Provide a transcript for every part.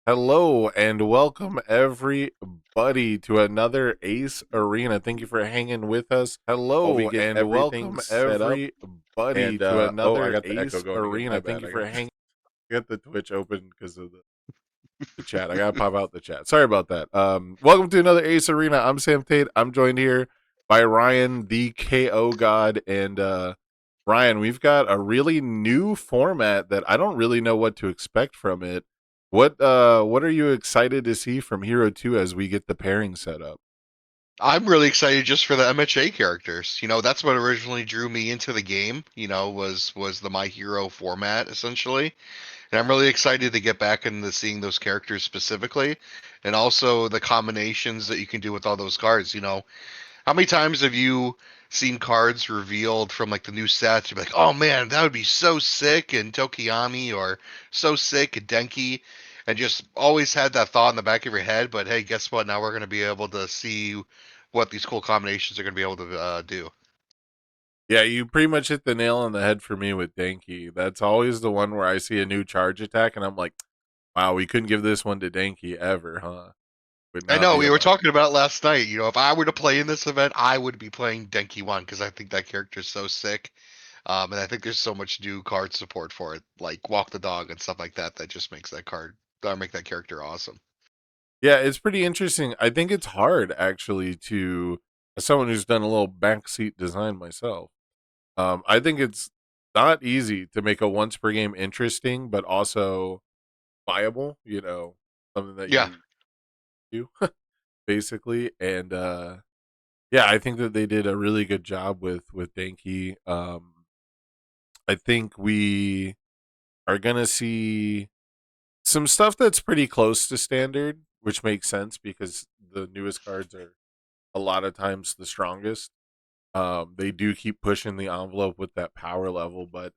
Hello and welcome everybody to another Ace Arena. Thank you for hanging with us. While we Hello get and everything welcome set up. everybody And to oh, I another got the echo Ace going again. My Arena. Thank bad. you for hanging. Get the Twitch open because of the chat. I gotta pop out the chat. Sorry about that. Welcome to another Ace Arena. I'm Sam Tate. I'm joined here by Ryan, the KO God, and Ryan. We've got a really new format that I don't really know what to expect from it. What are you excited to see from Hero 2 as we get the pairing set up? I'm really excited just for the MHA characters. That's what originally drew me into the game, was the My Hero format essentially. And I'm really excited to get back into seeing those characters specifically and also the combinations that you can do with all those cards. How many times have you seen cards revealed from like the new sets? You're like, "Oh man, that would be so sick in Tokiyami or so sick in Denki." And just always had that thought in the back of your head, but hey, guess what? Now we're going to be able to see what these cool combinations are going to be able to do. Yeah, you pretty much hit the nail on the head for me with Denki. That's always the one where I see a new charge attack and I'm like, wow, we couldn't give this one to Denki ever, huh? Would I not know be we were allowed. talking about it last night. If I were to play in this event, I would be playing Denki One because I think that character is so sick. And I think there's so much new card support for it, like Walk the Dog and stuff like that, that just makes that card, make that character awesome. Yeah, it's pretty interesting. I think it's hard actually to, as someone who's done a little backseat design myself. I think it's not easy to make a once per game interesting, but also viable. Something that Yeah, you do basically. And yeah, I think that they did a really good job with Denki. I think we are gonna see some stuff that's pretty close to standard, which makes sense because the newest cards are a lot of times the strongest. They do keep pushing the envelope with that power level, but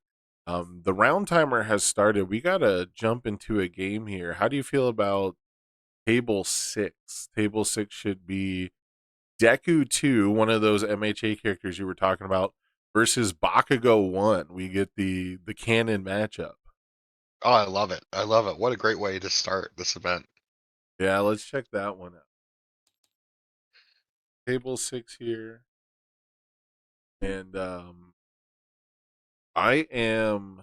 the round timer has started. We gotta jump into a game here. How do you feel about table six? Table six should be Deku 2, one of those MHA characters you were talking about, versus Bakugo 1. We get the canon matchup. oh, I love it. I love it. What a great way to start this event. Yeah, let's check that one out. Table six here. And I am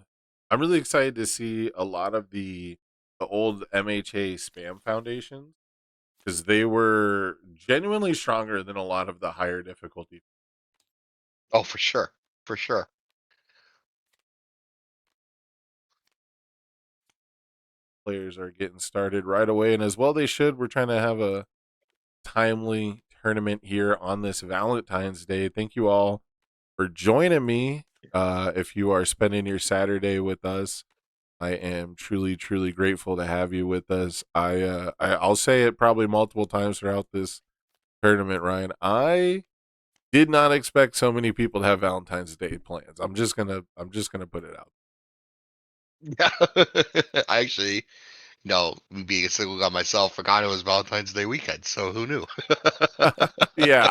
I'm really excited to see a lot of the old MHA spam foundations because they were genuinely stronger than a lot of the higher difficulty Oh, for sure, for sure. players are getting started right away, and as well they should. We're trying to have a timely tournament here on this Valentine's Day. Thank you all for joining me. If you are spending your Saturday with us, I am truly, truly grateful to have you with us. I'll say it probably multiple times throughout this tournament, Ryan. I did not expect so many people to have Valentine's Day plans. I'm just gonna put it out. Yeah, I actually, being a single guy myself, forgot it was Valentine's Day weekend. So who knew? Yeah,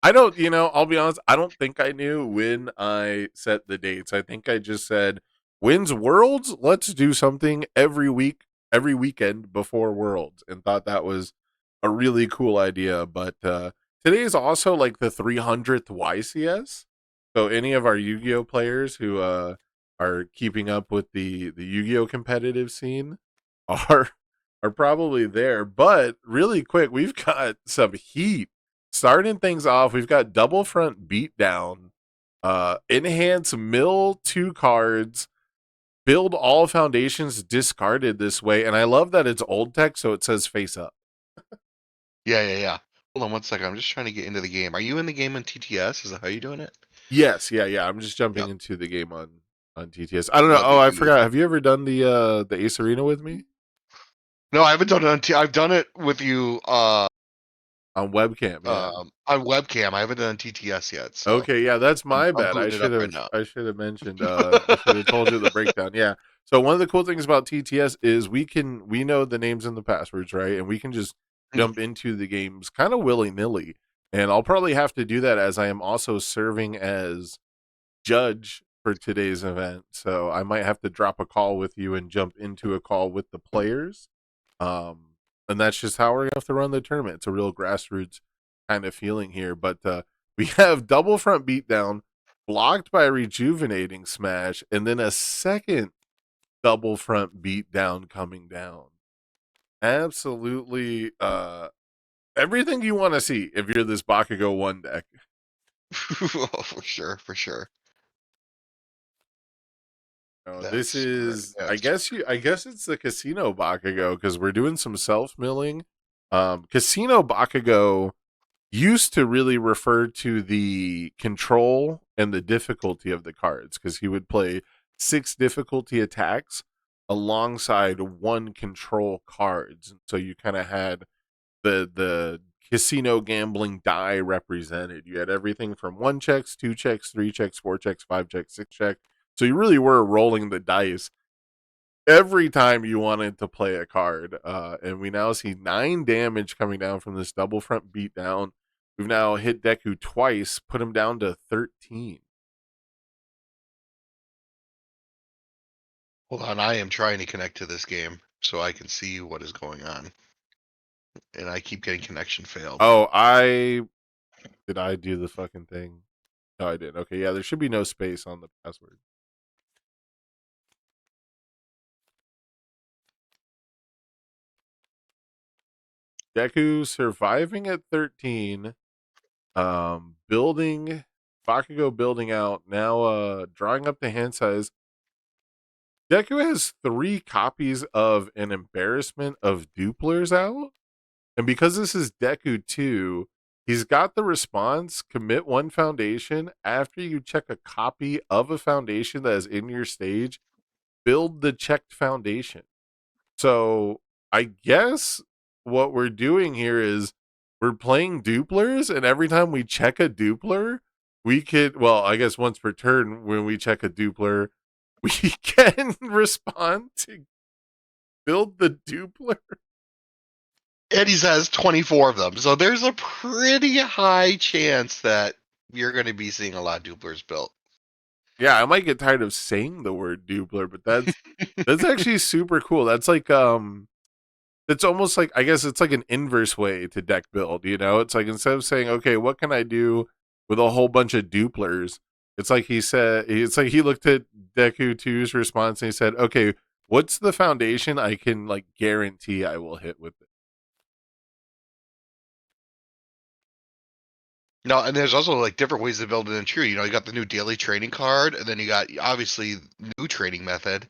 I don't, I'll be honest, I don't think I knew when I set the dates. I think I just said, when's Worlds? Let's do something every week, every weekend before Worlds, and thought that was a really cool idea. But today is also like the 300th YCS. So any of our Yu-Gi-Oh players who are keeping up with the Yu-Gi-Oh competitive scene are are probably there. But really quick, we've got some heat starting things off. We've got double front beatdown, enhance mill two cards, build all foundations discarded this way, and I love that it's old tech, so it says face up. Yeah, yeah, yeah. Hold on one second. I'm just trying to get into the game. Are you in the game on TTS? Is that how you doing it? Yes, yeah, yeah. I'm just jumping Yep. into the game on TTS. I don't know. That'd Oh, be I forgot. easy. Have you ever done the Ace Arena with me No, I haven't done it on I've done it with you on webcam? Yeah. on webcam. I haven't done TTS yet, so Okay, yeah, that's my I'm bad. I booting it should up right have now. I should have mentioned I should have told you the breakdown. Yeah. So one of the cool things about TTS is we know the names and the passwords, right? And we can just Mhm. jump into the games kind of willy-nilly. And I'll probably have to do that as I am also serving as judge for today's event. So I might have to drop a call with you and jump into a call with the players. And that's just how we're gonna have to run the tournament. It's a real grassroots kind of feeling here. But we have double front beatdown blocked by rejuvenating smash, and then a second double front beatdown coming down. Absolutely everything you want to see if you're this Bakugo 1 deck. Oh, for sure. This is I guess it's the Casino Bakugo, because we're doing some self milling. Casino Bakugo used to really refer to the control and the difficulty of the cards, because he would play 6 difficulty attacks alongside 1 control cards. So you kind of had the casino gambling die represented. You had everything from 1 checks, 2 checks, 3 checks, 4 checks, 5 checks, 6 checks. So you really were rolling the dice every time you wanted to play a card. And we now see 9 damage coming down from this double front beatdown. We've now hit Deku twice, put him down to 13. Hold on, I am trying to connect to this game so I can see what is going on. And I keep getting connection failed. Oh, did I do the fucking thing? No, I didn't. Okay, yeah, there should be no space on the password. Deku surviving at 13. Building Bakugo building out. Now drawing up the hand size. Deku has 3 copies of an embarrassment of duplers out. And because this is Deku 2, he's got the response, commit 1 foundation. After you check a copy of a foundation that is in your stage, build the checked foundation. So I guess what we're doing here is we're playing duplers, and every time we check a dupler, we could, well, I guess once per turn when we check a dupler, we can respond to build the dupler. And he has 24 of them. So there's a pretty high chance that you're going to be seeing a lot of duplers built. Yeah, I might get tired of saying the word dupler, but that's actually super cool. That's like it's almost like, I guess it's like an inverse way to deck build, you know? It's like, instead of saying, okay, what can I do with a whole bunch of duplers? It's like he looked at Deku 2's response and he said, okay, what's the foundation I can like guarantee I will hit with it? No, and there's also like different ways to build it in True. You know, you got the new daily training card, and then you got obviously new training method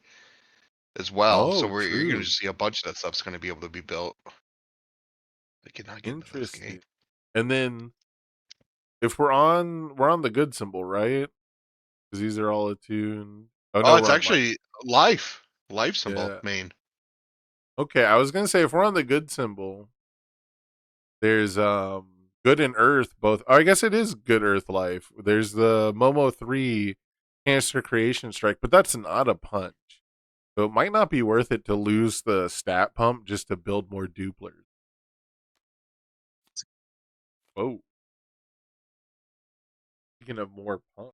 as well. So you're going to see a bunch of that stuff's going to be able to be built. I cannot get into this game. And then if we're on the good symbol, right? Because these are all attuned. Oh, no, it's actually life symbol main. Okay, I was gonna say if we're on the good symbol, there's good and earth both. Oh, I guess it is good earth life. There's the Momo 3 cancer creation strike, but that's not a punch. So it might not be worth it to lose the stat pump just to build more duplers. Whoa. Speaking of more pump.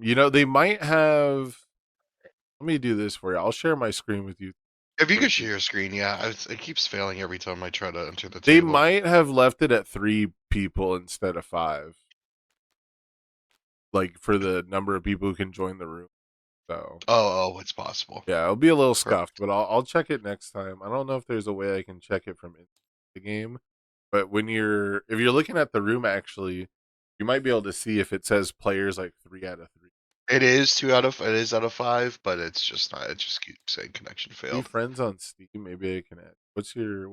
You know, they might have. Let me do this for you. I'll share my screen with you. If you could share your screen, yeah. It keeps failing every time I try to enter the table. They might have left it at 3 people instead of 5. Like, for the number of people who can join the room. So. Oh, it's possible. Yeah, it'll be a little scuffed, but I'll check it next time. I don't know if there's a way I can check it from the game, but if you're looking at the room, actually, you might be able to see if it says players like 3 out of 3. It is out of 5, but it's just not. It just keeps saying connection failed. Friends on Steam, maybe I can add. What's your?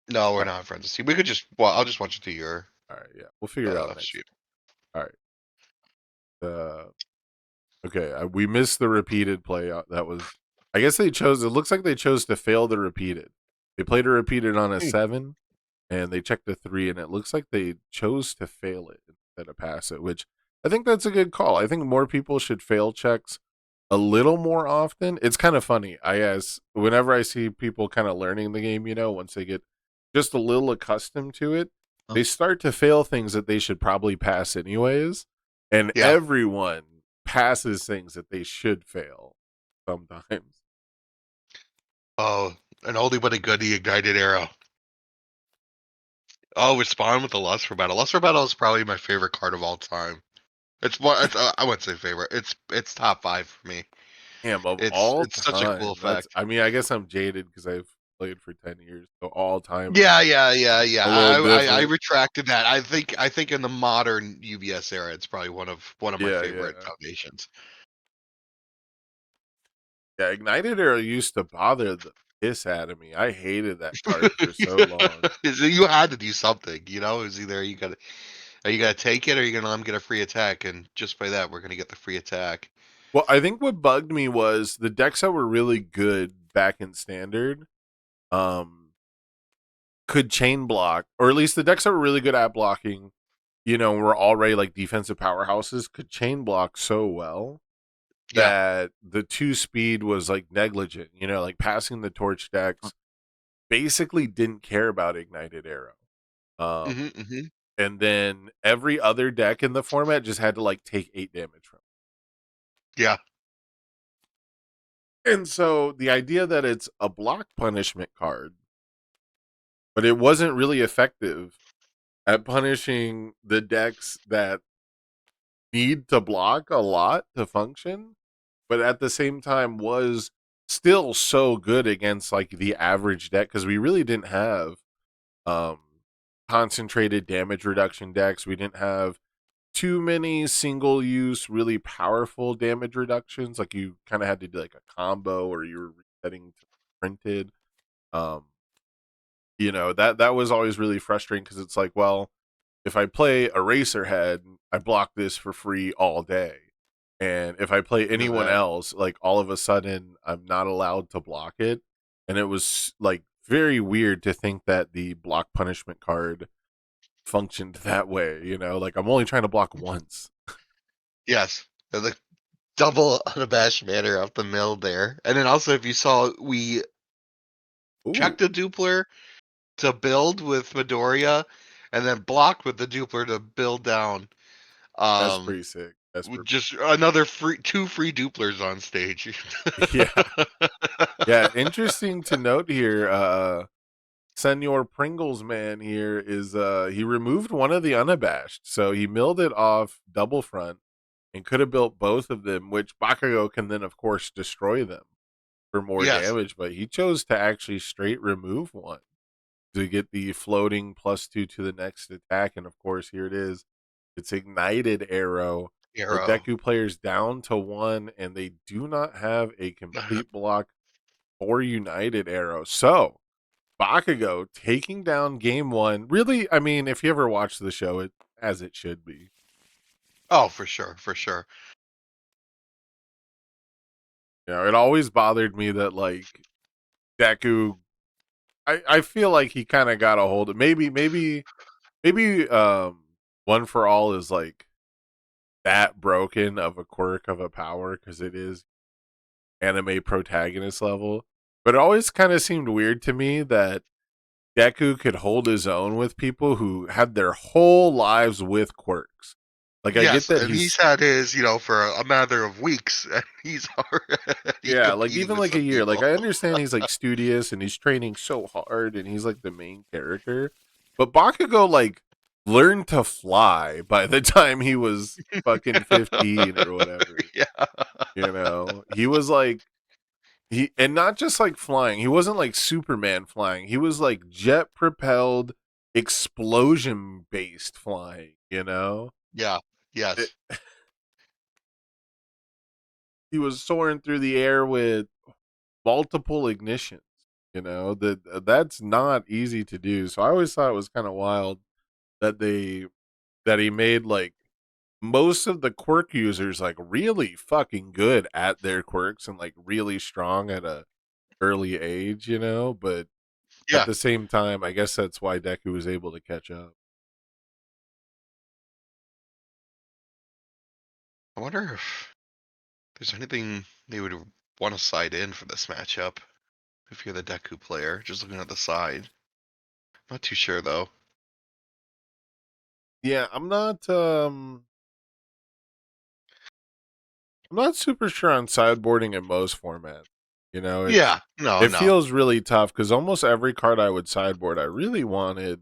No, we're not friends on Steam. We could just. Well, I'll just watch it to your. All right, yeah, we'll figure it out. Shoot. All right. Okay, we missed the repeated play. That was. I guess they chose. It looks like they chose to fail the repeated. They played a repeated on a 7, and they checked a 3, and it looks like they chose to fail it instead of pass it, which. I think that's a good call. I think more people should fail checks a little more often. It's kind of funny. Whenever I see people kind of learning the game, you know, once they get just a little accustomed to it, they start to fail things that they should probably pass anyways. And everyone passes things that they should fail sometimes. Oh, an oldie but a goodie, Ignited Arrow. Oh, Respond with the Lust for Battle. Lust for Battle is probably my favorite card of all time. It's one. I wouldn't say favorite. It's top 5 for me. Damn, of It's all it's such a cool time. That's. effect. I mean, I guess I'm jaded because I've played for 10 years. So all time is Yeah. a little I different. retracted that. I think in the modern UBS era, it's probably one of my Yeah, favorite yeah, foundations. yeah. Ignited Arrow used to bother the piss out of me. I hated that card for so long. So you had to do something, It was either are you gonna take it or you gonna let him get a free attack, and just by that, we're gonna get the free attack. Well, I think what bugged me was the decks that were really good back in standard, um, could chain block, or at least the decks that were really good at blocking, were already like defensive powerhouses, could chain block so well Yeah. that the 2 speed was like negligent. Like passing the torch decks basically didn't care about Ignited Arrow. Um, Hmm. and then every other deck in the format just had to like take 8 damage from Yeah. it. And so the idea that it's a block punishment card, but it wasn't really effective at punishing the decks that need to block a lot to function, but at the same time was still so good against like the average deck, because we really didn't have um concentrated damage reduction decks. We didn't have too many single use really powerful damage reductions. Like you kind of had to do like a combo, or you were resetting to printed. Um, that was always really frustrating, because it's like, well, if I play Eraserhead, I block this for free all day. And if I play Look at anyone that. else, like all of a sudden I'm not allowed to block it. And it was like very weird to think that the block punishment card functioned that way, like I'm only trying to block once. Yes. The double unabashed manner up the mill there. And then also, if you saw, we Ooh, checked a dupler to build with Midoriya, and then blocked with the dupler to build down. that's Um, pretty sick. That's with pretty just another two free duplers on stage. yeah. Yeah, interesting to note here, Senor Pringles man here is he removed one of the unabashed, so he milled it off double front and could have built both of them, which Bakugo can then of course destroy them for more Yes. damage, but he chose to actually straight remove one to get the floating +2 to the next attack. And of course, here it is. It's Ignited Arrow. The Arrow. Deku players down to 1, and they do not have a complete block for United Arrow. So Bakugo taking down game 1. Really, I mean, if you ever watch the show, it as it should be. Oh, for sure, for sure. It always bothered me that like Deku. I feel like he kind of got a hold of maybe One for All is like that broken of a quirk of a power, because it is anime protagonist level. But it always kind of seemed weird to me that Deku could hold his own with people who had their whole lives with quirks. Like I get Yes, that and he's he's had his, for a matter of weeks, and he's already yeah, like competing even with like a some year. Like people. I understand he's like studious and he's training so hard and he's like the main character. But Bakugo like learned to fly by the time he was fucking 15 or whatever. Yeah. He was like and not just like flying. He wasn't like Superman flying. He was like jet propelled, explosion based flying. Yeah. It, Yes. he was soaring through the air with multiple ignitions. That's not easy to do. So I always thought it was kind of wild that he made like most of the quirk users like really fucking good at their quirks and like really strong at a early age. But at Yeah. the same time, I guess that's why Deku was able to catch up. I wonder if there's anything they would want to side in for this matchup. If you're the Deku player, just looking at the side. Not too sure though. Yeah, I'm not super sure on sideboarding in most formats. It's Yeah, no, it no, feels really tough because almost every card I would sideboard, I really wanted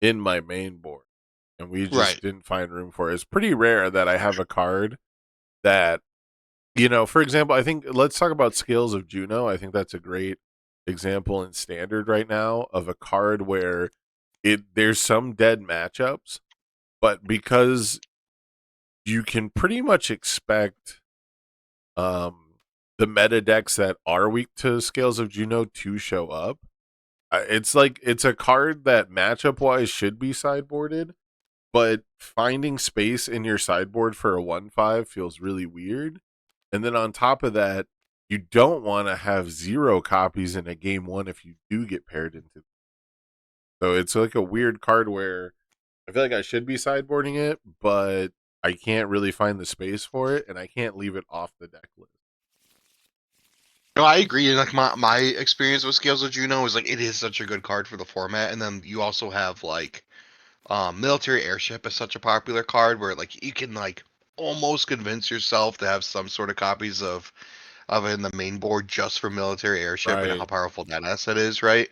in my main board, and we just right. didn't find room for it. It's pretty rare that I have a card that, for example, I think let's talk about Scales of Juno. I think that's a great example in standard right now of a card where there's some dead matchups, but because you can pretty much expect the meta decks that are weak to Scales of Juno to show up. It's like it's a card that matchup wise should be sideboarded, but finding space in your sideboard for a 1/5 feels really weird. And then on top of that, you don't want to have 0 copies in a game 1 if you do get paired into. So it's like a weird card where I feel like I should be sideboarding it, but I can't really find the space for it, and I can't leave it off the deck list. No, I agree. And like my experience with Scales of Juno is like it is such a good card for the format, and then you also have like military airship is such a popular card where like you can like almost convince yourself to have some sort of copies of it in the main board just for military airship and how Right. powerful that asset is, right?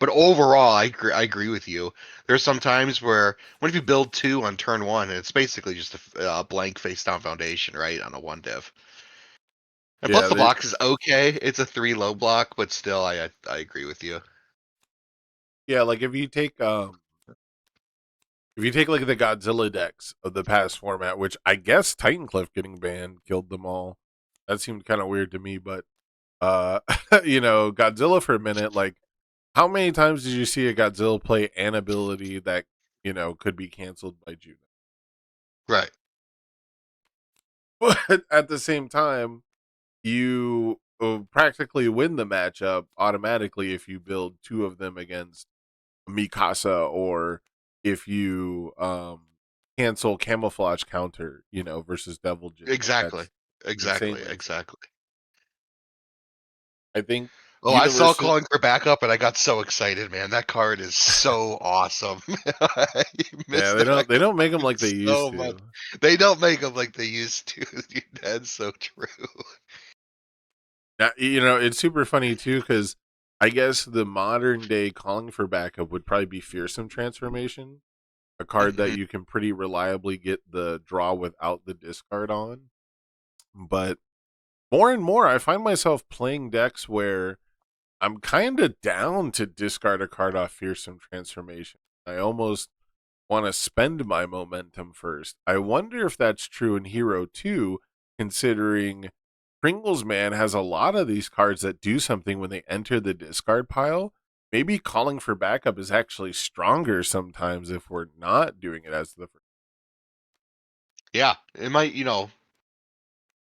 But overall, I agree with you. There's some times where what if you build 2 on turn 1 and it's basically just a blank face down foundation, right, on a 1 div. And plus Yeah, the block is okay. It's a 3 low block, but still, I agree with you. yeah, like if you take like the Godzilla decks of the past format, which I guess Titancliff getting banned killed them all. That seemed kind of weird to me, but Godzilla for a minute, like how many times did you see a Godzilla play an ability that, could be canceled by Juno? Right. But at the same time, you practically win the matchup automatically if you build 2 of them against Mikasa, or if you cancel camouflage counter, versus Devil Jin. Like Exactly. that's Exactly. insanely strong. Exactly. I think Oh, I saw universal. calling for backup and I got so excited, man. That card is so awesome. I Yeah, miss they that don't they don't make them card like they used so much. to. They don't make them like they used to. Dude, that's so true. Now, it's super funny too because I guess the modern day calling for backup would probably be Fearsome Transformation, a card that Mhm. you can pretty reliably get the draw without the discard on. But more and more, I find myself playing decks where I'm kind of down to discard a card off Fearsome Transformation. I almost want to spend my momentum first. I wonder if that's true in Hero 2, considering Pringles Man has a lot of these cards that do something when they enter the discard pile. Maybe calling for backup is actually stronger sometimes if we're not doing it as the first. Yeah, it might,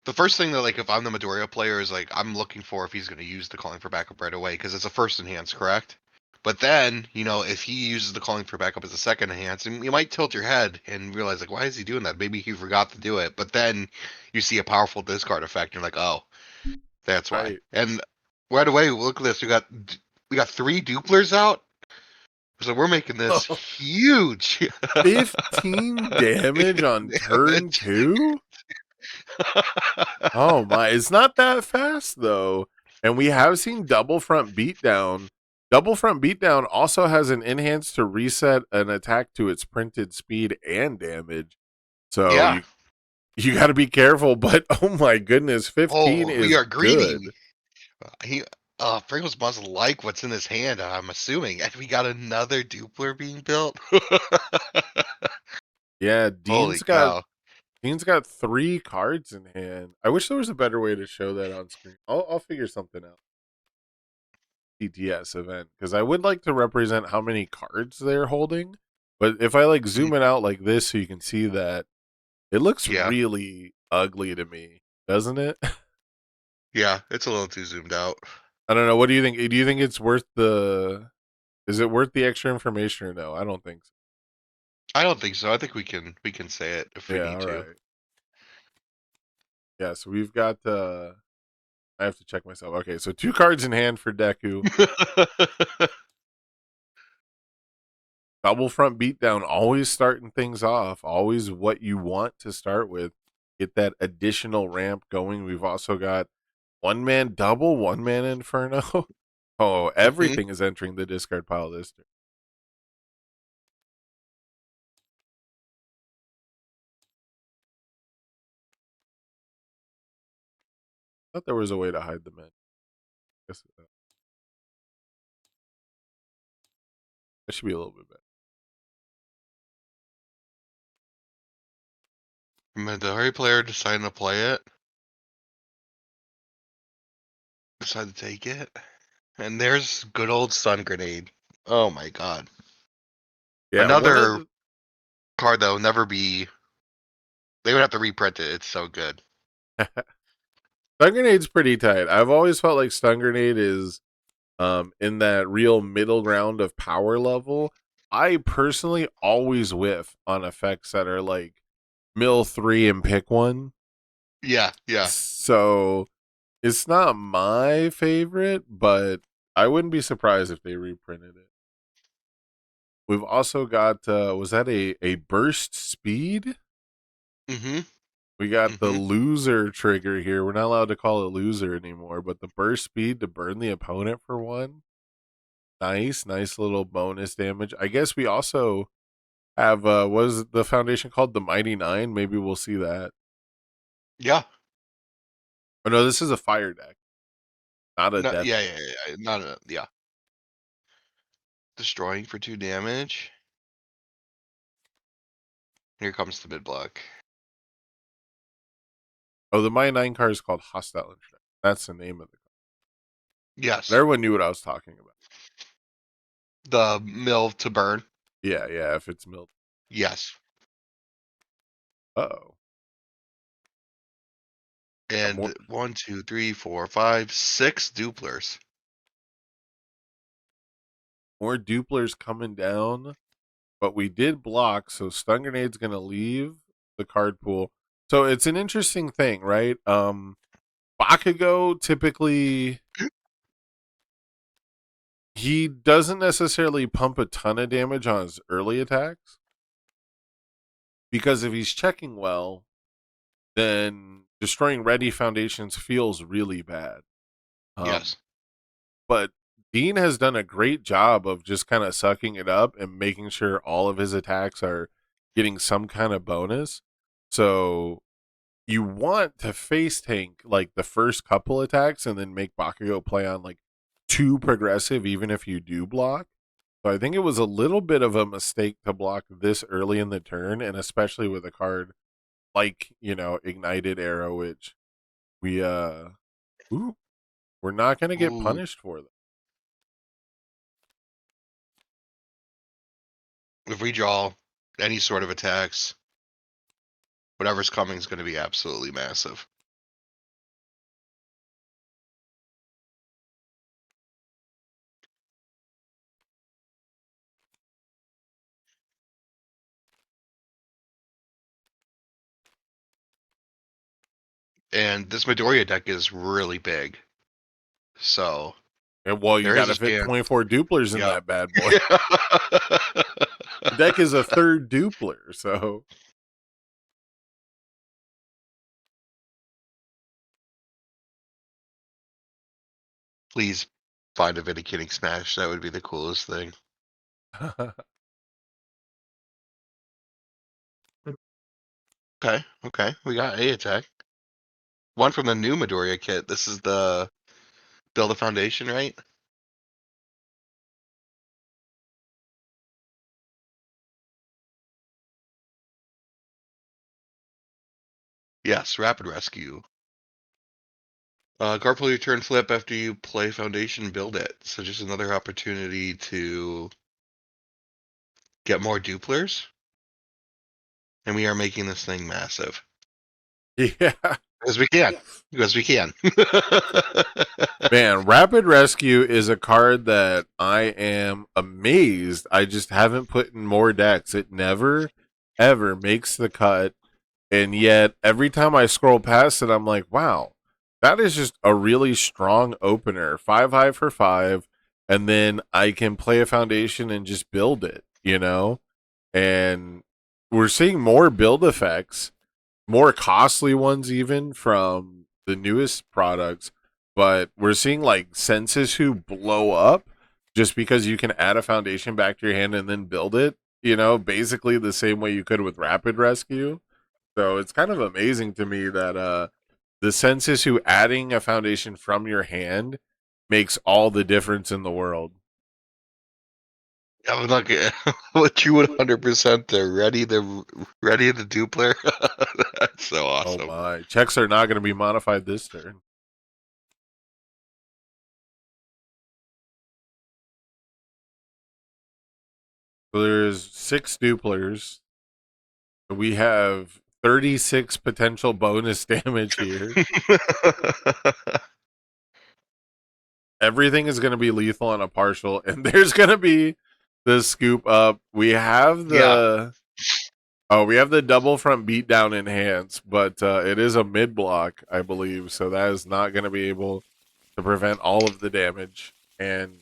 the first thing that like if I'm the Midoriya player is like I'm looking for if he's going to use the calling for backup right away because it's a first enhance, correct? But then if he uses the calling for backup as a second enhance, and you might tilt your head and realize like why is he doing that? Maybe he forgot to do it. But then you see a powerful discard effect, and you're like, oh, that's why. Right. And right away, look at this. We got 3 duplers out, so we're making this huge. 15 damage on turn Damage. 2? Oh my, it's not that fast though. And we have seen Double Front Beatdown. Double Front Beatdown also has an enhance to reset an attack to its printed speed and damage. So Yeah. you got to be careful, but oh my goodness, 15 Oh, we is are greedy. good. He Pringles must like what's in his hand, I'm assuming. And we got another dupler being built. Yeah, Holy Dean's got cow. Dean's got 3 cards in hand. I wish there was a better way to show that on screen. I'll figure something out. TTS event because I would like to represent how many cards they're holding. But if I like Mhm. zoom it out like this so you can see that, it looks Yeah. really ugly to me, doesn't it? Yeah, it's a little too zoomed out. I don't know. What do you think? Do you think it's worth the? Is it worth the extra information or no? I don't think so. I don't think so. I think we can say it if we Yeah. need All to. right. Yeah. So we've got. I have to check myself. Okay. So 2 cards in hand for Deku. Double front beatdown, always starting things off, always what you want to start with. Get that additional ramp going. We've also got One man double, one man inferno. Oh, Mhm. everything is entering the discard pile this turn. I thought there was a way to hide the men. Guess that should be a little bit better. Midori player deciding to play it. Decided to take it. And there's good old stun grenade. Oh my god. Yeah, one of Another the, card that will never be. They would have to reprint it. It's so good. stun grenade's pretty tight. I've always felt like stun grenade is in that real middle ground of power level. I personally always whiff on effects that are like mill 3 and pick 1. Yeah, yeah. So it's not my favorite, but I wouldn't be surprised if they reprinted it. We've also got was that a burst speed? Mm-hmm. We got the Mm-hmm. loser trigger here. We're not allowed to call it loser anymore, but the burst speed to burn the opponent for 1. Nice little bonus damage. I guess we also have was the foundation called the Mighty Nine? Maybe we'll see that. Yeah. Oh no, this is a fire deck, not a No, death yeah, deck. yeah, yeah. Not a, yeah. Destroying for 2 damage. Here comes the mid block. Oh, the Mighty Nine card is called Hostile Instrument. That's the name of the card. Yes. But everyone knew what I was talking about. The mill to burn. Yeah, if it's milled. Yes. Uh-oh. And More, 1, 2, 3, 4, 5, 6 duplers. more duplers coming down. But we did block, so stun grenade's gonna leave the card pool. So it's an interesting thing, right? Bakugo typically he doesn't necessarily pump a ton of damage on his early attacks. Because if he's checking well, then destroying ready foundations feels really bad. Yes. But Dean has done a great job of just kind of sucking it up and making sure all of his attacks are getting some kind of bonus. So you want to face tank like the first couple attacks and then make Bakugo play on like 2 progressive even if you do block. So I think it was a little bit of a mistake to block this early in the turn, and especially with a card like, Ignited Arrow, which we we're not gonna get Ooh. punished for them. If we draw any sort of attacks, whatever's coming is going to be absolutely massive. And this Midoriya deck is really big. So And well, you there is gotta a fit chance. 24 duplers in Yeah. that bad boy. The deck is a third dupler, so Please find a Vindicating Smash. That would be the coolest thing. Okay. We got a attack. One from the new Midoriya kit. This is the Build a Foundation, right? Yes, Rapid Rescue. Card pull your turn flip after you play Foundation, build it. So just another opportunity to get more duplers. And we are making this thing massive. yeah. Because we can. Because we can. Man, Rapid Rescue is a card that I am amazed I just haven't put in more decks. It never, ever makes the cut. And yet, every time I scroll past it, I'm like, wow, that is just a really strong opener. 5 high for 5. And then I can play a foundation and just build it, And we're seeing more build effects, more costly ones, even from the newest products. but we're seeing like Senses blow up just because you can add a foundation back to your hand and then build it, basically the same way you could with Rapid Rescue. So it's kind of amazing to me that the Senses adding a foundation from your hand makes all the difference in the world. I'm like, what you 100% there. Ready the dupler. That's so Oh awesome. my. Checks are not going to be modified this turn. So there's 6 duplers. We have 36 potential bonus damage here. Everything is going to be lethal on a partial, and there's going to be the scoop up. We have Yeah. the double front beatdown enhance, but it is a mid block, I believe, so that is not going to be able to prevent all of the damage. And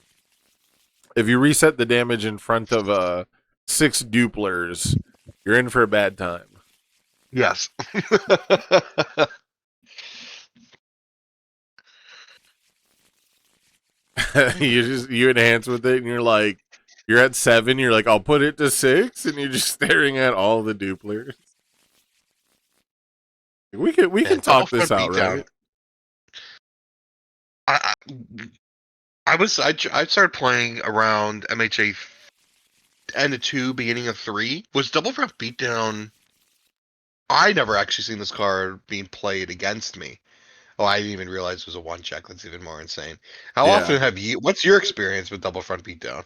if you reset the damage in front of 6 duplers, you're in for a bad time. Yes. You enhance with it, and you're at 7. You're like, I'll put it to 6, and you're just staring at all the duplers. We can Double talk this front out, beatdown. right? I, I started playing around MHA end of 2, beginning of 3. Was double front beatdown? I never actually seen this card being played against me. Oh, I didn't even realize it was a one check. That's even more insane. How Yeah. often have you? What's your experience with double front beatdown?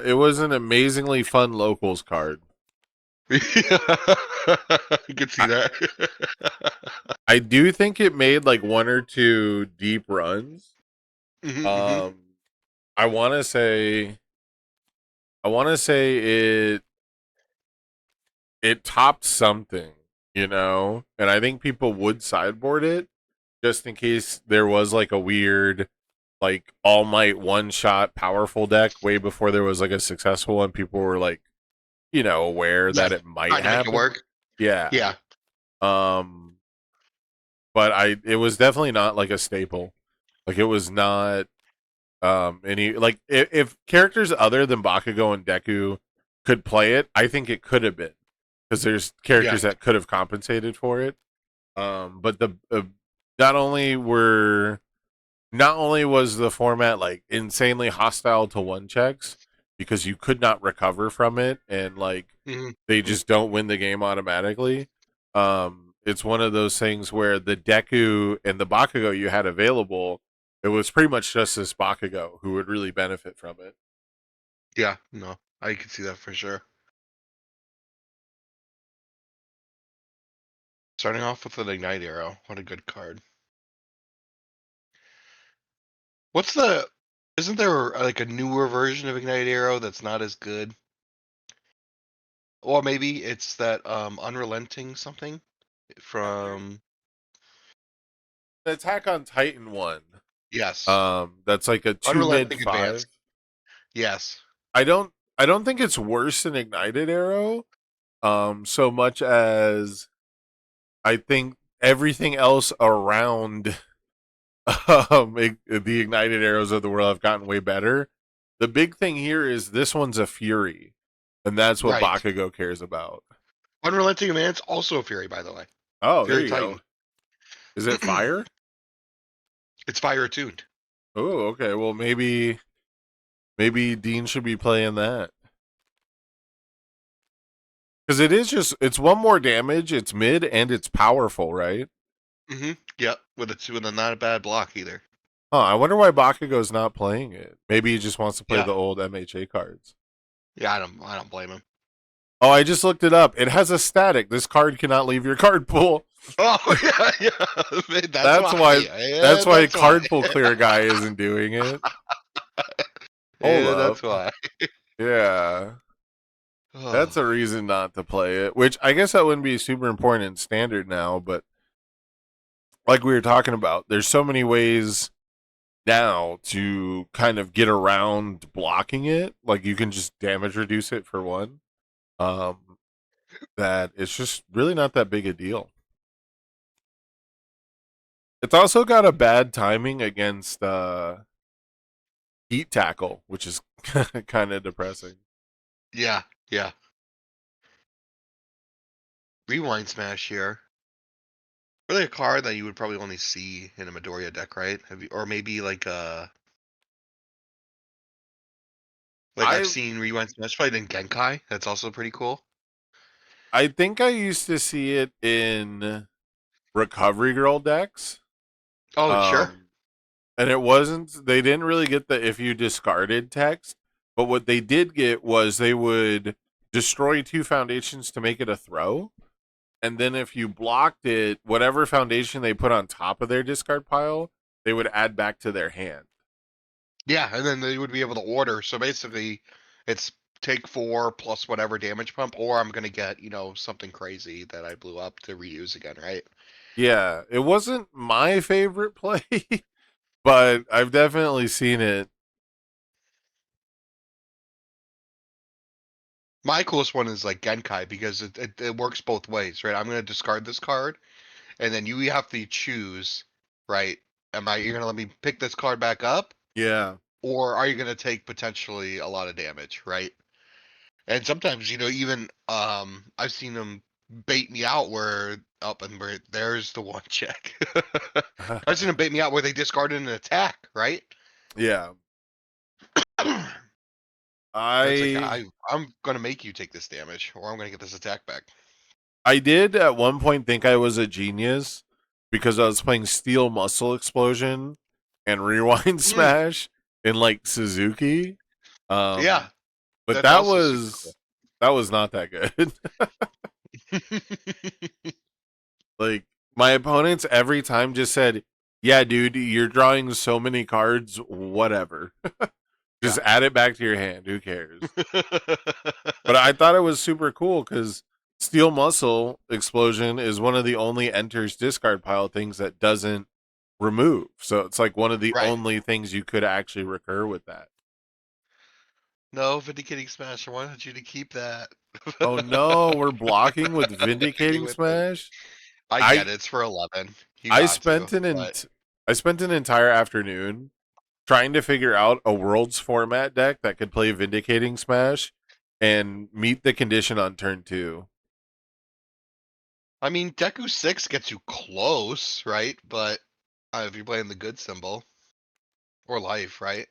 It was an amazingly fun locals card. You can see I, that. I do think it made like 1 or 2 deep runs. Hmm. Um, I want to say, it topped something, and I think people would sideboard it just in case there was like a weird, like all might one shot powerful deck way before there was like a successful one. People were like, aware Yeah, that it might trying to make it happen. work. Yeah. Yeah, Um, but it was definitely not like a staple. Like it was not any like if characters other than Bakugo and Deku could play it, I think it could have been because there's yeah, characters that could have compensated for it. But the not only were not only was the format like insanely hostile to one checks because you could not recover from it and like hmm they just don't win the game automatically. It's one of those things where the Deku and the Bakugo you had available, it was pretty much just this Bakugo who would really benefit from it. yeah. No, I can see that for sure. Starting off with an Ignite Arrow. What a good card. What's the? Isn't there like a newer version of Ignite Arrow that's not as good? Or maybe it's that Unrelenting something from. The Attack on Titan one. Yes, That's like a 2 mid Unrelenting 5. Advance. Yes. I don't think it's worse than Ignited Arrow, so much as I think everything else around the Ignited Arrows of the world have gotten way better. The big thing here is this one's a Fury, and that's what Right. Bakugo cares about. Unrelenting Advance also Fury, by the way. Oh, there Fury you go. Titan. Is it fire? It's fire attuned. Oh, okay. Well, maybe Dean should be playing that because it's 1 more damage. It's mid and it's powerful, right? Yep. With a not a bad block either. Huh, I wonder why Bakugo's not playing it. Maybe he just wants to play Yeah. the old MHA cards. Yeah. I don't blame him. Oh, I just looked it up. It has a static. This card cannot leave your card pool. Oh yeah, yeah. Man, That's why. Yeah, That's why that's why. card pool clear guy isn't doing it. Hold Yeah, up. that's why. Yeah, Oh. that's a reason not to play it. Which I guess that wouldn't be super important in standard now, but like we were talking about, there's so many ways now to kind of get around blocking it. Like you can just damage reduce it for one. Um, that it's just really not that big a deal. It's also got a bad timing against Heat Tackle, which is kind of depressing. Yeah, yeah. Rewind Smash here. Really a card that you would probably only see in a Midoriya deck, right? Have you, or maybe like I've I seen Rewind Smash played in Genkai. That's also pretty cool. I think I used to see it in Recovery Girl decks. Oh, sure. Um, and it wasn't, they didn't really get the if you discarded text, but what they did get was they would destroy 2 foundations to make it a throw. And then if you blocked it, whatever foundation they put on top of their discard pile, they would add back to their hand. Yeah, and then they would be able to order. So basically, it's take 4 plus whatever damage pump, or I'm gonna get something crazy that I blew up to reuse again, right? Yeah, it wasn't my favorite play, but I've definitely seen it. My coolest one is like Genkai because it works both ways, right? I'm gonna discard this card, and then you have to choose, right? You're gonna let me pick this card back up, Yeah. or are you gonna take potentially a lot of damage, right? And sometimes, even I've seen them bait me out where up and where there's the one check. I've seen them bait me out where they discarded an attack, right? Yeah. It's like I I'm gonna make you take this damage, or I'm gonna get this attack back. I did at one point think I was a genius because I was playing Steel Muscle Explosion and Rewind Mm, Smash in like Suzuki. yeah, But that's also super cool. that was not that good. Like my opponents every time just said, "Yeah, dude, you're drawing so many cards, whatever. Just Yeah. add it back to your hand. Who cares?" But I thought it was super cool because Steel Muscle Explosion is one of the only enters discard pile things that doesn't remove. So it's like one of the Right. only things you could actually recur with that. No, Vindicating Smash. I wanted you to keep that. Oh no, we're blocking with Thinking Vindicating with it. Smash. I get I it. It's for 11. You I got to, spent an but I spent an entire afternoon trying to figure out a world's format deck that could play Vindicating Smash and meet the condition on turn 2. I mean, Deku 6 gets you close, right? But if you're playing the good symbol or life, right?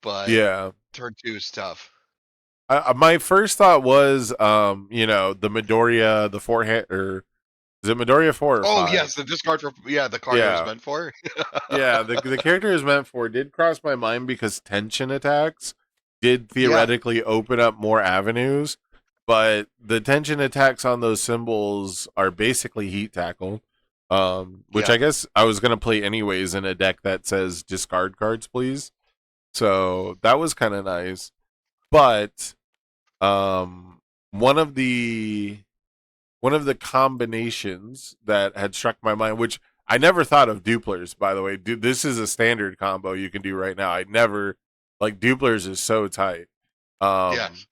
But Yeah. turn 2 is tough. My first thought was, the Midoriya, the forehand, or is it Midoriya 4 or 5? Oh, yes, the discard for the card it was Yeah, meant for. yeah. The character is meant for did cross my mind because tension attacks did Yeah, theoretically open up more avenues, but the tension attacks on those symbols are basically heat tackle. Which yeah. I guess I was gonna play anyways in a deck that says discard cards, please. So that was kind of nice, but um, one of the one of the combinations that had struck my mind, which I never thought of duplers, by the way. This is a standard combo you can do right now. I never like duplers is so tight. Um, Yes.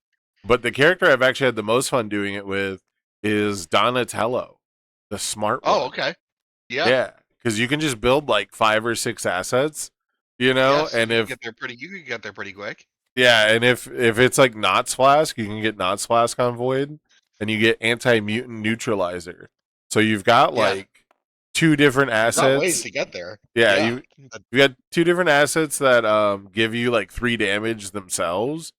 but the character I've actually had the most fun doing it with is Donatello, the smart Oh, one. okay. Yeah. Yeah, because you can just build like 5 or 6 assets, Yes, and if you could get there pretty quick. yeah, and if it's like Knots Flask, you can get Knots Flask on Void, and you get Anti Mutant Neutralizer. So you've got Yeah. like 2 different You've got ways assets. to get there. Yeah, Yeah. you got 2 different assets that give you like 3 damage themselves,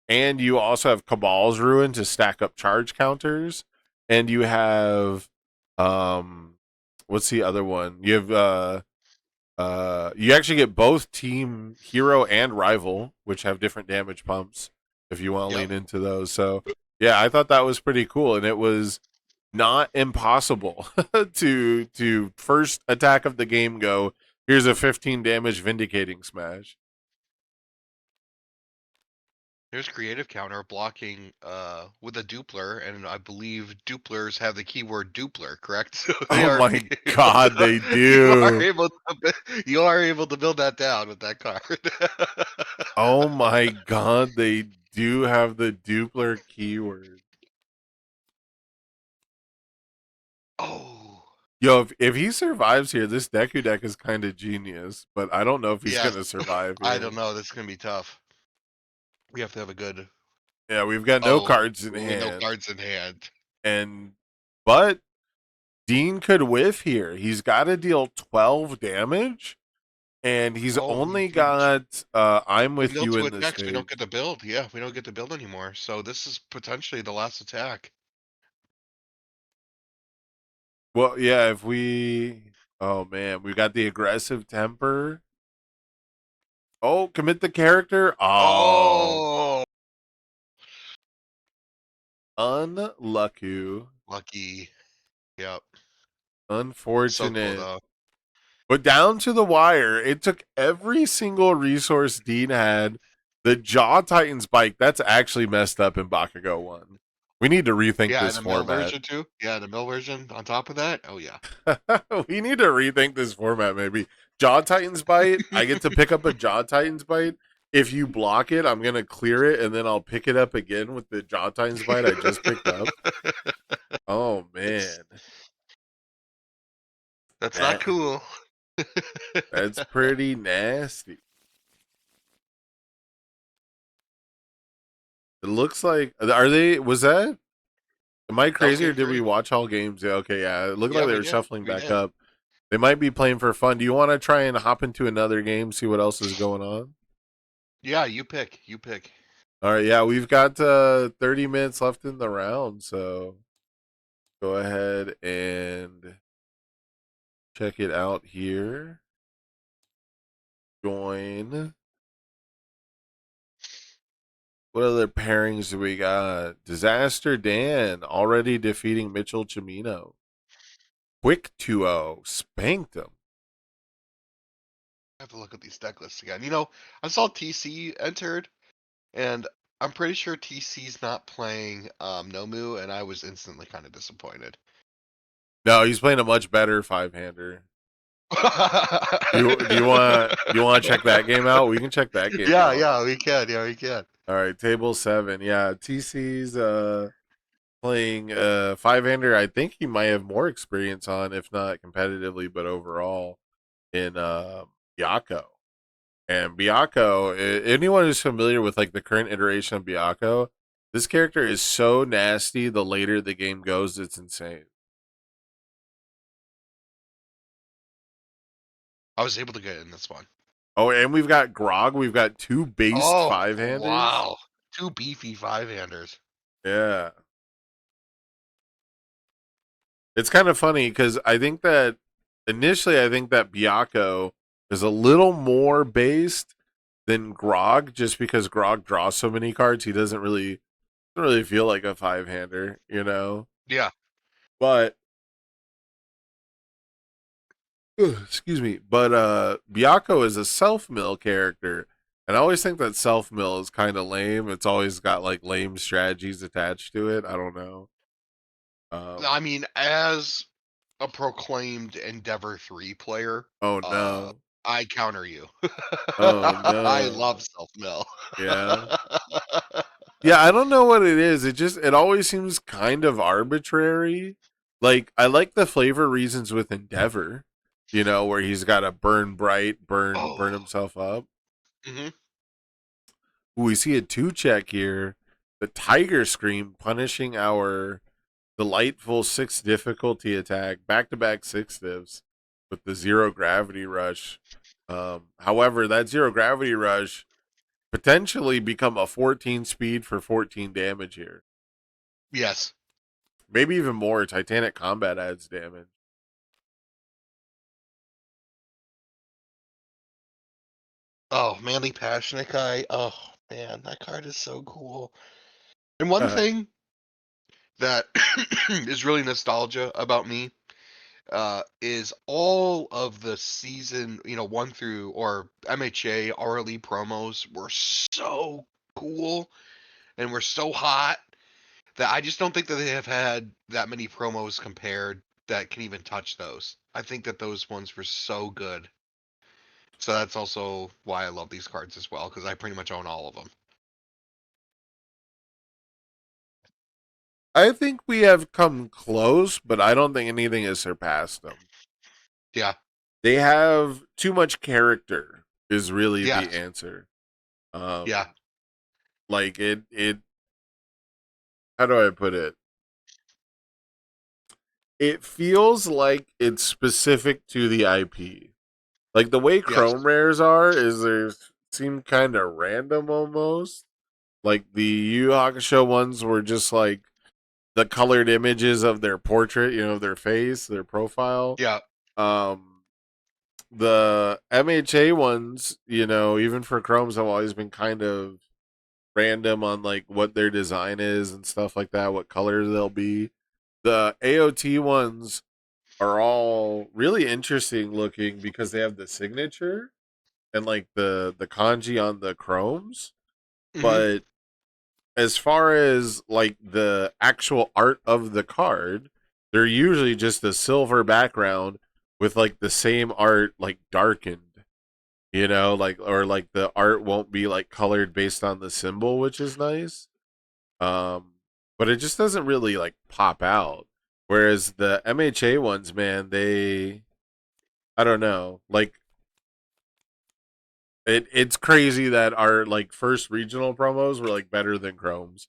and you also have Cabal's Ruin to stack up charge counters, and you have what's the other one? You have you actually get both team hero and rival, which have different damage pumps if you want to Yep. lean into those. So yeah, I thought that was pretty cool, and it was not impossible to first attack of the game go. Here's a 15 damage vindicating smash. There's creative counter blocking with a dupler, and I believe duplers have the keyword dupler, correct? So they Oh are my able god, to, they do. you are able to build that down with that card. Oh my god, they do have the dupler keyword. Oh. Yo, if he survives here, this Deku deck is kind of genius, but I don't know if he's Yes, gonna survive I here. don't know. This is gonna be tough. We have to have a good. Yeah, we've got no Oh, cards in with no hand, cards in hand. and but Dean could whiff here. He's got to deal 12 damage, and he's Oh, only got I'm we with mill you to in the attacks. We don't stage. get to build. Yeah, we don't get to build anymore. So this is potentially the last attack. Well, yeah, if we oh man, we got the aggressive temper. Oh, commit the character. Oh, Oh, unlucky. lucky. Yep. So cool Unfortunate. though. But down to the wire, it took every single resource Dean had. The Jaw Titans bike, that's actually messed up in Bakugo 1. We need to rethink Yeah, this and the mill format. version too. Yeah, the mill version on top of that. Oh yeah. We need to rethink this format, maybe. Jaw Titans bite, I get to pick up a Jaw Titans bite. If you block it, I'm going to clear it, and then I'll pick it up again with the Jaw Titans bite I just picked up. Oh, It's man. that's not That, cool. that's pretty nasty. It looks like are they was that am I That was crazy or game did we 3. watch all games? Yeah, okay, yeah. It looked Yeah, like they we were did. shuffling We back did. up. They might be playing for fun. Do you want to try and hop into another game, see what else is going on? Yeah, you pick. You pick. All right, yeah, we've got 30 minutes left in the round, so go ahead and check it out here. Join. What other pairings do we got? Disaster Dan already defeating Mitchell Chimino. Quick 2-0 spanked him. I have to look at these deck lists again. You know, I saw TC entered, and I'm pretty sure TC's not playing Nomu, and I was instantly kind of disappointed. No, he's playing a much better five-hander. Do you want to check that game out? We can check that game Yeah, out. yeah, we can. Yeah, we can. All right, table 7. Yeah, TC's playing five-hander. I think he might have more experience on, if not competitively, but overall in Byakko. And Byakko, anyone who's familiar with like the current iteration of Byakko, this character is so nasty. The later the game goes, it's insane. I was able to get in this one. Oh, and we've got Grog. We've got 2 based Oh, five-handers. wow. 2 beefy five-handers. Yeah. It's kind of funny because I think that initially I think that Byakko is a little more based than Grog, just because Grog draws so many cards, he doesn't really feel like a five-hander, you know. Yeah. But excuse me, but Byakko is a self mill character, and I always think that self mill is kind of lame. It's always got like lame strategies attached to it. I don't know. I mean, as a proclaimed Endeavor 3 player, Oh uh, no. I counter you. Oh I no. love self-mill. Yeah. Yeah, I don't know what it is. It always seems kind of arbitrary. Like I like the flavor reasons with Endeavor, where he's got to burn bright, burn Oh. himself up. Mhm. Ooh, we see a 2-check here. The Tiger Scream punishing our delightful 6 difficulty attack, back to back 6 divs with the zero gravity rush. However, that zero gravity rush potentially become a 14 speed for 14 damage here. Yes. Maybe even more. Titanic Combat adds damage. Oh, Manly Passionate Guy. Oh, man, that card is so cool. And one thing that is really nostalgia about me is all of the season, 1 through or MHA RLE promos were so cool and were so hot that I just don't think that they have had that many promos compared that can even touch those. I think that those ones were so good. So that's also why I love these cards as well, because I pretty much own all of them. I think we have come close, but I don't think anything has surpassed them. Yeah. They have too much character is really Yeah. the answer. Yeah. Like it how do I put it? It feels like it's specific to the IP. Like the way Yes. Chrome rares are is they seem kind of random almost. Like the Yu Yu Hakusho ones were just like the colored images of their portrait, their face, their profile. Yeah. Um, the MHA ones, even for Chromes, have always been kind of random on like what their design is and stuff like that, what colors they'll be. The AOT ones are all really interesting looking because they have the signature and like the kanji on the chromes. Hmm. But as far as like the actual art of the card, they're usually just a silver background with like the same art like darkened. Like or like the art won't be like colored based on the symbol, which is nice. Um, but it just doesn't really like pop out. Whereas the MHA ones, man, I don't know. Like it's crazy that our like first regional promos were like better than Chrome's.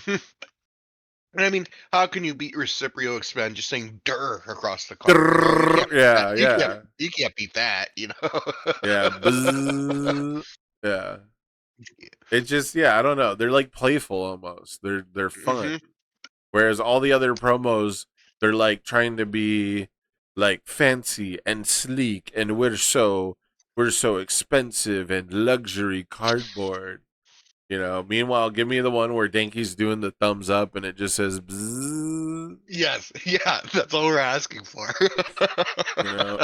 And I mean, how can you beat Reciprio Expend just saying "der" across the card? You know, you can't beat that. Yeah, yeah. You can't beat that. You know. Yeah. Bzzz. Yeah. It just yeah, I don't know. They're like playful almost. They're fun. Hmm. Whereas all the other promos, they're like trying to be like fancy and sleek and we're so expensive and luxury cardboard. Meanwhile, give me the one where Denki's doing the thumbs up and it just says bzzz. Yes. Yeah. That's all we're asking for.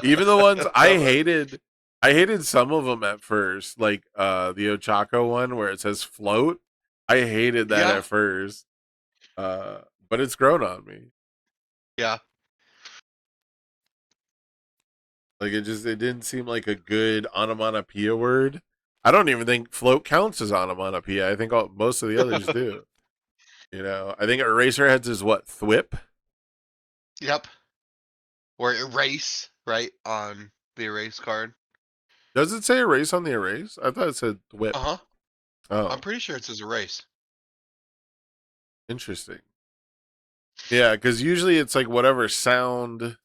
Even the ones I hated some of them at first, like the Ochako one where it says float. I hated that Yeah. at first, uh, but it's grown on me. Yeah. Like it didn't seem like a good onomatopoeia word. I don't even think float counts as onomatopoeia. I think most of the others do. I think Eraserheads is what thwip. Yep. Or erase, right, on the erase card. Does it say erase on the erase? I thought it said thwip. Uh-huh. I'm Oh, pretty sure it says erase. interesting. Yeah, because usually it's like whatever sound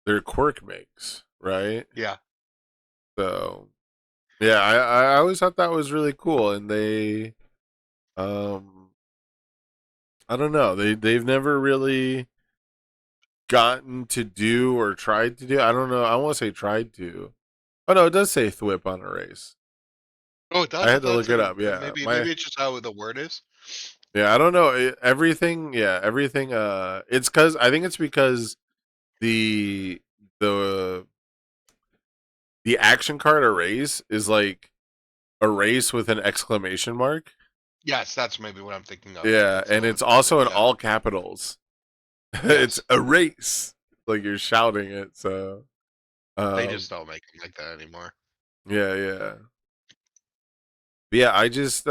their quirk makes, right? Yeah. So yeah, I always thought that was really cool, and um, I don't know, they've never really gotten to do or tried to do. I don't know. I want to say tried to. Oh no, it does say thwip on a race. Oh, it I does? I had to thought it look it said up. Yeah, maybe it's just how the word is. yeah. I don't know everything. Yeah, everything. It's because I think it's because the the the action card erase is like a race with an exclamation mark. Yes, that's maybe what I'm thinking of. Yeah, That's a and little it's bit different. also in Yeah. all capitals. It's Yes. a race. Like you're shouting it. So, They um, just don't make them like that anymore. yeah, yeah. But yeah, I just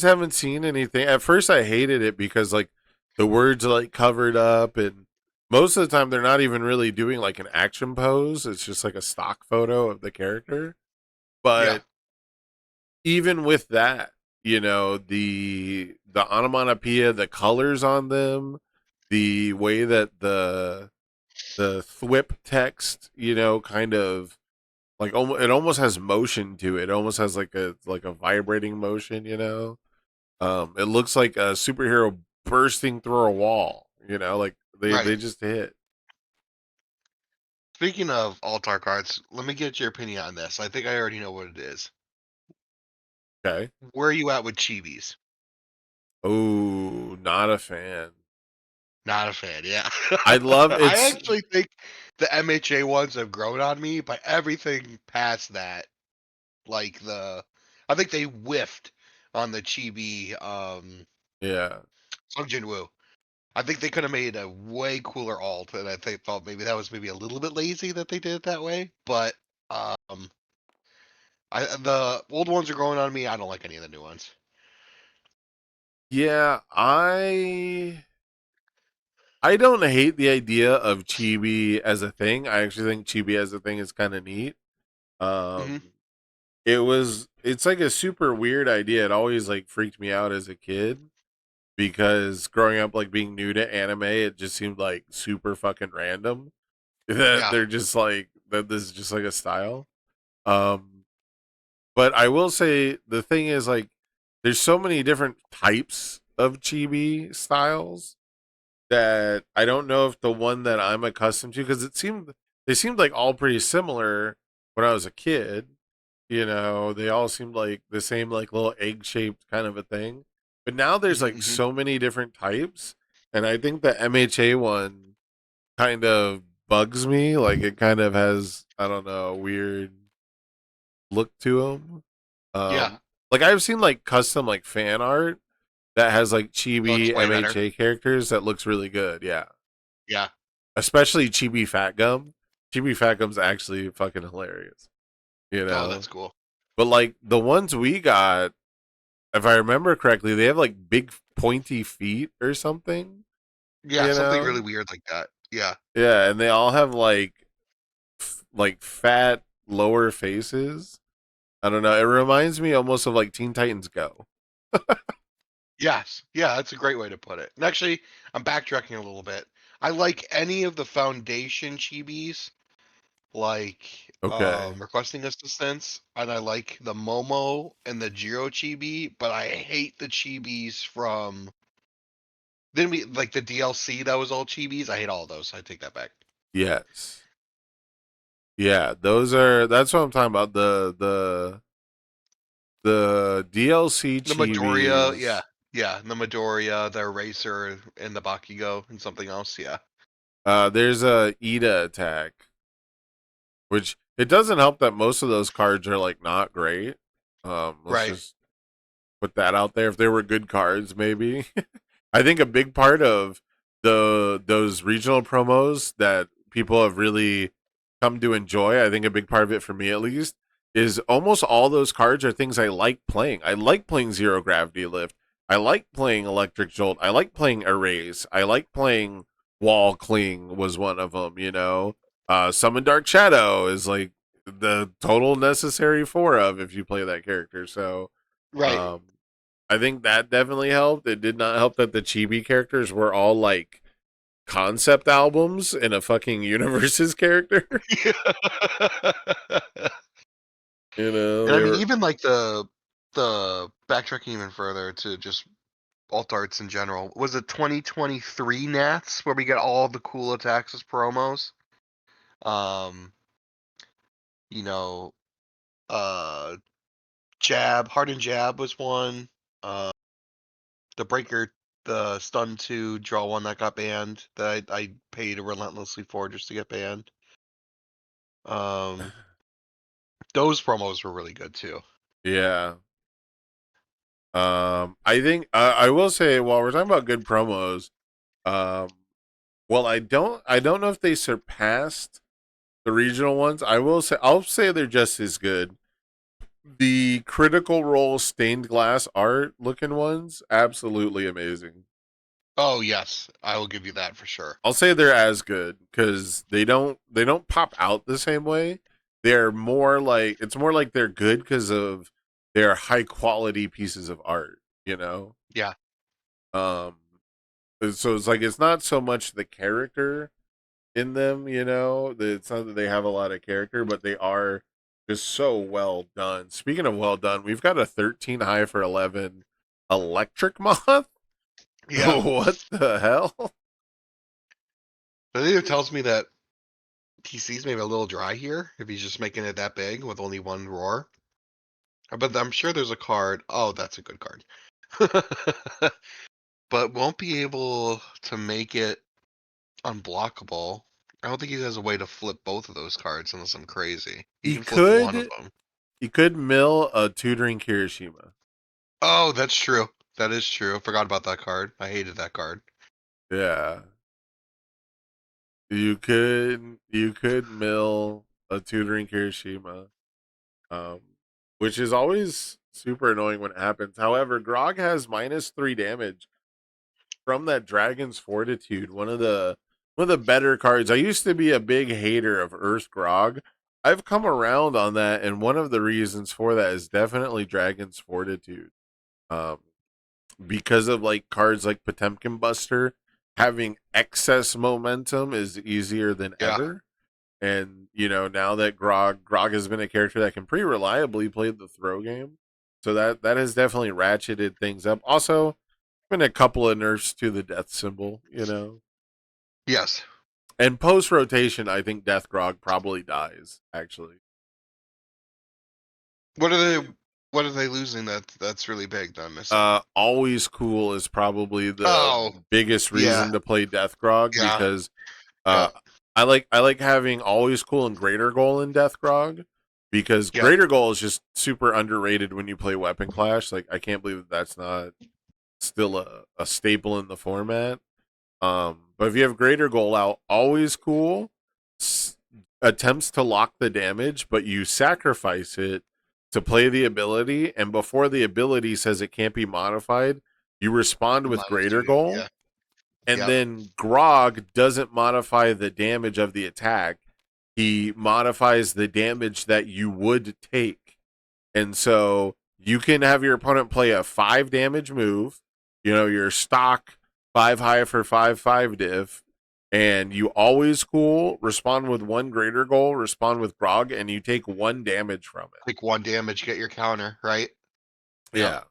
haven't seen anything. At first, I hated it because like the words are like covered up, and most of the time they're not even really doing like an action pose. It's just like a stock photo of the character. Yeah. But even with that, the onomatopoeia, the colors on them, the way that the thwip text, kind of like it almost has motion to it. It almost has like a vibrating motion. It looks like a superhero bursting through a wall. Like they Right. just hit. Speaking of altar cards, let me get your opinion on this. I think I already know what it is. Okay. Where are you at with chibis? Oh, not a fan. Not a fan, yeah. I love I it's actually think the MHA ones have grown on me, but everything past that, like I think they whiffed on the chibi yeah. Sung Jin Woo. I think they could have made a way cooler alt, and I think thought maybe that was maybe a little bit lazy that they did it that way. But um, the old ones are growing on me. I don't like any of the new ones. Yeah, I don't hate the idea of chibi as a thing. I actually think chibi as a thing is kind of neat. Hmm. Um, it's like a super weird idea. It always like freaked me out as a kid because growing up like being new to anime, it just seemed like super fucking random that Yeah. they're just like that this is just like a style. Um, but I will say the thing is like there's so many different types of chibi styles that I don't know if the one that I'm accustomed to because they seemed like all pretty similar when I was a kid. You know, they all seemed like the same like little egg shaped kind of a thing. But now there's like Hmm. so many different types, and I think the MHA one kind of bugs me. Like it kind of has I don't know a weird look to them. Yeah. Like I've seen like custom like fan art that has like Looks chibi way better. MHA characters that looks really good. Yeah, Yeah. especially Chibi Fat Gum. Chibi Fat Gum's actually fucking hilarious, you Oh, that's know. cool. But like the ones we got, if I remember correctly, they have like big pointy feet or something, Yeah, you something really know. weird like that. Yeah. Yeah, and they all have like like fat lower faces. I don't know. It reminds me almost of like Teen Titans Go. Yes. Yeah, that's a great way to put it. And actually, I'm backtracking a little bit. I like any of the Foundation chibis, like Okay. Requesting Assistance, and I like the Momo and the Jiro chibi, but I hate the chibis from then we like the DLC that was all chibis. I hate all those. I take that back. Yes. Yeah, those are that's what I'm talking about. The DLC The Midoriya, yeah. chibis. Yeah, the Midoriya, the Eraser, and the Bakugo, and something else, yeah. There's a Ida attack, which it doesn't help that most of those cards are like not great. Let's Right. just put that out there. If they were good cards, maybe. I think a big part of those regional promos that people have really come to enjoy, I think a big part of it for me at least, is almost all those cards are things I like playing. I like playing Zero Gravity Lift. I like playing Electric Jolt. I like playing Erase. I like playing Wall Cling was one of them, you know. Summon Dark Shadow is like the total necessary four of if you play that character. So Right. um I think that definitely helped. It did not help that the chibi characters were all like concept albums in a fucking universe's character. You know, And I they mean, were even like the backtracking even further to just alt arts in general, was it 2023 Nats where we get all the cool attacks as promos? Um, you know, uh, Jab, Hardened Jab was one. Uh, the Breaker, the Stun 2 draw one that got banned that I paid relentlessly for just to get banned. Um, those promos were really good too. yeah. I think I will say while we're talking about good promos, um, well, I don't know if they surpassed the regional ones. I'll say they're just as good. The Critical Role stained glass art looking ones, absolutely amazing. Oh yes, I will give you that for sure. I'll say they're as good because they don't pop out the same way. They're more like it's more like they're good because of their high quality pieces of art. You know, Yeah. um, so it's like it's not so much the character in them. You know, it's not that they have a lot of character, but they are just so well done. Speaking of well done, we've got a 13 high for 11 electric moth. Yeah. What the hell? But it tells me that TC's maybe a little dry here if he's just making it that big with only one roar. But I'm sure there's a card. Oh, that's a good card. But won't be able to make it unblockable. I don't think he has a way to flip both of those cards unless I'm crazy. He He can flip one of could them. He could mill a tutoring Kirishima. Oh, that's true. That is true. I forgot about that card. I hated that card. Yeah. You could mill a tutoring Kirishima. Um which is always super annoying when it happens. However, Grog has -3 damage from that Dragon's Fortitude, one of the better cards. I used to be a big hater of Earth Grog. I've come around on that, and one of the reasons for that is definitely Dragon's Fortitude. Um, because of like cards like Potemkin Buster, having excess momentum is easier than Yeah. ever. And now that Grog has been a character that can pretty reliably play the throw game, so that has definitely ratcheted things up. Also, been a couple of nerfs to the death symbol. Yes. And post rotation, I think Death Grog probably dies. Actually, What are they? What are they losing? That's really big that I'm missing. Always Cool is probably the Oh, biggest yeah, reason to play Death Grog yeah, because yeah, uh, I like having Always Cool and Greater Goal in Death Grog because yep. Greater Goal is just super underrated when you play Weapon Clash. Like I can't believe that's not still a staple in the format. But if you have Greater Goal out, Always Cool attempts to lock the damage, but you sacrifice it to play the ability, and before the ability says it can't be modified, you respond with Greater -2, Goal, yeah, and yep. then Grog doesn't modify the damage of the attack. He modifies the damage that you would take. And so you can have your opponent play a 5 damage move, your stock 5 high for 5/5 diff, and you Always Cool, respond with 1 Greater Goal, respond with Grog, and you take 1 damage from it. Like 1 damage, get your counter, right? Yep. Yeah.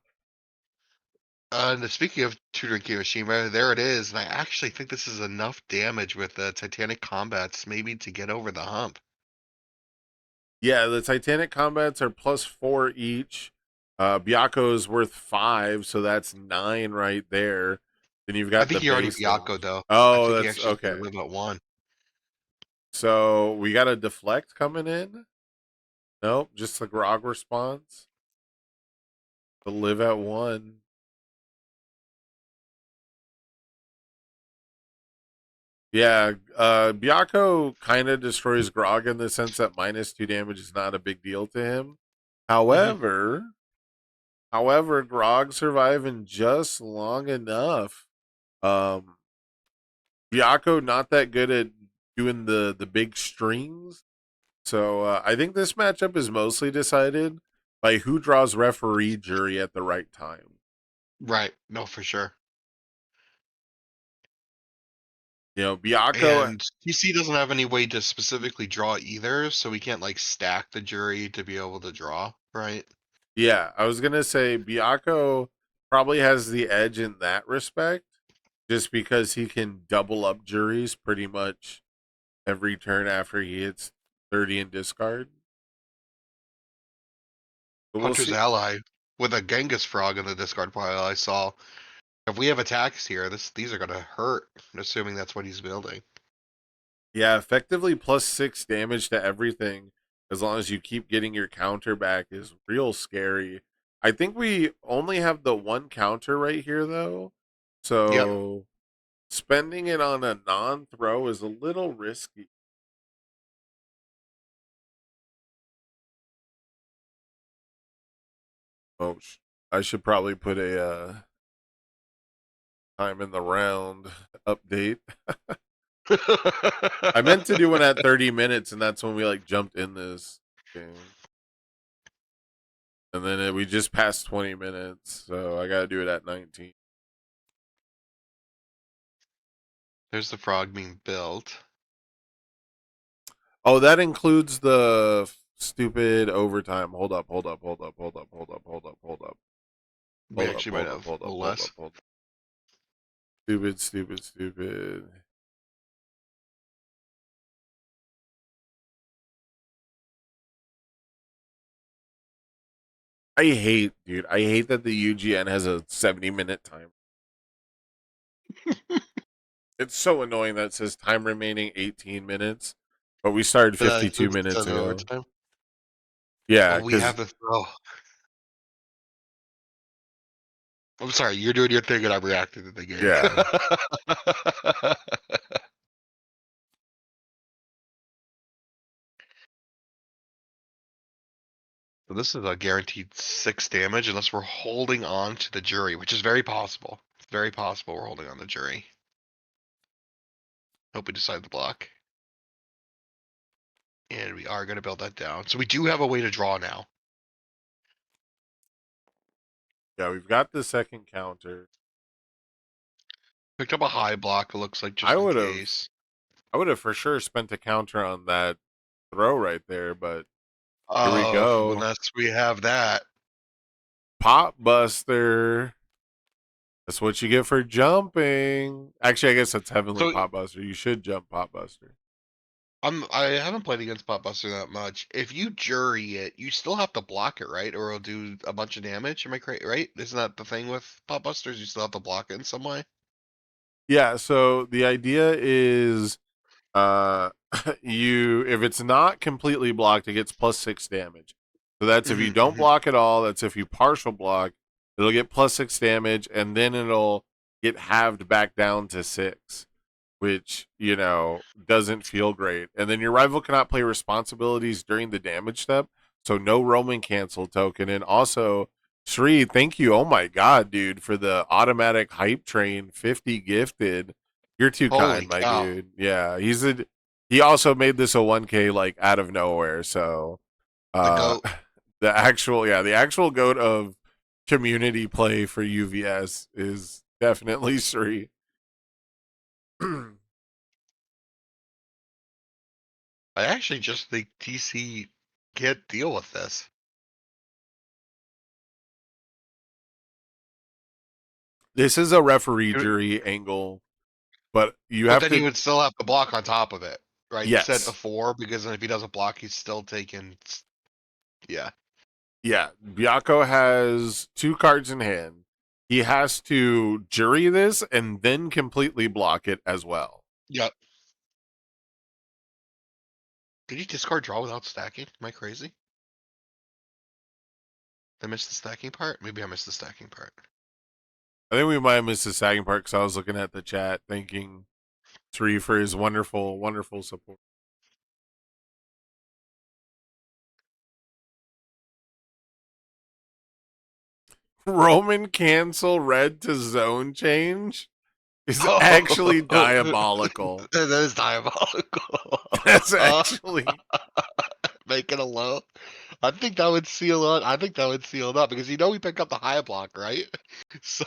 And speaking of Tudor Kirishima, there it is. And I actually think this is enough damage with the Titanic combats, maybe to get over the hump. Yeah, the Titanic combats are +4 each. Byakko is worth 5, so that's 9 right there. Then you've I got think the he already base Byakko damage. though. I Oh, think he that's actually okay. live at 1. So we got a deflect coming in. Nope, just the Grog response. To live at 1. Yeah, Byakko kind of destroys Grog in the sense that -2 damage is not a big deal to him. Hmm. However, Grog surviving just long enough. Um, Byakko not that good at doing the big strings. So I think this matchup is mostly decided by who draws referee jury at the right time. Right. No, for sure. Byakko. And TC doesn't have any way to specifically draw either, so we can't like stack the jury to be able to draw, right? Yeah, I was gonna say Byakko probably has the edge in that respect, just because he can double up juries pretty much every turn after he hits 30 in discard. But we'll Hunter's see. ally with a Genghis frog in the discard pile. I saw. If we have attacks here, these are gonna hurt. Assuming that's what he's building. Yeah, effectively +6 damage to everything as long as you keep getting your counter back is real scary. I think we only have the one counter right here though. Yep. So spending it on a non-throw is a little risky. Oh, I should probably put a time in the round update. I meant to do one at 30 minutes, and that's when we like jumped in this game. And then we just passed 20 minutes, so I got to do it at 19. There's the frog being built. Oh, that includes the stupid overtime. Hold up, hold up, hold up, hold up, hold up, hold up, hold up. We Hold up, actually might hold up, have hold a up, little hold up, less. hold up. Stupid, stupid, stupid. Dude, I hate that the UGN has a 70-minute time. It's so annoying that it says time remaining 18 minutes, but we started But that 52 includes minutes the ago. overtime. Yeah, Oh, we because have the throw. I'm sorry, you're doing your thing and I'm reacting to the game. yeah, So this is a guaranteed 6 damage unless we're holding on to the jury, which is very possible. It's very possible we're holding on the jury. Hope we decide the block. And we are going to build that down. So we do have a way to draw now. Yeah, we've got the second counter. Picked up a high block, it looks like, just I in would have, case. I would have for sure spent a counter on that throw right there, but here we Oh, go. unless we have that. Pop Buster. That's what you get for jumping. Actually, I guess that's Heavenly So Pop Buster. You should jump Pop Buster. I haven't played against Potbuster that much. If you jury it, you still have to block it, right? Or it'll do a bunch of damage. Am I correct? Right? Isn't that the thing with Potbusters? You still have to block it in some way. Yeah, so the idea is uh you if it's not completely blocked, it gets +6 damage. So that's if you don't block at all, that's if you partial block, it'll get +6 damage, and then it'll get halved back down to 6, which, doesn't feel great. And then your rival cannot play responsibilities during the damage step, so no Roman cancel token. And also, Sri, thank you. Oh my god, dude, for the automatic hype train 50 gifted. You're too Holy kind, my cow! dude. Yeah, he also made this a 1K like out of nowhere. So The uh goat. the actual goat of community play for UVS is definitely Sri. I actually just think TC can't deal with this. This is a referee jury angle, but you But have then he to. would still have to block on top of it, right? Instead Yes. of 4, because then if he doesn't block, he's still taking. Yeah. Yeah. Byakko has 2 cards in hand. He has to jury this and then completely block it as well. Yep. Did he discard draw without stacking? Am I crazy? Did I miss the stacking part? Maybe I missed the stacking part. I think we might have missed the sagging part because I was looking at the chat thanking Sri for his wonderful, wonderful support. Roman cancel red to zone change is actually diabolical. That is diabolical. That's actually. Make it a low. I think that would seal it. I think that would seal it up because we pick up the high block, right? So.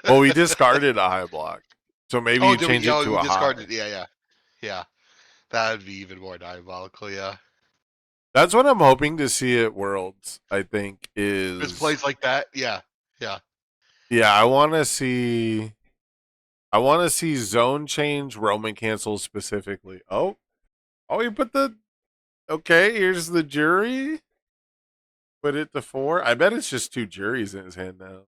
Well, we discarded a high block, so maybe you did change we? it Oh, to we a high. discarded. Yeah. That would be even more diabolical. Yeah. That's what I'm hoping to see at Worlds. I think If it's is plays like that. Yeah. yeah. I want to see. I want to see zone change Roman cancel specifically. Oh, you put the. Okay, here's the jury. Put it to 4. I bet it's just 2 juries in his hand now.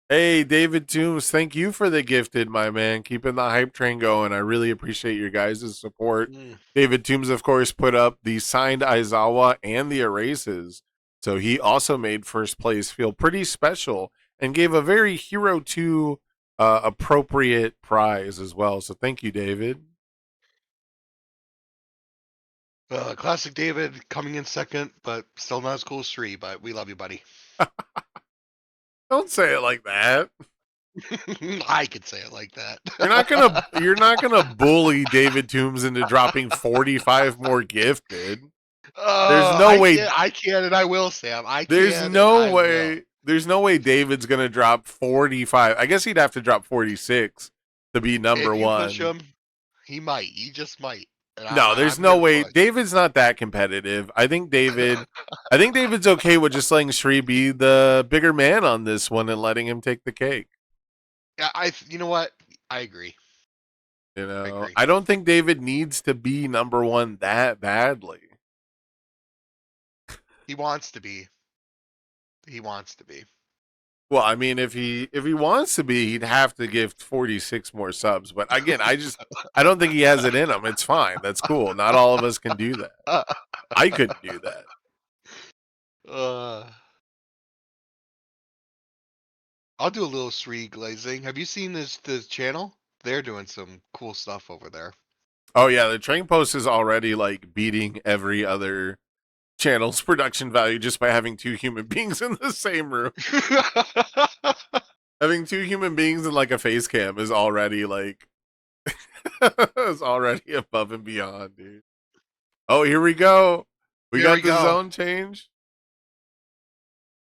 Hey, David Toombs, thank you for the gifted, my man. Keeping the hype train going. I really appreciate your guys' support. David Toombs, of course, put up the signed Aizawa and the erases. So he also made first place feel pretty special and gave a very Hero 2 appropriate prize as well. So thank you, David. Classic David coming in second, but still not as cool as 3. But we love you, buddy. Don't say it like that. I could say it like that. You're not gonna bully David Toombs into dropping 45 more gifted. There's no way. I can and I will, Sam. There's no way David's gonna drop 45. I guess he'd have to drop 46 to be number if you one. push him, he might. He just might. No, there's no way. David's not that competitive. I think David's okay with just letting Sri be the bigger man on this one and letting him take the cake. Yeah, you know what? I agree. I don't think David needs to be number one that badly. He wants to be. Well, I mean, if he wants to be, he'd have to give 46 more subs. But again, I don't think he has it in him. It's fine. That's cool. Not all of us can do that. I couldn't do that. I'll do a little Sri glazing. Have you seen this channel? They're doing some cool stuff over there. Oh yeah, the train post is already like beating every other channel's production value just by having two human beings in the same room. Having two human beings and like a face cam is already like is already above and beyond, dude. Oh, here we go. We Here got we the go. zone change.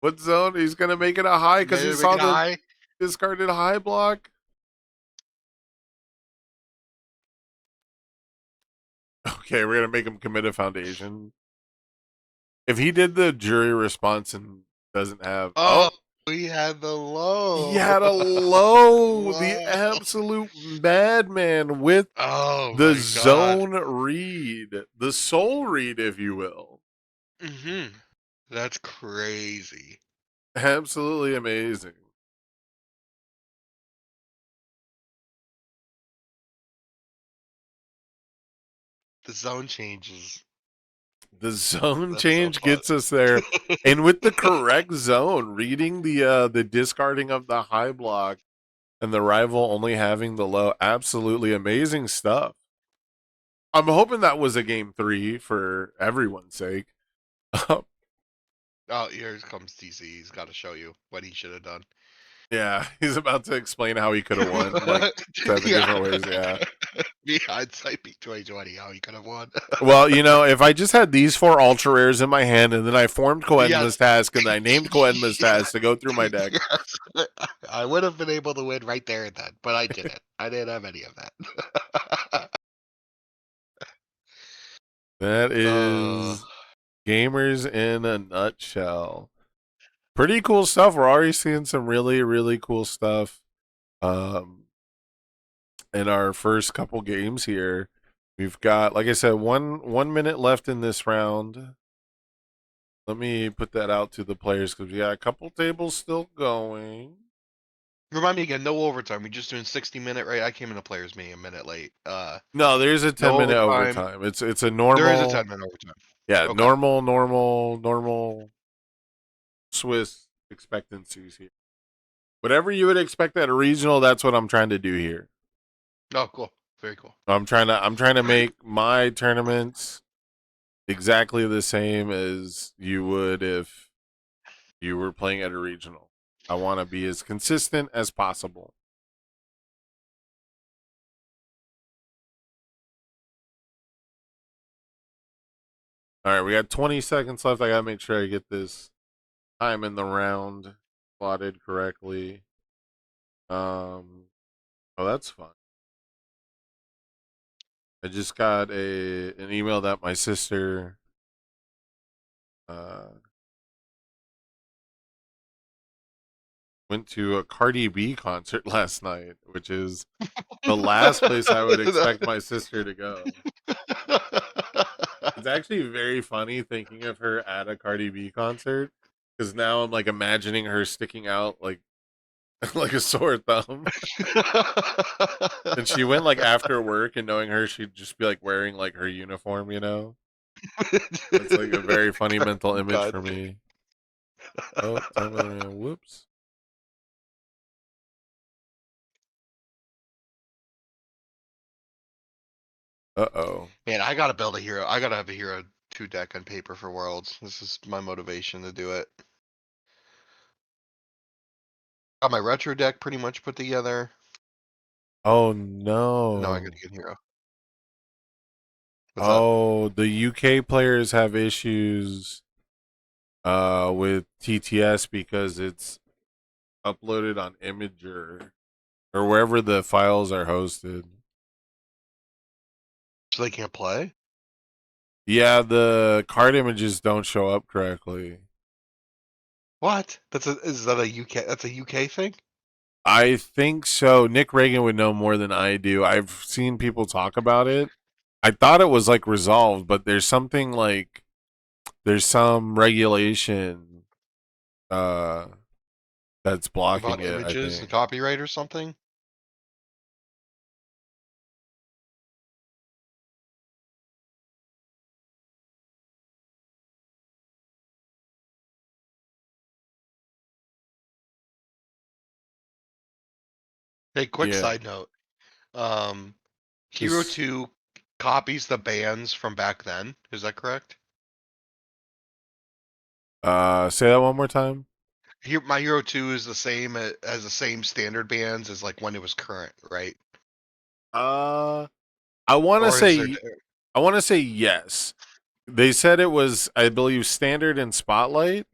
What zone? He's gonna make it a high because he Maybe we saw can the high. discarded high block. Okay, we're gonna make him commit a foundation. If he did the jury response and doesn't have Oh, we had the he low. had a low, the Whoa. absolute madman with Oh the my god. zone read, the soul read, if you will. Mm-hmm. That's crazy. Absolutely amazing. The zone changes. The zone That's so change fun. gets us there. And with the correct zone, reading the discarding of the high block and the rival only having the low, absolutely amazing stuff. I'm hoping that was a game 3 for everyone's sake. Oh, here comes TC. He's got to show you what he should have done. Yeah, he's about to explain how he could have won like 7 different ways. Yeah. Me hindsight be 2020. How he could have won. Well, you know, if I just had these 4 ultra rares in my hand and then I formed Coedma's Yes. task and I named Coedma's task to go through my deck. Yes. I would have been able to win right there and then, but I didn't. I didn't have any of that. That is gamers in a nutshell. Pretty cool stuff. We're already seeing some really, really cool stuff. In our first couple games here, we've got, like I said, 1 minute left in this round. Let me put that out to the players because we got a couple tables still going. Remind me again, no overtime. We're just doing 60-minute, right? I came in the players meeting a minute late. No, there's a 10-minute overtime. overtime. It's a normal. There is a 10-minute overtime. Yeah, Okay. normal Swiss expectancies here. Whatever you would expect at a regional, that's what I'm trying to do here. Oh, cool. Very cool. I'm trying to make my tournaments exactly the same as you would if you were playing at a regional. I want to be as consistent as possible. All right, we got 20 seconds left. I got to make sure I get this time in the round plotted correctly. Oh, that's fun. I just got an email that my sister went to a Cardi B concert last night, which is the last place I would expect my sister to go. It's actually very funny thinking of her at a Cardi B concert because now I'm like imagining her sticking out like like a sore thumb. And she went like after work, and knowing her, she'd just be like wearing like her uniform, you know. It's like a very funny mental image for me. Oh, whoops. Uh-oh. Man, I gotta build a hero. I gotta have a hero 2 deck on paper for Worlds. This is my motivation to do it. Got my retro deck pretty much put together. Oh no. Now I gotta get a hero. What's the UK players have issues with TTS because it's uploaded on Imager or wherever the files are hosted. So they can't play? Yeah, the card images don't show up correctly. What? Is that a UK? That's a UK thing? I think so. Nick Reagan would know more than I do. I've seen people talk about it. I thought it was like resolved, but there's something like there's some regulation that's blocking About it. images, I the think. copyright or something? Hey, quick side note. Hero 2 copies the bans from back then. Is that correct? Say that one more time. Here, My Hero 2 is the same as the same standard bands as like when it was current, right? Uh, I want to Or is there? say I want to say yes. They said it was, I believe, standard and spotlight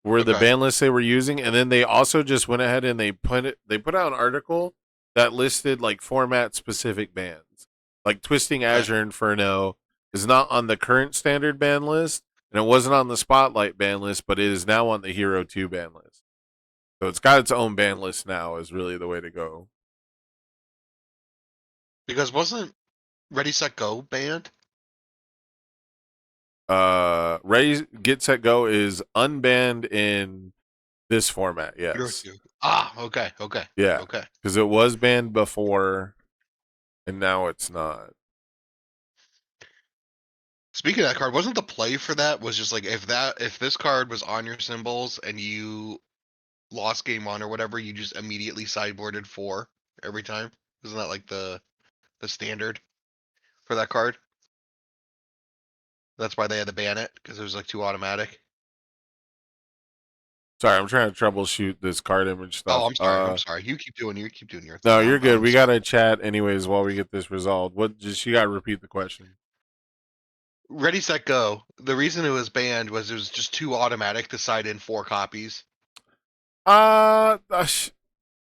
were the Okay. ban lists they were using, and then they also just went ahead and they put out an article that listed like format specific bans, like Twisting Okay. Azure Inferno is not on the current standard ban list, and it wasn't on the spotlight ban list, but it is now on the Hero 2 ban list. So it's got its own ban list now. Is really the way to go. Because wasn't Ready Set Go banned? Ready Get Set Go is unbanned in this format. Hero Yes, 2. Ah, okay, okay, yeah, okay. because it was banned before, and now it's not. Speaking of that card, wasn't the play for that was just like if this card was on your symbols and you lost game one or whatever, you just immediately sideboarded 4 every time? Isn't that like the standard for that card? That's why they had to ban it because it was like too automatic. Sorry, I'm trying to troubleshoot this card image Oh, stuff. I'm sorry. I'm sorry. You keep doing your No, thing. you're good. I'm We sorry. gotta chat anyways while we get this resolved. What? Just you gotta repeat the question. Ready Set Go. The reason it was banned was it was just too automatic to side in 4 copies. Uh, uh, sh-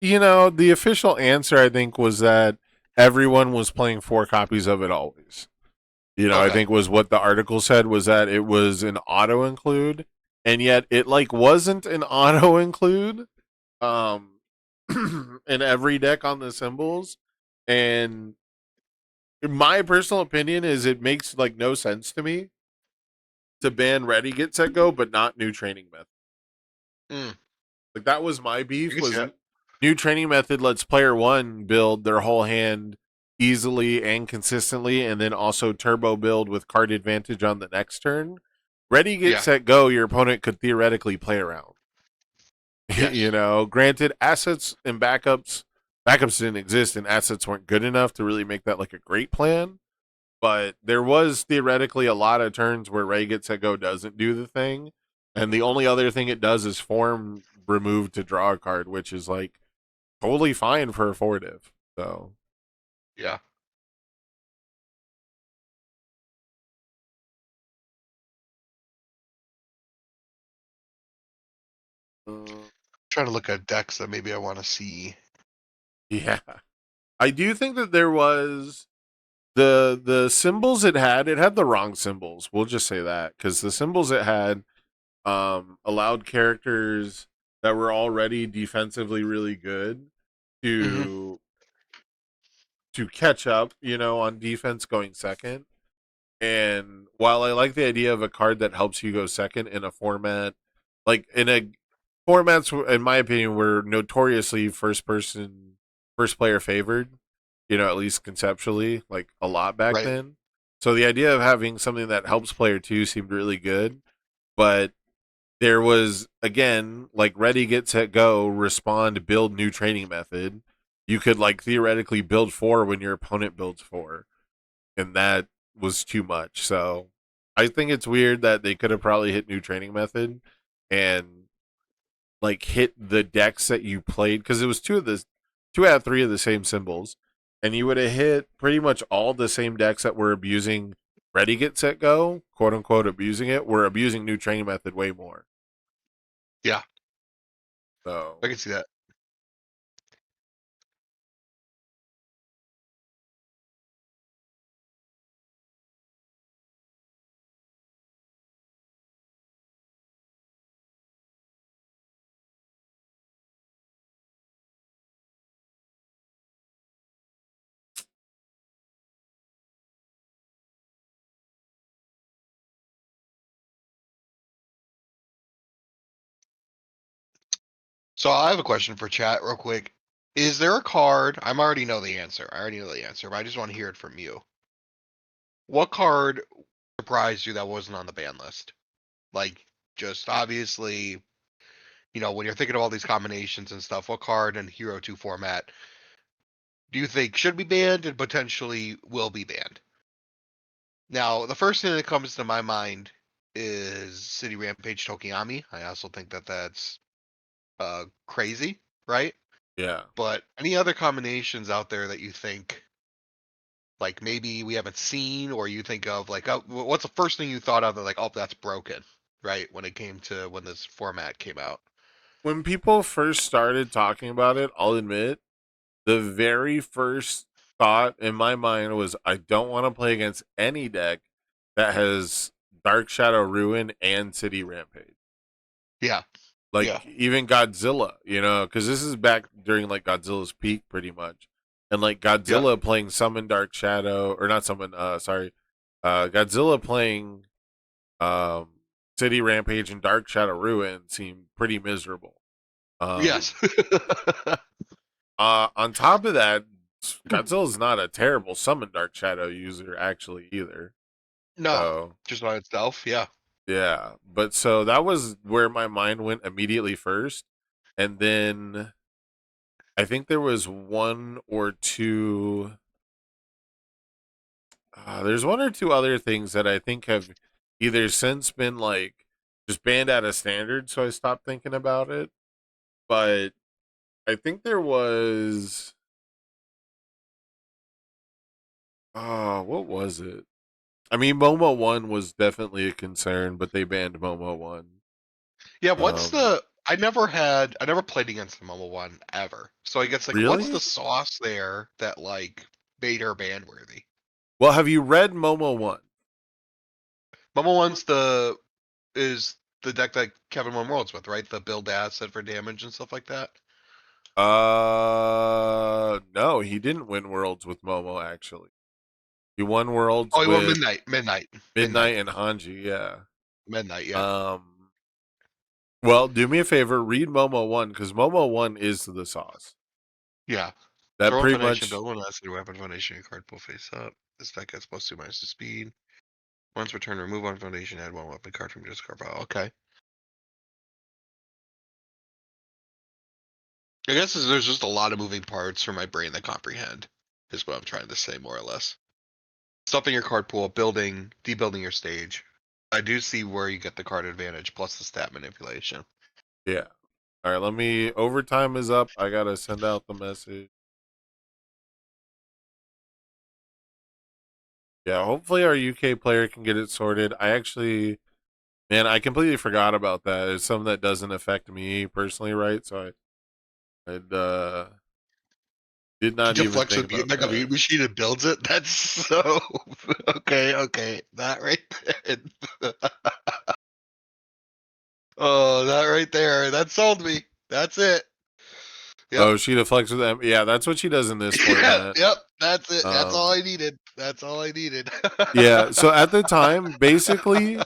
the official answer I think was that everyone was playing 4 copies of it always. I Okay. think was what the article said was that it was an auto include, and yet it like wasn't an auto include. Um, in every deck on the symbols, and my personal opinion is it makes like no sense to me to ban Ready Get Set Go, but not New Training Method. Mm, Like that was my I beef. can see Was that. New Training Method lets player one build their whole hand easily and consistently, and then also turbo build with card advantage on the next turn. Ready Get Yeah. Set Go, your opponent could theoretically play around. Yes. Granted, assets and backups didn't exist, and assets weren't good enough to really make that like a great plan. But there was theoretically a lot of turns where Ray Get Set Go doesn't do the thing, and the only other thing it does is form remove to draw a card, which is like totally fine for a four div. So Yeah. uh, Trying to look at decks that maybe I want to see. yeah, I do think that there was the symbols it had the wrong symbols. We'll just say that because the symbols it had allowed characters that were already defensively really good Hmm. to catch up, on defense going second. And while I like the idea of a card that helps you go second in a format, like in a formats, in my opinion, were notoriously first player favored, at least conceptually, like a lot back Right. then. So the idea of having something that helps player two seemed really good. But there was again like ready get set go respond build new training method. You could like theoretically build 4 when your opponent builds 4, and that was too much. So I think it's weird that they could have probably hit new training method and like hit the decks that you played, because it was two out of three of the same symbols, and you would have hit pretty much all the same decks that were abusing ready get set go, quote unquote abusing it, were abusing new training method way more. Yeah. So I can see that. So I have a question for chat real quick. Is there a card? I already know the answer. I already know the answer, but I just want to hear it from you. What card surprised you that wasn't on the ban list? Like, just obviously, when you're thinking of all these combinations and stuff, what card in Hero 2 format do you think should be banned and potentially will be banned? Now, the first thing that comes to my mind is City Rampage Tokiyami. I also think that that's crazy, right? Yeah. But any other combinations out there that you think like maybe we haven't seen, or you think of like, oh, what's the first thing you thought of that like, oh, that's broken, right? When it came to when this format came out. When people first started talking about it, I'll admit, the very first thought in my mind was I don't want to play against any deck that has Dark Shadow Ruin and City Rampage. Yeah, yeah, Like even Godzilla, because this is back during like Godzilla's peak pretty much. And like yeah. Godzilla playing Summon Dark Shadow, or not Summon, sorry, Godzilla playing um, City Rampage and Dark Shadow Ruin seemed pretty miserable. Yes. On top of that, Godzilla's not a terrible Summon Dark Shadow user actually either. No, So just on itself. Yeah. yeah, but so that was where my mind went immediately first, and then I think there was one or two. There's one or two other things that I think have either since been like just banned out of standard, so I stopped thinking about it. But I think there was. What was it? I mean, Momo One was definitely a concern, but they banned Momo One. Yeah. Um, I never played against the Momo one ever. So I guess like, what's the really? sauce there that like made her ban worthy? Well, have you read Momo One? Momo one's is the deck that Kevin won Worlds with, right? The build asset for damage and stuff like that. No, he didn't win Worlds with Momo. Actually, he won Worlds Oh, he won with Midnight, Midnight and Hanji. Yeah. Midnight. Yeah. Um. Well, do me a favor, read Momo One because Momo One is the sauce. Yeah. That Throw in pretty Foundation, much. build one acid weapon Foundation, your card pull face up. This deck has +2 minus the speed. Once return, remove one Foundation, add one weapon card from your discard pile. Okay. I guess there's just a lot of moving parts for my brain to comprehend, is what I'm trying to say, more or less. Stuffing your card pool, debuilding your stage. I do see where you get the card advantage plus the stat manipulation. Yeah. All right. Let me. Overtime is up. I gotta send out the message. Yeah. Hopefully, our UK player can get it sorted. I actually, man, I completely forgot about that. It's something that doesn't affect me personally, right? So I did She not even deflects think with about like a that. beat machine and builds it. That's so okay. Okay, that right there. Oh, that right there. That sold me. That's it. Yep. Oh, she deflects with them. Yeah, that's what she does in this Yeah, format. yep. That's it. That's all Um, I needed. That's all I needed. yeah. So at the time, basically,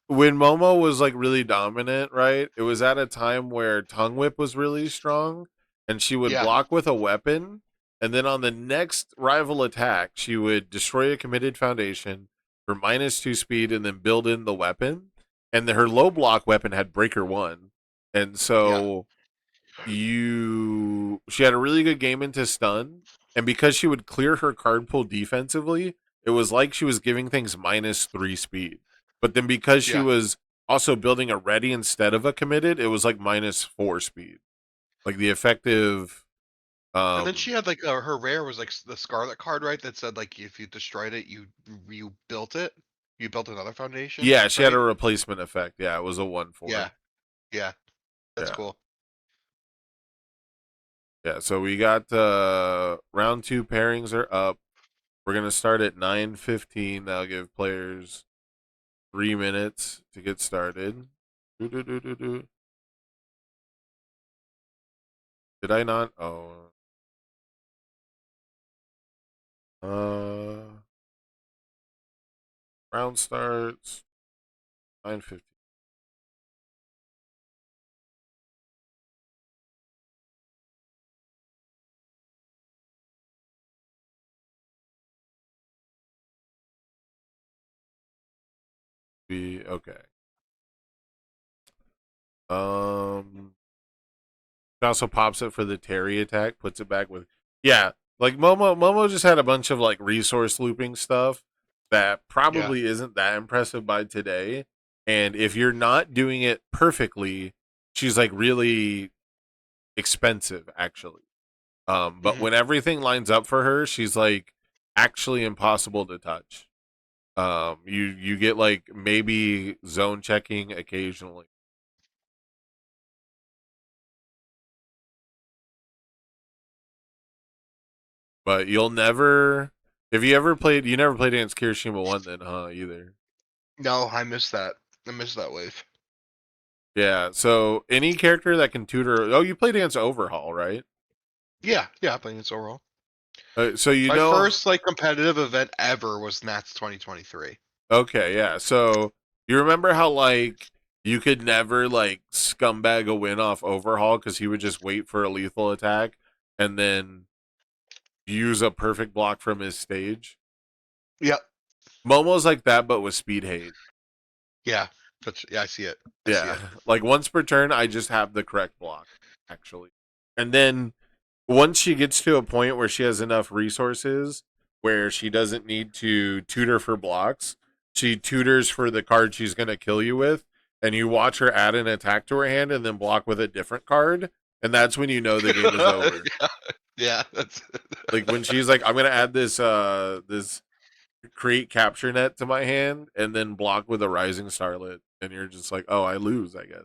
when Momo was like really dominant, right? It was at a time where Tongue Whip was really strong, and she would Yeah, block with a weapon, and then on the next rival attack, she would destroy a committed foundation for -2 speed, and then build in the weapon. And her low block weapon had Breaker One, and yeah, so she had a really good game into stun, and because she would clear her card pool defensively, it was like she was giving things -3 speed. But then because she yeah. was also building a ready instead of a committed, it was like -4 speed. Like the effective And then she um had like her rare was like the Scarlet card, right? That said like if you destroyed it, you built it. You built another foundation, yeah, she had a right? replacement effect. Yeah, it was a 1/4. Yeah, yeah. That's Yeah. cool. Yeah, so we got round 2 pairings are up. We're going to start at 9:15. That'll give players 3 minutes to get started. Do. Did I not? Oh. Uh, round starts 9:15. Be okay. Um, it also pops it for the Terry attack. Puts it back with yeah. Like Momo just had a bunch of like resource looping stuff. that Yeah. probably isn't that impressive by today. And if you're not doing it perfectly, she's like really expensive actually. But Hmm. when everything lines up for her, she's like actually impossible to touch. You get like maybe zone checking occasionally. But you'll never if you never played against Kirishima 1 then, huh, either. No, I missed that. I missed that wave. Yeah, so any character that can tutor you played against Overhaul, right? Yeah, yeah, I think it's overall. So you My know first like competitive event ever was Nats 2023. okay, yeah. So you remember how like you could never like scumbag a win off Overhaul because he would just wait for a lethal attack and then use a perfect block from his stage? Yep. Momo's like that, but with speed hate. Yeah. Yeah, I see it. I see Yeah, it. like once per turn, I just have the correct block, actually. And then once she gets to a point where she has enough resources where she doesn't need to tutor for blocks, she tutors for the card she's going to kill you with, and you watch her add an attack to her hand and then block with a different card, and that's when you know the game is over. Yeah, yeah, that's Like when she's like, I'm going to add this create capture net to my hand and then block with a rising starlet, and you're just like, oh, I lose, I guess.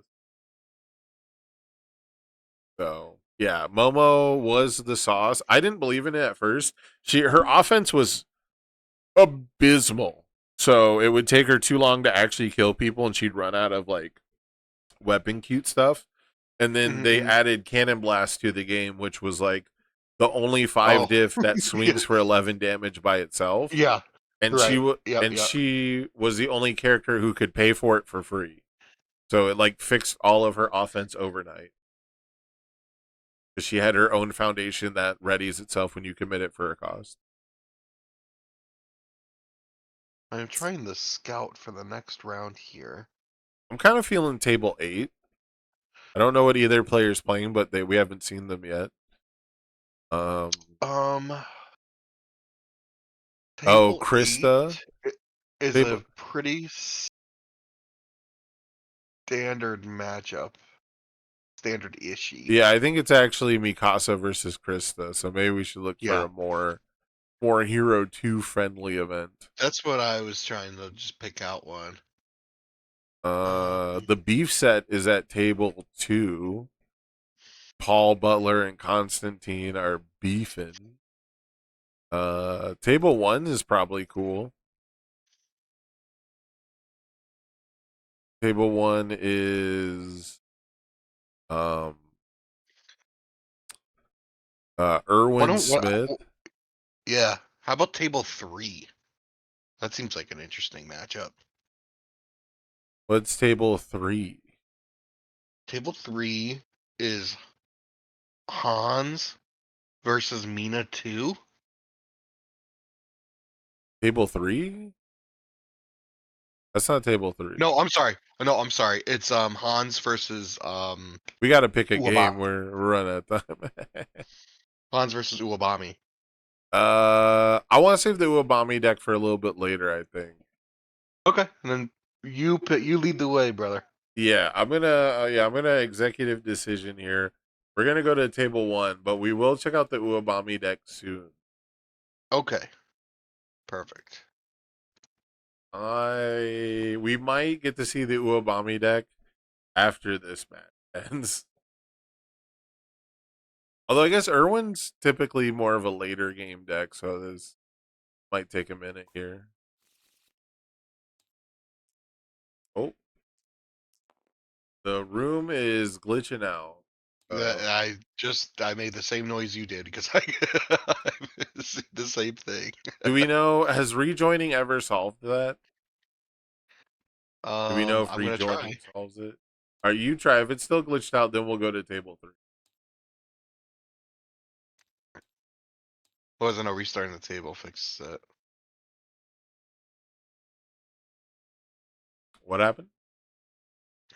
So yeah, Momo was the sauce. I didn't believe in it at first. Her offense was abysmal. So it would take her too long to actually kill people, and she'd run out of like weapon cute stuff. And then they Mhm. added Cannon Blast to the game, which was like the only Oh, 5 diff that yeah, swings for 11 damage by itself. yeah, And right. Yep, yep. she was the only character who could pay for it for free. So it like fixed all of her offense overnight. Because she had her own foundation that readies itself when you commit it for a cost. I'm trying the scout for the next round here. I'm kind of feeling table 8. I don't know what either player's playing, but we haven't seen them yet. Um, Um, oh, table Krista. 8 is Table, a pretty standard matchup. Standard ishy. yeah, I think it's actually Mikasa versus Krista. So maybe we should look for Yeah, a more Hero 2 friendly event. that's what I was trying to just pick out one. Um, The beef set is at table 2. Paul Butler and Constantine are beefing. Table 1 is probably cool. Table 1 is um what, Erwin what, Smith. yeah. How about table 3? That seems like an interesting matchup. What's table 3? Table 3 is Hans versus Mina 2. Table 3? That's not table 3. No, I'm sorry. No, I'm sorry. It's Hans versus We got to pick a game. Uwabami. We're running out of time. Hans versus Uwabami. I want to save the Uwabami deck for a little bit later, I think. Okay, and then you lead the way, brother. Yeah, I'm gonna executive decision here. We're gonna go to table 1, but we will check out the Uwabami deck soon. Okay, perfect. We might get to see the Uwabami deck after this match ends. Although I guess Irwin's typically more of a later game deck, so this might take a minute here. Oh, the room is glitching out. I made the same noise you did because I the same thing. Do we know, has rejoining ever solved that? Do we know if I'm gonna try. rejoining solves it? All right, you try. If it's still glitched out, then we'll go to table 3. Wasn't a restarting the table fix it. What happened?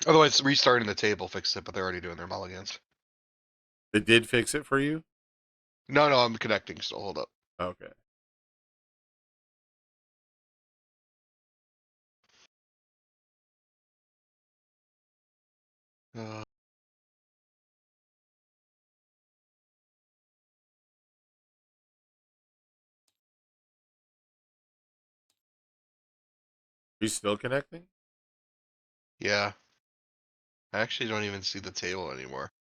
Otherwise, restarting the table fixed it, but they're already doing their mulligans. It did fix it for you? No, I'm connecting still. Hold up. Okay. Uh, You still connecting? yeah. I actually don't even see the table anymore.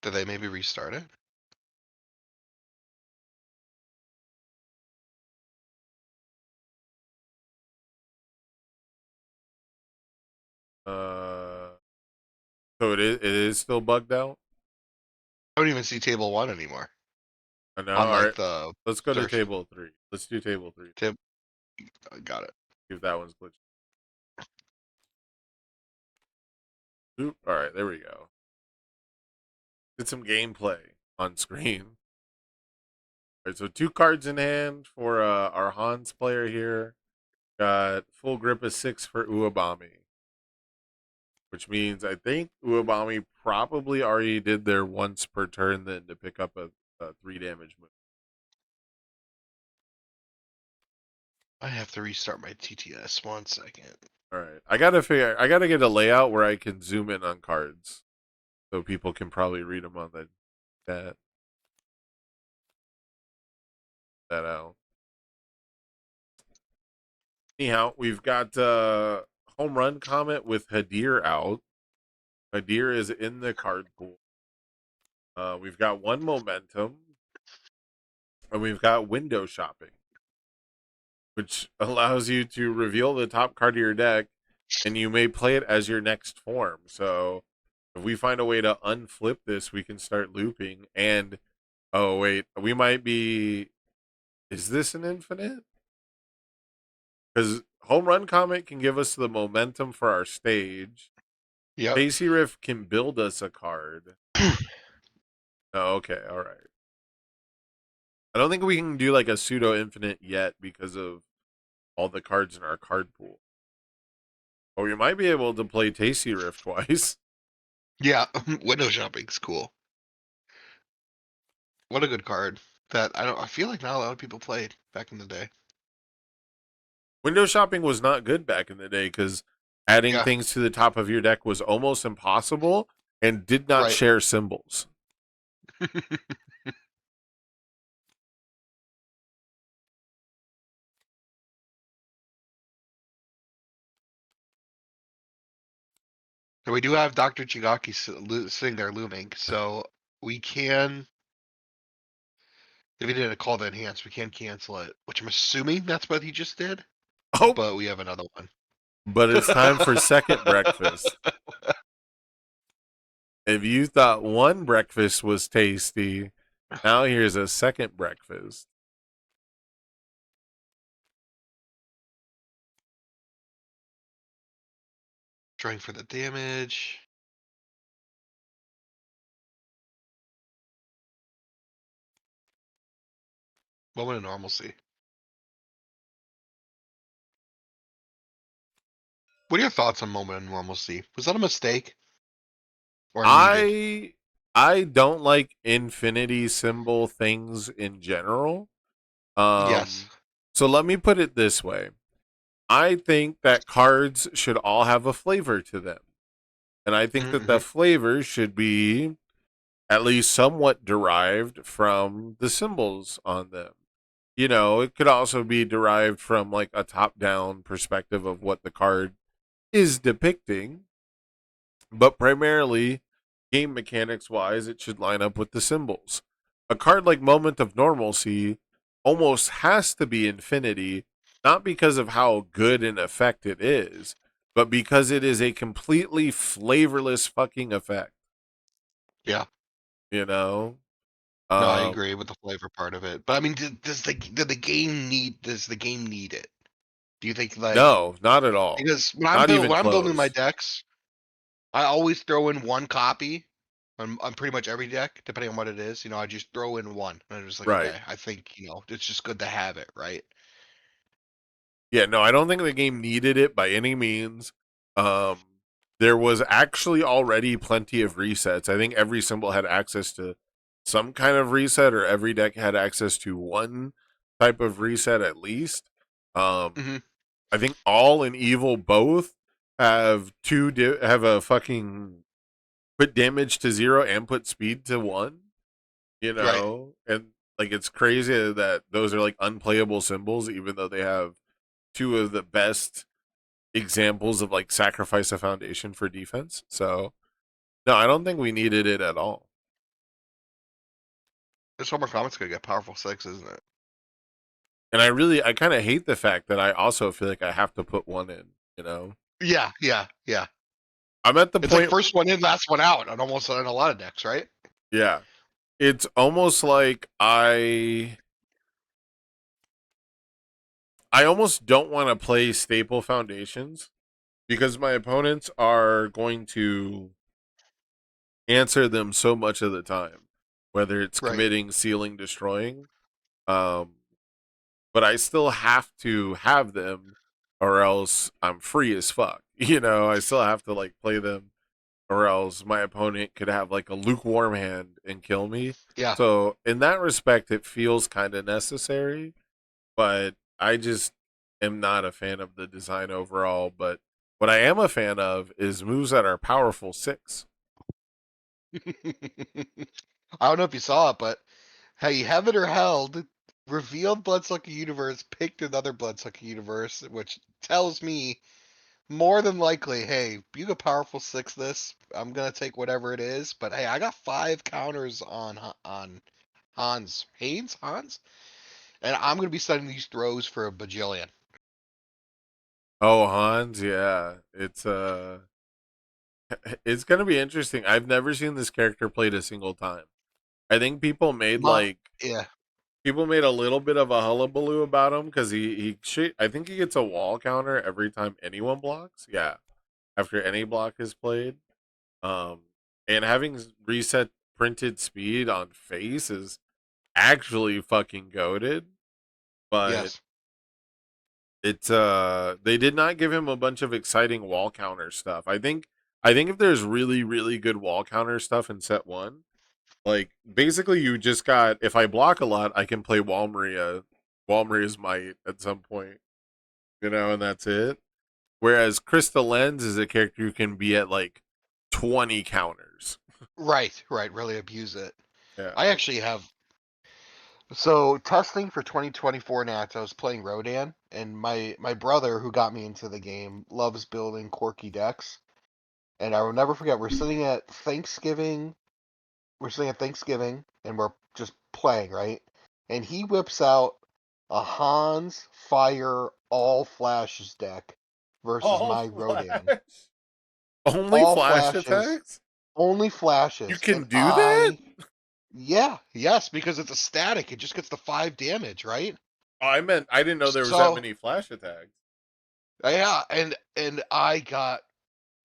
Did they maybe restart it? So it is still bugged out. I don't even see table 1 anymore I know. on All like right, the let's go to search. table 3. Let's do table 3. Tip. Got it. See if that one's glitched. Oop. All right, there we go. Did some gameplay on screen. All right, so 2 cards in hand for our Hans player here. Got full grip of 6 for Uabami, which means I think Uabami probably already did their once per turn then to pick up a 3 damage move. I have to restart my TTS 1 second. All right, I gotta get a layout where I can zoom in on cards, so people can probably read them on the chat. That out. Anyhow, we've got home run comment with Hadir out. Hadir is in the card pool. We've got 1 momentum, and we've got window shopping, which allows you to reveal the top card of your deck, and you may play it as your next form. So if we find a way to unflip this, we can start looping. And oh wait, we might be. Is this an infinite? Because home run comment can give us the momentum for our stage. Yep. Stacy Riff can build us a card. Oh, okay, all right. I don't think we can do like a pseudo infinite yet because of all the cards in our card pool. Or we might be able to play Tasty Riff twice. Yeah, window shopping's cool. What a good card that I feel like not a lot of people played back in the day. Window shopping was not good back in the day because adding Yeah. things to the top of your deck was almost impossible and did not Right. share symbols. So we do have Dr. Chigaki sitting there looming, so we can, if he did a call to enhance, we can cancel it, which I'm assuming that's what he just did, Oh, but we have another one. but it's time for second breakfast. If you thought one breakfast was tasty, now here's a second breakfast. Trying for the damage. Moment of normalcy. What are your thoughts on moment of normalcy? Was that a mistake? Or needed? I don't like infinity symbol things in general. Yes. So let me put it this way. I think that cards should all have a flavor to them. And I think that Mm-hmm. the flavor should be at least somewhat derived from the symbols on them. You know, it could also be derived from like a top down perspective of what the card is depicting. But primarily, game mechanics wise, it should line up with the symbols. A card like Moment of Normalcy almost has to be infinity, not because of how good an effect it is, but because it is a completely flavorless fucking effect. Yeah. You know? No, I Um, agree with the flavor part of it. But I mean, does the game need it? Do you think like no, not at all. because Not even when I'm building my close. decks, I always throw in 1 copy on pretty much every deck, depending on what it is. You know, I just throw in 1, and I'm just like, Right. okay, I think it's just good to have it, right? Yeah, no, I don't think the game needed it by any means. Um, there was actually already plenty of resets. I think every symbol had access to some kind of reset, or every deck had access to one type of reset at least. Um, Hmm. I think all and evil both have have a fucking put damage to 0 and put speed to 1, you Right. know? And like it's crazy that those are like unplayable symbols even though they have two of the best examples of like sacrifice a foundation for defense. So, no, I don't think we needed it at all. This Homer Comics gonna get powerful 6, isn't it? And I kind of hate the fact that I also feel like I have to put one in, you know? Yeah, yeah, yeah. I'm at the It's like point, first one in, last one out, on almost on a lot of decks, right? yeah. It's almost like I almost don't want to play staple foundations because my opponents are going to answer them so much of the time, whether it's Right. committing, sealing, destroying. Um, but I still have to have them, or else I'm free as fuck. You know, I still have to like play them, or else my opponent could have like a lukewarm hand and kill me. Yeah. So in that respect, it feels kind of necessary, but I just am not a fan of the design overall. But what I am a fan of is moves that are powerful 6. I don't know if you saw it, but hey, Heaven or Held revealed Bloodsucker Universe, picked another Bloodsucker Universe, which tells me more than likely, hey, you got powerful 6 this. I'm gonna take whatever it is, but hey, I got 5 counters on Hans, and I'm gonna be setting these throws for a bajillion. Oh, Hans, yeah, it's gonna be interesting. I've never seen this character played a single time. I think My yeah, people made a little bit of a hullabaloo about him because I think he gets a wall counter every time anyone blocks. Yeah, after any block is played. Um, and having reset printed speed on face is actually fucking goaded. But yes, it's they did not give him a bunch of exciting wall counter stuff. I think if there's really really good wall counter stuff in set 1, like basically you just got if I block a lot, I can play Wall Maria's might at some point, you know, and that's it. Whereas Crystal Lens is a character who can be at like 20 counters. right, right. Really abuse it. Yeah. I actually have. So testing for 2024 Nats, I was playing Rodan, and my brother, who got me into the game, loves building quirky decks. And I will never forget. We're sitting at Thanksgiving, and we're just playing, right? And he whips out a Hans Fire all flashes deck versus All my Rodan. flash. Only All flash flashes, attacks? only You flashes, can and do that? yeah, yes, because it's a static. It just gets the 5 damage, right? Oh, I didn't know there was that So many flash attacks. yeah, and I got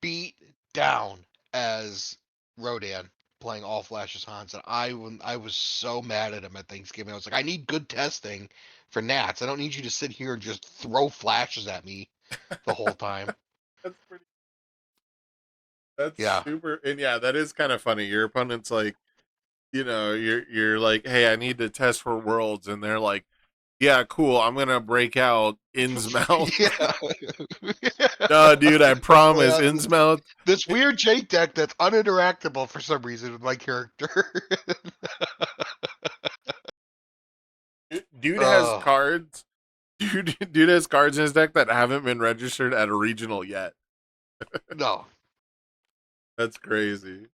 beat down as Rodan playing all flashes Hans, and I was so mad at him at Thanksgiving. I was like, I need good testing for Nats. I don't need you to sit here and just throw flashes at me the whole time. That's pretty that's Yeah, super and yeah, that is kind of funny. Your opponent's like, you know, you're like, "Hey, I need to test for worlds." And they're like, "Yeah, cool. I'm going to break out Innsmouth." yeah. No, dude, I promise Yeah, Innsmouth. this weird Jake deck that's uninteractable for some reason with my character. Dude has Oh, cards. Dude has cards in his deck that haven't been registered at a regional yet. no. That's crazy.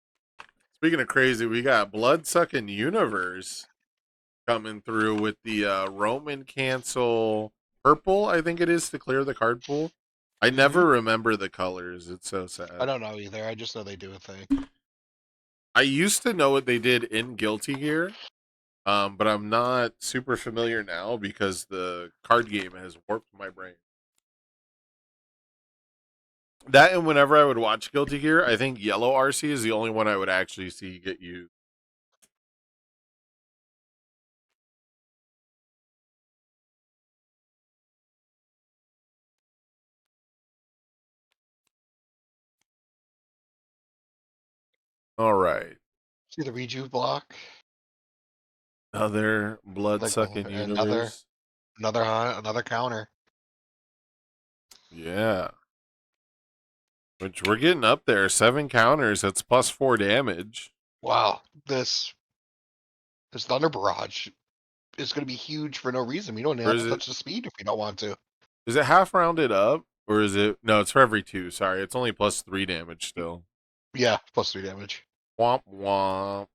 Speaking of crazy, we got Bloodsucking Universe coming through with the Roman cancel purple, I think it is, to clear the card pool. I Hmm. never remember the colors. It's so I sad. don't know either. I just know they do a thing. I used to know what they did in Guilty Gear, but I'm not super familiar now because the card game has warped my brain. That and whenever I would watch Guilty Gear, I think yellow RC is the only one I would actually see get used. All right. See the rejuve block? Other blood Like sucking another universe. another counter. Yeah. Which we're getting up there. 7 counters. That's +4 damage. Wow, this Thunder Barrage is going to be huge for no reason. We don't Or have to is it? touch the speed if we don't want to. Is it half rounded up? Or is it? No, it's for every 2. Sorry, it's only +3 damage still. Yeah, +3 damage. Womp womp.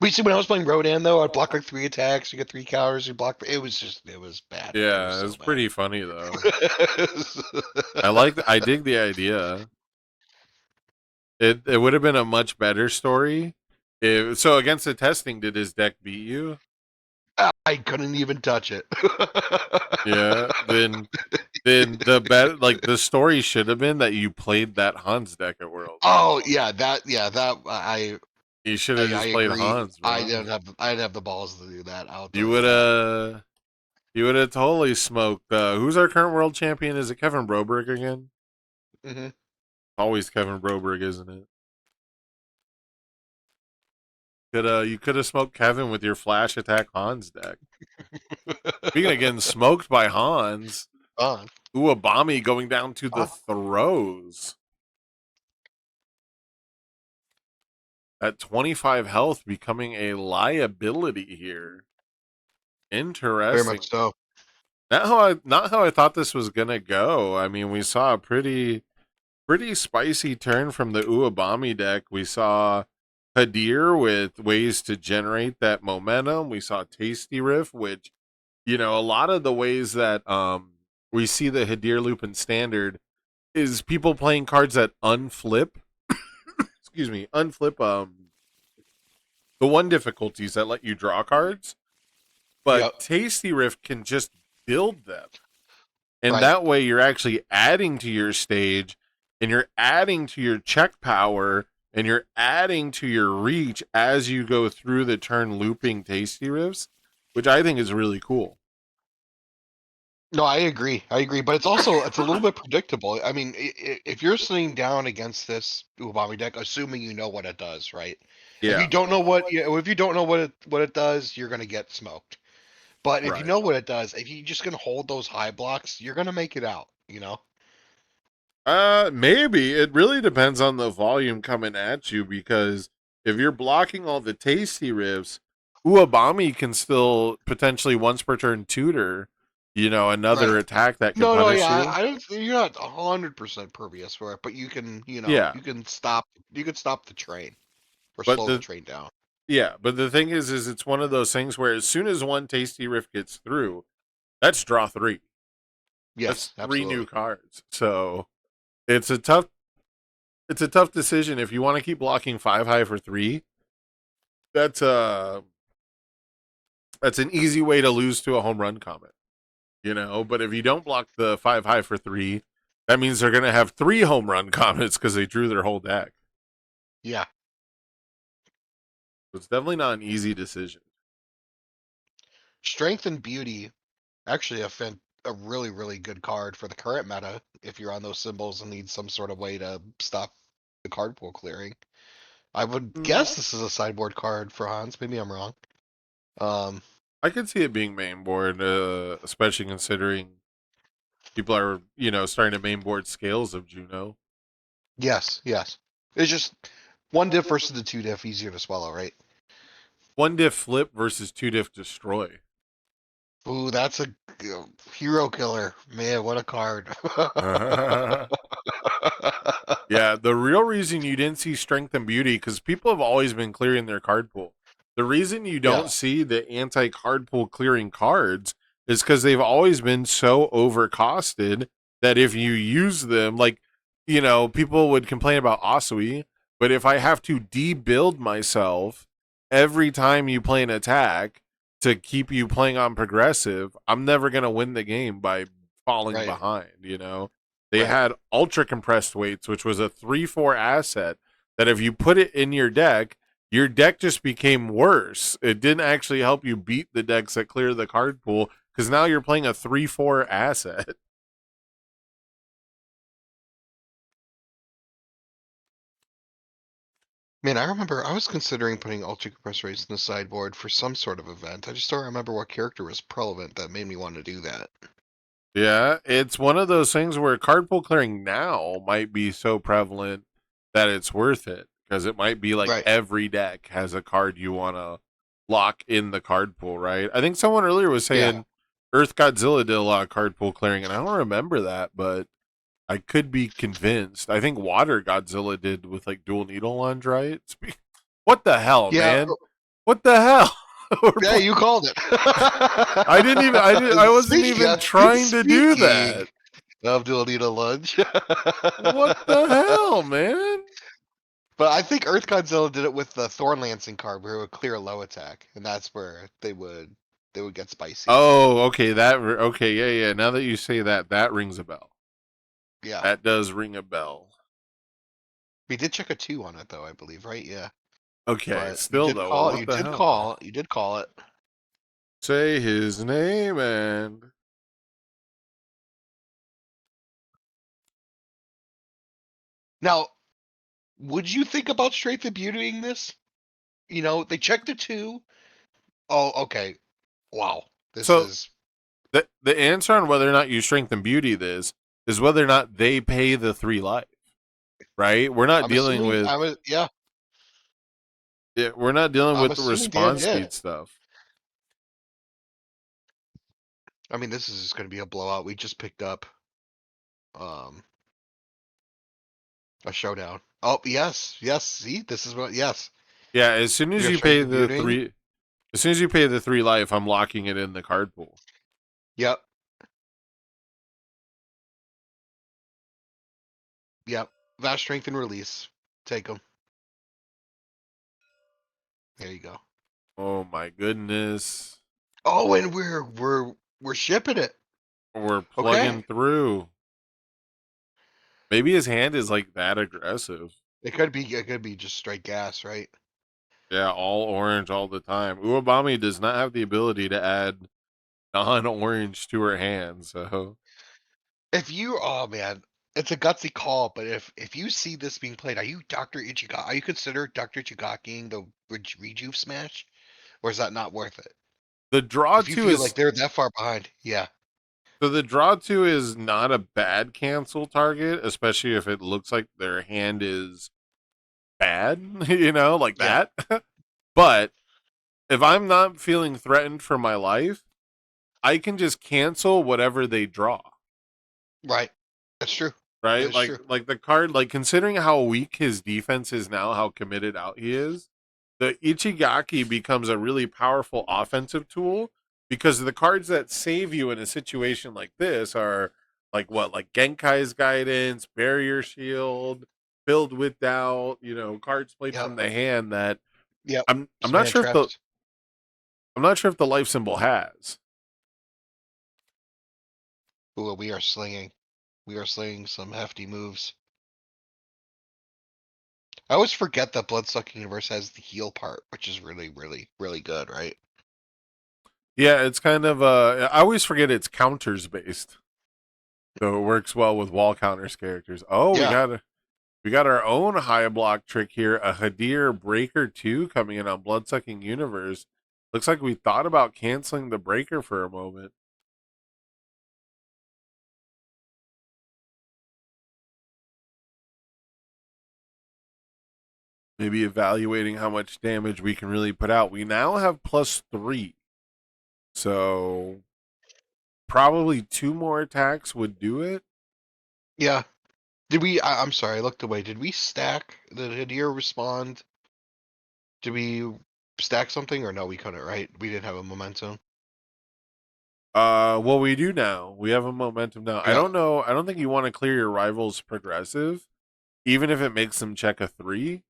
We see when I was playing Rodan though, I'd block like 3 attacks. You get 3 counters. You block. It was bad. It was Yeah, so it's bad. pretty funny though. I dig the idea. It would have been a much better story. So against the testing, did his deck beat you? I couldn't even touch it. Yeah. Then the story should have been that you played that Hans deck at World. Oh yeah, You should have I just played agree. Hans, bro. I didn't have the balls to do that. I'll tell You you would that. have totally smoked. Who's our current world champion? Is it Kevin Broberg again? Mm-hmm. Always Kevin Broberg, isn't it? You could have smoked Kevin with your flash attack Hans deck. Speaking of getting smoked by Hans, Uabami going down to the throws. At 25 health, becoming a liability here. Interesting. Very much so. Not how I thought this was gonna go. I mean, we saw a pretty spicy turn from the Uabami deck. We saw Hadir with ways to generate that momentum. We saw Tasty Riff, which, a lot of the ways that we see the Hadir loop in standard is people playing cards that unflip. Excuse me, unflip the 1 difficulties that let you draw cards. But Tasty Riff can just build them. And that way you're actually adding to your stage, and you're adding to your check power, and you're adding to your reach as you go through the turn looping Tasty Riffs, which I think is really cool. No, I agree. But it's a little bit predictable. I mean, if you're sitting down against this Uabami deck, assuming you know what it does, right? Yeah. If you don't know what it does, you're gonna get smoked. But if you know what it does, if you're just gonna hold those high blocks, you're gonna make it out. Maybe. It really depends on the volume coming at you, because if you're blocking all the Tasty Riffs, Uabami can still potentially once per turn tutor, another attack that can punish you. You're not 100% pervious for it, but you can, you can stop the train or slow the train down. Yeah, but the thing is it's one of those things where as soon as one Tasty Riff gets through, that's draw 3. Yes, that's 3 new cards. So it's a tough decision. If you want to keep blocking 5 high for 3, that's an easy way to lose to a home run comet. But if you don't block the 5 high for 3, that means they're going to have 3 home run comets because they drew their whole deck. Yeah. It's definitely not an easy decision. Strength and Beauty, actually a really, really good card for the current meta if you're on those symbols and need some sort of way to stop the card pool clearing. I would guess this is a sideboard card for Hans. Maybe I'm wrong. I could see it being main board, especially considering people are, starting to main board Scales of Juno. Yes. It's just 1 diff versus the 2 diff, easier to swallow, right? 1 diff flip versus 2 diff destroy. Ooh, that's a hero killer. Man, what a card. Yeah, the real reason you didn't see Strength and Beauty, because people have always been clearing their card pool. The reason you don't see the anti-card pool clearing cards is because they've always been so overcosted that if you use them, people would complain about Asui, but if I have to debuild myself every time you play an attack to keep you playing on progressive, I'm never going to win the game by falling behind, They had ultra compressed weights, which was a 3/4 asset that if you put it in your deck just became worse. It didn't actually help you beat the decks that clear the card pool, because now you're playing a 3/4 asset. Man, I remember I was considering putting ultra compressed rates in the sideboard for some sort of event. I just don't remember what character was relevant that made me want to do that. Yeah, it's one of those things where card pull clearing now might be so prevalent that it's worth it because it might be like Right. every deck has a card you want to lock in the card pool, right? I think someone earlier was Yeah. saying Earth Godzilla did a lot of card pool clearing, and I don't remember that, but I could be convinced. I think Water Godzilla did with like dual needle lunge, right? What the hell, Yeah. man? What the hell? Yeah, you called it. I didn't even. I wasn't even trying to do Speaking that. of Duelita Lunge. What the hell, man? But I think Earth Godzilla did it with the Thorn Lancing card where it would clear a low attack, and that's where they would get spicy. Oh, okay. Okay. Yeah, yeah. Now that you say that, that rings a bell. Yeah. That does ring a bell. We did check a 2 on it though, I believe, right? Yeah. Okay. But Still though, what the hell? you did call it. Say his name and Now, would you think about Strength and Beautying this? They checked a 2. Oh, okay. Wow. This so is the answer on whether or not you strengthen beauty this is whether or not they pay the 3 life. Right? We're not I'm dealing assuming with yeah, we're not dealing I'm with the assuming Dan response did. speed stuff. I mean, this is just going to be a blowout. We just picked up um a showdown. Oh, yes. Yes, see? This is what yes. Yeah, as soon We as have you Strength pay and the Beautying. 3 as soon as you pay the 3 life, I'm locking it in the card pool. Yep. Yep. Vast Strength and Release. Take them. There you go. Oh my goodness. Oh, and we're shipping it. We're Okay. plugging through. Maybe his hand is like that aggressive. It could be just straight gas, right? Yeah, all orange all the time. Uwabami does not have the ability to add non-orange to her hand, so If you oh man, it's a gutsy call, but if you see this being played, are you consider Dr. Ichigakiing the Rejuve smash? Or is that not worth it? the draw If you two feel like is they're that far behind, yeah. so the draw two is not a bad cancel target, especially if it looks like their hand is bad, like Yeah. that. But if I'm not feeling threatened for my life, I can just cancel whatever they draw. Right. That's true. Right? That's true. Like the card, like considering how weak his defense is now, how committed out he is, the Ichigaki becomes a really powerful offensive tool because the cards that save you in a situation like this are like what, like Genkai's Guidance, Barrier Shield, Filled with Doubt, cards played Yep. from the hand that Yep. I'm not sure if the life symbol has. Ooh, we are slinging. We are slinging some hefty moves. I always forget that Bloodsuck Universe has the heal part, which is really, really, really good, right? Yeah, it's kind of I always forget it's counters based. So it works well with wall counters characters. Oh, Yeah. we got our own high block trick here, a Hadir Breaker 2 coming in on Bloodsucking Universe. Looks like we thought about canceling the breaker for a moment. Maybe evaluating how much damage we can really put out. We now have +3. So probably 2 more attacks would do it. Yeah. I'm sorry, I looked away. Did we stack the Hadir respond? Did we stack something or no, we couldn't, right? We didn't have a momentum. Well, we do now. We have a momentum now. I Yeah. don't know. I don't think you want to clear your rival's progressive, even if it makes them check a 3.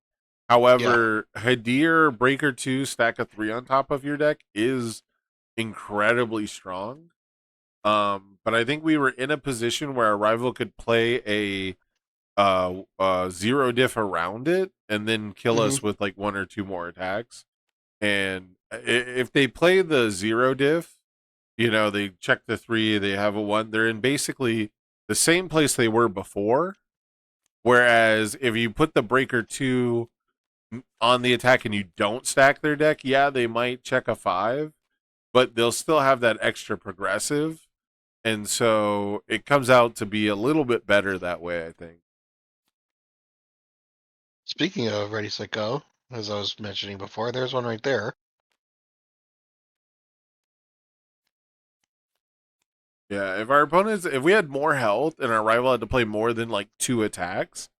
However, Hadir Breaker 2 stack a 3 on top of your deck is incredibly strong. But I think we were in a position where a rival could play a zero diff around it and then kill us with like 1 or 2 more attacks. And if they play the zero diff, they check the 3, they have a 1, they're in basically the same place they were before. Whereas if you put the Breaker 2 on the attack and you don't stack their deck, yeah, they might check a 5, but they'll still have that extra progressive. And so it comes out to be a little bit better that way, I think. Speaking of Ready Set Go, as I was mentioning before, there's one right there. Yeah, if we had more health and our rival had to play more than like 2 attacks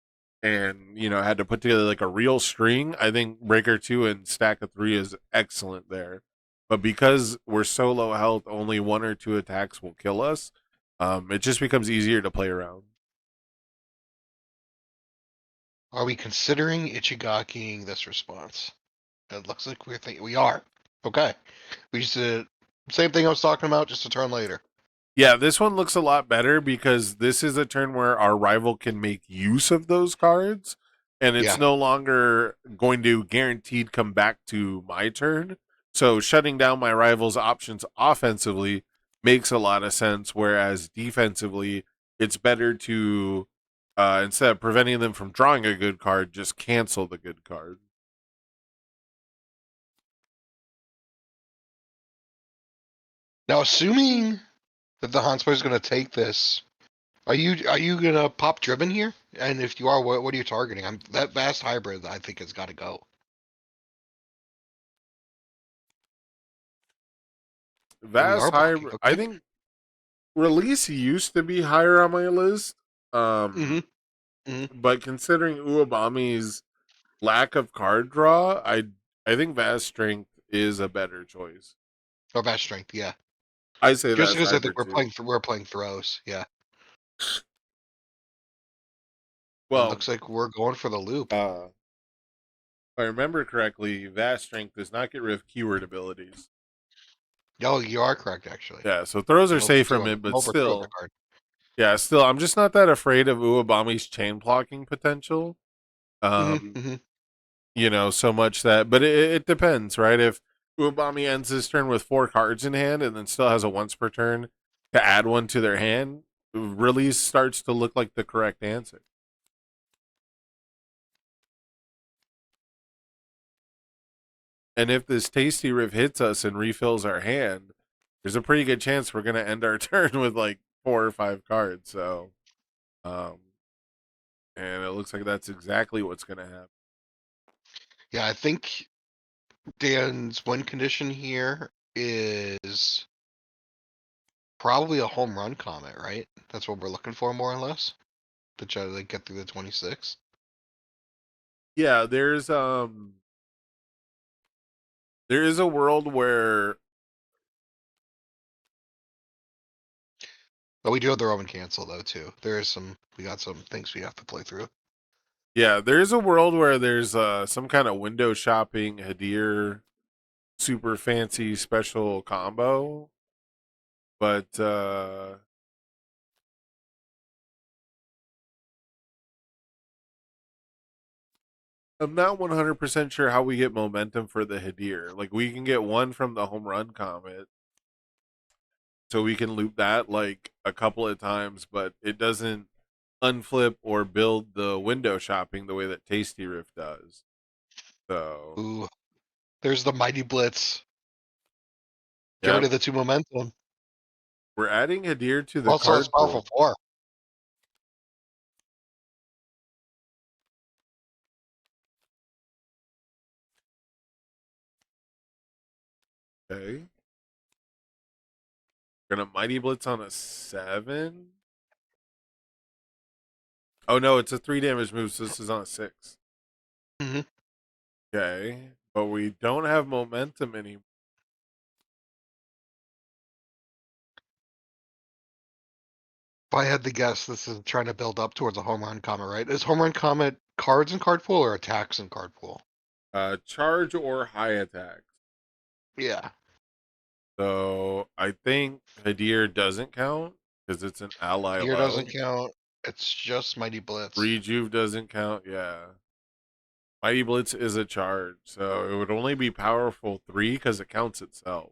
and, had to put together like a real string, I think Breaker 2 and Stack of 3 is excellent there. But because we're so low health, only 1 or 2 attacks will kill us. It just becomes easier to play around. Are we considering Ichigakiing this response? It looks like we're thinking we are. Okay. We just did same thing I was talking about, just a turn later. Yeah, this one looks a lot better because this is a turn where our rival can make use of those cards, and it's Yeah. no longer going to guaranteed come back to my turn. So shutting down my rival's options offensively makes a lot of sense, whereas defensively, it's better to instead of preventing them from drawing a good card, just cancel the good card. Now, assuming that the Hansper is going to take this, are you going to pop Driven here? And if you are, what are you targeting? That Vast Hybrid, I think, has got to go. Oh, we Vast are popping. high, I Okay. think release used to be higher on my list. Mm-hmm. Um, Mm-hmm. but considering Uwabami's lack of card draw, I think Vast Strength is a better choice. Or Vast Strength, yeah. I say Just Vast because I think Hybrid too. we're playing throws, yeah. It Well, looks like we're going for the loop. if I remember correctly, Vast Strength does not get rid of keyword abilities. Oh, you are correct, actually. Yeah, so throws are I'm safe overthrew from on, it, I'm but overthrew on the still, card. yeah, still, I'm just not that afraid of Uwabami's chain blocking potential. Mm-hmm. Um, Mm-hmm. so much that, but it depends, right? If Uwabami ends his turn with 4 cards in hand and then still has a once per turn to add one to their hand, release starts to look like the correct answer. And if this Tasty Riff hits us and refills our hand, there's a pretty good chance we're going to end our turn with like 4 or 5 cards. So, um, and it looks like that's exactly what's going to happen. Yeah, I think Dan's win condition here is probably a home run comment, right? That's what we're looking for, more or less, to try to get through the 26. Yeah, there is a world where But we do have the Roman cancel though too. We got some things we have to play through. there's a world where there's some kind of window shopping Hadir super fancy special combo, but I'm not 100% sure how we get momentum for the Hadir. Like we can get one from the home run comet, so we can loop that like a couple of times, but it doesn't unflip or build the window shopping the way that Tasty Riff does. So Ooh, there's the Mighty Blitz. Get rid yep, of the 2 momentum. we're adding Hadir to the Also, it's card powerful pool. 4. Okay, gonna Mighty Blitz on a 7. Oh no, it's a 3 damage move, so this is on a 6. Mm-hmm. Okay, but we don't have momentum anymore. If I had to guess, this is trying to build up towards a home run comet, right? Is home run comet cards in card pool or attacks in card pool? Charge or high attacks. Yeah. So I think Hadir doesn't count because it's an ally Here doesn't low. count. It's just Mighty Blitz. Rejuve doesn't count. Yeah. Mighty Blitz is a charge, so it would only be powerful 3 because it counts itself.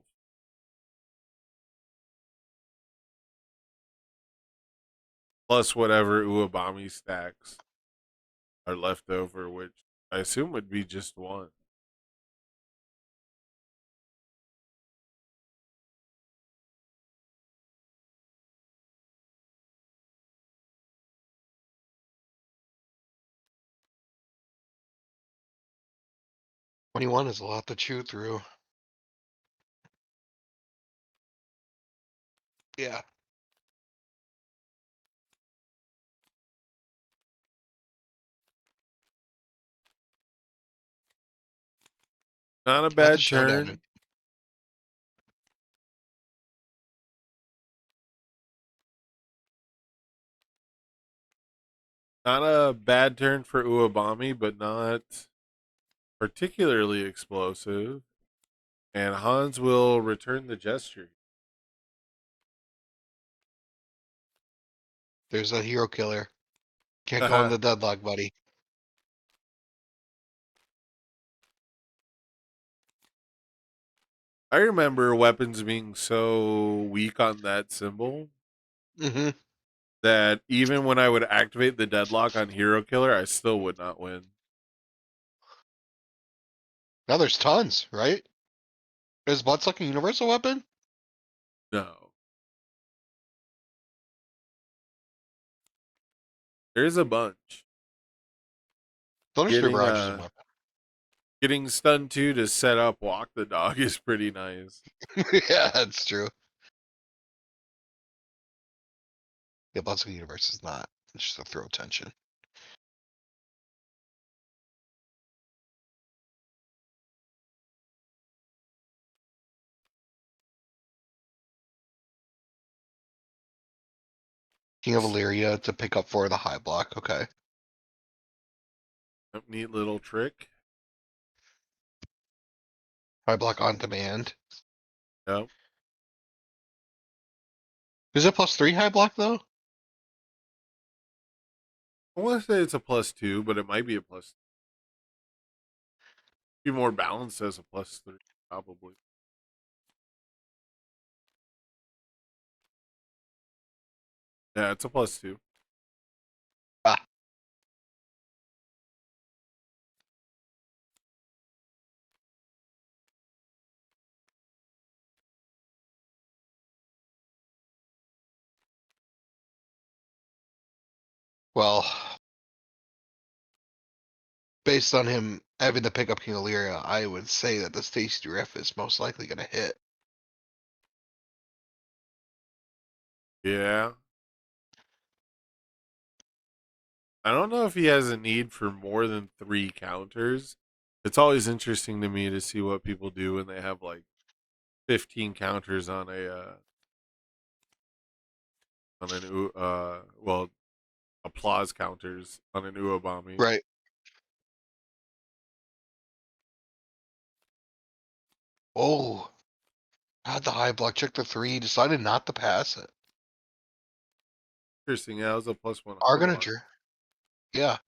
Plus whatever Uwabami stacks are left over, which I assume would be just 1. 21 is a lot to chew through. Yeah. Not a That's a bad showdown. turn. Not a bad turn for Uabami, but not particularly explosive. And Hans will return the gesture. There's a hero killer. Can't go in the deadlock, buddy. I remember weapons being so weak on that symbol Mm-hmm. that even when I would activate the deadlock on Hero Killer, I still would not win. Now there's tons, right? Is Bloodsuck a universal weapon? No. There's a bunch. Thunderspear Getting Barrage is a weapon. getting stun 2 to set up Walk the Dog is pretty nice. Yeah, that's true. Yeah, Bloodsuck Universe is not. It's just to throw tension. King of Illyria to pick up for the high block. Okay. Neat little trick. High block on demand. Yep. Is it +3 high block though? I want to say it's a +2, but it might be a plus. Be more balanced as a +3, probably. Yeah, it's a +2. Ah. Well, based on him having to pick up King Illyria, I would say that the Stacy Drift is most likely going to hit. Yeah. I don't know if he has a need for more than 3 counters. It's always interesting to me to see what people do when they have like 15 counters on well, applause counters on an Uabami. Right. Oh, had the high block. Check the 3. Decided not to pass it. Interesting. Yeah, it was a +1 Are high gonna block. yeah.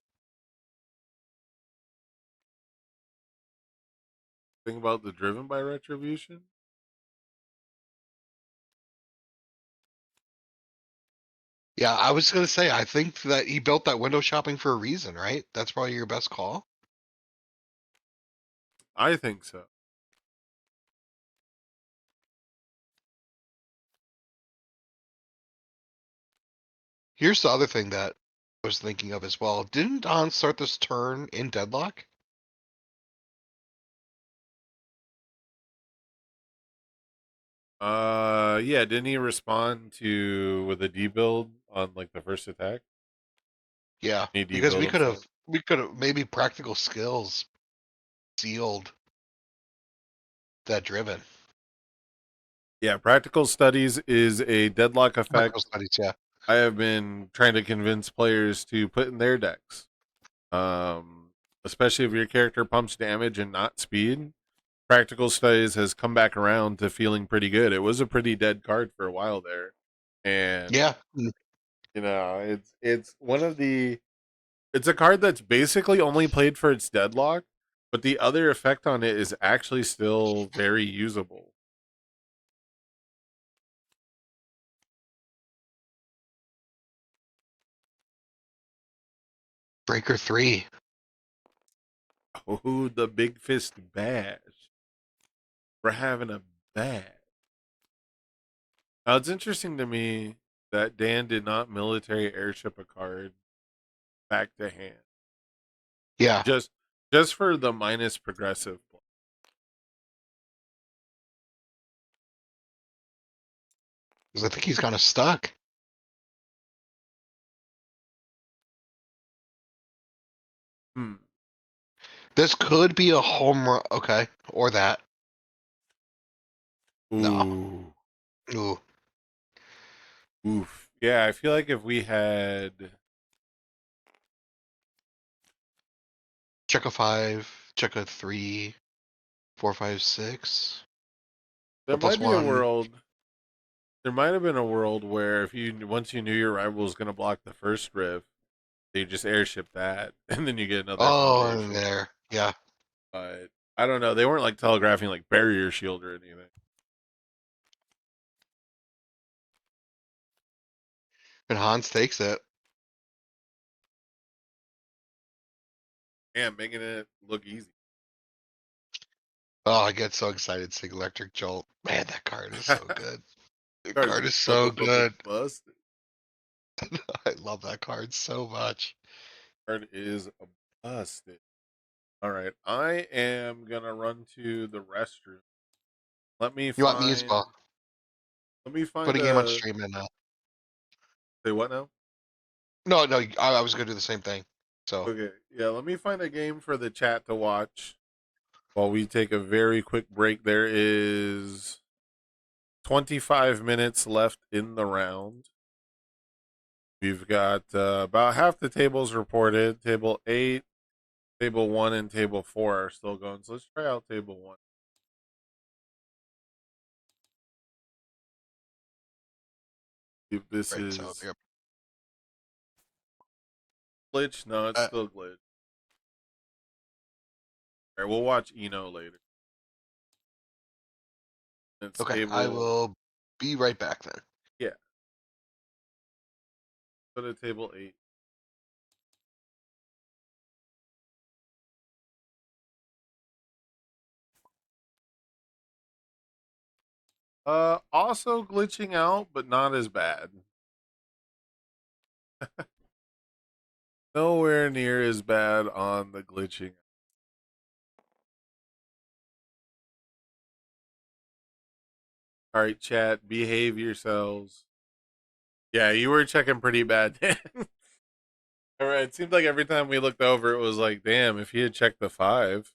Think about the driven by retribution. Yeah, I was gonna say I think that he built that window shopping for a reason, right? That's probably your best call. I think so. Here's the other thing that I was thinking of as well. Didn't Don start this turn in deadlock? Yeah, didn't he respond to with a debuild on like the first attack? Yeah, He because debuild himself. we could have maybe practical skills sealed that driven. Yeah, practical studies is a deadlock Practical effect studies, yeah. I have been trying to convince players to put in their decks. Especially if your character pumps damage and not speed. Practical studies has come back around to feeling pretty good. It was a pretty dead card for a while there. And Yeah. it's one of the it's a card that's basically only played for its deadlock, but the other effect on it is actually still very usable. Breaker 3. Oh, the big fist bash. We're having a bash. Now it's interesting to me that Dan did not military airship a card back to hand. Yeah. Just for the minus progressive play. 'Cause I think he's kind of stuck. Hmm. This could be a home run. Okay, or that. No. Ooh. Ooh. Oof. Yeah, I feel like if we had Check a 5. Check a 3, 4, 5, 6. there The plus might be a one. world there might have been a world where if you once you knew your rival was gonna block the first riff, they just airship that and then you get another Oh, in foundation. there. Yeah. But I don't know. They weren't like telegraphing like barrier shield or anything. And Hans takes it. Yeah, making it look easy. Oh, I get so excited seeing Electric Jolt. Man, that card is so good. The Card's card is so good. busted. I love that card so much. Card is a busted. All right, I am gonna run to the restroom. Let me You want me as find. well? Let me Put find a game on a. stream and Say what now? no, no, I was gonna do the same thing. So Okay, yeah. Let me find a game for the chat to watch while we take a very quick break. There is 25 minutes left in the round. We've got about half the tables reported. Table 8, Table 1, and Table 4 are still going. So let's try out Table 1. If this right, so is yep. glitch, no, it's Uh, still glitch. All right, we'll watch Eno later. It's okay, I table, will be right back then. yeah, go to Table 8. Also glitching out, but not as bad. Nowhere near as bad on the glitching. All right, chat, behave yourselves. Yeah, you were checking pretty bad. All right, it seemed like every time we looked over, it was like, damn, if he had checked the 5.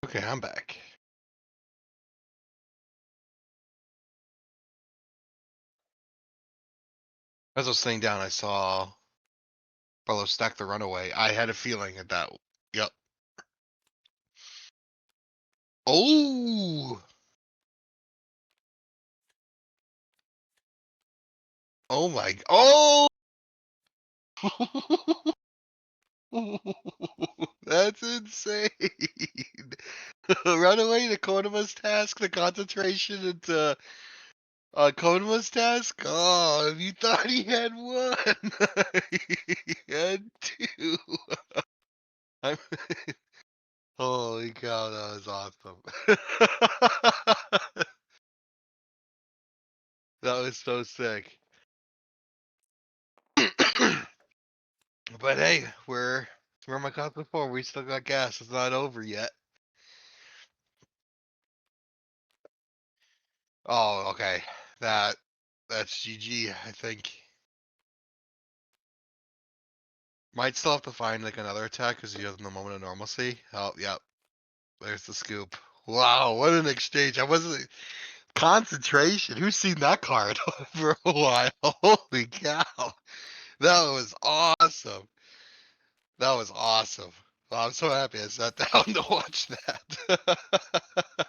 Okay, I'm back. As I was sitting down, I saw Barlow stack the runaway. I had a feeling at that. Yep. Oh! Oh my. Oh! That's insane. Runaway to Konoma's task, the concentration into Konoma's task. Oh, if you thought he had one, he had two. I'm, holy cow, that was awesome. That was so sick. But hey, we're my cops before. We still got gas. It's not over yet. Oh, okay. That's GG, I think. Might still have to find like another attack because he has the moment of normalcy. Oh, yep. There's the scoop. Wow, what an exchange. I wasn't concentration. Who's seen that card for a while? Holy cow. That was awesome. That was awesome. Well, I'm so happy I sat down to watch that.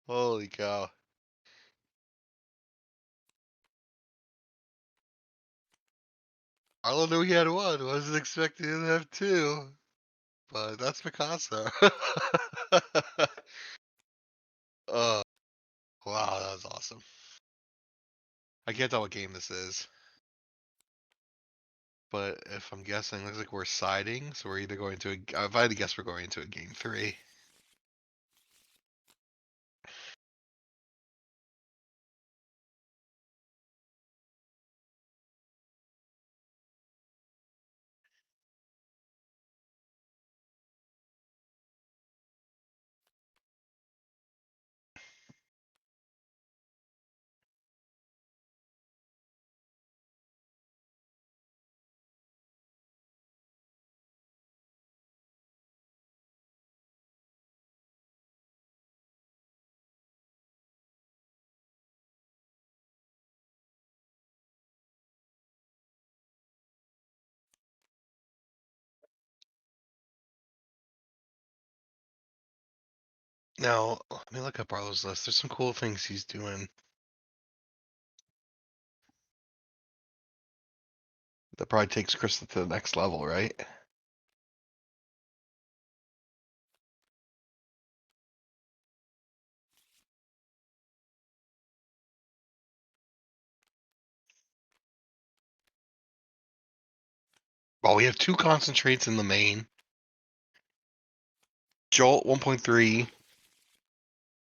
Holy cow. Arlo knew he had one. Wasn't expecting him to have two. But that's Mikasa. Oh, wow, that was awesome. I can't tell what game this is. But if I'm guessing, looks like we're siding. So we're either going to if I had to guess, we're going into a game 3. Now, let me look up Arlo's list. There's some cool things he's doing. That probably takes Krista to the next level, right? Well, we have 2 concentrates in the main. Jolt 1.3.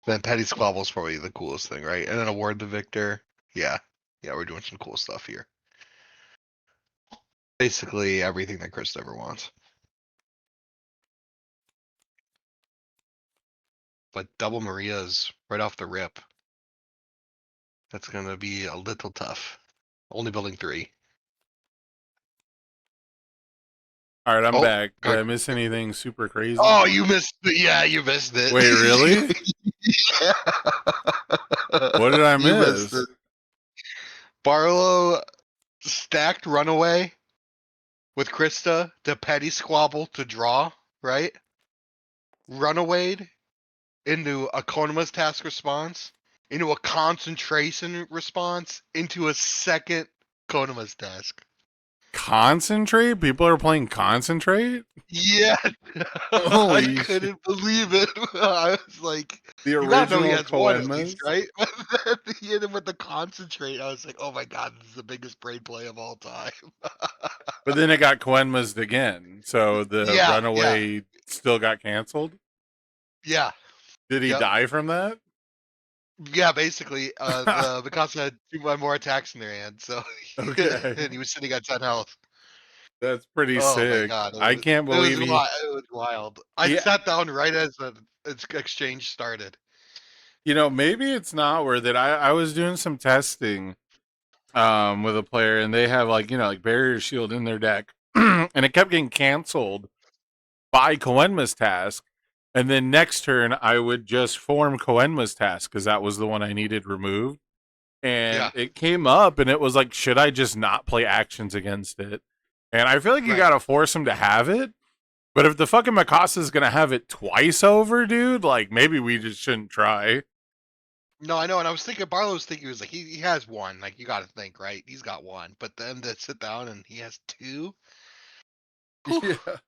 Then Petty Squabble is probably the coolest thing, right? And then Award the Victor. Yeah. Yeah, we're doing some cool stuff here. Basically everything that Chris ever wants. But double Maria's right off the rip. That's gonna be a little tough. Only building 3. All right, I'm Oh, back. Did I miss anything super crazy? oh, you missed it. Yeah, you missed it. Wait, really? Yeah. What did I You missed miss? it. Barlow stacked Runaway with Krista to Petty Squabble to draw, right? Runaway into a Konoma's task response, into a concentration response, into a second Konoma's task. Concentrate? People are playing Concentrate? Yeah, Holy I couldn't believe it. I was like, The you gotta know he original has one at least, Koenmas? right? But then he hit him with the concentrate. I was like, oh my god, this is the biggest brain play of all time. But then it got Koenmas again. So the Yeah, runaway still got canceled? yeah, Did he yep. die from that? Yeah, basically, the Mikasa had 2 more attacks in their hand, so Okay. and he was sitting at 10 health. That's pretty Oh my sick. god, I can't believe he. it was wild. I Yeah, sat down right as the exchange started. maybe it's not worth it. I was doing some testing with a player and they have like barrier shield in their deck and it kept getting canceled by Koenma's task. And then next turn, I would just form Koenma's task because that was the one I needed removed. And Yeah, it came up, and it was like, should I just not play actions against it? And I feel like you right. gotta force him to have it. But if the fucking Mikasa is gonna have it twice over, dude, like maybe we just shouldn't try. No, I know, and I was thinking Barlow's thinking he was like he has one. Like you got to think, right? He's got one, but then to sit down and he has two. Whew, Yeah.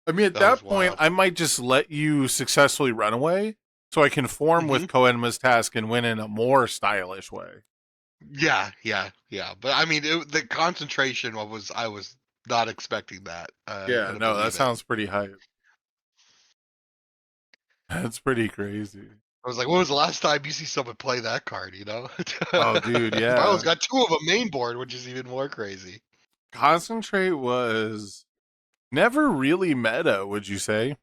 I mean, at that was that point, wild. I might just let you successfully run away so I can form Hmm. with Koenma's task and win in a more stylish way. Yeah, yeah, yeah. But I mean, the concentration was I was not expecting that. I Yeah, couldn't no, that believe it. sounds pretty hype. That's pretty crazy. I was like, when was the last time you see someone play that card? You know, Oh, dude, Barlow's yeah. got two of a main board, which is even more crazy. Concentrate was never really meta, would you say?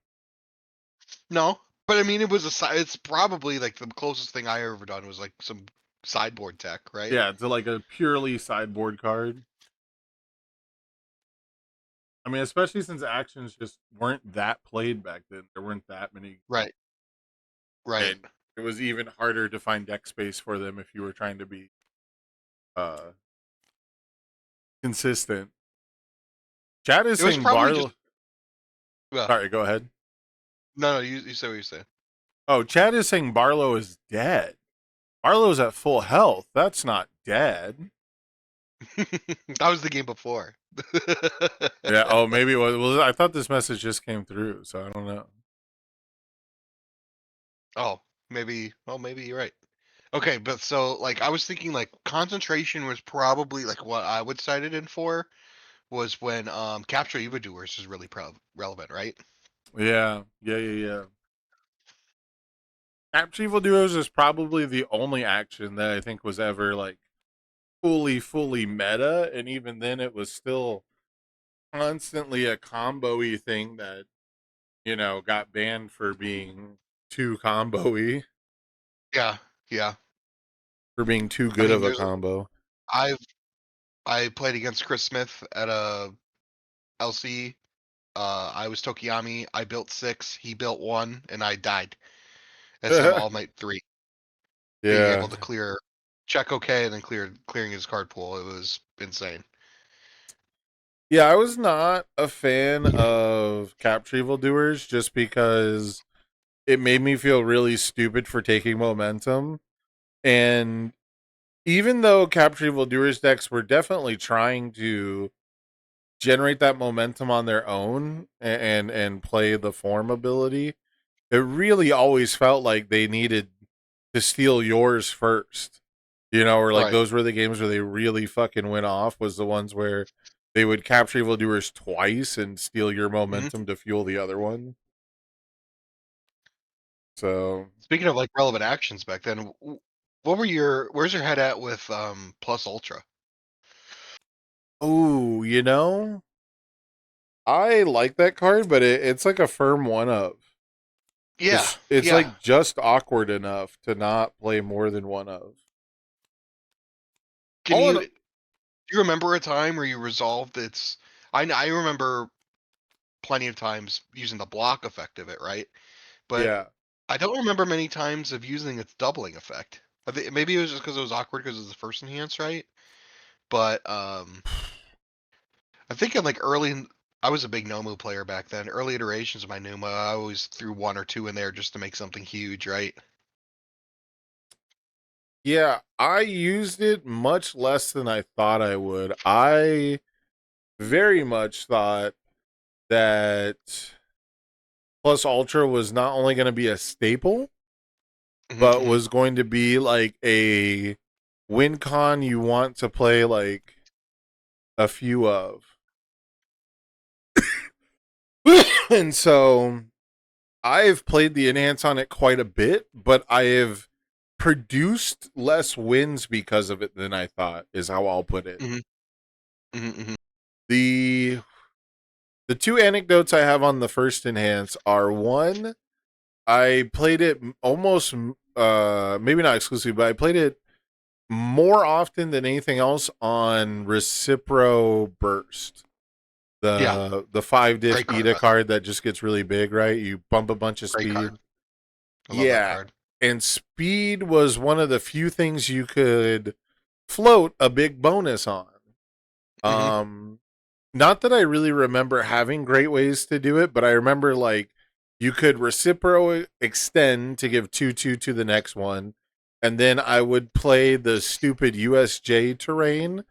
No, but I mean, it was it's probably like the closest thing I ever done was like some sideboard tech, right? Yeah, to like a purely sideboard card. I mean, especially since actions just weren't that played back then. There weren't that many, Right, right. and it was even harder to find deck space for them if you were trying to be uh consistent. Chad is It was saying probably just Barlow. well, Sorry, go ahead. no, no. You say what you say. Oh, Chad is saying Barlow is dead. Barlow's at full health. That's not dead. That was the game before. Yeah. Oh, maybe it was. Well, I thought this message just came through, so I don't know. Oh, maybe. Well, maybe you're right. Okay, but so like I was thinking like concentration was probably like what I would cite it in for was when capture evildoers is really relevant, right? Yeah. Yeah. Yeah. Yeah. Capture Evil Duos is probably the only action that I think was ever like fully meta, and even then, it was still constantly a combo-y thing that got banned for being too combo-y, Yeah, yeah. for being too I good mean, of a there's combo. I've I played against Chris Smith at a LC. I was Tokiyami. I built six. He built one, and I died. That's him all night three, being Yeah. able to clear, check okay, and then clearing his card pool. It was insane. Yeah, I was not a fan of Capture Evil Doers just because it made me feel really stupid for taking momentum. And even though Capture Evil Doers decks were definitely trying to generate that momentum on their own and play the form ability, it really always felt like they needed to steal yours first. Or like Right. those were the games where they really fucking went off, was the ones where they would capture evildoers twice and steal your Hmm. momentum to fuel the other one. So, Speaking of like relevant actions back then, what were where's your head at with Plus Ultra? oh, I like that card, but it's like a firm one of. Yeah, It's yeah. like just awkward enough to not play more than one of. Can All you in, do you remember a time where you resolved its? I remember plenty of times using the block effect of it, right? But yeah. I don't remember many times of using its doubling effect. I think maybe it was just because it was awkward because it was the first enhance, right? But I think in like I was a big Nomu player back then. Early iterations of my Numa, I always threw one or two in there just to make something huge, right? Yeah, I used it much less than I thought I would. I very much thought that Plus Ultra was not only going to be a staple, Hmm. but Hmm. was going to be like a win con you want to play like a few of. And so I've played the enhance on it quite a bit, but I have produced less wins because of it than I thought, is how I'll put it. Hmm. Hmm. Hmm. The the two anecdotes I have on the first enhance are: one, I played it almost maybe not exclusively, but I played it more often than anything else on Recipro Burst. Yeah, the 5 dish great card Ida by the way. card that just gets really big, right? You bump a bunch of Great card. speed. I love that Yeah. card. And speed was one of the few things you could float a big bonus on. Hmm. Um Not that I really remember having great ways to do it, but I remember like you could reciprocal extend to give 2/2 to the next one. And then I would play the stupid USJ terrain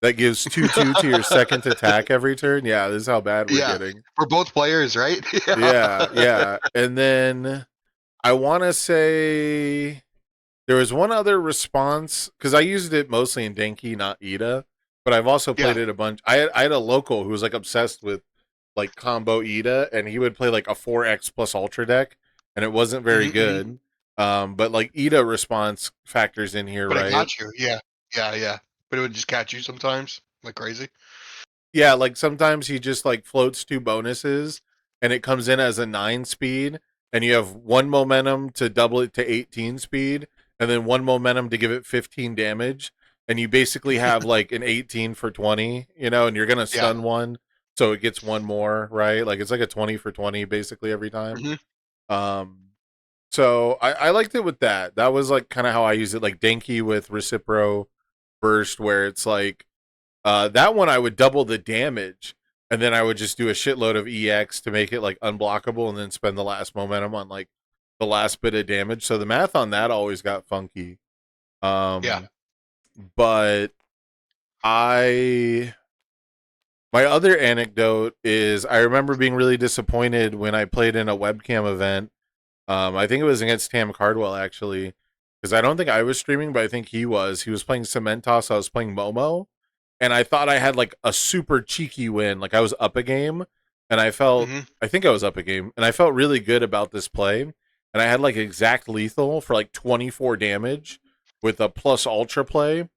that gives 2/2 to your second attack every turn. Yeah, this is how bad we're Yeah, getting. for both players, right? Yeah. Yeah, yeah. And then I want to say there was one other response because I used it mostly in Denki, not Ida, but I've also played Yeah. it a bunch. I had a local who was like obsessed with like combo Ida, and he would play like a 4x plus ultra deck, and it wasn't very Hmm. Hmm. good. But like Ida response factors in here, But it right? got you. Yeah. Yeah. Yeah. But it would just catch you sometimes, like crazy. Yeah, like sometimes he just like floats 2 bonuses, and it comes in as a 9 speed, and you have 1 momentum to double it to 18 speed, and then 1 momentum to give it 15 damage, and you basically have like an 18 for 20, and you're gonna Yeah. stun one, so it gets one more, right? Like it's like a 20 for 20 basically every time. Hmm. Um, so I liked it with that. That was like kind of how I use it, like Denki with Recipro Burst, where it's like that one I would double the damage, and then I would just do a shitload of EX to make it like unblockable, and then spend the last momentum on like the last bit of damage. So the math on that always got funky. Yeah. Um, but I my other anecdote is I remember being really disappointed when I played in a webcam event. I think it was against Tam Cardwell actually, because I don't think I was streaming, but I think he was. He was playing Cementos. I was playing Momo, and I thought I had like a super cheeky win. Like I was up a game, and Hmm. I think I was up a game, and I felt really good about this play. And I had like exact lethal for like 24 damage with a plus ultra play,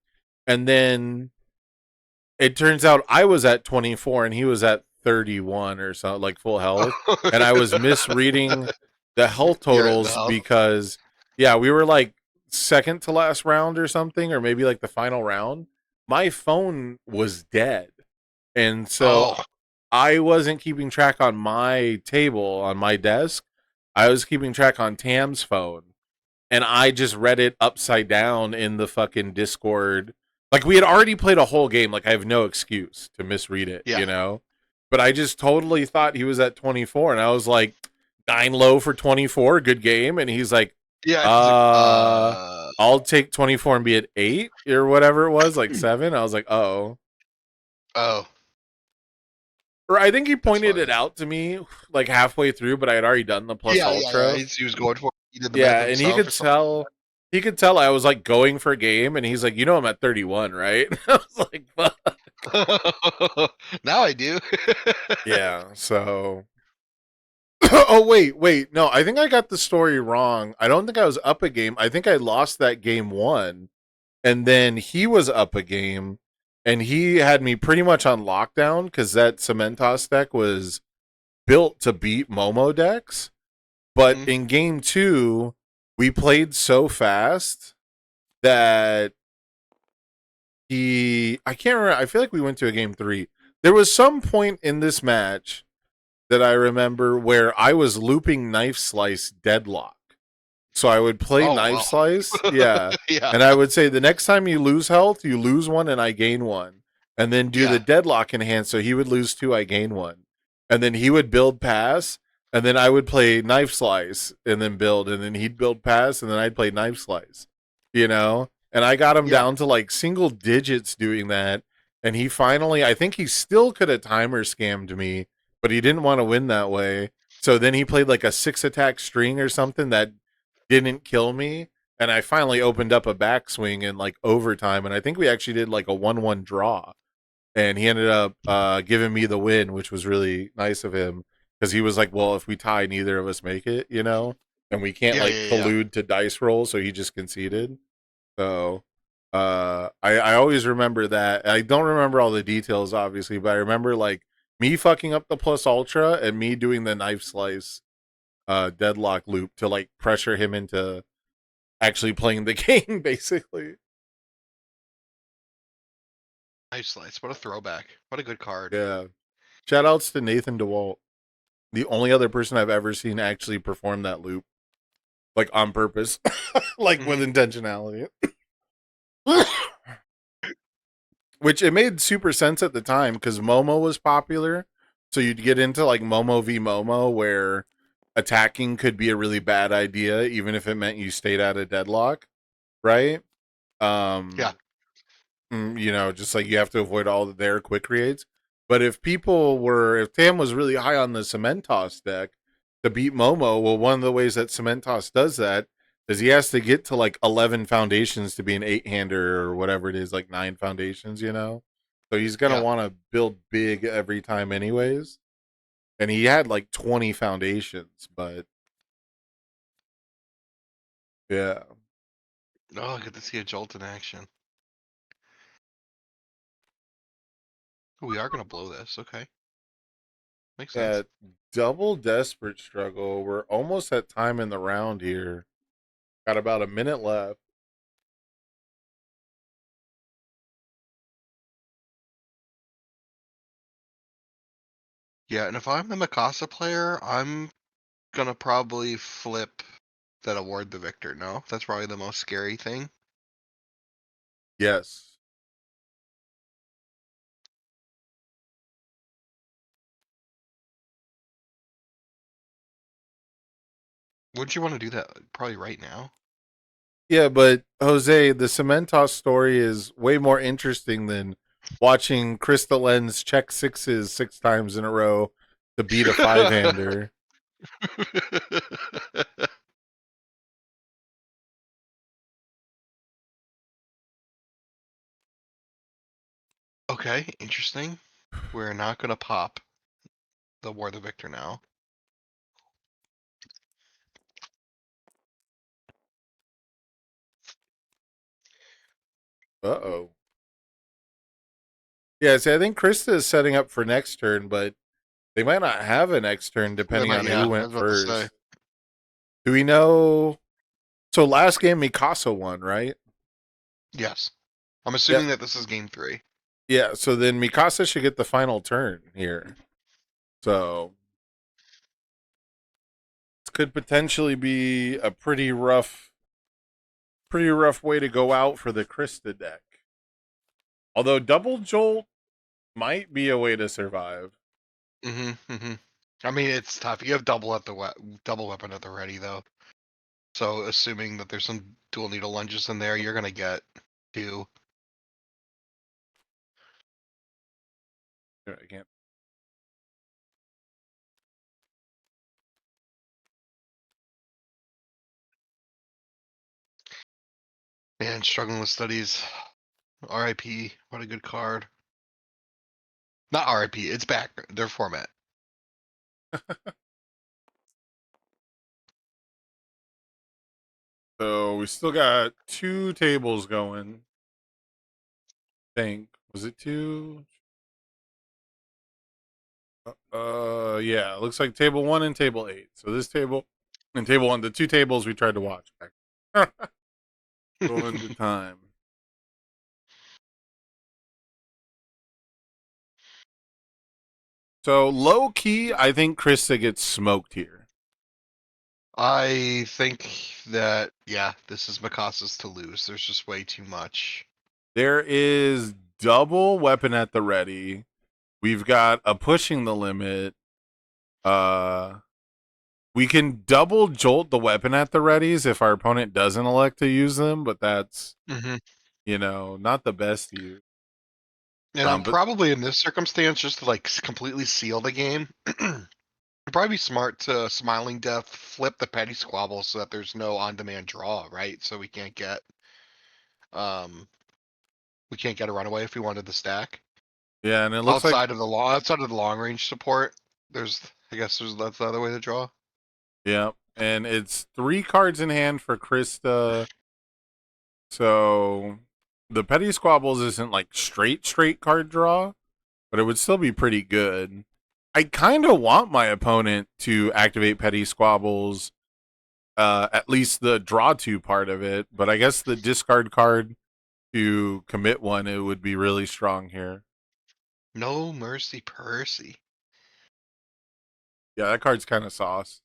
and then it turns out I was at 24 and he was at 31 or so, like full health. And I was misreading the health You're at the totals health. because, yeah, we were like second to last round or something, or maybe like the final round. My phone was dead. And so Oh. I wasn't keeping track on my table on my desk. I was keeping track on Tam's phone, and I just read it upside down in the fucking Discord. Like we had already played a whole game. Like I have no excuse to misread it. But I just totally thought he was at 24, and I was like 9 low for 24, good game. And he's like, Yeah. He's like, uh, I'll take 24 and be at 8 or whatever it was, like 7. I was like, oh. oh, Or I think he that's pointed it funny. out to me like halfway through, but I had already done the plus Yeah. Yeah. Yeah. ultra. He was going for it. He did the math Yeah, and himself or something. he could tell I was like going for a game, and he's like, I'm at 31, right? I was like, fuck. Now I do. Yeah, so oh wait, no, I think I got the story wrong. I don't think I was up a game. I think I lost that game one, and then he was up a game, and he had me pretty much on lockdown because that Cementos deck was built to beat Momo decks. But Mhm. in game two, we played so fast that I can't remember. I feel like we went to a game three. There was some point in this match that I remember where I was looping Knife Slice deadlock. So I would play Oh Knife wow. Slice, yeah, Yeah. and I would say the next time you lose health, you lose one and I gain one, and then do the Yeah. deadlock in hand. So he would lose two, I gain one, and then he would build pass, and then I would play Knife Slice and then build, and then he'd build pass, and then I'd play Knife Slice, and I got him Yeah. down to like single digits doing that, and he finally, I think he still could have timer scammed me, but he didn't want to win that way. So then he played like a 6 attack string or something that didn't kill me, and I finally opened up a backswing in like overtime, and I think we actually did like a 1-1 draw, and he ended up giving me the win, which was really nice of him because he was like, well, if we tie, neither of us make it, and we can't Yeah. like Yeah. Yeah. collude to dice roll, so he just conceded. So I always remember that. I don't remember all the details obviously, but I remember like me fucking up the plus ultra and me doing the Knife Slice deadlock loop to like pressure him into actually playing the game, basically. Nice slice. What a throwback. What a good card. Yeah. Shout outs to Nathan DeWalt, the only other person I've ever seen actually perform that loop, like on purpose, like with Mhm. intentionality. Which it made super sense at the time because Momo was popular. So you'd get into like Momo v Momo where attacking could be a really bad idea, even if it meant you stayed out of deadlock, right? Yeah. Um, just like you have to avoid all their quick creates. But if Tam was really high on the Cementos deck to beat Momo, well, one of the ways that Cementos does that is he has to get to like 11 foundations to be an 8-hander or whatever it is, like 9 foundations. So he's going to Yeah. want to build big every time, anyways. And he had like 20 foundations, but yeah. Oh, I get to see a Jolt in action. Ooh, we are gonna blow this. Okay, makes Yeah, sense. double desperate struggle. We're almost at time in the round here. Got about a minute left. Yeah, and if I'm the Mikasa player, I'm gonna probably flip that award the victor. No, that's probably the most scary thing. Yes. Wouldn't you want to do that probably right now? Yeah, but Jose, the Cementos story is way more interesting than watching Crystal Lens check sixes 6 times in a row to beat a 5-hander. Okay, interesting. We're not gonna pop the award the victor now. Uh-oh. Yeah, see, I think Krista is setting up for next turn, but they might not have a next turn That depending might, on who yeah, I went was about to say. first. Do we know? So last game, Mikasa won, right? Yes. I'm Yeah. assuming that this is game 3. Yeah, so then Mikasa should get the final turn here. So this could potentially be a pretty rough way to go out for the Krista deck. Although double jolt might be a way to survive. Mm-hmm. I mean, it's tough. You have double double weapon at the ready though. So assuming that there's some dual needle lunges in there, you're gonna get 2. I can't. Man, struggling with studies. RIP. What a good card. Not RIP. It's back. Their format. So we still got 2 tables going. I think was it 2? Yeah. Looks like table 1 and table 8. So this table and table 1, the 2 tables we tried to watch. Going to time. So low key, I think Krista gets smoked here. I think that, yeah, this is Mikasa's to lose. There's just way too much. There is double weapon at the ready. We've got a pushing the limit. Uh, we can double jolt the weapon at the readies if our opponent doesn't elect to use them, but that's Mm-hmm. not the best use. And I'm But probably in this circumstance just to like completely seal the game. It'd probably be smart to Smiling Death flip the petty squabble so that there's no on-demand draw, right? So um we can't get a runaway if we wanted the stack. yeah, and it looks like Outside of the long range support, that's the other way to draw. yeah, and it's 3 cards in hand for Krista. So the petty squabbles isn't like straight card draw, but it would still be pretty good. I kind of want my opponent to activate petty squabbles, at least the draw 2 part of it, but I guess the discard card to commit one, it would be really strong here. No mercy, Percy. Yeah, that card's kind of sauce.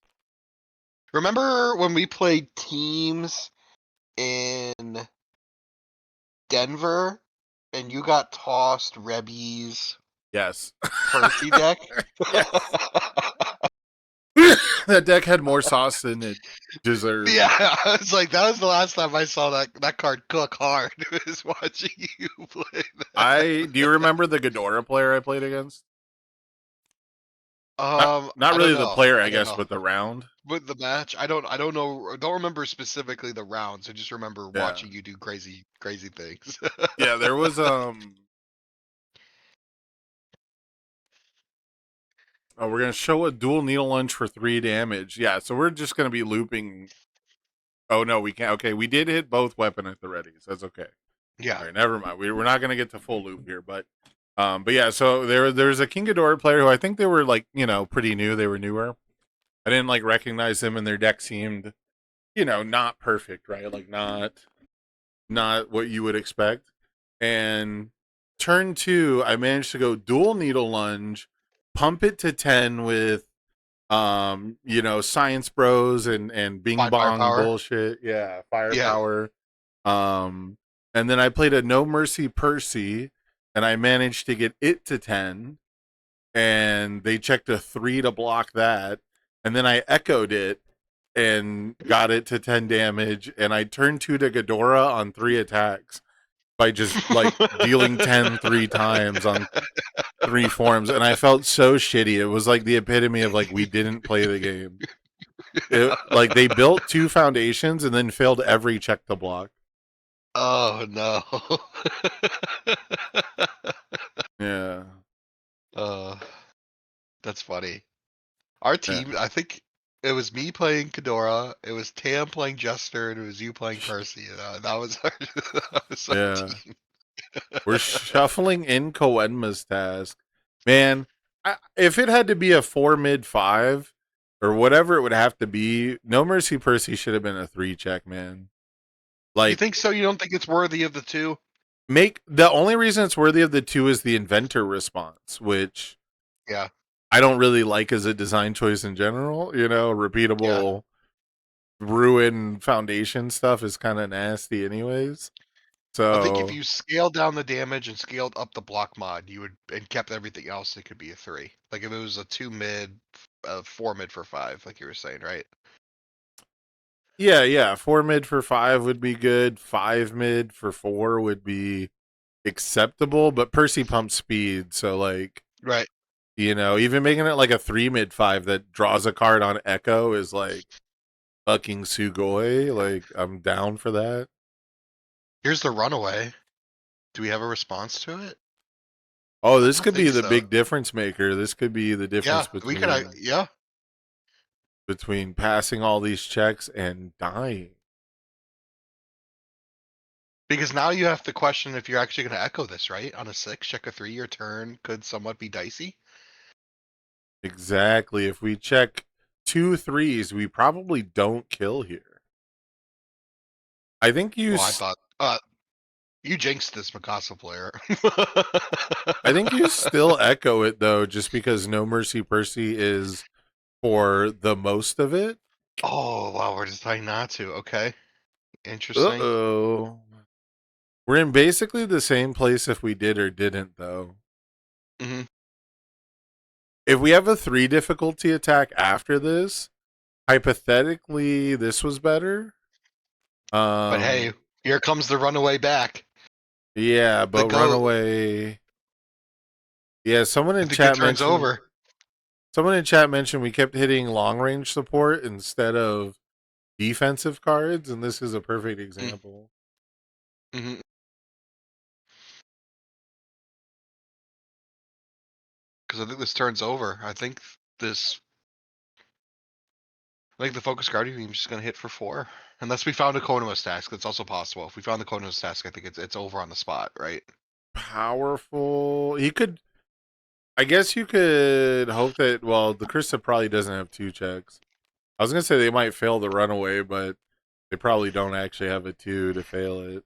Remember when we played teams in Denver and you got tossed Rebby's Yes. Percy deck? Yes. That deck had more sauce than it deserved. Yeah, it's like that was the last time I saw that card cook hard. Was watching you play that. Do you remember the Ghidorah player I played against? Not I don't really the know. player, I I don't guess, know. but the round. With the match, I don't know. I don't remember specifically the rounds. I just remember Yeah. watching you do crazy things. Yeah, there was oh, we're gonna show a dual needle lunge for 3 damage. Yeah, so we're just gonna be looping. Oh no, we can't. Okay, we did hit both weapon at the ready, so that's okay. Yeah. All right, never mind. We're not gonna get to full loop here, but yeah. So there's a King Ghidorah player who I think they were like pretty new. They were newer. I didn't like recognize them, and their deck seemed not perfect, right? Like not what you would expect. And turn 2, I managed to go dual needle lunge, pump it to 10 with science bros and bing bong Firepower. bullshit. Yeah, Yeah. firepower. Um and then I played a No Mercy Percy and I managed to get it to 10 and they checked a 3 to block that. And then I echoed it and got it to 10 damage and I turned 2 to Ghidorah on 3 attacks by just like dealing 10 3 times on 3 forms, and I felt so shitty. It was like the epitome of like we didn't play the game. Like they built 2 foundations and then failed every check to block. Oh no. Yeah. uh, that's funny. Our Yeah. team, I think it was me playing Ghidorah, it was Tam playing Jester, and it was you playing Percy. That was our Yeah. team. We're shuffling in Koenma's task. Man, if it had to be a 4 mid 5 or whatever it would have to be, No Mercy Percy should have been a 3 check, man. You Like think so? You don't think it's worthy of the 2? make the only reason it's worthy of the 2 is the inventor response, which Yeah. I don't really like as a design choice in general. Repeatable ruin foundation stuff is kind of nasty anyways. I think if So you scaled down the damage and scaled up the block mod, you would and kept everything else, it could be a 3. Like if it was a 2 mid, 4 mid for 5, like you were saying, right? yeah, 4 mid for 5 would be good. 5 mid for 4 would be acceptable, but Percy pumps speed, so like Right. even making it like a 3 mid 5 that draws a card on Echo is like fucking sugoi. Like I'm down for that. Here's the runaway. Do we have a response to it? Oh, I this don't could be think the so. big difference maker. This could be the Yeah, difference we could. between Yeah, passing all these checks and dying. because now you have to question if you're actually going to echo this, right? On a 6, check a 3, your turn could somewhat be dicey. Exactly. If we check 2 3s, we probably don't kill here. I think you. Well, I thought. You jinxed this Mikasa player. I think you still echo it though, just because No Mercy Percy is for the most of it. Oh wow, we're deciding not to. Okay, Uh interesting. oh. We're in basically the same place if we did or didn't though. Hmm. If we have a 3 difficulty attack after this, hypothetically this was better. But hey, here comes the runaway back. Yeah, The but goat. runaway. Yeah, someone I in think it chat turns mentioned. over. Someone in chat mentioned we kept hitting long range support instead of defensive cards, and this is a perfect example. Mm-hmm. Because I think this turns over. I think this. I think the focus guardian team is just going to hit for 4. Unless we found a Konoma's task, that's also possible. If we found the Konoma's task, I think it's over on the spot, right? Powerful. He could. I guess you could hope that. Well, the Krista probably doesn't have 2 checks. I was gonna say they might fail the runaway, but they probably don't actually have a 2 to fail it.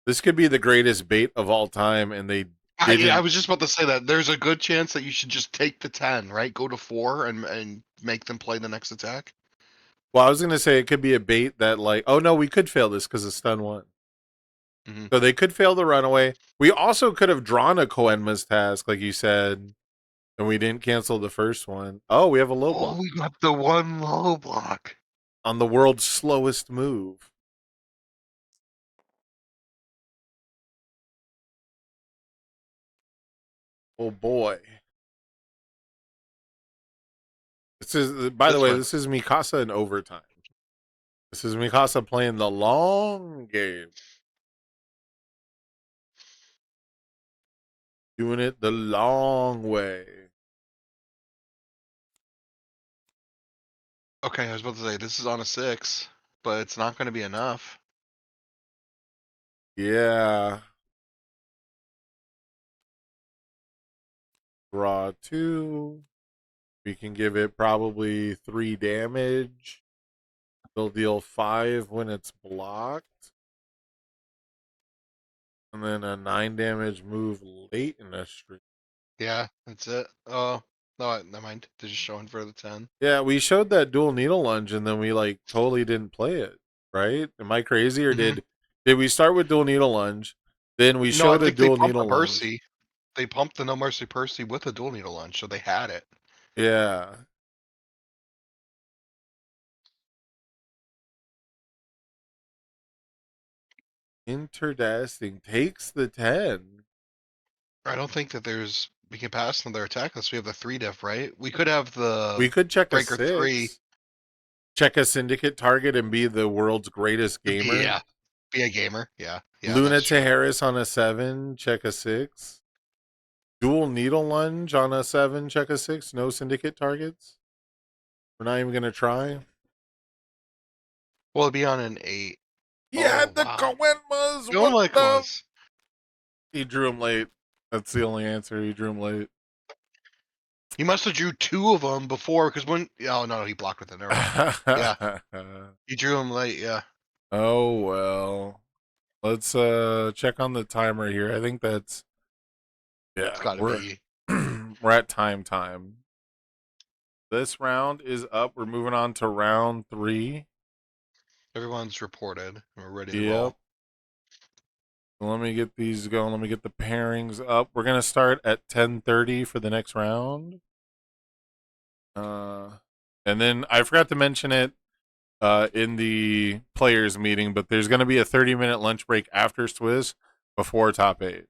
This could be the greatest bait of all time, and they I didn't. was just about to say that there's a good chance that you should just take the 10, right? Go to 4 and make them play the next attack. Well, I was gonna say it could be a bait that like, oh no, we could fail this because of stun one. Hmm. So they could fail the runaway. We also could have drawn a Koenma's task, like you said, and we didn't cancel the first one. Oh, we have a low Oh, block we got the one low block. on the world's slowest move. Oh boy. This is, by the This way, one. this is Mikasa in overtime. This is Mikasa playing the long game. Doing it the long way. Okay, I was about to say this is on a 6, but it's not going to be enough. Yeah. Draw 2. We can give it probably 3 damage. They'll deal 5 when it's blocked. And then a 9 damage move late in the stream. Yeah, that's it. Oh, no, never mind. They're just showing for the 10. Yeah, we showed that dual needle lunge and then we like totally didn't play it, right? Am I crazy or Hmm. did we start with dual needle lunge? Then we No, I showed a think they dual pumped the needle lunge. Percy. They pumped the No Mercy Percy with a dual needle lunge, so they had it. Yeah. Interdasting takes the 10. I don't think that we can pass another attack unless we have the 3 diff, right? We could have the We could check a Breaker 3. 6. Check a syndicate target and be the world's greatest gamer. Yeah, be a gamer. Yeah, yeah, Luna that's to true. Harris on a 7, check a 6. Dual needle lunge on a 7, check a 6. No syndicate targets. We're not even gonna try. Well, it'd be on an 8. He Oh, had the wow. Koenmas. Going What like the? was. He drew him late. That's the only answer. He drew him late. He must have drew 2 of them before, because when... Oh, no, he blocked with it. Never mind. Yeah, he drew them late, yeah. Oh well. Let's check on the timer here. I think that's, It's yeah, got to we're be. we're at time. This round is up. We're moving on to round 3. Everyone's reported. We're ready to Yep. roll. Let me get these going. Let me get the pairings up. We're gonna start at 10:30 for the next round. And then I forgot to mention it in the players meeting, but there's gonna be a 30-minute lunch break after Swiss before top 8.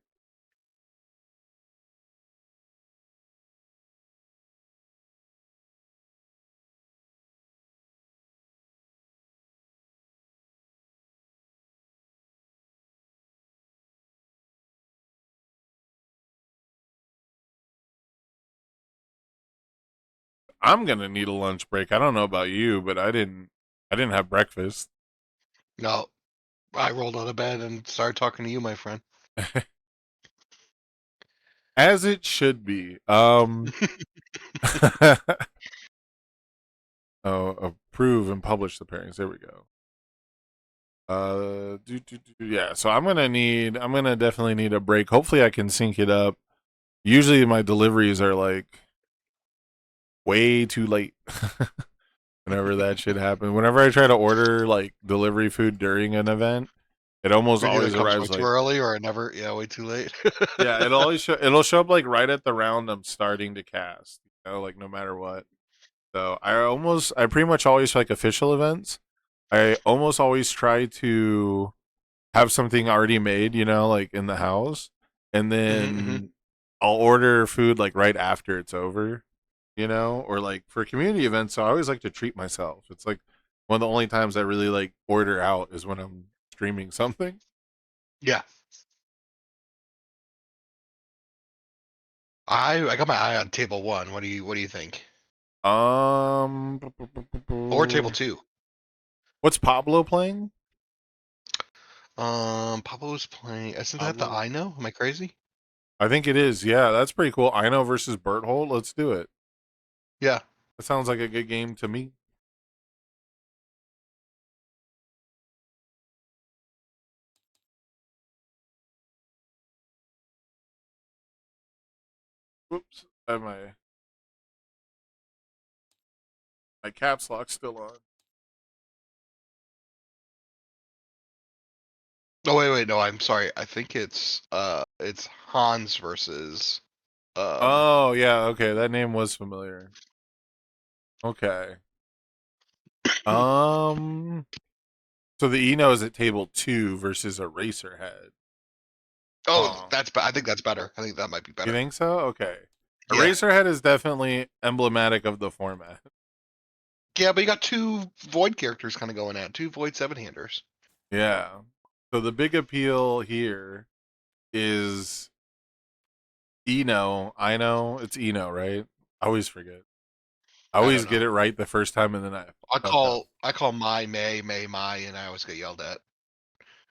I'm gonna need a lunch break. I don't know about you, but I didn't have breakfast. No, I rolled out of bed and started talking to you, my friend. As it should be. Oh, approve and publish the pairings. There we go. Yeah. So I'm gonna definitely need a break. Hopefully, I can sync it up. Usually, my deliveries are like way too late. Whenever that should happen, whenever I try to order like delivery food during an event, it almost It either always comes way arrives too like, early or it never, yeah, way too late. yeah, it'll show up like right at the round I'm starting to cast. Like no matter what. So I pretty much always like official events. I almost always try to have something already made, like in the house, and Hmm. then I'll order food like right after it's over, or like for community events. So I always like to treat myself. It's like one of the only times I really like order out is when I'm streaming something. Yeah. I got my eye on table 1. What do you think? Um, Or table 2? what's Pablo playing? Pablo's playing. Isn't that the Pablo, I know? Am I crazy? I think it is. Yeah, that's pretty cool. Ino versus Berthold. Let's do it. Yeah. That sounds like a good game to me. Whoops. My caps lock still on. Oh wait, no, I'm sorry. I think it's Hans versus Oh yeah, okay. That name was familiar. Okay. Um. So the Eno is at table 2 versus Eraserhead. Oh, Oh, I think that's better. I think that might be you better. think so? Okay. Yeah. Eraserhead is definitely emblematic of the format. Yeah, but you got two void characters kind of going at two void seven handers. Yeah. So the big appeal here is Eno. I know it's Eno, right? I always forget. I I always don't get know. it right the first time, and then I I fuck up. call my, and I always get yelled at.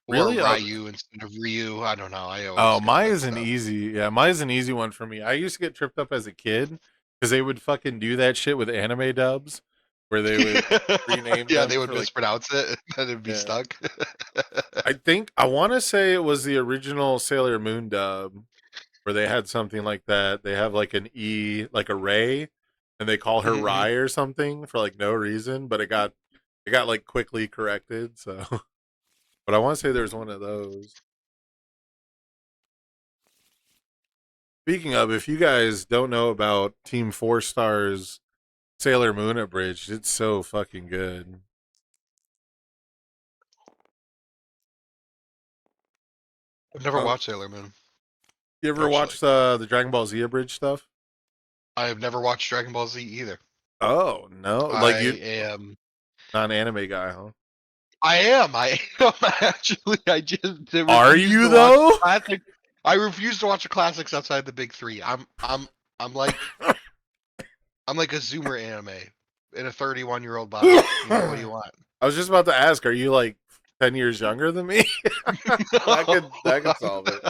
Or Really? Ryu instead of Ryu. I don't know. I Oh, always get Mai is mixed an up. easy. Yeah, Mai is an easy one for me. I used to get tripped up as a kid because they would fucking do that shit with anime dubs, where they would rename Yeah, they them would for like. mispronounce it and it'd be Yeah, stuck. I think I want to say it was the original Sailor Moon dub where they had something like that. They have like an E, like a Ray, and they call her Mhm. Rai or something for like no reason, but it got like quickly corrected. So, but I want to say there's one of those. Speaking of, if you guys don't know about Team Four Stars Sailor Moon Abridged, it's so fucking good. I've never Uh, watched Sailor Moon, you ever actually. watched the Dragon Ball Z Abridged stuff? I have never watched Dragon Ball Z either. Oh no, I like you am not an anime guy, huh? I am actually. I just Are refuse you to watch though? classic. I refuse to watch the classics outside the big three. I'm like a Zoomer anime in a 31-year-old body. You know, what do you want? I was just about to ask, are you like 10 years younger than me? that could solve it.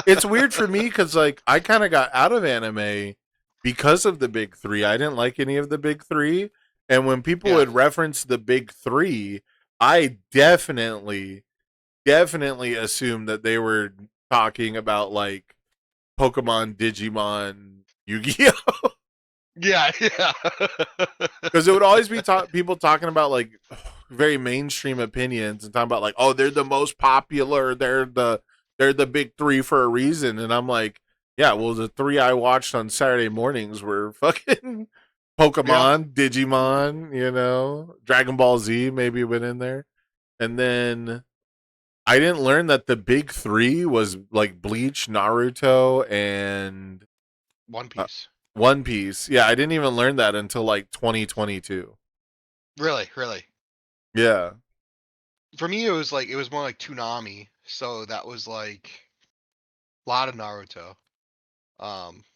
It's weird for me because like I kind of got out of anime because of the big three. I didn't like any of the big three, and when people Yeah. would reference the big three, I definitely assumed that they were talking about like Pokemon, Digimon, Yu-Gi-Oh. Yeah, yeah. Because it would always be people talking about like very mainstream opinions and talking about like, oh, they're the most popular, they're the big three for a reason, and I'm like, yeah, well, the three I watched on Saturday mornings were fucking Yeah. Pokemon, Digimon, Dragon Ball Z maybe went in there, and then I didn't learn that the big three was like Bleach, Naruto, and One uh, Piece. One Piece. Yeah, I didn't even learn that until like 2022. Really, really. Yeah. For me, it was more like Toonami. So that was like a lot of Naruto.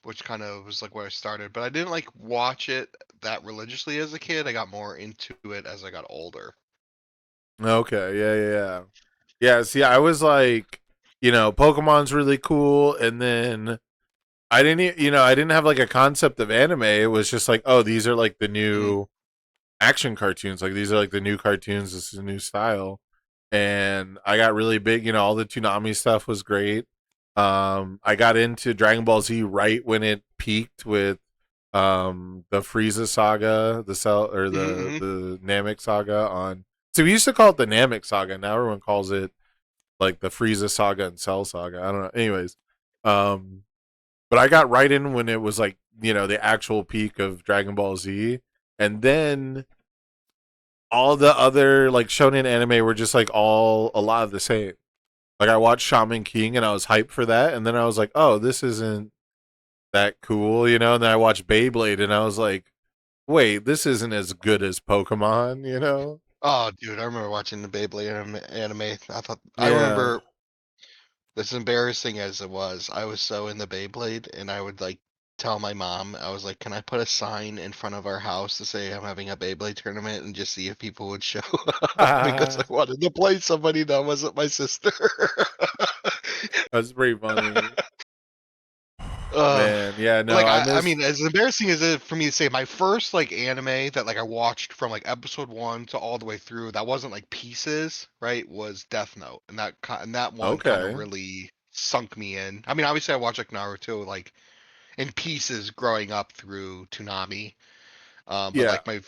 Which kind of was like where I started, but I didn't like watch it that religiously as a kid. I got more into it as I got older. Okay. Yeah. Yeah. Yeah. Yeah. See, I was like, Pokemon's really cool, and then I didn't have like a concept of anime. It was just like, oh, these are like the Mhm. new action cartoons. Like these are like the new cartoons. This is a new style, and I got really big. All the Toonami stuff was great. I got into Dragon Ball Z right when it peaked with the Frieza saga, the Cell or Mhm, the mhm. the Namek saga on. So we used to call it the Namek saga. Now everyone calls it like the Frieza saga and Cell saga. I don't know. Anyways, um, but I got right in when it was like the actual peak of Dragon Ball Z, and then all the other like shonen anime were just like all a lot of the same. Like I watched Shaman King and I was hyped for that, and then I was like, oh, this isn't that cool. And then I watched Beyblade and I was like, wait, this isn't as good as Pokemon. Oh, dude, I remember watching the Beyblade anime. I Yeah. remember, as embarrassing as it was, I was so in the Beyblade, and I would like tell my mom, I was like, "Can I put a sign in front of our house to say I'm having a Beyblade tournament and just see if people would show up?" Because I wanted to play somebody that wasn't my sister. That's pretty funny. Uh, Man, yeah, no, like I I miss mean, as embarrassing as it for me to say, my first like anime that like I watched from like episode one to all the way through that wasn't like pieces, right? Was Death Note, and that one kind of okay. really sunk me in. I mean, obviously I watched like Naruto like in pieces growing up through Toonami. But Yeah. like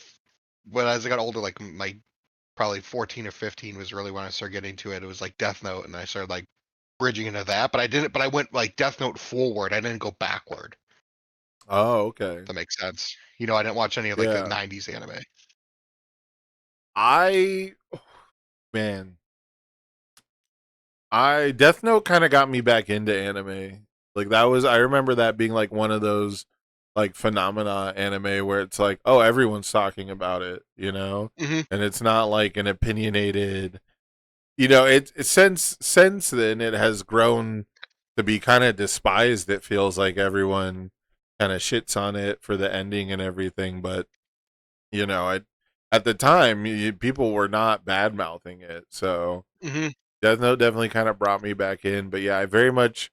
when as I got older, like my probably 14 or 15 was really when I started getting into it. It was like Death Note, and I started like bridging into that. But I didn't. But I went like Death Note forward. I didn't go backward. Oh, okay. That makes sense. You know, I didn't watch any of like the Yeah. '90s anime. I man, I Death Note kind of got me back into anime. Like that was I remember that being like one of those like phenomena anime where it's like, oh, everyone's talking about it, you know? Hmm. And it's not like an opinionated, you know, it since then it has grown to be kind of despised. It feels like everyone kind of shits on it for the ending and everything, but you know, at the time people were not bad mouthing it. So Hmm. Death Note definitely kind of brought me back in, but yeah, I very much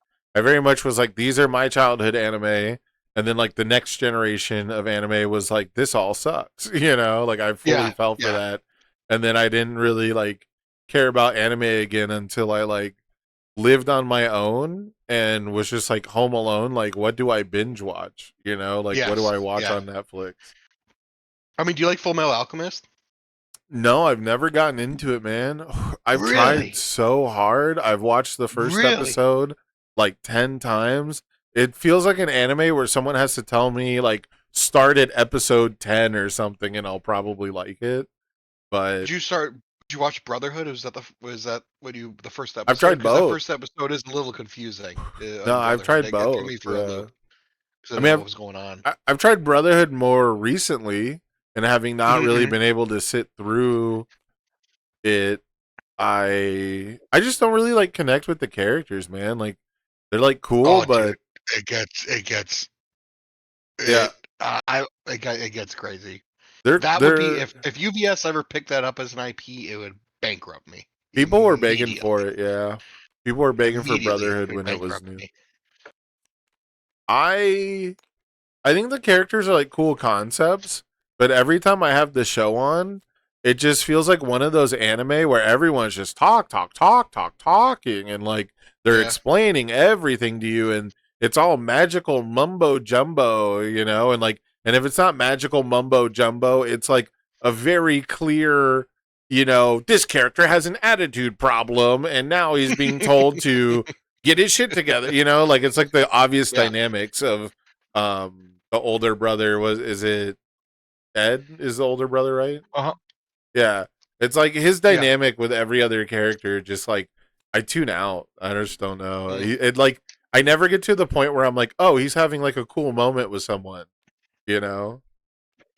was like, these are my childhood anime, and then like the next generation of anime was like, this all sucks, you know, like I fully Yeah. fell for Yeah. that, and then I didn't really like care about anime again until I like lived on my own and was just like home alone. Like, what do I binge watch? You know, like what do Yes. I watch Yeah. on Netflix? I mean, do you like Full Metal Alchemist? No, I've never gotten into it, man. I've tried Really? so hard. I've watched the first Really? episode like 10 times. It feels like an anime where someone has to tell me like start at episode 10 or something and I'll probably like it. But Did you watch Brotherhood? Was that when you the first I've episode? tried Because that both. first episode is a little confusing No, on I've Brotherhood. tried It threw both. me for a Yeah. loop because I I didn't mean, know what was going on. I've tried Brotherhood more recently and having not really Hmm. been able to sit through it. I just don't really like connect with the characters, man. Like they're like cool, Oh, dude, but yeah, it it gets crazy. That would be they're if UBS ever picked that up as an IP, it would bankrupt me people were begging for immediately. it. Yeah, people were begging for Immediately, it Brotherhood would when it was bankrupt new. me. I I think the characters are like cool concepts, but every time I have the show on, it just feels like one of those anime where everyone's just talking, and like they're Yeah. explaining everything to you, and it's all magical mumbo jumbo, you know, and like, and if it's not magical mumbo jumbo, it's like a very clear, you know, this character has an attitude problem, and now he's being told to get his shit together, you know, like it's like the obvious Yeah. dynamics of the older brother was is it Ed is the older brother, right? Uh-huh. Yeah. It's like his Yeah. dynamic with every other character just like I tune out. I just don't know. Mm. It like I never get to the point where I'm like, "Oh, he's having like a cool moment with someone." You know?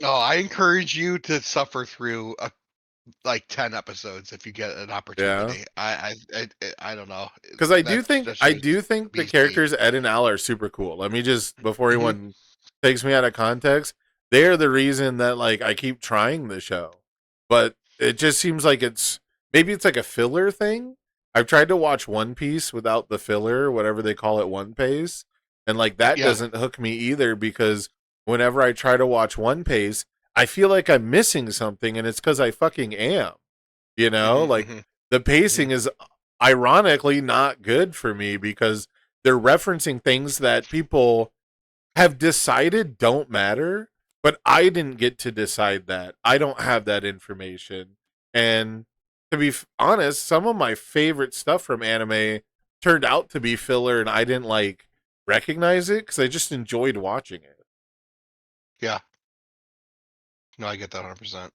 Oh, I encourage you to suffer through like 10 episodes if you get an Yeah. opportunity. I don't know. Cuz That I show's do think the beastly. characters Ed and Al are super cool. Let me just before Hmm. anyone takes me out of context, they are the reason that like I keep trying the show. But it just seems like it's maybe it's like a filler thing. I've tried to watch One Piece without the filler, whatever they call it, One Piece, and like that Yeah. doesn't hook me either because whenever I try to watch One Piece, I feel like I'm missing something, and it's because I fucking am. You know, Hmm. like Hmm. the Hmm. pacing is ironically not good for me because they're referencing things that people have decided don't matter, but I didn't get to decide that. I don't have that information. And to be honest, some of my favorite stuff from anime turned out to be filler and I didn't like recognize it because I just enjoyed watching it. Yeah. No, I get that 100%.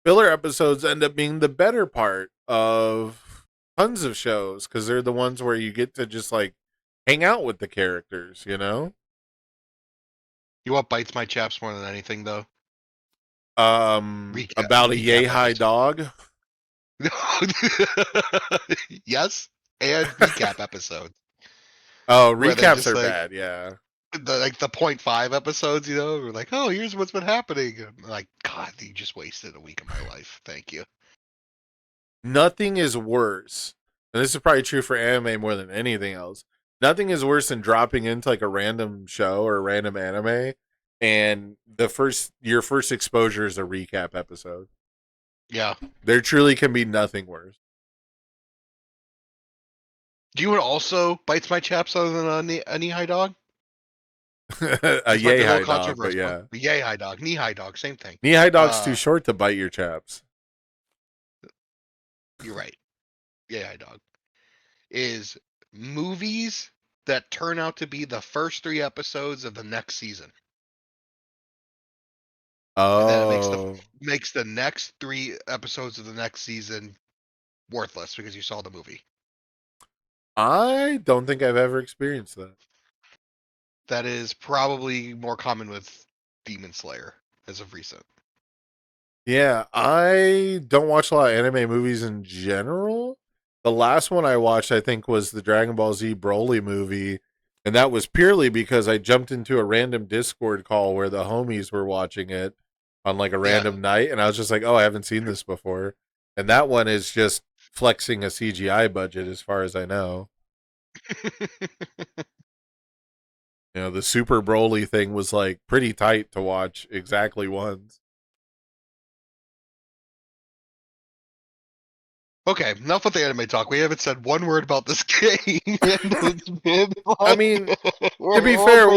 Filler episodes end up being the better part of tons of shows because they're the ones where you get to just like hang out with the characters, you know? You want bites my chaps more than anything, though? About a yay Recap high episode. dog. Yes, and recap episodes Oh, where they recaps just are like bad. Yeah, the point five episodes, we're like, oh, here's what's been happening. I'm like, God, you just wasted a week of my life. Thank you. nothing is worse, and this is probably true for anime more than anything else. Nothing is worse than dropping into like a random show or a random anime, and your first exposure is a recap episode. Yeah. There truly can be nothing worse. Do you want also bites my chaps other than a knee high dog? A This might yay be a little high dog, but controversial. yeah. Yay high dog, knee high dog, same thing. Knee high dog's too short to bite your chaps. You're right. Yay high dog is movies that turn out to be the first 3 episodes of the next season. And then it makes the next 3 episodes of the next season worthless because you saw the movie. I don't think I've ever experienced that. That is probably more common with Demon Slayer as of recent. Yeah, I don't watch a lot of anime movies in general. The last one I watched, I think, was the Dragon Ball Z Broly movie. And that was purely because I jumped into a random Discord call where the homies were watching it on like a random night. And I was just like, oh, I haven't seen this before. And that one is just flexing a CGI budget as far as I know. You know, the Super Broly thing was like pretty tight to watch exactly once. Okay, enough with the anime talk. We haven't said one word about this game. I mean, to be fair,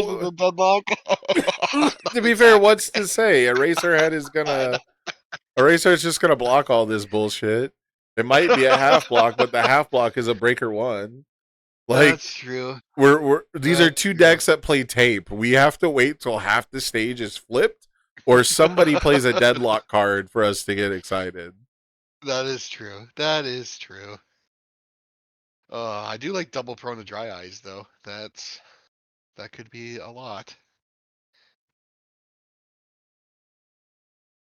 to be fair, what's to say? Eraserhead is just gonna block all this bullshit. It might be a half block, but the half block is a breaker one. Like, that's true. These are two decks that play tape. We have to wait till half the stage is flipped, or somebody plays a deadlock card for us to get excited. That is true. That is true. I do like double prone to dry eyes though. That could be a lot.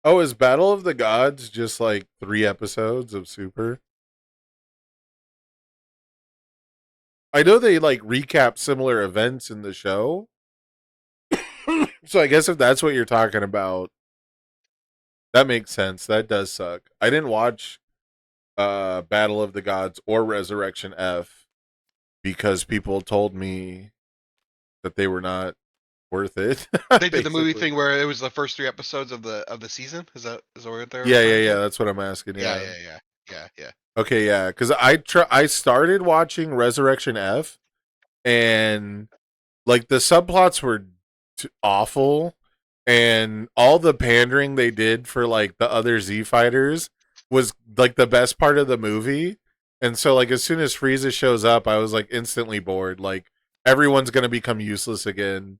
Oh, is Battle of the Gods just like 3 episodes of Super? I know they like recap similar events in the show. So I guess if that's what you're talking about, that makes sense. That does suck. I didn't watch Battle of the Gods or Resurrection F because people told me that they were not worth it. They did the movie thing where it was the first 3 episodes of the season. Is that what they're? Yeah. That's what I'm asking. Yeah. Okay, yeah, because I started watching Resurrection F, and like the subplots were awful, and all the pandering they did for like the other Z fighters was like the best part of the movie. And so like as soon as Frieza shows up, I was like instantly bored. Like everyone's gonna become useless again.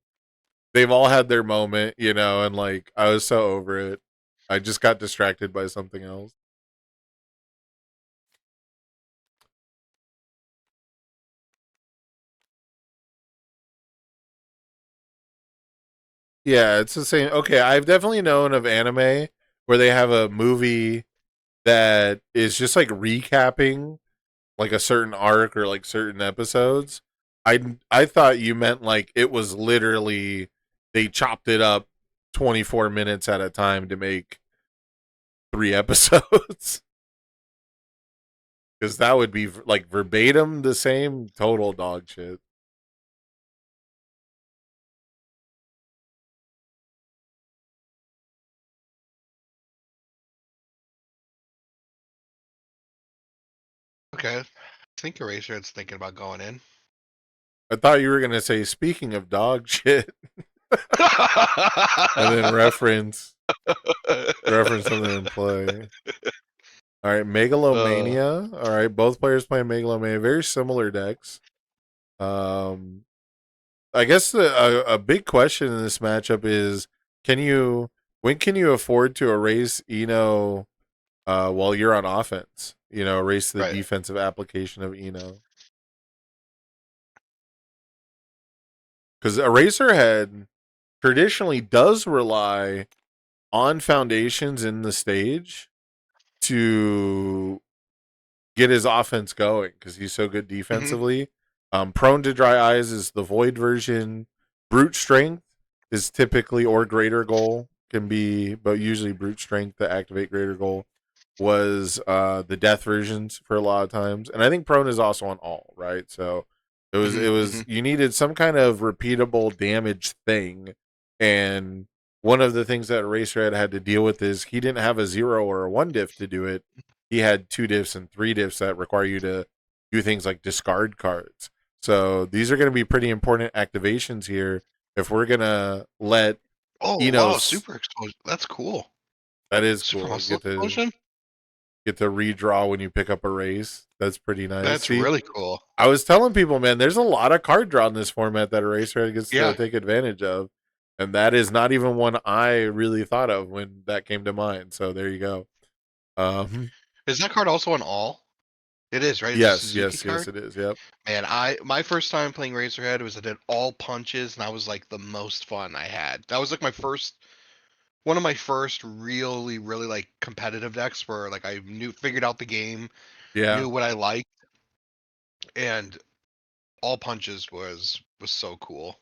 They've all had their moment, you know, and like I was so over it. I just got distracted by something else. Yeah, it's the same. Okay, I've definitely known of anime where they have a movie that is just like recapping like a certain arc or like certain episodes. I thought you meant like it was literally they chopped it up 24 minutes at a time to make 3 episodes. Cuz that would be like verbatim the same total dog shit. Okay. I think Eraserhead's thinking about going in. I thought you were going to say speaking of dog shit and then reference something in play. All right, Megalomania. All right, both players playing Megalomania. Very similar decks. I guess a big question in this matchup is when can you afford to erase Eno while you're on offense? You know, erase the defensive application of Eno. Because Eraserhead traditionally does rely on foundations in the stage to get his offense going because he's so good defensively. Prone to dry eyes is the void version. Brute strength is typically or greater goal can be, but usually brute strength to activate greater goal was the death versions for a lot of times. And I think prone is also on all, right? So it was you needed some kind of repeatable damage thing. And one of the things that Eraserhead had to deal with is he didn't have a 0 or a 1 diff to do it. He had 2 diffs and 3 diffs that require you to do things like discard cards. So these are going to be pretty important activations here if we're gonna let Oh wow, Enos, super explosion. That's cool. that is Super cool. muscle explosion. Get to redraw when you pick up a race. That's pretty nice. That's See, really cool. I was telling people, man, there's a lot of card draw in this format that Eraserhead gets to Yeah. take advantage of. And that is not even one I really thought of when that came to mind. So there you go. Um, Is that card also on all? It is, right? It's a Suzuki yes, card. it is. Yep. Man, my first time playing Razorhead was I did all punches, and that was like the most fun I had. That was like my first, one of my first really, really like competitive decks where like I figured out the game, Yeah. knew what I liked, and all punches was so cool.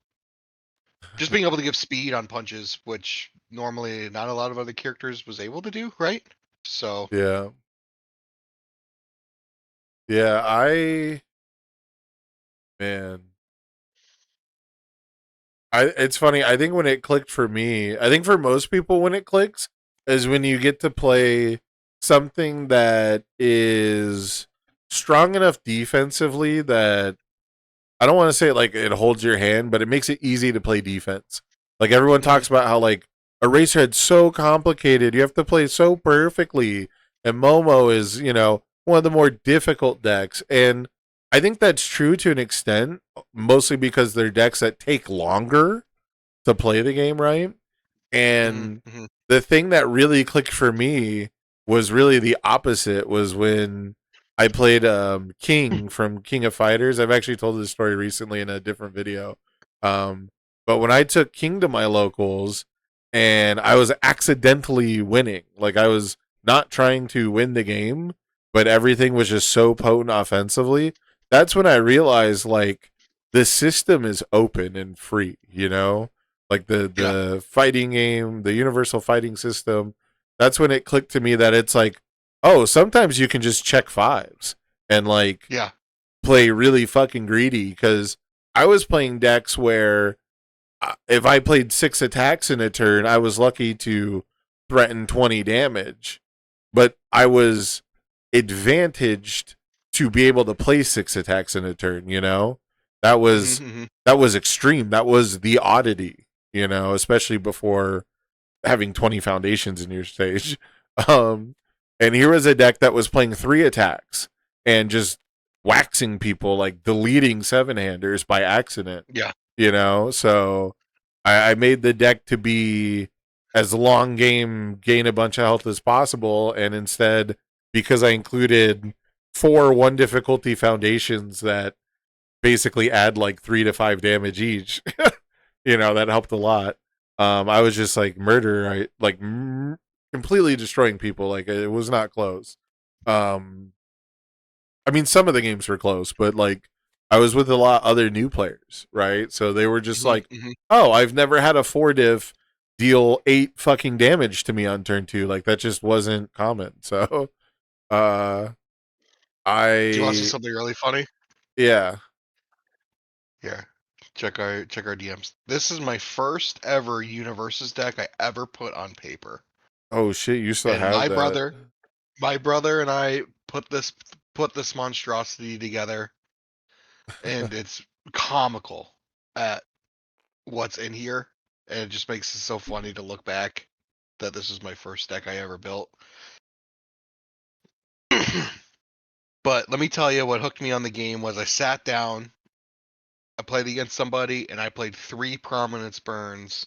Just being able to give speed on punches, which normally not a lot of other characters was able to do, right? So Yeah. Yeah. Man. It's funny. I think when it clicked for me, I think for most people when it clicks is when you get to play something that is strong enough defensively that I don't want to say like it holds your hand, but it makes it easy to play defense. Like everyone mhm. talks about how like Eraserhead's so complicated, you have to play so perfectly, and Momo is one of the more difficult decks, and I think that's true to an extent, mostly because they're decks that take longer to play the game right. Mhm. And Mhm. the thing that really clicked for me was really the opposite. Was when I played King from King of Fighters. I've actually told this story recently in a different video. Um, but when I took King to my locals and I was accidentally winning, like I was not trying to win the game, but everything was just so potent offensively. That's when I realized like the system is open and free, like the Yeah. the fighting game, the universal fighting system. That's when it clicked to me that it's like, oh, sometimes you can just check fives and like Yeah. play really fucking greedy. Because I was playing decks where if I played 6 attacks in a turn, I was lucky to threaten 20 damage, but I was advantaged to be able to play 6 attacks in a turn. That Mhm. was Mhm. that was extreme. That was the oddity. Especially before having 20 foundations in your stage. Um, and here was a deck that was playing 3 attacks and just waxing people, like deleting 7-handers by accident. Yeah. So I made the deck to be as long game, gain a bunch of health as possible, and instead, because I included 4 1 difficulty foundations that basically add like 3 to 5 damage each, that helped a lot. I was just like murder, completely destroying people. Like it was not close. Um, I mean, some of the games were close, but like I was with a lot of other new players, right? So they were just Mhm. like, Mhm. "Oh, I've never had a 4 diff deal 8 fucking damage to me on turn 2." Like that just wasn't common. So, uh, Do you want to see I something really funny? yeah. Here, check our DMs. This is my first ever Universes deck I ever put on paper, Oh shit, you still and have my that? brother, my brother and I put this monstrosity together, and it's comical at what's in here, and it just makes it so funny to look back that this is my first deck I ever built. But let me tell you what hooked me on the game was I sat down, I played against somebody, and I played 3 Prominence Burns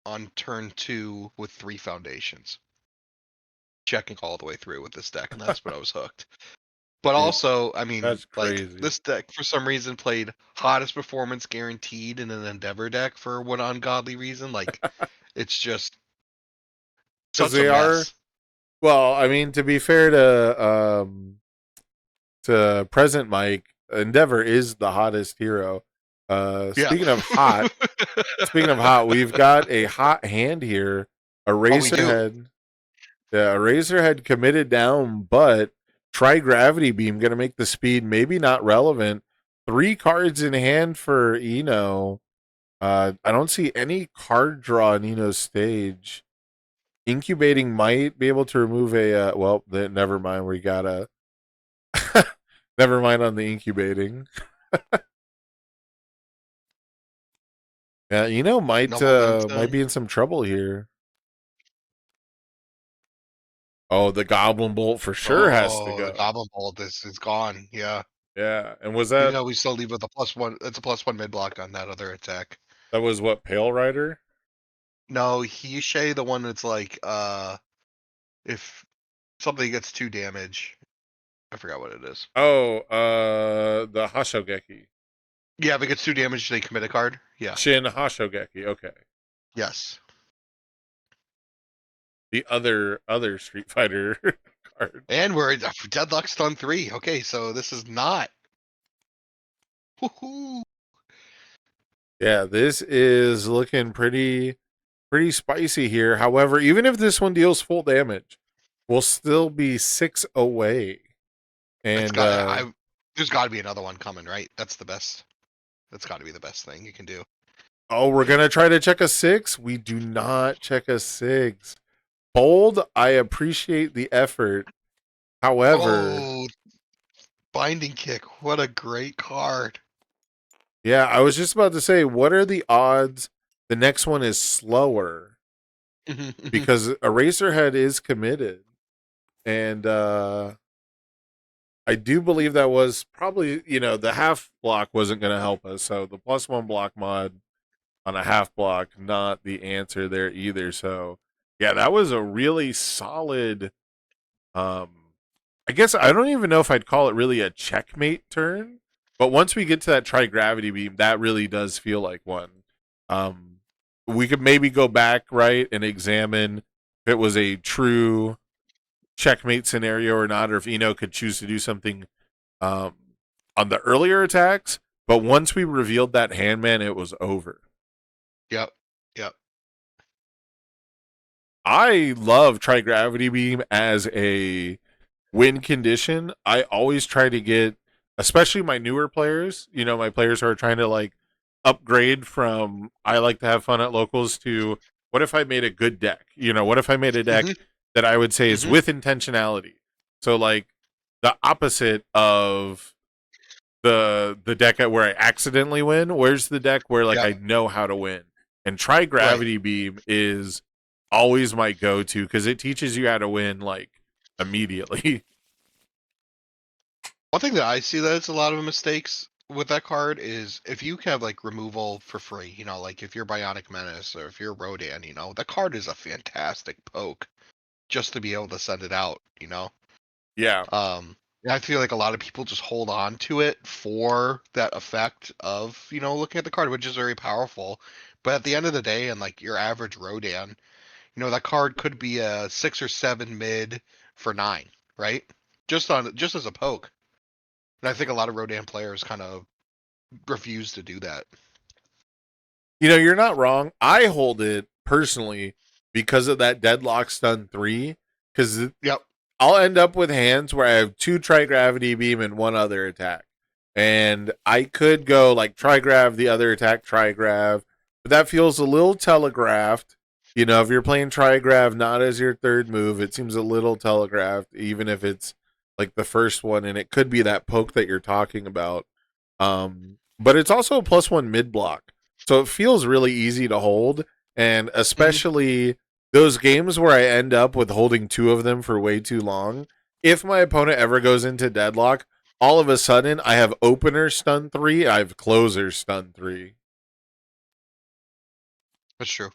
on turn 2 with 3 foundations, checking all the way through with this deck, and that's when I was hooked. But Dude, also, I mean, that's like crazy. this deck for some reason played hottest performance guaranteed in an Endeavor deck for what ungodly reason. Like it's just Because such a they are, mess. well, I mean, to be fair to present Mike, Endeavor is the hottest hero. Yeah. Speaking of hot, we've got a hot hand here. A Oh, we do. Razorhead. Yeah, a Razorhead committed down, but try Gravity Beam, gonna make the speed maybe not relevant. 3 cards in hand for Eno. I don't see any card draw in Eno's stage. Incubating might be able to remove a never mind, we got a never mind on the incubating. Yeah, No momentum. might be in some trouble here. Oh, the Goblin Bolt for sure has to Oh, the go. Goblin Bolt is gone. Yeah. Yeah, and was Even that though we still leave with a +1. It's a +1 mid block on that other attack. that was what Pale Rider? No, Hishay, the one that's like, if something gets 2 damage, I forgot what it is. Oh, the Hashogeki. Yeah, if it gets 2 damage, they commit a card. Yeah. Shin Hashogeki. Okay, Yes. the other Street Fighter card. And we're at Deadlock Stun 3. Okay, so this is not. Woohoo! Yeah, this is looking pretty spicy here. However, even if this one deals full damage, we'll still be 6 away. It's And got. There's got to be another one coming, right? That's the best. That's got to be the best thing you can do. oh, we're gonna try to check a 6. We do not check a 6. Bold. I appreciate the effort. However, Oh, Binding Kick. What a great card. yeah, I was just about to say, what are the odds the next one is slower? Because Eraserhead is committed. And I do believe that was probably, the half block wasn't going to help us. So the +1 block mod on a half block, not the answer there either. So yeah, that was a really solid. Um, I guess I don't even know if I'd call it really a checkmate turn, but once we get to that Tri-Gravity Beam, that really does feel like one. Um, we could maybe go back, right, and examine if it was a true checkmate scenario or not, or if Eno could choose to do something um, on the earlier attacks. But once we revealed that handman, it was over. Yep. Yep. I love Tri-Gravity Beam as a win condition. I always try to get, especially my newer players, my players who are trying to like upgrade from I like to have fun at locals to what if I made a good deck? What if I made a deck that I would say is with intentionality? So like the opposite of the deck where I accidentally win. Where's the deck where like Yep. I know how to win? And Tri-Gravity Beam is always my go-to because it teaches you how to win like immediately. One thing that I see that it's a lot of mistakes with that card is if you have like removal for free, like if you're Bionic Menace or if you're Rodan, that card is a fantastic poke just to be able to send it out, Yeah. And I feel like a lot of people just hold on to it for that effect of, looking at the card, which is very powerful. But at the end of the day, and like your average Rodan, that card could be a 6 or 7 mid for 9, right? Just as a poke. And I think a lot of Rodan players kind of refuse to do that. You're not wrong. I hold it personally because of that Deadlock Stun 3. Because Yep. I'll end up with hands where I have 2 Tri-Gravity Beam and 1 other attack. And I could go like Tri-Grav, the other attack, Tri-Grav. But that feels a little telegraphed. If you're playing Tri-Grav not as your third move, it seems a little telegraphed, even if it's like the first one. And it could be that poke that you're talking about. But it's also a +1 mid block. So it feels really easy to hold. And especially those games where I end up with holding 2 of them for way too long, if my opponent ever goes into deadlock, all of a sudden I have opener stun 3, I have closer stun 3. That's true.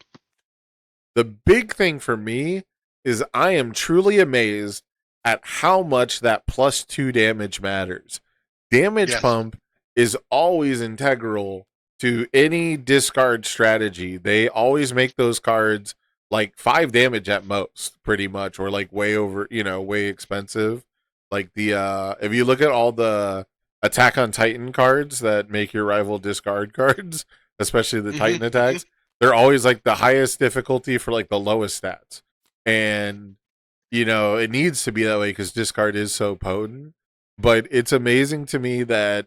The big thing for me is I am truly amazed at how much that +2 damage matters. Damage pump is always integral to any discard strategy. They always make those cards like 5 damage at most, pretty much, or like way over, way expensive. Like the if you look at all the Attack on Titan cards that make your rival discard cards, especially the Titan attacks, they're always like the highest difficulty for like the lowest stats. And it needs to be that way because discard is so potent. But it's amazing to me that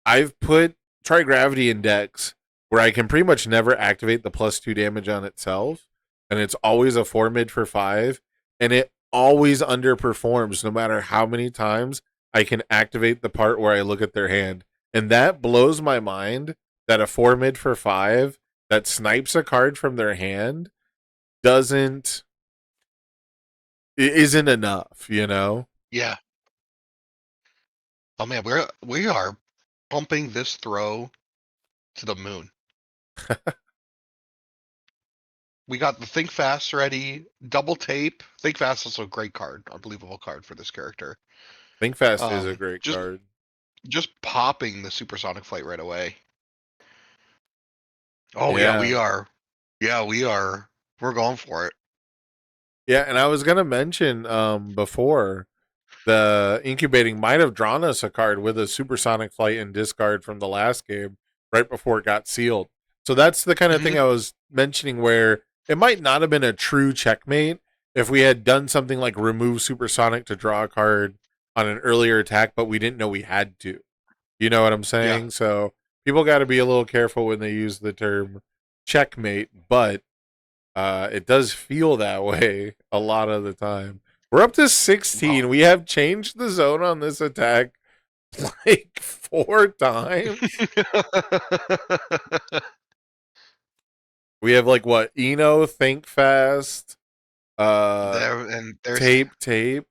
I've put Tri-Gravity in decks where I can pretty much never activate the +2 damage on itself. And it's always a 4 mid for 5. And it always underperforms no matter how many times I can activate the part where I look at their hand. And that blows my mind that a 4 mid for 5 that snipes a card from their hand isn't enough, you know? Yeah. Oh man, we are pumping this throw to the moon. We got the Think Fast ready, double tape. Think Fast is also a great card, unbelievable card for this character. Think Fast is a great just card. just popping the Supersonic Flight right away. Oh Yeah. yeah, we are. Yeah, we are. We're going for it. Yeah, and I was gonna mention before the incubating might have drawn us a card with a Supersonic Flight and discard from the last game right before it got sealed. So that's the kind of thing I was mentioning where it might not have been a true checkmate if we had done something like remove Supersonic to draw a card on an earlier attack, but we didn't know we had to. You know what I'm saying? Yeah. So people got to be a little careful when they use the term checkmate, but it does feel that way a lot of the time. We're up to 16. Wow. We have changed the zone on this attack like 4 times. We have like what? Eno, Think Fast, tape.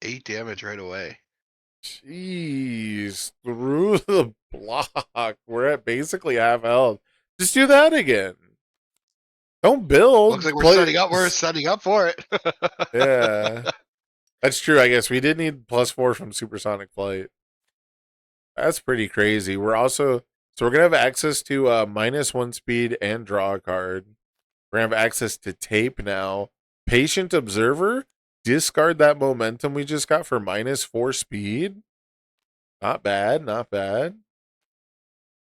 8 damage right away. Jeez, through the block. We're at basically half health. Just do that again. Don't build. Looks like we're setting up for it. Yeah. That's true, I guess. We did need +4 from Supersonic Flight. That's pretty crazy. We're also we're gonna have access to -1 speed and draw a card. We're gonna have access to tape now. Patient Observer, discard that momentum we just got for -4 speed. Not bad, not bad.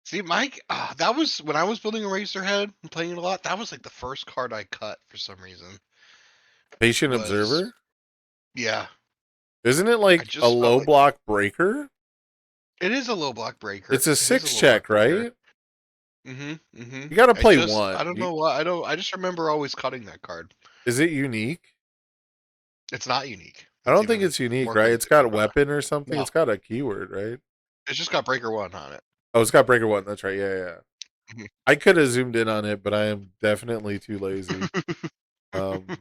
See, Mike, that was when I was building Eraserhead and playing it a lot. That was like the first card I cut for some reason. Patient Observer? Yeah. Isn't it like a low block breaker? It is a low block breaker. It's a 6 check, right? You gotta play one. I don't know why. I just remember always cutting that card. Is it unique? It's not unique. I don't think it's unique, right? It's got a weapon or something. No. It's got a keyword, right? It's just got breaker 1 on it. Oh, it's got breaker 1. That's right. Yeah. I could have zoomed in on it, but I am definitely too lazy. But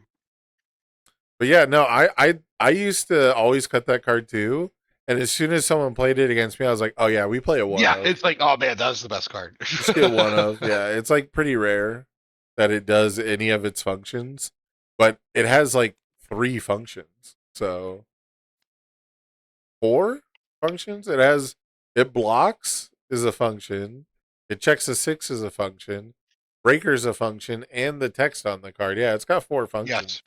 yeah, no, I used to always cut that card too. And as soon as someone played it against me, I was like, oh yeah, we play a 1 Yeah, it's like, oh man, that was the best card. Just get 1 of. Yeah, it's like pretty rare that it does any of its functions. But it has like 3 functions. So 4 functions? It blocks is a function. It checks a 6 is a function. Breaker is a function, and the text on the card. Yeah, it's got 4 functions. Yes.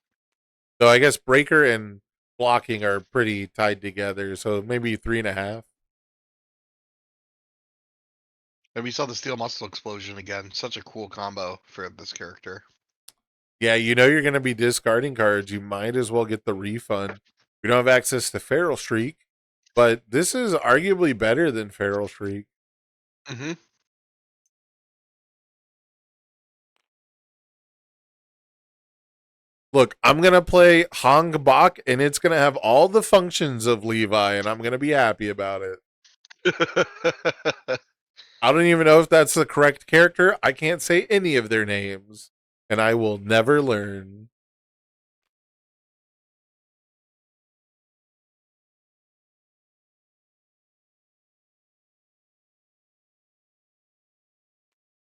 So I guess breaker and blocking are pretty tied together. So maybe 3.5. And we saw the Steel Muscle Explosion again. Such a cool combo for this character. Yeah, you know you're going to be discarding cards. You might as well get the refund. We don't have access to Feral Shriek, but this is arguably better than Feral Shriek. Look, I'm going to play Hong Bak, and it's going to have all the functions of Levi, and I'm going to be happy about it. I don't even know if that's the correct character. I can't say any of their names, and I will never learn.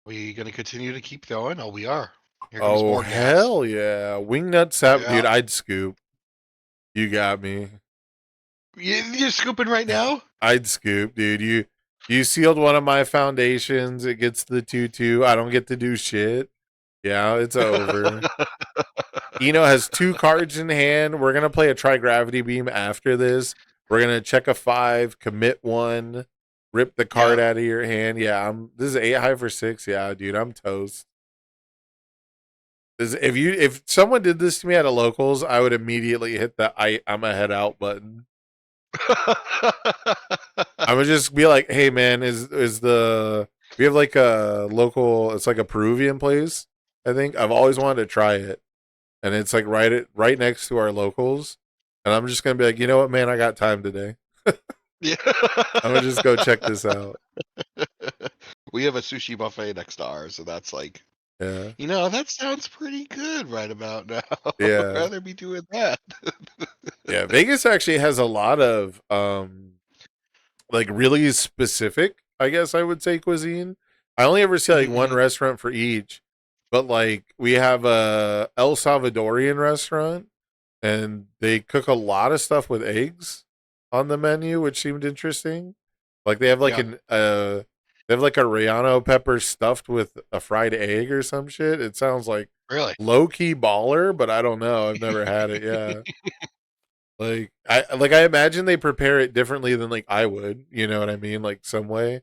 We gonna continue to keep going? Oh, we are. Oh, hell yeah. Wingnut Sap, dude, I'd scoop. You got me. You're scooping right now? I'd scoop, dude. You sealed one of my foundations. It gets the 2/2. I don't get to do shit. Yeah, it's over. Eno has 2 cards in hand. We're going to play a Tri-Gravity Beam after this. We're going to check a 5, commit 1, rip the card out of your hand. Yeah, this is 8 high for 6. Yeah, dude, I'm toast. If someone did this to me at a locals, I would immediately hit the I'm a head out button. I would just be like, hey man, we have like a local, it's like a Peruvian place, I think. I've always wanted to try it. And it's like right next to our locals. And I'm just gonna be like, you know what, man, I got time today. Yeah. I'm gonna just go check this out. We have a sushi buffet next to ours, so that's like, Yeah. that sounds pretty good right about now. I'd Yeah. rather be doing that. Yeah. Vegas actually has a lot of like really specific, I guess I would say, cuisine. I only ever see like one Hmm. restaurant for each, but like we have a El Salvadorian restaurant and they cook a lot of stuff with eggs on the menu, which seemed interesting. Like they have like Yeah, an they have like a Relleno pepper stuffed with a fried egg or some shit. It sounds like really. low key baller, but I don't know. I've never had it. Yeah. I imagine they prepare it differently than like I would, you know what I mean? Like some way.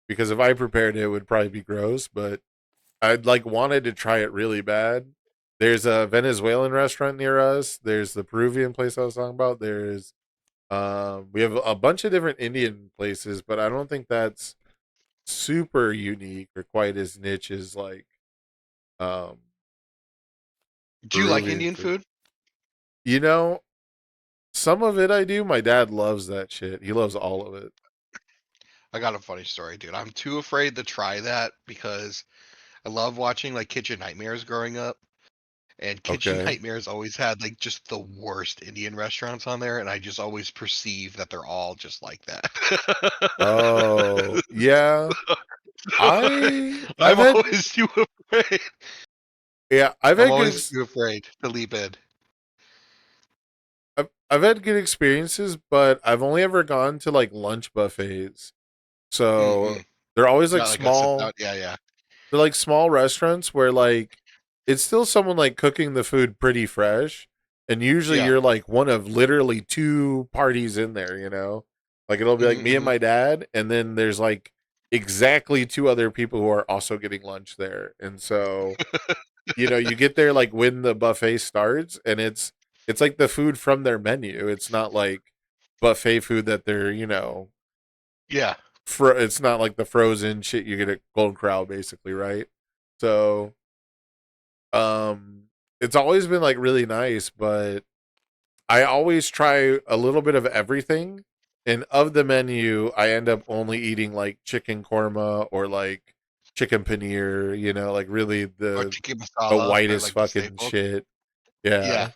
Because if I prepared it, it would probably be gross, but I'd like wanted to try it really bad. There's a Venezuelan restaurant near us. There's the Peruvian place I was talking about. There's we have a bunch of different Indian places, but I don't think that's super unique or quite as niche as like um Do you like Peruvian Indian food. food? You know, some of it I do. My dad loves that shit. He loves all of it. I got a funny story, dude. I'm too afraid to try that because I love watching like Kitchen Nightmares growing up. And Kitchen Okay. Nightmares always had like just the worst Indian restaurants on there, and I just always perceive that they're all just like Oh, that. yeah. I've I'm had always too afraid. yeah, I've I'm had good always too afraid to leap in. I've had good experiences, but I've only ever gone to like lunch buffets. Hmm. So they're always like Not like a sit down. small Yeah, yeah, they're like small restaurants where like it's still someone like cooking the food pretty fresh. And usually yeah. you're like one of literally two parties in there, you know? Like it'll be like Hmm. me and Hmm. my dad, and then there's like exactly two other people who are also getting lunch there. And so, you know, you get there like when the buffet starts and it's like the food from their menu. It's not like buffet food that they're, you know, Yeah. it's not like the frozen shit you get at Golden Corral basically, right? So, um it's always been like really nice, but I always try a little bit of everything. And of the menu, I end up only eating like chicken korma or like chicken paneer, you know, like really Or the tikka the masala, they're whitest like the fucking staples. shit. Yeah. Yeah.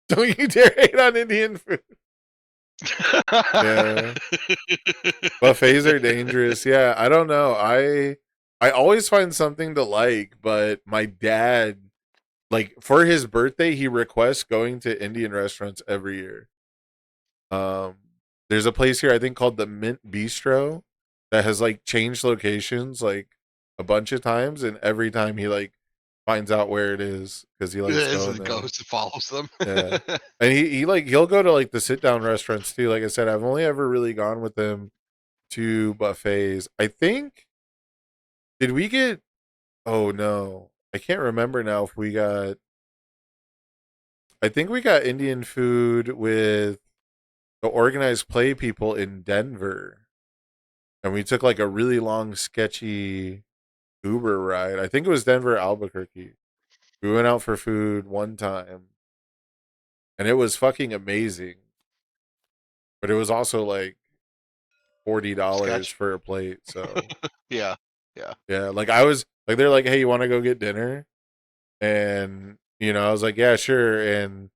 Don't you dare hate on Indian food. Yeah. Buffets are dangerous. Yeah, I don't know. I always find something to like, but my dad like for his birthday he requests going to Indian restaurants every year. Um, there's a place here I think called the Mint Bistro that has like changed locations like a bunch of times, and every time he like finds out where it is because he likes As going it there. goes, it follows them. Yeah, and he like he'll go to like the sit down restaurants too. Like I said, I've only ever really gone with him to buffets. I think did we get? Oh no, I can't remember now if we got. I think we got Indian food with the organized play people in Denver, and we took like a really long, sketchy Uber ride. I think it was Denver, Albuquerque. We went out for food one time, and it was fucking amazing. But it was also like $40 Sketch. for a plate. So Yeah. Yeah. yeah, like I was like, they're like, "Hey, you want to go get dinner?" And you know, I was like, "Yeah, sure." And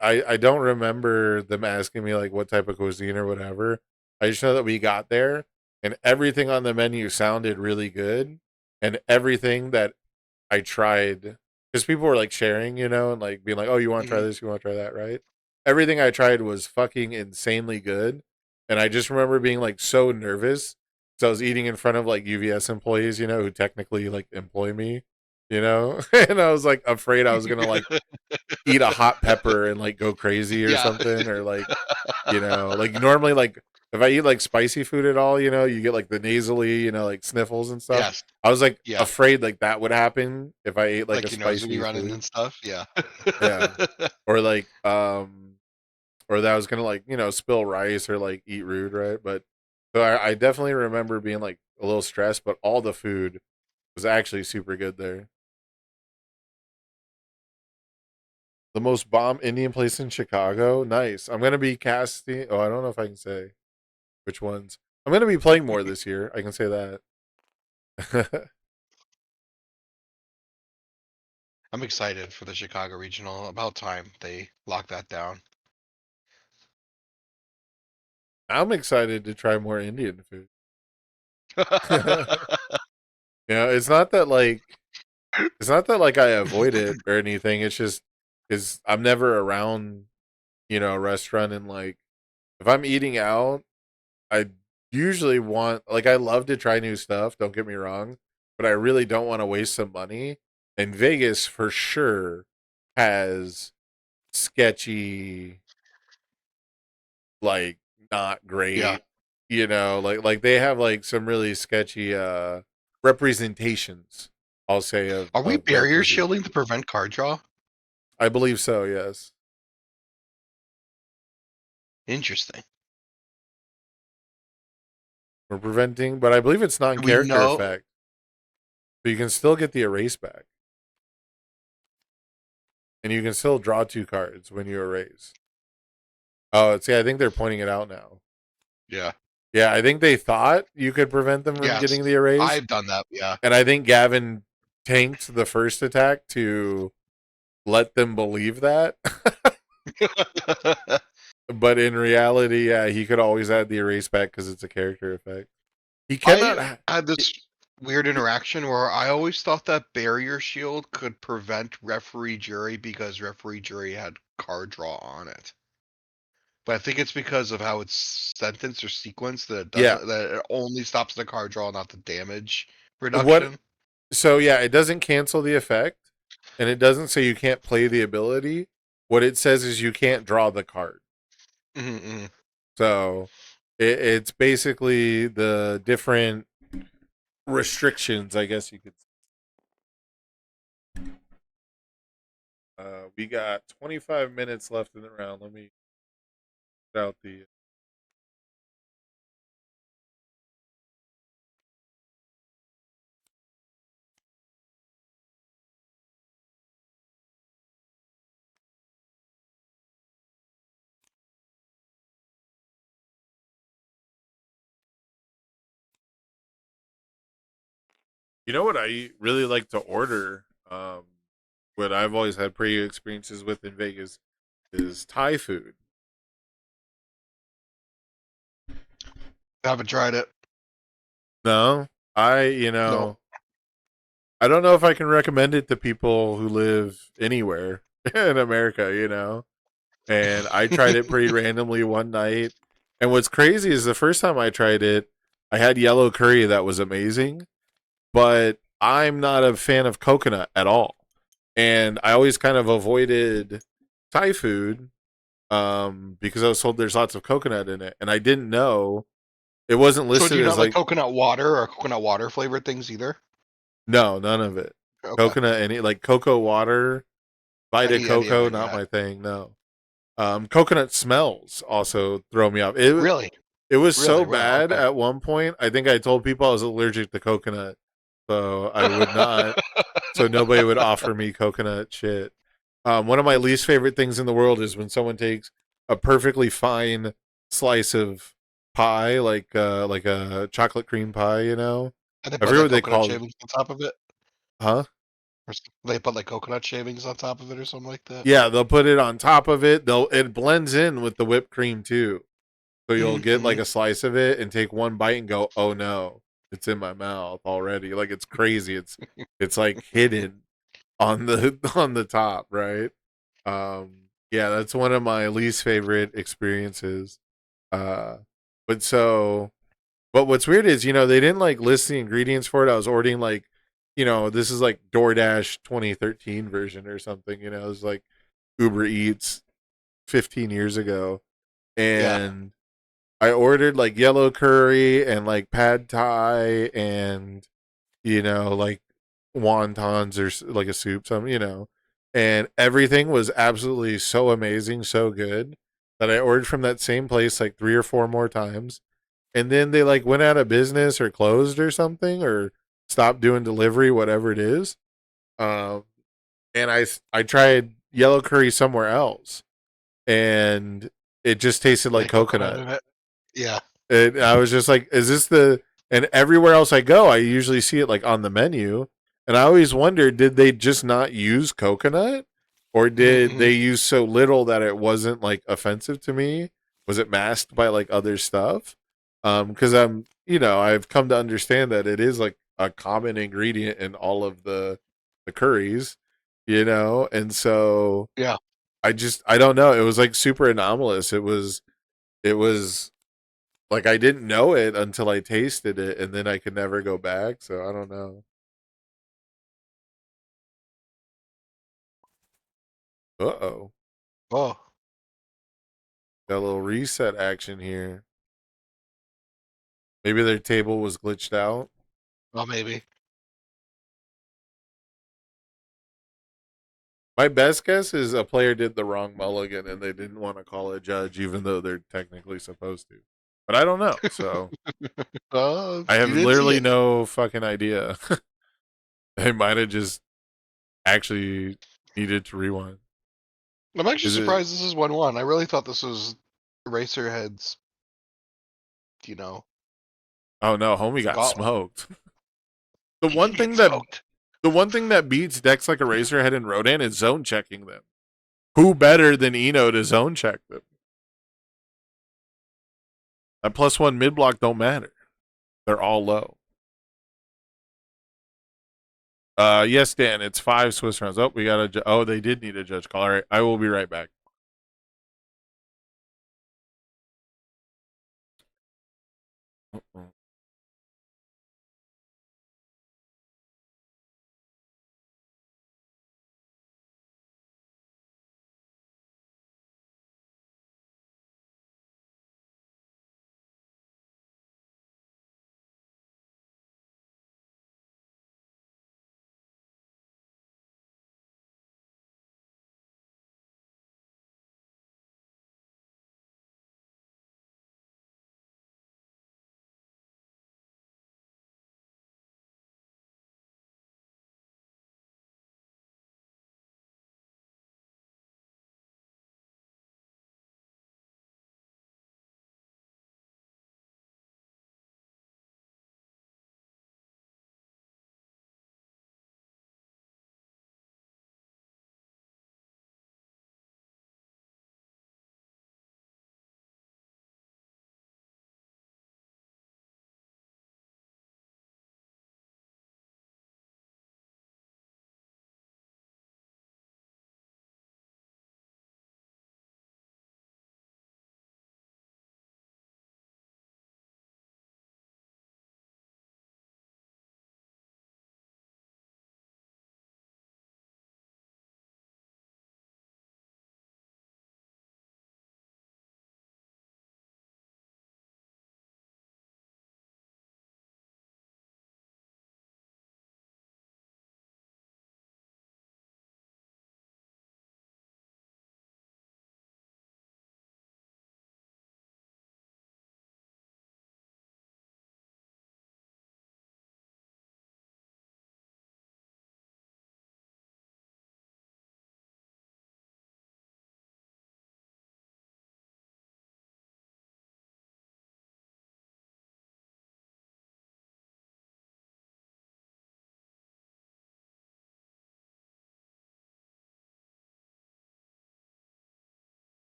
I don't remember them asking me like what type of cuisine or whatever. I just know that we got there and everything on the menu sounded really good, and everything that I tried, because people were like sharing, you know, and like being like, "Oh, you want to try Hmm. this? You want to try that?" Right? Everything I tried was fucking insanely good, and I just remember being like so nervous because I was eating in front of like UVS employees, you know, who technically like employ me, you know, and I was like afraid I was gonna like eat a hot pepper and like go crazy or Yeah. something, or like, you know, like normally like if I eat like spicy food at all, you know, you get like the nasally, you know, like sniffles and stuff. Yes. I was like Yeah. afraid like that would happen if I ate like a Like your nose would be spicy running food. and stuff. Yeah. Yeah. Or like or that I was gonna like, you know, spill rice or like eat rude, right? But so I definitely remember being like a little stressed, but all the food was actually super good there. The most bomb Indian place in Chicago. Nice. I'm gonna be casting. Oh, I don't know if I can say which ones. I'm gonna be playing more this year. I can say that. I'm excited for the Chicago Regional. About time they lock that down. I'm excited to try more Indian food. It's not that like I avoid it or anything. It's just is I'm never around, a restaurant, and like if I'm eating out, I usually want, like, I love to try new stuff, don't get me wrong, but I really don't want to waste some money. And Vegas for sure has sketchy, like, not Yeah. great, like they have like some really sketchy representations, I'll say, of Are we their barrier cuisine. shielding to prevent card draw? I believe so, yes. Interesting. We're preventing, but I believe it's Do we non-character know? effect. So you can still get the erase back. And you can still draw 2 cards when you erase. Oh, see, I think they're pointing it out now. Yeah. Yeah, I think they thought you could prevent them from Yes. getting the erase. I've done that. Yeah. And I think Gavin tanked the first attack to let them believe that. But in reality, yeah, he could always add the erase back because it's a character effect. He cannot. I had this weird interaction where I always thought that barrier shield could prevent referee jury because referee jury had card draw on it. But I think it's because of how it's sentenced or sequenced that it doesn't, that it only stops the card draw, not the damage reduction. So yeah, it doesn't cancel the effect, and it doesn't say you can't play the ability. What it says is you can't draw the card. Mm-hmm. So it's basically the different restrictions, I guess you could say. We got 25 minutes left in the round. Let me put out the. You know what I really like to order? What I've always had pretty good experiences with in Vegas is Thai food. I haven't tried it. No, No. I don't know if I can recommend it to people who live anywhere in America. And I tried it pretty randomly one night. And what's crazy is the first time I tried it, I had yellow curry that was amazing, but I'm not a fan of coconut at all. And I always kind of avoided Thai food because I was told there's lots of coconut in it. And I didn't know it wasn't So listed do you as not like coconut water or coconut water flavored things either? no, none of it. Okay. Coconut, any like cocoa water, Vita Any of Coco, it, not yeah. my thing. No. Coconut smells also throw me off. Really? It was so Really? bad Okay. at one point. I think I told people I was allergic to coconut, so I would not. So nobody would offer me coconut shit. One of my least favorite things in the world is when someone takes a perfectly fine slice of pie, like a chocolate cream pie. And they I put forget like what they coconut call it. shavings on top of it? Huh? Or they put like coconut shavings on top of it or something like that? Yeah, they'll put it on top of it. It blends in with the whipped cream too. So you'll get like Mm-hmm. a slice of it and take one bite and go, "Oh no, it's in my mouth already." Like it's crazy. It's like hidden on the on the top, right? Yeah, that's one of my least favorite experiences. Uh but so but what's weird is, they didn't like list the ingredients for it. I was ordering like, this is like DoorDash 2013 version or something, it was like Uber Eats 15 years ago. Yeah. And I ordered like yellow curry and like pad thai and like wontons or like a soup, and everything was absolutely so amazing, so good that I ordered from that same place like 3 or 4 more times, and then they like went out of business or closed or something or stopped doing delivery, whatever it is. Um, and I tried yellow curry somewhere else, and it just tasted like Like coconut coconut. in it. Yeah. And I was just like, is this the? And everywhere else I go, I usually see it like on the menu, and I always wonder, did they just not use coconut, or did Mm-hmm. they use so little that it wasn't like offensive to me? Was it masked by like other stuff? Because I've come to understand that it is like a common ingredient in all of the curries, and so Yeah. I don't know. It was like super anomalous. It was like I didn't know it until I tasted it, and then I could never go back. So I don't know. Uh-oh, Oh. got a little reset action here. Maybe their table was glitched out. Well, maybe. My best guess is a player did the wrong mulligan and they didn't want to call a judge, even though they're technically supposed to. But I don't know. So I You have didn't see literally it. no fucking idea. They might have just actually needed to rewind. I'm actually Is it? surprised this is 1-1. I really thought this was Eraserhead's, you know, Oh no, homie got gauntlet. smoked. The He did one get thing that smoked. the one thing that beats decks like Eraserhead and Rodan is zone checking them. Who better than Eno to zone check them? That +1 mid block don't matter. They're all low. Yes, Dan, it's 5 Swiss rounds. Oh, we got a. Oh, they did need a judge call. All right, I will be right back.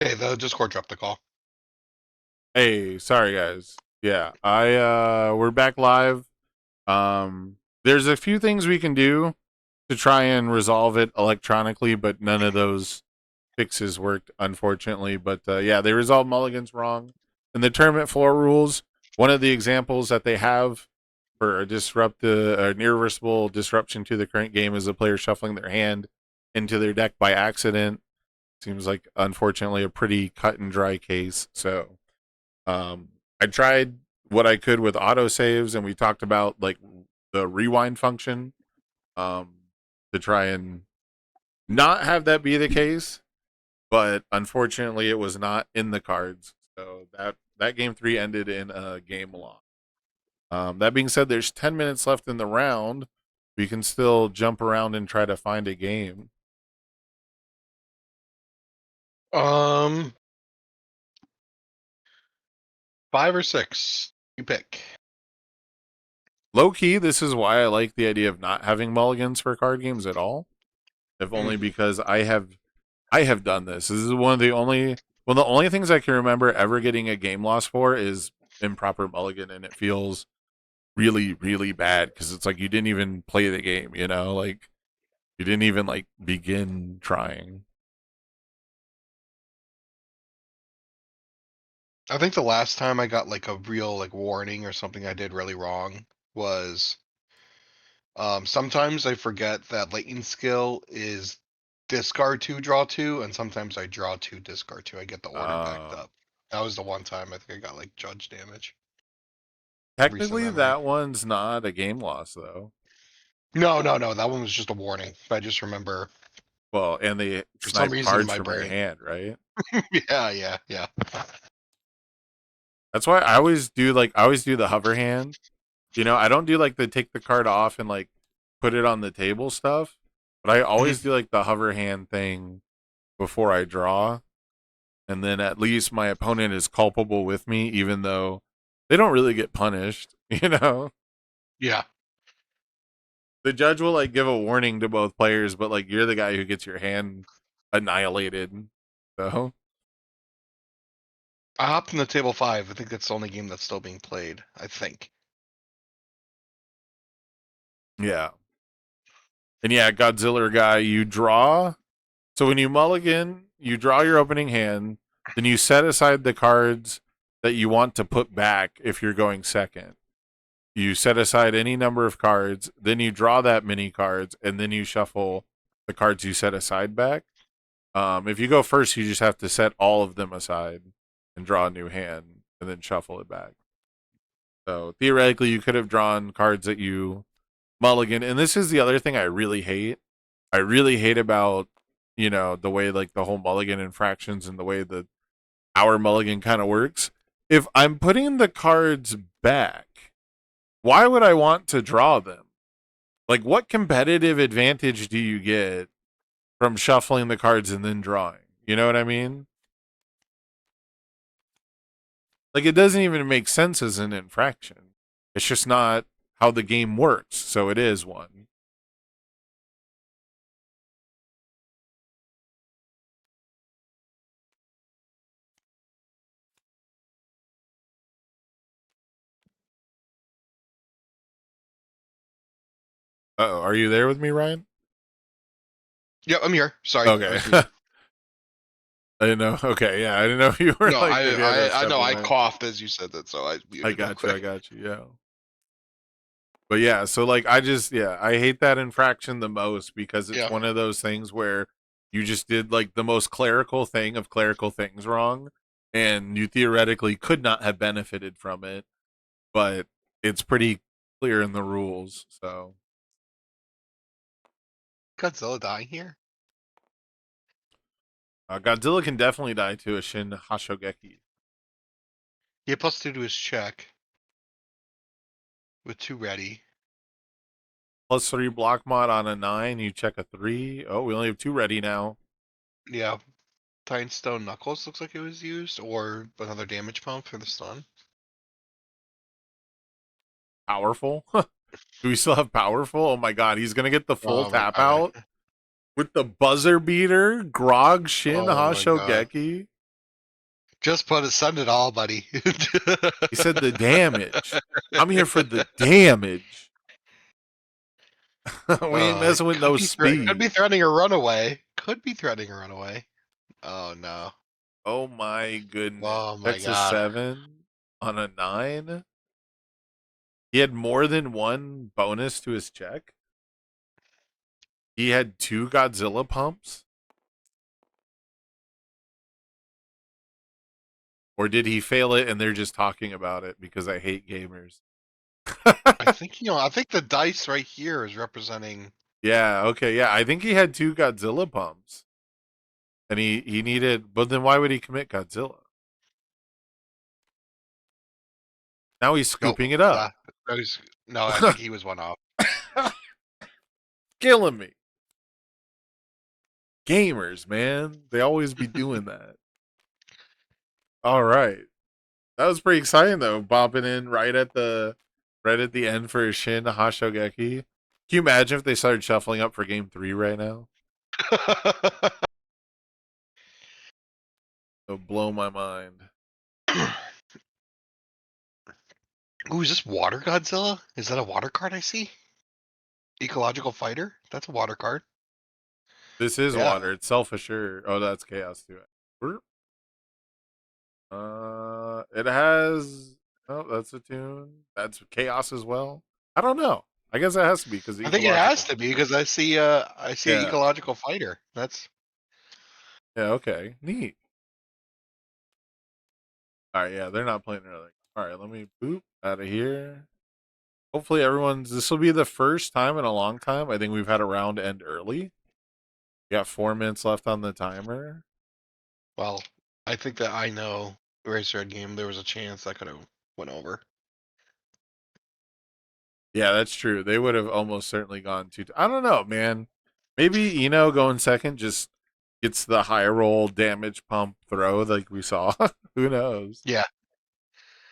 Hey, the Discord dropped the call. Hey, sorry guys. Yeah, we're back live. There's a few things we can do to try and resolve it electronically, but none of those fixes worked, unfortunately. But yeah, they resolved mulligans wrong. In the tournament floor rules, one of the examples that they have for an irreversible disruption to the current game is a player shuffling their hand into their deck by accident. Seems like, unfortunately, a pretty cut and dry case. So I tried what I could with autosaves, and we talked about like the rewind function to try and not have that be the case. But unfortunately, it was not in the cards. So that game three ended in a game loss. That being said, there's 10 minutes left in the round. We can still jump around and try to find a game. Um, 5 or 6. You pick. Low key, this is why I like the idea of not having mulligans for card games at all. If only because I have done this. This is one of the only things I can remember ever getting a game loss for is improper mulligan, and it feels really, really bad because it's like you didn't even play the game, you know, like you didn't even like begin trying. I think the last time I got like a real like warning or something I did really wrong was sometimes I forget that lightning skill is discard 2, draw 2, and sometimes I draw 2, discard 2. I get the order backed Uh, up. That was the one time I think I got like judge damage. Recent Technically, memory. that one's not a game loss though. No, no, no. That one was just a warning. I just remember Well, and they for some snipe reason in cards my from your brain. hand, right? Yeah, yeah, yeah. That's why I always do the hover hand. You know, I don't do like the take the card off and like put it on the table stuff, but I Mhm. always do like the hover hand thing before I draw, and then at least my opponent is culpable with me, even though they don't really get punished. You know, Yeah. the judge will like give a warning to both players, but like you're the guy who gets your hand annihilated. So I hopped in the table 5. I think that's the only game that's still being played. I think. yeah, and yeah, Godzilla guy, you draw. So when you mulligan, you draw your opening hand, then you set aside the cards that you want to put back if you're going second. You set aside any number of cards, then you draw that many cards, and then you shuffle the cards you set aside back. If you go first, you just have to set all of them aside and draw a new hand, and then shuffle it back. So theoretically, you could have drawn cards that you mulligan. And this is the other thing I really hate. I really hate about, you know, the way like the whole mulligan infractions and the way the our mulligan kind of works. If I'm putting the cards back, why would I want to draw them? Like, what competitive advantage do you get from shuffling the cards and then drawing? You know what I mean? Like, it doesn't even make sense as an infraction. It's just not how the game works. So it is one. Oh, are you there with me, Ryan? Yep, I'm here. Sorry, I Okay. was muted. I didn't know. Okay, yeah, I didn't know if you were No, like if you had to I step know I away. coughed as you said that, so I I muted real got you. I quick. got you. Yeah. But yeah, so like I hate that infraction the most because it's Yeah. one of those things where you just did like the most clerical thing of clerical things wrong, and you theoretically could not have benefited from it, but it's pretty clear in the rules. So Godzilla dying here? Godzilla can definitely die to a Shin Hashogeki. He had +2 to his check with 2 ready. +3 block mod on a 9. You check a 3. Oh, we only have 2 ready now. Yeah. Stone Knuckles looks like it was used, or another damage pump for the stun. Powerful. Do we still have powerful? Oh my god, he's gonna get the full Oh my tap god. out with the buzzer beater, Grog Shin Oh my god. Hashogeki. Just send it all, buddy. He said the damage. I'm here for the damage. We ain't It messing with could no be could be speed. threatening a runaway. Could be threatening a runaway. Oh no. Oh my goodness. Oh my Texas god. 7 on a 9. He had more than one bonus to his check. He had 2 Godzilla pumps. Or did he fail it and they're just talking about it because I hate gamers? I think I think the dice right here is representing. Yeah, okay, yeah. I think he had 2 Godzilla pumps. And he needed, but then why would he commit Godzilla? Now he's Nope. scooping it up. No, I think he was one off. Killing me. Gamers, man. They always be doing that. All right. That was pretty exciting though, bopping in right at the end for Shin Hashogeki. Can you imagine if they started shuffling up for game 3 right now? It'll blow my mind. Ooh, is this Water Godzilla? Is that a water card I see? Ecological Fighter? That's a water card. This is Yeah. water. It's self-assured. Oh, that's chaos too. It has. Oh, that's a tune. That's chaos as well. I don't know. I guess it has to be because I think it has to be because I see Yeah. Ecological Fighter. That's Yeah. Okay. Neat. All right. Yeah, they're not playing early. All right. Let me boop out of here. Hopefully, everyone's. This will be the first time in a long time. I think we've had a round end early. We got 4 minutes left on the timer. well. I think that I know Racer Red game. There was a chance I could have went over. Yeah, that's true. They would have almost certainly gone to. I don't know, man. Maybe Eno going second just gets the high roll damage pump throw like we saw. Who knows? Yeah.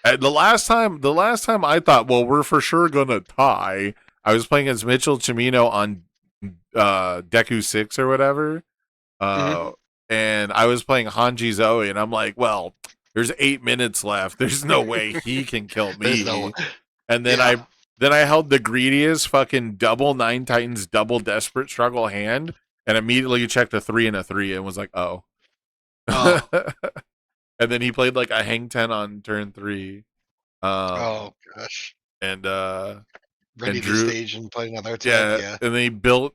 The last time I thought, well, we're for sure gonna tie. I was playing against Mitchell Chimino on Deku 6 or whatever. Mm-hmm. And I was playing Hanji Zoe, and I'm like, well, there's 8 minutes left. There's no way he can kill There's no. me. And then Yeah. I held the greediest fucking double Nine Titans double desperate struggle hand and immediately checked a 3 and a 3 and was like, oh. Oh. And then he played like a hang 10 on turn 3. Oh gosh. And Ready to Drew, stage and play another attack. Yeah. and then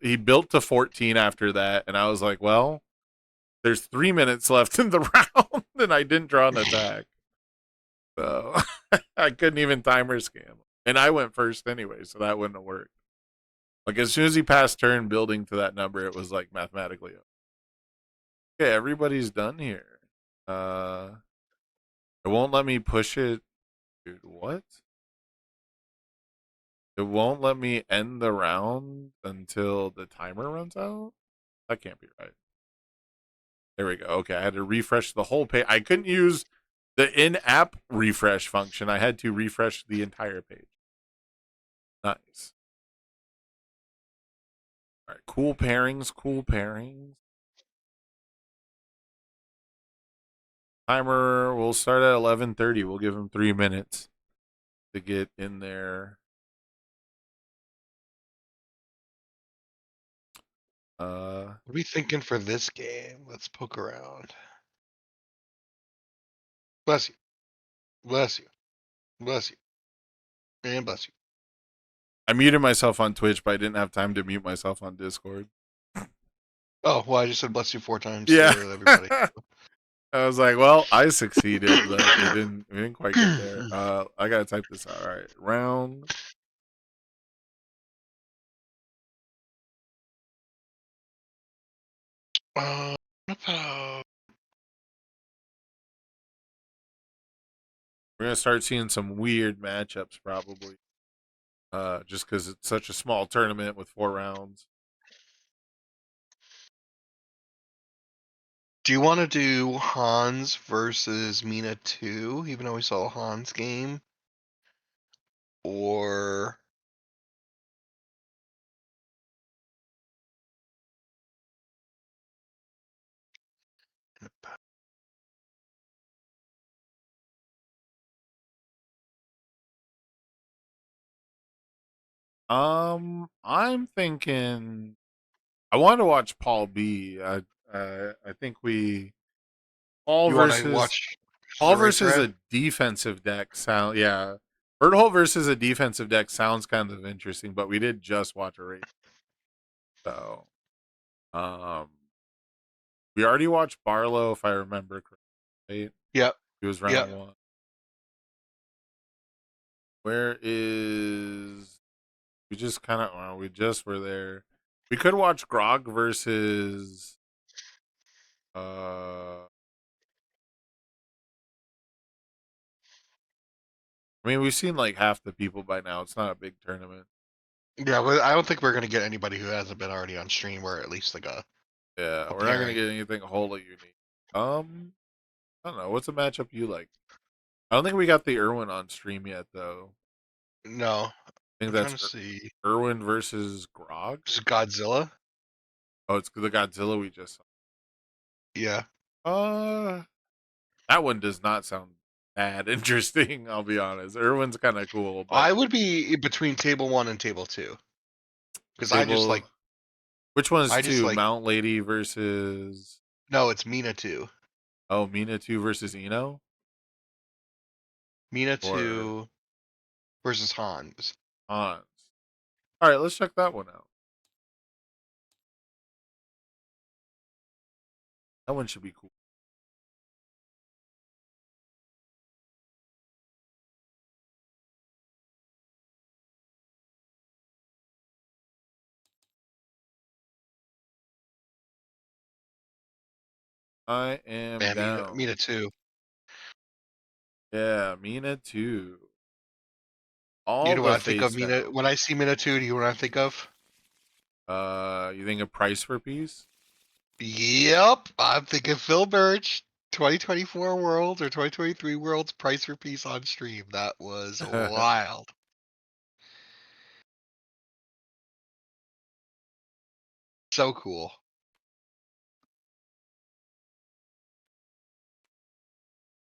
he built to 14 after that, and I was like, well, there's 3 minutes left in the round, and I didn't draw an attack. So I couldn't even timer scam. And I went first anyway, so that wouldn't have worked. Like as soon as he passed turn building to that number, it was like mathematically okay, everybody's done here. It won't let me push it. Dude, what? It won't let me end the round until the timer runs out? That can't be right. There we go. Okay, I had to refresh the whole page. I couldn't use the in-app refresh function. I had to refresh the entire page. Nice. All right, cool pairings, cool pairings. Timer will start at 11:30. We'll give him 3 minutes to get in there. What are we thinking for this game? Let's poke around. Bless you. Bless you. Bless you. And bless you. I muted myself on Twitch, but I didn't have time to mute myself on Discord. Oh, well, I just said bless you 4 times Yeah. to everybody. I was like, well, I succeeded, but we didn't quite get there. I gotta type this out. All right. Round. About We're gonna start seeing some weird matchups probably. Just because it's such a small tournament with 4 rounds. do you want to do Hans versus Mina 2, even though we saw a Hans game? Or I'm thinking I want to watch Paul B. I think we Paul You want to versus watch Paul Eraser versus Red? a defensive deck sound. Yeah, Berthold versus a defensive deck sounds kind of interesting, but we did just watch a race, so um, we already watched Barlow, if I remember correctly. Right? Yep. He was Yep. round one. Where is we just kind of well, we just were there. We could watch Grog versus I mean we've seen like half the people by now. It's not a big tournament. Yeah, but I don't think we're gonna get anybody who hasn't been already on stream, or at least like Yeah, a we're not gonna pairing. get anything wholly unique. I don't know. What's a matchup you like? I don't think we got the Irwin on stream yet though. No, I think I'm trying that's to see. Irwin versus Grog. This is Godzilla. Oh, it's the Godzilla we just Yeah, saw. That one does not sound bad interesting, I'll be honest. Irwin's kind of cool, but I would be between table 1 and table 2 because table. Which one is I just two? like Mount Lady versus no, it's Mina 2. Mina 2 versus Eno? Mina Or 2 versus Hans. Hans? Alright, let's check that one out. That one should be cool. I am Man, down. Mina 2. Yeah, Mina 2. You All know what the I think of face Mina down. when I see Mina 2? Do you know what I think of? You think a price per piece? Yep, I'm thinking Phil Birch, 2024 World or 2023 World's price per piece on stream. That was wild. So cool.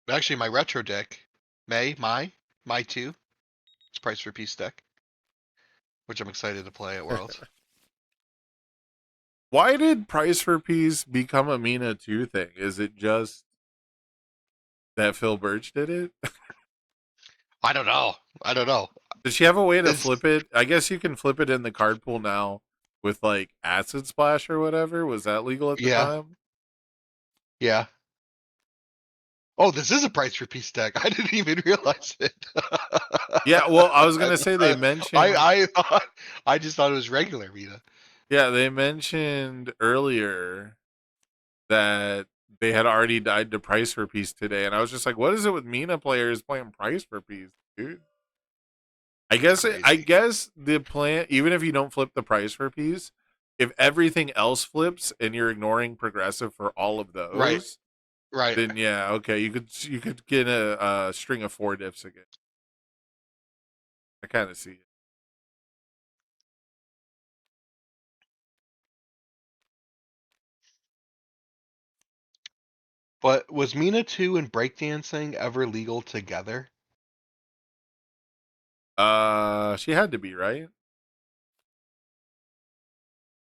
Actually, my retro deck, my 2, it's price per piece deck, which I'm excited to play at Worlds. Why did price per piece become a Mina 2 thing? Is it just that Phil Birch did it? I don't know. I don't know. Does she have a way to It's flip it? I guess you can flip it in the card pool now with like acid splash or whatever. Was that legal at the yeah, time? yeah. Oh, this is a price per piece deck. I didn't even realize it. Yeah, well, I was gonna say they mentioned. I thought I just thought it was regular Mina. Yeah, they mentioned earlier that they had already died to price per piece today, and I was just like, "What is it with Mina players playing price per piece, dude?" I Crazy. guess the plan, even if you don't flip the price per piece, if everything else flips and you're ignoring progressive for all of Right, those, right. then yeah, okay, you could get a string of four diffs again. I kind of see it. But was Mina 2 and breakdancing ever legal together? She had to be right.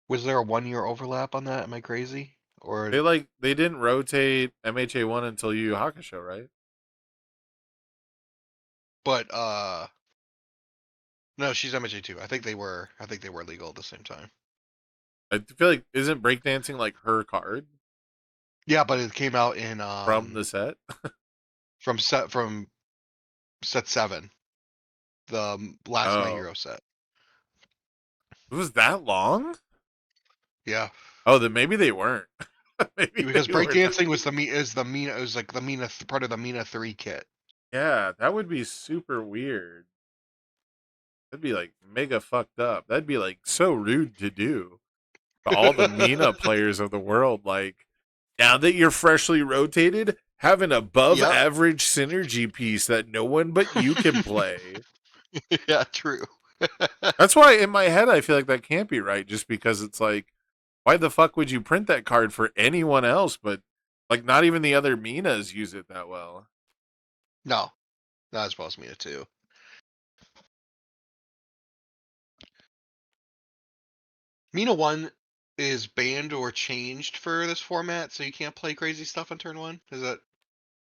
Was there a 1 year overlap on that? Am I crazy? Or They didn't rotate MHA one until Yu Yu Hakusho, right? but no, she's MJ 2. I think they were legal at the same time. I feel like isn't breakdancing like her card Yeah, but it came out in from the set? from set 7, the last My Oh, Hero set. it was that long? Yeah. Oh, then maybe they weren't. Maybe Because they were not. breakdancing was the Mina, it was like the Mina part of the Mina 3 kit. Yeah, that would be super weird. That'd be like mega fucked up. That'd be like so rude to do to all the Mina players of the world. Like, now that you're freshly rotated, have an above Yep. average synergy piece that no one but you can play. Yeah, true. That's why in my head I feel like that can't be right, just because it's like, why the fuck would you print that card for anyone else? But like, not even the other Minas use it that well. No, not as well as Mina 2. Mina 1 is banned or changed for this format, so you can't play crazy stuff on turn 1. Is that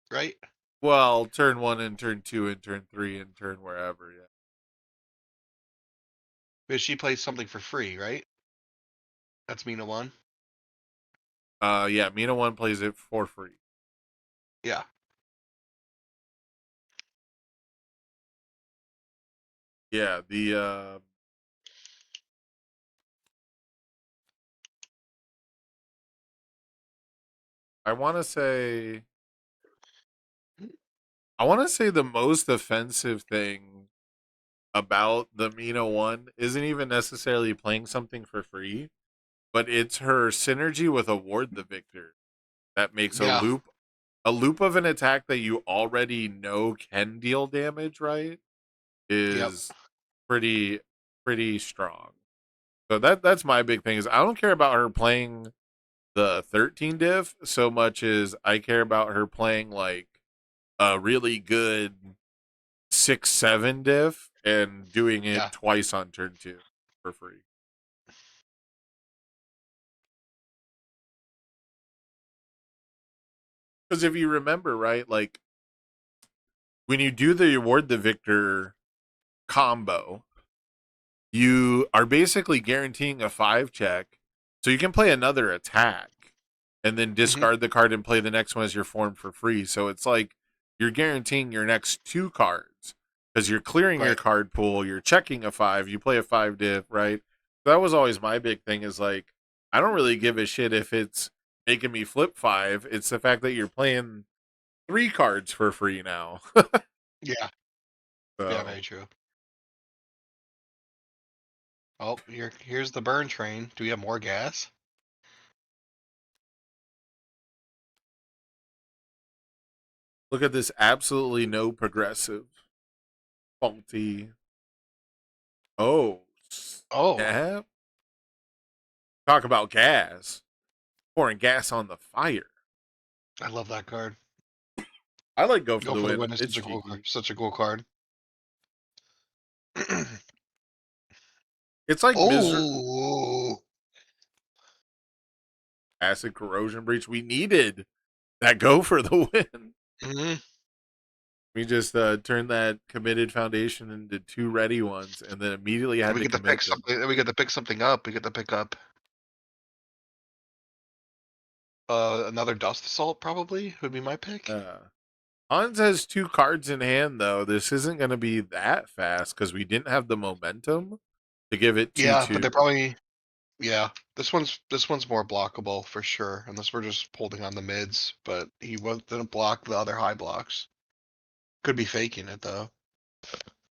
right? Well, turn 1 and turn 2 and turn 3 and turn wherever, yeah. Because she plays something for free, right? That's Mina 1. Yeah, Mina 1 plays it for free. Yeah. Yeah, I want to say the most offensive thing about the Mina 1 isn't even necessarily playing something for free, but it's her synergy with Award the Victor that makes Yeah. a loop of an attack that you already know can deal damage, right? Yep. Is pretty strong. So that's my big thing is I don't care about her playing the 13 diff so much as I care about her playing like a really good 6-7 diff and doing it Yeah. twice on turn 2 for free. Because if you remember, right, like when you do the Award the Victor combo, you are basically guaranteeing a 5 check, so you can play another attack and then Hmm. discard the card and play the next one as your form for free. So it's like you're guaranteeing your next 2 cards because you're clearing your Right. card pool, you're checking a 5, you play a 5 diff, right? So that was always my big thing is like, I don't really give a shit if it's making me flip 5. It's the fact that you're playing 3 cards for free now. Yeah. Yeah, very So true. Oh, here's the burn train. Do we have more gas? look at this absolutely no progressive. Faulty. Oh, Oh, yeah. Talk about gas. Pouring gas on the fire. I love that card. I like Go for Go the for the Win. win is It's cheeky. such a cool card. It's like Oh, Acid Corrosion Breach. We needed that Go for the Win. hmm. We just turned that committed foundation into 2 ready ones and then immediately had We to get to pick commit them. something. We get to pick something up. We get to pick up another dust assault. Probably would be my pick. Hans has 2 cards in hand, though. This isn't going to be that fast because we didn't have the momentum to give it Yeah, but 2-2. they're probably yeah. This one's more blockable for sure, unless we're just holding on the mids. But he didn't block the other high blocks. Could be faking it though.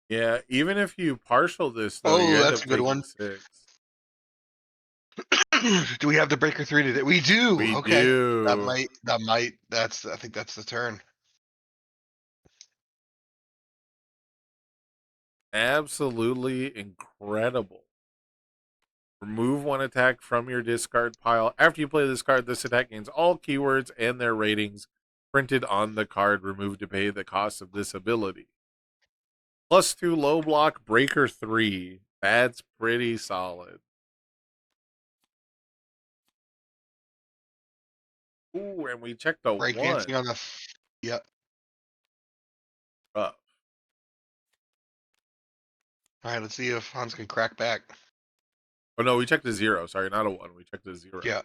Yeah, even if you partial this, though, you Oh, end that's up a good taking one. 6. Do we have the breaker 3 today? We do. We Okay. do. I think that's the turn. Absolutely incredible. Remove 1 attack from your discard pile. After you play this card, this attack gains all keywords and their ratings printed on the card removed to pay the cost of this ability. +2 low block, breaker 3. That's pretty solid. Ooh, and we checked a Breakdancing 1. on the yep. Rough. All right, let's see if Hans can crack back. Oh no, we checked a 0. Sorry, not a 1. We checked a 0. Yeah.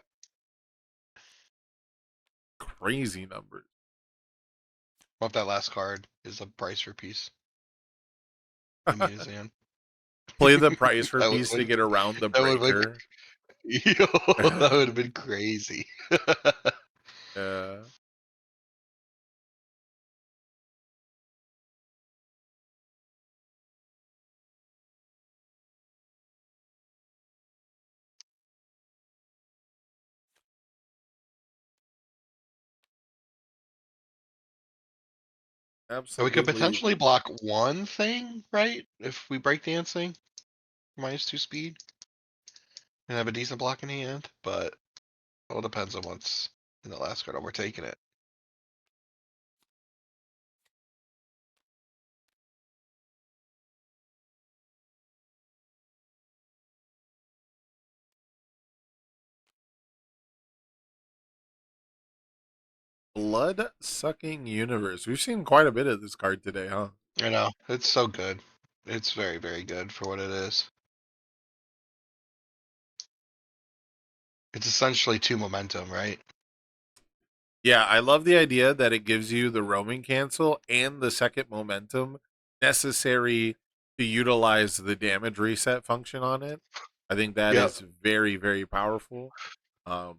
Crazy numbers. Well, if that last card is a price for piece. I mean, his hand. Play the price for That would piece to get around the that would breaker. yo, that would have been crazy. Yeah. So we could Absolutely. potentially block one thing, right? If we break dancing, -2 speed, and have a decent block in hand, but it all depends on what's in the last card. We're taking it. Blood Sucking Universe. We've seen quite a bit of this card today, huh? I know. It's so good. It's very, very good for what it is. It's essentially two momentum, right? Yeah, I love the idea that it gives you the roaming cancel and the second momentum necessary to utilize the damage reset function on it. I think that Yep. is very, very powerful. Um,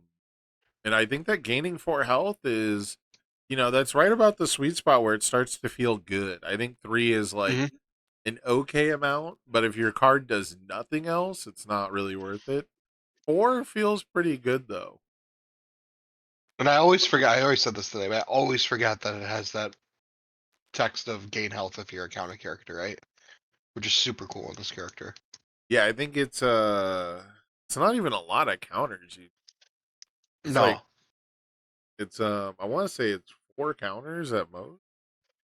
and I think that gaining 4 health is, that's right about the sweet spot where it starts to feel good. I think 3 is like hmm an okay amount, but if your card does nothing else, it's not really worth it. 4 feels pretty good though. And I always forget. I always said this today, but I always forget that it has that text of gain health if you're a counter character, right? Which is super cool in this character. Yeah, I think it's not even a lot of counters. It's like No, I want to say it's 4 counters at most.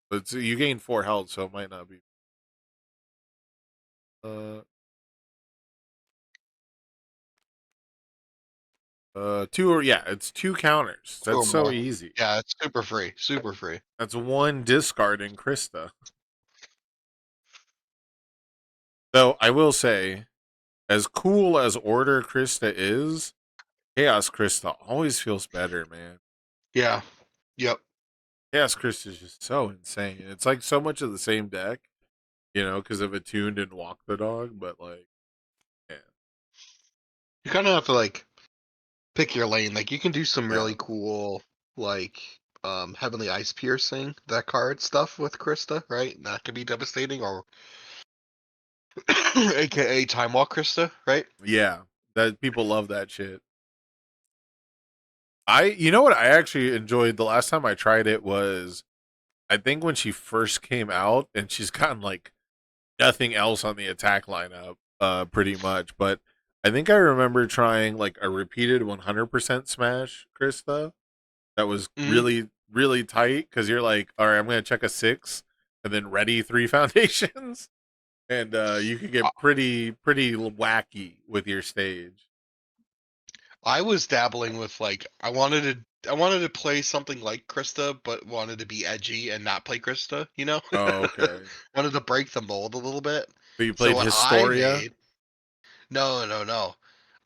But you gain 4 health, so it might not be. Uh, 2 or yeah, it's 2 counters. two That's or so more. easy. Yeah, it's super free. Super free. That's 1 discard in Krista. Though I will say, as cool as Order Krista is, Chaos Krista always feels better, man. Yeah. Yep. Chaos Krista is just so insane. It's like so much of the same deck, because of Attuned and Walk the Dog, but like, yeah. You kind of have to like pick your lane. Like you can do some Yeah. really cool like Heavenly Ice Piercing, that card stuff with Krista, right? And that could be devastating, or aka Time Walk Krista, right? Yeah. That people love that shit. You know what I actually enjoyed the last time I tried it was I think when she first came out and she's gotten like nothing else on the attack lineup, pretty much. But I think I remember trying like a repeated 100% smash Krista that was hmm really, really tight because you're like, all right, I'm going to check a 6 and then ready 3 foundations. And you can get pretty, pretty wacky with your stage. I was dabbling with like I wanted to play something like Krista, but wanted to be edgy and not play Krista, you know? Oh, okay. Wanted to break the mold a little bit. So you So played what I Historia? made, no, no, no.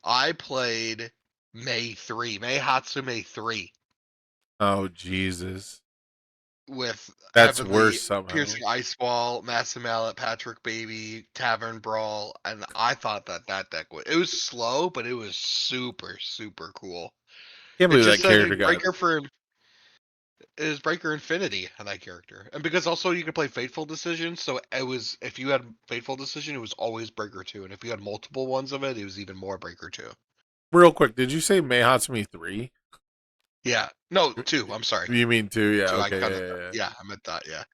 I played May 3, May Hatsume 3 Oh, Jesus. with That's Heavenly worse somehow. Piercing Ice Wall, Massive Mallet, Patrick Baby, Tavern Brawl, and I thought that deck was slow, but it was super, super cool. Can't It believe just that said character got. Breaker for is Breaker Infinity on that character, and because also you could play Fateful Decision, so it was if you had Fateful Decision, it was always Breaker 2, and if you had multiple ones of it, it was even more Breaker 2. Real quick, did you say Mayhatsumi 3? Yeah, no, 2. I'm sorry, You mean 2? Yeah, 2. I okay, got yeah, it. yeah, yeah. Yeah, I meant that. Yeah,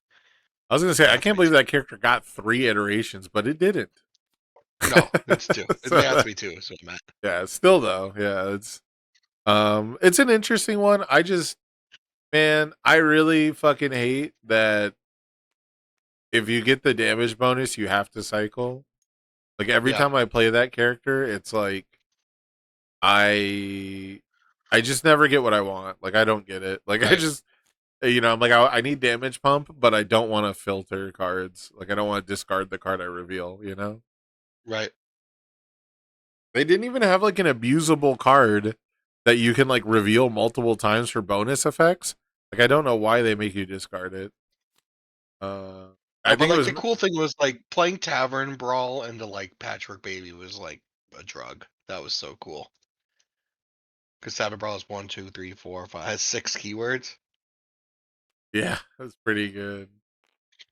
I was gonna say I Mayhatsumi can't believe that character got 3 iterations, but it didn't. No, it's 2. It So, may have to be 2. Is what I meant. yeah, still though, yeah, it's an interesting one. Man, I really fucking hate that if you get the damage bonus, you have to cycle. Like every Yeah, time I play that character, it's like I I just never get what I want. Like I don't get it. Like I right, just I'm like I need damage pump, but I don't want to filter cards. Like I don't want to discard the card I reveal. right. They didn't even have like an abusable card that you can like reveal multiple times for bonus effects. Like I don't know why they make you discard it. Uh I But think it like was the cool thing was like playing Tavern Brawl into like Patrick Baby was like a drug. That was so cool. Because Tavern Brawl is 1, 2, 3, 4, 5, has 6 keywords. yeah, that's pretty good.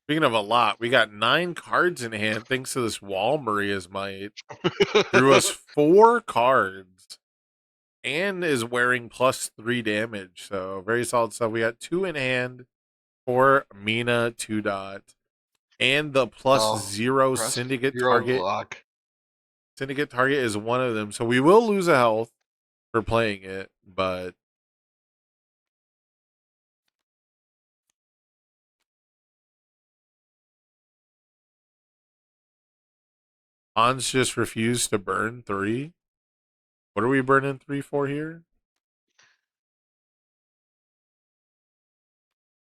Speaking of a lot, we got 9 cards in hand thanks to this wall Maria's might. Drew us 4 cards and is wearing +3 damage. So very solid stuff. We got 2 in hand for Mina 2 dot. And the Oh, +0 press syndicate zero target. lock. Syndicate target is one of them. So we will lose a health for playing it, but Hans just refused to burn 3. What are we burning 3 for here?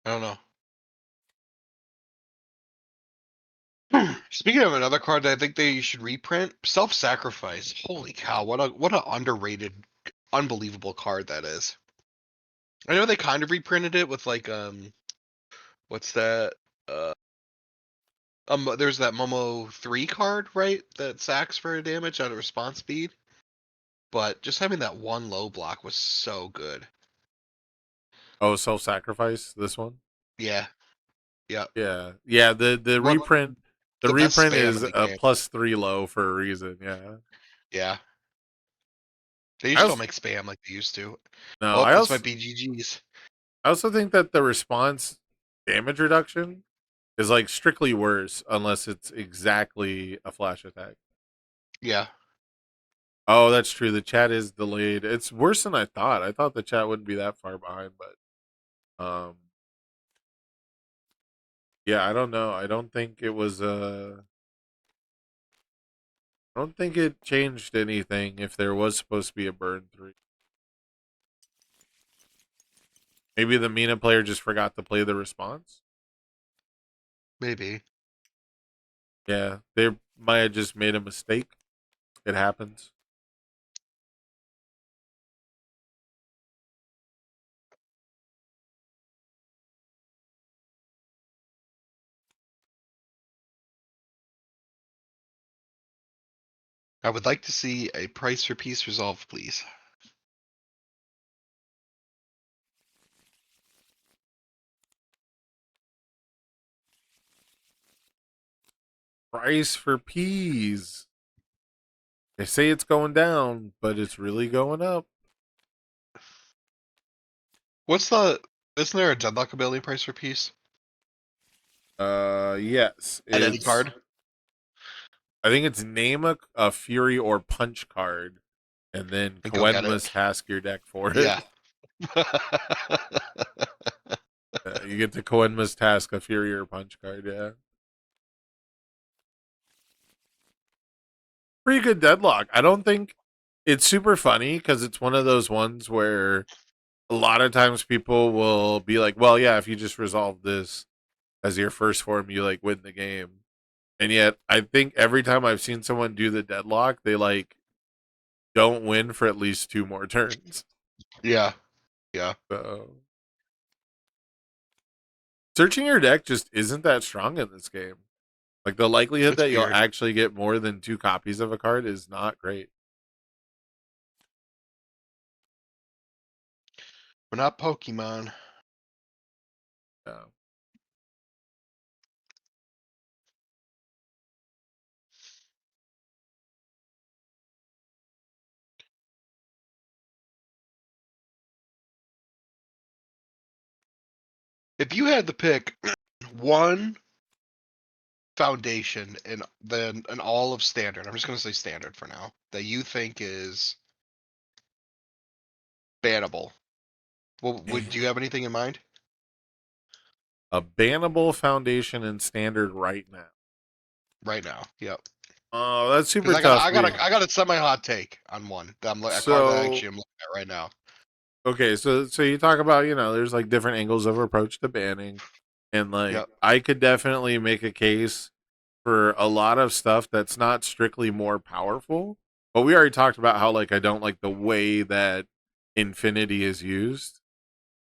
I don't know. Speaking of another card that I think they should reprint, Self-Sacrifice. Holy cow! What a underrated, unbelievable card that is. I know they kind of reprinted it with like what's that? Uh, there's that Momo 3 card, right? That sacks for damage out of response speed. But just having that one low block was so good. Oh, self-sacrifice. This one. Yeah, yeah. Yeah. The One reprint. The the best reprint spam is in the a game. +3 low for a reason. Yeah. Yeah. They I just don't also make spam like they used to. no. Oh, this might be GG's. I also think that the response damage reduction is like strictly worse unless it's exactly a flash attack. Yeah. Oh, that's true. The chat is delayed. It's worse than I thought. I thought the chat wouldn't be that far behind, but yeah, I don't know. I don't think it was I don't think it changed anything if there was supposed to be a burn 3. Maybe the Mina player just forgot to play the response. Maybe. Yeah, they might have just made a mistake. It happens. I would like to see a price for piece resolve, please. Price for peas. They say it's going down, but it's really going up. What's the isn't there a deadlock ability price for piece? Yes. At any It's card? I think it's name a fury or punch card, and then And go get it. Koenma's task your deck for it. Yeah. You get to Koenma's task a fury or punch card, yeah. Pretty good deadlock. I don't think it's super funny because it's one of those ones where a lot of times people will be like, well, yeah, if you just resolve this as your first form, you like win the game. And yet I think every time I've seen someone do the deadlock, they like don't win for at least 2 more turns. Yeah. Yeah. So searching your deck just isn't that strong in this game. Like the likelihood It's that you'll weird. actually get more than 2 copies of a card is not great. We're not Pokemon. No. If you had to pick one foundation in all of standard, I'm just gonna say standard for now, that you think is bannable. Well, do you have anything in mind? A bannable foundation in standard right now. Right now. Yep. Oh, that's super Because tough. I got a semi hot take on one that a card that actually I'm looking at right now. Okay, so you talk about, there's like different angles of approach to banning. And like Yep. I could definitely make a case for a lot of stuff that's not strictly more powerful. But we already talked about how like I don't like the way that infinity is used.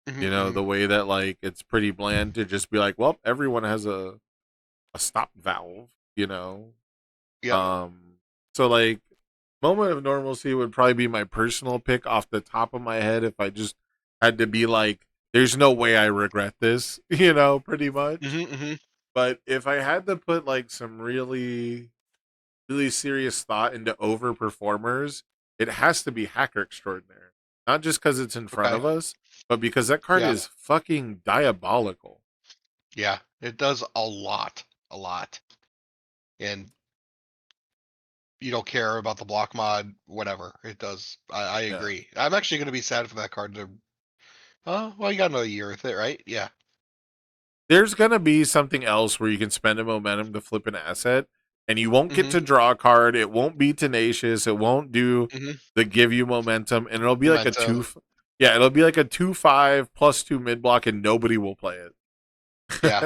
Mm-hmm. The way that like it's pretty bland to just be like, well, everyone has a stop valve, Yep. So like moment of normalcy would probably be my personal pick off the top of my head if I just had to be like, there's no way I regret this, pretty much. Mm-hmm. But if I had to put like some really, really serious thought into overperformers, it has to be Hacker Extraordinaire. Not just because it's in front Okay. of us, but because that card Yeah. is fucking diabolical. Yeah. It does a lot. A lot. And you don't care about the block mod, whatever. It does. I Yeah. agree. I'm actually gonna be sad for that card to well, you got another year with it, right? Yeah. There's going to be something else where you can spend a momentum to flip an asset, and you won't get Mm-hmm. to draw a card. It won't be tenacious. It won't do Mm-hmm. the give you momentum, and it'll be like a Momentum. it'll be like a 2/5 +2 mid block, and nobody will play it. Yeah.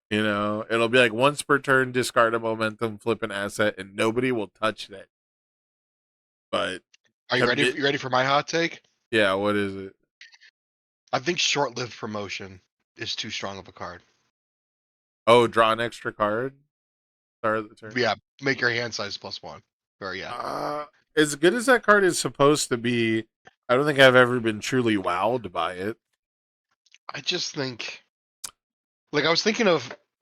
You know, it'll be like once per turn, discard a momentum, flip an asset, and nobody will touch that. But Are you ready? commit, You ready for my hot take? yeah. What is it? I think short-lived promotion is too strong of a card. Oh, draw an extra card. Start of the turn. Yeah, make your hand size +1. Or yeah, Uh, as good as that card is supposed to be, I don't think I've ever been truly wowed by it. I just think, like, I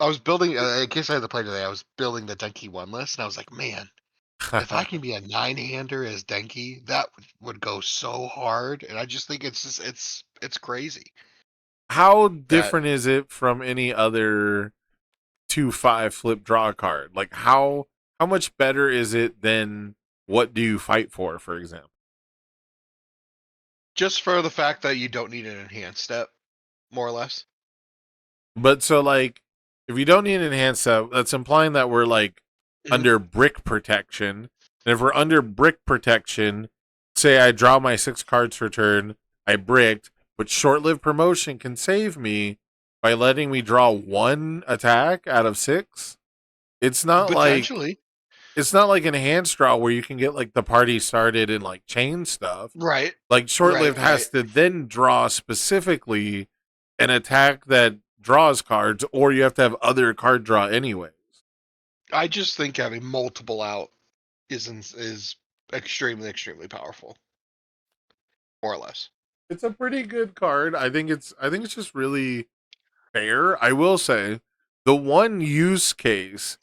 was building. In case I had to play today, I was building the Denki 1 list, and I was like, man, if I can be a 9-hander as Denki, that would go so hard. And I just think it's just it's crazy How that different is it from any other 2/5 flip draw card? Like how much better is it than what do you fight for example? just for the fact that you don't need an enhanced step, more or less. But so like if you don't need an enhanced step, that's implying that we're like Mhm. under brick protection. And if we're under brick protection, say I draw my 6 cards per turn, I bricked, but short-lived promotion can save me by letting me draw 1 attack out of 6. It's not like Potentially, it's not like enhanced draw where you can get like the party started and like chain stuff. right, Like short lived right. has to then draw specifically an attack that draws cards, or you have to have other card draw anyways. I just think having multiple out is extremely powerful, more or less. It's a pretty good card. I think it's just really fair. I will say the one use case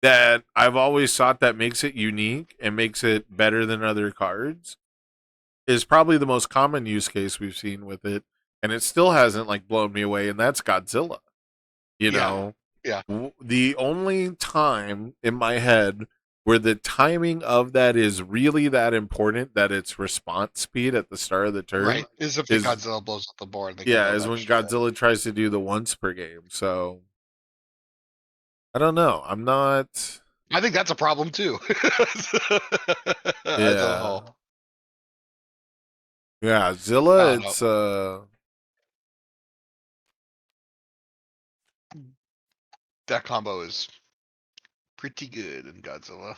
that I've always thought that makes it unique and makes it better than other cards is probably the most common use case we've seen with it, and it still hasn't like blown me away, and that's Godzilla. You Yeah, know, yeah, the only time in my head where the timing of that is really that important that it's response speed at the start of the turn right. Is if the is Godzilla blows up the board, they can yeah, build is when extra. Godzilla tries to do the once per game. So I don't know. I'm not. I think that's a problem too. As a Yeah, whole, yeah. I Zilla, don't know. it's That combo is pretty good in Godzilla.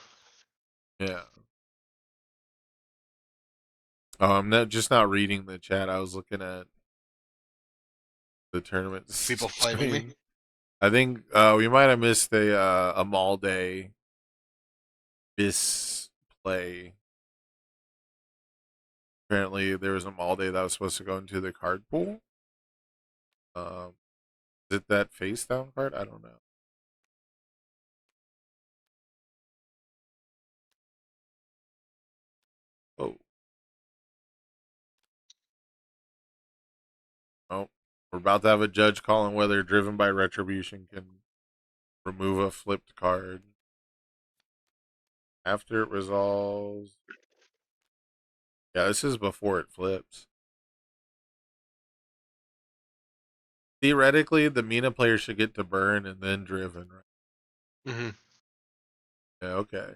yeah. Oh, I'm not just not reading the chat. I was looking at the tournament People flaming me. stream. I think we might have missed a mall day display. Apparently, there was a mall day that was supposed to go into the card pool. Is it that face down card? I don't know. Oh, oh, we're about to have a judge calling whether Driven by Retribution can remove a flipped card after it resolves. Yeah, this is before it flips. Theoretically, the Mina player should get to burn and then Driven, right? Hmm. Yeah, okay.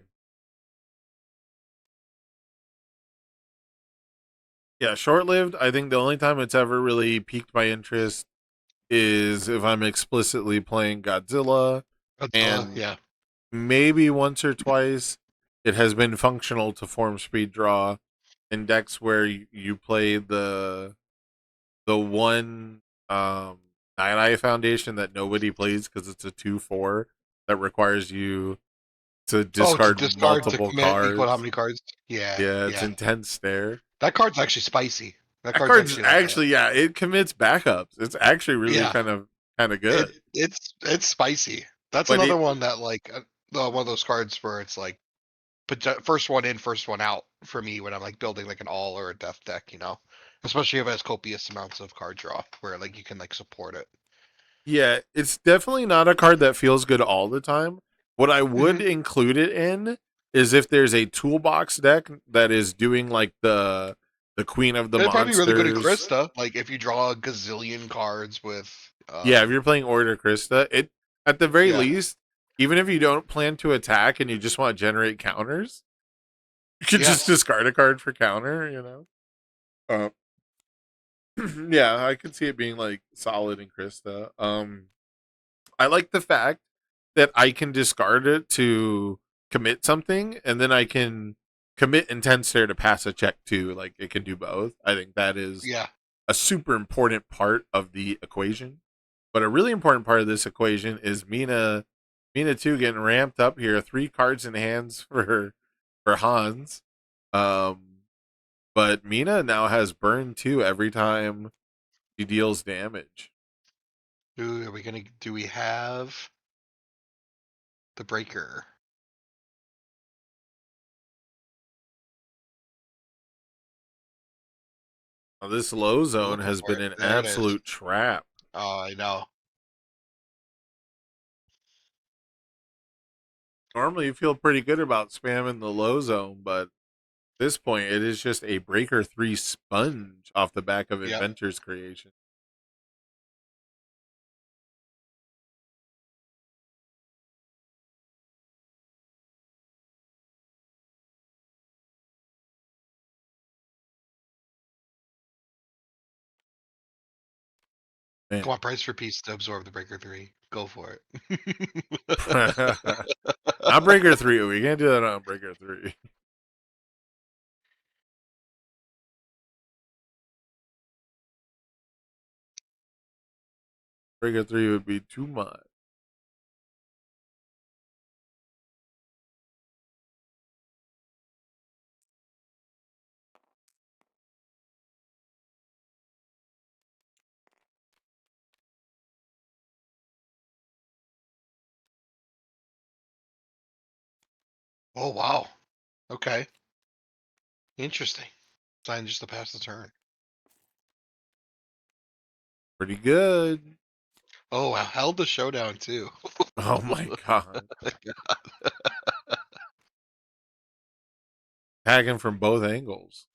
Yeah, short lived. I think the only time it's ever really piqued my interest is if I'm explicitly playing Godzilla, Godzilla, and yeah. maybe once or twice it has been functional to form speed draw in decks where you play the one Night Eye Foundation that nobody plays because it's a 2/4 that requires you to Oh, to discard discard to multiple commit equal how cards. many cards? Yeah, Yeah, it's yeah. intense stare. That card's actually spicy. That That card's card's actually like a actually yeah, it commits backups. It's actually really yeah. kind of It good. it's spicy. That's But another it one that like one of those cards where it's like first one in, first one out for me when I'm like building like an all or a death deck, you know, especially if it has copious amounts of card draw where like you can like support it. yeah, it's definitely not a card that feels good all the time. What I Hmm. would include it in is if there's a toolbox deck that is doing like the Queen of the It'd probably be really good in Monsters. Krista, like if you draw a gazillion cards with Yeah, if you're playing Order Krista, it at the very yeah. least, even if you don't plan to attack and you just want to generate counters, you could just Yes. discard a card for counter, you know? Uh, yeah, I could see it being like solid in Krista. I like the fact that I can discard it to commit something, and then I can commit intense stare to pass a check too. Like it can do both. I think that is Yeah. a super important part of the equation. But a really important part of this equation is Mina 2 getting ramped up here. 3 cards in hands for Hans. Um, but Mina now has burn 2 every time she deals damage. Ooh, do we have the breaker? Now, this low We're zone looking has for been it. an There it is. absolute trap. Oh, I know. Normally, you feel pretty good about spamming the low zone, but at this point, it is just a breaker 3 sponge off the back of Yep. Inventor's creation. Man. Come on, price for piece to absorb the breaker 3. Go for it. Not breaker 3. We can't do that on breaker 3. Breaker 3 would be too much. Oh, wow. Okay. Interesting. Sign just to pass the turn. Pretty good. Oh, wow. Held the showdown, too. Oh my god. Tagging from both angles.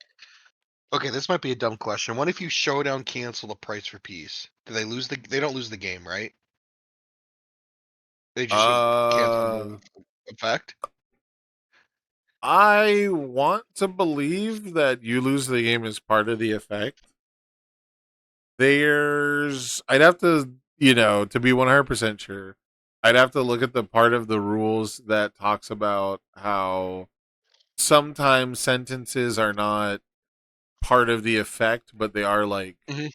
Okay, this might be a dumb question. What if you showdown cancel the price for piece? Do they lose they don't lose the game, right? They just would cancel Uh the effect? I want to believe that you lose the game as part of the effect. I'd have to, to be 100% sure, I'd have to look at the part of the rules that talks about how sometimes sentences are not part of the effect, but they are like Mhm.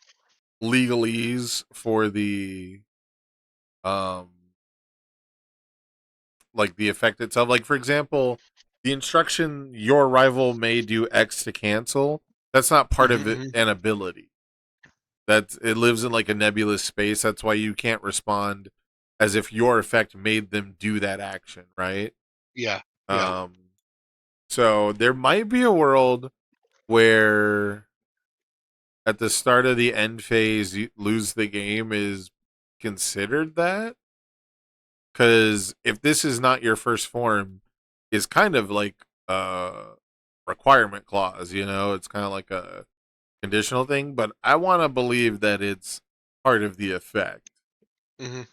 legalese for the um like the effect itself. Like for example, the instruction your rival may do X to cancel, that's not part Mhm, of it, mhm. an ability. It lives in like a nebulous space. That's why you can't respond as if your effect made them do that action, right? Yeah. Yeah. Um so there might be a world where at the start of the end phase you lose the game is considered that, because if this is not your first form is kind of like a requirement clause, it's kind of like a conditional thing, but I want to believe that it's part of the effect. Mhm.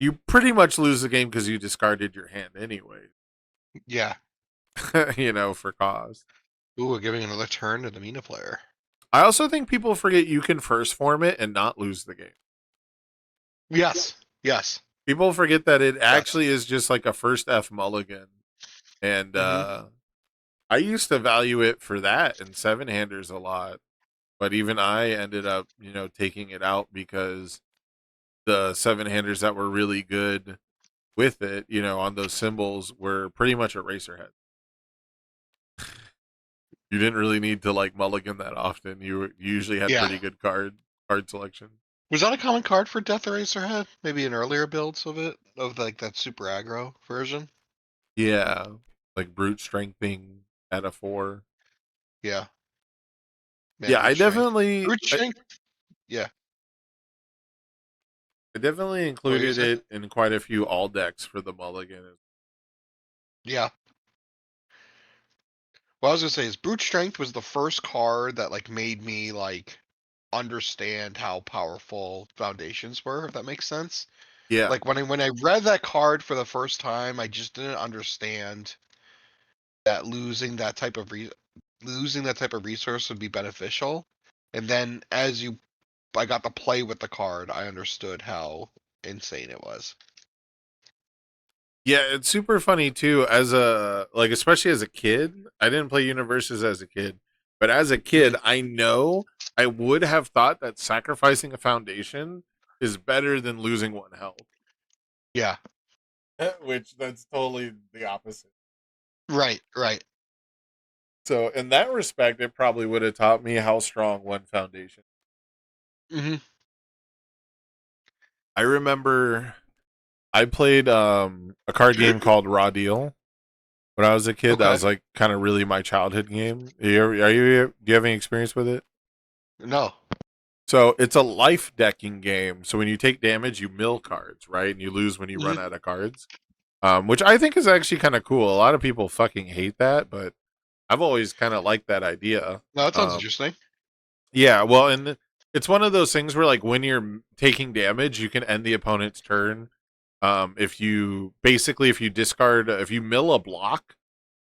You pretty much lose the game because you discarded your hand anyway. Yeah. For cost. Ooh, we're giving another turn to the Mina player. I also think people forget you can first form it and not lose the game. Yes. Yes. People forget that it Yes. actually is just like a first F mulligan. And Mhm. I used to value it for that and seven handers a lot. But even I ended up, taking it out because the seven handers that were really good with it, on those symbols were pretty much eraser head. You didn't really need to like mulligan that often. You usually had Yeah. pretty good card selection. Was that a common card for Death Eraserhead? Maybe in earlier builds of it? Of like that super aggro version? Yeah, like brute strengthing at a 4. Yeah. Man, Yeah, brute strength. Brute I, strength. Yeah. I definitely What were you included saying? it in quite a few all decks for the mulligan. Yeah. What I was gonna say is brute strength was the first card that like made me like understand how powerful foundations were, if that makes sense. Yeah, Like when I read that card for the first time, I just didn't understand that losing that type of resource would be beneficial. And then as I got to play with the card, I understood how insane it was. Yeah, it's super funny too. As a like, especially as a kid, I didn't play Universes as a kid, but as a kid, Mhm. I know I would have thought that sacrificing a foundation is better than losing one health. Yeah. Which that's totally the opposite. Right. Right. So in that respect, it probably would have taught me how strong one foundation. Hmm. I remember I played a card game called Raw Deal when I was a kid. That Okay. was like kind of really my childhood game. Do you have any experience with it? No. So it's a life decking game. So when you take damage, you mill cards, right? And you lose when you run Hmm. out of cards. Which I think is actually kind of cool. A lot of people fucking hate that, but I've always kind of liked that idea. No, that sounds Um, interesting. yeah, well, and it's one of those things where like when you're taking damage, you can end the opponent's turn. If you basically if you discard if you mill a block,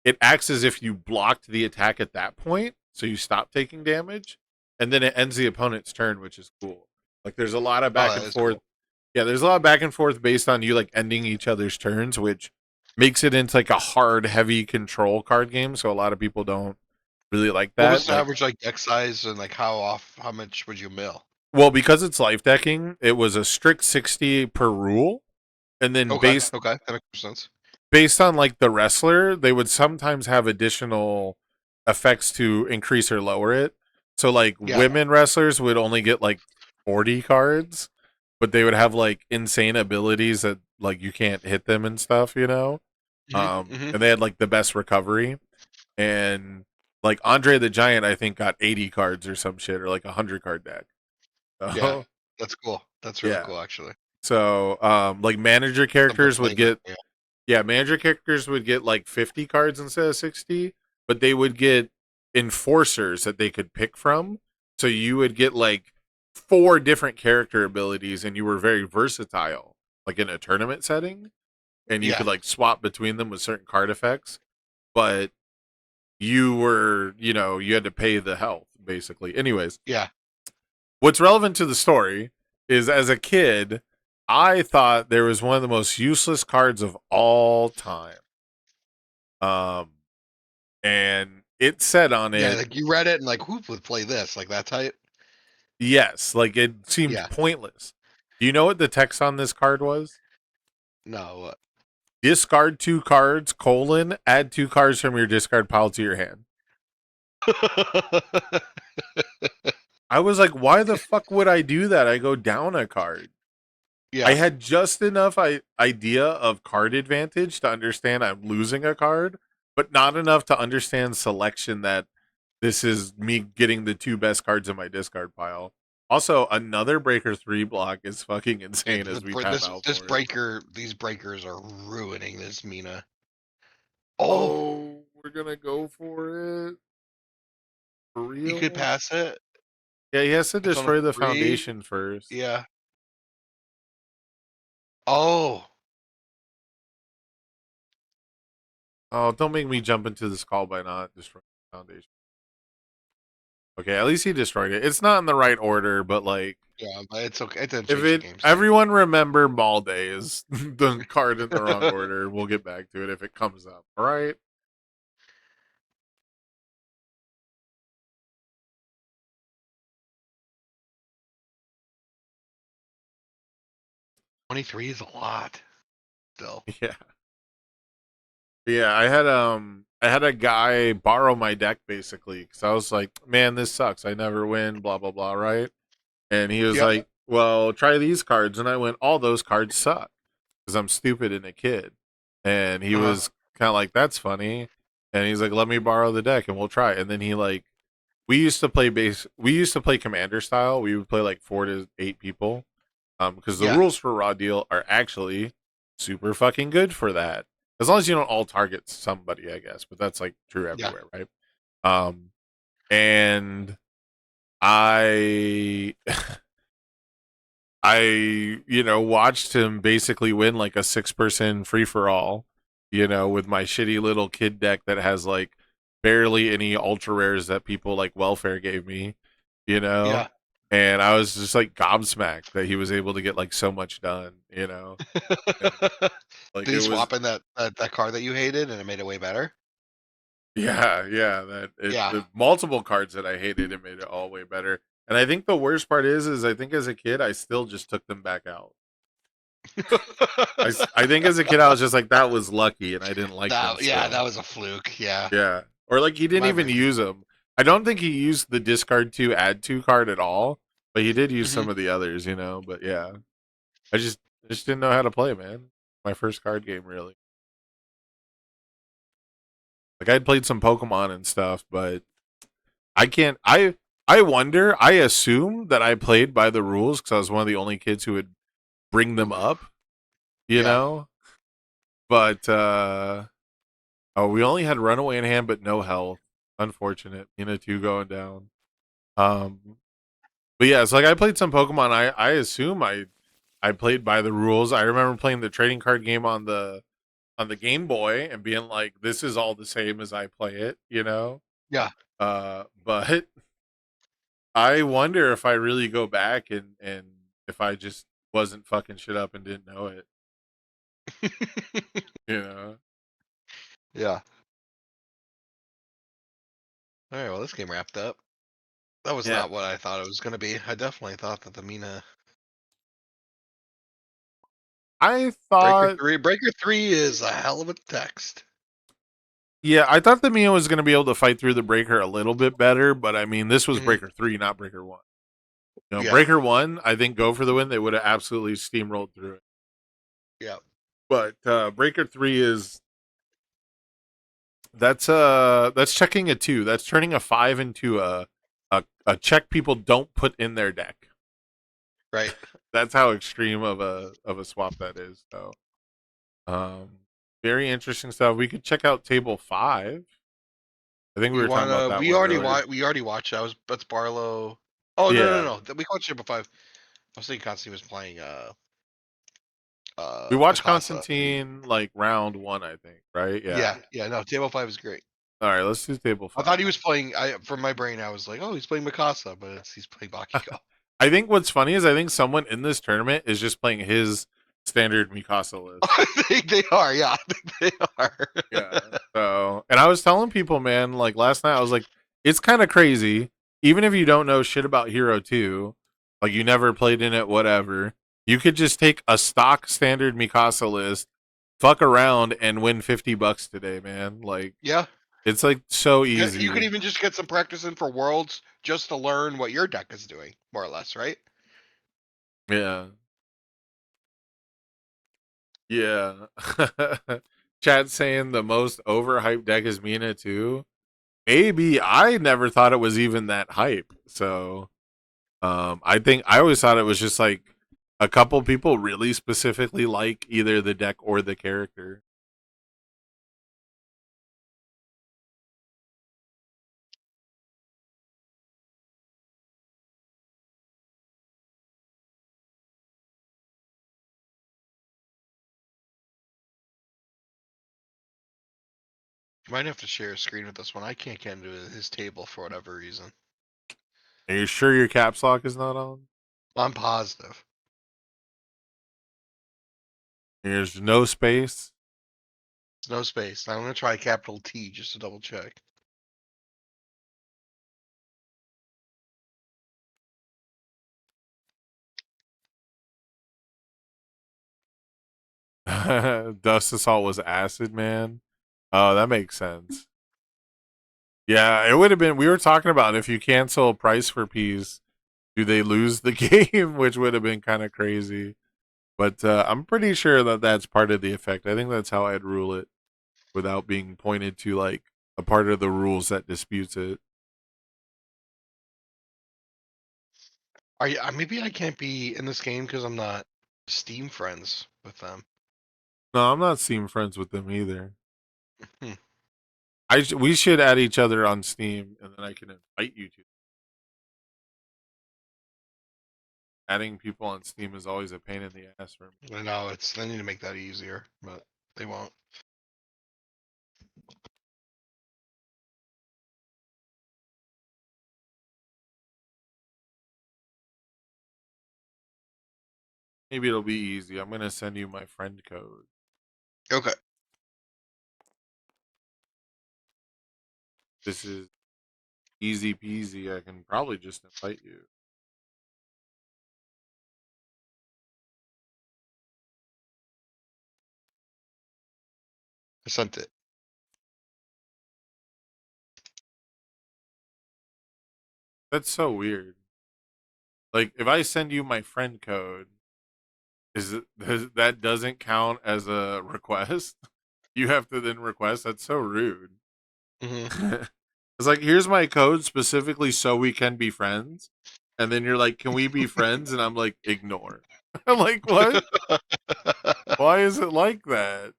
it acts as if you blocked the attack at that point, so you stop taking damage, and then it ends the opponent's turn, which is cool. Like there's a lot of Oh, back that and is forth. cool. Yeah, there's a lot of back and forth based on you like ending each other's turns, which makes it into like a hard, heavy control card game. So a lot of people don't really like What was that. the Like, average like deck size and like how much would you mill? well, because it's life decking, it was a strict 60 per rule, and then Okay. Okay. That makes sense. based on like the wrestler, they would sometimes have additional effects to increase or lower it. So like Yeah. women wrestlers would only get like 40 cards, but they would have like insane abilities that like you can't hit them and stuff, you know? Hmm. Hmm. And they had like the best recovery. And like Andre the Giant, I think got 80 cards or some shit or like a 100 card deck. Yeah. So That's cool. That's really yeah. cool, actually. So like manager Simple characters would playing. get yeah, manager characters would get like 50 cards instead of 60, but they would get enforcers that they could pick from. So you would get like four different character abilities and you were very versatile, like in a tournament setting, and you Yeah. could like swap between them with certain card effects, but you were, you know, you had to pay the health basically. Anyways, Yeah. what's relevant to the story is as a kid, I thought there was one of the most useless cards of all time. Um, and it said on Yeah. it, Like you read it and like who would play this? Like that type? yes, like it seemed Yeah. pointless. Do you know what the text on this card was? No. Discard two cards, colon, add two cards from your discard pile to your hand. I was like, why the fuck would I do that? I go down a card. I Yeah. had just enough idea of card advantage to understand I'm losing a card, but not enough to understand selection that this is me getting the two best cards in my discard pile. Also, another Breaker 3 block is fucking Yeah, insane as we tap out this for it. breaker, these breakers are ruining this Mina. Oh, Oh, we're gonna go for it? For you could real? pass it. Yeah, he has to It's on a destroy the 3. foundation first. Yeah. Oh, Oh, don't make me jump into this call by not destroying the foundation. Okay, at least he destroyed it. It's not in the right order, but like yeah, but it's okay. It didn't if change the it game state. everyone remember Mall Day is the card in the wrong order. We'll get back to it if it comes up. All right. 23 is a lot still. Yeah. Yeah, I had a guy borrow my deck basically because I was like, man, this sucks. I never win, blah blah blah, right? And he was Yep. like, well, try these cards, and I went, all those cards suck because I'm stupid and a kid. And he Uh-huh. was kind of like, that's funny, and he's like, let me borrow the deck and we'll try. And then he like, we used to play commander style. We would play like 4 to 8 people, because the Yeah. rules for Raw Deal are actually super fucking good for that. As long as you don't all target somebody, I guess. But that's like true Yeah. everywhere, right? And I I watched him basically win like a 6-person free for all, with my shitty little kid deck that has like barely any ultra rares that people like welfare gave me, you know. Yeah. and I was just like gobsmacked that he was able to get like so much done, you know. And, like Did it he was, swap in that car that you hated and it made it way better? yeah, that Yeah. the multiple cards that I hated, it made it all way better. And I think the worst part is I think as a kid I still just took them back out. I think as a kid I was just like that was lucky and I didn't like them That yeah, still. that was a fluke. Yeah. Yeah. Or like he didn't My even brain. use them. I don't think he used the discard to add to card at all, but he did use Hmm. some of the others, you know. But yeah, I just didn't know how to play, man. My first card game, really. Like I'd played some Pokemon and stuff, but I can't. I wonder. I assume that I played by the rules because I was one of the only kids who would bring them up, you Yeah. know. But oh, we only had Runaway in hand, but no health. Unfortunate. Mina two going down. Um, But yeah, it's like I played some Pokemon. I assume I played by the rules. I remember playing the trading card game on the Game Boy and being like, "This is all the same as I play it," you know. Yeah. But I wonder if I really go back and if I just wasn't fucking shit up and didn't know it, you know. Yeah. All right. Well, this game wrapped up. That was Yeah, not what I thought it was going to be. I definitely thought that the Mina I thought. Breaker 3 is a hell of a text. Yeah, I thought the Mio was going to be able to fight through the Breaker a little bit better, but I mean, this was Hmm. Breaker 3, not Breaker 1. You know, Yeah. Breaker 1, I think go for the win, they would have absolutely steamrolled through it. Yeah. But Breaker 3 is that's checking a 2. That's turning a 5 into a check people don't put in their deck. Right. That's how extreme of a swap that is. So, um very interesting stuff. We could check out table 5. I think we You were talking about wanna? that one earlier. We already watched. That's Barlow. Oh Yeah. no! We watched Table 5. I was thinking Constantine was playing We watched Mikasa. Constantine like round 1, I think, right? Yeah. Yeah. Yeah. No, Table 5 is great. All right, let's do table I 5. thought he was playing. I from my brain, I was like, oh, he's playing Mikasa, but he's playing Bakugo. I think what's funny is I think someone in this tournament is just playing his standard Mikasa list. I think they are. Yeah, I think they are. Yeah. So, and I was telling people, man, like last night, I was like, it's kind of crazy. Even if you don't know shit about Hero 2, like you never played in it, whatever, you could just take a stock standard Mikasa list, fuck around, and win $50 today, man. Like, Yeah. it's like so You could easy. even just get some practice in for Worlds just to learn what your deck is doing, more or less, right? Yeah. Yeah. Chat saying the most overhyped deck is Mina too. Maybe I never thought it was even that hype. So I think I always thought it was just like a couple people really specifically like either the deck or the character. You might have to share a screen with this one. I can't get into his table for whatever reason. Are you sure your caps lock is not on? I'm positive. There's no space. There's no space. I'm gonna try capital T just to double check. Dust Assault was acid, man. Oh, that makes sense. Yeah, it would have been. We were talking about if you cancel price for peas, do they lose the game? Which would have been kind of crazy. But I'm pretty sure that that's part of the effect. I think that's how I'd rule it without being pointed to like a part of the rules that disputes it. Are you? Maybe I can't be in this game because I'm not Steam friends with them. No, I'm not Steam friends with them either. Hmm. We should add each other on Steam, and then I can invite you to. Adding people on Steam is always a pain in the ass for me. I know it's. They need to make that easier, but they won't. Maybe it'll be easy. I'm gonna send you my friend code. Okay. This is easy peasy. I can probably just invite you. I sent it. That's so weird. Like if I send you my friend code, that doesn't count as a request? You have to then request. That's so rude. Hmm. It's like, here's my code specifically so we can be friends. And then you're like, can we be friends? And I'm like, ignore. I'm like, what? Why is it like that?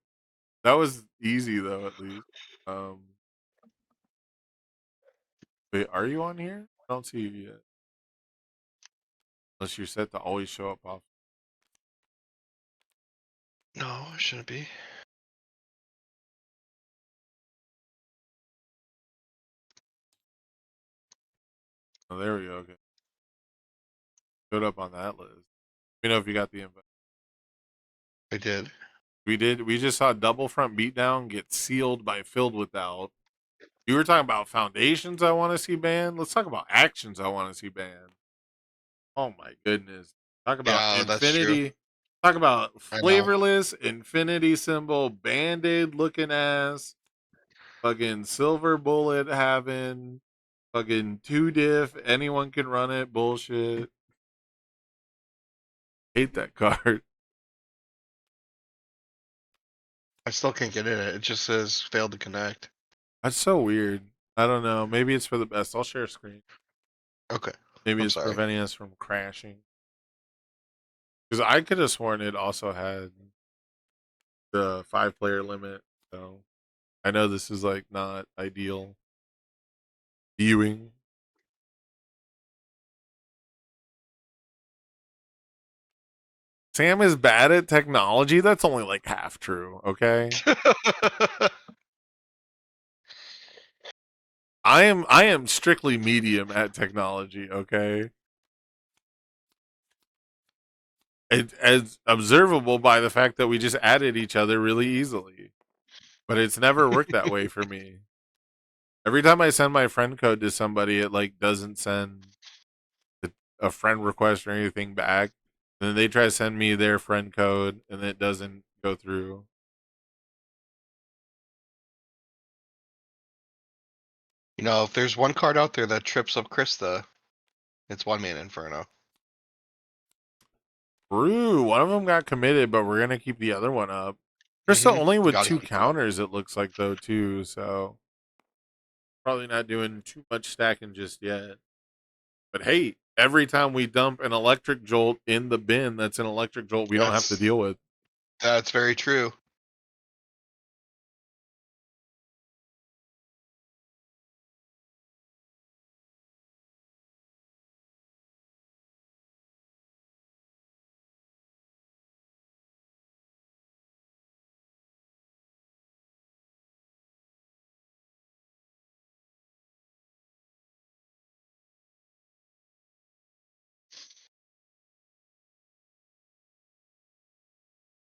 That was easy though, at least. Um, wait, are you on here? I don't see you yet. Unless you're set to always show up off. No, it shouldn't be. Oh, there we go. Okay. Showed up on that list. Let me know if you got the invite. I did. We did. We just saw Double Front Beatdown get sealed by Filled Without. You were talking about foundations I want to see banned. Let's talk about actions I want to see banned. Oh my goodness. Talk about Yeah, that's true. infinity. Talk about I know. flavorless infinity symbol, band-aid looking ass, fucking silver bullet having, fucking two diff, anyone can run it, bullshit. Hate that card. I still can't get in it. It just says failed to connect. That's so weird. I don't know. Maybe it's for the best. I'll share a screen. Okay. Maybe I'm it's sorry. preventing us from crashing. Because I could have sworn it also had the 5-player limit. So I know this is like not ideal viewing. Sam is bad at technology. That's only like half true. Okay. I am strictly medium at technology. Okay. As observable by the fact that we just added each other really easily. But it's never worked that way for me. Every time I send my friend code to somebody, it like doesn't send a friend request or anything back. And then they try to send me their friend code and it doesn't go through. You know, if there's one card out there that trips up Krista, it's One Man Inferno. True. One of them got committed, but we're gonna keep the other one up. Krista only with Gotta 2 keep them. counters, it looks like though too. So probably not doing too much stacking just yet. But hey, every time we dump an electric jolt in the bin, that's an electric jolt we don't have to That's deal with. that's very true.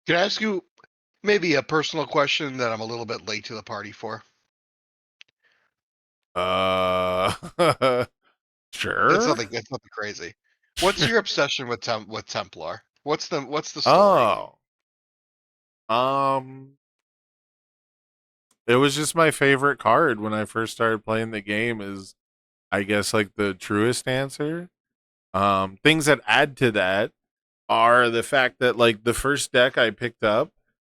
Can I ask you maybe a personal question that I'm a little bit late to the party for? Uh, It's sure. nothing. It's nothing crazy. What's your obsession with Templar? What's the story? Oh, um, it was just my favorite card when I first started playing the game. Is I guess like the truest answer. Things that add to that are the fact that like the first deck I picked up,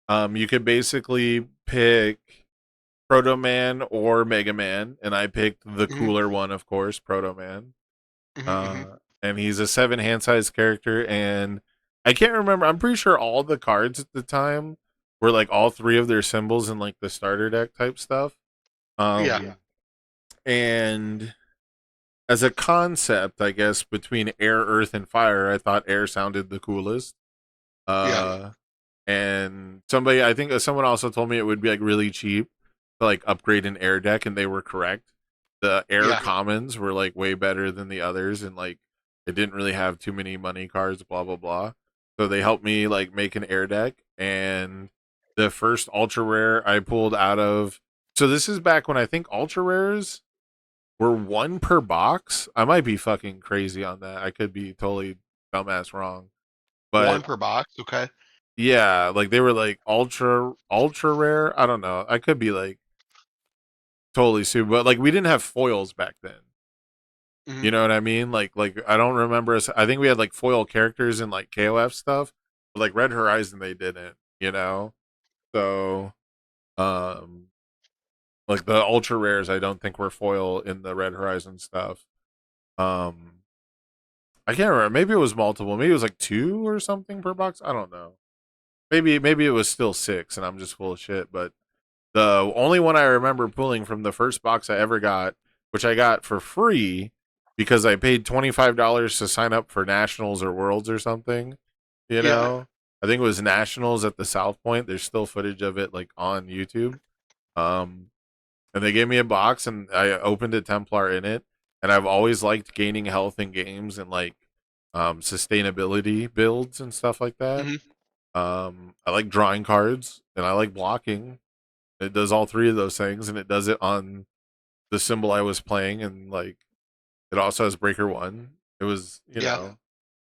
you could basically pick Proto Man or Mega Man, and I picked the Hmm. cooler one, of course, Proto Man. Hmm. And he's a 7 hand size character, and I can't remember. I'm pretty sure all the cards at the time were like all 3 of their symbols in like the starter deck type stuff. Yeah. Yeah. And as a concept, I guess between air, earth, and fire, I thought air sounded the coolest. Yeah. Uh, and somebody, I think someone also told me it would be like really cheap to like upgrade an air deck, and they were correct. The air Yeah. commons were like way better than the others, and like it didn't really have too many money cards, blah blah blah. So they helped me like make an air deck, and the first ultra rare I pulled out of. So this is back when I think ultra rares were one per box. I might be fucking crazy on that. I could be totally dumbass wrong. One But per box. Okay. yeah, like they were like ultra rare. I don't know. I could be like totally stupid, but like we didn't have foils back then. Hmm. You know what I mean? Like I don't remember us. I think we had like foil characters in like KOF stuff, but like Red Horizon they didn't. You know, so um, like the ultra rares I don't think were foil in the Red Horizon stuff. Um, I can't remember. Maybe it was multiple. Maybe it was like two or something per box. I don't know. Maybe it was still six, and I'm just full of shit. But the only one I remember pulling from the first box I ever got, which I got for free because I paid $25 to sign up for Nationals or Worlds or something. You Yeah. know, I think it was Nationals at the South Point. There's still footage of it like on YouTube. Um, and they gave me a box, and I opened a Templar in it. And I've always liked gaining health in games and like sustainability builds and stuff like that. Hmm. I like drawing cards and I like blocking. It does all three of those things, and it does it on the symbol I was playing, and like it also has Breaker One. It was, Yeah.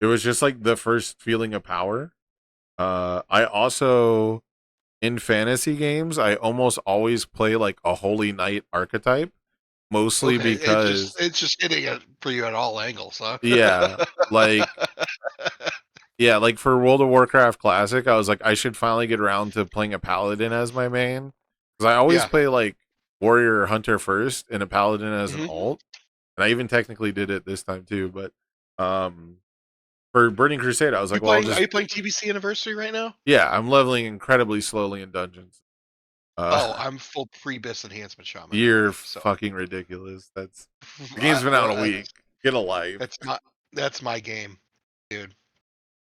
it was just like the first feeling of power. I also in fantasy games, I almost always play like a Holy Knight archetype, mostly Okay. because It's just hitting it for you at all angles, huh? yeah, like yeah, like for World of Warcraft Classic, I was like, I should finally get around to playing a paladin as my main because I always Yeah. play like warrior or hunter first and a paladin as an Hmm. alt, and I even technically did it this time too. But um, for Burning Crusade, I was like, well, I'll Are just you playing TBC Anniversary right now? yeah, I'm leveling incredibly slowly in dungeons. Oh, Uh, I'm full pre-bis enhancement shaman you're already. So fucking ridiculous. That's the game's been out a week. that's Get a life. that's my game, dude.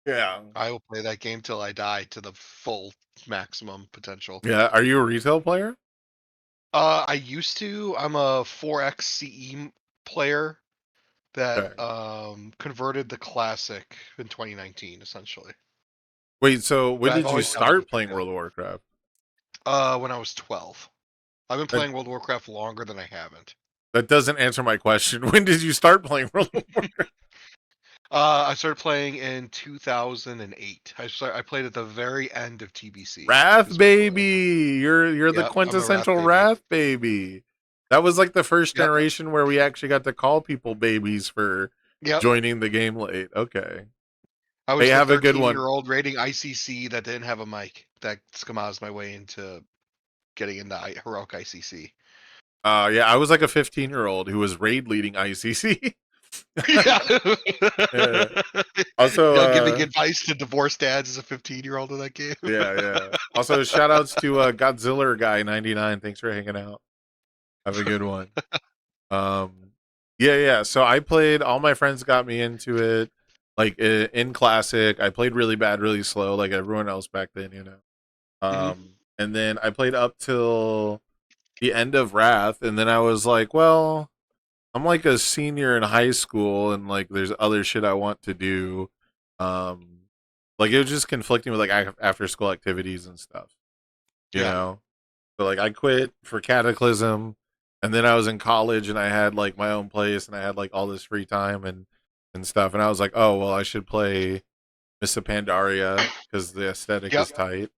Yeah. I will play that game till I die to the full maximum potential. Yeah. Are you a retail player? I used to. I'm a 4X CE player that Okay. converted the classic in 2019, essentially. Wait, so But when I've did you always bounced start between playing two. World of Warcraft? When I was 12. I've been That playing World of Warcraft longer than I haven't. that doesn't answer my question. When did you start playing World of Warcraft? I started playing in 2008. I played at the very end of TBC. Wrath Is when I played. baby. You're the Yeah, I'm a Wrath quintessential baby. Wrath baby. That was like the first Yep, generation where we actually got to call people babies for yep. joining the game late. Okay. I Hey, was the have a good one. 13-year-old raiding ICC that didn't have a mic. That schemazed my way into getting into heroic ICC. Yeah, I was like a 15-year-old who was raid leading ICC. Yeah. Yeah. Also, Giving advice to divorced dads as a 15-year-old in that game. yeah. Also, shout outs to Godzilla guy 99. Thanks for hanging out. Have a good one. Um, yeah. So I played. All my friends got me into it. Like in classic, I played really bad, really slow, like everyone else back then. Hmm. And then I played up till the end of Wrath, and then I was like, well, I'm like a senior in high school, and like there's other shit I want to do. Um, like it was just conflicting with like after school activities and stuff. You Yeah. know, so like I quit for Cataclysm, and then I was in college and I had like my own place and I had like all this free time and stuff, and I was like, oh well, I should play Miss Pandaria because the aesthetic Yep. is tight.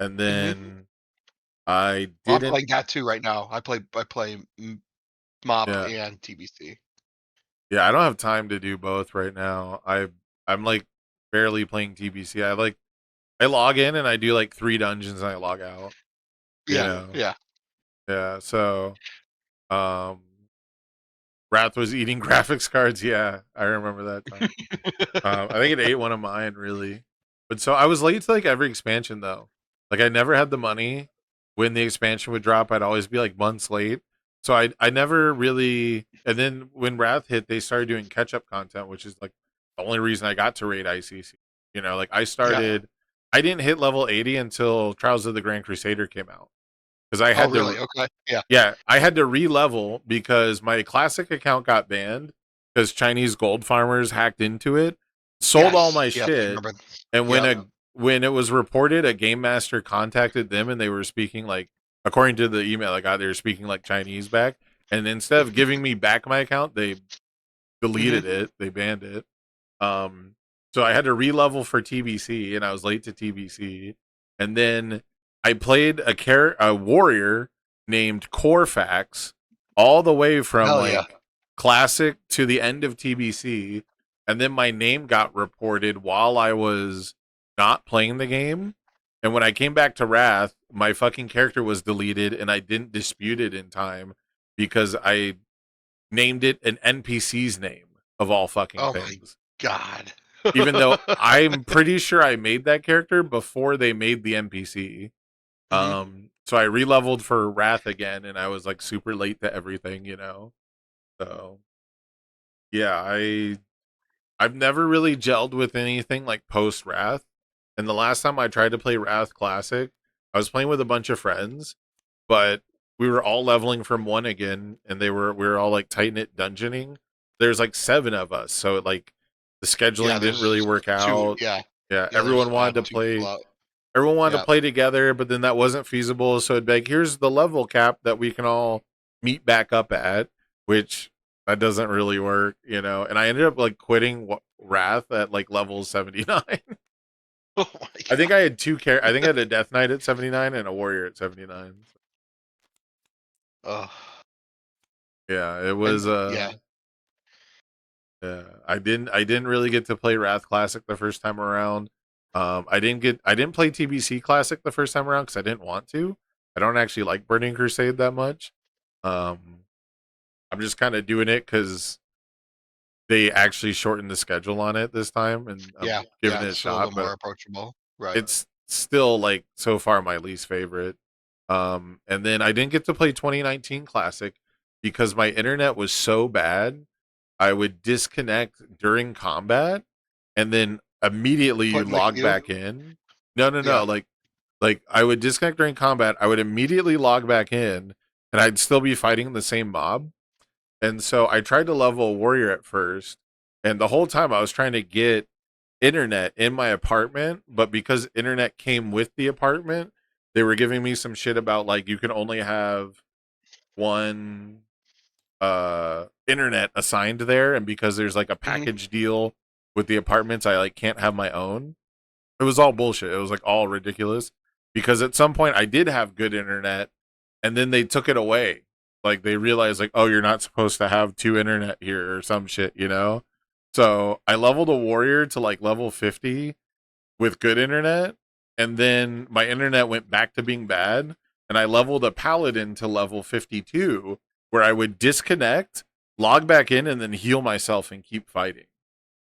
And Hmm. then I Well, I'm didn't. playing that too right now. I play MOP Yeah, and TBC. yeah, I don't have time to do both right now. I'm like barely playing TBC. I log in and I do like 3 dungeons and I log out. You Yeah. know, Yeah. yeah. So um, Wrath was eating graphics cards. Yeah, I remember that time. I think it ate one of mine really. But so I was late to like every expansion though. Like I never had the money when the expansion would drop. I'd always be like months late. So I never really. And then when Wrath hit, they started doing catch up content, which is like the only reason I got to raid ICC. Like I Yeah. started. I didn't hit level 80 until Trials of the Grand Crusader came out because I Oh, had really? to. Okay. Yeah. Yeah, I had to re-level because my classic account got banned because Chinese gold farmers hacked into it. sold all Yes. my Yes. I shit, remember. and Yep. when it was reported, a game master contacted them, and they were speaking like, according to the email I got, they were speaking like Chinese back, and instead of giving me back my account, they Hmm. deleted it, they banned it. Um, so I had to re-level for TBC, and I was late to TBC, and then I played a warrior named Corfax all the way from Hell yeah. like classic to the end of TBC, and then my name got reported while I was not playing the game. And when I came back to Wrath, my fucking character was deleted, and I didn't dispute it in time because I named it an NPC's name of all fucking Oh my things. god. Even though I'm pretty sure I made that character before they made the NPC. Hmm. So I re-leveled for Wrath again, and I was like super late to everything, you know. So yeah, I've never really gelled with anything like post Wrath. And the last time I tried to play Wrath Classic, I was playing with a bunch of friends, but we were all leveling from one again, and we were all like tight knit dungeoning. There's like 7 of us, so like the Yeah. scheduling didn't There's really work two. out. Yeah. Yeah, Yeah. There's 2 people out. everyone wanted to Yeah. play together, but then that wasn't feasible. So it'd be like, here's the level cap that we can all meet back up at, which that doesn't really work, you know. And I ended up like quitting Wrath at like level 79. Oh my I think god. I had I think I had a Death Knight at 79 and a Warrior at 79. Oh. Yeah, it And was yeah. yeah, I didn't really get to play Wrath Classic the first time around. I didn't play TBC Classic the first time around because I didn't want to. I don't actually like Burning Crusade that much. Um, I'm just kind of doing it because they actually shortened the schedule on it this time, and Yeah. I'm giving Yeah. it a It's still a shot. little But more approachable. Right. it's still like so far my least favorite. And then I didn't get to play 2019 Classic because my internet was so bad. I would disconnect during combat and then immediately Put in the log queue. back in. No, no, no. Yeah. Like I would disconnect during combat. I would immediately log back in, and I'd still be fighting the same mob. And so I tried to level a warrior at first, and the whole time I was trying to get internet in my apartment, but because internet came with the apartment, they were giving me some shit about like you can only have one internet assigned there, and because there's like a Hmm. package deal with the apartments, I like can't have my own. It was all bullshit. It was like all ridiculous because at some point I did have good internet, and then they took it away. Like they realized like, oh, you're not supposed to have 2 internet here or some shit, you know. So I leveled a warrior to like level 50 with good internet, and then my internet went back to being bad, and I leveled a paladin to level 52 where I would disconnect, log back in, and then heal myself and keep fighting.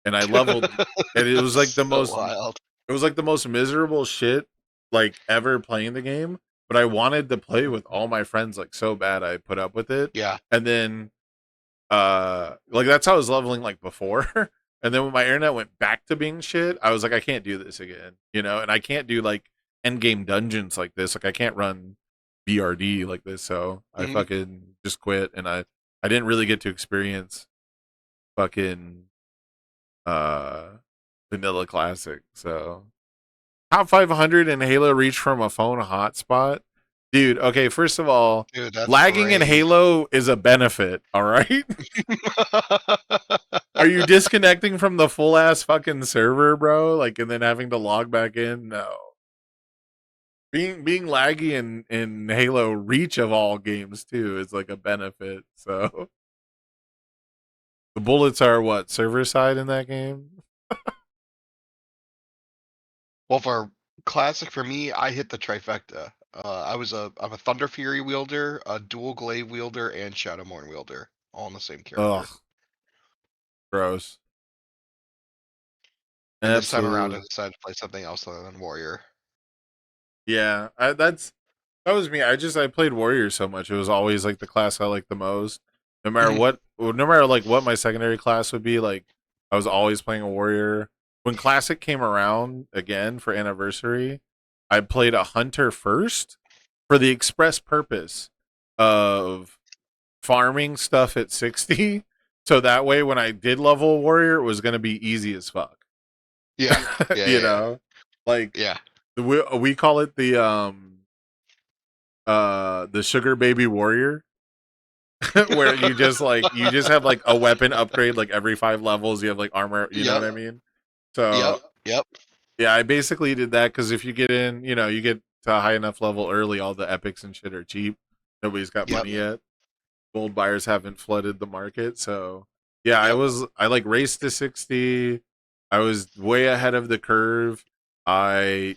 And I leveled, and it was like the So most wild. it was like the most miserable shit like ever playing the game, but I wanted to play with all my friends like so bad I put up with it. Yeah. And then like that's how I was leveling like before. And then when my internet went back to being shit, I was like I can't do this again, you know, and I can't do like end game dungeons like this. Like I can't run BRD like this, so I Hmm. fucking just quit, and I didn't really get to experience fucking uh vanilla classic. So top 500 in Halo Reach from a phone hotspot. Dude, okay, first of all, Dude, that's lagging in brave. Halo is a benefit, all right? Are you disconnecting from the full ass fucking server, bro? Like, and then having to log back in? No. Being laggy in Halo Reach of all games too is like a benefit. So the bullets are what, server side in that game? Well, for classic for me, I hit the trifecta. I'm a Thunder Fury wielder, a dual glaive wielder, and Shadowmourne wielder, all in the same Ugh, character. gross. And this time around, I Absolutely. decided to play something else other than warrior. Yeah, that was me. I played Warrior so much. It was always like the class I liked the most. Mhm. No matter like what my secondary class would be, like I was always playing a Warrior. When Classic came around again for anniversary, I played a Hunter first for the express purpose of farming stuff at 60. So that way when I did level a Warrior, it was gonna be easy as fuck. Yeah. Yeah. You Yeah. know, like Yeah. we call it the sugar baby warrior. Where you just have like a weapon upgrade like every 5 levels. You have like armor, you know Yep. what I mean? Yep. So Yep. yeah, I basically did that because if you get in, you get to a high enough level early, all the epics and shit are cheap. Nobody's got Yep. money yet. Gold buyers haven't flooded the market, so yeah, Yep. I like raced to 60. I was way ahead of the curve. I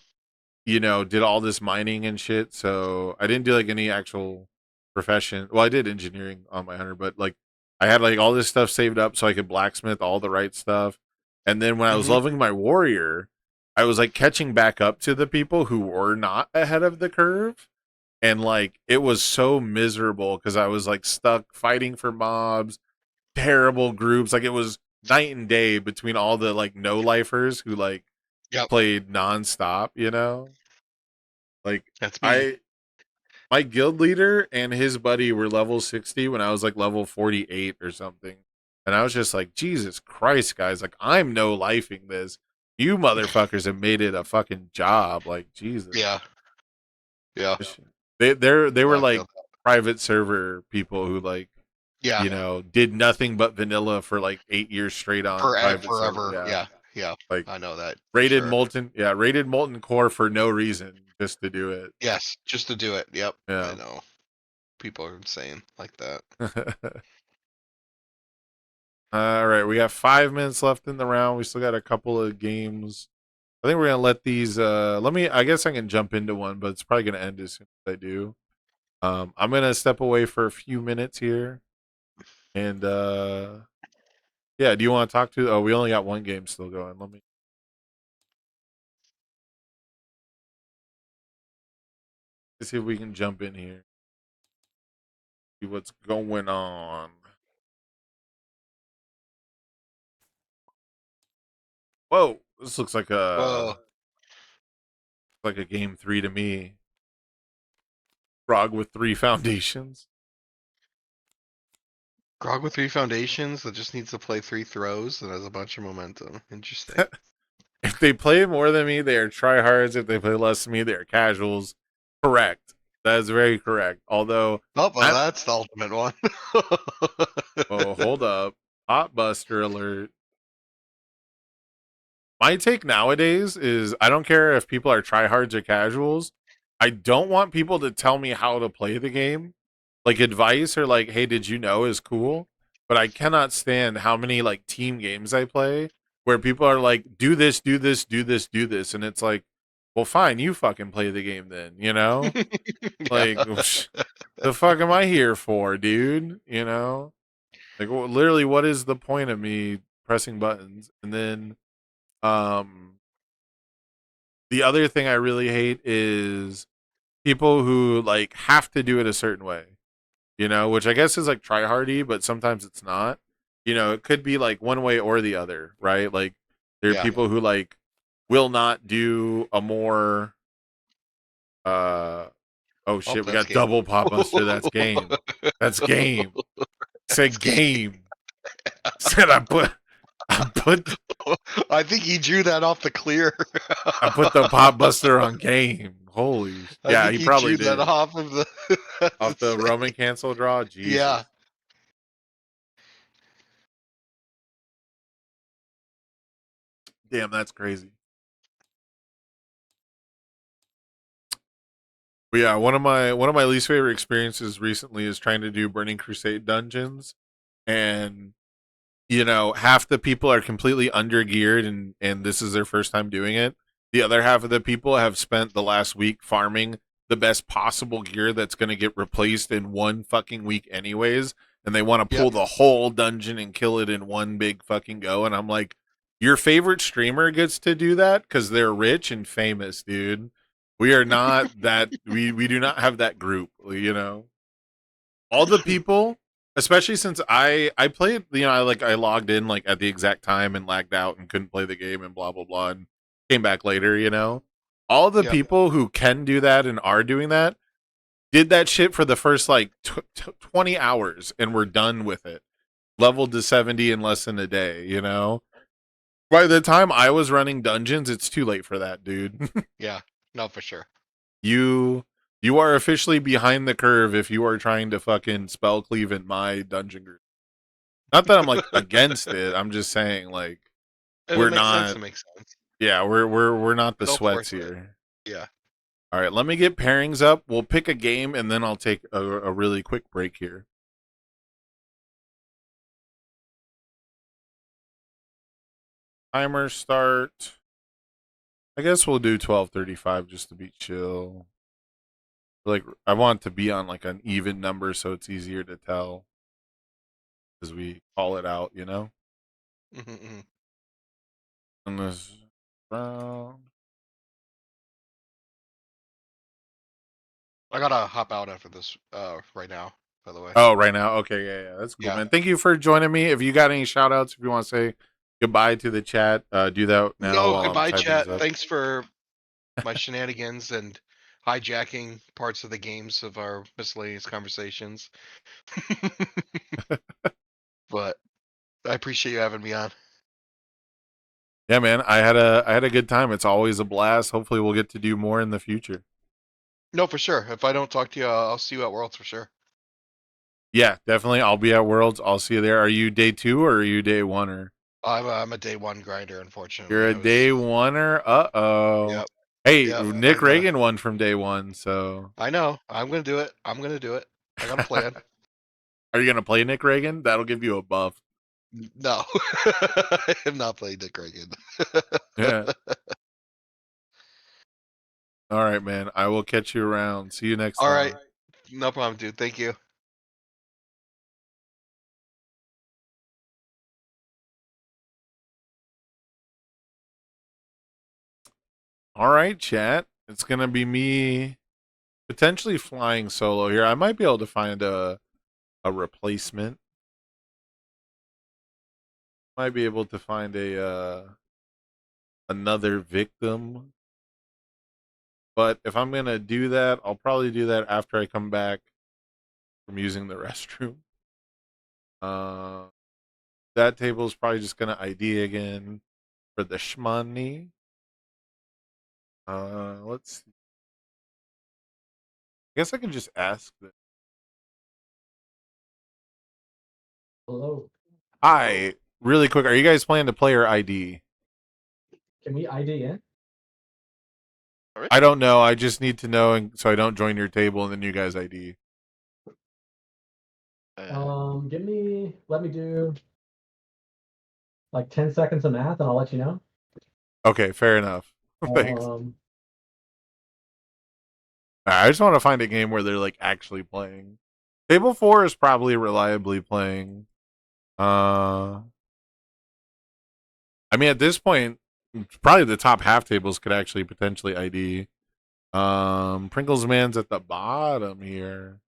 did all this mining and shit. So I didn't do like any actual profession. Well, I did engineering on my hunter, but like I had like all this stuff saved up so I could blacksmith all the right stuff. And then when I was Hmm. leveling my warrior, I was like catching back up to the people who were not ahead of the curve. And like it was so miserable because I was like stuck fighting for mobs, terrible groups. Like it was night and day between all the like no lifers who like Yep. played nonstop. Like That's me. I my guild leader and his buddy were level 60 when I was like level 48 or something. And I was just like, Jesus Christ, guys, like I'm no lifing this. You motherfuckers have made it a fucking job. Like, Jesus. Yeah. Yeah. They were I like feel that. private server people who like, Yeah. did nothing but vanilla for like 8 years straight on private server. Forever. Yeah. Yeah. Yeah. Like I know that for rated sure. molten core for no reason, just to do it. Yes. Just to do it. Yep. I Yeah. know. People are insane like that. All right, we got 5 minutes left in the round. We still got a couple of games. I think we're gonna let these. I guess I can jump into one, but it's probably gonna end as soon as I do. I'm gonna step away for a few minutes here, and yeah. Do you want to talk to? Oh, we only got one game still going. Let's see if we can jump in here. See what's going on. Whoa, this looks Whoa. like a game 3 to me. Frog with 3 foundations. Grog with 3 foundations that just needs to play 3 throws and has a bunch of momentum. Interesting. If they play more than me, they are tryhards. If they play less than me, they are casuals. Correct. That is very correct. Although, Oh, well, that's the ultimate one. oh, hold up. Hot Buster alert. My take nowadays is I don't care if people are tryhards or casuals. I don't want people to tell me how to play the game. Like advice or like, hey, did you know is cool. But I cannot stand how many like team games I play where people are like, do this, do this, do this, do this. And it's like, well, fine, you fucking play the game then, you know? Yeah. Like, the fuck am I here for, dude? Like, literally, what is the point of me pressing buttons? And then, um, the other thing I really hate is people who like have to do it a certain way, which I guess is like try hardy, but sometimes it's not. It could be like one way or the other, right? Like there are Yeah. people who like will not do a more oh shit, we That's got game. double pop buster. That's game. That's game. Said game. Said I put I think he drew that off the clear. I put the pop buster on game. Holy I yeah, think he he probably drew did. that off of the Off the Roman cancel draw. Jesus. Yeah. Damn, that's crazy. But yeah, one of my least favorite experiences recently is trying to do Burning Crusade dungeons, and half the people are completely undergeared, and this is their first time doing it. The other half of the people have spent the last week farming the best possible gear that's going to get replaced in one fucking week anyways, and they want to pull Yep. the whole dungeon and kill it in one big fucking go. And I'm like, your favorite streamer gets to do that because they're rich and famous, dude. We are not that. We do not have that group. All the people, especially since I played, I logged in like at the exact time and lagged out and couldn't play the game and blah blah blah and came back later. All the Yep. people who can do that and are doing that did that shit for the first like 20 hours and were done with it. Leveled to 70 in less than a day. By the time I was running dungeons, it's too late for that, dude. Yeah, no, for sure. you you are officially behind the curve if you are trying to fucking spell cleave in my dungeon group. Not that I'm like against it. I'm just saying like If it we're makes sense, not. it makes sense. Yeah, we're not the Go sweats forth with it. here. Yeah. All right, let me get pairings up. We'll pick a game and then I'll take a really quick break here. Timer start. I guess we'll do 12:35 just to be chill. Like I want to be on like an even number so it's easier to tell as we call it out, you know. Mm-hmm. And this round. I gotta hop out after this right now, by the way. Oh, right now. Okay, yeah, that's cool, Yeah. man. Thank you for joining me. If you got any shout outs, if you want to say goodbye to the chat, do that now No, while I'm goodbye, typing this chat. up. Thanks for my shenanigans and hijacking parts of the games of our miscellaneous conversations. But I appreciate you having me on. Yeah, man. I had a good time. It's always a blast. Hopefully we'll get to do more in the future. No, for sure. If I don't talk to you, I'll see you at Worlds for sure. Yeah, definitely. I'll be at Worlds. I'll see you there. Are you day 2 or are you day 1er? I'm a day one grinder, unfortunately. You're a day 1er? Uh-oh. Yep, Hey, yep. Nick Reagan won from day 1, so I know. I'm gonna do it. I'm gonna do it. I got a plan. are you going to play Nick Reagan? That'll give you a buff. No, I'm not playing Nick Reagan. Yeah. All right, man. I will catch you around. See you next All time. right, no problem, dude. Thank you. All right, chat. It's going to be me potentially flying solo here. I might be able to find a replacement. Might be able to find a another victim. But if I'm going to do that, I'll probably do that after I come back from using the restroom. That table is probably just going to ID again for the shmoney. Let's see. I guess I can just ask this. Hello. Hi, really quick. Are you guys planning to play or ID? Can we ID in? I don't know. I just need to know, so I don't join your table and then you guys ID. Let me do like 10 seconds of math and I'll let you know. Okay, fair enough. Thanks. Um, I just want to find a game where they're like actually playing. Table 4 is probably reliably playing. I mean, at this point, probably the top half tables could actually potentially ID. Pringles Man's at the bottom here.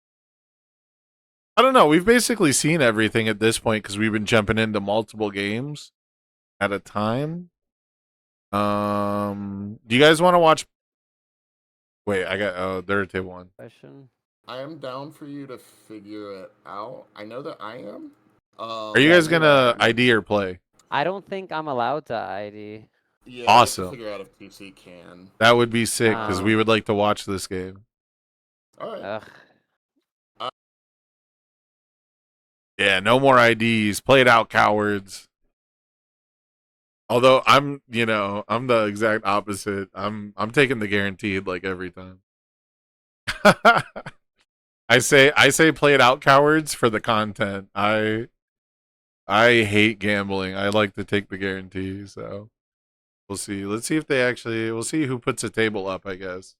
I don't know. We've basically seen everything at this point because we've been jumping into multiple games at a time. Do you guys want to watch? Wait, I got. Oh, they're at table 1. Question. I am down for you to figure it out. I know that I am. Are you guys gonna ID or play? I don't think I'm allowed to ID. Yeah, Awesome. I have to figure out if TC can. That would be sick because we Um, would like to watch this game. All right. Ugh. Yeah, no more IDs. Play it out, cowards. Although I'm the exact opposite. I'm taking the guaranteed like every time. I say play it out, cowards, for the content. I hate gambling. I like to take the guarantee, so we'll see. Let's see if they actually we'll see who puts a table up, I guess.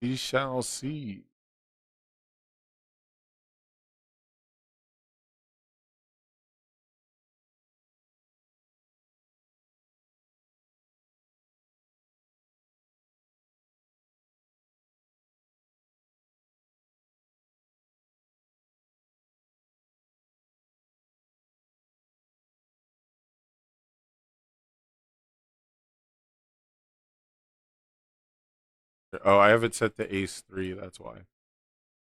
We shall see. Oh, I have it set to ace 3. That's why.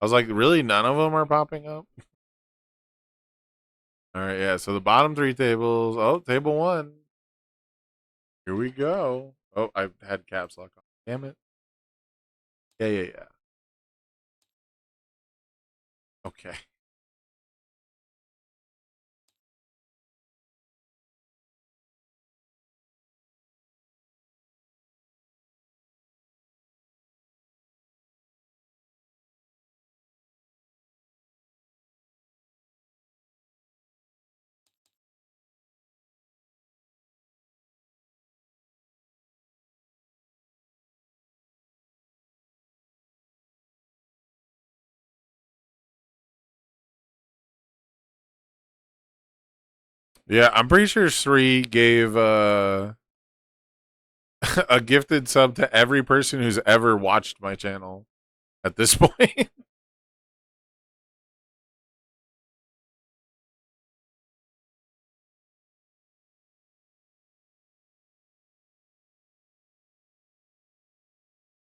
I was like, really? None of them are popping up? All right, yeah. So the bottom 3 tables. Oh, table 1. Here we go. Oh, I had caps lock on. Damn it. Yeah. Okay. Yeah, I'm pretty sure Sri gave a gifted sub to every person who's ever watched my channel at this point.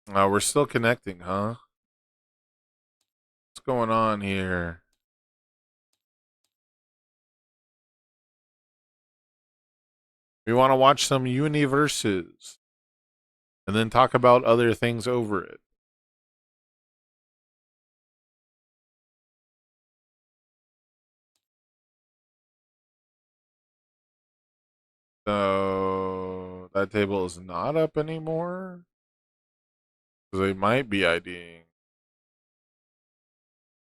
We're still connecting, huh? What's going on here? We want to watch some universes and then talk about other things over it. So that table is not up anymore. So they might be IDing.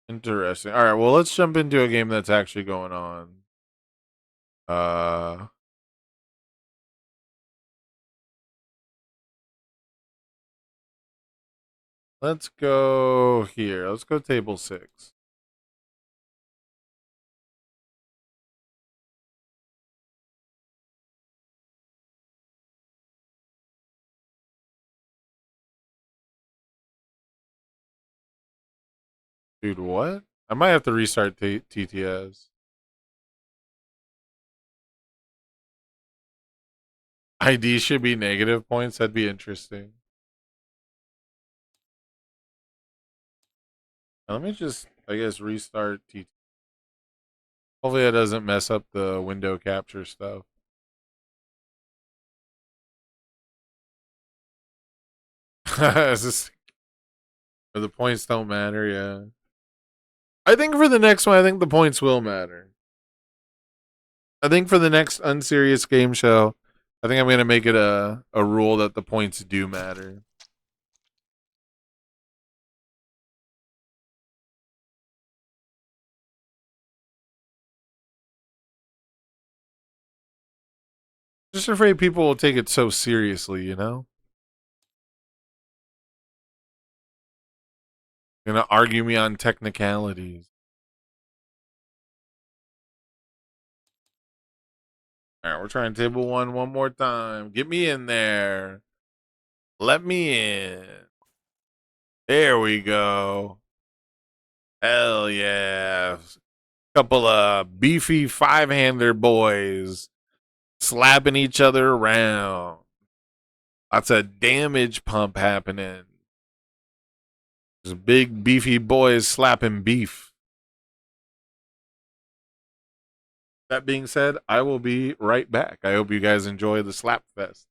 Interesting. All right, well, let's jump into a game that's actually going on. Let's go here. Let's go table 6. Dude, what? I might have to restart TTS. ID should be negative points. That'd be interesting. Let me just, I guess, restart TTS. Hopefully that doesn't mess up the window capture stuff. Is this, the points don't matter, yeah. I think for the next one, I think the points will matter. I think for the next unserious game show, I think I'm gonna make it a rule that the points do matter. Just afraid people will take it so seriously, you know? Gonna argue me on technicalities. All right, we're trying table 1 one more time. Get me in there. Let me in. There we go. Hell yeah. Couple of beefy 5-hander boys slapping each other around. Lots of damage pump happening. There's big beefy boys slapping beef. That being said, I will be right back. I hope you guys enjoy the slap fest.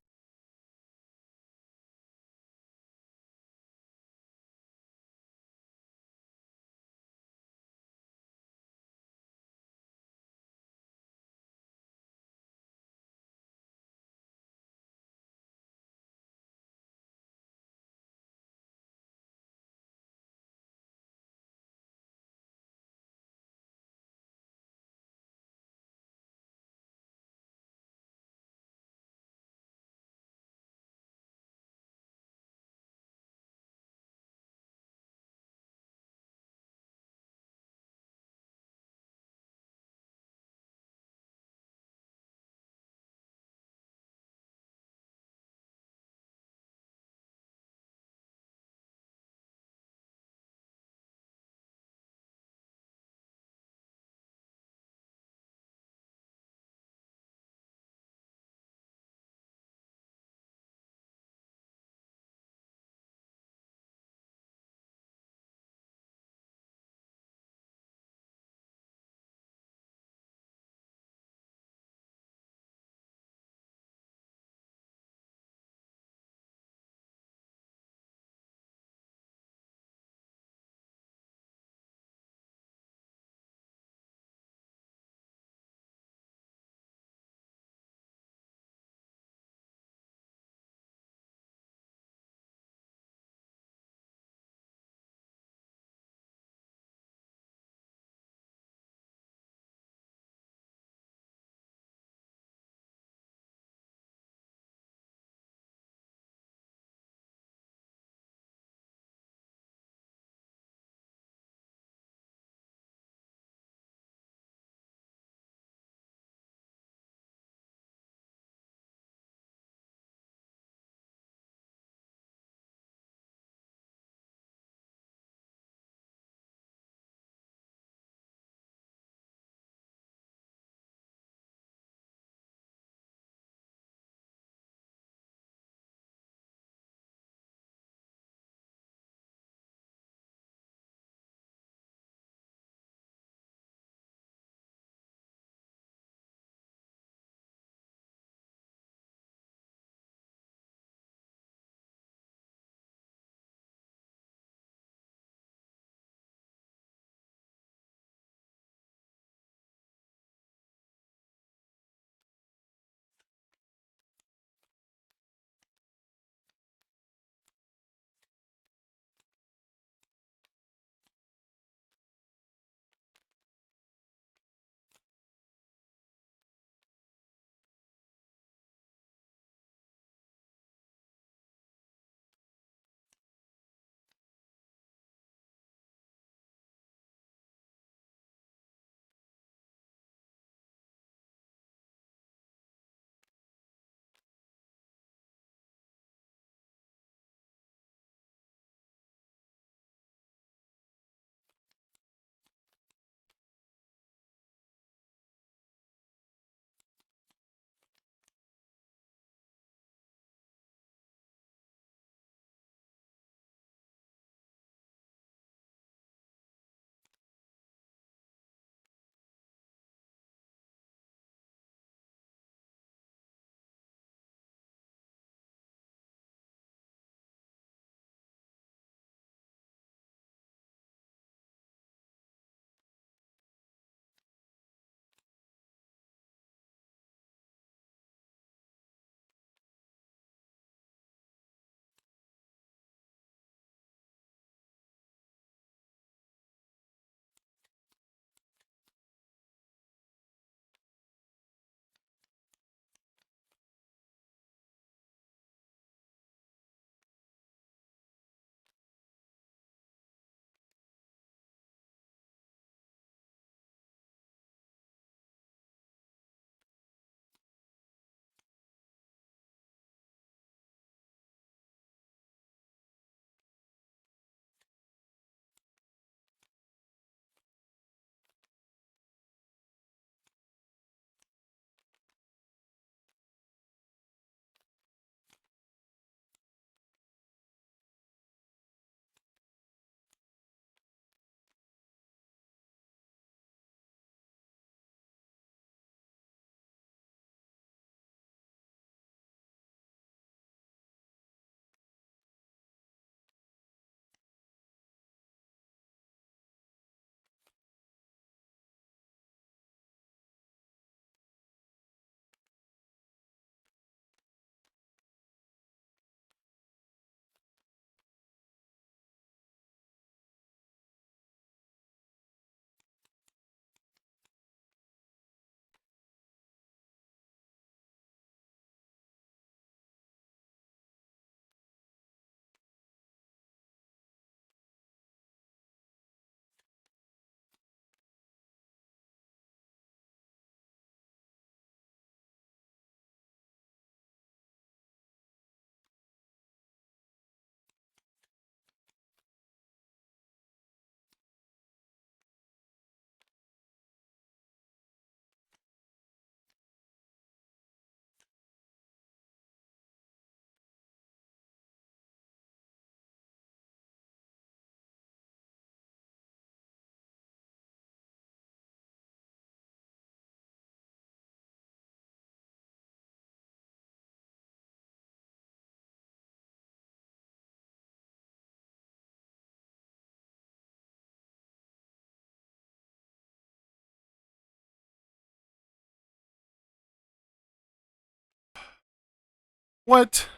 What?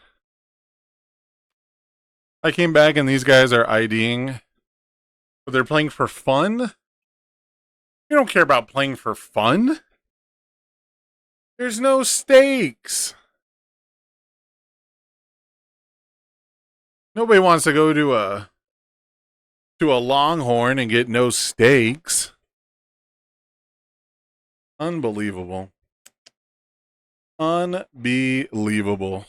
I came back and these guys are IDing, but they're playing for fun? You don't care about playing for fun? There's no stakes. Nobody wants to go to a Longhorn and get no steaks. Unbelievable. Unbelievable.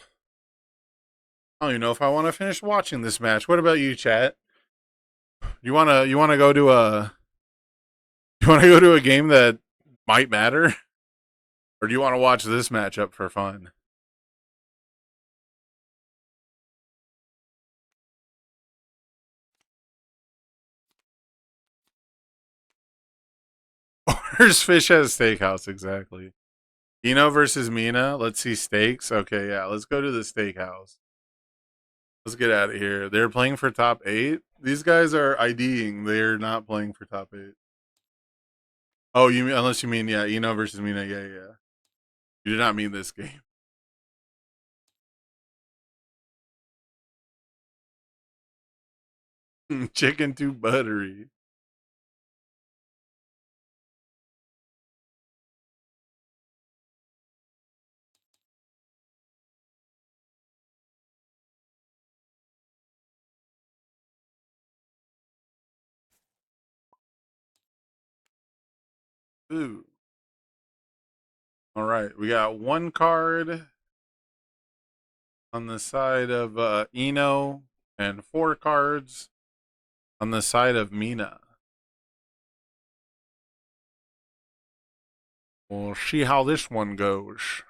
I don't even know if I want to finish watching this match. What about you, chat? You wanna go to a game that might matter? Or do you want to watch this matchup for fun? Where's Fish at a Steakhouse, exactly. Eno versus Mina. Let's see stakes. Okay, yeah, let's go to the steakhouse. Let's get out of here. They're playing for top 8. These guys are IDing. They're not playing for top 8. Oh, you mean, unless you mean, yeah, Eno versus Mina. Yeah, yeah. You did not mean this game. Chicken too buttery. Ooh. All right, we got one card on the side of Eno and 4 cards on the side of Mina. We'll see how this one goes.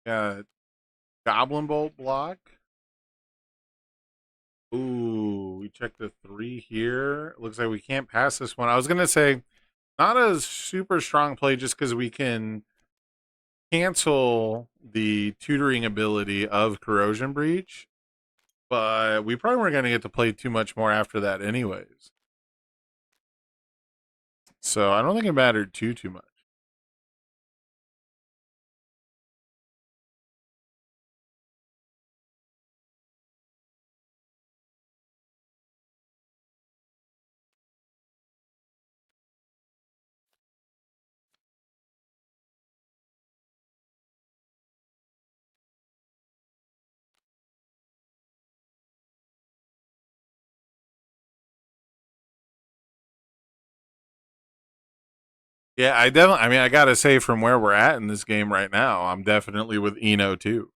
Got Goblin Bolt block. Ooh, we checked the 3 here. Looks like we can't pass this one. I was going to say, not a super strong play just because we can cancel the tutoring ability of Corrosion Breach. But we probably weren't going to get to play too much more after that anyways. So I don't think it mattered too much. Yeah, I mean, I gotta say, from where we're at in this game right now, I'm definitely with Eno too.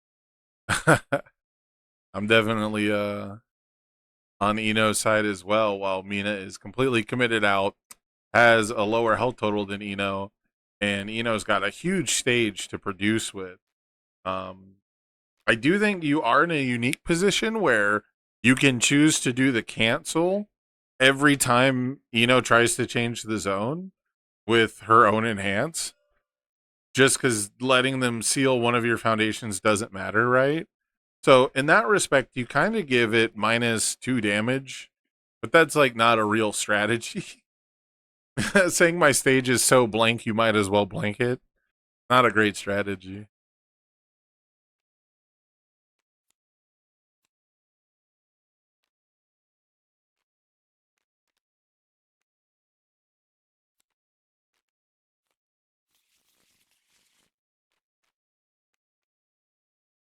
I'm definitely on Eno's side as well, while Mina is completely committed out, has a lower health total than Eno, and Eno's got a huge stage to produce with. I do think you are in a unique position where you can choose to do the cancel every time Eno tries to change the zone with her own enhance, just because letting them seal one of your foundations doesn't matter, right? So in that respect, you kind of give it -2 damage, but that's like not a real strategy. Saying my stage is so blank, you might as well blank it. Not a great strategy.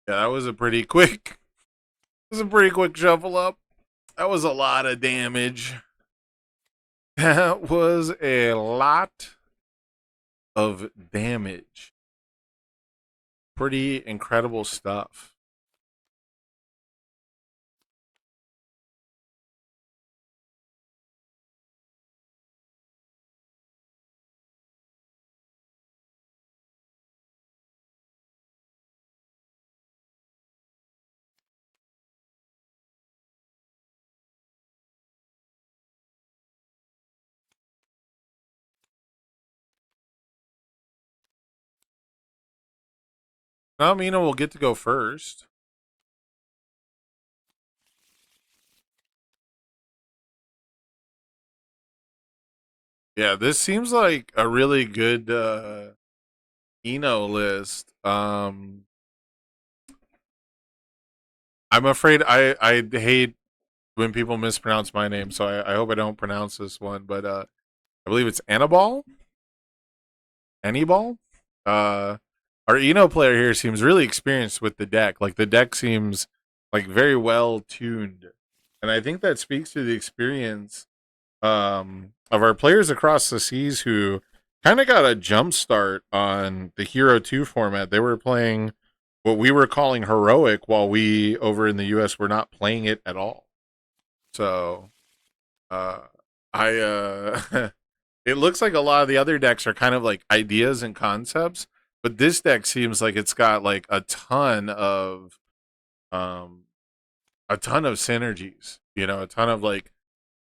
Yeah, that was a pretty quick. It was a pretty quick shuffle up. That was a lot of damage. That was a lot of damage. Pretty incredible stuff. Now Mina will get to go first. Yeah, this seems like a really good Eno list. I'm afraid I hate when people mispronounce my name, so I hope I don't pronounce this one, but I believe it's Annaball? Annibal? Our Eno player here seems really experienced with the deck. Like the deck seems like very well tuned. And I think that speaks to the experience of our players across the seas who kind of got a jump start on the Hero 2 format. They were playing what we were calling heroic while we over in the US were not playing it at all. So uh it looks like a lot of the other decks are kind of like ideas and concepts, but this deck seems like it's got like um a ton of synergies, you know, a ton of like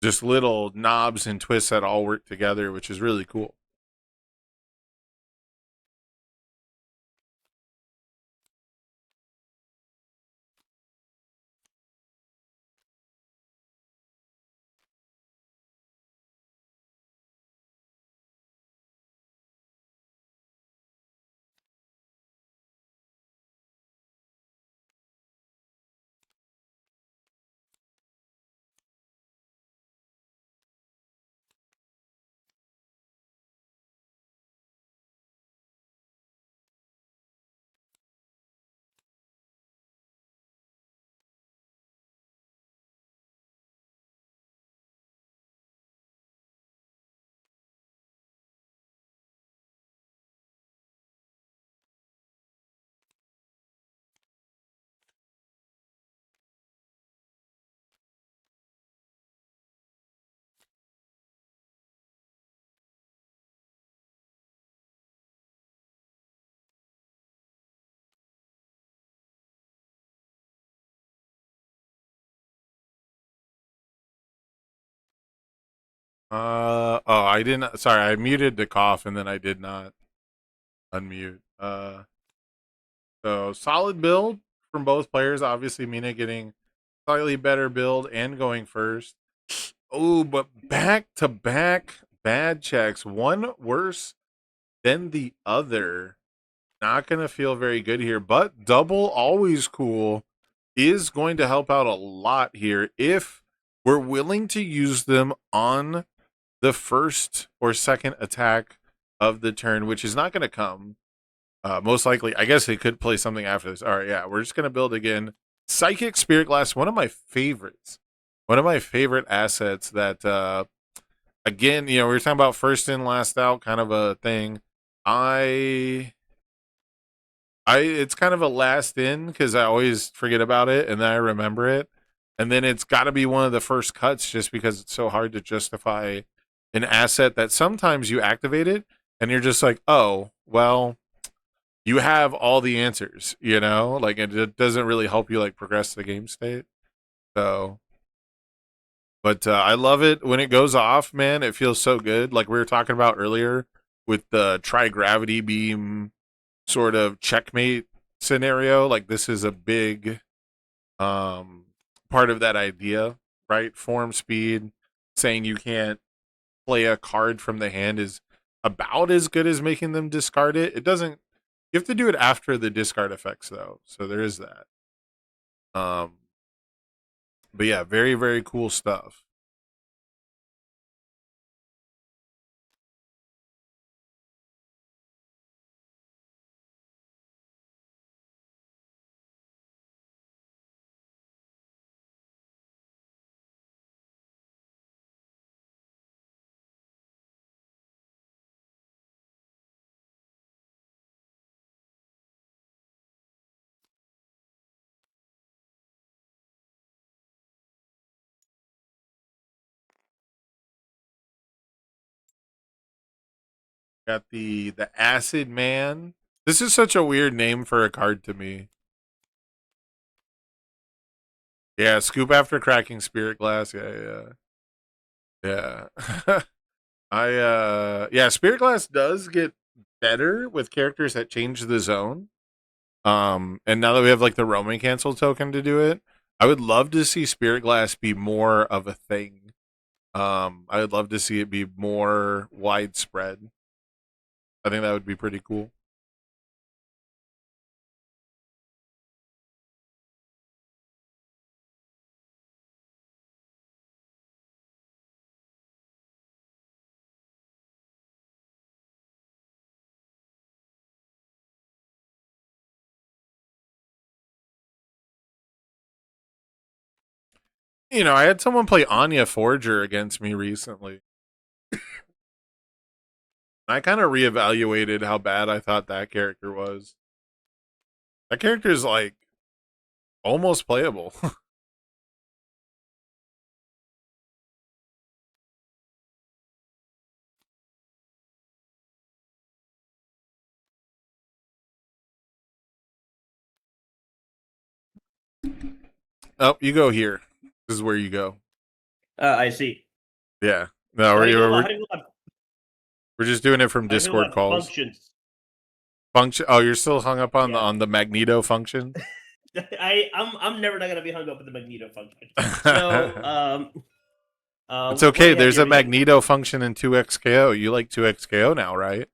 just little knobs and twists that all work together, which is really cool. Oh, I didn't. Sorry, I muted the cough and then I did not unmute. So solid build from both players. Obviously, Mina getting slightly better build and going first. Oh, but back to back bad checks. One worse than the other. Not gonna feel very good here, but double always cool is going to help out a lot here if we're willing to use them on the first or second attack of the turn, which is not going to come. Most likely, I guess they could play something after this. All right, yeah, we're just going to build again. Psychic Spirit Glass, one of my favorites. One of my favorite assets that, again, you know, we were talking about first in, last out kind of a thing. It's kind of a last in because I always forget about it and then I remember it. And then it's got to be one of the first cuts just because it's so hard to justify an asset that sometimes you activate it and you're just like, oh, well, you have all the answers, you know, like it doesn't really help you like progress the game state. So, but I love it when it goes off, man. It feels so good. Like we were talking about earlier with the Tri-Gravity Beam sort of checkmate scenario. Like this is a big part of that idea, right? Form speed, saying you can't play a card from the hand is about as good as making them discard it. It doesn't, you have to do it after the discard effects though. So there is that. But yeah, very, very cool stuff. Got the Acid Man. This is such a weird name for a card to me. Yeah, scoop after cracking Spirit Glass. Yeah, yeah. Yeah. Yeah, Spirit Glass does get better with characters that change the zone. And now that we have like the Roman cancel token to do it, I would love to see Spirit Glass be more of a thing. I would love to see it be more widespread. I think that would be pretty cool. You know, I had someone play Anya Forger against me recently. I kind of reevaluated how bad I thought that character was. That character is like almost playable. Oh, you go here. This is where you go. I see. Yeah. No, How do you we're, know we're, about- how do you know about- we're just doing it from how do you know Discord about calls. Functions. Function. Oh, you're still hung up on Yeah. the Magneto function. I'm never not gonna be hung up with the Magneto function. So It's what do okay. we have There's here? a Magneto function in 2xKO. You like 2xKO now, right?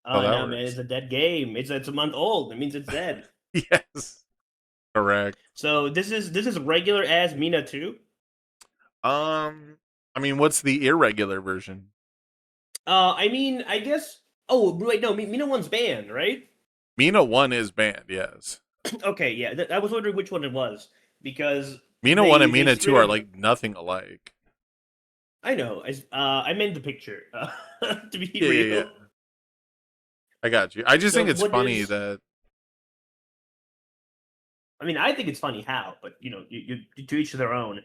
Oh that no, man, works. it's a dead game. It's a month old. It means it's dead. Yes. Correct. So this is regular as Mina 2. I mean, what's the irregular version? I mean, I guess. Oh wait, no, Mina 1's banned, right? Mina 1 is banned, yes. Okay, yeah. I was wondering which one it was because Mina They- 1 and they Mina 2 straight are up- like nothing alike. I know. I meant the picture. To be Yeah, real. yeah, yeah. I got you. I just So think it's what funny is- that I mean, I think it's funny how, but you know, you to each their own.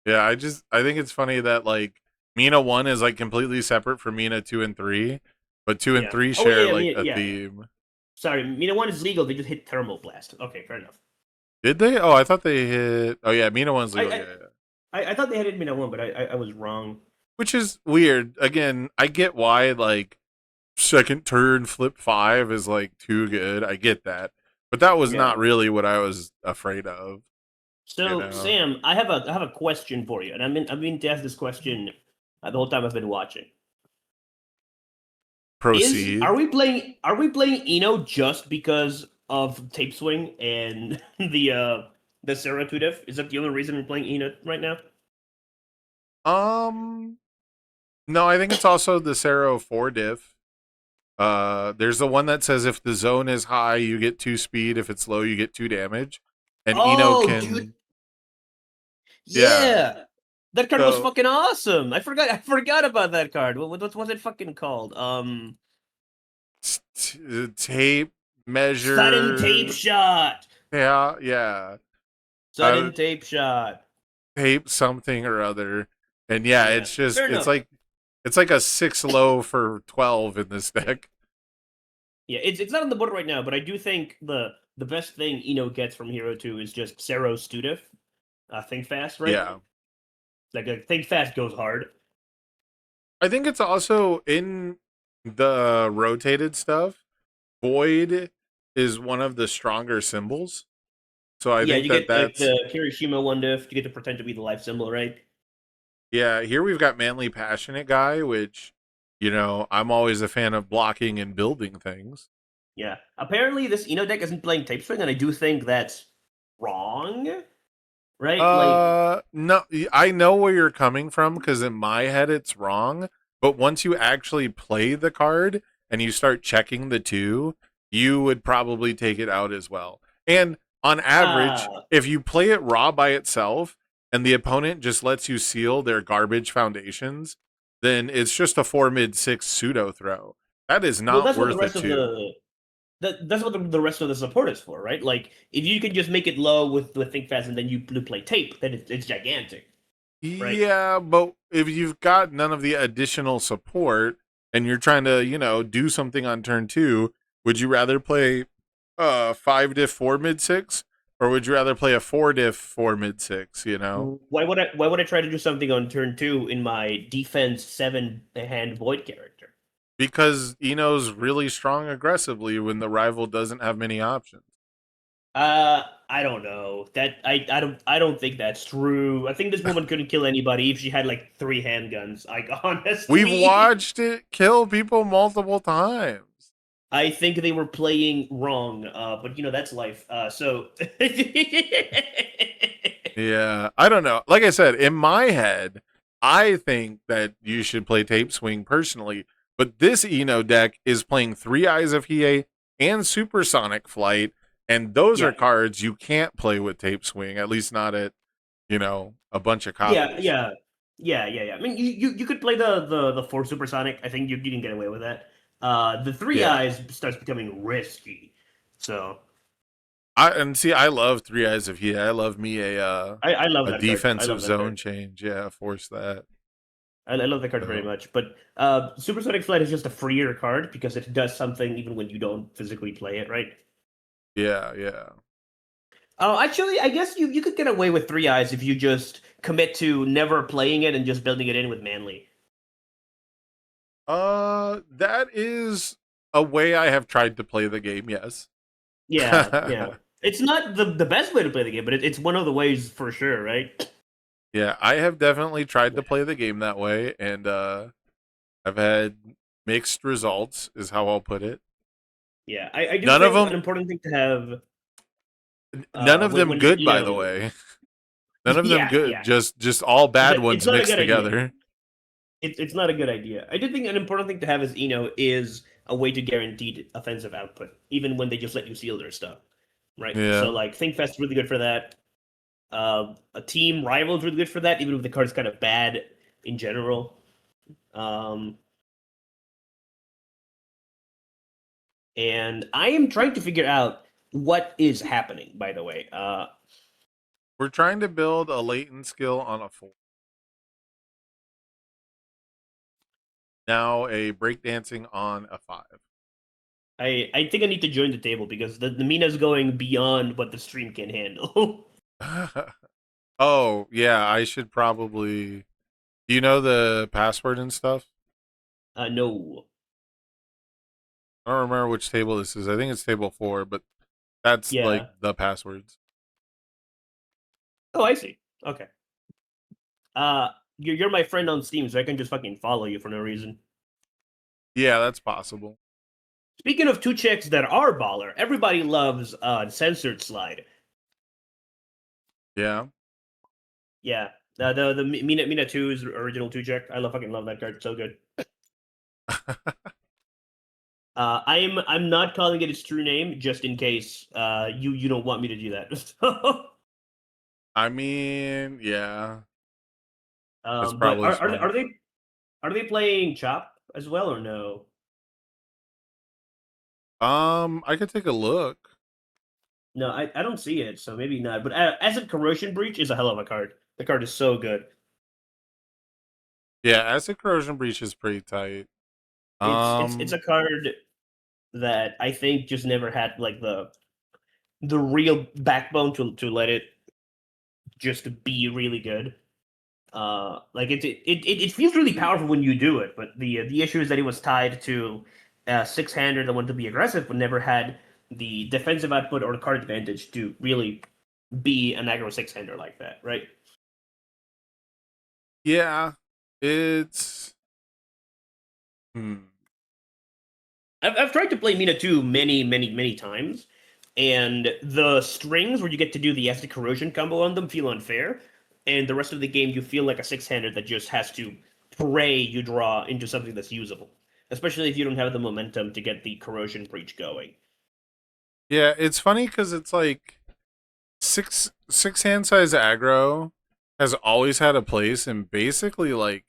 yeah, I think it's funny that like Mina 1 is like completely separate from Mina 2 and 3, but 2 and Yeah. 3 Oh, share yeah, like Mina- a yeah. theme. Sorry, Mina 1 is legal. They just hit thermal blast. Okay, fair enough. Did they? Oh, I thought they hit. Oh yeah, Mina 1's legal. I- yeah, yeah. I thought they had it Mina 1, but I was wrong. Which is weird. Again, I get why like second turn flip 5 is like too good. I get that. But that was Yeah. not really what I was afraid of. So You know. Sam, I have a question for you, and I've been to ask this question the whole time I've been watching. Proceed. Are we playing Eno just because of Tape Swing and the Sarah 2 diff? Is that the only reason we're playing Eno right now? No, I think it's also the Sero 4 diff. There's the one that says if the zone is high, you get 2 speed. If it's low, you get 2 damage. And Eno Oh, can dude. Yeah. Yeah. That card was So- fucking awesome. I forgot about that card. What was it fucking called? tape measure. Sudden tape shot. Yeah. Sudden tape shot. Tape something or other. And yeah, Yeah, it's just fair it's enough. like a 6 low for 12 in this deck. Yeah, it's not on the board right now, but I do think the best thing Eno gets from Hero 2 is just Sero Studiff. Think fast, right? Yeah. Like think fast goes hard. I think it's also in the rotated stuff. Void is one of the stronger symbols. So I yeah, think you get that's like the Kirishima one diff. You get to pretend to be the life symbol, right? yeah, here we've got Manly Passionate Guy, which, you know, I'm always a fan of blocking and building things. Yeah. Apparently, this Eno deck isn't playing Tape Swing, and I do think that's wrong. Right? No, I know where you're coming from because in my head it's wrong. But once you actually play the card and you start checking the 2, you would probably take it out as well. And on average, if you play it raw by itself and the opponent just lets you seal their garbage foundations, then it's just a 4 mid 6 pseudo throw. That is not that's what the worth rest it of too. that's what the rest of the support is for, right? Like if you can just make it low with Think Fast and then you play Tape, then it's gigantic. Right. Yeah, but if you've got none of the additional support and you're trying to, you know, do something on turn 2, would you rather play 5 diff 4 mid 6 or would you rather play a 4 diff 4 mid 6, you know? Why would I try to do something on turn 2 in my defense 7 hand Void character? Because Eno's really strong aggressively when the rival doesn't have many options. I don't know. I don't think that's true. I think this woman couldn't kill anybody if she had like 3 handguns. Like honestly, We've watched it kill people multiple times. I think they were playing wrong. But that's life. So Yeah, I don't know. Like I said, in my head, I think that you should play Tape Swing personally. But this Eno deck is playing 3 Eyes of Hiei and Supersonic Flight, and those Yeah. are cards you can't play with Tape Swing, at least not at, a bunch of copies. yeah. I mean, you could play the 4 supersonic. I think you can get away with that. The 3 Yeah. eyes starts becoming risky. So I love 3 Eyes of Hiei. I love me I love that a card. defensive I love that zone card. change. Yeah, force that. I love that card very So- much. But Supersonic Flight is just a freer card because it does something even when you don't physically play it, right? Yeah. Oh, actually, I guess you could get away with 3 eyes if you just commit to never playing it and just building it in with Manly. That is a way I have tried to play the game, yes. Yeah. It's not the best way to play the game, but it's one of the ways for sure, right? Yeah, I have definitely tried to play the game that way, and I've had mixed results, is how I'll put it. Yeah, I do None think of 'em- an important thing to have. None of them when good, by the Eno- way. None of them Yeah, good. yeah. Just all bad But ones it's not a mixed good idea. together. It's not a good idea. I do think an important thing to have as Eno is a way to guarantee offensive output, even when they just let you seal their stuff, right? Yeah. So like Thinkfest really good for that. A team rival is really good for that, even if the card's kind of bad in general. And I am trying to figure out what is happening. By the way, We're trying to build a latent skill on a 4. Now a breakdancing on a 5. I think I need to join the table because the Mina's going beyond what the stream can handle. Oh, yeah, I should probably. Do you know the password and stuff? No. I don't remember which table this is. I think it's table 4, but that's Yeah. like the passwords. Oh, I see. Okay. You're my friend on Steam, so I can just fucking follow you for no reason. Yeah, that's possible. Speaking of 2 chicks that are baller, everybody loves Censored Slide. Yeah. Yeah. The Mina 2's original 2 check. I fucking love that card. It's so good. I'm not calling it its true name just in case you don't want me to do that. I mean, yeah. That's But probably are smart. they playing Chop as well or no? I could take a look. No, I don't see it, so maybe not. But Acid Corrosion Breach is a hell of a card. The card is so good. Yeah, Acid Corrosion Breach is pretty tight. It's a card that I think just never had like the real backbone to let it just be really good. Like it feels really powerful when you do it, but the issue is that it was tied to a 6-hander that wanted to be aggressive, but never had the defensive output or the card advantage to really be an aggro 6-hander like that, right? Yeah, it's. I've tried to play Mina 2 many times, and the strings where you get to do the acid corrosion combo on them feel unfair, and the rest of the game you feel like a 6-hander that just has to pray you draw into something that's usable, especially if you don't have the momentum to get the corrosion breach going. Yeah, it's funny because it's like six hand size aggro has always had a place in basically like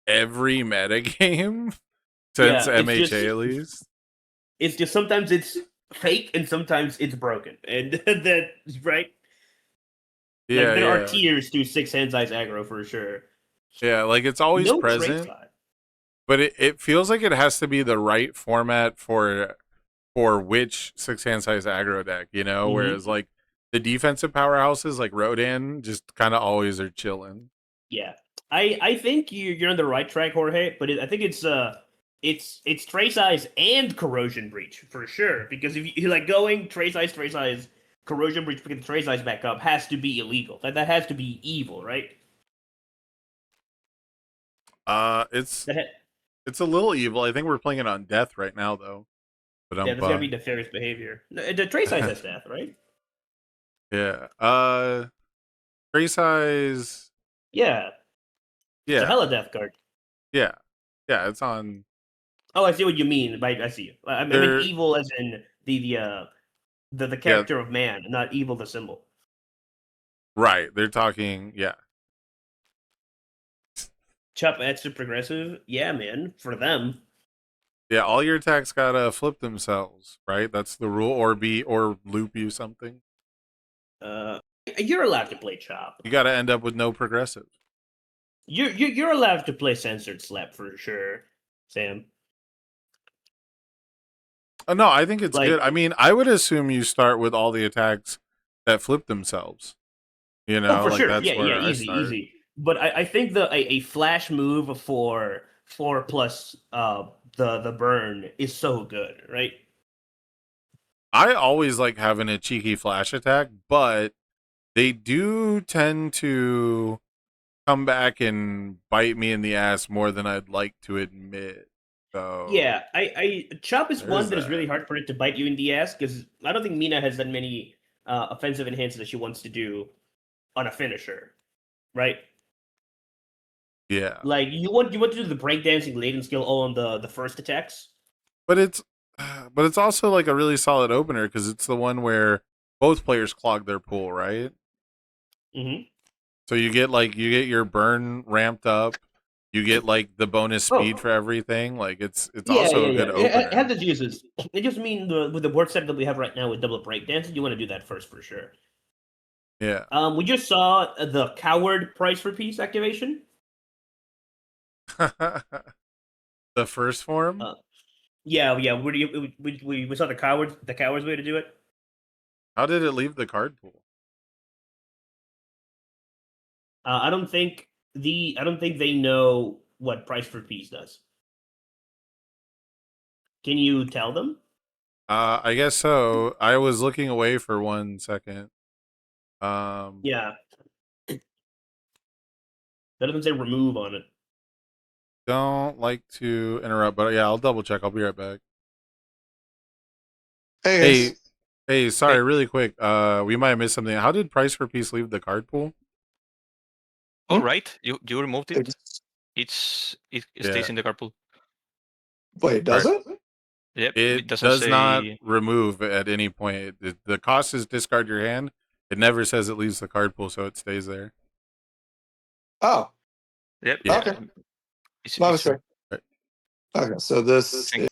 every meta game since Yeah, it's MHA just- at least. It's just sometimes it's fake and sometimes it's broken, and that right. Yeah, Like, there yeah. are tiers to 6-hand size aggro for sure. Yeah, like it's always No trait present, slot. but it feels like it has to be the right format for which 6-hand size aggro deck, Mhm. Whereas like the defensive powerhouses like Rodan just kind of always are chilling. Yeah, I think you're on the right track, Jorge. But I think it's it's Trace Eyes and Corrosion Breach for sure. Because if you like going Trace Eyes, Corrosion Breach, picking the Trace Eyes back up has to be illegal. That has to be evil, right? It's That ha- it's a little evil. I think we're playing it on death right now, though. But yeah, that's gonna be nefarious behavior. No, the Trace Eyes has death, right? yeah. Trace Eyes. Yeah, it's a Yeah, hella death card. yeah, yeah. It's on. Oh, I see what you mean. I see you. I mean There- evil as in the character of man, not evil the symbol. Right. They're talking. Yeah. Chup extra progressive. Yeah, man. For them. Yeah. All your attacks gotta flip themselves. Right. That's the rule. Or loop you something. You're allowed to play Chop. You gotta end up with no progressive. You're allowed to play censored slap for sure, Sam. No, I think it's Like- good. I mean, I would assume you start with all the attacks that flip themselves. You know, Oh, for like sure. that's Yeah, where yeah, I easy, start. easy. But I think a flash move for 4+ the burn is so good, right? I always like having a cheeky flash attack, but they do tend to come back and bite me in the ass more than I'd like to admit. So Yeah, I Chop is one There's that is that. really hard for it to bite you in the ass because I don't think Mina has that many offensive enhances that she wants to do on a finisher, right? yeah. Like you want to do the breakdancing laden skill all on the first attacks. But it's also like a really solid opener because it's the one where both players clog their pool, right? Mm-hmm. So you get your burn ramped up. You get like the bonus speed Oh. for everything. Like it's also a good It opener. has its uses. It just mean with the board set that we have right now with double breakdancing, you want to do that first for sure. Yeah. We just saw the coward price for peace activation. The first form? Yeah. We saw the coward's way to do it. How did it leave the card pool? I don't think they know what price for peace does. Can you tell them? I guess so. I was looking away for 1 second. Yeah. That doesn't say remove on it. Don't like to interrupt, but yeah, I'll double check. I'll be right back. Hey, Hey, sorry, really quick. We might have missed something. How did Price for Peace leave the card pool? All right, you removed it. It's- It Yeah. stays in the carpool. Wait, does it? Yep. It doesn't does say. not remove at any point. The cost is discard your hand. It never says it leaves the card pool, so it stays there. Oh, Yep. Yeah. Okay. It's, my it's- mistake. Right. Okay, so this Thank-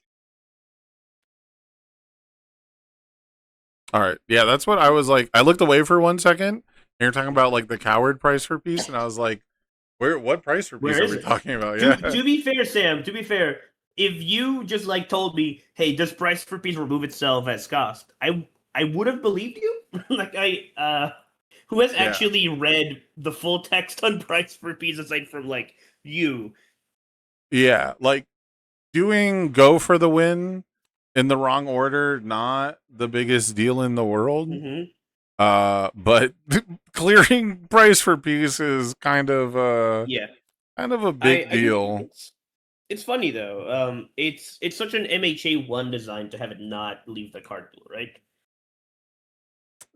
All right. Yeah, that's what I was like. I looked away for 1 second. And you're talking about like the coward price for peace, and I was like, what price for peace Where are is we it? talking about? Yeah. To be fair, Sam, if you just like told me, hey, does price for peace remove itself as cost? I would have believed you. Like who has Yeah. actually read the full text on price for peace aside from like you? Yeah, like doing go for the win in the wrong order, not the biggest deal in the world. Mm-hmm. But clearing price for peace is kind of Yeah. a big I do deal. think it's funny though. It's such an MHA1 design to have it not leave the card pool, right?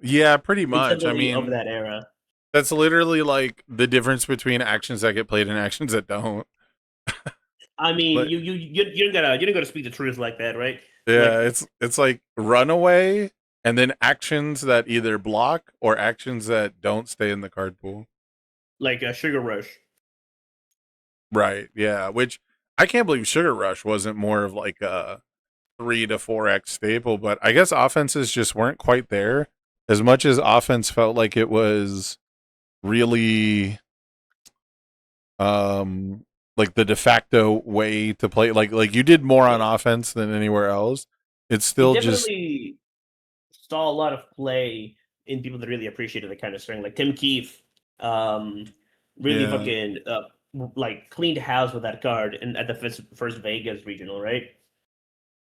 Yeah, pretty It's much. I definitely of mean, that era. that's literally like the difference between actions that get played and actions that don't. I mean, But- you don't gotta speak the truth like that, right? Yeah, it's like runaway and then actions that either block or actions that don't stay in the card pool. Like Sugar Rush. Right. Yeah. Which I can't believe Sugar Rush wasn't more of like a 3 to 4x staple, but I guess offenses just weren't quite there. As much as offense felt like it was really like the de facto way to play, like you did more on offense than anywhere else. It's still We just definitely saw a lot of play in people that really appreciated the kind of string, like Tim Keefe. Really Yeah. fucking like cleaned house with that card and at the first Vegas regional, right?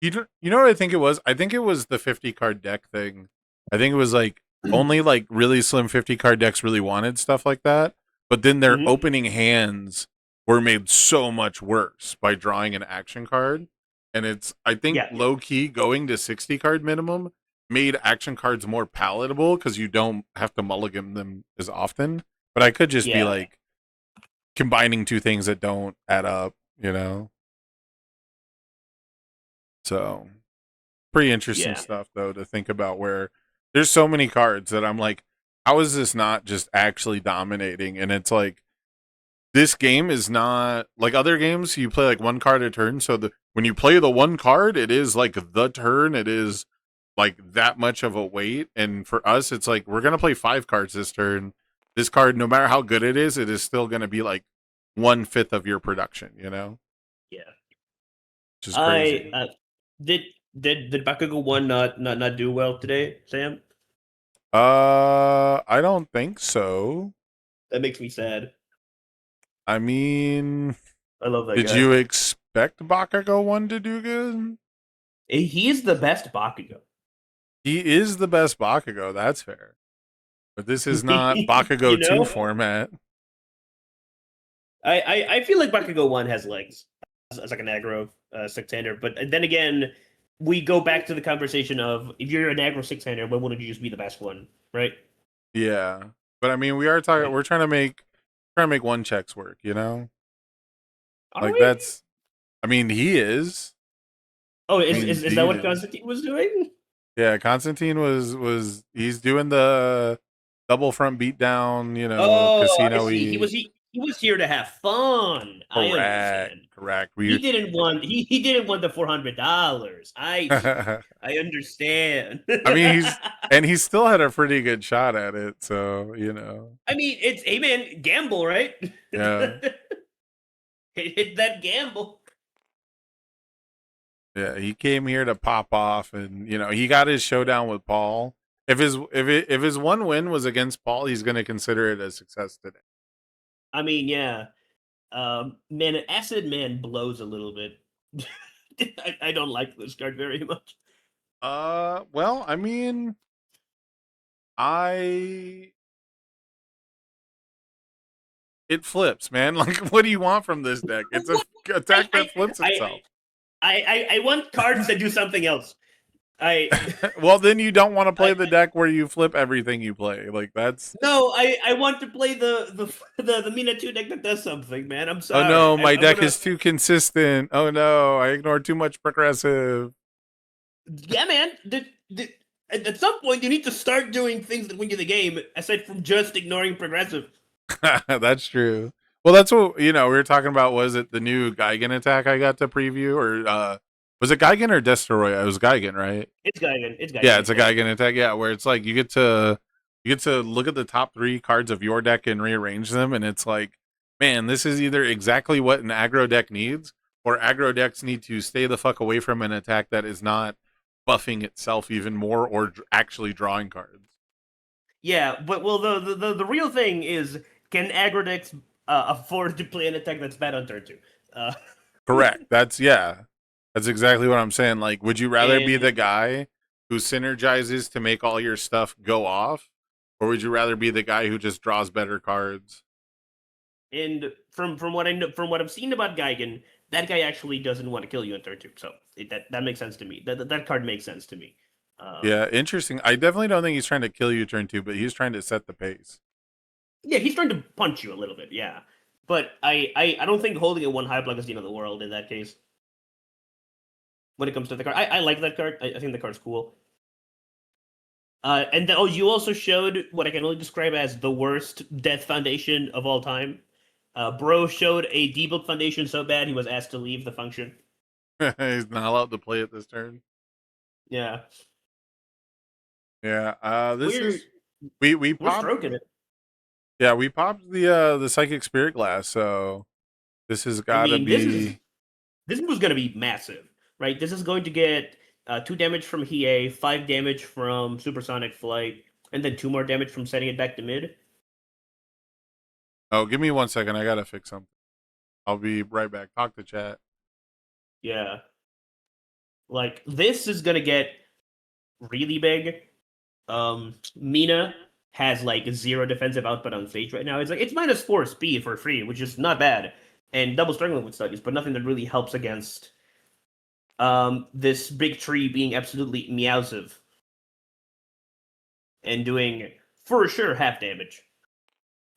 You know what I think it was? I think it was the 50 card deck thing. I think it was like only like really slim 50 card decks really wanted stuff like that, but then their Mhm. opening hands were made so much worse by drawing an action card. And it's I think Yeah. low key going to 60 card minimum made action cards more palatable because you don't have to mulligan them as often. But I could just be Yeah. like combining two things that don't add up, you know? So pretty interesting Yeah. stuff though to think about where there's so many cards that I'm like, how is this not just actually dominating? And it's like this game is not like other games you play like one card a turn. So when you play the one card, it is like the turn, it is like that much of a weight. And for us, it's like we're gonna play 5 cards this turn. This card, no matter how good it is still gonna be like 1/5 of your production, you know? Yeah. Which is crazy. Did Bakugo 1 not do well today, Sam? I don't think so. That makes me sad. I mean, I love that did guy. you expect Bakugo 1 to do good? He is the best Bakugo. He is the best Bakugo, that's fair. But this is not Bakugo You know? 2 format. I feel like Bakugo 1 has legs as like an aggro six-hander, but then again, we go back to the conversation of if you're an aggro six-hander, why wouldn't you just be the best one, right? Yeah. But I mean, we're trying to make one checks work, you know? Are Like we? that's I mean, he is. Oh, I is mean, is that what Dean is. Constantine was doing? Yeah, Constantine was he's doing the double front beatdown, you know, Oh, casino I see. He was here to have fun. I understand. Correct. He didn't want he didn't want the $400. I understand. I mean, he still had a pretty good shot at it, so you know. I mean, it's hey man, gamble, right? Yeah. Hit that gamble. Yeah, he came here to pop off, and you know he got his showdown with Paul. If his one win was against Paul, he's going to consider it a success today. I mean, yeah. Man, Acid Man blows a little bit. I don't like this card very much. Well, I mean, it flips, man. Like, what do you want from this deck? It's a attack that flips itself. I want cards that do something else. Well, then you don't want to play the deck where you flip everything you play. Like that's no. I want to play the Mina 2 deck that does something, man. I'm sorry. Oh no, my deck is too consistent. Oh no, I ignored too much progressive. Yeah, man. At some point, you need to start doing things that win you the game, aside from just ignoring progressive. That's true. Well, that's what we were talking about. Was it the new Gigan attack I got to preview, or was it Gigan or Destoroyah? It was Gigan, right? It's Gigan. It's Gigan. Yeah, it's a Gigan attack. Yeah, where it's like you get to look at the top 3 cards of your deck and rearrange them, and it's like, man, this is either exactly what an aggro deck needs, or aggro decks need to stay the fuck away from an attack that is not buffing itself even more or actually drawing cards. Yeah, but well, the real thing is, can aggro decks afford to play an attack that's bad on turn 2? Correct. That's exactly what I'm saying. Like, would you rather be the guy who synergizes to make all your stuff go off, or would you rather be the guy who just draws better cards? And from what I know, from what I've seen about Gigan, that guy actually doesn't want to kill you in turn 2. So that makes sense to me. That card makes sense to me. Yeah, interesting. I definitely don't think he's trying to kill you turn 2, but he's trying to set the pace. Yeah, he's trying to punch you a little bit. Yeah, but I don't think holding a 1 high block is the end of the world in that case. When it comes to the card, I like that card. I think the card's cool. And you also showed what I can only describe as the worst Death Foundation of all time. Bro showed a debuilt foundation so bad he was asked to leave the function. He's not allowed to play it this turn. Yeah. Yeah. We popped stroking it. Yeah, we popped the Psychic Spirit Glass, so this has got to be. This was going to be massive, right? This is going to get 2 damage from Hiei, 5 damage from Supersonic Flight, and then 2 more damage from setting it back to mid. Oh, give me 1 second. I gotta fix something. I'll be right back. Talk to chat. Yeah. Like, this is gonna get really big. Mina has like 0 defensive output on stage right now. It's like it's -4 speed for free, which is not bad, and double struggling with studies, but nothing that really helps against this big tree being absolutely meowsive and doing for sure half damage.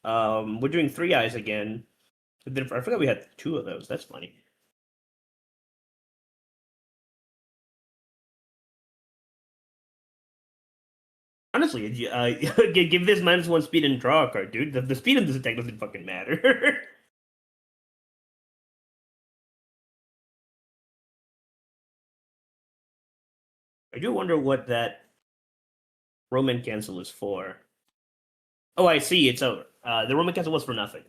We're doing 3 eyes again. I forgot we had 2 of those. That's funny. Honestly, give this -1 speed and draw a card, dude. The speed of this attack doesn't fucking matter. I do wonder what that Roman cancel is for. Oh, I see. It's over. The Roman cancel was for nothing.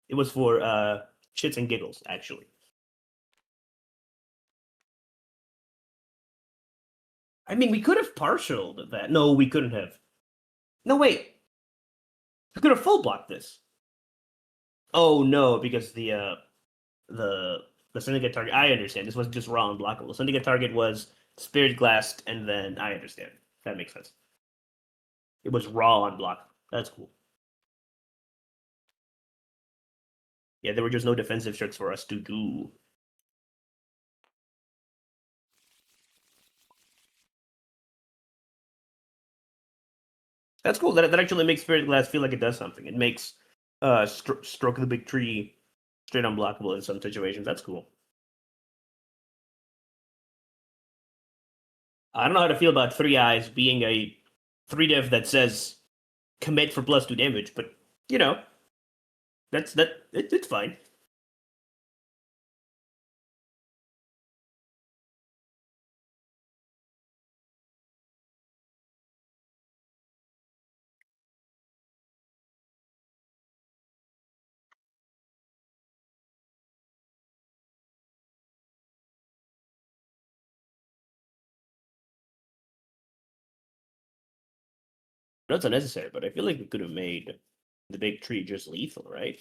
It was for shits and giggles, actually. I mean, we could have partialed that. No, we couldn't have. No, wait. We could have full blocked this. Oh no, because the syndicate target. I understand. This was just raw and blockable. The syndicate target was Spirit Glassed, and then I understand. That makes sense. It was raw and blockable. That's cool. Yeah, there were just no defensive tricks for us to do. That's cool. That actually makes Spirit Glass feel like it does something. It makes Stroke of the Big Tree straight unblockable in some situations. That's cool. I don't know how to feel about 3 eyes being a 3-div that says commit for +2 damage, but you know, it's fine. That's unnecessary, but I feel like we could have made the big tree just lethal, right?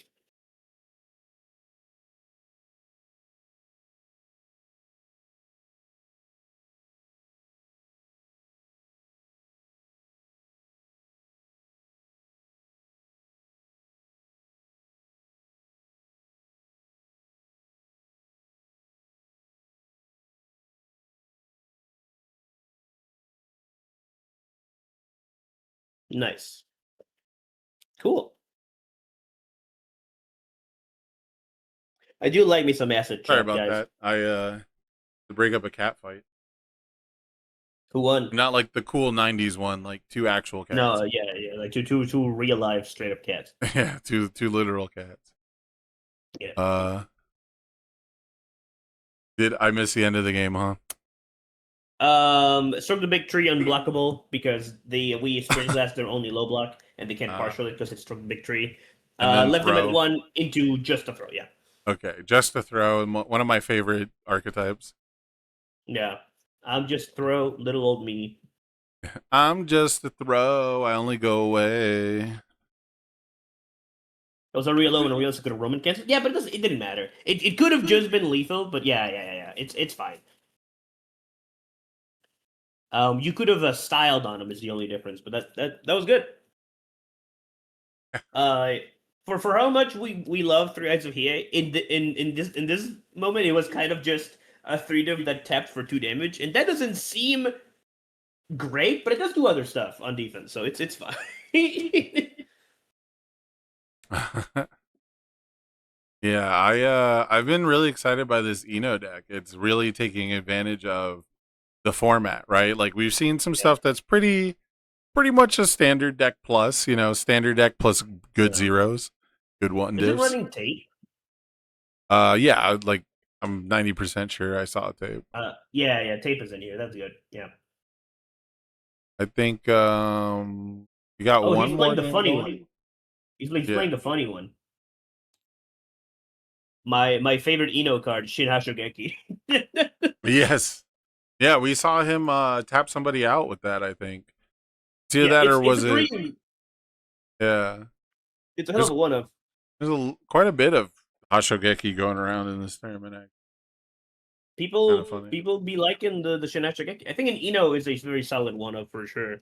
Nice. Cool. I do like me some acid Sorry chat, about guys. that. I to break up a cat fight. Who won? Not like the cool '90s one, like 2 actual cats. No, yeah, like two real life straight up cats. Yeah, two literal cats. Yeah. Did I miss the end of the game, huh? Stroke the Big Tree unblockable because we Spirit Glass they're only low block and they can't partial it because it's Stroke the Big Tree. Left them at 1 into just a throw, yeah. Okay, just a throw, one of my favorite archetypes. Yeah. I'm just throw little old me. I'm just a throw. I only go away. It was a real low and a real could have Roman cancel. Yeah, but it didn't matter. It could have just been lethal, but yeah. It's fine. You could have styled on him is the only difference, but that was good. For how much we love 3 Eyes of Hiei, in this moment it was kind of just a 3-div that tapped for 2 damage, and that doesn't seem great, but it does do other stuff on defense, so it's fine. Yeah, I've been really excited by this Eno deck. It's really taking advantage of the format, right? Like we've seen some stuff that's pretty much a standard deck plus, standard deck plus good zeros, good one Is it divs. running tape? Yeah, like I'm 90% sure I saw a tape. Yeah, tape is in here. That's good. Yeah. I think you got one he's more. playing the funny one. He's playing the funny one. My favorite Eno card, Shin Hashogeki. Yes. Yeah, we saw him tap somebody out with that, I think. See that, or was it? Yeah. It's a hell of a one of. There's quite a bit of Hashogeki going around in this tournament. People Kinda funny. people be liking the Shin Hashogeki. I think an Ino is a very solid one of for sure.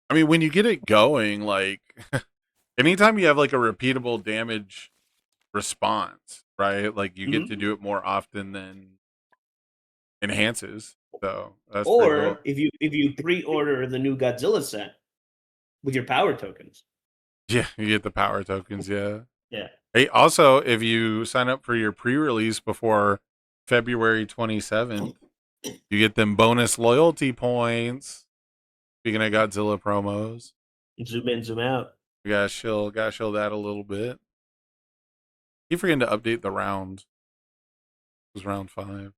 I mean, when you get it going, like anytime you have like a repeatable damage response, right? Like you get to do it more often than enhances. So that's pretty Or cool. if you pre-order the new Godzilla set with your power tokens. Yeah, you get the power tokens, yeah. Yeah. Hey, also, if you sign up for your pre-release before February 27th, you get them bonus loyalty points. Speaking of Godzilla promos, Zoom in, zoom out. we gotta chill that a little bit. Keep forgetting to update the round. It was round 5.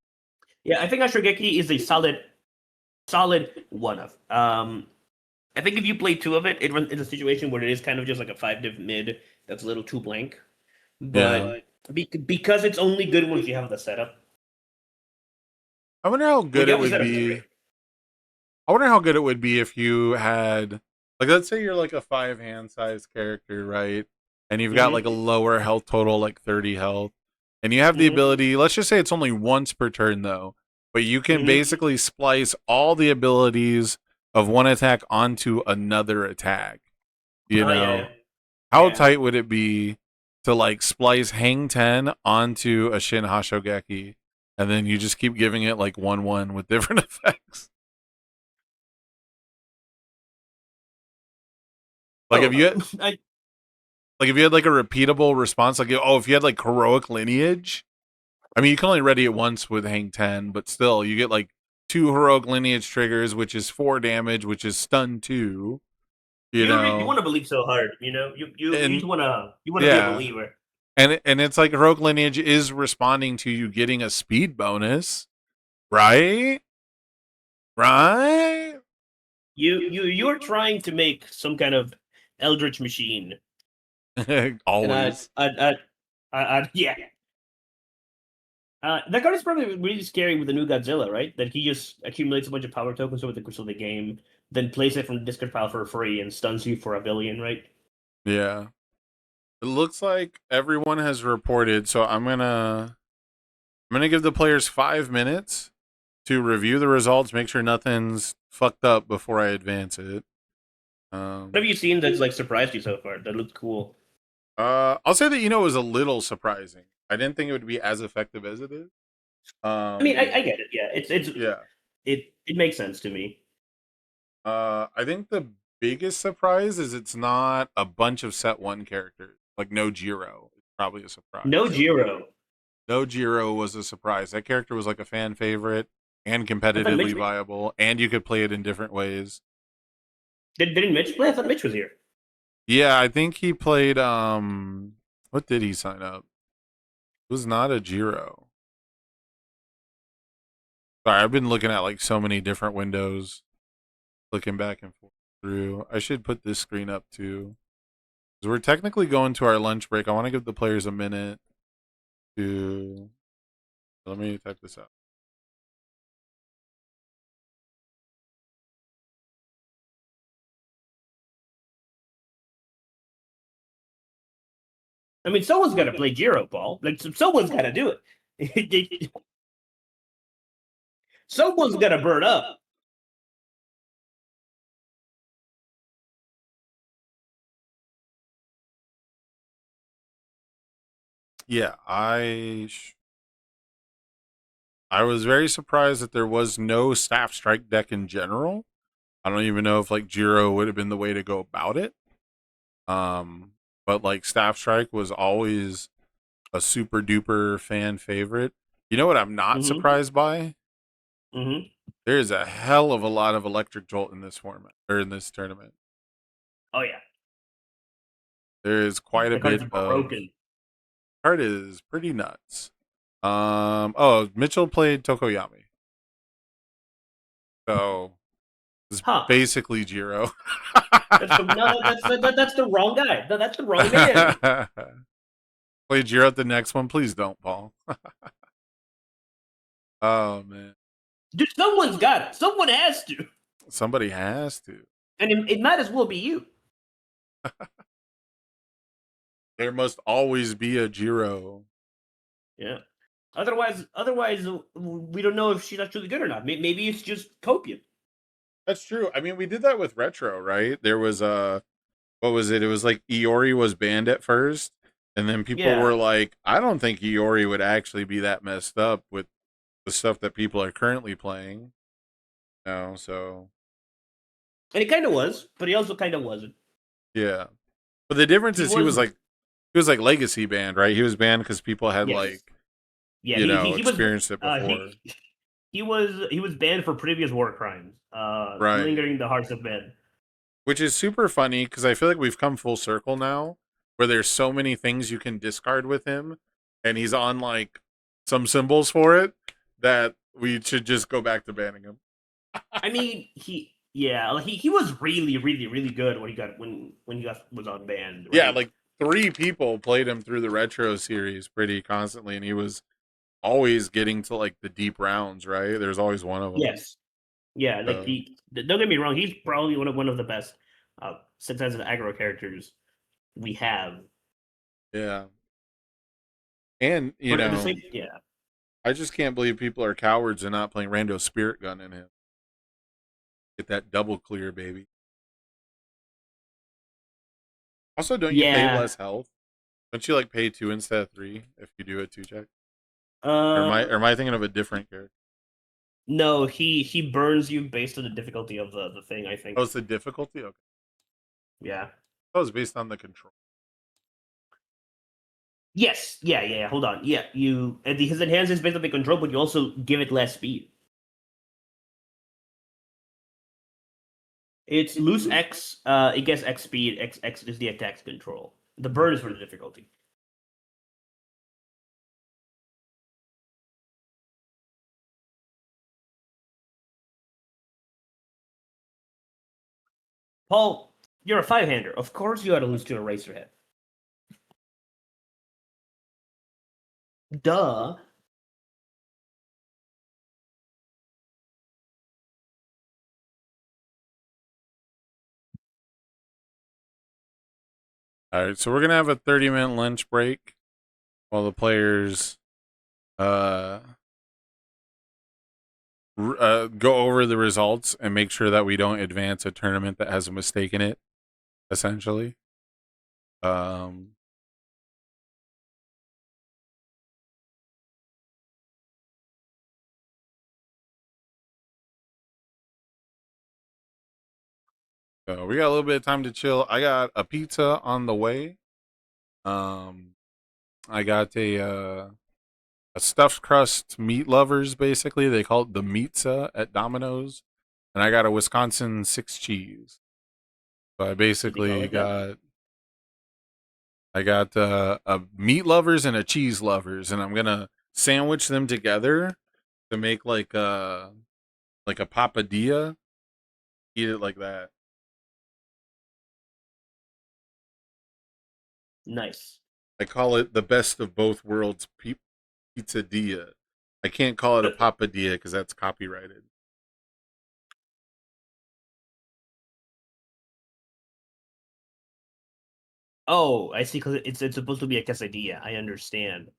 Yeah, I think Hashogeki is a solid one of. I think if you play 2 of it, it's a situation where it is kind of just like a 5-div mid that's a little too blank. But because it's only good once you have the setup. I wonder how good Yeah, it would setup's be. great. I wonder how good it would be if you had, like, let's say you're like a 5-hand size character, right? And you've got like a lower health total, like 30 health, and you have the ability. Let's just say it's only once per turn, though, but you can basically splice all the abilities of one attack onto another attack. You know, how tight would it be to like splice Hang 10 onto a Shin Hashogeki, and then you just keep giving it like 1/1 with different effects? Like if you had, like if you had like a repeatable response, like if you had like heroic lineage, I mean you can only ready it once with Hang 10, but still you get like 2 heroic lineage triggers, which is 4 damage, which is stun 2. You know, you want to believe so hard, you know. You just want to be yeah. a believer. And it's like heroic lineage is responding to you getting a speed bonus, right? Right? You're trying to make some kind of eldritch machine. Always. Yeah. That card is probably really scary with the new Godzilla, right? That he just accumulates a bunch of power tokens over the course of the game, then plays it from the discard pile for free and stuns you for 1 billion, right? Yeah. It looks like everyone has reported, so I'm gonna give the players 5 minutes to review the results, make sure nothing's fucked up before I advance it. What have you seen that's like surprised you so far? That looked cool. I'll say that it was a little surprising. I didn't think it would be as effective as it is. I mean, I get it. Yeah, it's yeah. It makes sense to me. I think the biggest surprise is it's not a bunch of set 1 characters. Like no Jiro. It's probably a surprise. No Jiro. No Jiro was a surprise. That character was like a fan favorite and competitively viable, and you could play it in different ways. Didn't Mitch play? I thought Mitch was here. Yeah, I think he played what did he sign up? It was not a Jiro. Sorry, I've been looking at like so many different windows, looking back and forth through. I should put this screen up too. Because we're technically going to our lunch break. I want to give the players a minute to... Let me type this out. I mean, someone's got to play Jiro, Paul. Like, someone's got to do it. Someone's got to burn up. Yeah, I was very surprised that there was no Staff Strike deck in general. I don't even know if like Jiro would have been the way to go about it. But like Staff Strike was always a super duper fan favorite. You know what I'm not surprised by? There's a hell of a lot of Electric Jolt in this format or in this tournament. Oh yeah, there is quite a bit of broken. Card is pretty nuts. Oh, Mitchell played Tokoyami, so it's basically Jiro. That's the wrong guy. That's the wrong man. Play Jiro at the next one, please don't, Paul. Oh man, dude, someone's got it. Someone has to. Somebody has to, and it might as well be you. There must always be a Jiro. Yeah. Otherwise, we don't know if she's actually good or not. Maybe it's just copium. That's true. I mean, we did that with Retro, right? There was what was it? It was like Iori was banned at first, and then people Yeah. were like, I don't think Iori would actually be that messed up with the stuff that people are currently playing. No, so And it kind of was, but he also kind of wasn't. yeah. But the difference He is he was was- like legacy banned, right? He was banned because people had Yes. like Yeah, you know he was experienced it before. he was banned for previous war crimes, Right. lingering in the hearts of men. Which is super funny because I feel like we've come full circle now, where there's so many things you can discard with him, and he's on like some symbols for it that we should just go back to banning him. I mean, he was really really good when he was on banned. Right? Yeah, like 3 people played him through the retro series pretty constantly, and he was always getting to like the deep rounds, right? There's always one of them. Yes. Yeah, like don't get me wrong, he's probably one of the best sensitive aggro characters we have. Yeah. And you But at know, the same, yeah. I just can't believe people are cowards and not playing Rando Spirit Gun in him. Get that double clear, baby. Also, don't you pay less health? Don't you like pay 2 instead of 3 if you do a 2 check? Or am I thinking of a different character? No, he burns you based on the difficulty of the thing, I think. Oh, it's the difficulty? Okay. Yeah. Oh, it's based on the control. Yes. Yeah. Hold on. Yeah, his enhance is based on the control, but you also give it less speed. It's loose X. It gets X speed. X is the attack's control. The burn is for the difficulty. Paul, you're a 5-hander. Of course you ought to lose to a Eraserhead. Duh. All right, so we're gonna have a 30-minute lunch break while the players go over the results and make sure that we don't advance a tournament that has a mistake in it. Essentially, so we got a little bit of time to chill. I got a pizza on the way. I got a stuffed crust meat lovers, basically. They call it the Meatza at Domino's. And I got a Wisconsin 6 cheese. So I basically got a meat lovers and a cheese lovers, and I'm gonna sandwich them together to make like a papadilla. Eat it like that. Nice. I call it the best of both worlds pizzadilla. I can't call it a papadilla because that's copyrighted. Oh, I see. Because it's supposed to be a quesadilla. I understand.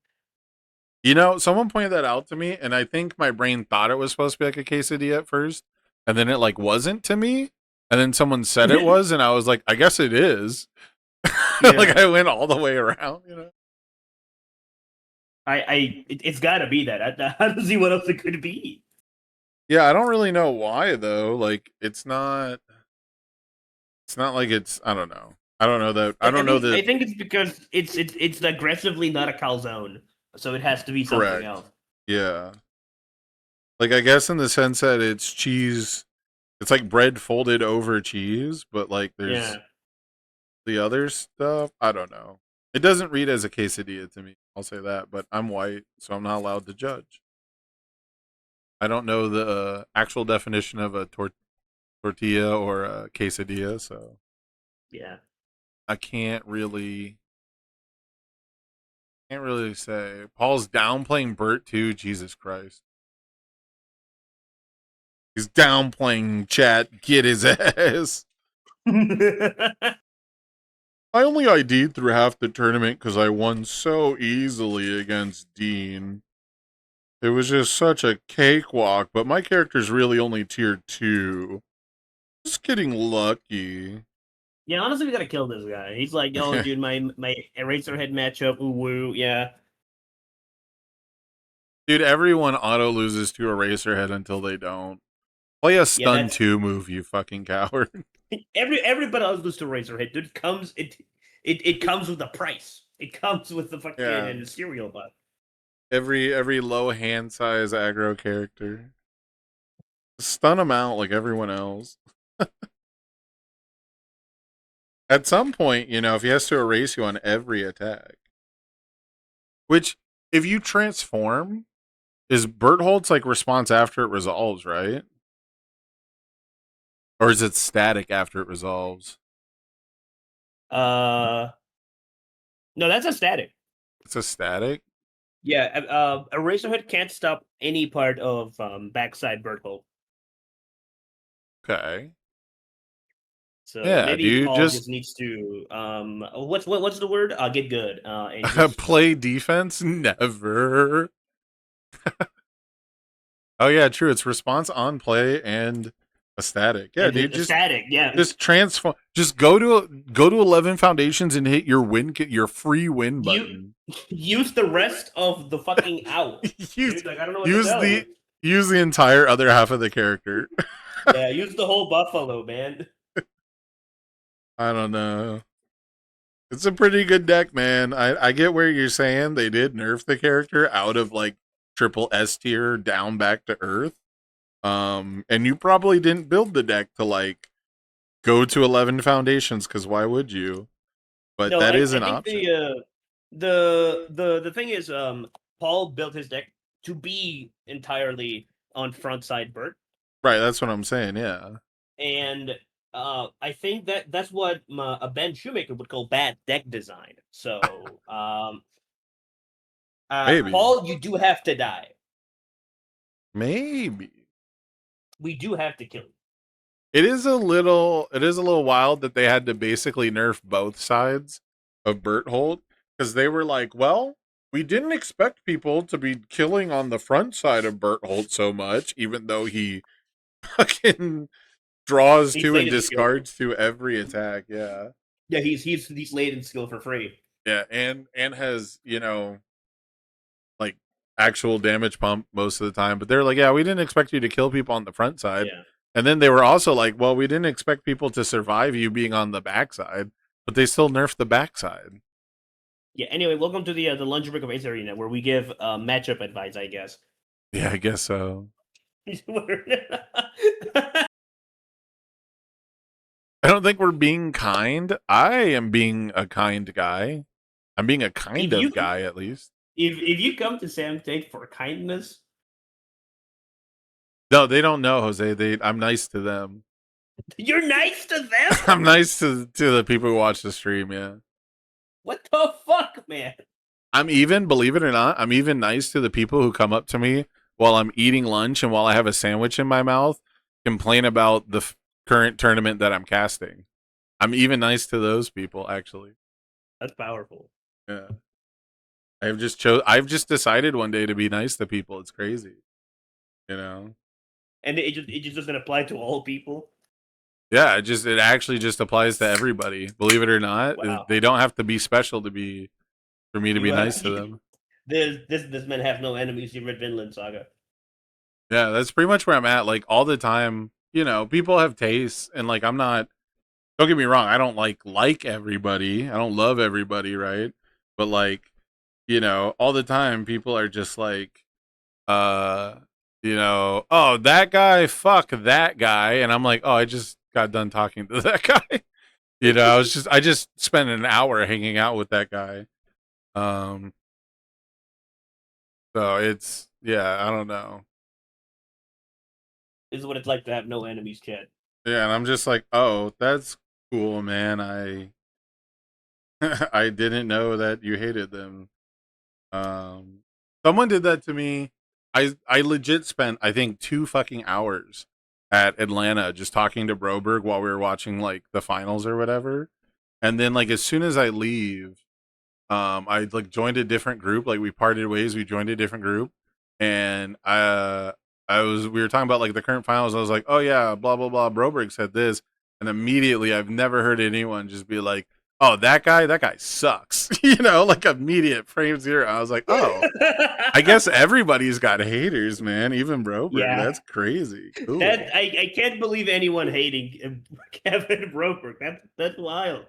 You know, someone pointed that out to me, and I think my brain thought it was supposed to be like a quesadilla at first, and then it like wasn't to me, and then someone said it was, and I was like, I guess it is. Like I went all the way around, you know. It's got to be that. I don't see what else it could be. Yeah, I don't really know why though. Like, it's not like it's. I don't know. I don't know that. I don't know that. I think it's because it's aggressively not a calzone, so it has to be something Correct. else. Yeah. Like, I guess in the sense that it's cheese, it's like bread folded over cheese, but like there's the other stuff. I don't know. It doesn't read as a quesadilla to me. I'll say that, but I'm white, so I'm not allowed to judge. I don't know the actual definition of a tortilla or a quesadilla, so yeah, I can't really say. Paul's downplaying Bert too. Jesus Christ, he's downplaying chat. Get his ass. I only ID'd through half the tournament because I won so easily against Dean. It was just such a cakewalk, but my character's really only tier 2. Just getting lucky. Yeah, honestly, we gotta kill this guy. He's like, oh, dude, my Eraserhead matchup, ooh woo, yeah. Dude, everyone auto loses to Eraserhead until they don't. Play a stun that's- 2 move, you fucking coward. Everybody else loses to Eraserhead, dude. It comes with a price. It comes with the fucking cereal butt. Every low hand size aggro character. Stun them out like everyone else. At some point, you know, if he has to erase you on every attack. Which, if you transform, is Berthold's like response after it resolves, right? Or is it static after it resolves? No, that's a static. It's a static? Yeah, Eraserhead can't stop any part of backside Berthold. Okay. So Yeah, maybe dude, Paul just- just needs to what's the word? Get good. And just- Play defense? Never. Oh yeah, true. It's response on play and a static. Yeah, and dude, a just static. Yeah, just transform. Just go to 11 foundations and hit your your free win button. use the rest of the fucking out. use Dude, like, I don't know what use to tell the you. use the entire other half of the character. Yeah, use the whole buffalo, man. I don't know. It's a pretty good deck, man. I get where you're saying they did nerf the character out of like triple S tier down back to Earth. And you probably didn't build the deck to like go to 11 foundations because why would you? But No, that is I an think option. The thing is, Paul built his deck to be entirely on front side Bert, Right, that's what I'm saying. Yeah. and I think that's what a Ben Shoemaker would call bad deck design. So, Maybe. Paul, you do have to die. Maybe. We do have to kill you. It is a little wild that they had to basically nerf both sides of Berthold because they were like, well, we didn't expect people to be killing on the front side of Berthold so much, even though he fucking draws He's to and latent skill. discards to every attack. Yeah. Yeah, he's latent skill for free. Yeah, and has, you know, like actual damage pump most of the time. But they're like, yeah, we didn't expect you to kill people on the front side. Yeah. And then they were also like, well, we didn't expect people to survive you being on the backside, but they still nerfed the backside. Yeah. Anyway, welcome to the Lunch Break of Ace Arena, where we give matchup advice, I guess. Yeah, I guess so. I don't think we're being kind. I am being a kind guy. I'm being a kind of guy, at least. If you come to Sam Tate for kindness, no, they don't know, Jose. I'm nice to them. You're nice to them. I'm nice to the people who watch the stream. Yeah. What the fuck, man? I'm even, believe it or not, I'm even nice to the people who come up to me while I'm eating lunch and while I have a sandwich in my mouth, complain about the current tournament that I'm casting. I'm even nice to those people, actually. That's powerful. Yeah. I've just decided one day to be nice to people. It's crazy. You know? And it just doesn't apply to all people. Yeah, it actually just applies to everybody. Believe it or not. Wow. They don't have to be special for me to be nice to them. This man have no enemies. You read Vinland Saga. Yeah, that's pretty much where I'm at. Like all the time, you know, people have tastes, and like I'm not. Don't get me wrong. I don't like everybody. I don't love everybody, right? But like, you know, all the time, people are just like, you know, oh, that guy, fuck that guy, and I'm like, oh, I just got done talking to that guy. You know, I just spent an hour hanging out with that guy. So it's, yeah, I don't know. This is what it's like to have no enemies, Chad. Yeah, and I'm just like, oh, that's cool, man. I I didn't know that you hated them. Someone did that to me. I legit spent, I think, 2 fucking hours at Atlanta just talking to Broberg while we were watching like the finals or whatever. and then like as soon as I leave, I like joined a different group. Like we parted ways. We joined a different group, and we were talking about like the current finals. I was like, oh yeah, blah blah blah. Broberg said this, and immediately I've never heard anyone just be like, oh that guy sucks. You know, like immediate frame zero. I was like, oh, I guess everybody's got haters, man. Even Broberg. Yeah. That's crazy. Cool. That I can't believe anyone hating Kevin Broberg. That's wild.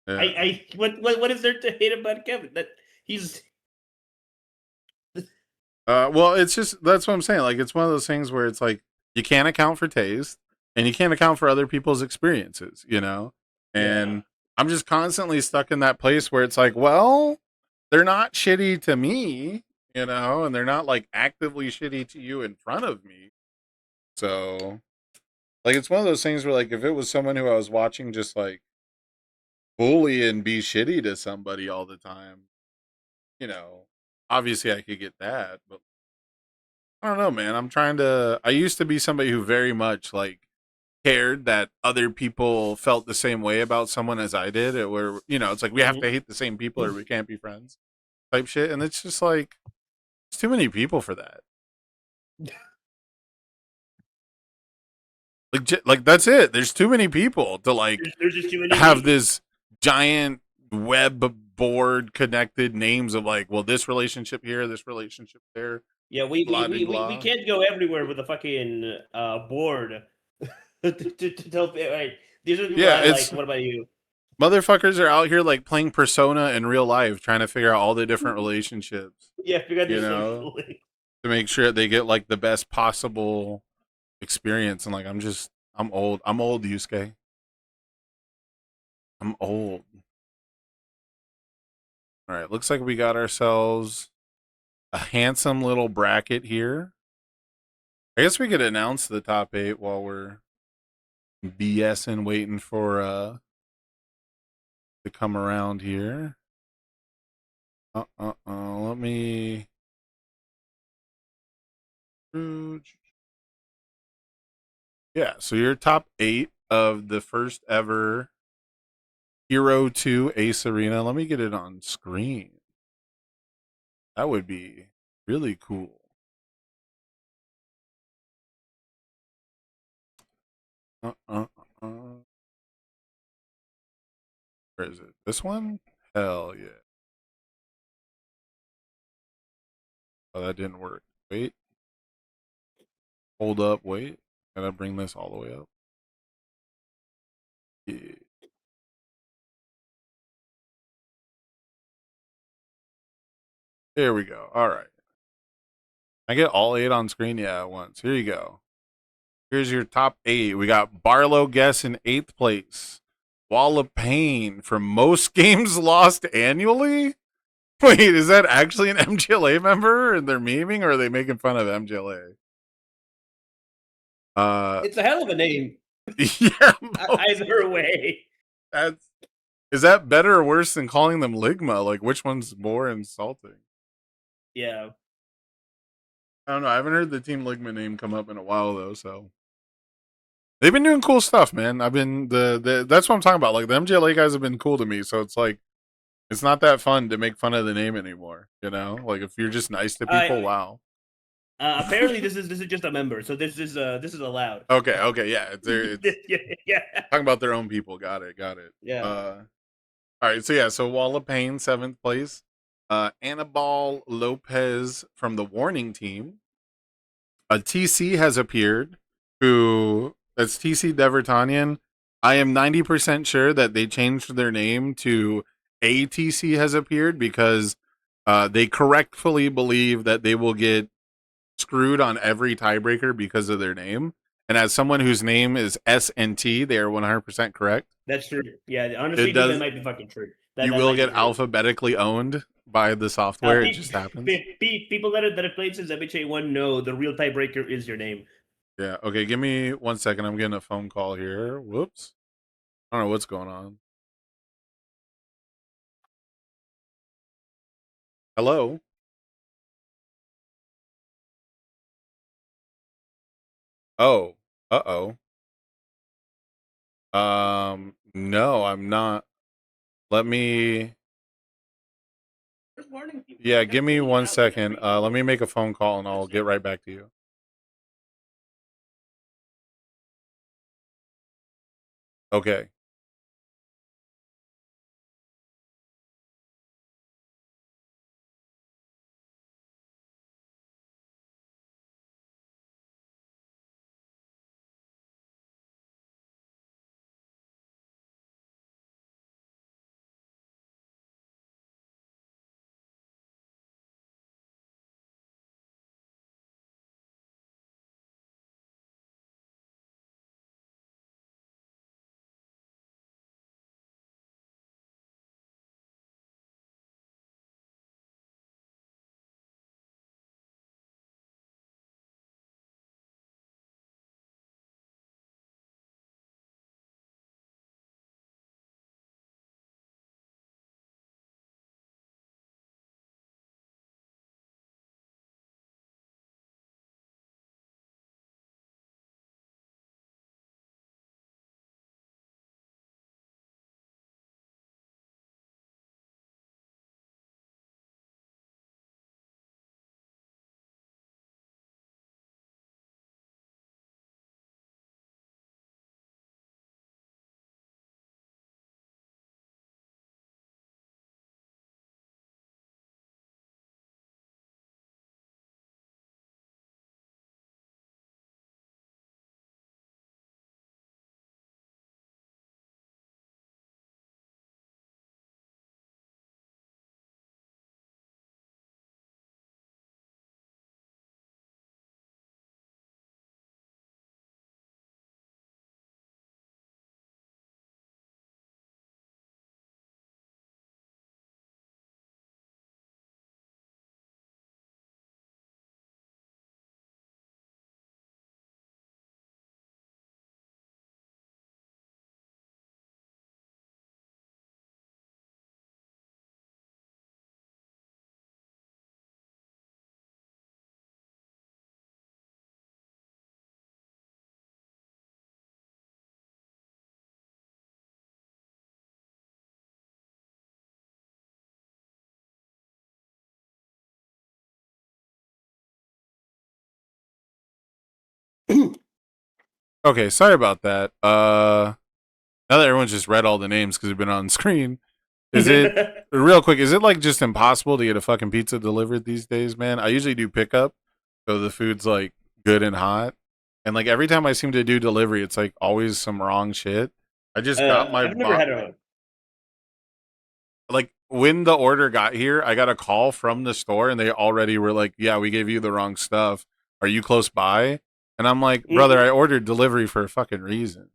Yeah. What is there to hate about Kevin? That he's Well, it's just that's what I'm saying. Like, it's one of those things where it's like you can't account for taste, and you can't account for other people's experiences. You know, and Yeah. I'm just constantly stuck in that place where it's like, well, they're not shitty to me, you know, and they're not like actively shitty to you in front of me. So, like, it's one of those things where, like, if it was someone who I was watching just like bully and be shitty to somebody all the time, you know, obviously I could get that, but I don't know, man. I used to be somebody who very much like cared that other people felt the same way about someone as I did. Where, you know, it's like we have to hate the same people or we can't be friends type shit. And it's just like, it's too many people for that. Like that's it. There's too many people to like There's just too many have this giant web board connected names of like, well, this relationship here, this relationship there. Yeah, we blah, de, we blah. can't go everywhere with a fucking board to tell. Right, these are people Yeah, that it's like. What about you? motherfuckers are out here like playing Persona in real life, trying to figure out all the different relationships, Yeah, figure out you this know, social. to make sure they get like the best possible experience. And like, I'm old. I'm old, Yusuke. I'm old. All right, looks like we got ourselves a handsome little bracket here. I guess we could announce the top 8 while we're BSing, waiting for to come around here. Let me. Yeah, so your top 8 of the first ever Hero 2 Ace Arena. Let me get it on screen. That would be really cool. Where is it? This one? Hell yeah. Oh, that didn't work. Wait. Hold up, wait. Gotta bring this all the way up. Yeah. There we go. All right. I get all 8 on screen? Yeah, at once. Here you go. Here's your top 8. We got Barlow Guess in 8th place. Wall of Pain for most games lost annually? Wait, is that actually an MGLA member and they're memeing, or are they making fun of MGLA? It's a hell of a name. Yeah. Either way. Is that better or worse than calling them Ligma? Like, which one's more insulting? Yeah. I don't know. I haven't heard the Team Ligma name come up in a while though, so they've been doing cool stuff, man. I've been that's what I'm talking about. Like the MGLA guys have been cool to me, so it's like it's not that fun to make fun of the name anymore. You know, like if you're just nice to people, wow. Apparently, this is just a member, so this is allowed. Okay, yeah. Yeah. Talking about their own people. Got it. Yeah. All right, so yeah, so Wall of Pain, 7th place. Anibal Lopez from the Warning team. A TC has appeared, that's TC Devertanian. I am 90% sure that they changed their name to ATC has appeared because they correctfully believe that they will get screwed on every tiebreaker because of their name. And as someone whose name is S and T, they are 100% correct. That's true. Yeah, honestly, that might be fucking true. You will get alphabetically owned by the software. It just happens. People that have played since MHA1 know the real tiebreaker is your name. Yeah. Okay, give me 1 second. I'm getting a phone call here. Whoops. I don't know what's going on. Hello? Oh. Uh-oh. No, I'm not. Let me. Yeah, give me 1 second. Let me make a phone call and I'll get right back to you. Okay. Okay, sorry about that. Now that everyone's just read all the names because they've been on screen, is it real quick? Is it like just impossible to get a fucking pizza delivered these days, man? I usually do pickup, so the food's like good and hot, and like every time I seem to do delivery, it's like always some wrong shit. I just got my I've never had a. like when the order got here, I got a call from the store, and they already were like, "Yeah, we gave you the wrong stuff. Are you close by?" And I'm like, "Brother, I ordered delivery for a fucking reason."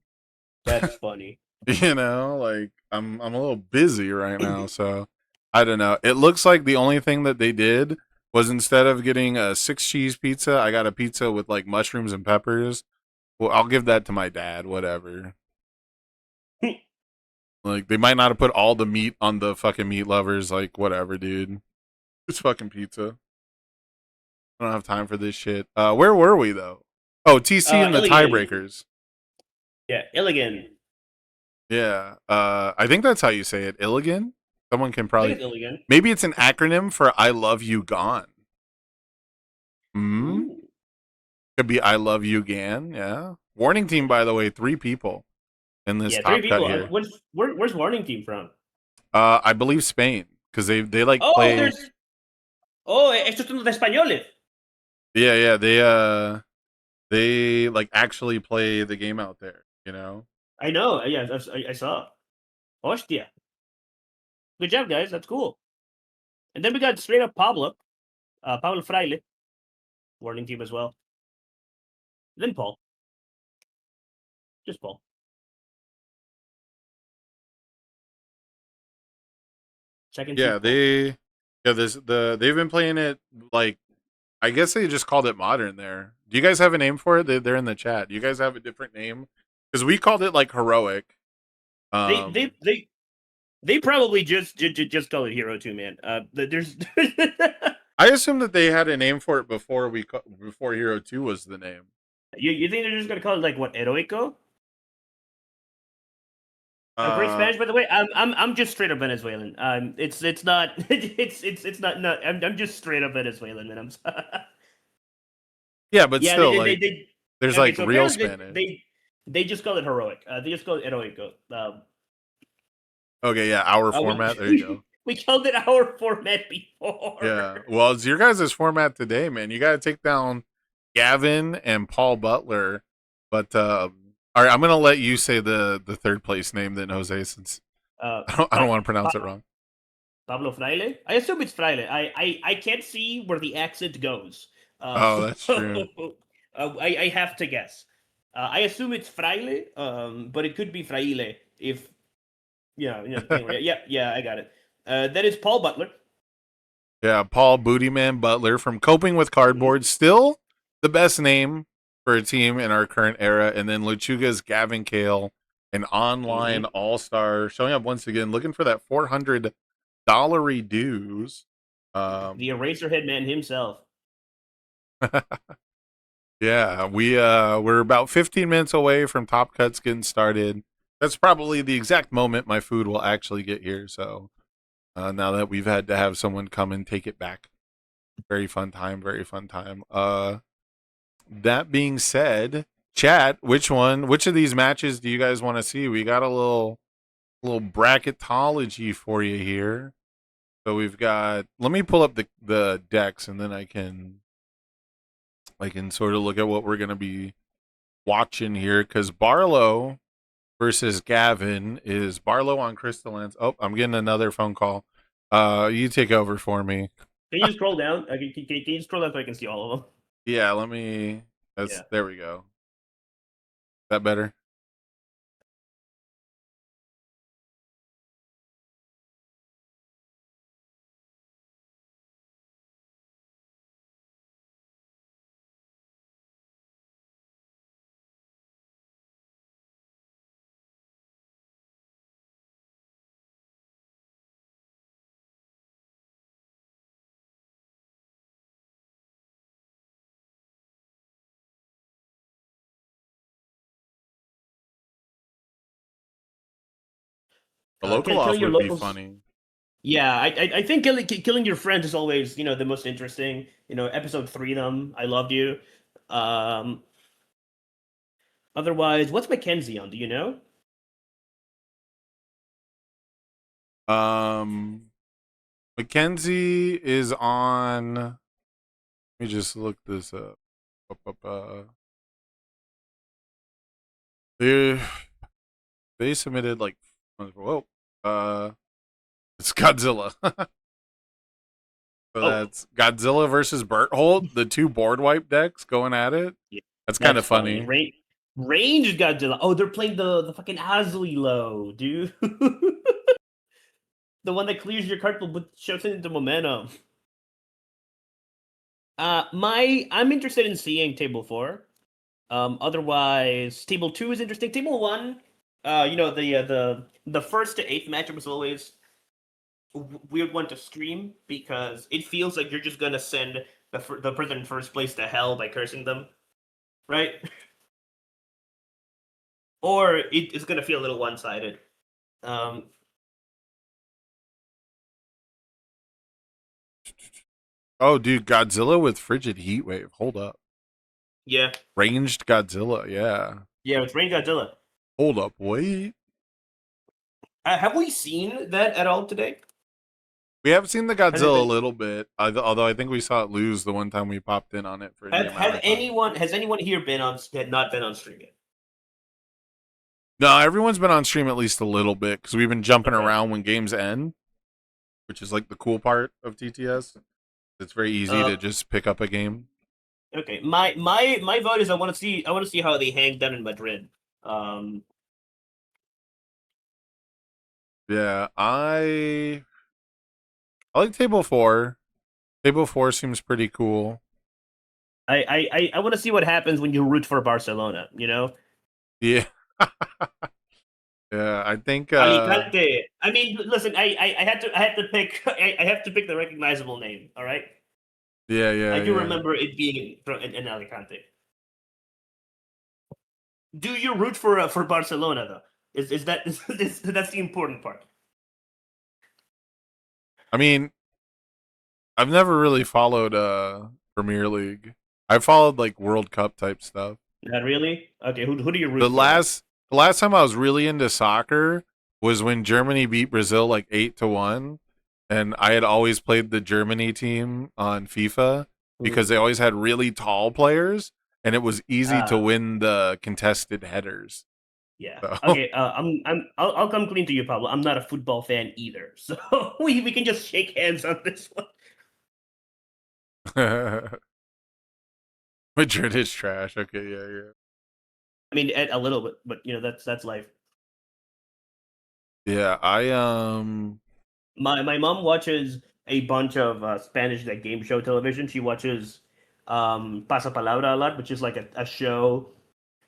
That's funny. You know, like I'm a little busy right now, so I don't know. It looks like the only thing that they did was instead of getting a 6 cheese pizza, I got a pizza with like mushrooms and peppers. Well, I'll give that to my dad, whatever. Like they might not have put all the meat on the fucking meat lovers, like whatever, dude. It's fucking pizza. I don't have time for this shit. Where were we though? Oh, TC and the Illigan. tiebreakers. Yeah, Illigan. Yeah. I think that's how you say it. Illigan? Someone can I probably think it's Illigan. maybe it's an acronym for I love you gone. Hmm? Ooh. Could be I love you Gan, yeah. Warning team, by the way, 3 people in this Yeah, top 3 cut people. here. Where's Warning Team from? I believe Spain. Because they like Oh, play. there's. Oh, estos son de españoles. Yeah, they like actually play the game out there, you know? I know. Yeah, I saw. Hostia. Good job, guys. That's cool. And then we got straight up Pablo. Pablo Fraile. Warning Team as well. Then Paul. Just Paul. Second Yeah, team, Paul. they've been playing it like I guess they just called it modern there. Do you guys have a name for it? They're in the chat. Do you guys have a different name? Because we called it like heroic. They probably just call it Hero 2, man. There's I assume that they had a name for it before before Hero 2 was the name. you think they're just gonna call it like what, Heroico? Great Spanish, by the way. I'm just straight up Venezuelan. It's not it's not. I'm just straight up Venezuelan, and Yeah, but yeah. still, like, They there's okay, like so real apparently Spanish. they just call it heroic. They just call it heroico. Okay, yeah, our format. There you go. We called it our format before. Yeah. Well, it's your guys' format today, man. You got to take down Gavin and Paul Butler. But all right, I'm gonna let you say the third place name then, Jose, since I don't want to pronounce it wrong. Pablo Fraile. I assume it's Fraile. I can't see where the accent goes. Oh, that's true. I have to guess. I assume it's Fraile, but it could be Fraile if yeah, I got it. That is Paul Butler. Yeah, Paul Bootyman Butler from Coping with Cardboard. Still the best name for a team in our current era. And then Luchuga's Gavin Kale, an online all-star, showing up once again, looking for that $400 dues. The Eraserhead man himself. Yeah, we're about 15 minutes away from Top Cuts getting started. That's probably the exact moment my food will actually get here. So now that we've had to have someone come and take it back, very fun time. Very fun time. That being said, chat, which of these matches do you guys want to see? We got a little bracketology for you here. So we've got. Let me pull up the decks, and then I can sort of look at what we're gonna be watching here. Because Barlow versus Gavin is Barlow on Crystallands. Oh, I'm getting another phone call. You take over for me. Can you scroll down? Can you scroll down so I can see all of them? Yeah, let me. There we go. Is that better? A local off killing your would be locals. funny. Yeah, I think killing your friends is always the most interesting. Episode 3 of them. I loved you. Otherwise, what's Mackenzie on? Do you know? Mackenzie is on. Let me just look this up. They submitted like, whoa, it's Godzilla. So that's Godzilla versus Berthold, the two board wipe decks going at it. Yeah, that's kind of funny. Range Godzilla. Oh, they're playing the fucking Azuli dude. The one that clears your card but shows it into momentum. I'm interested in seeing table 4. Otherwise, table 2 is interesting. Table 1, the first to 8th matchup was always weird one to stream because it feels like you're just gonna send the person in first place to hell by cursing them, right? Or it's gonna feel a little one-sided. Oh, dude, Godzilla with Frigid Heatwave. Hold up. Yeah. Ranged Godzilla, yeah. Yeah, it's Ranged Godzilla. Hold up, wait. Have we seen that at all today? We have seen the Godzilla a little bit, although I think we saw it lose the one time we popped in on it. Has anyone here not been on stream yet? No, everyone's been on stream at least a little bit because we've been jumping around when games end, which is like the cool part of TTS. It's very easy to just pick up a game. Okay, my vote is I want to see how they hang down in Madrid. Yeah, I like table 4. Table 4 seems pretty cool. I want to see what happens when you root for Barcelona. Yeah. Yeah, I think. Alicante. I mean, listen. I had to pick. I have to pick the recognizable name. All right. Yeah. I do remember it being in Alicante. Do you root for Barcelona though? Is that that's the important part? I mean, I've never really followed Premier League. I followed like World Cup type stuff. Not really. Okay, who do you root The for? last time I was really into soccer was when Germany beat Brazil like 8-1, and I had always played the Germany team on FIFA because they always had really tall players, and it was easy to win the contested headers. Yeah. So. Okay. I'll come clean to you, Pablo. I'm not a football fan either, so we can just shake hands on this one. Madrid is trash. Okay, yeah. I mean, a little bit, but that's life. Yeah, My mom watches a bunch of Spanish like game show television. She watches Pasapalabra a lot, which is like a show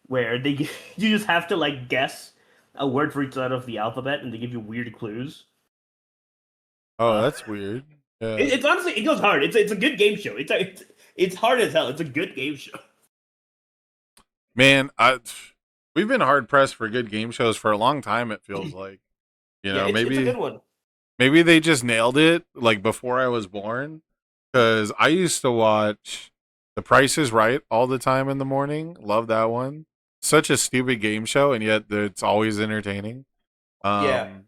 where you just have to like guess a word for each letter of the alphabet, and they give you weird clues. Oh, that's weird. Yeah. It's honestly, it goes hard. It's a good game show. It's hard as hell. It's a good game show. Man, we've been hard pressed for good game shows for a long time. It feels like, It's a good one. Maybe they just nailed it like before I was born. Because I used to watch The Price is Right all the time in the morning. Love that one. Such a stupid game show, and yet it's always entertaining. And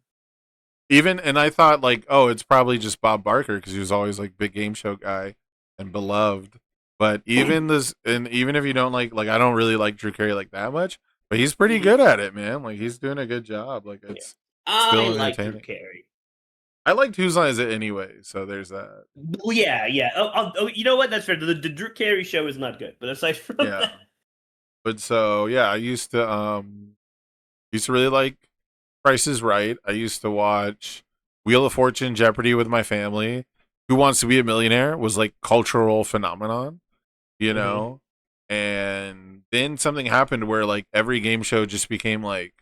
I thought like, oh, it's probably just Bob Barker because he was always like big game show guy and beloved. But even if you don't like I don't really like Drew Carey like that much, but he's pretty good at it, man. Like he's doing a good job. Like it's still like Drew entertaining. Carey. I liked Whose Line Is It anyway, so there's that. Well, yeah. Oh, you know what? That's fair. The Drew Carey show is not good, but aside from that, But so yeah, I used to really like Price is Right. I used to watch Wheel of Fortune, Jeopardy with my family. Who Wants to Be a Millionaire was like cultural phenomenon, And then something happened where like every game show just became like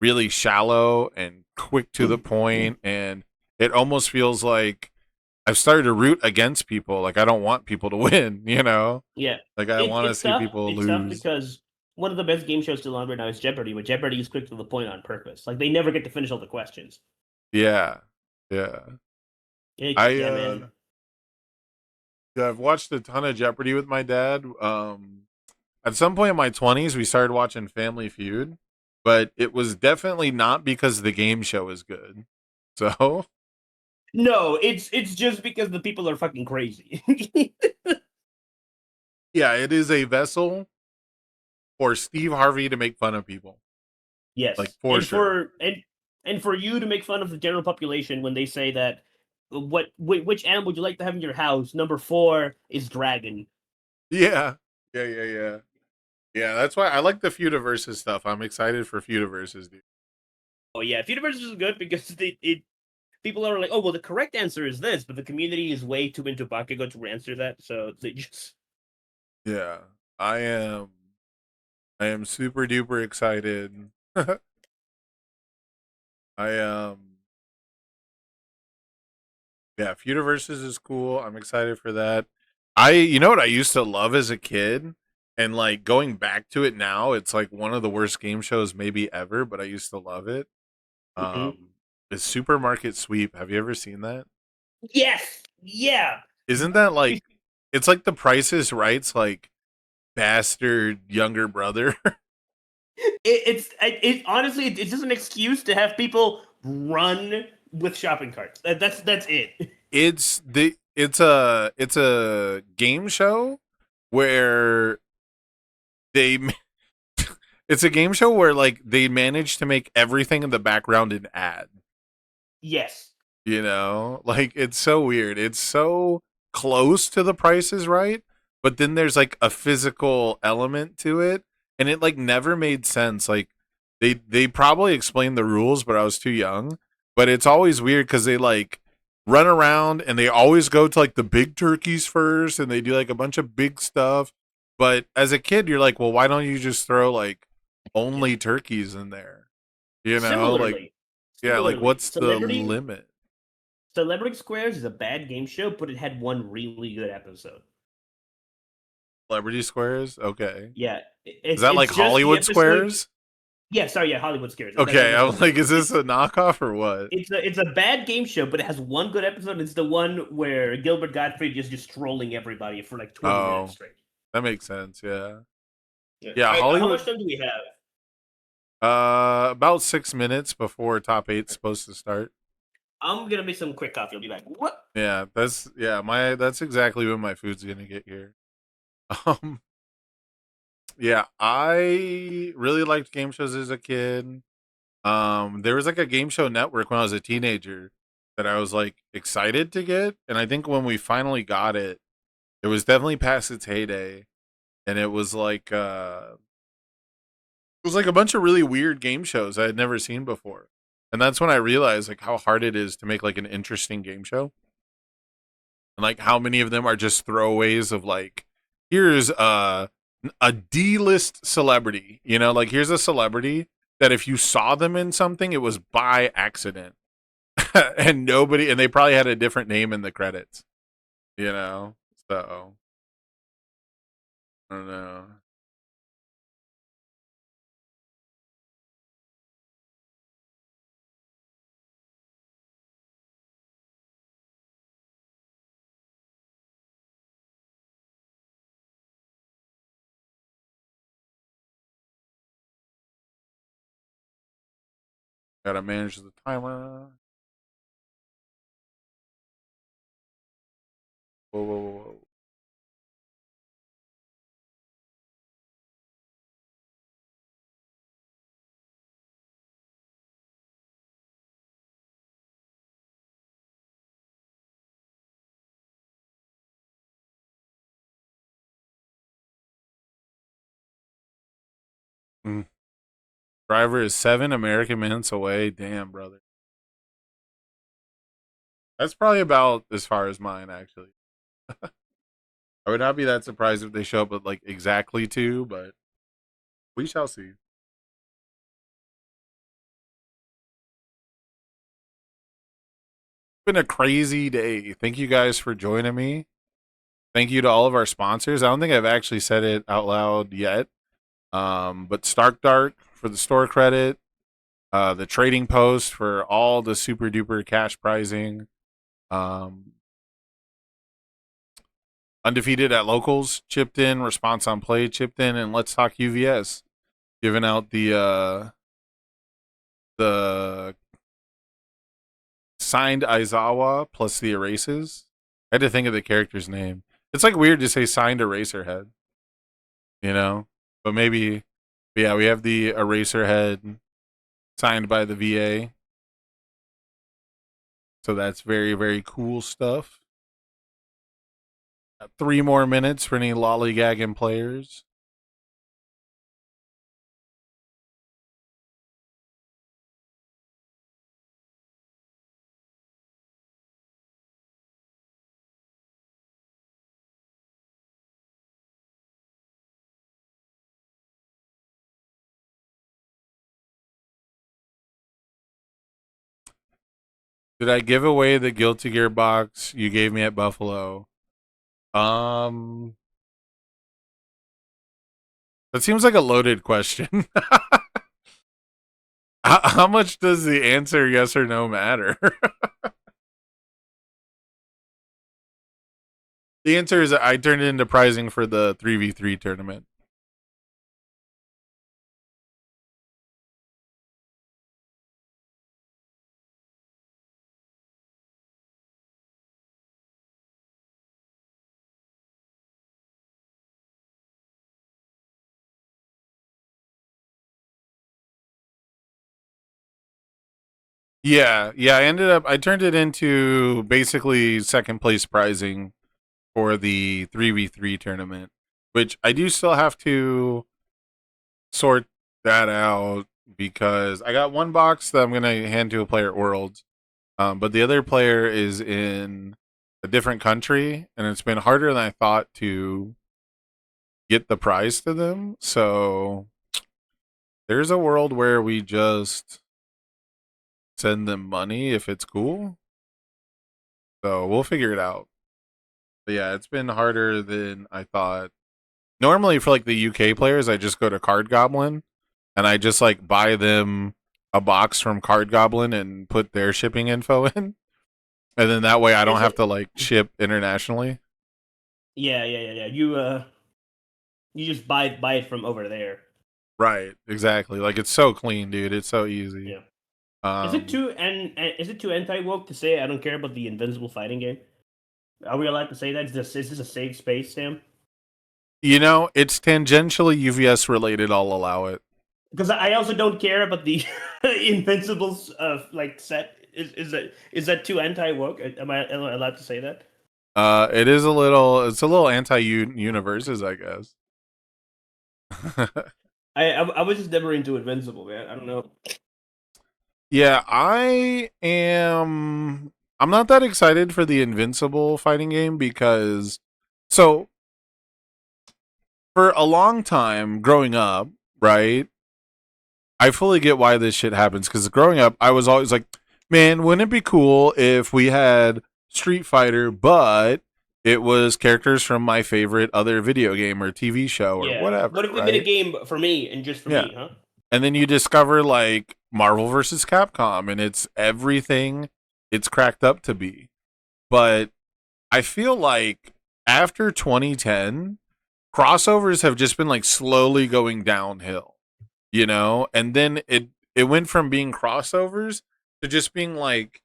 really shallow and quick to the point, and it almost feels like I've started to root against people. Like I don't want people to win, Yeah. Like I want to see tough. people it's lose. Tough because one of the best game shows still on right now is Jeopardy, but Jeopardy is quick to the point on purpose. Like they never get to finish all the questions. Yeah. Man. I've watched a ton of Jeopardy with my dad. At some point in my 20s, we started watching Family Feud, but it was definitely not because the game show is good. So no, it's just because the people are fucking crazy. yeah, it is a vessel for Steve Harvey to make fun of people. Yes, like for sure. And for you to make fun of the general population when they say that which animal would you like to have in your house? Number 4 is dragon. Yeah. Yeah, that's why I like the Feudiversus stuff. I'm excited for Feudiversus, dude. Oh yeah, Feudiversus is good because people are like, oh well, the correct answer is this, but the community is way too into Bakugo to answer that, so they just. Yeah, I am super duper excited. Yeah, Feudiversus is cool. I'm excited for that. You know what I used to love as a kid, and like going back to it now, it's like one of the worst game shows maybe ever, but I used to love it. Is Supermarket Sweep. Have you ever seen that? Yes. Yeah. Isn't that like it's like The Price is Right's like bastard younger brother? It's honestly it's just an excuse to have people run with shopping carts. That's it. It's a game show where it's a game show where like they manage to make everything in the background an ad. Yes. Like it's so weird. It's so close to The Price is Right, but then there's like a physical element to it, and it like never made sense. Like they probably explained the rules, but I was too young. But it's always weird because they like run around and they always go to like the big turkeys first, and they do like a bunch of big stuff. But as a kid, you're like, well, why don't you just throw like only turkeys in there? Similarly, like what's the limit? Celebrity Squares is a bad game show, but it had one really good episode. Celebrity Squares? Okay. Yeah. Is that like Hollywood Squares? Yeah, sorry, yeah, Hollywood Scares. Okay, I was like, is this a knockoff or what? It's a bad game show, but it has one good episode. It's the one where Gilbert Gottfried is just trolling everybody for like 20 Oh. minutes straight. That makes sense. Yeah. Yeah, Alright, how Hollywood. much time do we have? About 6 minutes before top 8's supposed to start. I'm gonna make some quick coffee. I'll be back. What? Yeah, that's exactly when my food's gonna get here. Yeah, I really liked game shows as a kid. There was like a game show network when I was a teenager that I was like excited to get, and I think when we finally got it, it was definitely past its heyday, and it was like a bunch of really weird game shows I had never seen before. And that's when I realized like how hard it is to make like an interesting game show. And like how many of them are just throwaways of like, here's a D-list celebrity, you know, like here's a celebrity that if you saw them in something, it was by accident. and they probably had a different name in the credits, you know? So I don't know. Gotta manage the timer. Whoa. Driver is 7 American minutes away. Damn, brother. That's probably about as far as mine, actually. I would not be that surprised if they show up at like exactly 2, but we shall see. It's been a crazy day. Thank you guys for joining me. Thank you to all of our sponsors. I don't think I've actually said it out loud yet. But Stark Dark for the store credit, the Trading Post for all the super duper cash prizing, Undefeated at Locals chipped in, Response on Play chipped in, and Let's Talk UVS giving out the signed Aizawa plus the erases. I had to think of the character's name. It's like weird to say signed Eraserhead, you know? But maybe, yeah, we have the Eraserhead signed by the VA. So that's very, very cool stuff. Got 3 more minutes for any lollygagging players. Did I give away the Guilty Gear box you gave me at Buffalo? That seems like a loaded question. How much does the answer yes or no matter? The answer is I turned it into prizing for the 3v3 tournament. Yeah, I turned it into basically second place prizing for the 3v3 tournament, which I do still have to sort that out because I got one box that I'm going to hand to a player at Worlds, but the other player is in a different country, and it's been harder than I thought to get the prize to them. So there's a world where we just send them money if it's cool. So we'll figure it out. But yeah, it's been harder than I thought. Normally for like the UK players, I just go to Card Goblin, and I just like buy them a box from Card Goblin and put their shipping info in, and then that way I don't Is have it- to like ship internationally. Yeah. You just buy it from over there. Right, exactly. Like it's so clean, dude. It's so easy. Yeah. Is it too anti woke to say I don't care about the Invincible fighting game? Are we allowed to say that? Is this a safe space, Sam? You know, it's tangentially UVS related. I'll allow it. Because I also don't care about the Invincibles like set. Is that too anti woke? Am I allowed to say that? It is a little. It's a little anti-universes, I guess. I was just never into Invincible, man. I don't know. Yeah, I am. I'm not that excited for the Invincible fighting game because, so, for a long time growing up, right? I fully get why this shit happens because growing up, I was always like, man, wouldn't it be cool if we had Street Fighter, but it was characters from my favorite other video game or TV show or whatever. What if we right? made a game for me and just for Yeah. me, huh? And then you discover like Marvel versus Capcom, and it's everything it's cracked up to be. But I feel like after 2010, crossovers have just been like slowly going downhill, you know? And then it went from being crossovers to just being like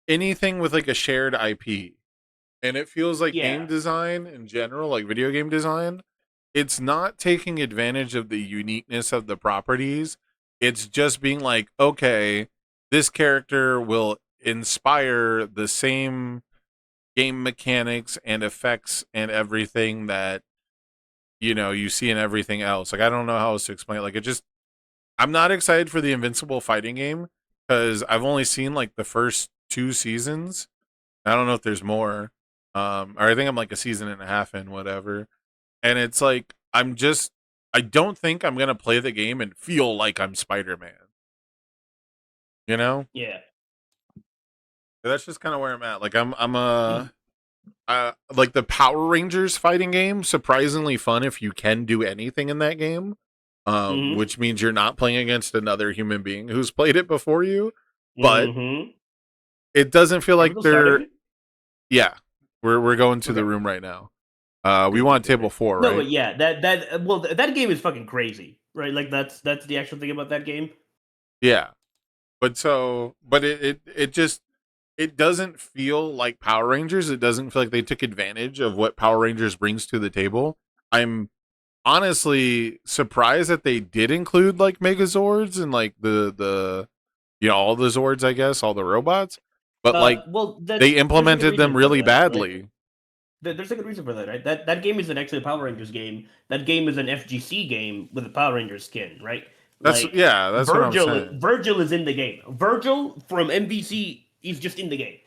anything with like a shared IP. And it feels like Yeah. game design in general, like video game design, it's not taking advantage of the uniqueness of the properties. It's just being like, okay, this character will inspire the same game mechanics and effects and everything that you see in everything else. Like I don't know how else to explain it. Like it just I'm not excited for the Invincible fighting game because I've only seen like the first 2 seasons. I don't know if there's more. Or I think I'm like a season and a half in, whatever. And it's like I don't think I'm gonna play the game and feel like I'm Spider-Man. You know? Yeah. That's just kind of where I'm at. Like I'm like the Power Rangers fighting game, surprisingly fun if you can do anything in that game. Mhm. Which means you're not playing against another human being who's played it before you. But Mhm. it doesn't feel like Are we they're starting? yeah. We're going to the Okay. room right now. We want table 4, No, right? but yeah, that game is fucking crazy, right? Like that's the actual thing about that game. Yeah. But it just it doesn't feel like Power Rangers. It doesn't feel like they took advantage of what Power Rangers brings to the table. I'm honestly surprised that they did include like Megazords and like the all the Zords, I guess, all the robots. But like Well, they there's a good implemented them reason for really that, right? badly. There's a good reason for that, right? That game isn't actually a Power Rangers game. That game is an FGC game with a Power Rangers skin, right? That's what I'm saying. Virgil is in the game. Virgil from MVC is just in the game.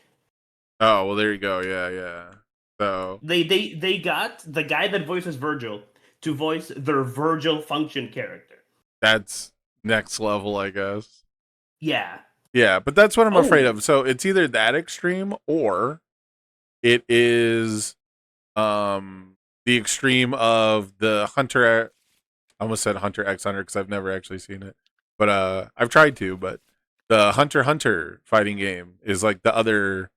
Oh, well there you go. Yeah. So They got the guy that voices Virgil to voice their Virgil function character. that's next level, I guess. Yeah. Yeah, but that's what I'm afraid Oh. of. So it's either that extreme or it is the extreme of the Hunter I almost said Hunter X Hunter because I've never actually seen it. But I've tried to, but the Hunter x Hunter fighting game is like the other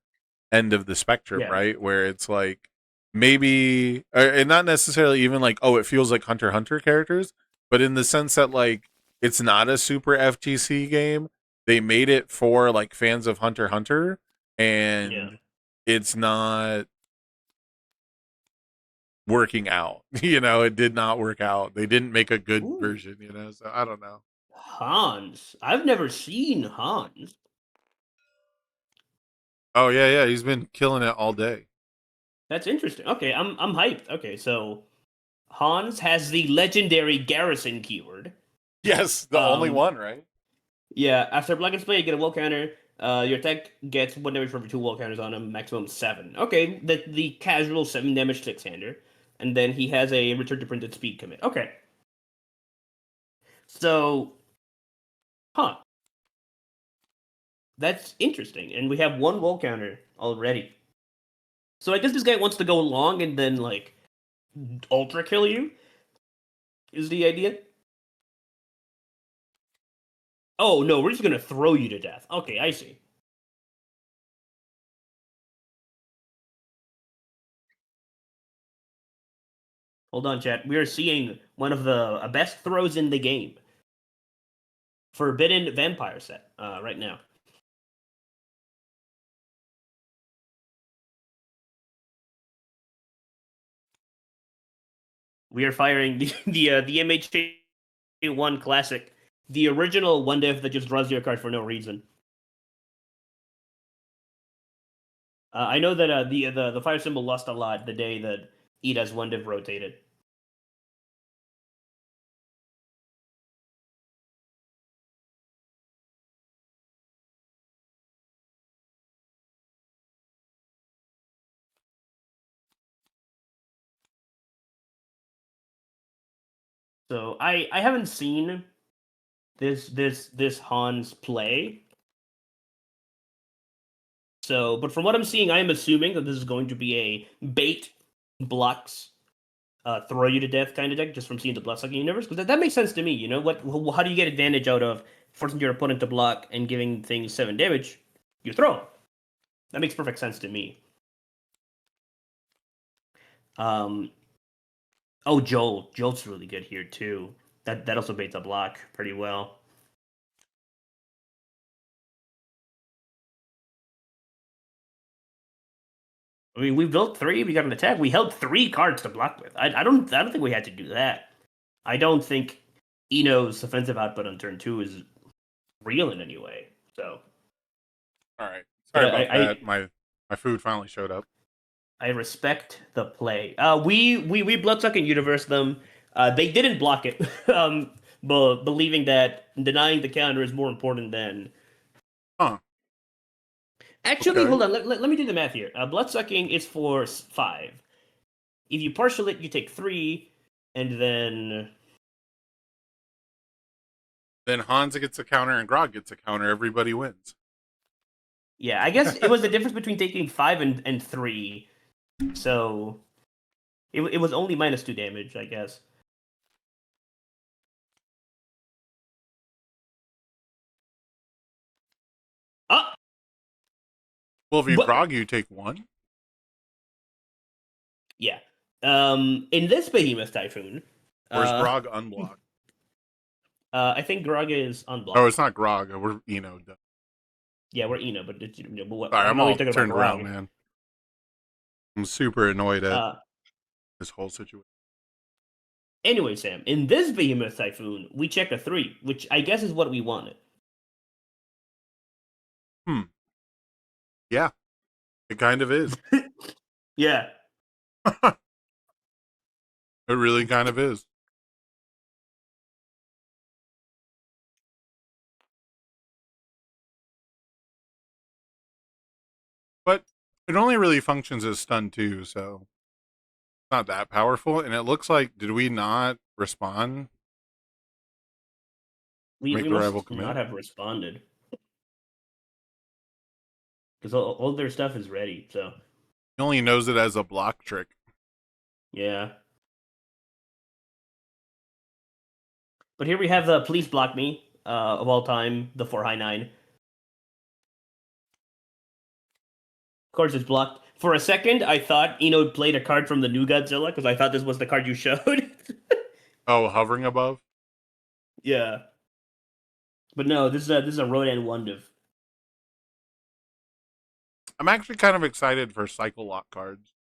end of the spectrum, Yeah. right? Where it's like maybe and not necessarily even like, oh, it feels like Hunter x Hunter characters, but in the sense that like it's not a super FGC game. They made it for like fans of Hunter x Hunter, and Yeah. it's not working out. It did not work out. They didn't make a good Ooh. version, so I don't know. Hans. I've never seen Hans. Oh yeah, he's been killing it all day. That's interesting. Okay, I'm hyped. Okay, so Hans has the legendary Garrison keyword. Yes, the only Um, one, right? Yeah, after Black and Spade, you get a wall counter. Your tech gets 1 damage for every 2 wall counters on him, maximum 7. Okay, the casual 7 damage 6-hander. And then he has a return to printed speed commit. Okay. So, that's interesting. And we have 1 wall counter already. So I guess this guy wants to go long and then, like, ultra kill you? Is the idea? Oh no, we're just gonna throw you to death. Okay, I see. Hold on, chat. We are seeing one of the best throws in the game. Forbidden Vampire set right now. We are firing the MHA1 Classic, the original one diff that just draws your card for no reason. I know that the fire symbol lost a lot the day that Ida's one diff rotated. So I haven't seen this Hans play. So, but from what I'm seeing, I am assuming that this is going to be a bait blocks, throw you to death kind of deck, just from seeing the Bloodsucking universe. Because that makes sense to me. You know what? How do you get advantage out of forcing your opponent to block and giving things 7 damage? You throw 'em. That makes perfect sense to me. Oh, Jolt's really good here too. That also baits a block pretty well. I mean, we built 3. We got an attack. We held 3 cards to block with. I don't think we had to do that. I don't think Eno's offensive output on turn 2 is real in any way. So, All right. Sorry Yeah, about that. My food finally showed up. I respect the play. We Bloodsucking universe them. They didn't block it, believing that denying the counter is more important than. Huh. Actually, Okay. hold on. Let me do the math here. Bloodsucking is for 5. If you partial it, you take 3, and then Hans gets a counter and Grog gets a counter. Everybody wins. yeah, I guess it was the difference between taking 5 and 3. So it was only -2 damage, I guess. Ah, Well, if you What- Grog, you take 1. yeah. In this Behemoth Typhoon, Or is Grog unblocked? I think Grog is unblocked. Oh, it's not Grog. We're done. Yeah, we're Eno, but it's, but what, Sorry, I I'm know all you're talking turned about around, Grog. man. I'm super annoyed at this whole situation. Anyway, Sam, in this Behemoth Typhoon, we check a 3, which I guess is what we wanted. Yeah, it kind of is. Yeah. It really kind of is. But it only really functions as stun too, so it's not that powerful. And it looks like, did we not respond? We Make the must rival commit. not have responded. Because all their stuff is ready, so. He only knows it as a block trick. Yeah. But here we have the Please Block Me, of all time, the 4-9. Of course, it's blocked. For a second, I thought Eno played a card from the new Godzilla, because I thought this was the card you showed. Oh, hovering above? Yeah. But no, this is a Rodan Wondiv. I'm actually kind of excited for cycle lock cards.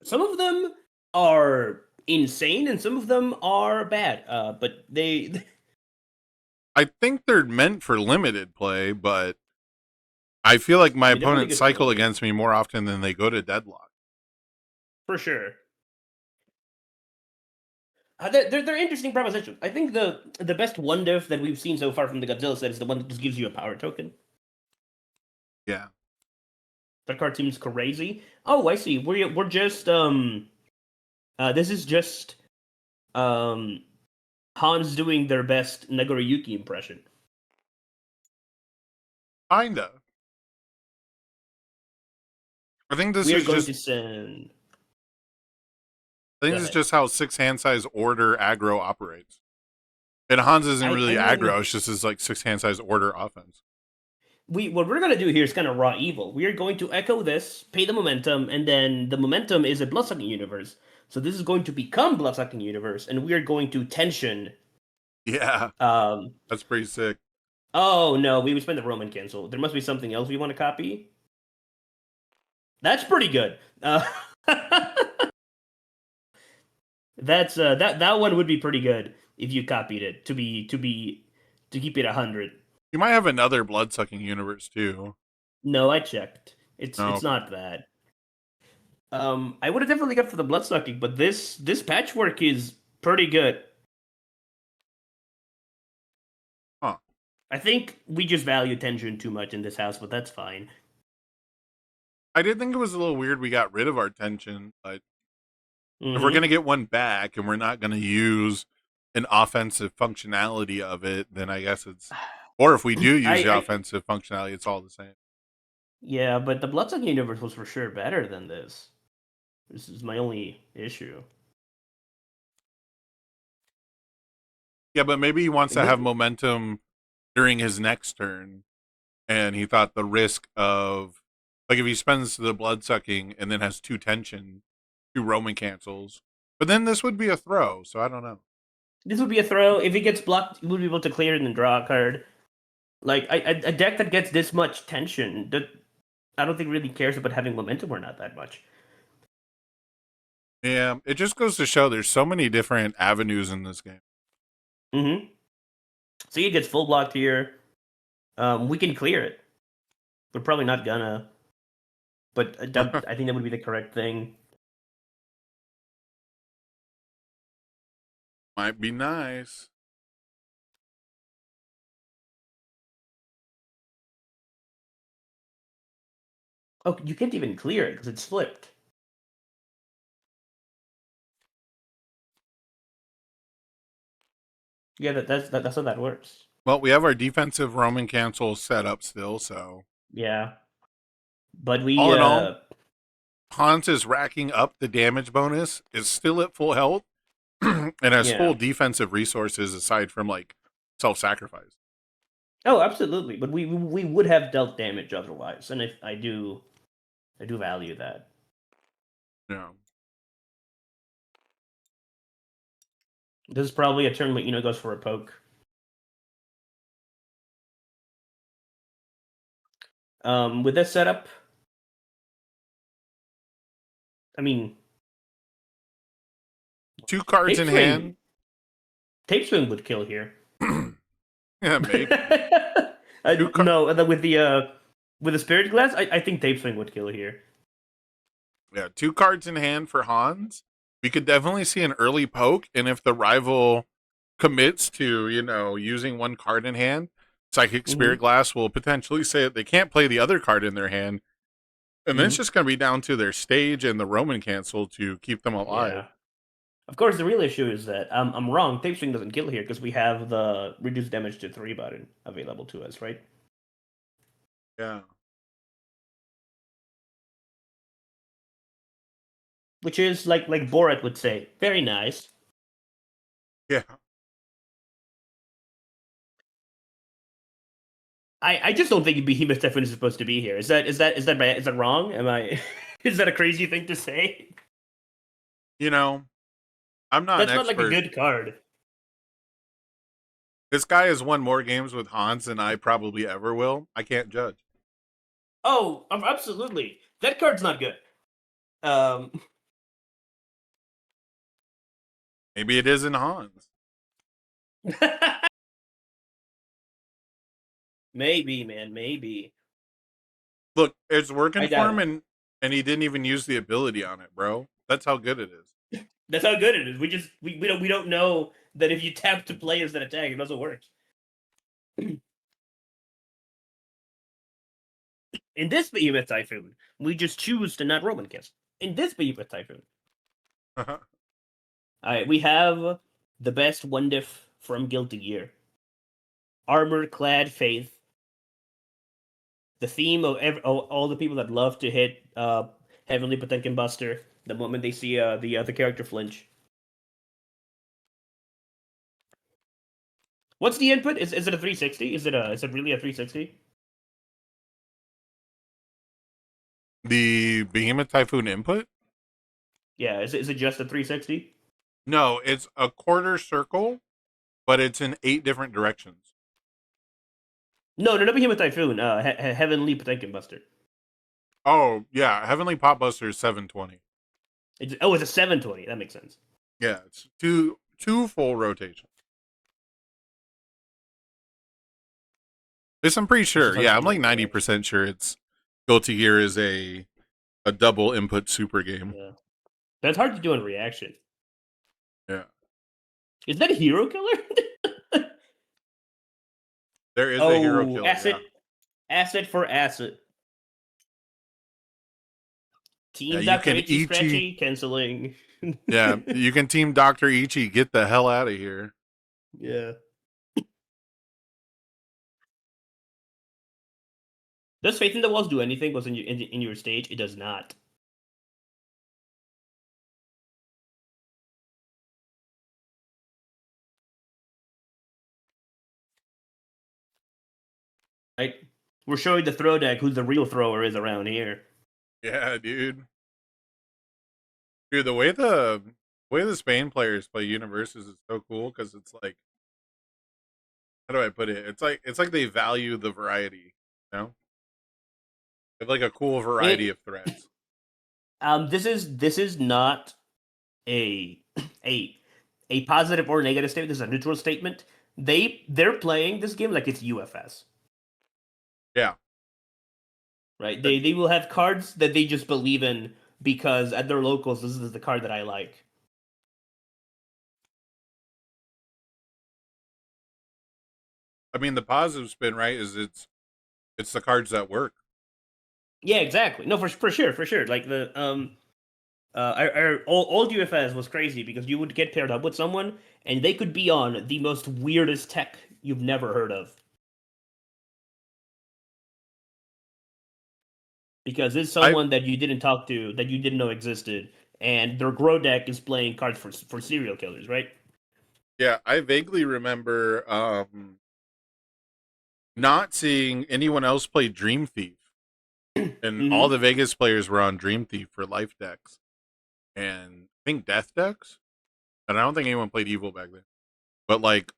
Some of them are insane, and some of them are bad. But they. I think they're meant for limited play, but I feel like my They definitely opponents get cycle limited. against me more often than they go to deadlock. For sure. They're interesting propositions. I think the best one diff that we've seen so far from the Godzilla set is the one that just gives you a power token. Yeah. That card seems crazy. Oh, I see. We're just this is just Hans doing their best Nagoriyuki impression. Kinda. I think this We are is going just to send. I think Go this is ahead. just how 6 hand size order aggro operates. And Hans isn't I really mean- aggro. It's just his like 6 hand size order offense. What we're gonna do here is kind of raw evil. We are going to echo this, pay the momentum, and then the momentum is a Bloodsucking universe. So this is going to become Bloodsucking universe, and we are going to tension. Yeah, Um. that's pretty sick. Oh no, we would spend the Roman cancel. There must be something else we want to copy. That's pretty good. That's that one would be pretty good if you copied it to keep it 100. You might have another blood sucking universe too. No, I checked. It's Oh, it's not that. I would have definitely gone for the bloodsucking, but this patchwork is pretty good. Huh. I think we just value tension too much in this house, but that's fine. I did think it was a little weird we got rid of our tension, but if we're Mhm. gonna get one back and we're not gonna use an offensive functionality of it, then I guess it's. Or if we do use the I- offensive functionality, it's all the same. Yeah, but the bloodsucking universe was for sure better than this. This is my only issue. Yeah, but maybe he wants to And have this- momentum during his next turn, and he thought the risk of, like, if he spends the blood sucking and then has 2 tension, 2 Roman cancels, but then this would be a throw, so I don't know. This would be a throw. If it gets blocked, you would be able to clear it and draw a card. Like a deck that gets this much tension, that I don't think really cares about having momentum or not that much. Yeah, it just goes to show there's so many different avenues in this game. Mm-hmm. See, it gets full blocked here. We can clear it. We're probably not gonna, but I think that would be the correct thing. Might be nice. Oh, you can't even clear it because it's flipped. Yeah, that's how that works. Well, we have our defensive Roman cancel set up still, so Yeah, but we all in all, Hans is racking up the damage bonus, is still at full health, and has Yeah. full defensive resources aside from like self-sacrifice. Oh, absolutely. But we would have dealt damage otherwise, and I do value that. Yeah. This is probably a turn where goes for a poke. With this setup, I mean, 2 cards in Tape swing. hand. Tape Swing would kill here. Yeah, maybe. No, with the Spirit Glass, I think Tape Swing would kill here. Yeah, 2 cards in hand for Hans. We could definitely see an early poke, and if the rival commits to, using 1 card in hand, Psychic Spirit Glass will potentially say that they can't play the other card in their hand. And then it's just going to be down to their stage and the Roman cancel to keep them alive. Yeah. Of course, the real issue is that I'm wrong. Tape Swing doesn't kill here because we have the reduce damage to 3 button available to us, right? Yeah. Which is like Borat would say, very nice. Yeah. I just don't think Behemoth Typhoon is supposed to be here. Is that bad? Is that wrong? Am I? Is that a crazy thing to say? I'm not That's an not like expert. a good card. This guy has won more games with Hans than I probably ever will. I can't judge. Oh, absolutely. That card's not good. Maybe it is in Hans. Maybe, man. Maybe. Look, it's working I for doubt him, and he didn't even use the ability on it, bro. That's how good it is. That's how good it is. We don't know that if you tap to play as an attack, it doesn't work. In this Behemoth Typhoon, we just choose to not Roman Kiss. In this Behemoth Typhoon, alright, we have the best one diff from Guilty Gear. Armor clad Faith. The theme of all the people that love to hit Heavenly Potemkin Buster the moment they see the other character flinch. What's the input? Is it a 360? Is it really a 360? The Behemoth Typhoon input? Yeah, is it just a 360? No, it's a quarter circle, but it's in 8 different directions. No, Behemoth Typhoon. Heavenly Potemkin Buster. Oh, yeah. Heavenly Pop Buster is 720. It's a 720. That makes sense. Yeah, it's two full rotations. This I'm pretty sure. Yeah, I'm like 90% sure it's Guilty Gear is a double input super game. Yeah. That's hard to do in reaction. Yeah. Is that a hero killer? There is a hero killer. Asset, yeah. asset for asset. Team you Dr. can Ichi Ichi- Scratchy canceling. Yeah, you can team Dr. Ichi, get the hell out of here. Yeah. Does Faith in the Walls do anything? Was in your stage? It does not. Right? We're showing the throw deck who the real thrower is around here. Yeah, dude. Dude, the way the Spain players play Universes is so cool because it's like, how do I put it? It's like they value the variety, you know? They have like a cool variety of threats. This is not a positive or negative statement. This is a neutral statement. They're playing this game like it's UFS. Yeah. Right? They will have cards that they just believe in because at their locals this is the card that I like. I mean, the positive spin, right, is it's the cards that work. Yeah, exactly. No, for sure. Like the our old UFS was crazy because you would get paired up with someone and they could be on the most weirdest tech you've never heard of. Because it's someone that you didn't talk to, that you didn't know existed, and their grow deck is playing cards for serial killers, right? Yeah, I vaguely remember not seeing anyone else play Dream Thief. And all the Vegas players were on Dream Thief for life decks. And I think death decks. And I don't think anyone played evil back then. But like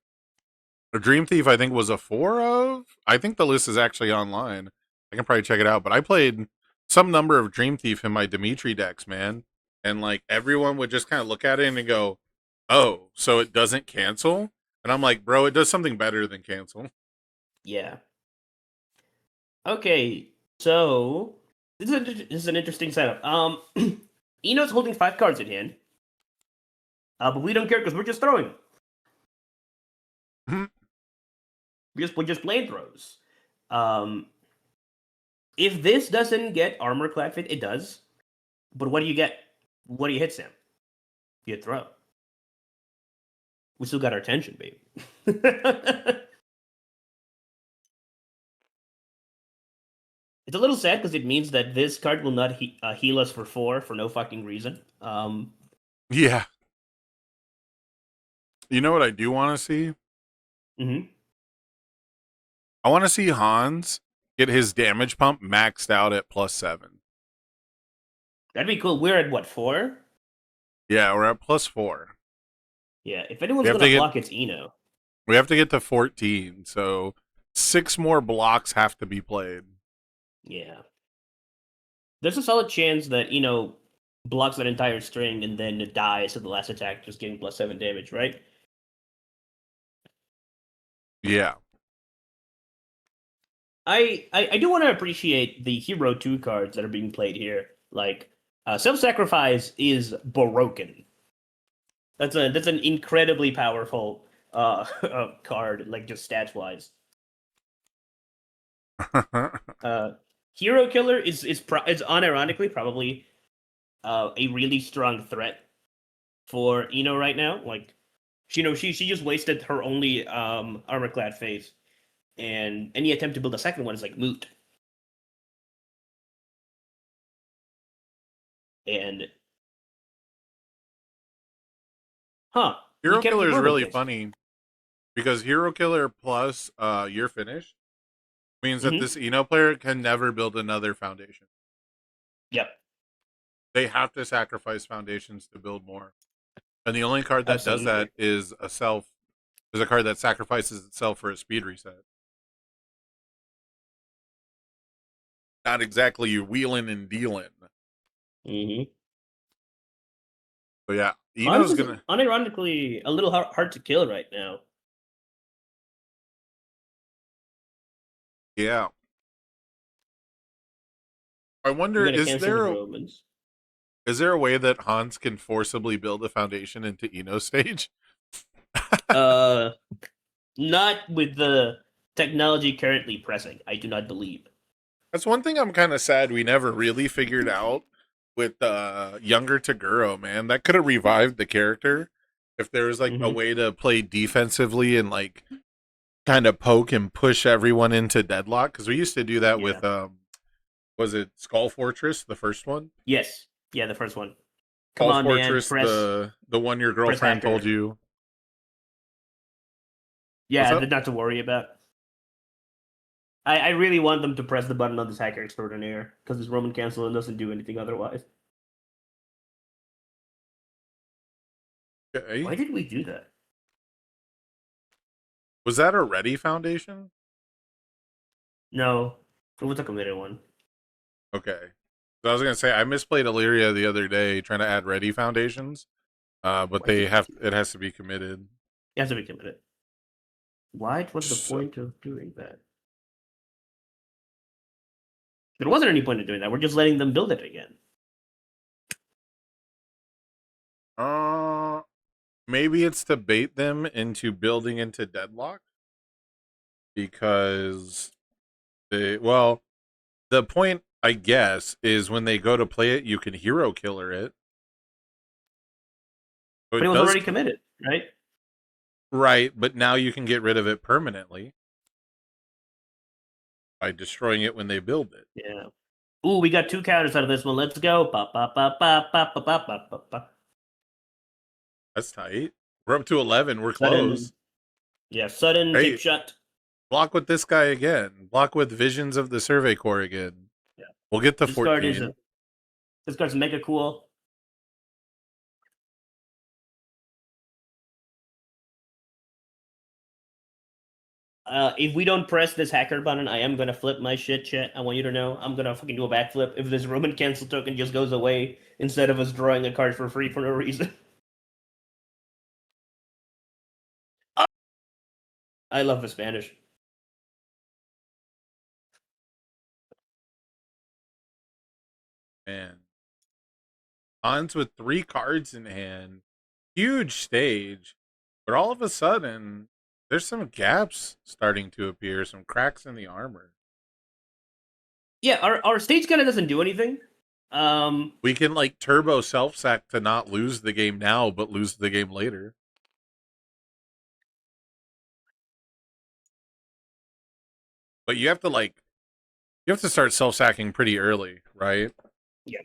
a Dream Thief I think was a 4 of. I think the list is actually online. I can probably check it out. But I played some number of Dream Thief in my Dimitri decks, man. And like everyone would just kind of look at it and go, "Oh, so it doesn't cancel?" And I'm like, "Bro, it does something better than cancel." Yeah. Okay, so this is an interesting setup. Eno's holding 5 cards in hand. But we don't care because we're just throwing. We're just playing throws. If this doesn't get Armor Clad Fit, it does. But what do you get? What do you hit, Sam? You throw. We still got our attention, baby. It's a little sad because it means that this card will not heal us for 4 for no fucking reason. Yeah. You know what I do want to see? Mm-hmm. I want to see Hans get his damage pump maxed out at +7. That'd be cool. We're at what, 4? Yeah, we're at +4. Yeah, if anyone's gonna block, it's Eno. We have to get to 14, so 6 more blocks have to be played. Yeah. There's a solid chance that Eno blocks that entire string and then it dies to the last attack, just getting +7 damage, right? Yeah. I do want to appreciate the Hero 2 cards that are being played here. Like, Self-Sacrifice is broken. That's an incredibly powerful card, like just stats-wise. Hero Killer is unironically probably a really strong threat for Eno right now. Like, she just wasted her only armor-clad face, and any attempt to build a second one is like moot. And Hero Killer is really funny Because Hero Killer plus you're finished means that Mhm. this Eno player can never build another foundation. Yep. They have to sacrifice foundations to build more. And the only card that does that is a card that sacrifices itself for a speed reset. Not exactly you wheeling and dealing. Mm-hmm. But yeah, Eno's gonna. Unironically a little hard to kill right now. Yeah. I We wonder, gotta is cancel there the a, Romans. is there a way that Hans can forcibly build a foundation into Eno stage? Not with the technology currently pressing. I do not believe. That's one thing I'm kind of sad we never really figured out with younger Taguro, man. That could have revived the character if there was like a Mhm. way to play defensively and like kind of poke and push everyone into deadlock, because we used to do that Yeah. with was it Skull Fortress, the first one? Yes. Yeah, the first one. Come Skull on, man. Fortress, Press. the one your girlfriend hacker. told you. Yeah, up? not to worry about. I really want them to press the button on this hacker extraordinaire because this Roman cancel doesn't do anything otherwise. Okay. Why did we do that? Was that a ready foundation? No, it was a committed one. Okay. So I was gonna say I misplayed Illyria the other day trying to add ready foundations, but Why they did have you- it has to be committed. It has to be committed. Why was the So- point of doing that? There wasn't any point in doing that. We're just letting them build it again. Maybe it's to bait them into building into deadlock, because the point, I guess, is when they go to play it, you can hero killer it. So But it was does- already committed, right? right, but now you can get rid of it permanently by destroying it when they build it. Yeah. Ooh, we got 2 counters out of this one. Let's go. Ba, ba, ba, ba, ba, ba, ba, ba, ba, ba. That's tight. We're up to 11. We're Sudden- close. Yeah, sudden Hey. tape shot. Block with this guy again. Block with Visions of the Survey Corps again. Yeah. We'll get to This card 14. this card's mega cool. If we don't press this hacker button, I am gonna flip my shit, chat. I want you to know I'm gonna fucking do a backflip if this Roman cancel token just goes away instead of us drawing a card for free for no reason. I love the Spanish. Man. Hans with 3 cards in hand. Huge stage. But all of a sudden, there's some gaps starting to appear, some cracks in the armor. Yeah, our stage kind of doesn't do anything. We can like turbo self-sack to not lose the game now, but lose the game later. But you have to start self-sacking pretty early, right? Yeah.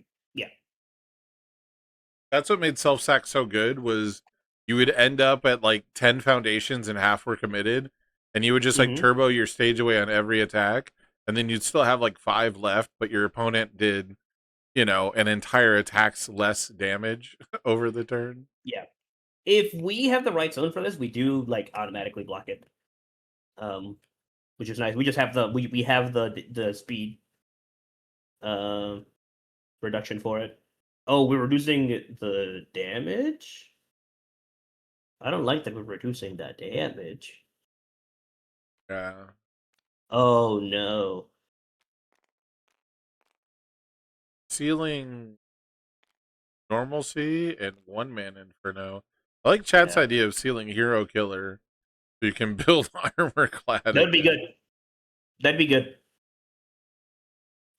That's what made self-sack so good, was you would end up at like 10 foundations and half were committed, and you would just like Mhm. turbo your stage away on every attack, and then you'd still have like 5 left, but your opponent did, an entire attack's less damage over the turn. Yeah. If we have the right zone for this, we do like automatically block it. Which is nice. We just have we have the speed reduction for it. Oh, we're reducing the damage? I don't like that we're reducing that damage. Yeah. Oh no. Sealing Normalcy and 1-man Inferno. I like Chad's Yeah. idea of sealing Hero Killer so you can build armor clad. That'd be again. good. That'd be good.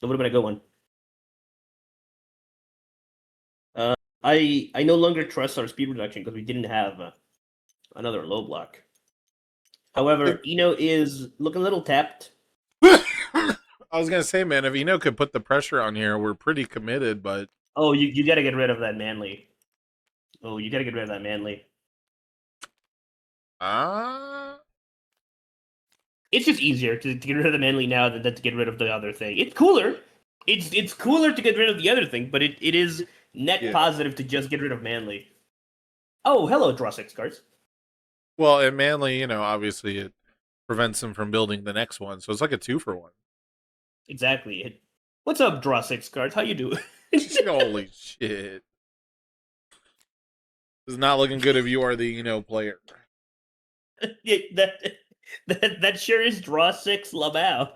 That would have been a good one. I no longer trust our speed reduction because we didn't have another low block. However, Eno is looking a little tapped. I was gonna say, man, if Eno could put the pressure on here, we're pretty committed, but Oh, you got to get rid of that manly. Oh, you got to get rid of that manly. It's just easier to get rid of the manly now than to get rid of the other thing. It's cooler. It's cooler to get rid of the other thing, but it is net Yeah. positive to just get rid of manly. Oh, hello, draw 6 cards. Well, and Manly, obviously it prevents them from building the next one, so it's like a 2-for-1. Exactly. What's up, draw 6 cards? How you doing? Holy shit! It's not looking good if you are the player. Yeah, that sure is draw 6 Labao.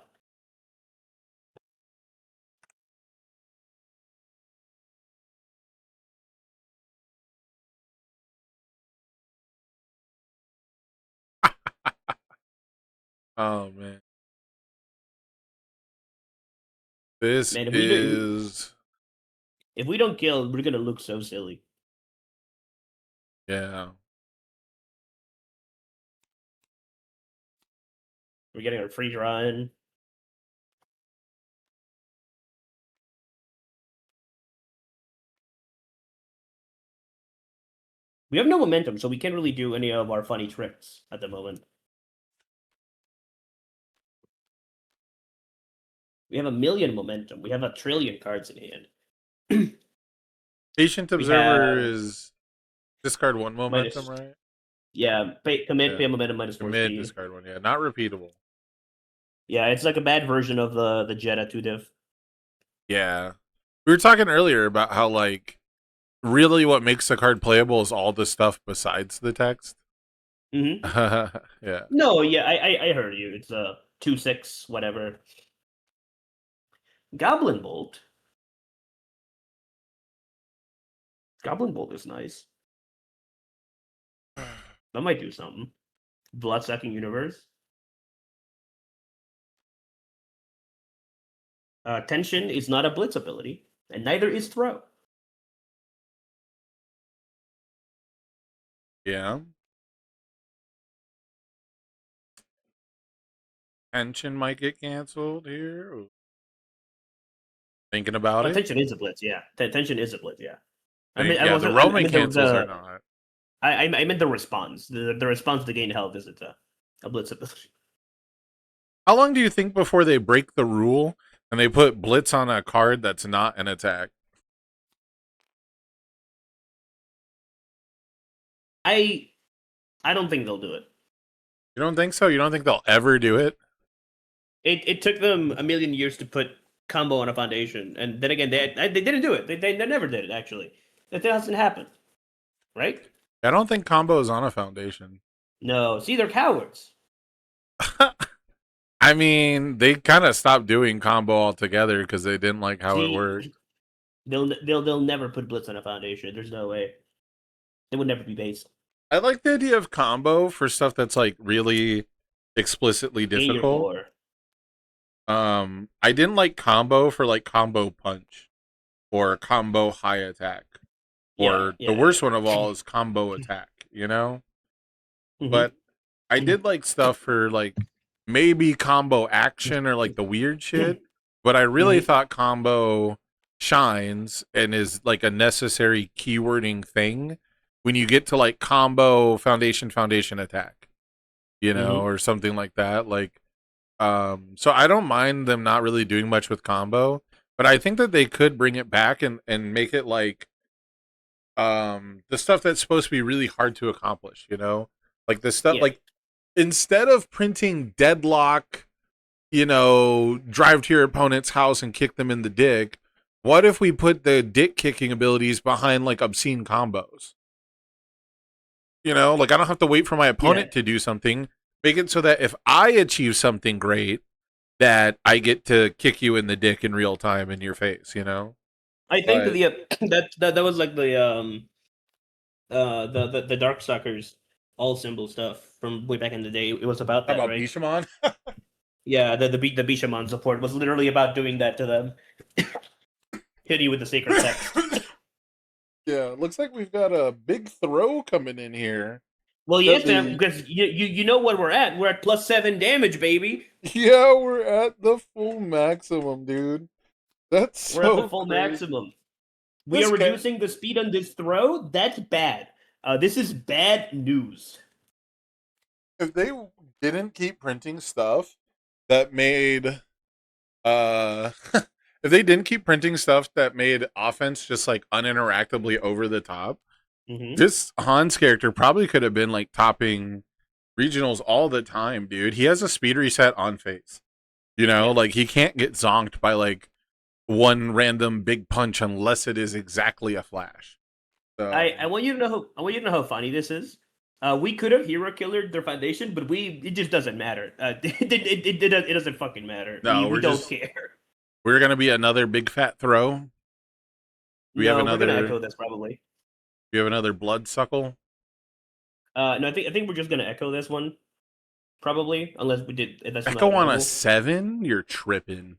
Oh man, this Man, if we do- is If we don't kill, we're gonna look so silly. yeah. We're getting our free draw in. We have no momentum, so we can't really do any of our funny tricks at the moment. We have 1 million momentum. We have 1 trillion cards in hand. Patient We Observer have- is discard 1 momentum, Minus- right? Yeah, commit, Yeah. pay momentum minus 4 Commit, speed. discard 1. Yeah, not repeatable. Yeah, it's like a bad version of the Jetta 2 div. Yeah, we were talking earlier about how really what makes the card playable is all the stuff besides the text. Mm-hmm. Yeah. No, yeah, I heard you. It's 2/6, whatever. Goblin Bolt. Goblin Bolt is nice. That might do something. Bloodsucking Universe. Tension is not a blitz ability, and neither is Throw. Yeah. Tension might get canceled here. Ooh. Thinking about it. Tension is a blitz, yeah. Tension is a blitz, yeah. Yeah, the wasn't- Roman meant cancels are not. I meant the response. The response to gain health isn't a blitz ability. How long do you think before they break the rule and they put blitz on a card that's not an attack? I don't think they'll do it. You don't think so? You don't think they'll ever do it? It took them 1 million years to put combo on a foundation, and then again, they didn't do it. They never did it, actually. That doesn't happen, right? I don't think combo is on a foundation. No, see, they're cowards. I mean, they kind of stopped doing combo altogether because they didn't like how it See, worked. They'll never put blitz on a foundation. There's no way. It would never be based. I like the idea of combo for stuff that's really explicitly In your difficult. core. I didn't like combo for combo punch or combo high attack. Or Yeah, the worst one of all is combo attack, Mhm. But I did like stuff for maybe combo action or the weird shit. But I really thought combo shines and is a necessary keywording thing when you get to combo foundation attack, or something like that. So I don't mind them not really doing much with combo, but I think that they could bring it back and make it the stuff that's supposed to be really hard to accomplish, the stuff Yeah. instead of printing deadlock, drive to your opponent's house and kick them in the dick, what if we put the dick kicking abilities behind obscene combos? I don't have to wait for my opponent to do something. Make it so that if I achieve something great, that I get to kick you in the dick in real time in your face, I think But- that was the Darkstalkers all symbol stuff from way back in the day. It was about that, right? Bishamon? Yeah, the Bishamon support was literally about doing that to them. Hit you with the sacred text. Yeah, looks like we've got a big throw coming in here. Well, yes, Doesn't- man, because you know what we're at. We're at +7 damage, baby. Yeah, we're at the full maximum, dude. That's We're so at the full crazy. maximum. We This are guy- reducing the speed on this throw. That's bad. This is bad news. if they didn't keep printing stuff that made if they didn't keep printing stuff that made offense just like uninteractably over the top, this Hans character probably could have been like topping regionals all the time, dude. He has a speed reset on face. You know, like he can't get zonked by like one random big punch unless it is exactly a flash. So, I want you to know. I want you to know how funny this is. We could have hero killered their foundation, but it just doesn't matter. It doesn't fucking matter. No, we we're don't just- care. we're gonna be another big fat throw. We have We're gonna another. echo this probably. We have another blood suckle. No, I think we're just gonna echo this one, probably, unless we did. If that's not Echo on a available. 7? You're tripping.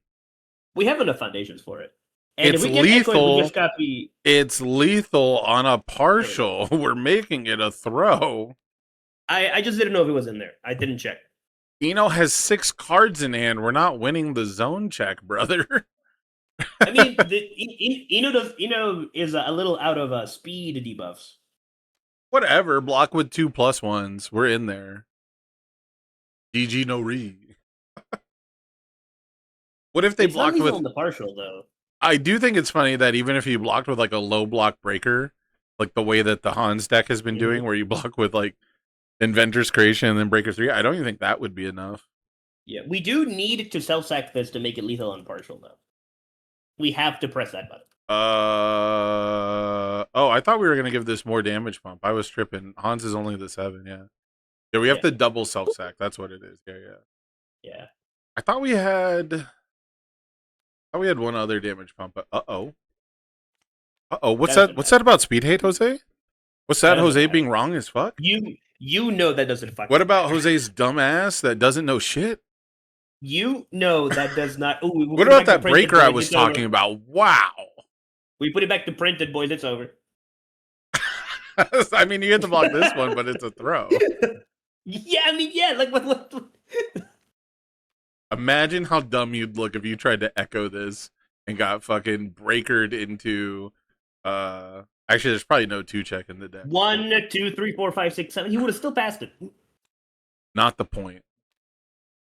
We have enough foundations for it. And It's if we get echo, lethal. we just copy. It's lethal on a partial. We're making it a throw. I just didn't know if it was in there. I didn't check. Eno has 6 cards in hand. We're not winning the zone check, brother. I mean, Eno is a little out of speed debuffs. Whatever. Block with 2+1s. We're in there. GG no re. What if they It's not blocked lethal with? on the partial though. I do think it's funny that even if you blocked with like a low block breaker, like the way that the Hans deck has been doing, where you block with like Inventor's Creation and then Breaker 3, I don't even think that would be enough. Yeah, we do need to self-sack this to make it lethal on partial though. We have to press that button. Oh, I thought we were gonna give this more damage pump. I was tripping. Hans is only the 7, yeah. Yeah, we have to double self sack. That's what it is. Yeah. Yeah. I thought we had one other damage pump, but uh-oh. What's Doesn't that? What's that about speed hate, Jose? What's that, Doesn't Jose matter. being wrong as fuck? You know that doesn't fucking What about matter. Jose's dumbass that doesn't know shit? You know that does not. Ooh, we What put it about back to that printed, breaker I boys, was it's over. talking about? Wow. We put it back to printed, boys. It's over. I mean, you get to block this one, but it's a throw. Yeah, I mean, yeah. Like what? Imagine how dumb you'd look if you tried to echo this and got fucking breakered into actually there's probably no 2 check in the deck. 1, 2, 3, 4, 5, 6, 7. He would have still passed it. Not the point.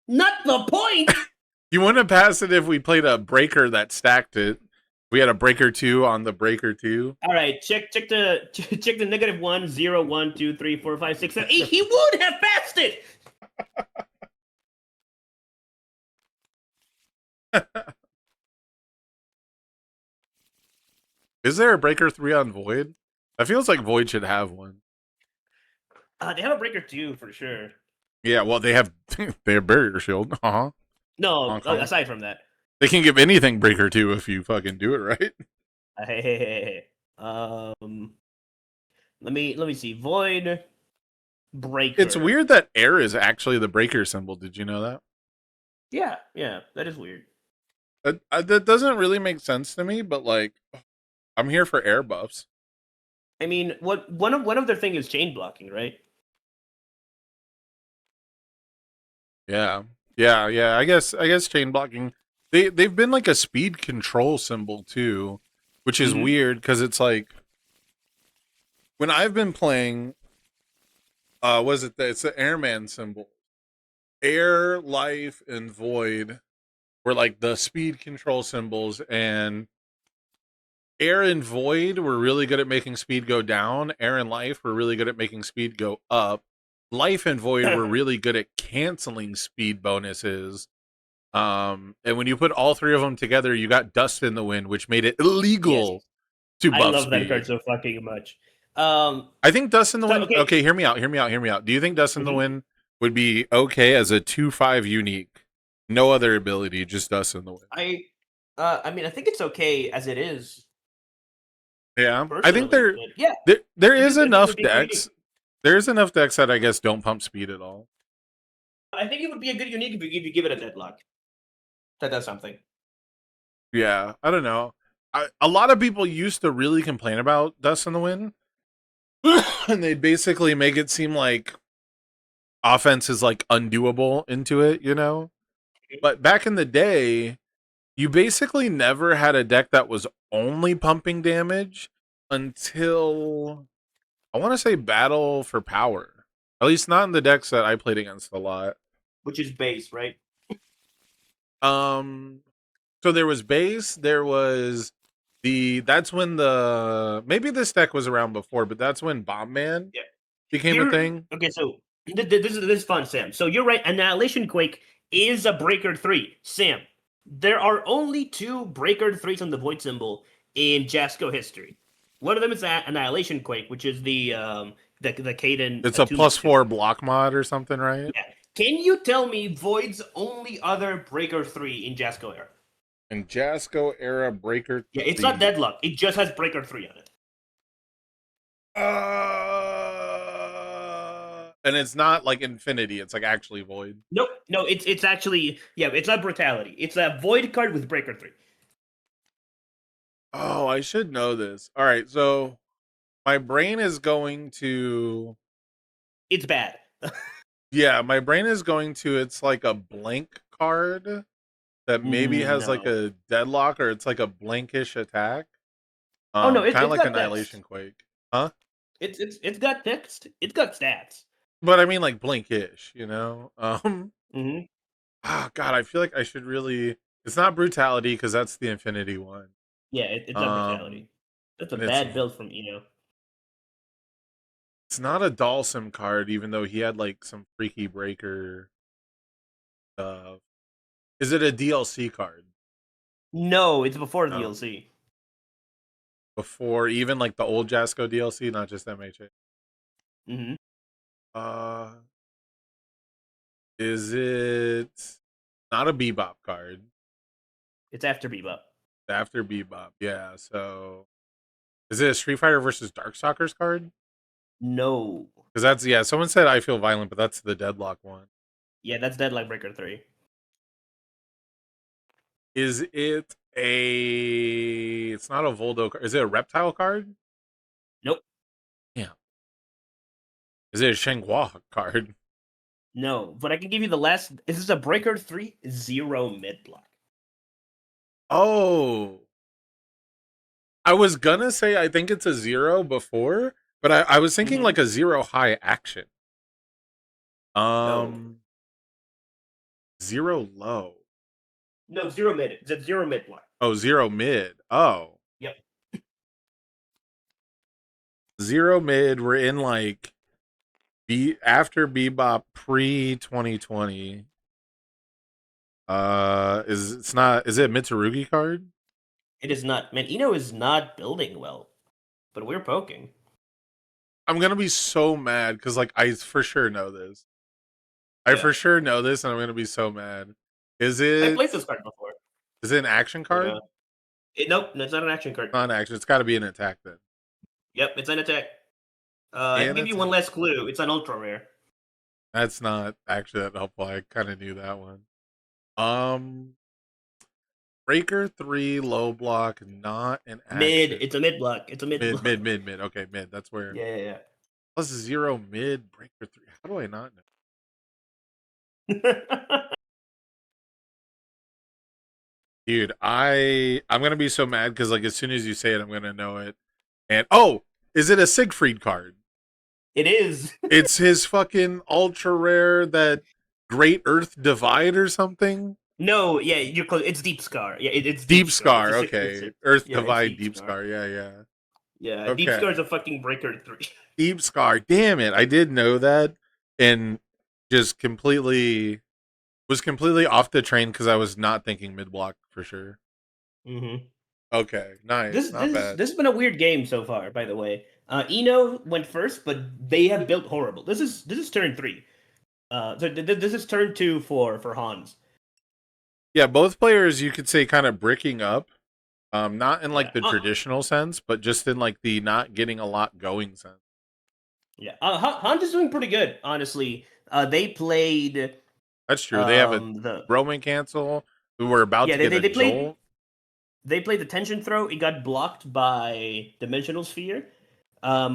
Not the point. You wouldn't have passed it if we played a breaker that stacked it. We had a breaker 2 on the breaker 2. All right, check the -1, 0, 1, 2, 3, 4, 5, 6, 7, 8. He would have passed it. Is there a breaker 3 on Void? That feels like Void should have one. They have a breaker 2 for sure. Yeah, well they have barrier shield. Uh-huh. No, Okay. aside from that. They can give anything breaker 2 if you fucking do it right. Hey. Let me see. Void breaker. It's weird that air is actually the breaker symbol. Did you know that? Yeah, that is weird. That doesn't really make sense to me, but like, I'm here for air buffs. I mean, one of their thing is chain blocking, right? Yeah. I guess chain blocking. They've been like a speed control symbol too, which is weird because it's like when I've been playing. It's the airman symbol. Air, life, and void were like the speed control symbols, and air and void were really good at making speed go down. Air and life were really good at making speed go up. Life and void were really good at canceling speed bonuses. And when you put all 3 of them together, you got Dust in the Wind, which made it illegal to buff I love speed. that card so fucking much. I think Dust in the So, Wind. okay. Okay, hear me out. Do you think Dust in the Wind would be okay as a 2/5 unique? No other ability, just Dust in the Wind. I mean, I think it's okay as it is. Yeah, I think personally, but yeah. there I is think it enough would be decks. There's enough decks that I guess don't pump speed at all. I think it would be a good unique if you give it a deadlock. That does something. Yeah, I don't know. A lot of people used to really complain about Dust in the Wind, and they'd basically make it seem like offense is like undoable into it, you know? But back in the day, you basically never had a deck that was only pumping damage until I want to say Battle for Power. At least not in the decks that I played against a lot. which is base, right? So there was base, there was that's when maybe this deck was around before, but that's when Bomb Man Yeah. became a thing. Okay, so this is fun, Sam. So you're right. Annihilation Quake is a Breaker 3. Sam, there are only 2 Breaker 3s on the Void symbol in Jasko history. One of them is Annihilation Quake, which is the Caden. It's a +4 block mod or something, right? Yeah. Can you tell me Void's only other Breaker 3 in Jasko era? In Jasko era Breaker. Yeah, it's not Deadlock. It just has Breaker 3 on it. And it's not like Infinity. It's like actually Void. Nope. No, it's actually it's not Brutality. It's a Void card with Breaker 3. Oh, I should know this. All right, so my brain is going to. It's bad. Yeah, my brain is going to. It's like a blank card that maybe has like No. a deadlock, or it's like a blankish attack. Oh, no, kind of it's like got Annihilation text. Quake, huh? It's got text. It's got stats. But I mean, like blankish, you know. Mm-hmm. God, I feel like I should really. It's not Brutality because that's the Infinity one. Yeah, it's not Brutality. That's a and bad build from Eno. It's not a Dalsum card, even though he had like some freaky breaker stuff. Is it a DLC card? No, it's before No. DLC. Before even like the old Jasko DLC, not just MHA. Mm-hmm. Is it not a Bebop card? It's after Bebop. After Bebop, yeah. So, is it a Street Fighter versus Darkstalkers card? No. Because that's Someone said I Feel Violent, but that's the Deadlock one. Yeah, that's Deadlock Breaker 3. Is it a? It's not a Voldo card. Is it a Reptile card? Nope. Yeah. Is it a Shenghua card? No, but I can give you the last. This is a Breaker 3 0 mid block. Oh. I was gonna say I think it's a 0 before, but I was thinking like a 0 high action. No. 0 low. No, 0 mid. It's a 0 mid block. Oh, 0 mid. Oh. Yep. 0 mid. We're in like after Bebop pre 2020. Is it a Mitsurugi card? It is not. Man, Eno is not building well, but we're poking. I'm gonna be so mad because like I for sure know this. I for sure know this, and I'm gonna be so mad. Is it? I played this card before. Is it an action card? Nope, it's not an action card. Not an action. It's got to be an attack then. Yep, it's an attack. I can give you one last clue. It's an ultra rare. That's not actually that helpful. I kind of knew that one. Breaker 3 low block, not an action. Mid. It's a mid block. It's a mid. Mid. Okay, mid. That's where. Yeah. Plus 0 mid Breaker 3. How do I not know? Dude, I'm gonna be so mad because like as soon as you say it, I'm gonna know it. And is it a Siegfried card? It is. It's his fucking ultra rare that Great Earth Divide or something. No, yeah, you're close. It's Deep Scar. Yeah, it's Deep Scar. It's Okay, Earth yeah, Divide, Deep Deep Scar. Scar. Yeah. Yeah, Okay. Deep Scar's a fucking Breaker 3. Deep Scar. Damn it! I did know that, and just was completely off the train because I was not thinking mid block for sure. Mm-hmm. Okay, nice. This bad. has been a weird game so far, by the way. Eno went first, but they have built horrible. This is turn 3. So this is turn 2 for Hans. Yeah, both players you could say kind of bricking up. Not in like the traditional sense, but just in like the not getting a lot going sense. Yeah, Hans is doing pretty good, honestly. They played. That's true. They have a Roman cancel. We were about to get a Jolt. They played the tension throw. It got blocked by Dimensional Sphere.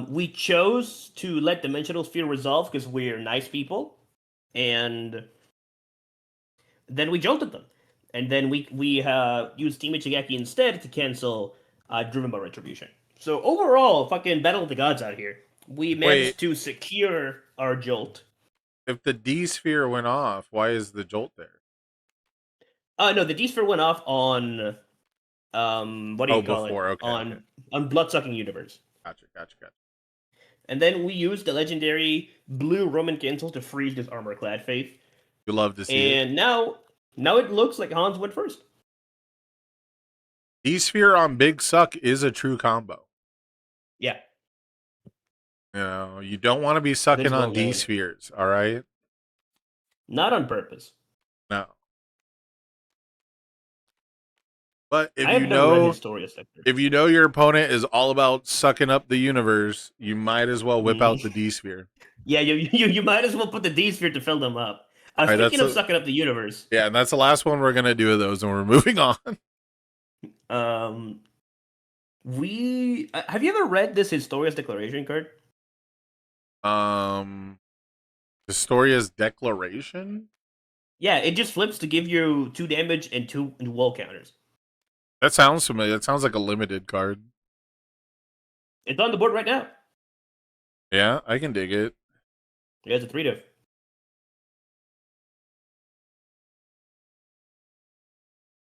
We chose to let Dimensional Sphere resolve because we're nice people, and then we jolted them. And then we used Team Ichigaki instead to cancel Driven by Retribution. So overall, fucking Battle of the Gods out here. We Wait. managed to secure our jolt. If the D sphere went off, why is the jolt there? No, the D-sphere went off on what do you call before. it? Okay, okay. On Bloodsucking Universe. Gotcha. And then we used the legendary blue Roman cancel to freeze this armor-clad Faith. You love to see it. And now it looks like Hans went first. D sphere on Big Suck is a true combo. Yeah. You know, you don't want to be sucking This on won't D load. spheres, all right? Not on purpose. No. But I have never read Historia Sector. if you know your opponent is all about sucking up the universe, you might as well whip out the D sphere. Yeah, you might as well put the D-sphere to fill them up. I was Alright, thinking of that's sucking up the universe. Yeah, and that's the last one we're gonna do of those, and we're moving on. Have you ever read this Historia's Declaration card? Historia's Declaration? Yeah, it just flips to give you 2 damage and 2 wall counters. That sounds familiar. That sounds like a limited card. It's on the board right now. Yeah, I can dig it. Yeah, it's a 3-diff.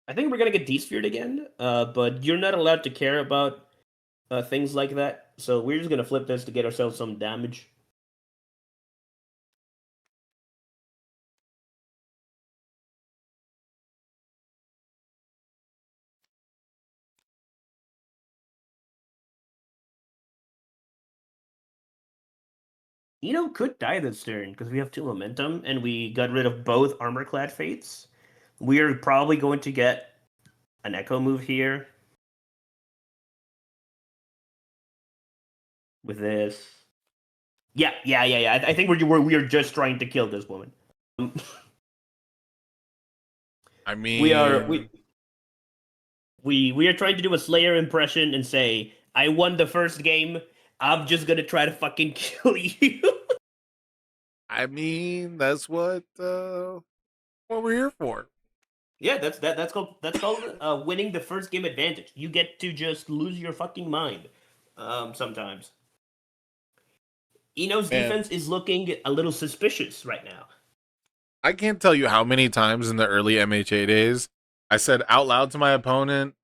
I think we're gonna get D-sphered again, but you're not allowed to care about things like that. So we're just gonna flip this to get ourselves some damage. Could die this turn because we have 2 momentum and we got rid of both armor-clad Fates. We're probably going to get an Echo move here. With this. Yeah. I think we're just trying to kill this woman. I mean, we are trying to do a Slayer impression and say, I won the first game. I'm just gonna try to fucking kill you. I mean, that's what we're here for. Yeah, that's called winning the first game advantage. You get to just lose your fucking mind sometimes. Eno's defense is looking a little suspicious right now. I can't tell you how many times in the early MHA days I said out loud to my opponent,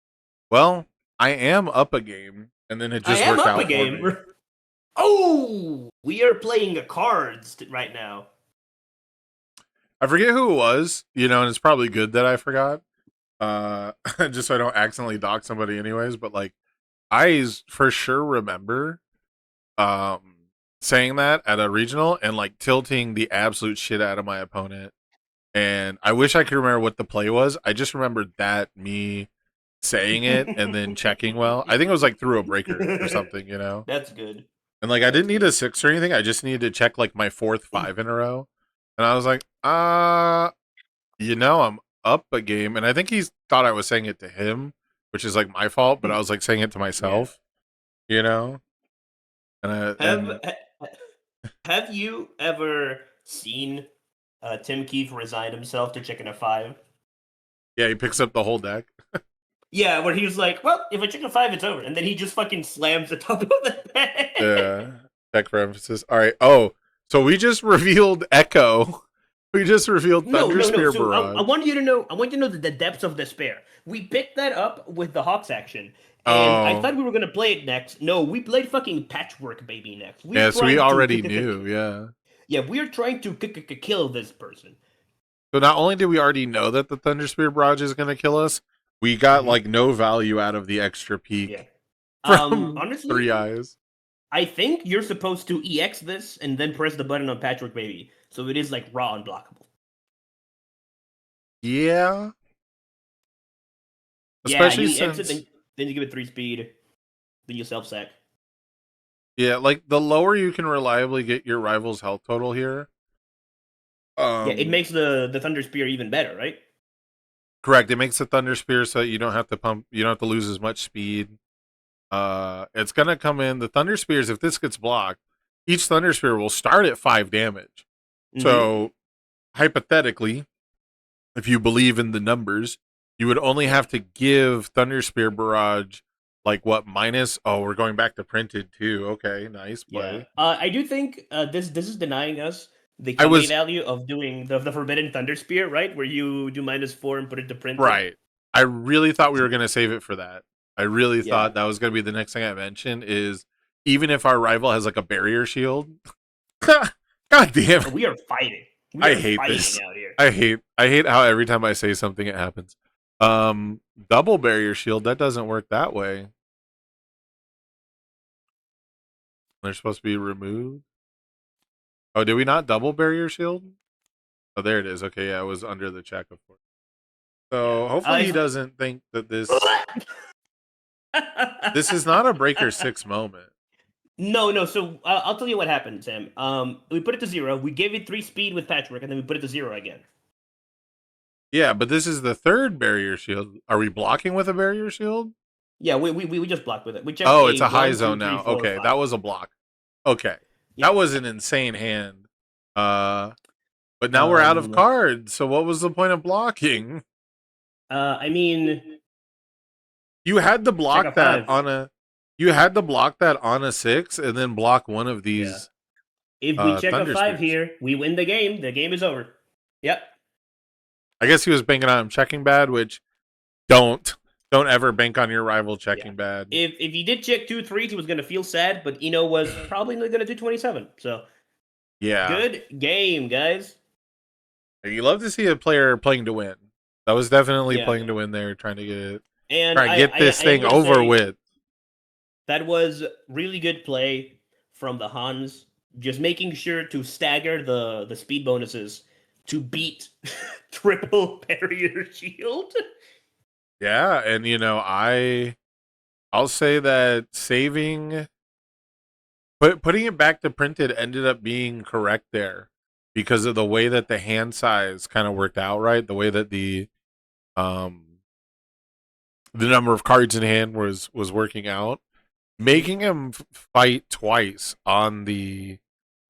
well, I am up a game, and then it just worked out for me. Oh, we are playing cards right now. I forget who it was, and it's probably good that I forgot, just so I don't accidentally dock somebody anyways, but, I for sure remember saying that at a regional and, tilting the absolute shit out of my opponent, and I wish I could remember what the play was. I just remembered that, me saying it and then checking well. I think it was, through a breaker or something, That's good. And I didn't need a 6 or anything. I just needed to check my 4th 5 in a row. And I was like, I'm up a game. And I think he thought I was saying it to him, which is my fault, but I was saying it to myself, And have you ever seen Tim Keefe resign himself to checking a 5? Yeah, he picks up the whole deck. Yeah, where he was like, well, if I check a 5, it's over. And then he just fucking slams the top of the deck. Yeah. Check for emphasis. All right. Oh, so we just revealed Echo. We just revealed Thunderspear So Barrage. I want you to know the depths of despair. We picked that up with the Hawks action. And I thought we were gonna play it next. No, we played fucking Patchwork Baby next. So we already knew, yeah. Yeah, we're trying to kill this person. So not only did we already know that the Thunderspear Barrage is going to kill us, we got no value out of the extra peak from honestly, 3 eyes. I think you're supposed to EX this and then press the button on Patchwork Baby, so it is raw unblockable. Yeah. Especially you since EX it, then you give it 3 speed, then you self-sack. Yeah, the lower you can reliably get your rival's health total here. It makes the Thunderspear even better, right? Correct. It makes the Thunderspear so that you don't have to lose as much speed. It's gonna come in. The Thunderspears, if this gets blocked, each Thunderspear will start at 5 damage. Mm-hmm. So hypothetically, if you believe in the numbers, you would only have to give Thunderspear Barrage like what minus? Oh, we're going back to printed too. Okay, nice play. Yeah. I do think this is denying us the I was- KD value of doing the Forbidden Thunder Spear, right? Where you do -4 and put it to print. Right. I really thought we were going to save it for that. I really Yeah. thought that was going to be the next thing I mentioned is even if our rival has like a barrier shield. God damn. We are fighting. We I are hate fighting this. out here. I hate how every time I say something it happens. Double barrier shield, that doesn't work that way. They're supposed to be removed. Oh, did we not double barrier shield? Oh, there it is. Okay, yeah, it was under the check, of course. So Yeah. hopefully he doesn't think that this is not a breaker 6 moment. No. So I'll tell you what happened, Sam. We put it to 0. We gave it 3 speed with patchwork, and then we put it to 0 again. Yeah, but this is the third barrier shield. Are we blocking with a barrier shield? Yeah, we just blocked with it. We checked. Oh, it's a high 1, 2, zone 3, now. 4, Okay, 5. that was a block. Okay. Yeah. That was an insane hand. But now we're out of cards. So what was the point of blocking? I mean, You had to block Check a that 5. on a 6 and then block one of these. if we check a Thunder 5 Spears. here, we win the game. The game is over. Yep. I guess he was banking on him checking bad, which don't ever bank on your rival checking bad. If he did check 2 3s, he was gonna feel sad, but Eno was probably not gonna do 27. So Yeah. good game, guys. You love to see a player playing to win. That was definitely Yeah. playing to win there, trying to get And this thing I am gonna over say with. That was really good play from the Hans. Just making sure to stagger the speed bonuses to beat triple barrier shield. Yeah, and I'll say that putting it back to printed ended up being correct there because of the way that the hand size kind of worked out, right? The way that the number of cards in hand was working out, making him fight twice on the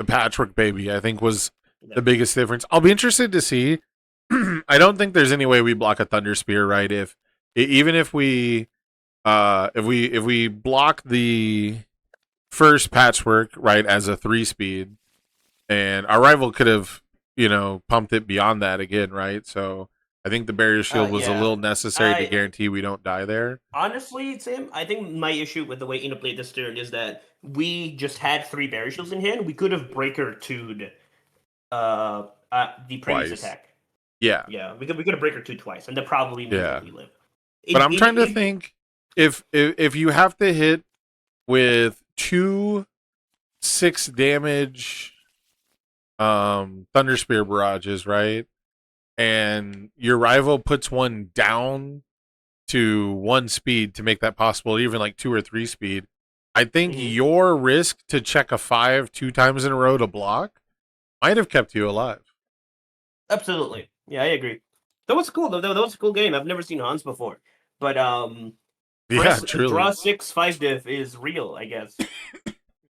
patchwork baby, I think was the biggest difference. I'll be interested to see. I don't think there's any way we block a Thunder Spear, right? Even if we block the first patchwork, right, as a 3-speed, and our rival could have, pumped it beyond that again, right? So I think the barrier shield was a yeah. little necessary to I- guarantee we don't die there. Honestly, Sam, I think my issue with the way Eno played this turn is that we just had 3 barrier shields in hand. We could have breaker 2'd the previous Twice. attack. Yeah. Yeah, we could have breaker 2 twice, and that probably means Yeah. that we live. But I'm trying to think if you have to hit with 2 6 damage Thunder Spear barrages, right? And your rival puts one down to 1 speed to make that possible, even like 2 or 3 speed. I think your risk to check a 5 2 times in a row to block might have kept you alive. Absolutely. Yeah, I agree. That was cool. That was a cool game. I've never seen Hans before. But Yeah, truly. draw 6 5 diff is real, I guess.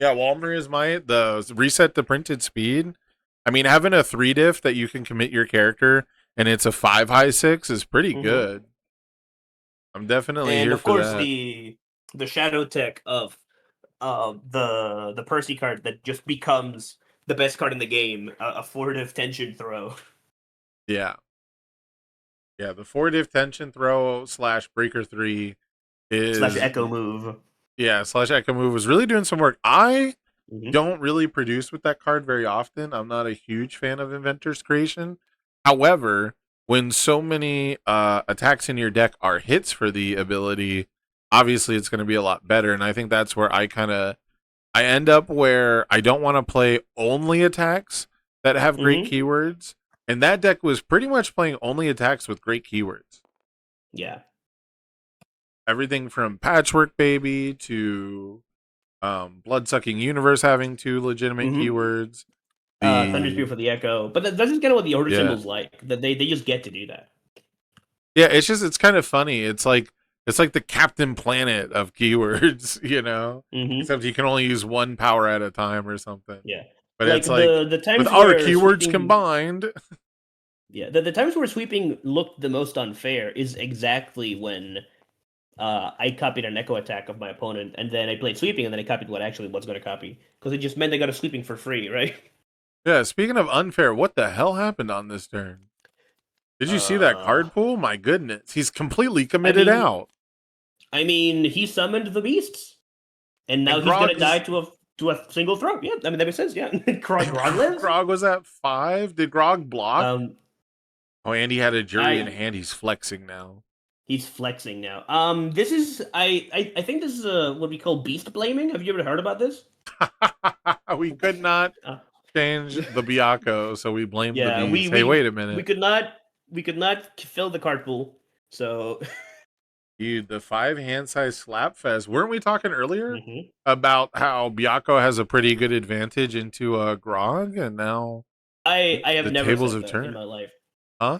Yeah, Walmer is the reset to printed speed. I mean, having a 3 diff that you can commit your character and it's a 5 high 6 is pretty good. I'm definitely And here of for course that. the shadow tech of the Percy card that just becomes the best card in the game, a 4 diff tension throw. Yeah. Yeah, the 4 diff tension throw / breaker 3 is / echo move. Yeah, / echo move was really doing some work. I Mhm. don't really produce with that card very often. I'm not a huge fan of Inventor's Creation. However, when so many attacks in your deck are hits for the ability, obviously it's going to be a lot better. And I think that's where I end up where I don't want to play only attacks that have great keywords. And that deck was pretty much playing only attacks with great keywords. Yeah. Everything from Patchwork Baby to Bloodsucking Universe having 2 legitimate keywords. Thunder Spear for the echo. But that's just kind of what the order Yeah. symbols like. That they just get to do that. Yeah, it's kind of funny. It's like the Captain Planet of keywords, Except you can only use 1 power at a time or something. Yeah. But Like it's like the times with our where keywords sweeping- combined. Yeah, the times where sweeping looked the most unfair is exactly when I copied an echo attack of my opponent, and then I played sweeping, and then I copied what I actually was going to copy because it just meant I got a sweeping for free, right? Yeah, speaking of unfair, what the hell happened on this turn? Did you see that card pool? My goodness, he's completely committed mean, out. I mean, he summoned the beasts, and now And he's Grog gonna die to a single throw. Yeah, I mean that makes sense. Yeah, Grog lives. Grog was at 5. Did Grog block? Oh, and he had a jury in I- hand. He's flexing now. He's flexing now. This is I think this is what we call beast blaming. Have you ever heard about this? We could not Uh, change the Biako, so we blamed Yeah, the we- beast. Hey, we- wait a minute. we could not fill the card pool. So Dude, the 5 hand size slap fest. Weren't we talking earlier Mhm. about how Biako has a pretty good advantage into Grog, and now I have the never tables said have that in turned. my life. Huh?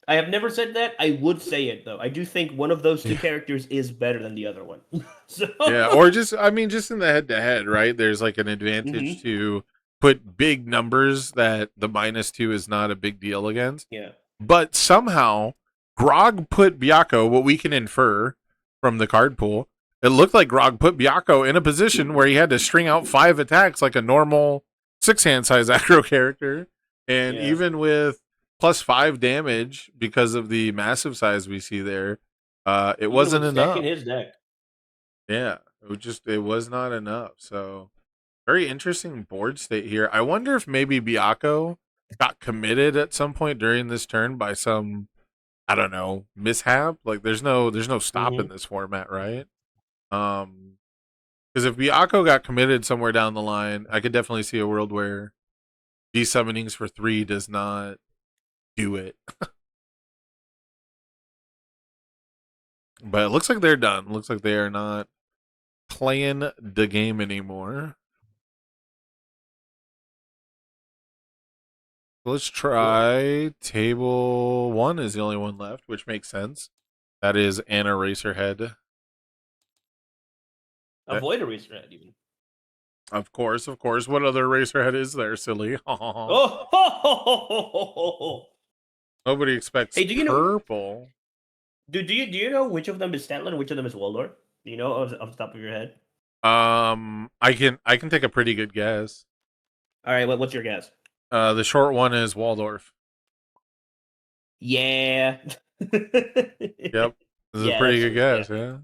I have never said that. I would say it though. I do think one of those two characters is better than the other one. So Yeah, or just in the head to head, right? There's like an advantage Mhm. to put big numbers that the -2 is not a big deal against. yeah. But somehow Grog put Biako, what we can infer from the card pool, it looked like Grog put Biako in a position where he had to string out 5 attacks like a normal 6 hand size aggro character. And Yeah. even with +5 damage because of the massive size we see there, it Even wasn't with enough. stacking his deck. Yeah, it was not enough. So very interesting board state here. I wonder if maybe Biako got committed at some point during this turn by some, I don't know, mishap. Like there's no stopping this format, right? Because if Biako got committed somewhere down the line, I could definitely see a world where desummonings for 3 does not do it. But it looks like they're done. Looks like they are not playing the game anymore. Let's try table 1 is the only one left, which makes sense. That is an Eraserhead. Avoid a Eraserhead even. Of course. What other Eraserhead is there, silly? Oh, Nobody expects Hey, do you know- purple. do you know which of them is Statler and which of them is Waldorf? Do you know off the top of your head? I can take a pretty good guess. All right, what's your guess? The short one is Waldorf. Yeah. Yep. This is Yeah, a pretty that's good true, guess,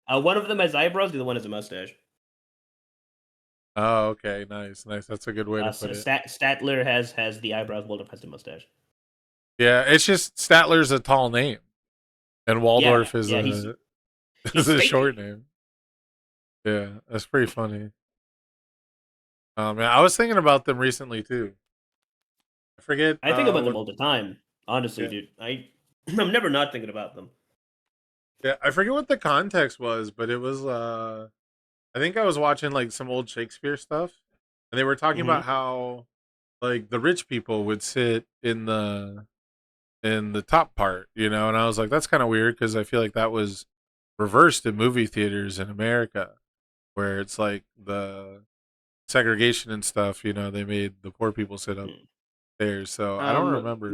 yeah. One of them has eyebrows, the other one has a mustache. Oh, okay, nice. That's a good way to So put it. Statler has the eyebrows, Waldorf has the mustache. Yeah, it's just Statler's a tall name, and Waldorf is yeah, a he's is a fake. short name. Yeah, that's pretty funny. Man, I was thinking about them recently too. I forget. I think about them what- all the time. Honestly, Yeah. dude. I'm never not thinking about them. Yeah, I forget what the context was, but it was. I think I was watching like some old Shakespeare stuff, and they were talking about how like the rich people would sit in the top part, and I was like, that's kind of weird because I feel like that was reversed in movie theaters in America, where it's like the segregation and stuff. They made the poor people sit up there. So I don't remember.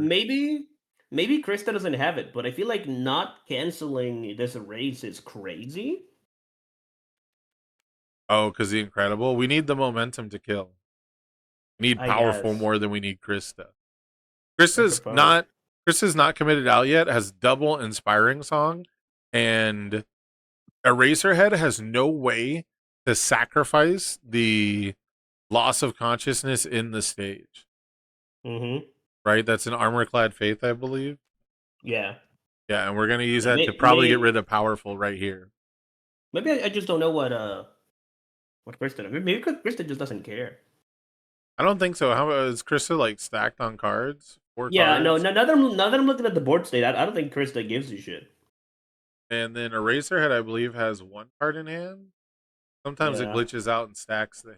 Maybe Krista doesn't have it, but I feel like not canceling this race is crazy. Oh, because the Incredible. We need the momentum to kill. We need I powerful guess. more than we need Krista. Krista's suppose. not committed out yet. Has double inspiring song, and Eraserhead has no way to sacrifice the loss of consciousness in the stage. Mm-hmm. Right? That's an armor-clad faith, I believe. Yeah. Yeah, and we're gonna use Yeah, that to may- probably may- get rid of powerful right here. Maybe I just don't know what Krista does. Maybe Krista just doesn't care. I don't think so. How is Krista like stacked on cards? 4 Yeah, cards? no. Now that I'm looking at the board state, I don't think Krista gives a shit. And then Eraserhead, I believe, has 1 card in hand. Sometimes it Yeah. glitches out and stacks the.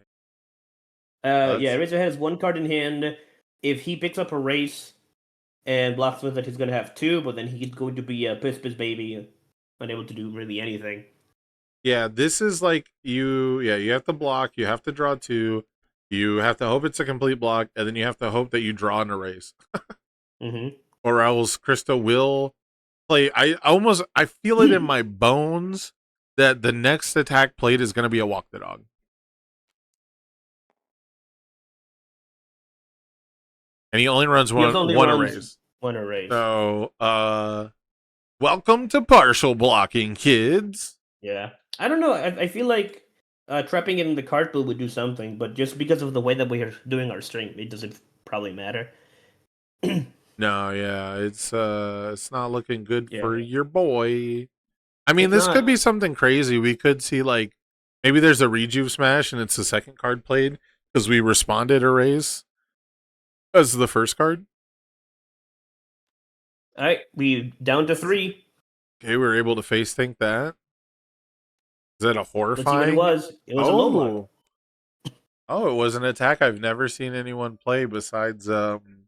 Yeah, That's- Razor has 1 card in hand. If he picks up a race and blocks with it, he's gonna have 2, but then he's going to be a piss baby, unable to do really anything. Yeah, this is like you have to block, you have to draw 2, you have to hope it's a complete block, and then you have to hope that you draw an erase. Mm-hmm. Or else Krista will play. I feel it in my bones that the next attack played is going to be a walk the dog. And he only runs He one only one runs erase. One erase. So, welcome to partial blocking, kids. Yeah. I don't know. I feel like trapping it in the card pool would do something, but just because of the way that we are doing our string, it doesn't probably matter. No, yeah, it's not looking good Yeah. for your boy. I mean, It's this could not. be something crazy. We could see like maybe there's a rejuve smash and it's the second card played because we responded erase as the first card. All right, we down to 3. Okay, we were able to face think that. Is that a Let's see what horrifying? it was. It was a low block. Oh, it was an attack I've never seen anyone play besides fucking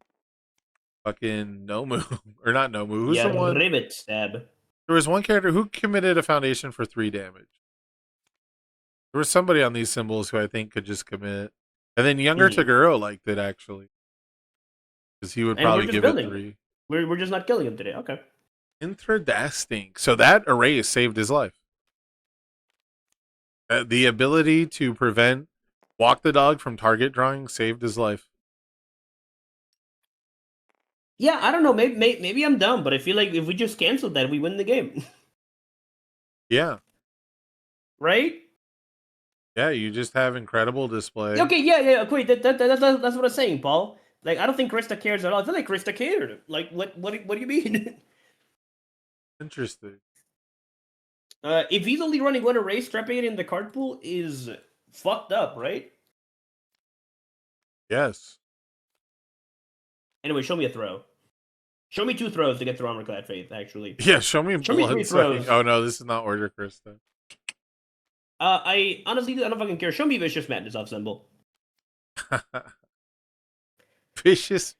Nomu or not Nomu. Who's Yeah, the one? rivet stab. There was one character who committed a foundation for 3 damage. There was somebody on these symbols who I think could just commit. And then younger Toguro liked it actually. Because he would And we're probably just give building. it 3. We're just not killing him today. Okay. Interesting. So that erase saved his life. The ability to prevent walk the dog from target drawing saved his life. Yeah, I don't know. Maybe I'm dumb, but I feel like if we just cancel that, we win the game. Yeah. Right? Yeah, you just have incredible display. Okay, yeah. Okay, that's what I'm saying, Paul. Like, I don't think Krista cares at all. I feel like Krista cared. Like, what do you mean? Interesting. If he's only running one erase, trapping it in the card pool is fucked up, right? Yes. Anyway, show me a throw. Show me 2 throws to get through Armorclad Faith, actually. Yeah, show me Show me 3 blood throws. sucking. Oh no, this is not Order Krista. I honestly don't fucking care. Show me Vicious Madness off symbol. Vicious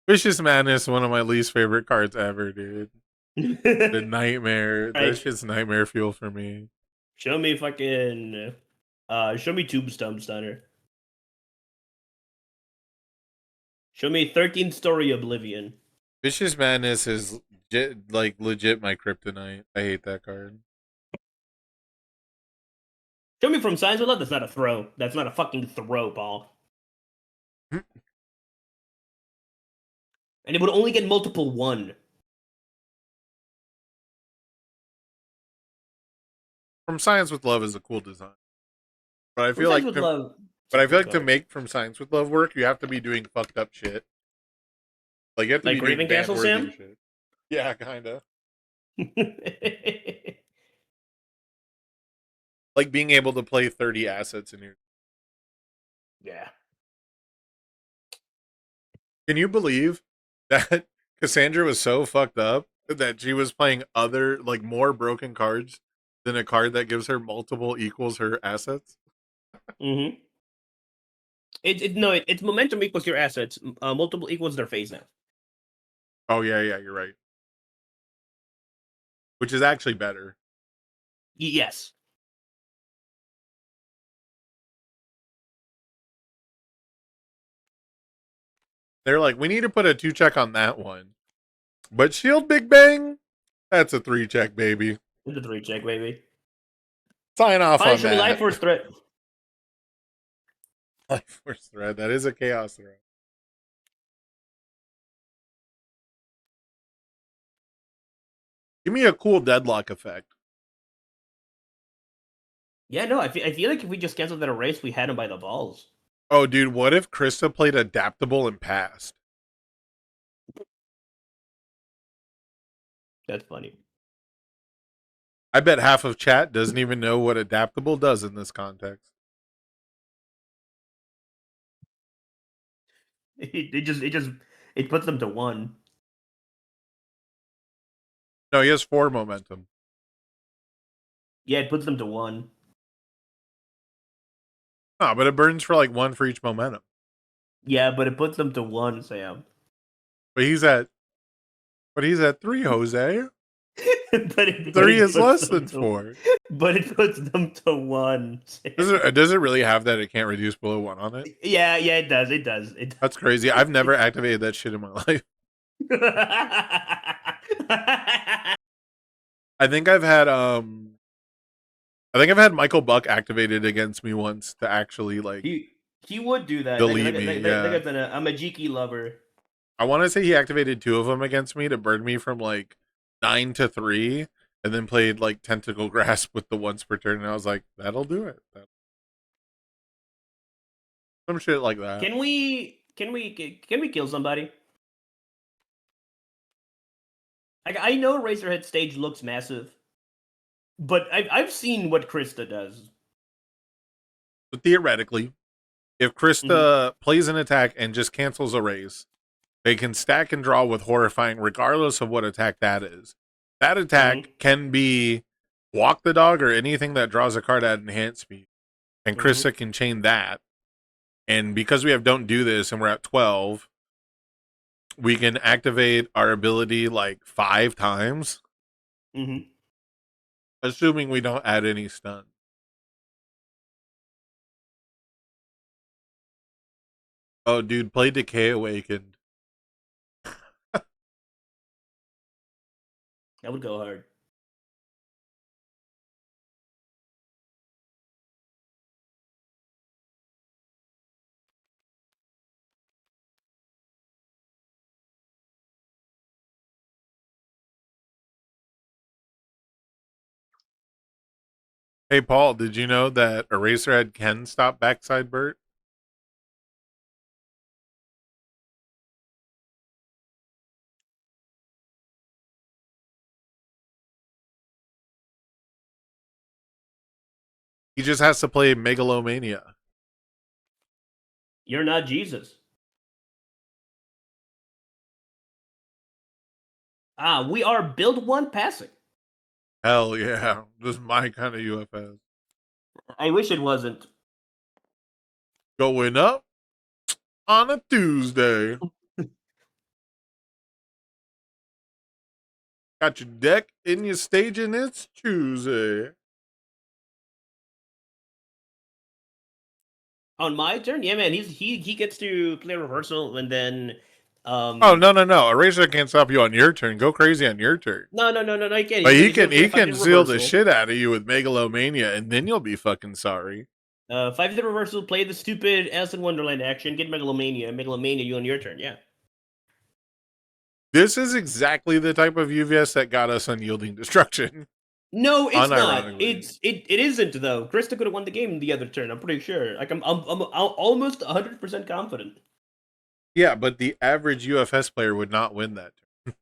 Madness, one of my least favorite cards ever, dude. The nightmare. Right. That's just nightmare fuel for me. Show me fucking show me Tombstone Stunner. Show me 13th Story Oblivion. Vicious Madness is legit my kryptonite. I hate that card. Show me From Signs of Love. That's not a throw. That's not a fucking throw, Paul. And it would only get multiple 1. From Science with Love is a cool design. But I From feel Signs like with Love. but I feel like to card. make From Science with Love work, you have to be doing fucked up shit. Like you have to Like be doing Raven Castle ban-worthy Sam? shit. Yeah, kinda. Like being able to play 30 assets in your. Yeah. Can you believe that Cassandra was so fucked up that she was playing other like more broken cards than a card that gives her multiple equals her assets? Mm-hmm. It's momentum equals your assets. Multiple equals their phase now. Oh yeah, you're right. Which is actually better. Yes. They're like, we need to put a 2-check on that one. But Shield Big Bang, that's a 3-check, baby. It's a 3-check, baby. Sign off Fine, on show me that. Life Force Threat. Life Force Thread. That is a chaos thread. Give me a cool deadlock effect. Yeah, no, I feel like if we just canceled that erase, we had him by the balls. Oh, dude, what if Krista played adaptable and passed? That's funny. I bet half of chat doesn't even know what adaptable does in this context. It puts them to 1. No, he has 4 momentum. Yeah, it puts them to 1. No, but it burns for like 1 for each momentum. Yeah, but it puts them to 1, Sam. But he's at 3, Jose. but 3 is puts less them than 4. But it puts them to 1. Sam. Does it really have that it can't reduce below 1 on it? Yeah, it does. It does. That's crazy. I've never activated that shit in my life. I think I've had Michael Buck activated against me once to actually like He would do that. delete me. Yeah. I'm a Jiki lover. I want to say he activated 2 of them against me to burn me from like 9 to 3, and then played like Tentacle Grasp with the once per turn, and I was like, that'll do it. Some shit like that. Can we kill somebody? I know Razorhead stage looks massive, but I've seen what Krista does. But theoretically, if Krista plays an attack and just cancels a race, they can stack and draw with Horrifying regardless of what attack that is. That attack can be Walk the Dog or anything that draws a card at enhanced speed. And Krista can chain that. And because we have Don't Do This and we're at 12, we can activate our ability like 5 times. Assuming we don't add any stun. Oh, dude, play Decay Awakened. That would go hard. Hey, Paul, did you know that Eraserhead can stop Backside Burt? He just has to play Megalomania. You're not Jesus. We are build 1 passing. Hell yeah. This is my kind of UFS. I wish it wasn't. Going up on a Tuesday. Got your deck in your stage and it's Tuesday. On my turn? Yeah, man. He gets to play reversal and then Oh no. Eraser can't stop you on your turn. Go crazy on your turn. No, I can't. But he can seal the shit out of you with Megalomania, and then you'll be fucking sorry. 5 to reversal, play the stupid Alice in Wonderland action, get Megalomania you on your turn, yeah. This is exactly the type of UVS that got us Unyielding Destruction. No, it's not. It isn't though. Krista could have won the game the other turn. I'm pretty sure. Like I'm almost 100% confident. Yeah, but the average UFS player would not win that turn.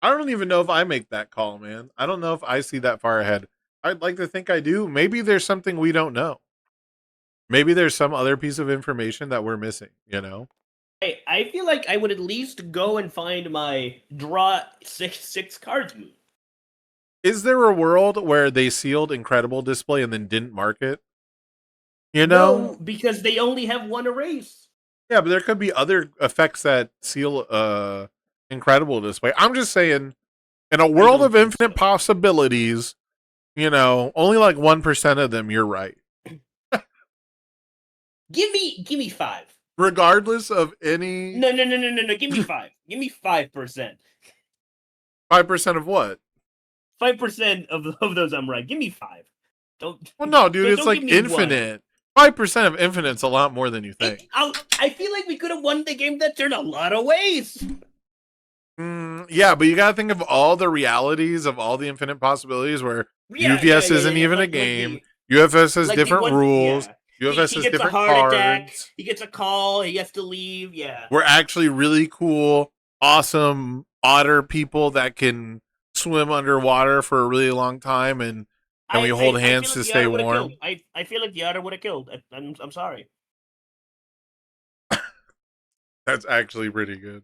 I don't even know if I make that call, man. I don't know if I see that far ahead. I'd like to think I do. Maybe there's something we don't know. Maybe there's some other piece of information that we're missing, you know? I feel like I would at least go and find my draw six cards move. Is there a world where they sealed Incredible Display and then didn't mark it? You know? No, because they only have 1 erase. Yeah, but there could be other effects that seal Incredible Display. I'm just saying, in a world of infinite possibilities, you know, only like 1% of them you're right. Give me 5. Regardless of any... No. Give me 5. Give me 5%. 5% of what? 5% of those I'm right. Give me 5. Don't. Well, no, dude, it's don't like give me infinite. 5% of infinite's a lot more than you think. I feel like we could have won the game that turned a lot of ways. Yeah, but you gotta think of all the realities of all the infinite possibilities where UVS isn't even a game. UFS has different rules. UFS has different cards. Attack. He gets a call. He has to leave. Yeah. We're actually really cool, awesome otter people that can swim underwater for a really long time, and we hold hands to stay warm. I feel like the otter would have killed. I'm sorry. That's actually pretty good.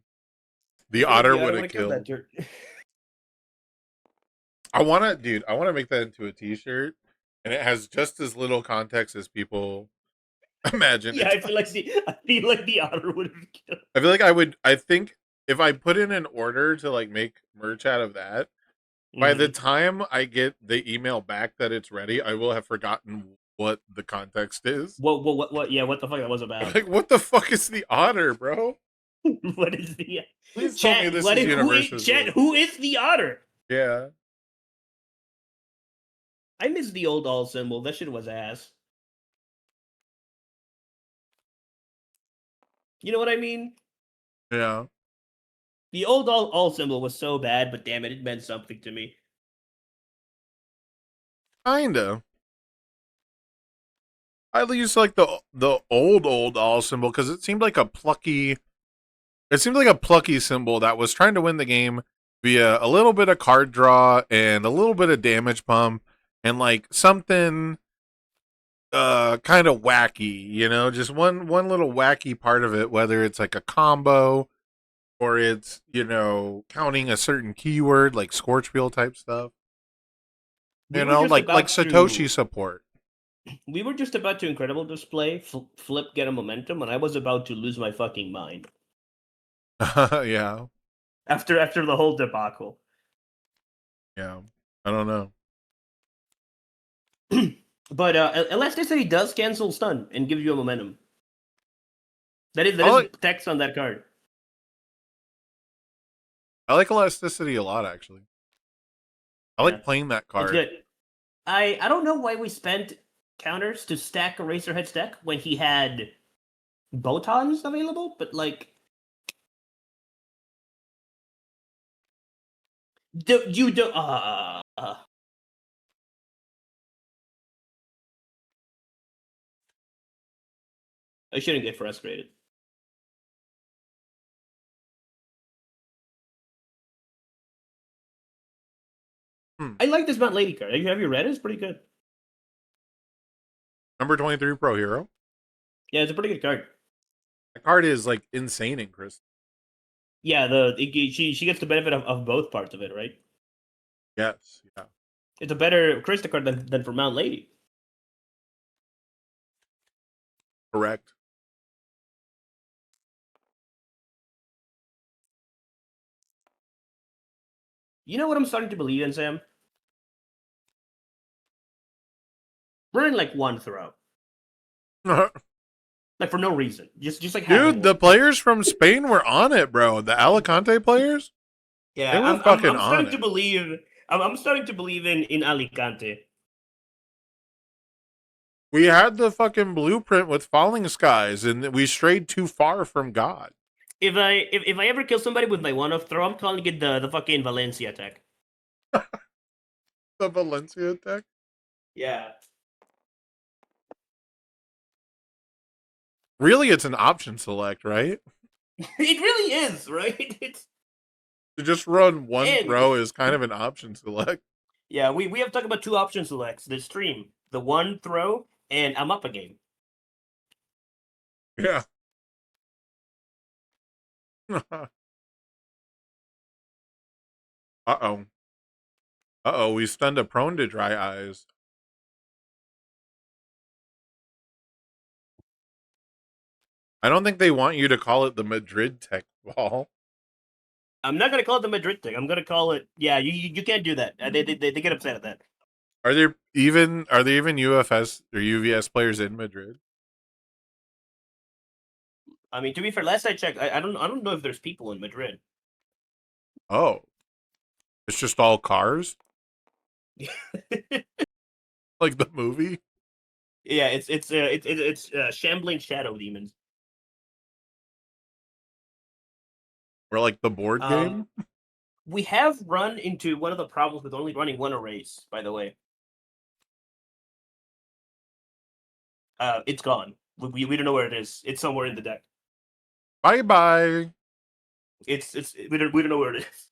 The otter would have killed. I want to make that into a t-shirt, and it has just as little context as people imagine. Yeah, I feel like the otter would have killed. I think if I put in an order to like make merch out of that, by the time I get the email back that it's ready, I will have forgotten what the context is. What? Yeah, what the fuck that was about? Like, what the fuck is the otter, bro? What is the Please tell me chat? this What is is Universe's. chat? Who is the otter? Yeah. I miss the old all symbol. That shit was ass. You know what I mean? Yeah. The old all symbol was so bad, but damn it meant something to me. Kinda. I used like the old all symbol because it seemed like a plucky. It seemed like a plucky symbol that was trying to win the game via a little bit of card draw and a little bit of damage pump and like something kind of wacky, you know, just one little wacky part of it, whether it's like a combo or it's, you know, counting a certain keyword like Scorchwheel type stuff. We You were know, just like about Satoshi to- support. We were just about to incredible display, flip, get a momentum, and I was about to lose my fucking mind Yeah. after the whole debacle. Yeah. I don't know. But elasticity does cancel stun and gives you a momentum. That is Oh, text on that card. I like elasticity a lot, actually. I like Yeah. playing that It's card. good. I don't know why we spent counters to stack Eraserhead's deck when he had Botons available, but like, you do. I shouldn't get frustrated. I like this Mount Lady card. Have you read it? It's pretty good. Number 23 Pro Hero. Yeah, it's a pretty good card. The card is like insane in Chris. Yeah, she gets the benefit of both parts of it, right? Yes, yeah. It's a better Krista card than for Mount Lady. Correct. You know what I'm starting to believe in, Sam? We're in like one throw. Like for no reason. Just like having Dude, the one. players from Spain were on it, bro. The Alicante players? Yeah, they were I'm fucking starting on to it. believe. I'm starting to believe in Alicante. We had the fucking blueprint with Falling Skies, and we strayed too far from God. If I ever kill somebody with my one-off throw, I'm calling it the fucking Valencia attack. The Valencia attack? Yeah. Really, it's an option select, right? It really is, right? It's To just run one And- throw is kind of an option select. yeah. We have talked about two option selects this stream: the one throw and I'm up a game. Yeah. Uh-oh. Uh-oh, we stunned a prone to dry eyes. I don't think they want you to call it the Madrid tech ball. I'm not gonna call it the Madrid thing. I'm gonna call it. Yeah, you can't do that. They get upset at that. Are there even UFS or UVS players in Madrid? I mean, to be fair, last I checked, I don't know if there's people in Madrid. Oh. It's just all cars? Like the movie? Yeah, it's shambling shadow demons. Or like the board game? We have run into one of the problems with only running one erase, by the way. It's gone. We don't know where it is. It's somewhere in the deck. Bye-bye. We don't know where it is.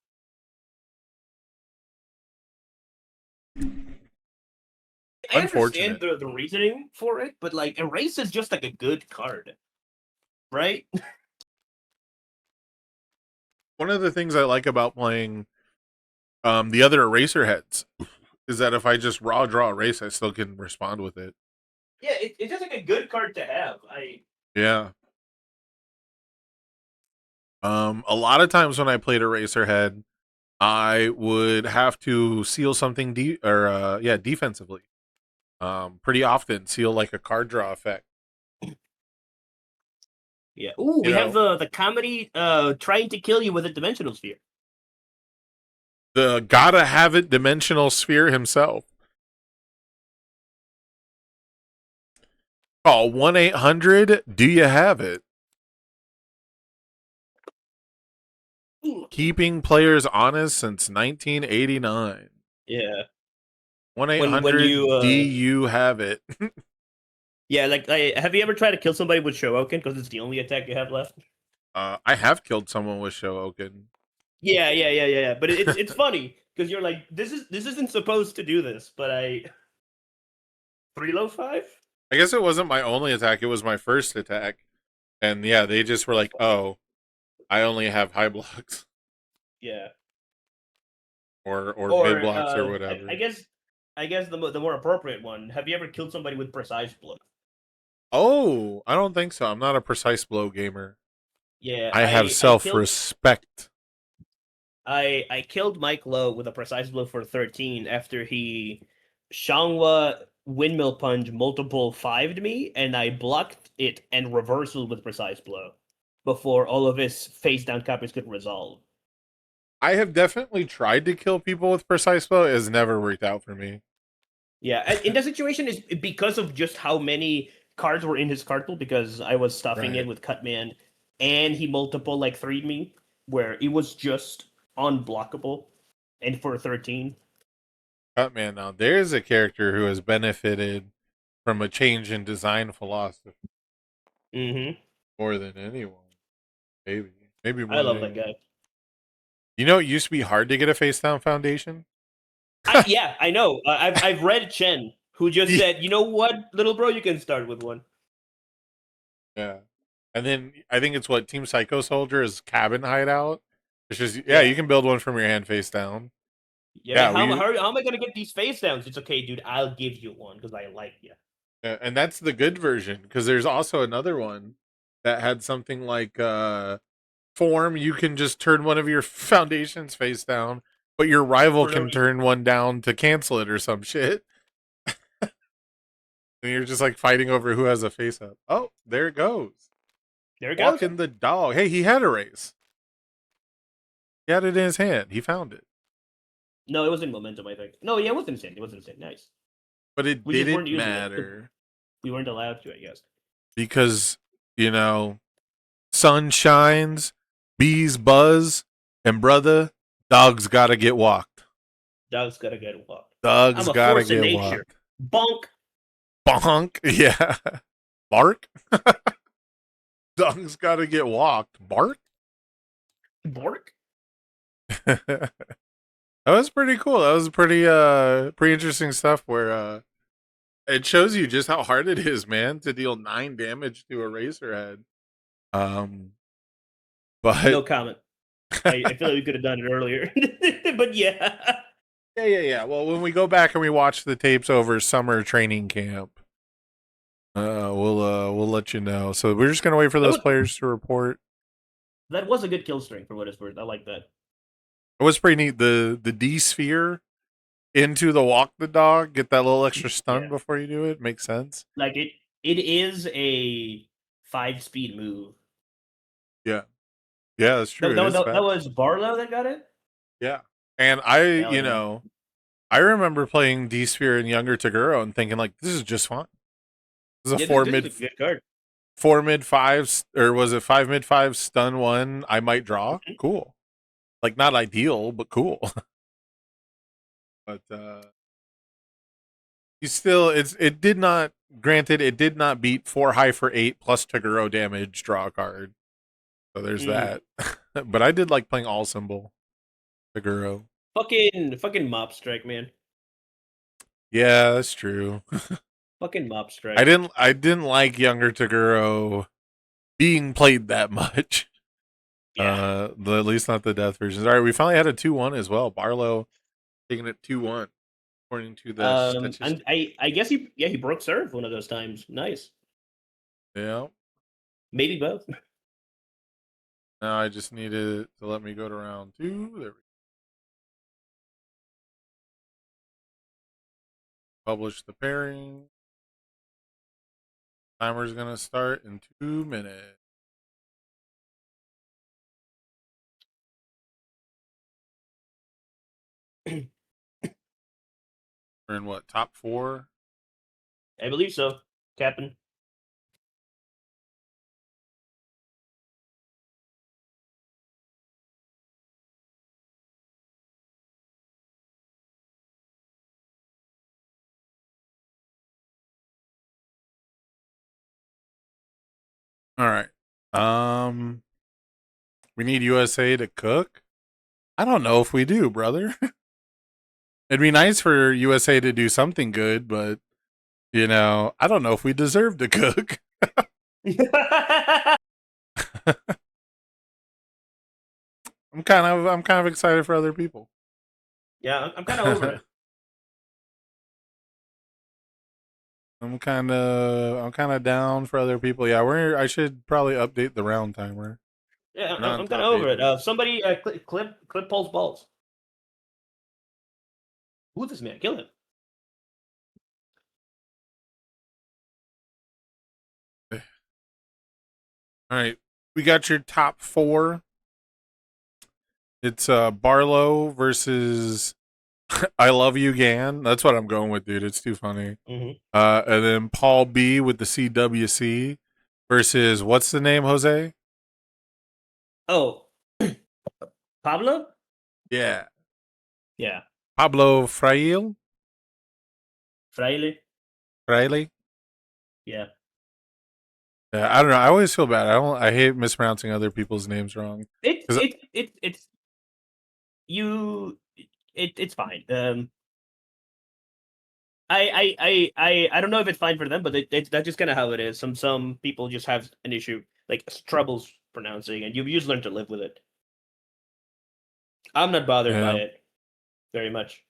I understand the reasoning for it, but like erase is just like a good card, right? One of the things I like about playing the other eraser heads is that if I just raw draw erase, I still can respond with it. Yeah, it's just like a good card to have. Yeah. A lot of times when I played Eraserhead, I would have to seal something defensively. Pretty often seal like a card draw effect. Yeah. Ooh, we You have know- the comedy trying to kill you with a dimensional sphere. The gotta have it dimensional sphere himself. Call 1-800. Do you have it? Keeping players honest since 1989. Yeah. 1-800. you, Do you have it? Yeah, like have you ever tried to kill somebody with Showoken because it's the only attack you have left? I have killed someone with Showoken. Yeah. But it's funny because you're like, this isn't supposed to do this, but 3 low 5. I guess it wasn't my only attack. It was my first attack. And yeah, they just were like, oh, I only have high blocks. Yeah. Or mid blocks or whatever. I guess the more appropriate one. Have you ever killed somebody with precise blow? Oh, I don't think so. I'm not a precise blow gamer. Yeah, I have self-respect. I killed Mike Lowe with a precise blow for 13 after he Shangwa windmill punch multiple 5'd me, and I blocked it and reversal with precise blow before all of his face down copies could resolve. I have definitely tried to kill people with precise blow. It has never worked out for me. Yeah, and in that situation is because of just how many cards were in his card pool, because I was stuffing Right. it with Cutman, and he multiple 3'd me, where it was just unblockable, and for 13. Cutman, now there's a character who has benefited from a change in design philosophy Mm-hmm. more than anyone. Maybe more I love than that guy. You know, it used to be hard to get a face down foundation. Yeah, I know. I've read Chen, who just said, you know what, little bro, you can start with one. Yeah. And then I think it's what Team Psycho Soldier is cabin hideout. It's just you can build one from your hand face down. Yeah, Yeah, man, how am I gonna get these face downs? It's okay, dude. I'll give you one because I like you. And that's the good version, because there's also another one that had something like form. You can just turn one of your foundations face down, but your rival can turn one down to cancel it or some shit. And you're just like fighting over who has a face up. Oh, there it goes. There it goes. Walking the dog. Hey, he had a race. He had it in his hand. He found it. No, it was in momentum, I think. No, yeah, it wasn't insane. It wasn't insane. Nice. But it We just didn't weren't using it. matter. We weren't allowed to, I guess. Because, sun shines, bees buzz, and brother, dogs gotta get walked. Dogs gotta get walked. Dogs I'm a gotta force of get nature. walked. Bonk. Bonk. Yeah. Bark. Dogs gotta get walked. Bark. Bork. That was pretty cool. That was pretty interesting stuff where it shows you just how hard it is, man, to deal 9 damage to a Razorhead. But No comment. I feel like we could have done it earlier. But yeah. Yeah. Well, when we go back and we watch the tapes over summer training camp, we'll let you know. So we're just gonna wait for those players to report. That was a good kill string for what it's worth. I like that. It was pretty neat. The D sphere into the walk the dog, get that little extra stun before you do it. Makes sense. Like it is a 5-speed move. Yeah, that's true. That was Barlow that got it? Yeah. And I remember playing D Sphere and Younger Toguro and thinking like, this is just fine. This is a 4 mid This is a good card. 4 mid 5s, or was it 5 mid 5 stun 1? I might draw. Cool. Like not ideal, but cool. But it did not beat 4 high for 8 plus Toguro damage, draw a card. So there's that. But I did like playing all symbol Toguro. Fucking Mop Strike, man. Yeah, that's true. Fucking Mop Strike. I didn't like Younger Toguro being played that much. Yeah. At least not the death versions. All right, we finally had a 2-1 as well. Barlow taking it 2-1 according to the statistics. And I guess he broke serve one of those times. Nice. Yeah. Maybe both. Now I just needed to let me go to round 2. There we go. Publish the pairing. Timer's gonna start in 2 minutes. We're in what, top 4? I believe so, Captain. All right. We need USA to cook. I don't know if we do, brother. It'd be nice for USA to do something good, but you know, I don't know if we deserve to cook. I'm kind of excited for other people. Yeah, I'm kind of over it. I'm kind of down for other people. Yeah, I should probably update the round timer. Yeah, We're not I'm on kind top of over 8. it. Somebody clip Paul's balls. Who's this man? Kill him. All right, we got your top 4. It's Barlow versus I Love You Gan. That's what I'm going with, dude. It's too funny. Mhm. And then Paul B with the CWC versus what's the name, Jose? Oh, Pablo? Yeah, Yeah, Pablo Fraile. Fraile. Fraile. Yeah. Yeah, I don't know. I always feel bad. I hate mispronouncing other people's names wrong. It's 'Cause- it's fine. I don't know if it's fine for them, but that's just kind of how it is. Some people just have an issue, like troubles pronouncing, and you just learn to live with it. I'm not bothered by Yeah. it very much.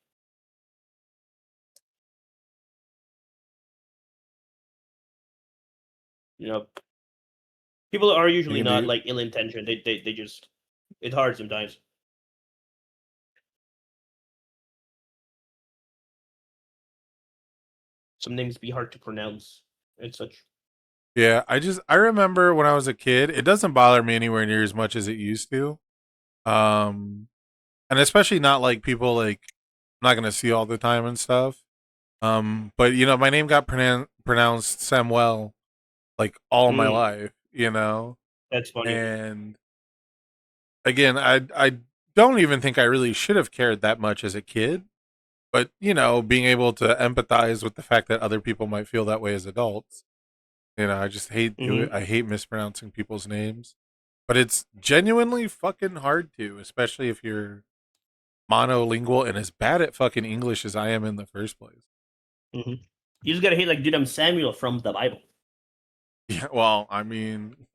You know, people are usually You can not do- like ill-intentioned. They just it's hard sometimes. Some names be hard to pronounce and such. Yeah, I remember when I was a kid, it doesn't bother me anywhere near as much as it used to. And especially not like people like I'm not gonna see all the time and stuff. But you know, my name got pronounced Samuel like all my Mm. life, you know. That's funny. And again, I don't even think I really should have cared that much as a kid. But you know, being able to empathize with the fact that other people might feel that way as adults, you know, I just hate Mhm. I hate mispronouncing people's names. But it's genuinely fucking hard to, especially if you're monolingual and as bad at fucking English as I am in the first place. You just gotta hate like dude, I'm Samuel from the Bible. Yeah, well, I mean, I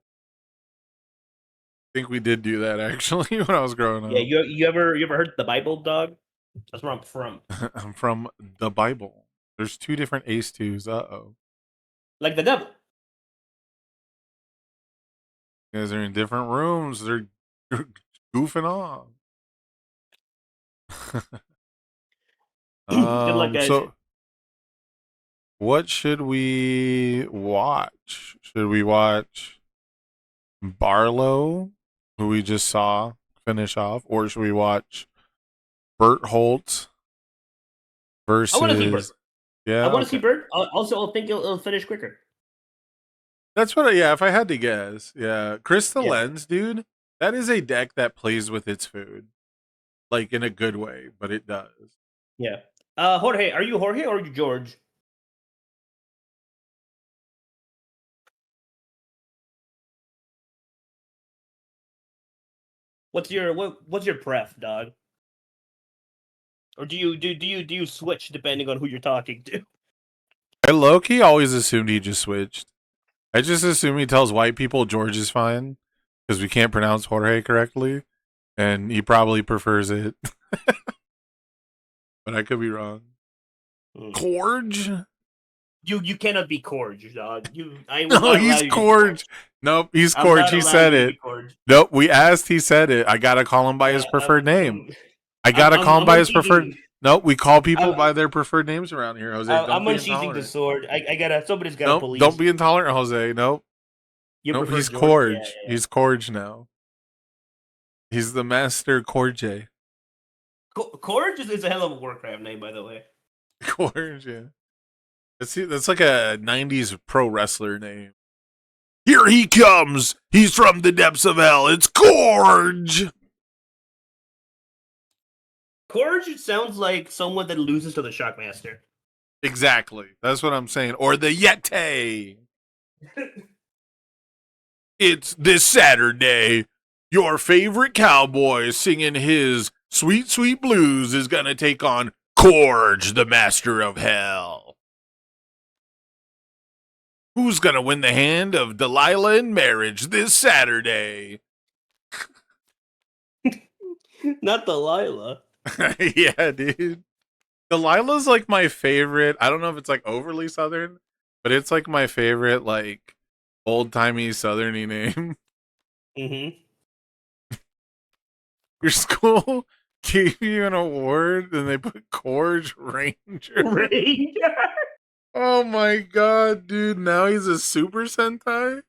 think we did do that actually when I was growing up. Yeah, you ever heard the Bible, dog? That's where I'm from. I'm from the Bible. There's 2 different Ace 2s. Uh-oh. Like the devil. You guys are in different rooms. They're goofing off. Good luck, guys. So what should we watch? Should we watch Barlow, who we just saw finish off, or should we watch Bert Holt versus? I want to see Bert. Yeah, I want to see okay. Bert. Also, I think it'll finish quicker. That's what. Yeah, if I had to guess, yeah, Chris the Yeah. Lens, dude. That is a deck that plays with its food, like in a good way, but it does. Yeah. Jorge, are you Jorge or are you George? What's your pref, dog? Or do you switch depending on who you're talking to? I low-key always assumed he just switched. I just assume he tells white people George is fine because we can't pronounce Jorge correctly, and he probably prefers it. But I could be wrong. Corge? You cannot be Corge, dog. No, he's Corge. Nope, he's Corge. He said it. Nope, we asked. He said it. I gotta call him by his preferred name. I gotta call him by his preferred. Nope, we call people by their preferred names around here, Jose. I'm Don't be unsheathing the intolerant. sword. I gotta. Somebody's gotta Nope, police. don't be intolerant, Jose. Nope. You Nope, prefer he's George? Corge. Yeah. He's Corge now. He's the master Corge. Corge is a hell of a Warcraft name, by the way. Corge, yeah. That's like a 90s pro wrestler name. Here he comes! He's from the depths of hell. It's Corge! Corge sounds like someone that loses to the Shockmaster. Exactly. That's what I'm saying. Or the Yeti. It's this Saturday. Your favorite cowboy singing his sweet, sweet blues is going to take on Corge, the master of hell. Who's going to win the hand of Delilah in marriage this Saturday? Not Delilah. Yeah, dude. Delilah's like my favorite. I don't know if it's like overly southern, but it's like my favorite, like old-timey southerny name. Mm-hmm. Your school gave you an award and they put Corge Ranger. Ranger. Oh my god, dude. Now he's a Super Sentai?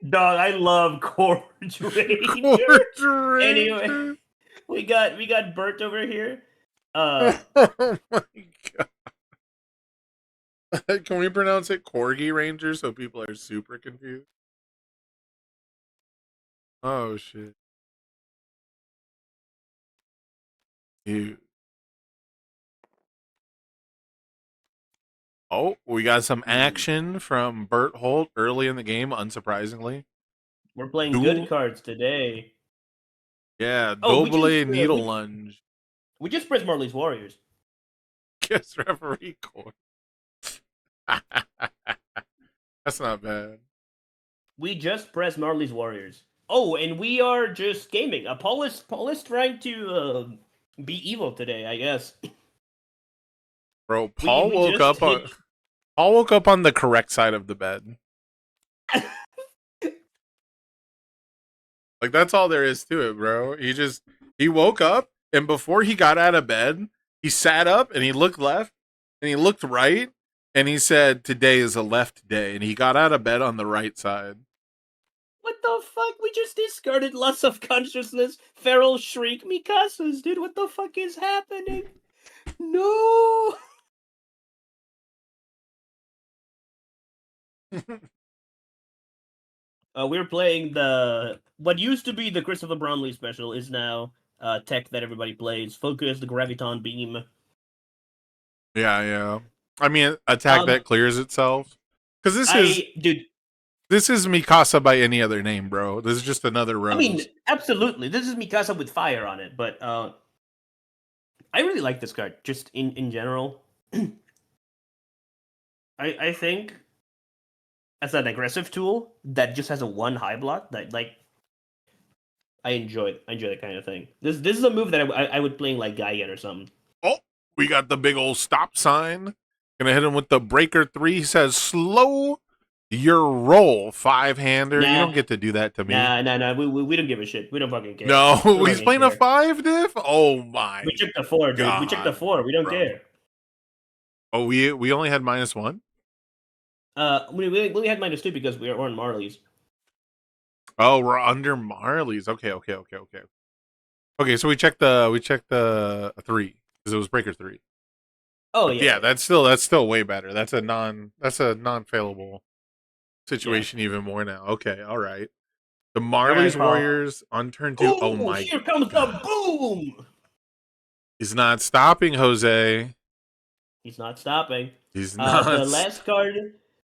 Dog, I love Corge Ranger. Corge Ranger. Anyway, we got Bert over here. Oh my god. Can we pronounce it Corgi Ranger so people are super confused? Oh shit. Dude. Oh, we got some action from Bert Holt early in the game, unsurprisingly. We're playing Duel. good cards today. Yeah, Oh, we Double just, Needle we- Lunge. We just pressed Marley's Warriors. Guess referee court. That's not bad. We just pressed Marley's Warriors. Oh, and we are just gaming. Paul is trying to be evil today, I guess. Bro, Paul we woke just up on hit- Paul woke up on the correct side of the bed. Like that's all there is to it, bro. He woke up and before he got out of bed, he sat up and he looked left and he looked right and he said, "Today is a left day." And he got out of bed on the right side. What the fuck? We just discarded Loss of Consciousness, Feral Shriek, Mikasa's, dude. What the fuck is happening? No! We're playing what used to be the Christopher Brownlee special is now tech that everybody plays. Focus, the Graviton Beam. Yeah. I mean, attack that clears itself. Because this is Mikasa by any other name, bro. This is just another rose. I mean, absolutely. This is Mikasa with fire on it, but I really like this card, just in general. I think as an aggressive tool that just has a 1 high block, that like I enjoy that kind of thing. This is a move that I would play in like Gaian or something. Oh, we got the big old stop sign. Gonna hit him with the breaker 3. He says, "Slow your roll, 5-hander." Nah. You don't get to do that to me. Nah. We don't give a shit. We don't fucking care. No, We don't he's fucking playing a care. 5 diff? Oh my. We checked the 4, dude. We checked the God, 4. We don't bro. care. Oh, we only had -1? We had -2 because we're on Marley's. Oh, we're under Marley's. Okay. Okay, so we checked the 3 because it was breaker 3. Oh Yeah, that's still way better. That's a non-failable situation even more now. Okay, all right. The Marley's Paul. Warriors on turn 2. Oh my Here comes the boom! He's not stopping, Jose. He's not stopping. He's not.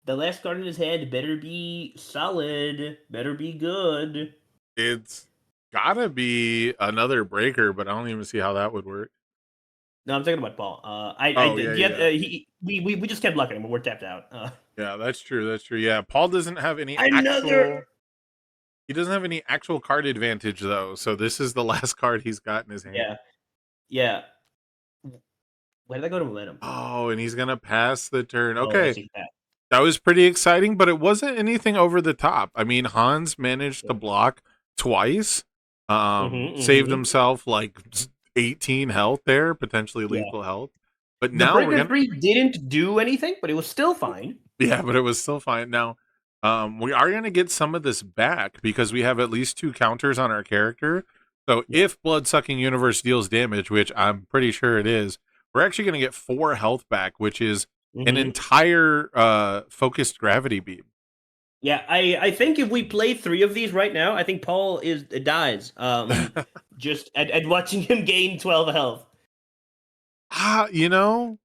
The last card in his hand better be solid. Better be good. It's gotta be another breaker, but I don't even see how that would work. No, I'm talking about Paul. We just kept blocking him. We're tapped out. Yeah, that's true. Yeah, Paul doesn't have any Another- He doesn't have any actual card advantage though, so this is the last card he's got in his hand. Yeah. Where did I go to momentum? Oh, and he's gonna pass the turn. Oh, I Okay, see that. that was pretty exciting, but it wasn't anything over the top. I mean, Hans managed to block twice, saved himself like 18 health there, potentially lethal health. But The now we're Breaker gonna 3 didn't do anything, but it was still fine. Yeah, but it was still fine. Now, we are going to get some of this back because we have at least 2 counters on our character. So if Blood-Sucking Universe deals damage, which I'm pretty sure it is, we're actually going to get 4 health back, which is an entire focused gravity beam. Yeah, I think if we play 3 of these right now, I think Paul dies. Just at watching him gain 12 health. You know,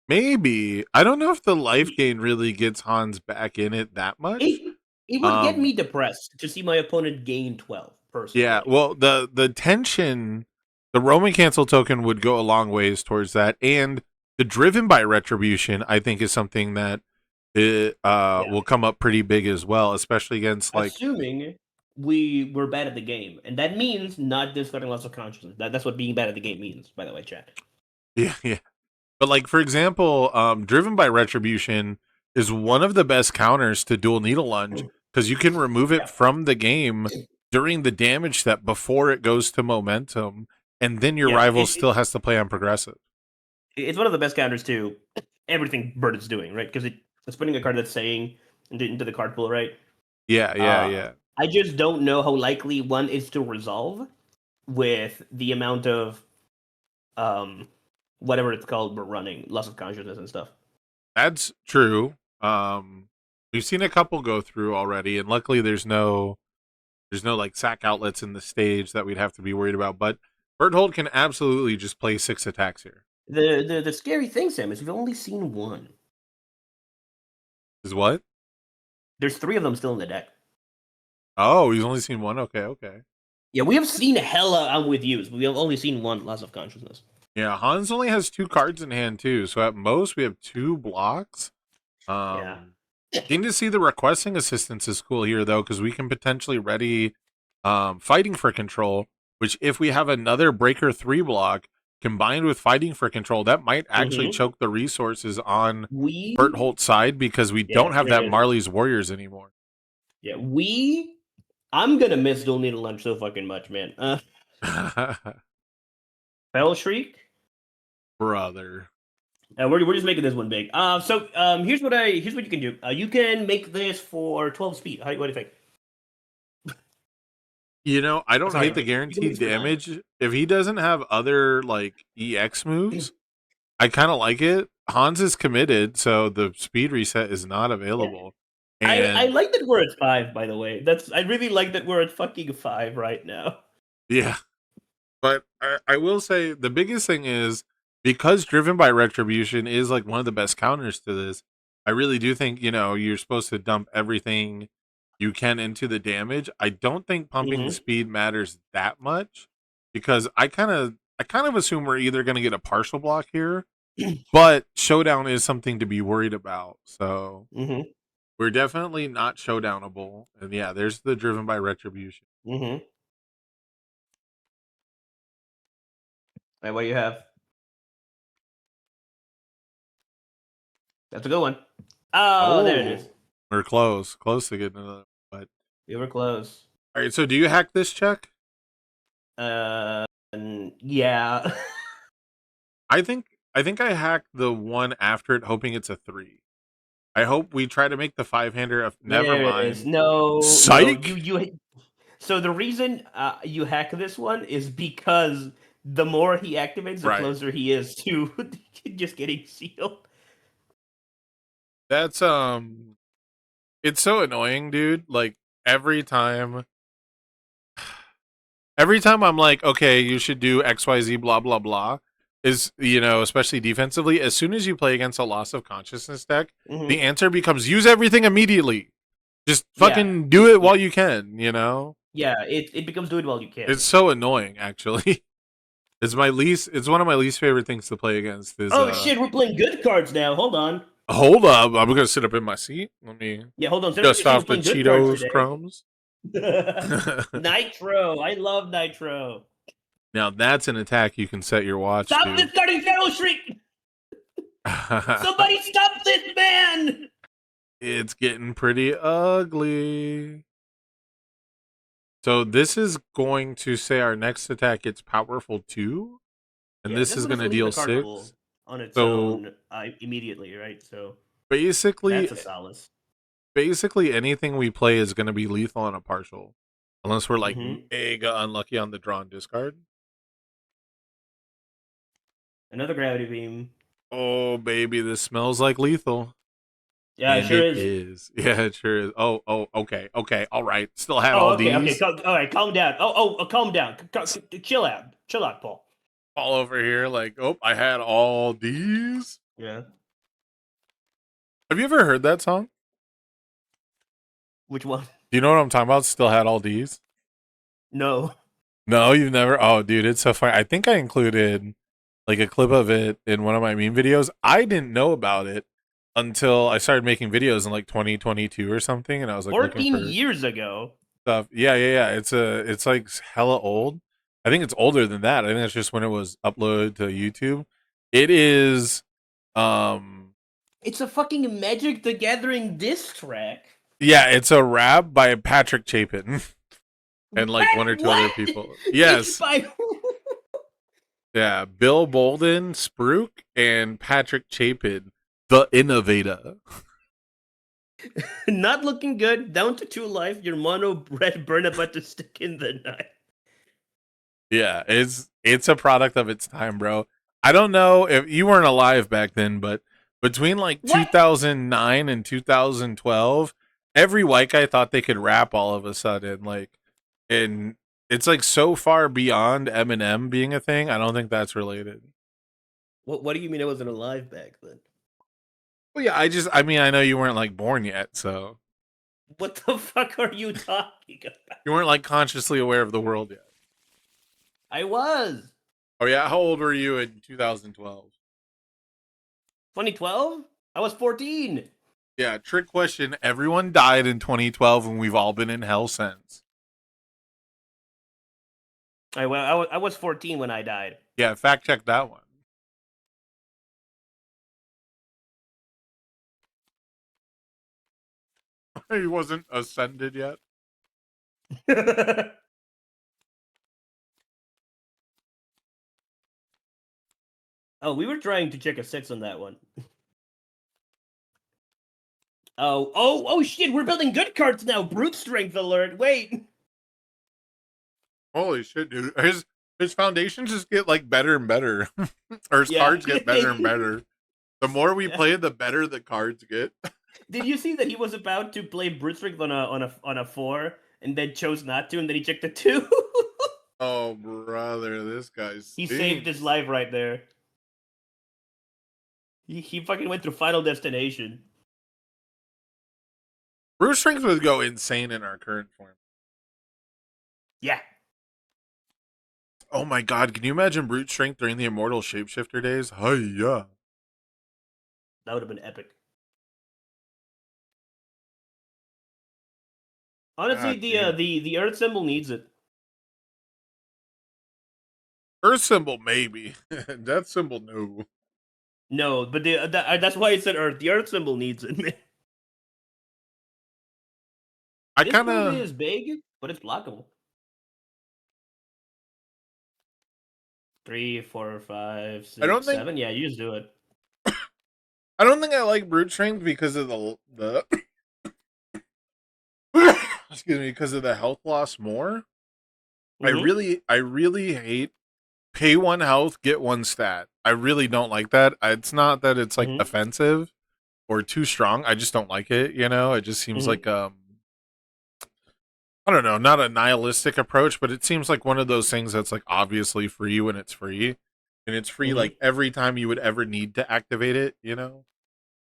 maybe. I don't know if the life gain really gets Hans back in it that much. It would get me depressed to see my opponent gain 12, personally. Yeah, well, the tension, the Roman cancel token would go a long ways towards that, and the Driven by Retribution, I think, is something that will come up pretty big as well, especially against like. Assuming we were bad at the game, and that means not discarding loss of consciousness. That's what being bad at the game means, by the way, chat. Yeah. But like for example, Driven by Retribution is one of the best counters to Dual Needle Lunge because you can remove it from the game during the damage step before it goes to momentum, and then your rival still has to play on progressive. It's one of the best counters to everything Bird is doing, right? Because it's putting a card that's saying into the card pool, right? Yeah. I just don't know how likely one is to resolve with the amount of whatever it's called we're running, loss of consciousness and stuff. That's true. We've seen a couple go through already, and luckily there's no like sack outlets in the stage that we'd have to be worried about. But Berthold can absolutely just play 6 attacks here. The scary thing, Sam, is we've only seen 1. Is what? There's 3 of them still in the deck. Oh, he's only seen 1? Okay. Yeah, we have seen hella I'm with yous, but we have only seen 1 loss of consciousness. Yeah, Hans only has 2 cards in hand too, so at most we have 2 blocks. Getting to see the requesting assistance is cool here though, because we can potentially ready Fighting for Control, which if we have another Breaker 3 block combined with Fighting for Control, that might actually choke the resources on Berthold's side because we don't have that Marley's Warriors anymore. Yeah, I'm gonna miss Dual Needle Lunge so fucking much, man. Fell Shriek? Brother. We're just making this one big. So here's what you can do. You can make this for 12 speed. What do you think? You know, I don't hate the guaranteed damage. If he doesn't have other like EX moves, I kind of like it. Hans is committed, so the speed reset is not available. Yeah. And I like that we're at 5, by the way. I really like that we're at fucking 5 right now. Yeah. But I will say the biggest thing is because Driven by Retribution is like one of the best counters to this, I really do think, you know, you're supposed to dump everything you can into the damage. I don't think pumping the speed matters that much because I kind of assume we're either going to get a partial block here, but Showdown is something to be worried about. So we're definitely not showdownable. And yeah, there's the Driven by Retribution. Hey, what do you have? That's a good one. Oh, there it is. We're close to getting another. But we were close. All right, so do you hack this check? Yeah. I think I hacked the one after it, hoping it's a 3. I hope we try to make the 5-hander. Never mind. No, psych. No, you. So the reason you hack this one is because the more he activates, the closer he is to just getting sealed. That's it's so annoying, dude. Like every time I'm like, okay, you should do XYZ blah blah blah, is, you know, especially defensively, as soon as you play against a loss of consciousness deck, the answer becomes use everything immediately. Just fucking do it while you can, you know? Yeah, it becomes do it while you can. It's so annoying, actually. It's one of my least favorite things to play against. Shit, we're playing good cards now. Hold on. Hold up, I'm gonna sit up in my seat. Let me hold on. Dust off the Cheetos crumbs. Nitro, I love Nitro. Now that's an attack you can set your watch Stop to. this starting Feral Shriek! Somebody stop this man! It's getting pretty ugly. So this is going to say our next attack gets powerful 2, and this is going to deal 6 on its own immediately, right? So basically, that's a solace. Basically, anything we play is going to be lethal on a partial. Unless we're like Mhm. mega unlucky on the drawn discard. Another gravity beam. Oh baby, this smells like lethal. Yeah, it And sure it is. is. Yeah, it sure is. Oh, okay, all right. Still had Oh, all okay, these. all right, calm down. Calm down. Chill out, Paul. All over here, like, oh, I had all these. Yeah. Have you ever heard that song? Which one? Do you know what I'm talking about? Still had all these. No. No, you've never. Oh, dude, it's so funny. I think I included like a clip of it in one of my meme videos. I didn't know about it until I started making videos in like 2022 or something, and I was like 14 looking for years ago. stuff. Yeah. It's like hella old. I think it's older than that. I think it's just when it was uploaded to YouTube. It is. It's a fucking Magic the Gathering diss track. Yeah, it's a rap by Patrick Chapin and like one or two other What? people. It's Yes. by Yeah, Bill Bolden, Spruik, and Patrick Chapin, the innovator. Not looking good. Down to 2 life. Your mono red burn about to stick in the night. Yeah, it's a product of its time, bro. I don't know if you weren't alive back then, but between like What? 2009 and 2012, every white guy thought they could rap all of a sudden. Like, and it's like so far beyond Eminem being a thing. I don't think that's related. What do you mean I wasn't alive back then? Well, yeah, I mean, I know you weren't like born yet, so What the fuck are you talking about? you weren't like consciously aware of the world yet. I was. Oh yeah, how old were you in 2012? 2012? I was 14. Yeah, trick question. Everyone died in 2012 and we've all been in hell since. I was 14 when I died. Yeah, fact check that one. He wasn't ascended yet. Oh, we were trying to check a 6 on that one. Oh shit, we're building good cards now. Brute strength alert. Wait. Holy shit, dude. His foundations just get like better and better. Or his Yeah. cards get better and better. The more we Yeah. play, the better the cards get. Did you see that he was about to play brute strength on a 4 and then chose not to, and then he checked a 2? Oh brother, this guy's He saved his life right there. He fucking went through Final Destination. Bruce Strength would go insane in our current form. Yeah. Oh my god, can you imagine Brute Strength during the Immortal Shapeshifter days? Hiya. That would have been epic. Honestly, God the Earth symbol needs it. Earth symbol, maybe. Death symbol, no. No, but that's why it said Earth. The Earth symbol needs it. Man. I This kind movie of. is big, but it's blockable. 3, 4, 5, 6, I don't think- 7. Yeah, you just do it. I don't think I like Brute Strength because of the excuse me, because of the health loss more. Mhm. I really hate pay 1 health, get 1 stat. I really don't like that. It's not that it's like Mhm. offensive or too strong. I just don't like it, you know? It just seems Mhm. like I don't know, not a nihilistic approach, but it seems like one of those things that's like obviously free when it's free. And it's free Mhm. like every time you would ever need to activate it, you know?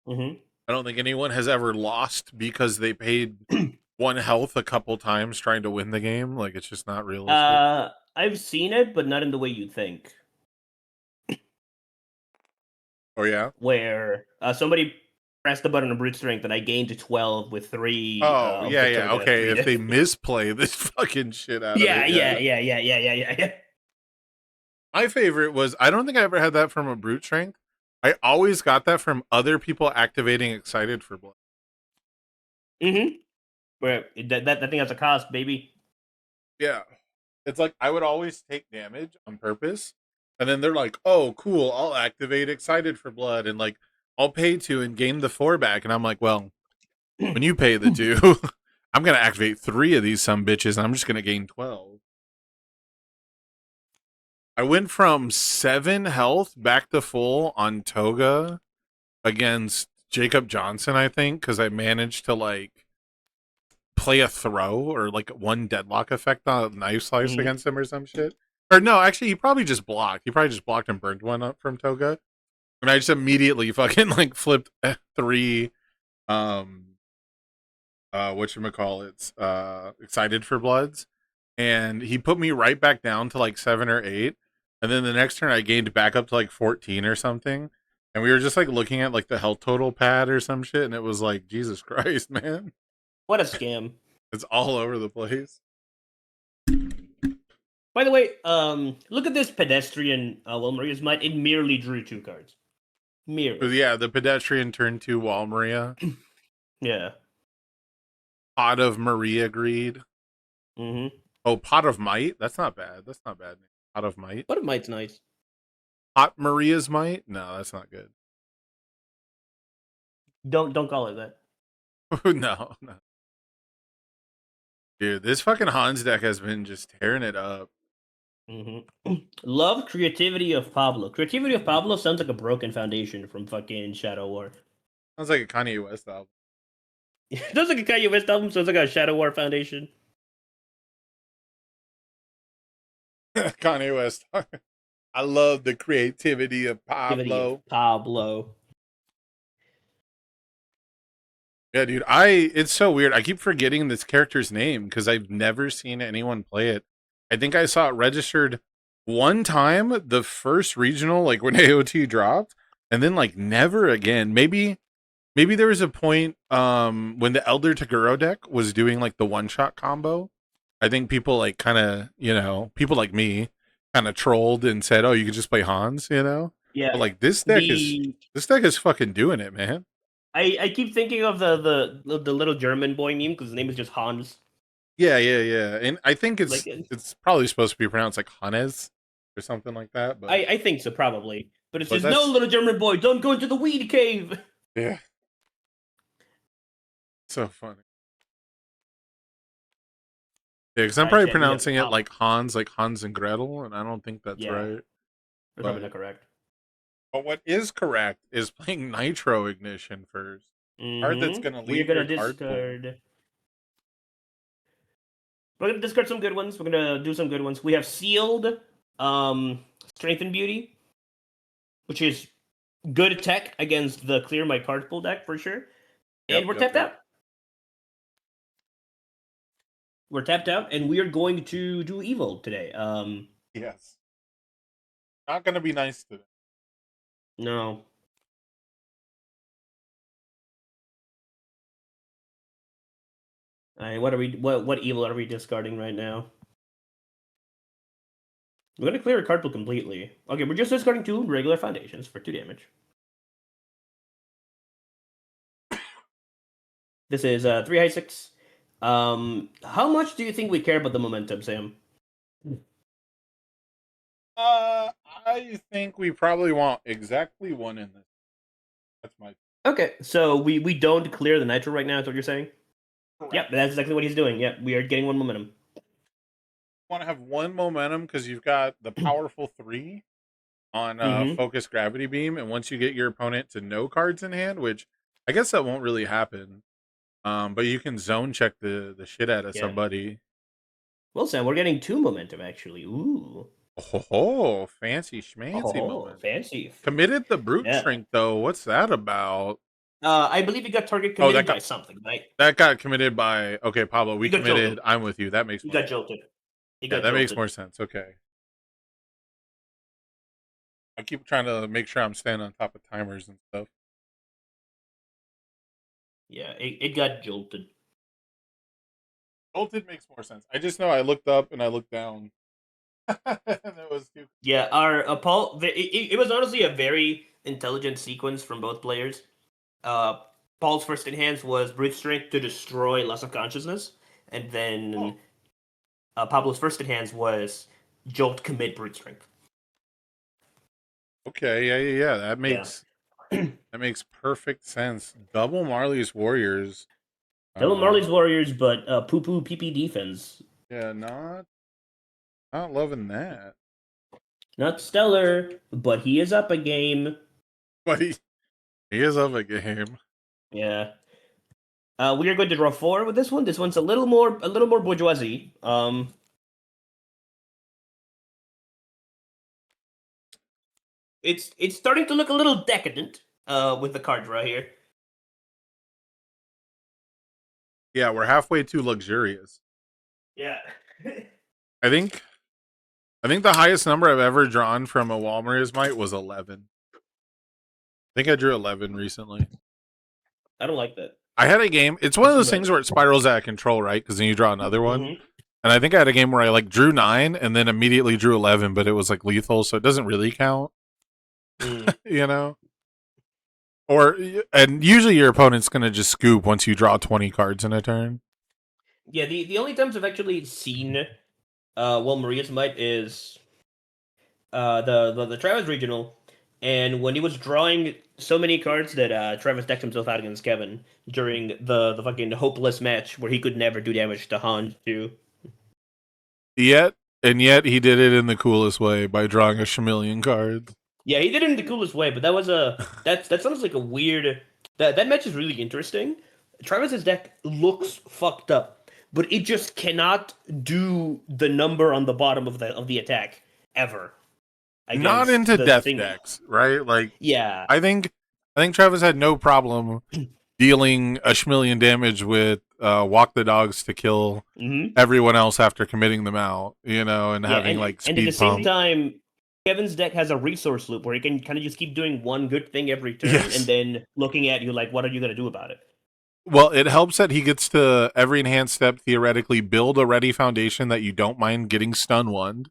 Mhm. I don't think anyone has ever lost because they paid 1 health a couple times trying to win the game. Like it's just not realistic. I've seen it, but not in the way you think. Oh yeah. Where somebody pressed the button on brute strength and I gained 12 with 3. Oh yeah, Victor Death, okay. 3 If death. they misplay this fucking shit out Yeah, of it. yeah. My favorite was I don't think I ever had that from a brute strength. I always got that from other people activating excited for blood. Mm-hmm. Where that thing has a cost, baby. Yeah. It's like I would always take damage on purpose. And then they're like, oh, cool, I'll activate excited for blood and like I'll pay 2 and gain the 4 back. And I'm like, well, when you pay the 2, I'm gonna activate 3 of these some bitches, and I'm just gonna gain 12. I went from 7 health back to full on Toga against Jacob Johnson, I think, because I managed to like play a throw or like one deadlock effect on a knife slice against him or some shit. Or no, actually, he probably just blocked. He probably just blocked and burned one up from Toga, and I just immediately fucking like flipped 3. Whatchamacallits, Excited for Bloods, and he put me right back down to like 7 or 8, and then the next turn I gained back up to like 14 or something, and we were just like looking at like the health total pad or some shit, and it was like, Jesus Christ, man, What a scam. it's all over the place. By the way, look at this pedestrian Wilmaria's Might. It merely drew 2 cards. Merely. Yeah, the pedestrian turn 2 Wall Maria. Yeah. Pot of Maria Greed. Oh, Pot of Might? That's not bad. That's not bad. Pot of Might. Pot of Might's nice. Pot Maria's Might? No, that's not good. Don't call it that. No. Dude, this fucking Hans deck has been just tearing it up. Love Creativity of Pablo. Creativity of Pablo sounds like a broken foundation from fucking Shadow War. Sounds like a Kanye West album. It does like a Kanye West album, sounds like a Shadow War foundation. Kanye West. I love the creativity of Pablo. Yeah, dude. It's so weird. I keep forgetting this character's name because I've never seen anyone play it. I think I saw it registered one time, the first regional, like when AOT dropped, and then like never again. Maybe there was a point when the Elder Taguro deck was doing like the one-shot combo. I think people like kind of, people like me kind of trolled and said, "Oh, you could just play Hans," Yeah. But like this deck is fucking doing it, man. I keep thinking of the little German boy meme because his name is just Hans. Yeah. And I think it's Like, it's probably supposed to be pronounced like Hannes or something like that. But I think so, probably. But it But says, "No, that's- little German boy, don't go into the weed cave." yeah. So funny. Yeah, because I'm Alright, probably Jen, we have pronouncing it top- like Hans and Gretel, and I don't think that's Yeah. right. That's probably But- not correct. But what is correct is playing Nitro Ignition first. Card that's gonna We're leave gonna your card pool. discard. We're gonna discard some good ones. We're gonna do some good ones. We have Sealed, Strength and Beauty, which is good tech against the Clear My Card Pool deck for sure. And we're tapped out. We're tapped out, and we are going to do Evil today. Yes. Not gonna be nice today. No. Alright, what evil are we discarding right now? We're gonna clear a card pool completely. Okay, we're just discarding 2 regular foundations for 2 damage. This is 3 high 6. How much do you think we care about the momentum, Sam? I think we probably want exactly 1 in this. That's my. Okay, so we don't clear the Nitro right now, is what you're saying? Correct. Yep, that's exactly what he's doing. Yep, we are getting 1 momentum. Want to have 1 momentum because you've got the powerful 3 on Focus Gravity Beam, and once you get your opponent to no cards in hand, which I guess that won't really happen, but you can zone check the shit out of somebody. Well, Sam, we're getting 2 momentum actually. Ooh. Oh, fancy schmancy moment. Fancy. Committed the Brute Shrink though. What's that about? I believe it got target committed by something, right? That got committed by Pablo. We committed. Jolted. I'm with you. That makes He more got jolted. that makes more sense. Okay. I keep trying to make sure I'm staying on top of timers and stuff. Yeah, it got jolted. Jolted makes more sense. I just know I looked up and I looked down. And it was too. Yeah, our Paul. It was honestly a very intelligent sequence from both players. Paul's first enhance was Brute Strength to destroy Loss of Consciousness, and then Pablo's first enhance was Jolt Commit Brute Strength. Okay, yeah. That makes that makes perfect sense. Double Marley's Warriors. Still Marley's Warriors, but poo-poo PP defense. Yeah, not loving that. Not stellar, but he is up a game. But he is up a game. Yeah. We are going to draw 4 with this one. This one's a little more bourgeoisie. It's starting to look a little decadent. With the card draw here. Yeah, we're halfway too luxurious. Yeah. I think the highest number I've ever drawn from a Walmeria's Might was 11. I think I drew 11 recently. I don't like that. I had a game. It's one of those things where it spirals out of control, right? Because then you draw another one. Mhm. And I think I had a game where I like drew 9 and then immediately drew 11, but it was like lethal, so it doesn't really count. Mm. You know? And usually your opponent's going to just scoop once you draw 20 cards in a turn. Yeah, the only times I've actually seen Maria's Might is the Travis Regional, and when he was drawing so many cards that Travis decked himself out against Kevin during the fucking hopeless match where he could never do damage to Han too. Yet he did it in the coolest way by drawing a chameleon cards. Yeah, he did it in the coolest way, but that sounds like a weird. That match is really interesting. Travis's deck looks fucked up, but it just cannot do the number on the bottom of the attack ever. Not against into the death thing. decks, right? Like, Yeah, I think Travis had no problem dealing a chameleon damage with walk the dogs to kill Mhm. everyone else after committing them out, you know, and Yeah, having and, like and at the speed same pump. time, Kevin's deck has a resource loop where he can kind of just keep doing one good thing every turn, Yes. and then looking at you like, what are you going to do about it? Well, it helps that he gets to every enhanced step theoretically build a ready foundation that you don't mind getting stun one,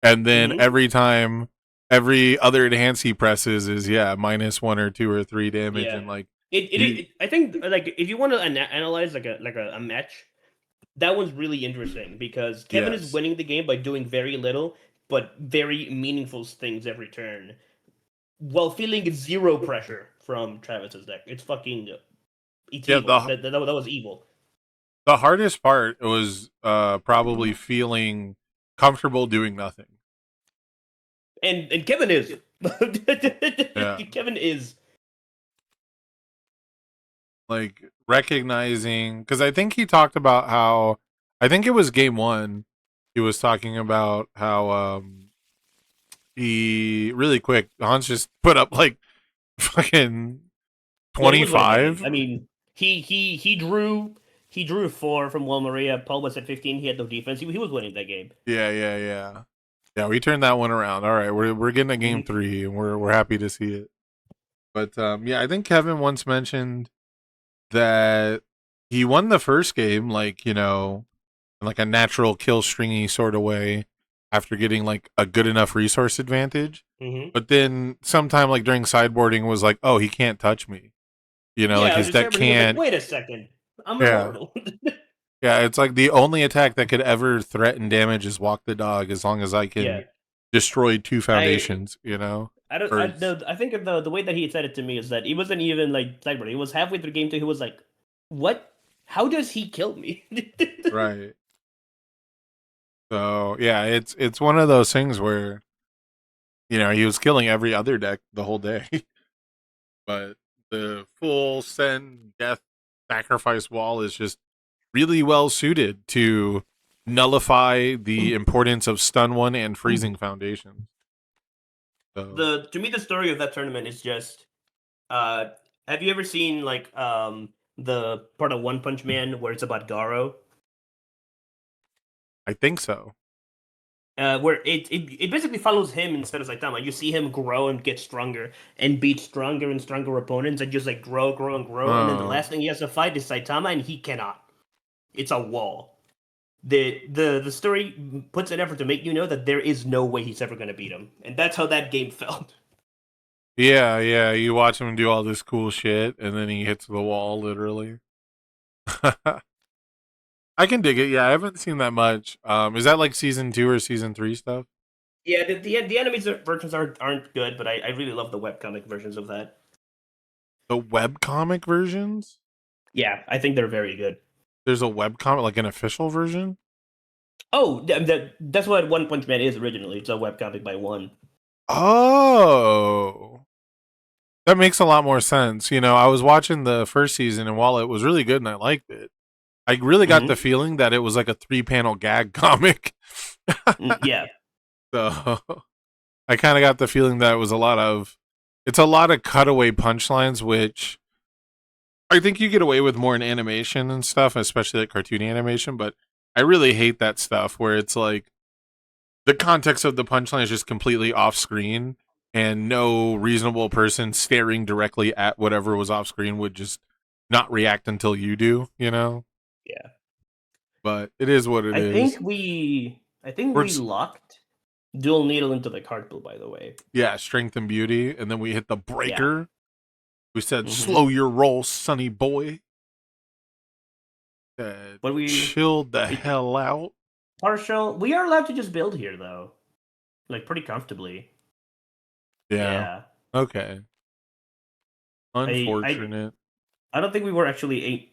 and then Mhm. every other enhance he presses is minus 1 or 2 or 3 damage, Yeah. and like I think like if you want to analyze like a match, that one's really interesting because Kevin Yes. is winning the game by doing very little but very meaningful things every turn, while feeling zero pressure from Travis's deck. It's fucking it's Yeah, evil. That was evil. the hardest part was probably feeling comfortable doing nothing. And Kevin is. Yeah. Kevin is. Like recognizing, because I think he talked about how, I think it was game 1, he was talking about how he really quick Hans just put up like fucking Yeah, he was winning the 25. game. I mean, he drew 4 from Will Maria. Paul was at 15. He had no defense. He was winning that game. Yeah, we turned that one around. All right, we're getting a game 3, and we're happy to see it. But I think Kevin once mentioned that he won the first game, like, you know, in like a natural kill stringy sort of way after getting like a good enough resource advantage. Mm-hmm. But then sometime like during sideboarding was like, oh, he can't touch me. You know, like his deck can't. Wait a second. I'm Yeah. immortal. Yeah, it's like the only attack that could ever threaten damage is walk the dog, as long as I can Yeah. destroy 2 foundations, you know? I don't. I think of the way that he said it to me is that he wasn't even like sideboarding. He was halfway through game 2. He was like, "What? How does he kill me?" Right. So yeah, it's one of those things where, you know, he was killing every other deck the whole day. But the full send death sacrifice wall is just really well suited to nullify the importance of stun one and freezing foundations. So, To me, the story of that tournament is just. Have you ever seen like the part of One Punch Man where it's about Garo? I think so. Where it basically follows him instead of Saitama. You see him grow and get stronger and beat stronger and stronger opponents and just like grow and grow. And then the Oh. last thing he has to fight is Saitama, and he cannot. It's a wall. The story puts an effort to make you know that there is no way he's ever going to beat him, and that's how that game felt. Yeah, you watch him do all this cool shit, and then he hits the wall, literally. I can dig it. Yeah, I haven't seen that much. Is that like season 2 or season 3 stuff? Yeah, the anime versions aren't good, but I really love the webcomic versions of that. The webcomic versions? Yeah, I think they're very good. There's a webcomic, like an official version. Oh, that's what One Punch Man is originally. It's a webcomic by One. Oh, that makes a lot more sense. You know, I was watching the first season, and while it was really good and I liked it, I really got the feeling that it was like a 3-panel gag comic. Yeah. So I kind of got the feeling that it was it's a lot of cutaway punchlines, which I think you get away with more in animation and stuff, especially like cartoon animation. But I really hate that stuff where it's like the context of the punchline is just completely off screen, and no reasonable person staring directly at whatever was off screen would just not react until you do, you know? Yeah. But it is what it I is. think we locked Dual Needle into the card pool, by the way. Yeah, Strength and Beauty, and then we hit the breaker. We said, slow your roll, sonny boy. But we chilled the hell out. Partial. We are allowed to just build here, though. Like, pretty comfortably. Yeah. Okay. Unfortunate. I don't think we were actually...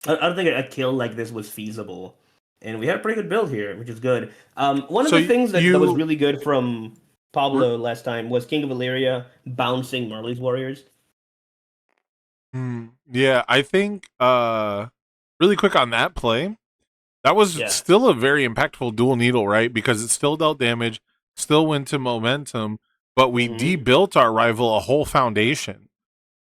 I don't think a kill like this was feasible. And we had a pretty good build here, which is good. One of the things that was really good from Pablo last time was King of Illyria bouncing Marley's Warriors. Yeah, I think really quick on that play, that was still a very impactful Dual Needle, right? Because it still dealt damage, still went to momentum, but we debuilt our rival a whole foundation,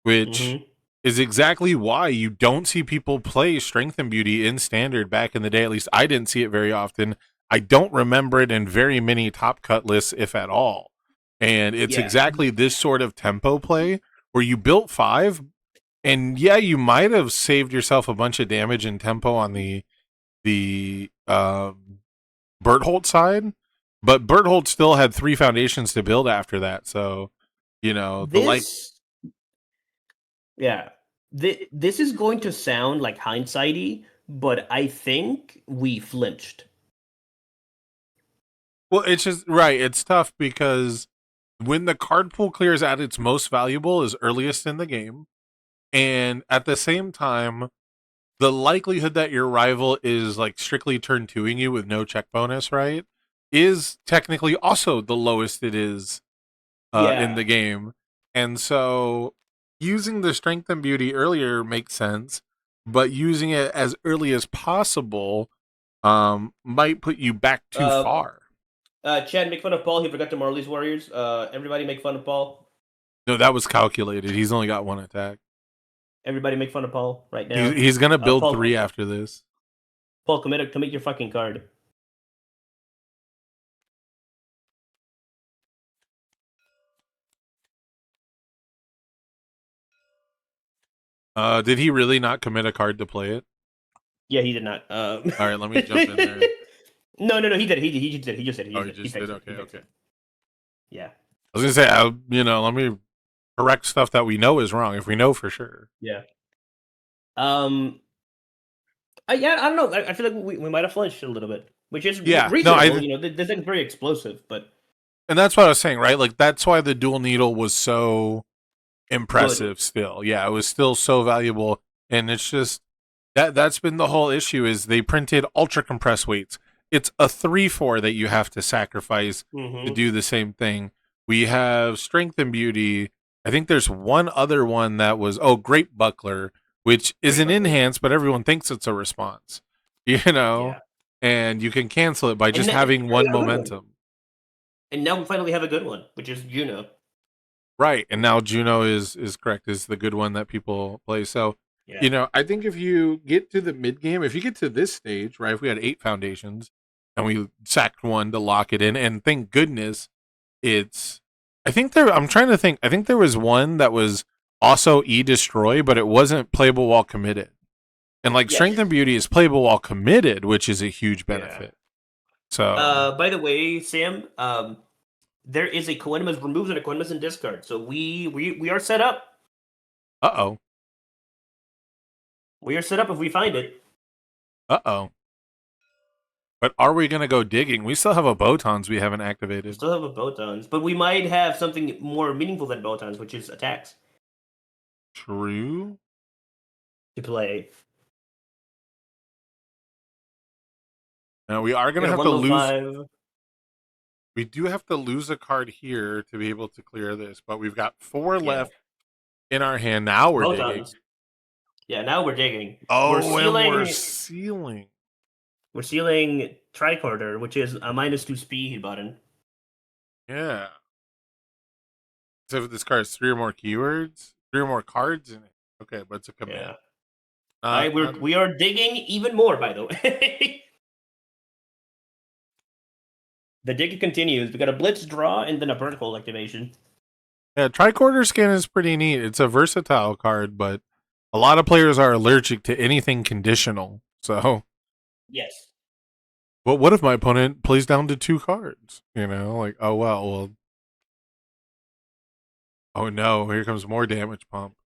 which is exactly why you don't see people play Strength and Beauty in Standard back in the day. At least I didn't see it very often. I don't remember it in very many top cut lists, if at all. And it's exactly this sort of tempo play where you built 5, and yeah, you might have saved yourself a bunch of damage and tempo on the Bertholdt side, but Bertholdt still had 3 foundations to build after that. So, you know, this is going to sound like hindsighty, but I think we flinched. Well, it's just right. It's tough because when the card pool clears at its most valuable is earliest in the game, and at the same time, the likelihood that your rival is like strictly turn 2ing you with no check bonus, right, is technically also the lowest it is in the game. And so using the Strength and Beauty earlier makes sense, but using it as early as possible might put you back too far. Chad, make fun of Paul. He forgot to Marley's Warriors. Everybody make fun of Paul. No, that was calculated. He's only got 1 attack. Everybody make fun of Paul right now. He's going to build Paul, 3 after this. Paul, commit your fucking card. Did he really not commit a card to play it? Yeah, he did not. All right, let me jump in there. No, he did. He just did. He just did. Okay. Yeah. I was gonna say, let me correct stuff that we know is wrong if we know for sure. Yeah. I don't know. I feel like we might have flinched a little bit, which is reasonable. This thing's very explosive, but. And that's what I was saying, right? Like that's why the Dual Needle was so impressive. Still, yeah, it was still so valuable, and it's just that's been the whole issue. Is they printed ultra compressed weights. It's a 3/4 that you have to sacrifice to do the same thing. We have Strength and Beauty. I think there's one other one that was Great Buckler, which is an enhance, but everyone thinks it's a response. And you can cancel it by just having one momentum. And now we finally have a good one, which is Juno. Right, and now Juno is correct, is the good one that people play. So, I think if you get to the mid game, if you get to this stage, right, if we had 8 foundations and we sacked 1 to lock it in, and thank goodness I'm trying to think, I think there was one that was also destroy, but it wasn't playable while committed. And Strength and Beauty is playable while committed, which is a huge benefit. So, by the way, Sam, there is a Coenimus removes and a Coenimus in discard, so we are set up. We are set up if we find it. But are we going to go digging? We still have a Botons we haven't activated. We still have a Botons, but we might have something more meaningful than Botons, which is attacks. True. to play. Now we are We gonna got have a to one lose. low 5. We do have to lose a card here to be able to clear this, but we've got 4 Yeah. left in our hand. Now we're digging. Protons. Yeah, now we're digging. Oh, we're and sealing. we're sealing. We're sealing tricorder, which is a -2 speed button. Yeah. So if this card has 3 or more keywords, 3 or more cards in it. Okay, but it's a command. Yeah. We are digging even more, by the way. The dig continues. We got a blitz draw and then a vertical activation. Yeah, tricorder scan is pretty neat. It's a versatile card, but a lot of players are allergic to anything conditional. So, Yes. but what if my opponent plays down to 2 cards? You know, like, oh well. Oh no, here comes more damage pump.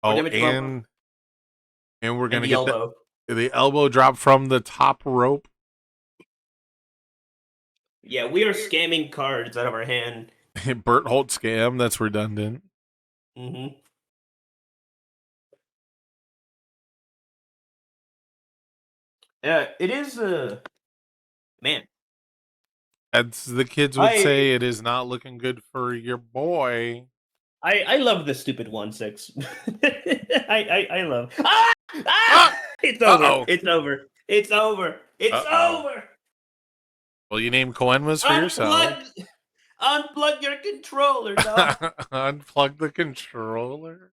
More Oh, damage pump. and we're gonna And the get elbow. the elbow drop from the top rope. Yeah, we are scamming cards out of our hand. Bert Holt scam. That's redundant. Mm-hmm. Yeah, it is. Man, As the kids would say, it is not looking good for your boy. I love this stupid 1/6. I love. Ah! Ah! It's over. Uh-oh. It's over. It's over. It's Uh-oh. over. Well, you name Coenmas for yourself. Unplug your controller, dog. Unplug the controller.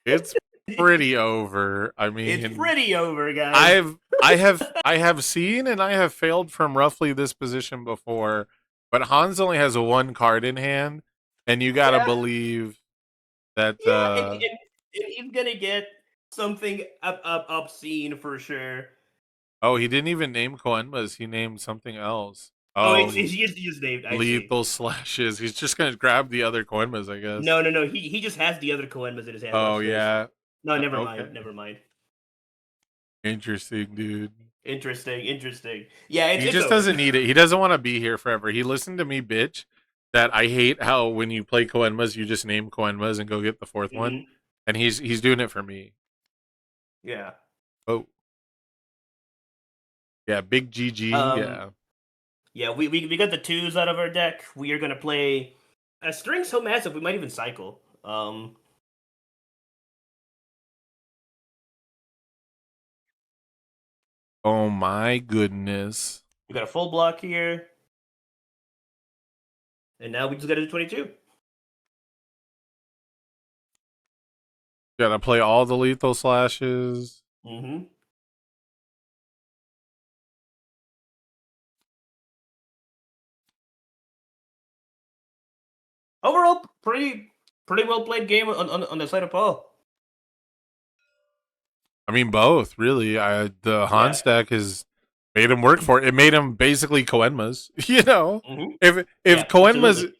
It's pretty over. I mean, It's pretty over, guys. I have seen and I have failed from roughly this position before, but Hans only has 1 card in hand, and you gotta believe that. And he's gonna get something obscene for sure. Oh, he didn't even name Coenmas. He named something else. Oh, it's just named. I see. Lethal Slashes. He's just gonna grab the other Coenmas, I guess. No. He just has the other Coenmas in his hand. Oh Watch this. yeah. No, never Okay. mind. Never mind. Interesting, dude. Interesting. Yeah, He it's just over. doesn't need it. He doesn't want to be here forever. He listened to me bitch that I hate how when you play Coenmas, you just name Coenmas and go get the 4th one. Mhm. And he's doing it for me. Yeah. Oh. Yeah, big GG. Yeah. Yeah, we got the 2s out of our deck. We are gonna play a string so massive we might even cycle. Oh my goodness. We got a full block here. And now we just gotta do 22. Gotta play all the Lethal Slashes. Mm-hmm. Overall, pretty well played game on the side of Paul. I mean, both, really. The Hans deck has made him work for it. It made him basically Coenmas. You know? Mm-hmm. If Yeah, Coenmas... absolutely.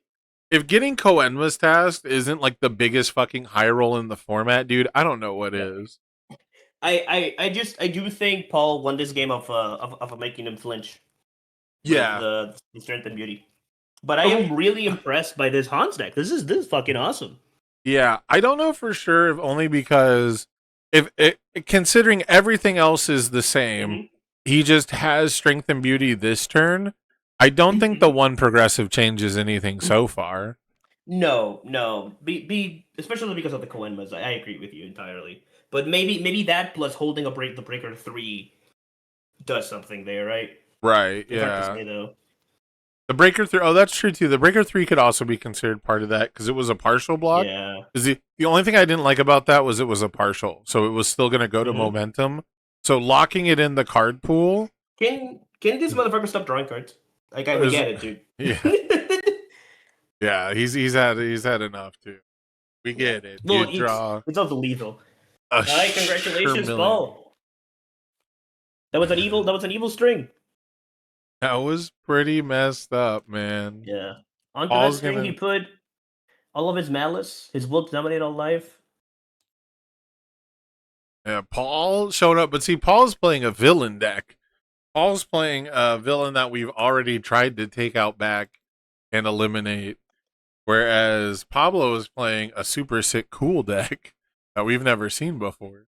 If getting Coenmas tasked isn't like the biggest fucking high roll in the format, dude, I don't know what is. I do think Paul won this game of making him flinch. with Yeah. the strength and beauty. But I am really impressed by this Hans deck. This is fucking awesome. Yeah, I don't know for sure, if only because considering everything else is the same, Mhm. he just has strength and beauty this turn. I don't think the one progressive changes anything so far. No. Be especially because of the Coenmas. I agree with you entirely. But maybe that plus holding the breaker 3 does something there, right? Right, It's hard to yeah. say, though. The breaker 3, oh, that's true too. The breaker 3 could also be considered part of that because it was a partial block. Yeah. The only thing I didn't like about that was it was a partial, so it was still going to go to Mhm. momentum. So locking it in the card pool. Can this motherfucker stop drawing cards? Like we Is- get it, dude. Yeah. Yeah, he's had enough too. We get it. Well, You draw it's also lethal. a All right, congratulations, Shermillion. Paul. That was an evil string. That was pretty messed up, man. Yeah. Onto Paul's that string, gonna- he put all of his malice, his will to dominate all life. Yeah, Paul showed up, but see, Paul's playing a villain deck. Paul's playing a villain that we've already tried to take out back and eliminate, whereas Pablo is playing a super sick cool deck that we've never seen before.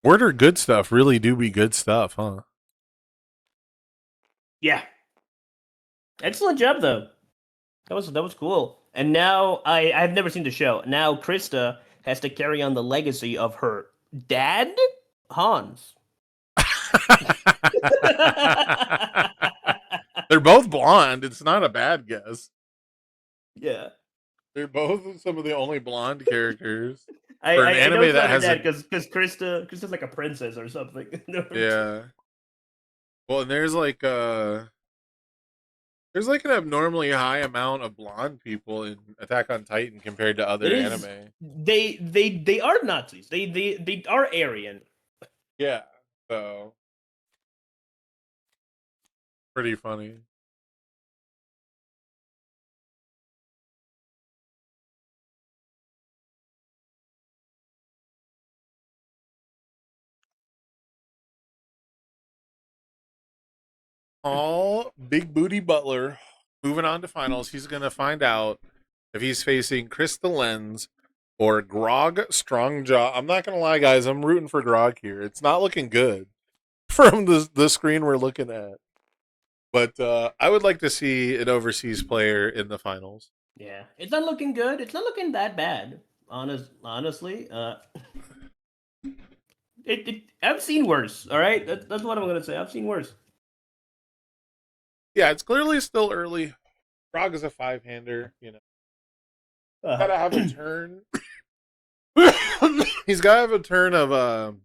Order good stuff really do be good stuff, huh? Yeah. Excellent job though. That was cool. And now I've never seen the show. Now Krista has to carry on the legacy of her dad, Hans. They're both blonde. It's not a bad guess. Yeah. They're both some of the only blonde characters. I For an know anime it's that not her has a- dad because Krista's like a princess or something. Yeah. Well, and there's like an abnormally high amount of blonde people in Attack on Titan compared to other It is- anime. They are Nazis. They are Aryan. Yeah. So pretty funny. All Big Booty Butler moving on to finals. He's gonna find out if he's facing Chris the Lens or Grog Strongjaw. I'm not gonna lie, guys. I'm rooting for Grog here. It's not looking good from the screen we're looking at. But I would like to see an overseas player in the finals. Yeah, it's not looking good. It's not looking that bad. Honestly, I've seen worse. All right, that's what I'm gonna say. I've seen worse. Yeah, it's clearly still early. Grog is a 5-hander, you know. Gotta have a turn. He's gotta have a turn of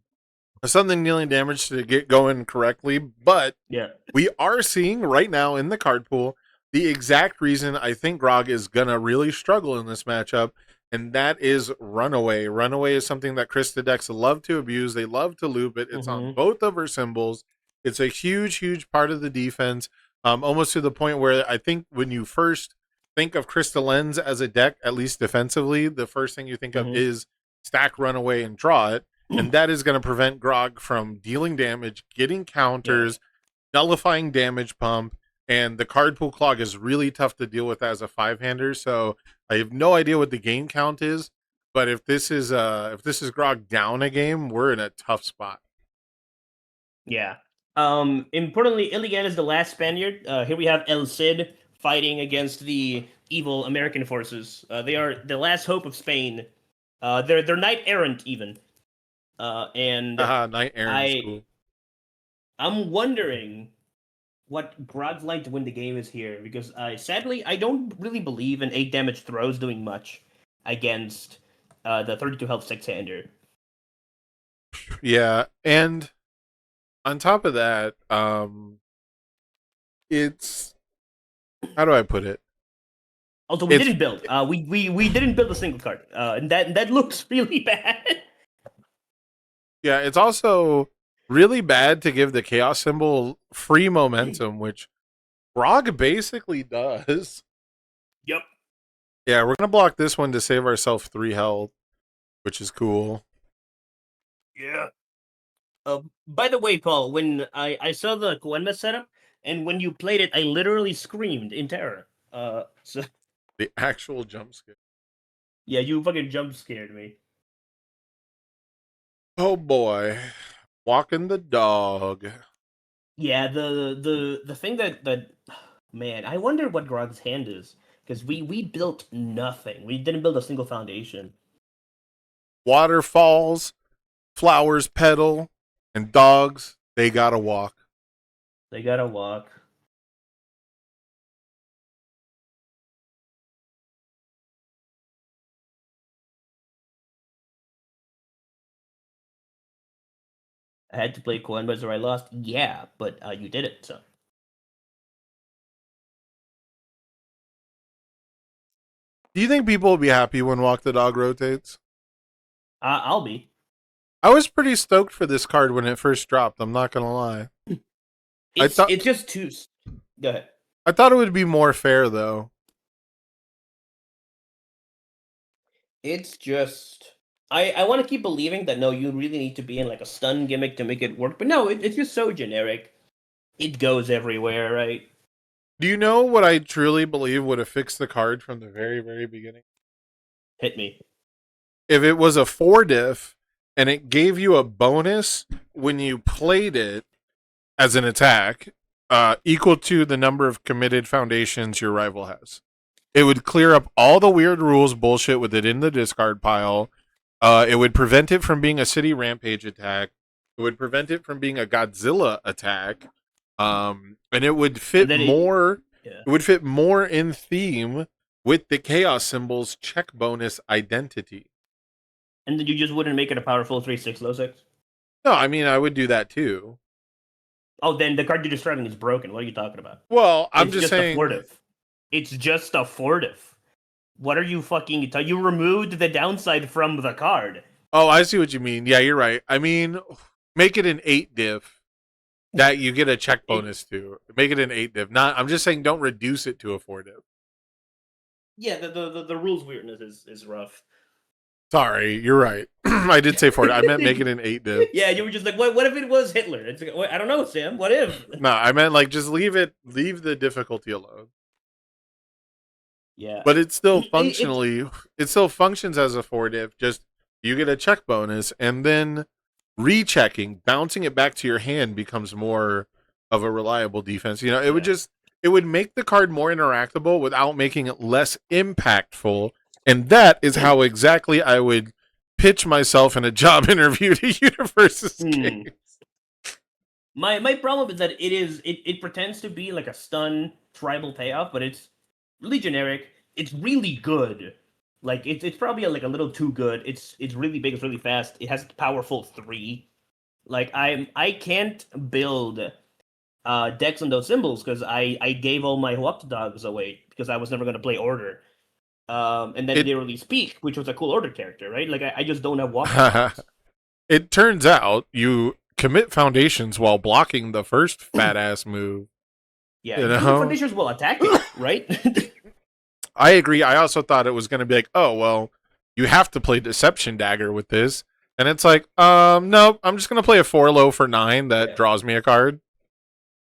something dealing damage to get going correctly, but Yeah. we are seeing right now in the card pool the exact reason I think Grog is gonna really struggle in this matchup, and that is Runaway. Runaway is something that Krista decks love to abuse. They love to loop it. It's on both of her symbols. It's a huge part of the defense, almost to the point where I think when you first think of Krista Lens as a deck, at least defensively, the first thing you think of is stack Runaway and draw it. And that is going to prevent Grog from dealing damage, getting counters, nullifying damage pump, and the card pool clog is really tough to deal with as a 5-hander. So I have no idea what the game count is, but if this is Grog down a game, we're in a tough spot. Yeah. Importantly, Iligan is the last Spaniard. Here we have El Cid fighting against the evil American forces. They are the last hope of Spain. They're knight errant even. And Knight Errant is cool. I'm wondering what Grog's like to win the game is here, because sadly I don't really believe in 8 damage throws doing much against the 32 health 6-hander. Yeah, and on top of that, it's, how do I put it? Also, we didn't build. We didn't build a single card, and that looks really bad. Yeah, it's also really bad to give the chaos symbol free momentum, which Grog basically does. Yep. Yeah, we're gonna block this one to save ourselves 3 health, which is cool. Yeah. By the way, Paul, when I saw the Koenma setup, and when you played it, I literally screamed in terror. So The actual jump scare. yeah, you fucking jump scared me. Oh boy, walking the dog. Yeah, the thing that man, I wonder what Grog's hand is, because we built nothing. We didn't build a single foundation. Waterfalls, flowers petal, and dogs, they gotta walk. They gotta walk. I had to play Koenma or I lost. Yeah, but you did it, so. Do you think people will be happy when Walk the Dog rotates? I'll be. I was pretty stoked for this card when it first dropped, I'm not gonna lie. It's just too. Go ahead. I thought it would be more fair, though. It's just. I want to keep believing that no, you really need to be in like a stun gimmick to make it work. But no, it's just so generic. It goes everywhere, right? Do you know what I truly believe would have fixed the card from the very, very beginning? Hit me. If it was a 4 diff and it gave you a bonus when you played it as an attack, equal to the number of committed foundations your rival has. It would clear up all the weird rules bullshit with it in the discard pile. It would prevent it from being a city rampage attack. It would prevent it from being a Godzilla attack. And it would fit more. Yeah. It would fit more in theme with the chaos symbol's check bonus identity. And then you just wouldn't make it a powerful 3/6 low 6? No, I mean I would do that too. Oh, then the card you're describing is broken. What are you talking about? Well, I'm It's just saying. a furtive. It's just a furtive. What are you fucking? You removed the downside from the card. Oh, I see what you mean. Yeah, you're right. I mean, make it an 8 diff that you get a check bonus to. Make it an 8 diff. Not. I'm just saying, don't reduce it to a 4 diff. Yeah, the rules weirdness is rough. Sorry, you're right. I did say 4 diff. I meant make it an 8 diff. Yeah, you were just like, what if it was Hitler? It's like, I don't know, Sam. What if? No, I meant like just leave the difficulty alone. Yeah, But it's still functionally, it still functions as a 4 diff. Just you get a check bonus, and then rechecking, bouncing it back to your hand becomes more of a reliable defense. You know, it would just, it would make the card more interactable without making it less impactful. And that is how exactly I would pitch myself in a job interview to Universes Games. My problem is that it pretends to be like a stun tribal payoff, but it's really generic. It's really good. Like it's probably like a little too good. It's really big. It's really fast. It has powerful 3. Like I can't build decks on those symbols because I gave all my Huapta dogs away because I was never going to play Order. And then they released Peak, which was a cool Order character, right? Like I just don't have Huapta dogs. It turns out you commit foundations while blocking the first fat ass move. Yeah, you know? foundations will attack you, right? I agree. I also thought it was going to be like, oh, well, you have to play Deception Dagger with this. And it's like, no, I'm just going to play a 4-low for 9 that draws me a card.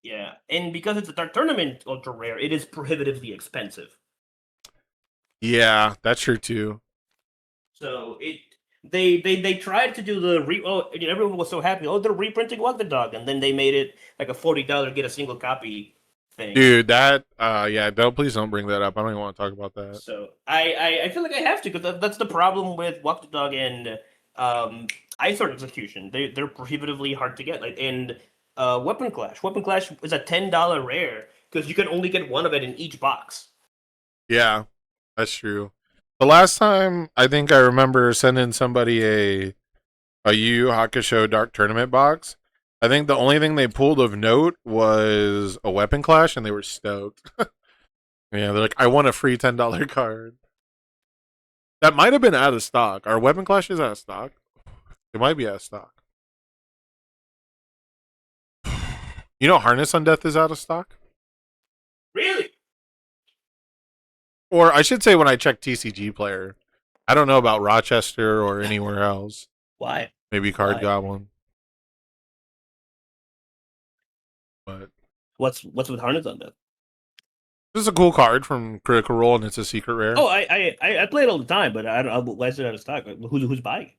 Yeah, and because it's a Dark Tournament ultra rare, it is prohibitively expensive. Yeah, that's true too. So they tried to do the everyone was so happy. Oh, they're reprinting Walk the Dog, and then they made it like a $40 get a single copy thing. Dude, that yeah, please don't bring that up. I don't even want to talk about that. So I feel like I have to because that's the problem with Walk the Dog and Ice Sword Execution. They're prohibitively hard to get. Like and Weapon Clash. Weapon Clash is a $10 rare because you can only get one of it in each box. Yeah, that's true. The last time I think I remember sending somebody a Yu Yu Hakusho Dark Tournament box, I think the only thing they pulled of note was a Weapon Clash, and they were stoked. Yeah, they're like, I want a free $10 card. That might have been out of stock. Are Weapon Clashes out of stock? It might be out of stock. You know Harness Undeath is out of stock? Really? Or I should say when I check TCG Player. I don't know about Rochester or anywhere else. Why? Maybe Card Why? Goblin. But What's with Harness Undeath? this is a cool card from Critical Role, and it's a secret rare. Oh, I play it all the time, but I don't. Why is it out of stock? Who's buying it?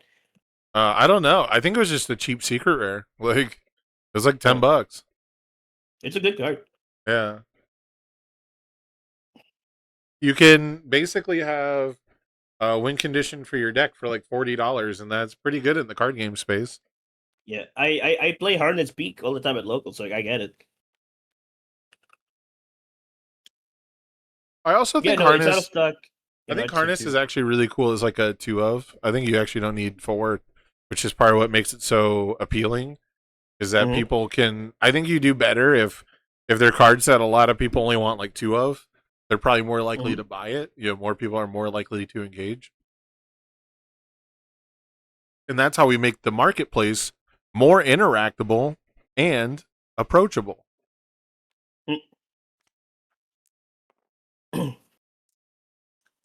I don't know. I think it was just a cheap secret rare. Like it was like $10. It's a good card. Yeah. You can basically have a win condition for your deck for like $40, and that's pretty good in the card game space. Yeah, I play Harness Peak all the time at local, so I get it. I also think It's out of Harness. stock. I think Harness is actually really cool as like a 2 of. I think you actually don't need 4, which is part of what makes it so appealing. Is that people can? I think you do better if they're cards that a lot of people only want like 2 of. They're probably more likely to buy it. You know, more people are more likely to engage, and that's how we make the marketplace more interactable and approachable.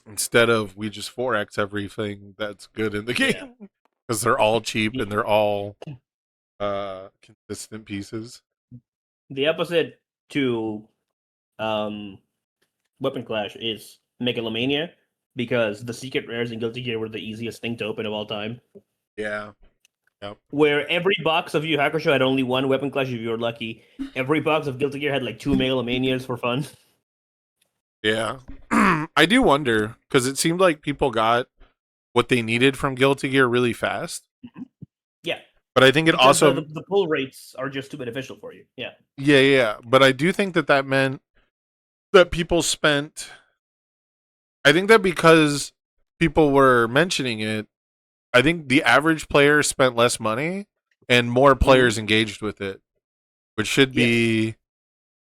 Instead of we just 4x everything that's good in the game because they're all cheap and they're all consistent pieces. The opposite to Weapon Clash is Megalomania because the secret rares in Guilty Gear were the easiest thing to open of all time. Yeah. Yep. Where every box of Yu Yu Hakusho had only one weapon clash if you were lucky. Every box of Guilty Gear had like 2 Megalomanias for fun. Yeah. I do wonder, because it seemed like people got what they needed from Guilty Gear really fast. Yeah. But I think it Because also... the pull rates are just too beneficial for you. Yeah. Yeah. But I do think that meant that people spent... I think that because people were mentioning it, I think the average player spent less money and more players engaged with it, which should be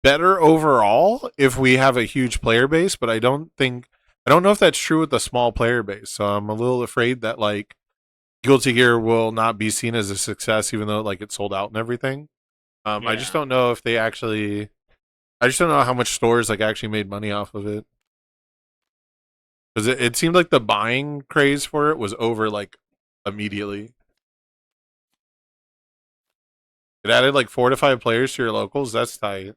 better overall if we have a huge player base, but I don't know if that's true with the small player base. So I'm a little afraid that like Guilty Gear will not be seen as a success, even though like it sold out and everything. I just don't know if they actually. I just don't know how much stores like actually made money off of it, because it seemed like the buying craze for it was over like immediately. It added like 4 to 5 players to your locals. That's tight.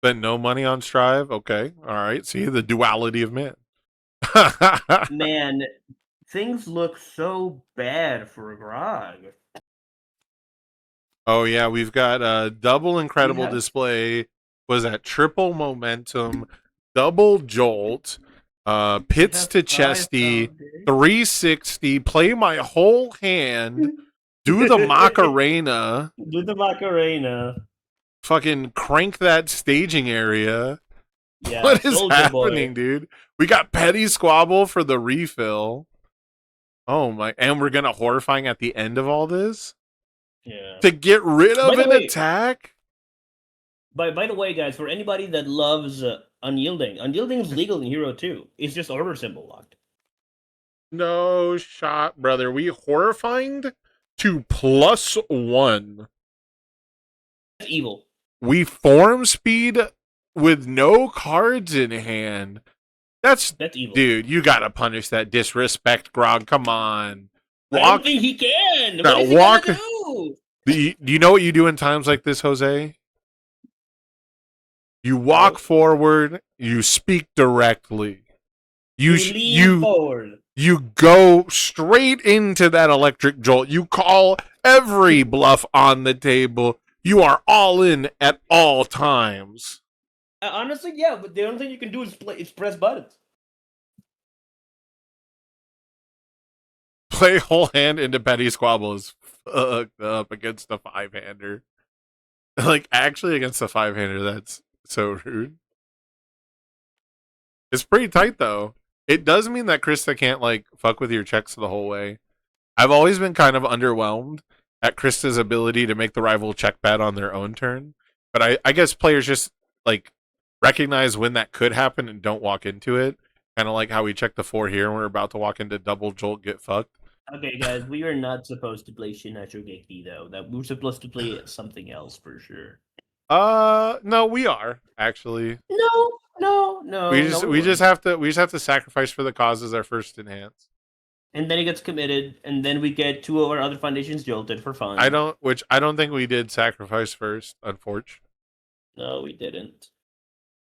Spent no money on Strive. Okay, all right. See the duality of man. Man, things look so bad for Grog. Oh yeah, we've got a double incredible have- display. Was that triple momentum, double jolt, pits to chesty, 360, play my whole hand, do the Macarena, Do the Macarena. fucking crank that staging area. Yeah, What is Soulja happening, Boy. dude? We got Petty Squabble for the refill. Oh my, and we're gonna horrifying at the end of all this Yeah. to get rid of By the an way- attack. By the way, guys, for anybody that loves Unyielding, Unyielding is legal in Hero 2. It's just order symbol locked. No shot, brother. We horrifying to +1. That's evil. We form speed with no cards in hand. That's evil. dude. You gotta punish that disrespect, Grog. Come on. I don't think he can. Now, What is he walk- gonna do? Do you know what you do in times like this, Jose? You walk forward. You speak directly. You lean forward. You go straight into that electric jolt. You call every bluff on the table. You are all in at all times. Honestly, yeah, but the only thing you can do is press buttons. Play whole hand into Petty Squabble is fucked up against a 5-hander. Like, actually against a 5-hander, that's so rude. It's pretty tight, though. It does mean that Krista can't, like, fuck with your checks the whole way. I've always been kind of underwhelmed at Krista's ability to make the rival check bet on their own turn. But I guess players just, like, recognize when that could happen and don't walk into it. Kind of like how we checked the 4 here and we're about to walk into double jolt, get fucked. Okay, guys, we are not supposed to play Shin Geki though. That we're supposed to play something else for sure. No, we are actually. No. We just have to sacrifice for the cause as our first enhance. And then it gets committed, and then we get 2 of our other foundations jolted for fun. I don't think we did sacrifice first, unfortunately. No, we didn't.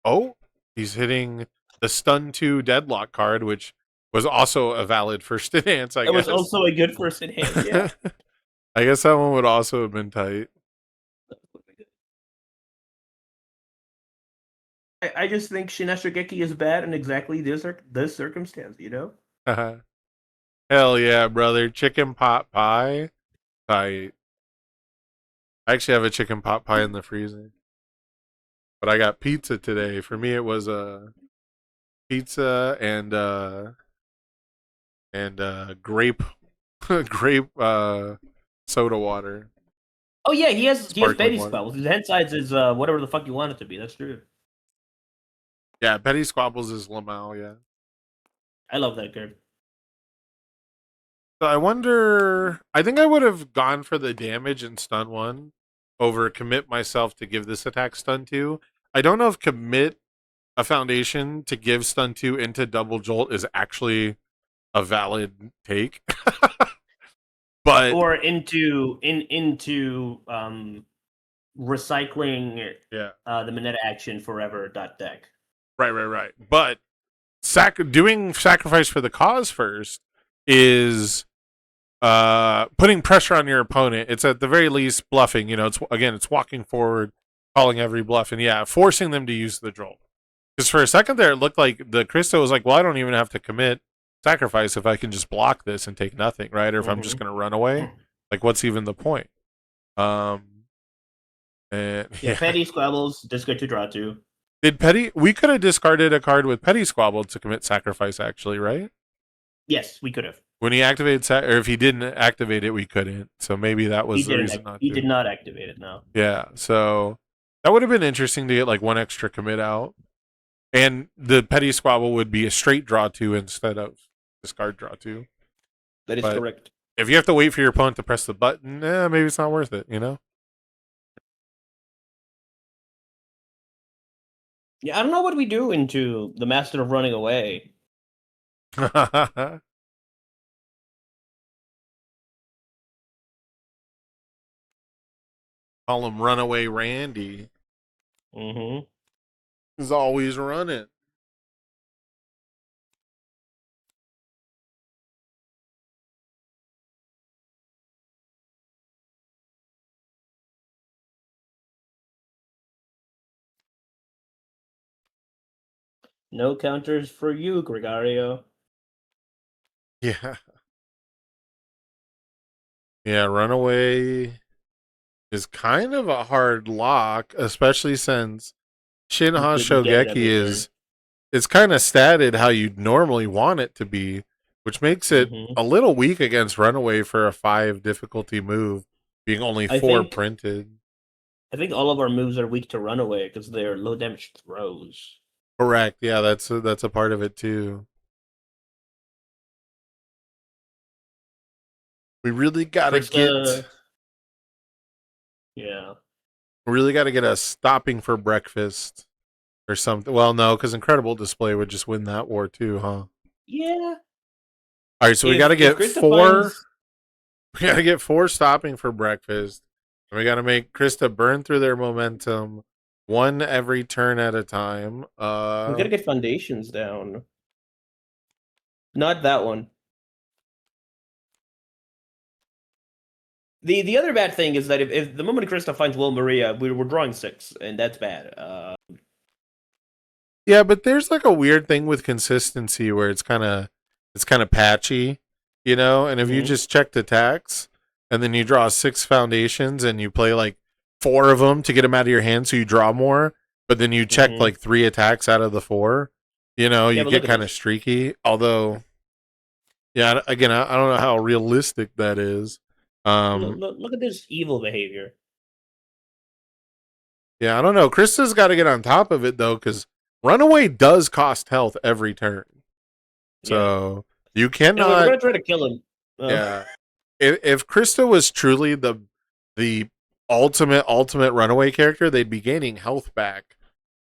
Oh, he's hitting the stun 2 deadlock card, which was also a valid first enhance, I guess. It was also a good first enhance, yeah. I guess that one would also have been tight. I just think Shinesha Geki is bad in exactly this circumstance, you know? Hell yeah, brother. Chicken pot pie. Tight. I actually have a chicken pot pie in the freezer. But I got pizza today. For me, it was pizza and grape soda water. Oh yeah, he has Sparkling Petty water. Squabbles. His hand size is whatever the fuck you want it to be. That's true. Yeah, Petty Squabbles is Lamau, yeah. I love that card. So I wonder, I think I would have gone for the damage in stun 1 over commit myself to give this attack stun 2. I don't know if commit a foundation to give stun 2 into double jolt is actually a valid take. But Or into recycling the Mineta action forever deck. Right. But doing sacrifice for the cause first is putting pressure on your opponent. It's at the very least bluffing. You know, it's walking forward, calling every bluff, and yeah, forcing them to use the droll. Because for a second there, it looked like the Krista was like, well, I don't even have to commit sacrifice if I can just block this and take nothing, right? Or if I'm just going to run away, like, what's even the point? And Yeah, Petty Squabbles, just good to draw to. Did Petty? We could have discarded a card with Petty Squabble to commit sacrifice, actually, right? Yes, we could have. When he activated, or if he didn't activate it, we couldn't. So maybe that was the reason not to. He did not activate it. No. Yeah, so that would have been interesting to get like one extra commit out, and the Petty Squabble would be a straight draw two instead of discard draw two. That is But correct. if you have to wait for your opponent to press the button, maybe it's not worth it. You know. Yeah, I don't know what we do into the Master of Running Away. Call him Runaway Randy. Mm-hmm. He's always running. No counters for you, Gregario. Yeah. Yeah, Runaway is kind of a hard lock, especially since Shinha You couldn't get it Shogeki every is it's kind of statted how you'd normally want it to be, which makes it Mhm. a little weak against Runaway for a 5 difficulty move, being only I 4 think- printed. I think all of our moves are weak to Runaway because they're low damage throws. Correct. Yeah, that's a part of it too. We really gotta Krista- Yeah. get a stopping for breakfast or something. Well, no, because Incredible Display would just win that war too, huh? Yeah. All right, so we If- got to if get Krista 4. finds- We got to get 4 stopping for breakfast. And we got to make Krista burn through their momentum, 1 every turn at a time. We gotta get foundations down. Not that one. The other bad thing is that if the moment Krista finds Will Maria, we're drawing 6, and that's bad. Yeah, but there's like a weird thing with consistency where it's kind of patchy, you know. And if you Mhm. just checked attacks and then you draw 6 foundations and you play like 4 of them to get them out of your hand, so you draw more. But then you check Mhm. like 3 attacks out of the 4. You know, Yeah, you but get look at kind of this. streaky. Although, yeah, again, I don't know how realistic that is. Look at this evil behavior. Yeah, I don't know. Krista's got to get on top of it though, because Runaway does cost health every turn. So you No, we're cannot. gonna try to kill him. Yeah, if Krista was truly the ultimate Runaway character, they'd be gaining health back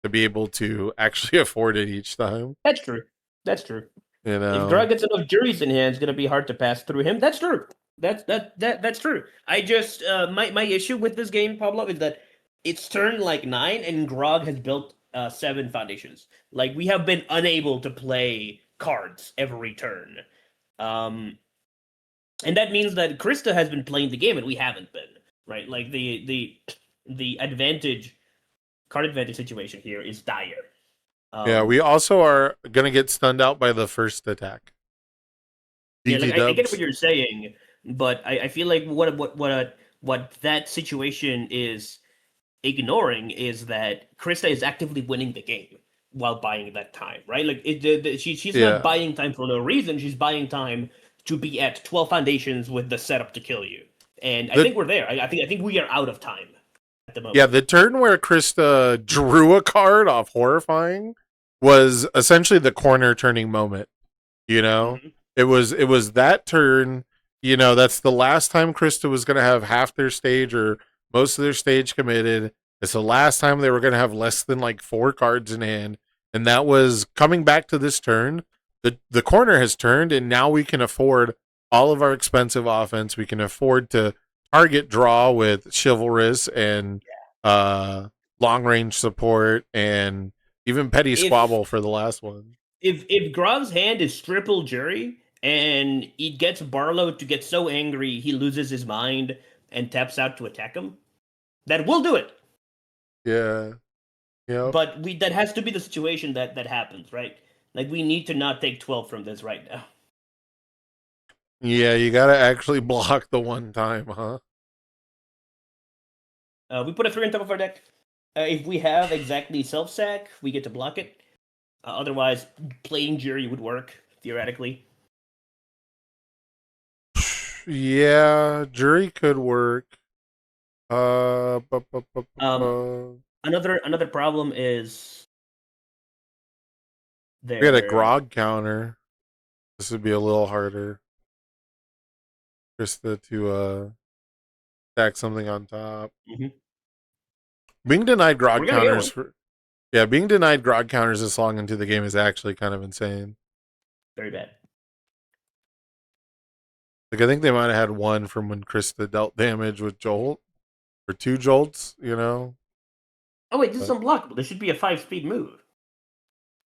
to be able to actually afford it each time. That's true. That's true. You know. If Grog gets enough juries in hand, it's gonna be hard to pass through him. That's true. That's true. I just my issue with this game, Pablo, is that it's turned like 9 and Grog has built 7 foundations. Like we have been unable to play cards every turn. And that means that Krista has been playing the game and we haven't been, right? Like the advantage card advantage situation here is dire. Yeah, we also are gonna get stunned out by the first attack. Yeah, like, I get Dubs. what you're saying, but I feel like what that situation is ignoring is that Krista is actively winning the game while buying that time, right? Like she's Yeah. not buying time for no reason. She's buying time to be at 12 foundations with the setup to kill you. And I The- think we're there. I think we are out of time at the moment. Yeah, the turn where Krista drew a card off Horrifying was essentially the corner turning moment. You know, Mhm. it was that turn. You know, that's the last time Krista was going to have half their stage or most of their stage committed. It's the last time they were going to have less than like 4 cards in hand, and that was coming back to this turn. The corner has turned, and now we can afford all of our expensive offense. We can afford to target draw with Chivalrous and long range support and even Petty If- Squabble for the last one. If Grog's hand is triple jury and it gets Barlow to get so angry he loses his mind and taps out to attack him, that will do it. Yeah. Yeah. But that has to be the situation that happens, right? Like, we need to not take 12 from this right now. Yeah, you gotta actually block the one time, huh? We put a 3 on top of our deck. If we have exactly self-sack, we get to block it. Otherwise, playing Jury would work, theoretically. Yeah, Jury could work. Another problem is we got a grog counter. This would be a little harder. Krista to stack something on top. Mm-hmm. Being denied grog counters being denied grog counters this long into the game is actually kind of insane. Very bad. Like, I think they might have had one from when Krista dealt damage with Jolt. Or 2 jolts, you know? Oh wait, this is unblockable. This should be a 5-speed move.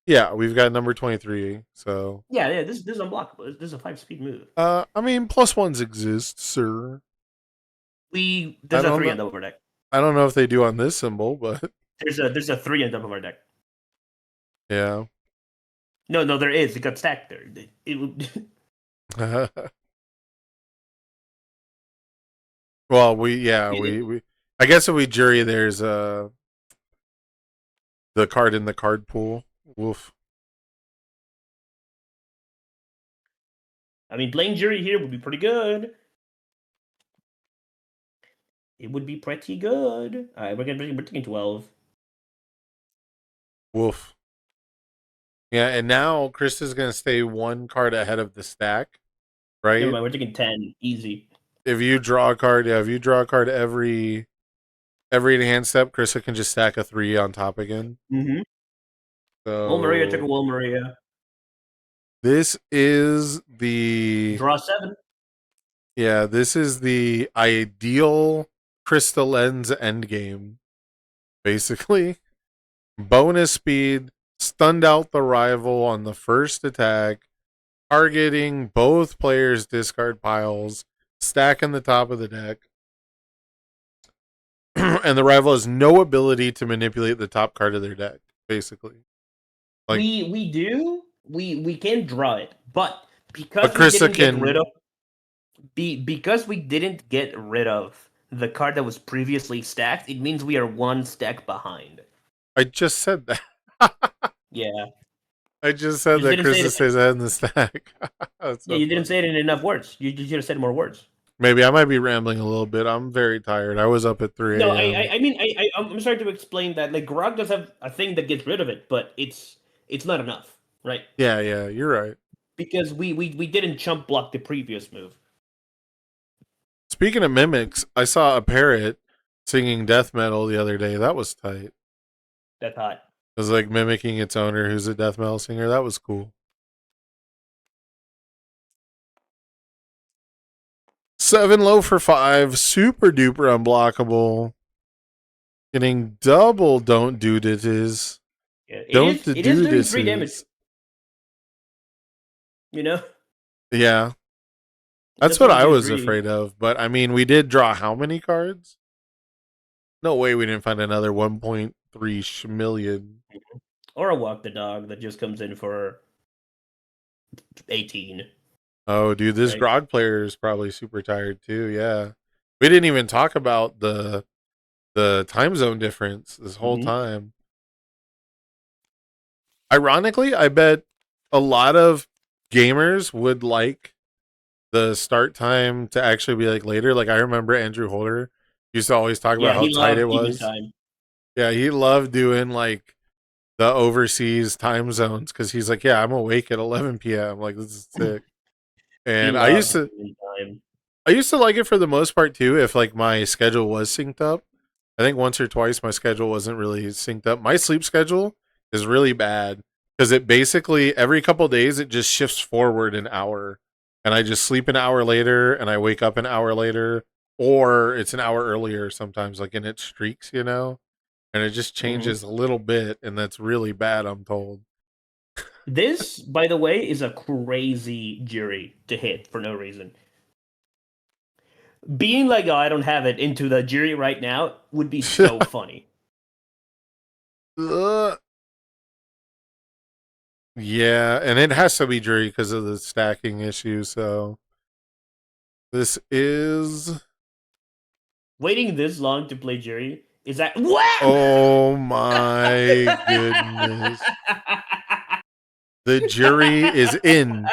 Yeah, we've got number 23, so... Yeah, this is unblockable. This is a 5-speed move. I mean, +1s exist, sir. There's a 3 on top of our deck. I don't know if they do on this symbol, but... There's a 3 on top of our deck. Yeah. No, there is. It got stacked there. It would... Well, we I guess if we Jury, there's the card in the card pool. Woof. I mean, playing Jury here would be pretty good. It would be pretty good. All right, we're taking 12. Woof. Yeah, and now Chris is gonna stay 1 card ahead of the stack, right? Never mind, we're taking 10, easy. If you draw a card, every enhanced step, Krista can just stack a 3 on top again. Mm-hmm. So Will Maria took a Will Maria. This is the Draw 7. Yeah, this is the ideal Krista Lens endgame. Basically, bonus speed, stunned out the rival on the first attack, targeting both players' discard piles, stacking the top of the deck. And the rival has no ability to manipulate the top card of their deck, basically. Like, we do. We can draw it, but because Krista because we didn't get rid of the card that was previously stacked, it means we are 1 stack behind. I just said that. Yeah. I just said that Krista stays ahead in the stack. You didn't say it in enough words. You should have said more words. Maybe I might be rambling a little bit. I'm very tired. I was up at 3 a.m. No, I mean, I'm sorry to explain that. Like, Grog does have a thing that gets rid of it, but it's not enough, right? Yeah, you're right. Because we didn't chump block the previous move. Speaking of mimics, I saw a parrot singing death metal the other day. That was tight. That's hot. It was like mimicking its owner, who's a death metal singer. That was cool. 7 low for 5, super duper unblockable. Getting double don't do it is. Yeah, it is doing 3 damage. You know? Yeah. That's what I was afraid of. But I mean, we did draw how many cards? No way we didn't find another 1.3 million. Or a Walk the Dog that just comes in for 18. Oh, dude, this Grog player is probably super tired too. Yeah. We didn't even talk about the time zone difference this whole time. Ironically, I bet a lot of gamers would like the start time to actually be like later. Like, I remember Andrew Holder used to always talk about how tight it was. Yeah, he loved doing like the overseas time zones because he's like, yeah, I'm awake at 11 p.m. Like, this is sick. And I used to like it for the most part too if like my schedule was synced up. I think once or twice my schedule wasn't really synced up. My sleep schedule is really bad because it basically every couple of days it just shifts forward an hour, and I just sleep an hour later and I wake up an hour later, or it's an hour earlier sometimes, like in its streaks, and it just changes a little bit, and that's really bad, I'm told. This, by the way, is a crazy jury to hit for no reason. Being like, oh, I don't have it into the jury right now would be so funny. Yeah, and it has to be jury because of the stacking issue. So this is. Waiting this long to play jury is that what? Oh my goodness! The jury is in,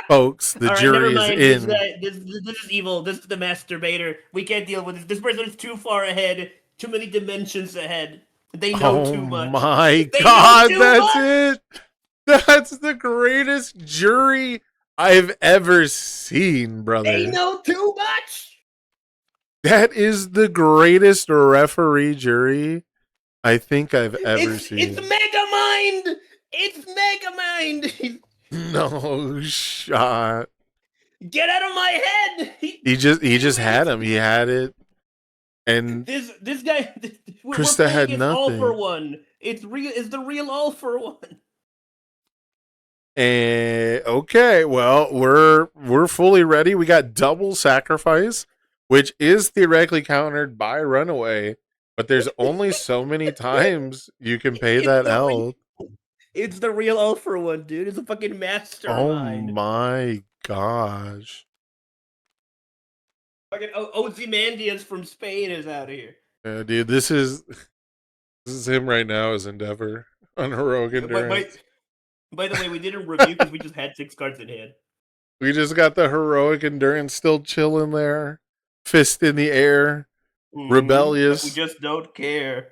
folks. The All right, jury never is mind. in. This is evil. This is the masturbator. We can't deal with this. This person is too far ahead. Too many dimensions ahead. They know too much. Oh my They know god, too that's much! it! That's the greatest jury I've ever seen, brother. They know too much. That is the greatest referee jury I think I've ever seen. It's Megamind. It's Megamind. No shot. Get out of my head. He just had him. He had it. And This guy. Krista had it's all nothing. for one. It's real. It's the real all for one. Okay, well, we're fully ready. We got double sacrifice, which is theoretically countered by runaway, but there's only so many times you can pay It's that the out. It's the real all for one, dude. It's a fucking Oh mastermind. my gosh. Fucking Ozymandias from Spain is out here. Yeah, dude, this is him right now as Endeavor on Heroic Endurance. By the way, we didn't review because we just had 6 cards in hand. We just got the Heroic Endurance still chilling there. Fist in the air. Rebellious. We just don't care.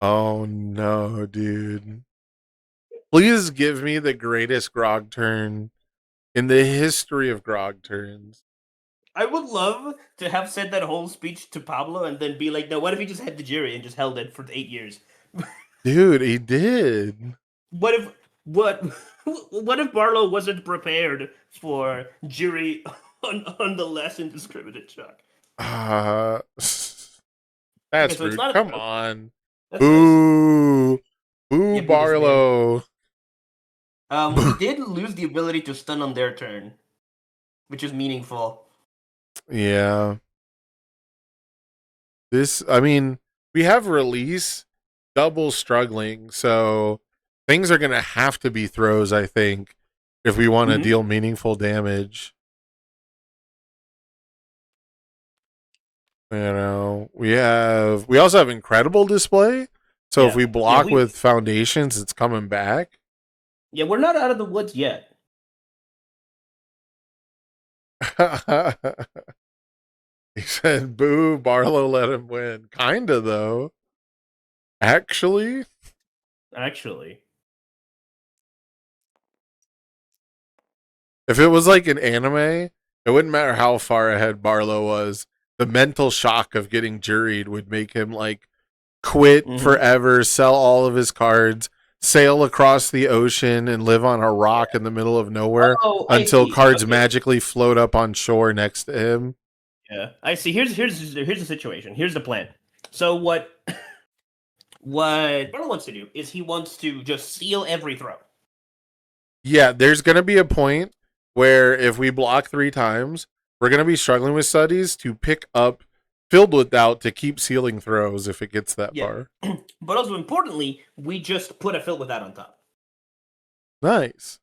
Oh no, dude. Please give me the greatest Grog turn in the history of Grog turns. I would love to have said that whole speech to Pablo and then be like, no, what if he just had the jury and just held it for 8 years? Dude, he did. What if Barlow wasn't prepared for jury on the less indiscriminate shock? That's Okay, so it's rude. not a- Come on. That's nice. Boo. Boo Yeah, boo, Barlow. We did lose the ability to stun on their turn, which is meaningful. Yeah. I mean, we have release double struggling, so things are going to have to be throws, I think, if we want to Mhm. deal meaningful damage. You know, we also have incredible display. So if Yeah. we block we- with foundations, it's coming back. Yeah, we're not out of the woods yet. He said, boo, Barlow let him win. Kinda, though. Actually, if it was like an anime, it wouldn't matter how far ahead Barlow was. The mental shock of getting juried would make him like quit Mhm. forever, sell all of his cards, sail across the ocean, and live on a rock in the middle of nowhere Oh, I until see. cards Okay. magically float up on shore next to him. Yeah, I see. Here's the situation. Here's the plan. So what Barlow wants to do is he wants to just seal every throw. Yeah, there's going to be a point where if we block 3 times, we're going to be struggling with studies to pick up Filled with Doubt to keep sealing throws if it gets that Yeah. far. But also importantly, we just put a Filled with That on top, Nice.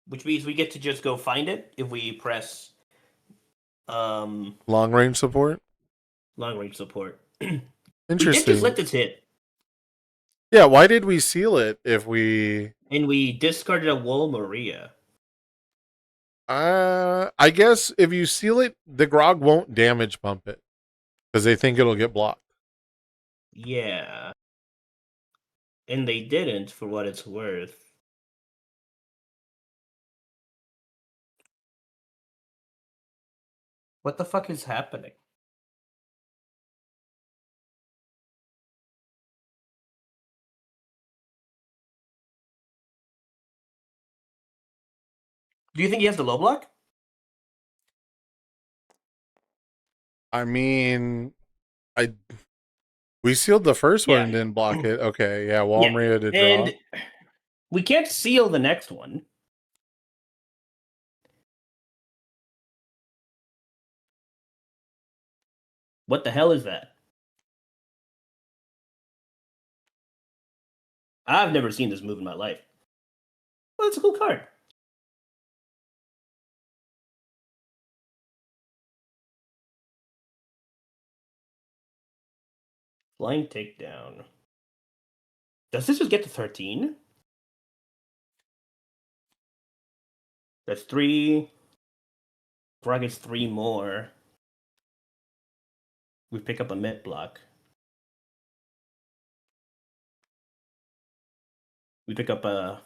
which means we get to just go find it if we press Long range support. long range support. We did Interesting. just let this hit, Yeah, why did we seal it if we... and we discarded a Wall Maria. I guess if you seal it, the Grog won't damage pump it because they think it'll get blocked. Yeah, and they didn't, for what it's worth. What the fuck is happening? Do you think he has the low block? I mean, We sealed the first one Yeah. and didn't block it. Okay, yeah. Well, I'm Yeah, ready to draw. And we can't seal the next one. What the hell is that? I've never seen this move in my life. Well, it's a cool card. Flying takedown. Does this just get to 13? That's 3. Grog gets 3 more. We pick up a met block. We pick up a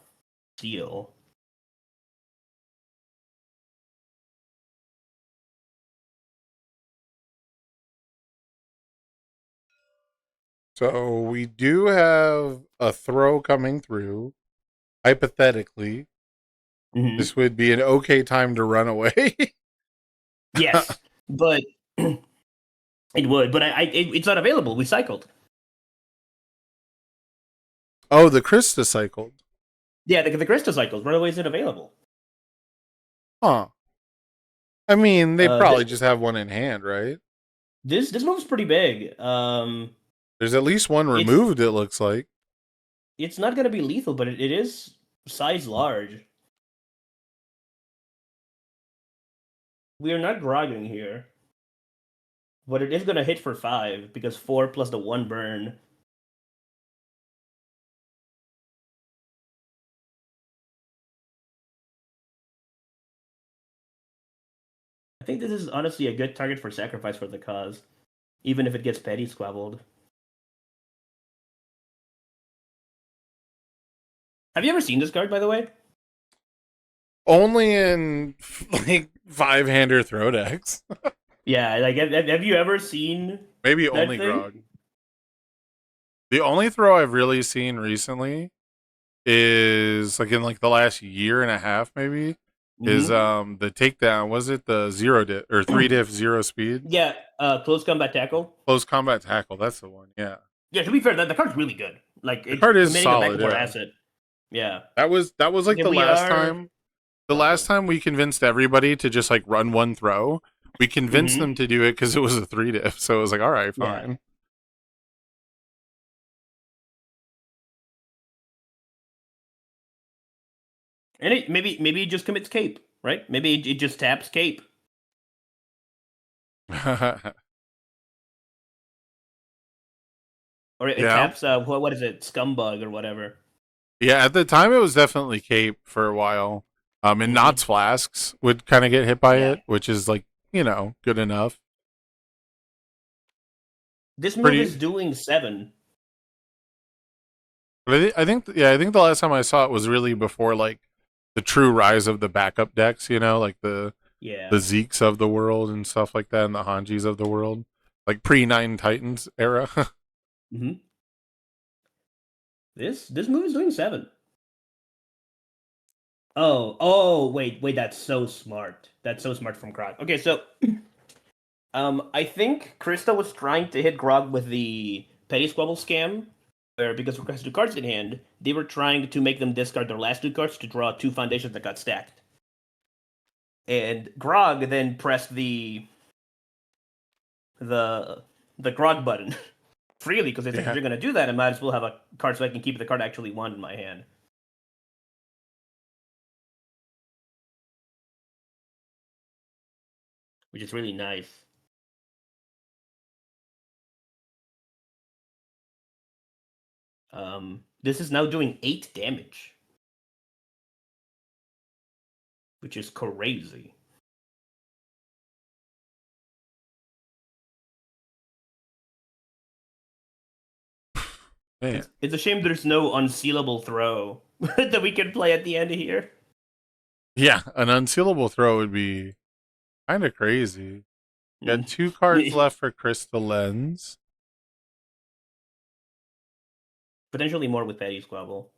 seal. So we do have a throw coming through. Hypothetically, Mhm. this would be an okay time to run away. Yes, but it would. But it's not available. We cycled. Oh, the Krista cycled. Yeah, the Krista cycles. Runaway isn't available. Huh. I mean, they Uh, probably just have one in hand, right? This move's pretty big. There's at least one removed, it looks like. It's not going to be lethal, but it is size large. We are not grogging here. But it is going to hit for 5, because 4 plus the 1 burn. I think this is honestly a good target for sacrifice for the cause. Even if it gets petty squabbled. Have you ever seen this card, by the way? Only in like 5-hander throw decks. Yeah, like have you ever seen Maybe that only thing? Grog. The only throw I've really seen recently is like in like the last year and a half, maybe, is the takedown. Was it the 0 diff or 3 diff 0 speed? Yeah, close combat tackle. Close combat tackle. That's the one. Yeah. Yeah, to be fair, the card's really good. Like The card is committing a solid. back-and-forth Yeah. asset. Yeah. That was like Okay, the we last are- time. The last time we convinced everybody to just like run one throw. We convinced them to do it because it was a 3 diff. So it was like, all right, Yeah. fine. And maybe it just commits cape, right? Maybe it just taps cape. Or it Yeah. taps what is it, scumbug or whatever. Yeah, at the time it was definitely Cape for a while. And Knott's Flasks would kind of get hit by Yeah. it, which is like, good enough. This move Pretty- is doing 7. But I think the last time I saw it was really before like the true rise of the backup decks, like the Yeah. Zeeks of the world and stuff like that, and the Hanjis of the world, like pre-Nine Titans era. Mm-hmm. This move is doing 7. Oh, wait, that's so smart. That's so smart from Grog. Okay, so I think Krista was trying to hit Grog with the Petty Squabble scam, where because Grog has 2 cards in hand, they were trying to make them discard their last 2 cards to draw 2 foundations that got stacked. And Grog then pressed the Grog button freely, because it's like, if you're going to do that, I might as well have a card so I can keep the card I actually want in my hand. Which is really nice. This is now doing 8 damage. Which is crazy. Man. It's a shame there's no unsealable throw that we can play at the end of here. Yeah, an unsealable throw would be kind of crazy. You got 2 cards left for Crystal Lens. Potentially more with Petty Squabble.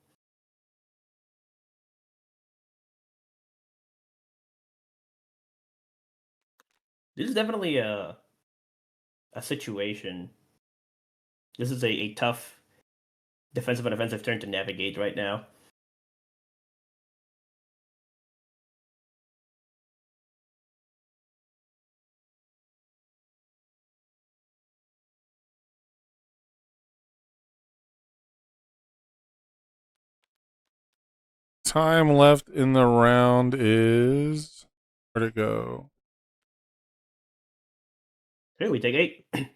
This is definitely a situation This is a tough defensive and offensive turn to navigate right now. Time left in the round is where'd it go? Okay, we take 8.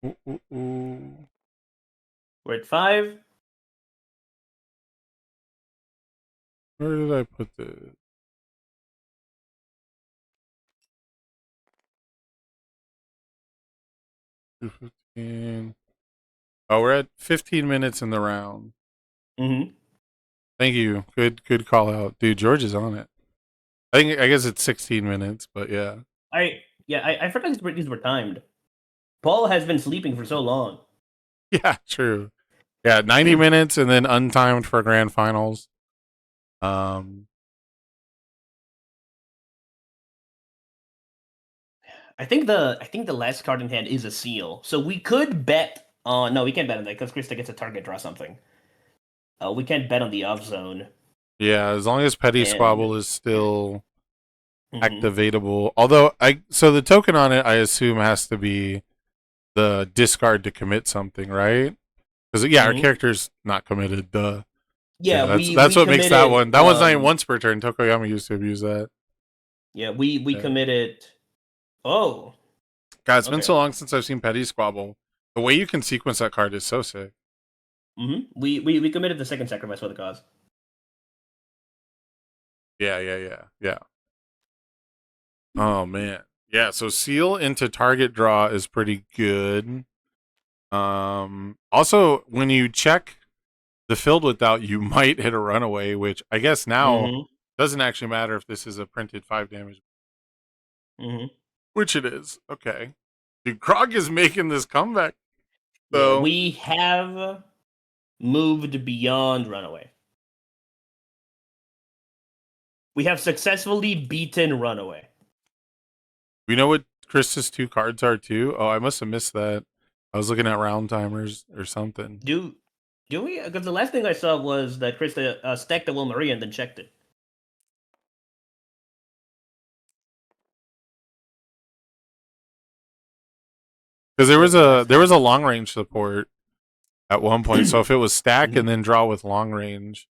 Ooh, ooh, ooh. We're at 5. Where did I put this? $2.15. Oh, we're at 15 minutes in the round. Mm-hmm. Thank you. Good call out, dude. George is on it. I guess it's 16 minutes, but yeah. I forgot these were timed. Paul has been sleeping for so long. Yeah, true. Yeah, 90 minutes and then untimed for grand finals. I think the last card in hand is a seal. So we could bet on no, we can't bet on that because Krista gets a target draw something. We can't bet on the off zone. Yeah, as long as Petty And- Squabble is still Mhm. activatable. Although so the token on it I assume has to be the discard to commit something, right? Because our Mhm. character's not committed. Duh. Yeah, that's we what makes that committed, one. That one's not even once per turn. Tokoyama used to abuse that. Yeah, we Yeah. committed. Oh, God, it's been Okay. so long since I've seen Petty Squabble. The way you can sequence that card is so sick. we committed the second sacrifice for the cause. Yeah. Oh man. Yeah, so seal into target draw is pretty good. Also when you check the filled without, you might hit a runaway, which I guess now Mhm. doesn't actually matter if this is a printed 5 damage. Mhm. Which it is. Okay. Dude, Krog is making this comeback. Yeah, So we have moved beyond runaway. We have successfully beaten runaway. you know what Krista's 2 cards are too? Oh, I must have missed that. I was looking at round timers or something. Do we? Because the last thing I saw was that Krista stacked the Will Maria and then checked it. Because there was a long range support at one point. So if it was stack and then draw with long range,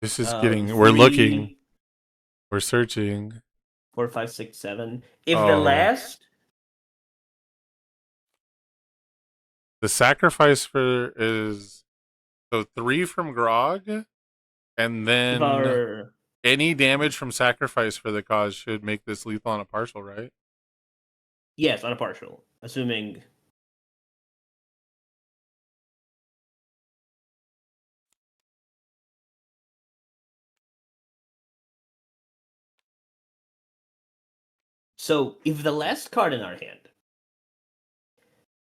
this is getting. We're 3, looking. We're searching. 4, 5, 6, 7. If the Oh. last, The sacrifice for is so 3 from Grog, and if then our any damage from sacrifice for the cause should make this lethal on a partial, right? yes, on a partial, assuming. So if the last card in our hand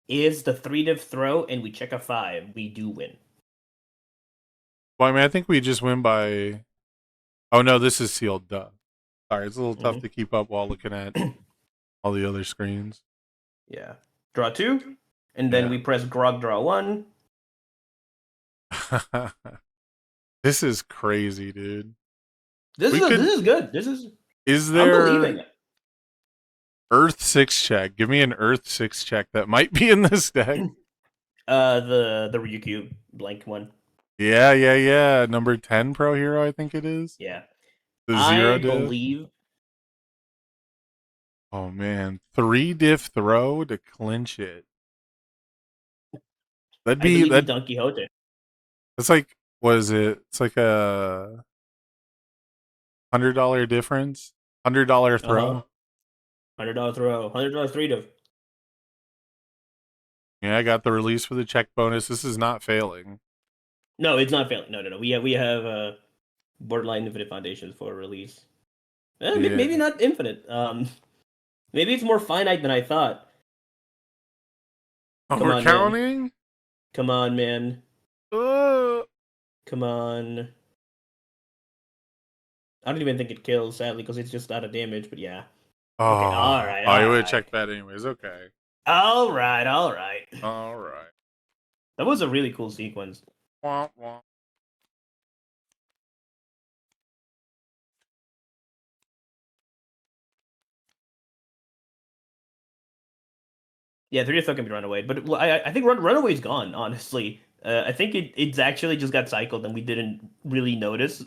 is the 3-div throw and we check a 5, we do win. Well, I mean, I think we just win by. Oh no, this is sealed. Duh. Sorry, it's a little tough to keep up while looking at all the other screens. Yeah. Draw 2, and then Yeah. we press Grog draw 1. This is crazy, dude. This We is could- this is good. This is Is I'm believing there it. Earth 6 check? Give me an Earth 6 check that might be in this deck. The Ryukyu blank one. Yeah. Number 10 Pro Hero, I think it is. Yeah. The 0 I diff. believe Oh man, 3 diff throw to clinch it. That'd I be believe in that. Don Quixote. It's like, what is it? It's like a $100 difference. $100 throw. $100 throw. $100 3-div. Yeah, I got the release for the check bonus. This is not failing. No, it's not failing. No. We have borderline infinite foundations for release. Yeah. Maybe not infinite. Maybe it's more finite than I thought. Oh, Come we're on, man. counting. Come on, man. Uh, Come on. I don't even think it kills, sadly, because it's just out of damage. But yeah. Oh, all right, oh, you all would right. have checked that anyways. Okay. All right, all right. All right. That was a really cool sequence. Wah, wah. Yeah, 30th can be Runaway, but I think Runaway's gone. Honestly, I think it's actually just got cycled and we didn't really notice.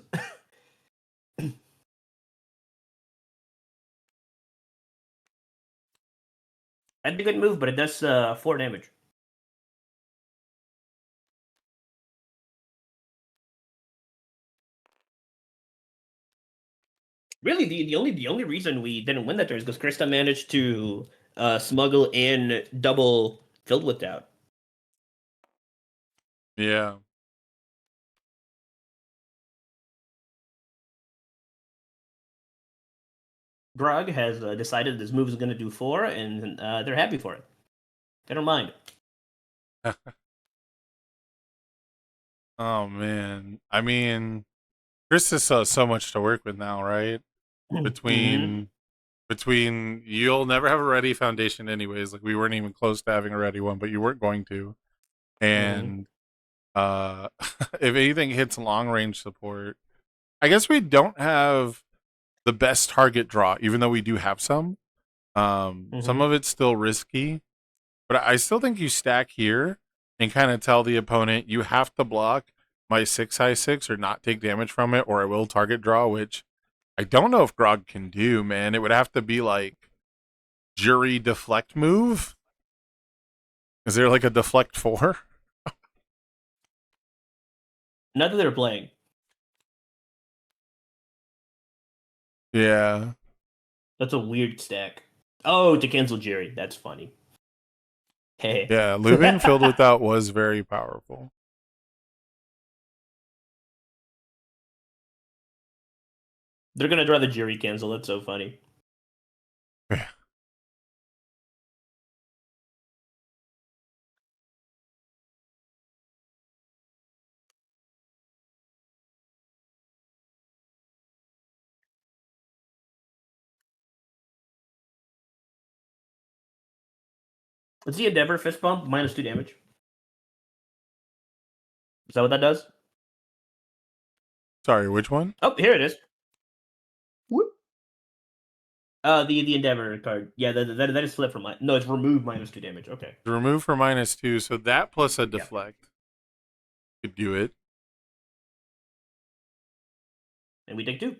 That'd be a good move, but it does 4 damage. Really, the only reason we didn't win that turn is because Krista managed to smuggle in double filled with doubt. Yeah. Grog has decided this move is going to do 4, and they're happy for it. They don't mind. Oh man. I mean, Chris has so much to work with now, right? Between you'll never have a ready foundation anyways. Like we weren't even close to having a ready one, but you weren't going to. And if anything hits long range support, I guess we don't have the best target draw, even though we do have some. Some of it's still risky, but I still think you stack here and kind of tell the opponent you have to block my 6/6 or not take damage from it, or I will target draw, which I don't know if Grog can do, man. It would have to be like jury deflect move. Is there like a deflect 4? Not that they're playing. Yeah. That's a weird stack. Oh, to cancel Jerry. That's funny. Hey. Yeah, Lubin filled with that was very powerful. They're gonna draw the Jerry cancel. That's so funny. Yeah. Let's see Endeavor fist bump -2 damage. Is that what that does? Sorry, which one? Oh, here it is. Whoop. The Endeavor card. Yeah, that is flip from mine. No, it's remove -2 damage. Okay. Remove for -2, so that plus a deflect could do it. And we take 2.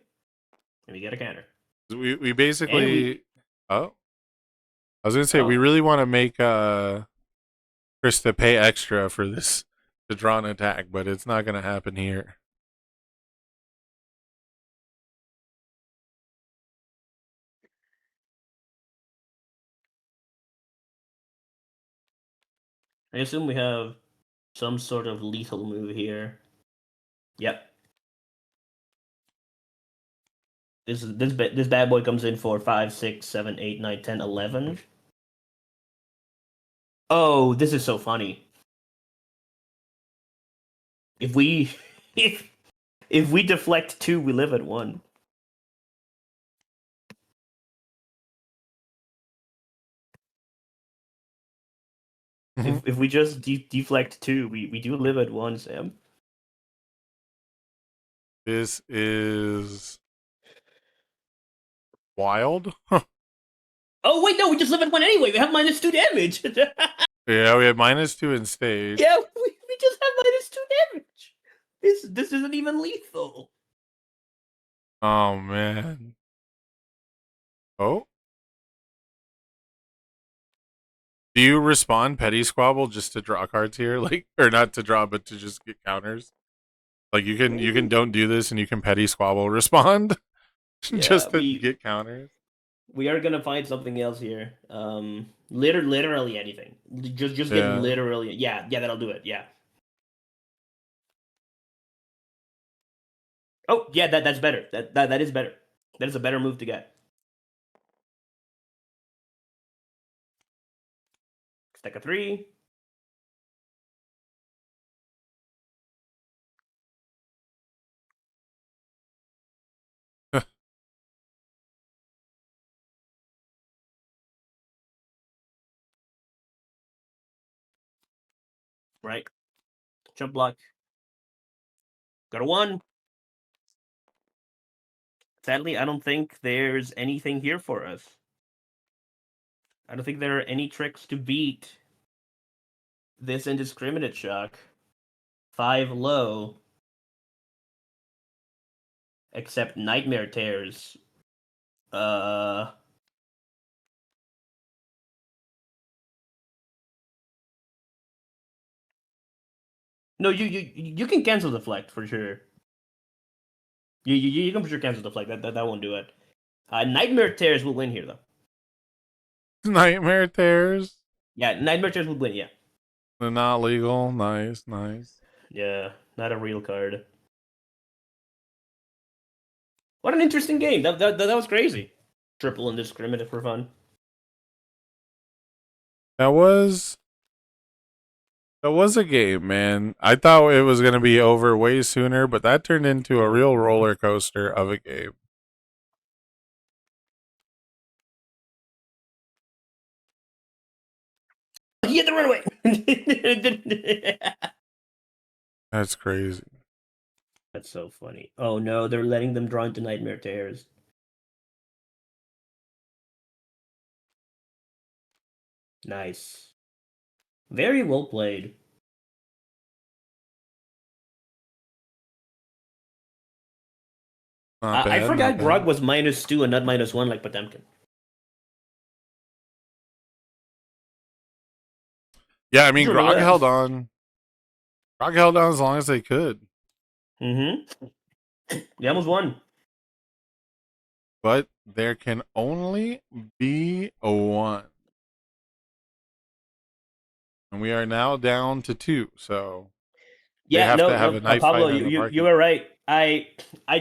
And we get a counter. We basically oh. I was gonna say Oh. we really want to make Krista pay extra for this to draw an attack, but it's not gonna happen here. I assume we have some sort of lethal move here. Yep. This bad boy comes in for 5, 6, 7, 8, 9, 10, 11. Oh, this is so funny. If we if we deflect 2, we live at 1. If we just deflect 2, we do live at 1, Sam. This is wild. Oh wait, no, we just live at 1 anyway. We have -2 damage. Yeah, we have -2 in stage. Yeah, we just have -2 damage. This isn't even lethal. Oh man. Oh. Do you respond petty squabble just to draw cards here? Like, or not to draw, but to just get counters? Like you can don't do this and you can petty squabble respond just to get counters. We are gonna find something else here. Literally anything. Just get literally. Yeah, that'll do it. Yeah. Oh yeah, that's better. That is better. That is a better move to get. Stack of 3. Right. Jump block. Got a 1. Sadly, I don't think there's anything here for us. I don't think there are any tricks to beat this indiscriminate shock. 5 low. Except Nightmare Tears. No, you can cancel Deflect for sure. You can for sure cancel Deflect. That won't do it. Nightmare Tears will win here though. Nightmare Tears. Yeah, Nightmare Tears will win. Yeah. They're not legal. Nice, nice. Yeah, not a real card. What an interesting game. That was crazy. Triple indiscriminate for fun. That was a game, man. I thought it was gonna be over way sooner, but that turned into a real roller coaster of a game. He hit the runaway. That's crazy. That's so funny. Oh no, they're letting them draw into Nightmare Tears. Nice. Very well played. Not I bad, forgot not Grog bad. was -2 and not -1 like Potemkin. Yeah, I mean, Sure, Grog yeah. held on. Grog held on as long as they could, Mm-hmm. They almost won. but there can only be a 1. And we are now down to 2, so they Yeah, have no, to have no, a knife Pablo, fight in the you market. were right. I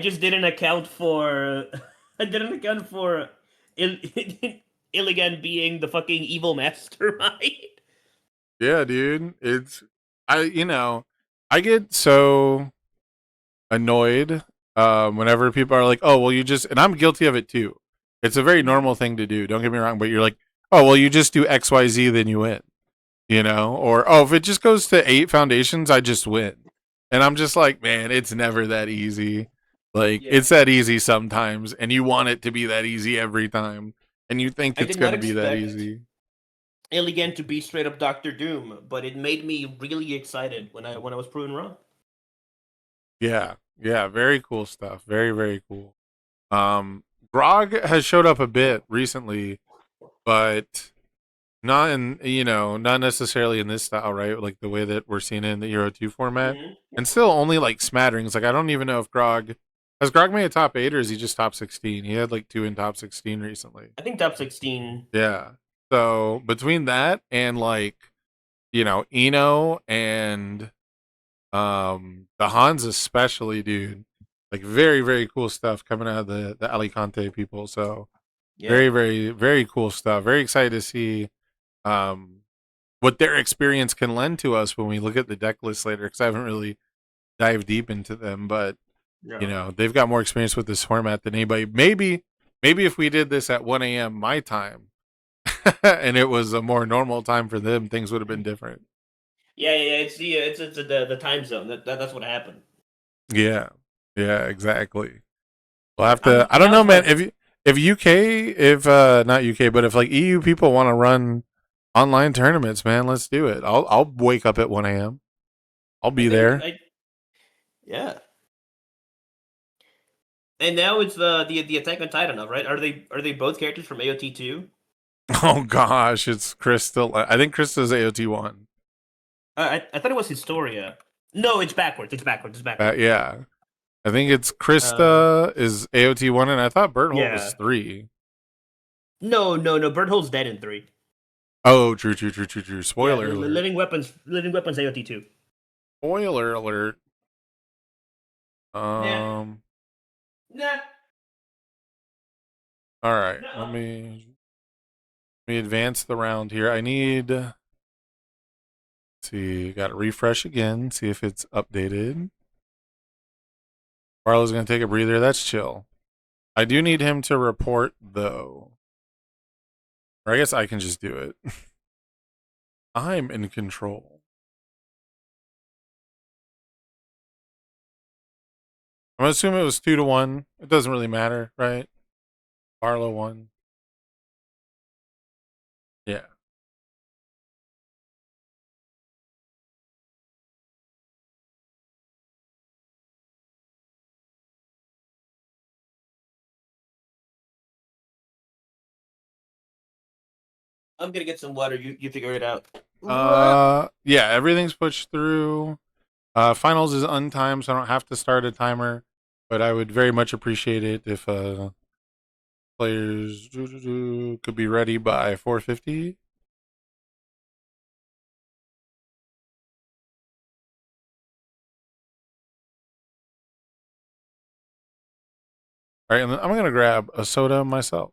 just didn't account for I didn't account for Illigan being the fucking evil mastermind. Yeah, dude. I get so annoyed whenever people are like, "Oh, well you just," and I'm guilty of it too. It's a very normal thing to do. Don't get me wrong, but you're like, "Oh, well you just do XYZ then you win." Or, "Oh, if it just goes to 8 foundations, I just win." And I'm just like, "Man, it's never that easy." Like, Yeah. it's that easy sometimes, and you want it to be that easy every time, and you think I it's did not going to be that expect easy. Illigan to be straight up Doctor Doom, but it made me really excited when I was proven wrong. Yeah, yeah, very cool stuff. Very, very cool. Grog has showed up a bit recently, but not not necessarily in this style, right? Like the way that we're seeing it in the Euro 2 format. Mhm. And still only like smatterings. Like I don't even know if Grog made a top 8 or is he just top 16? He had like 2 in top 16 recently. I think top 16. Yeah. So between that and like, Eno and the Hans especially, dude, like very, very cool stuff coming out of the Alicante people. So Yeah. very, very, very cool stuff. Very excited to see what their experience can lend to us when we look at the deck list later, because I haven't really dived deep into them, but Yeah. they've got more experience with this format than anybody. Maybe if we did this at 1 a.m. my time and it was a more normal time for them, things would have been different. Yeah. It's the time zone. That's what happened. Yeah, exactly. We'll have to. I don't know, man. If not UK, but if like EU people want to run online tournaments, man, let's do it. I'll wake up at 1 a.m. I'll be there. Yeah. And now it's the Attack on Titan, right? Are they both characters from AOT 2? Oh gosh, it's Crystal. I think Crystal's AOT 1. I thought it was Historia. No, it's backwards. Yeah. I think it's Krista is AOT 1, and I thought Burnhold was 3. No. Burnhold's dead in 3. Oh, true. Spoiler Yeah, alert. Living Weapons AOT 2. Spoiler alert. Nah. All right. No. Let me advance the round here. I need. Let's see, got to refresh again. See if it's updated. Barlow's gonna take a breather. That's chill. I do need him to report though, or I guess I can just do it. I'm in control. I'm gonna assume it was 2-1. It doesn't really matter, right? Barlow won. Yeah. I'm gonna get some water. You figure it out. Yeah, everything's pushed through. Finals is untimed, so I don't have to start a timer. But I would very much appreciate it if players could be ready by 4:50. All right, and then I'm gonna grab a soda myself.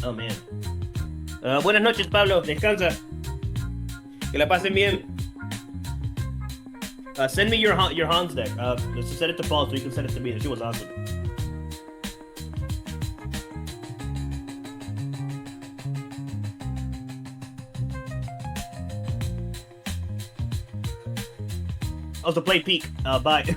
Oh, man. Buenas noches, Pablo. Descansa. Que la pasen bien. Send me your Hans deck. Let's just set it to Paul so you can send it to me. That shit was awesome. Also, play Peak. Bye.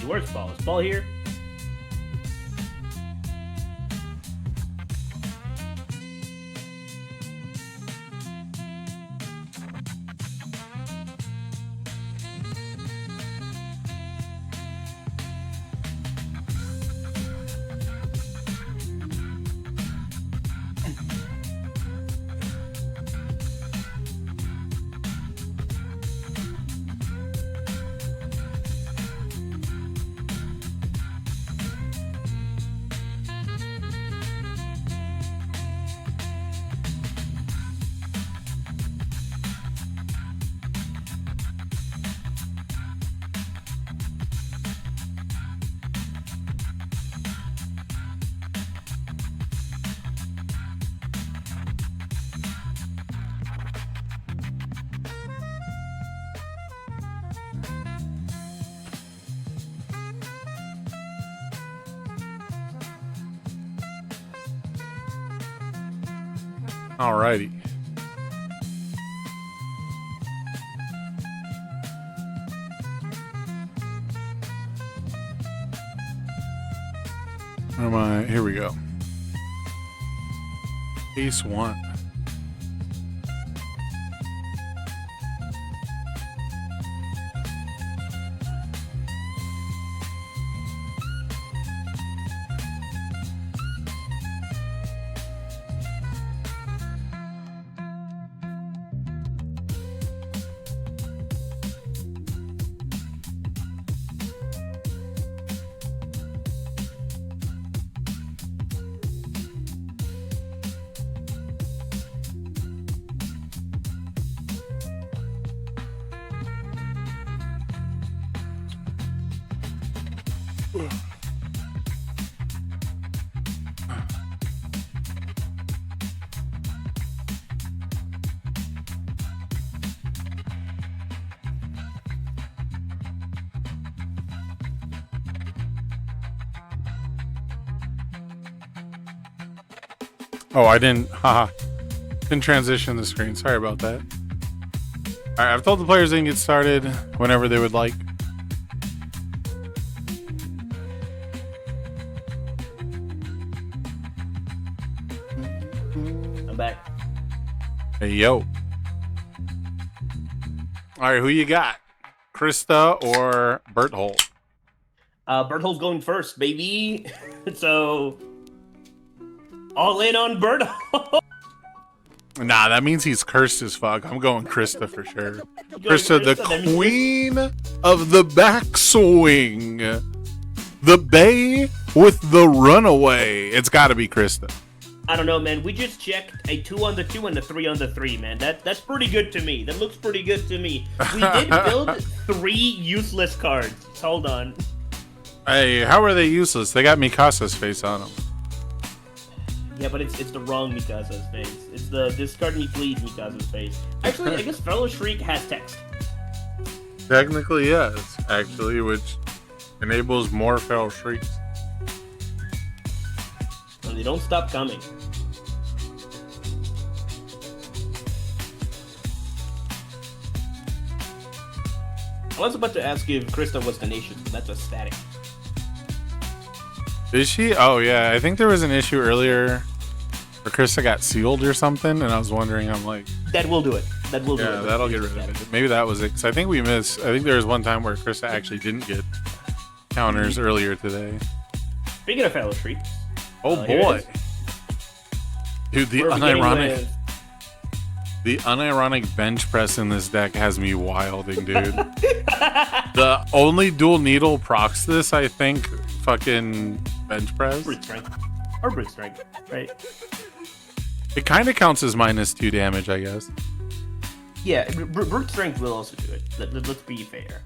Where's Ball? Is Ball here? Alrighty. Where am I? Here we go. Ace 1. Oh, I didn't. Haha. Didn't transition the screen. Sorry about that. Alright, I've told the players they can get started whenever they would like. I'm back. Hey, yo. Alright, who you got? Krista or Berthold? Berthold's going first, baby. So, all in on Berthold. Nah, that means he's cursed as fuck. I'm going Krista for sure. Krista, the that means queen of the backswing. The bay with the runaway. It's got to be Krista. I don't know, man. We just checked a 2 on the 2 and a 3 on the 3, man. That's pretty good to me. That looks pretty good to me. We did build 3 useless cards. Hold on. Hey, how are they useless? They got Mikasa's face on them. Yeah, but it's the wrong Mikasa's face. It's the discard me please Mikasa's face. Actually, I guess Fellow Shriek has text. Technically, yes, actually, which enables more feral shrieks. And it don't stop coming. I was about to ask if Krista was tenacious, but that's a static. Is she? Oh yeah, I think there was an issue earlier where Krista got sealed or something, and I was wondering. I'm like, That will do it. That will do it. yeah, that'll get rid of it. Maybe that was it. Because I think we missed. I think there was one time where Krista actually didn't get counters earlier today. Speaking of fellow streaks. Oh here it boy, is. dude, the We're beginning unironic. with- The unironic bench press in this deck has me wilding, dude. The only dual needle procs this, I think, fucking bench press. Brute strength. Or brute strength, right? It kind of counts as -2 damage, I guess. Yeah, brute strength will also do it. Let's be fair.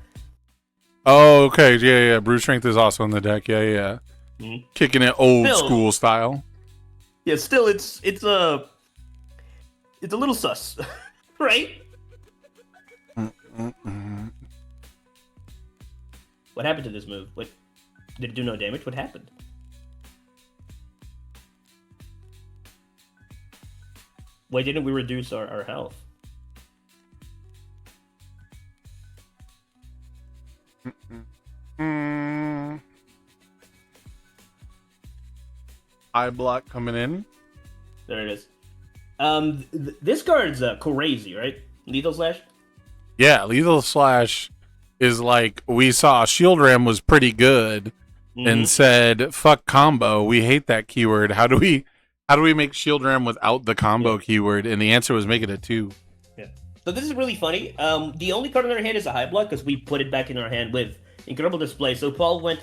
Oh, okay. Yeah, yeah. Brute strength is also in the deck. Yeah, yeah. Mhm. Kicking it old Still- school style. Yeah, still, it's a little sus, right? Mm-mm. What happened to this move? What did it do? No damage. What happened? Why didn't we reduce our health? Mm. Eye block coming in. There it is. This card's crazy, right? Lethal slash. Yeah, lethal slash is like we saw Shield Ram was pretty good and said fuck combo. We hate that keyword. How do we make Shield Ram without the combo keyword? And the answer was make it a 2. Yeah. So this is really funny. The only card in our hand is a high block because we put it back in our hand with Incredible Display. So Paul went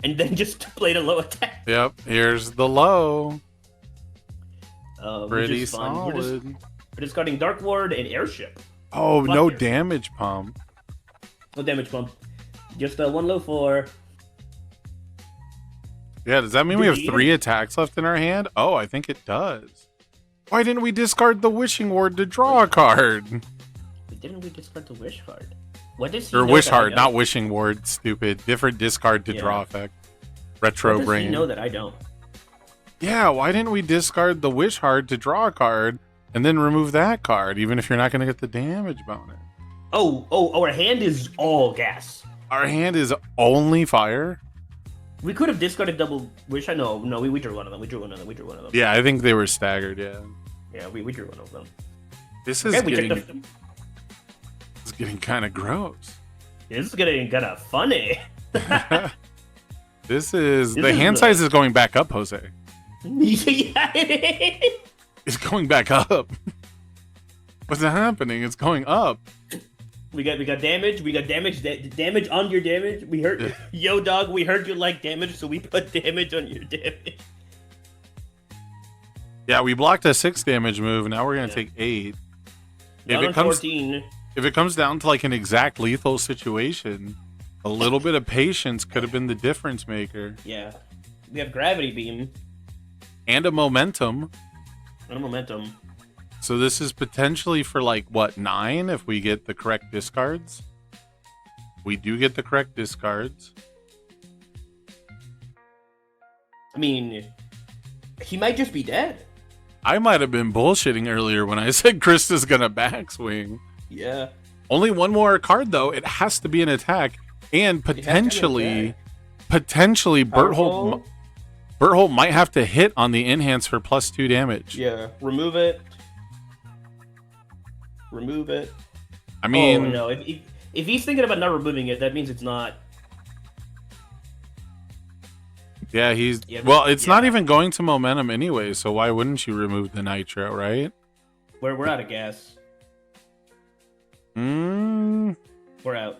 and then just played a low attack. Yep, here's the low. Which Pretty is fun. solid. We're discarding Dark Ward and Airship. Oh, Fuck no Airship. damage pump. No damage pump. Just one low 4. Yeah, does that mean we have Indeed. 3 attacks left in our hand? Oh, I think it does. Why didn't we discard the Wishing Ward to draw a card? Didn't we discard the Wish card? What does he Or know Wish that I Heart, don't? not Wishing Ward, stupid. Different discard to Yeah. draw effect. What Retro does brain. he know that I don't? Yeah, why didn't we discard the Wish Heart to draw a card and then remove that card, even if you're not going to get the damage bonus? Oh, our hand is all gas. Our hand is only fire? We could have discarded double Wish. No, we drew one of them. We drew one of them. Yeah, I think they were staggered, yeah. Yeah, we drew one of them. This is Okay, we getting, checked the... it's getting kind of gross. This is getting kind of funny. This is... This the is hand the- size is going back up, Jose. Yeah, it is. It's going back up. What's happening? It's going up. We got damage. We got damage. Damage on your damage. We heard yo dog. We heard you like damage, so we put damage on your damage. Yeah, we blocked a 6 damage move. Now we're gonna Yeah. take 8. Down on 14. If it comes down to like an exact lethal situation, a little bit of patience could have been the difference maker, Yeah, we have gravity beam and a momentum. and a momentum. So this is potentially for like what 9 if we get the correct discards. We do get the correct discards. I mean, he might just be dead. I might have been bullshitting earlier when I said Krista's gonna backswing. Yeah. Only one more card though. It has to be an attack, and It has to be an potentially, attack. Berthold Powerful. might have to hit on the enhance for +2 damage. Yeah. Remove it. Remove it. I mean, oh, no. If he's thinking about not removing it, that means it's not. yeah, he's Yeah, but- well. It's not yeah. even going to momentum anyway, so why wouldn't you remove the nitro, right? We're out of gas. Mm, We're out.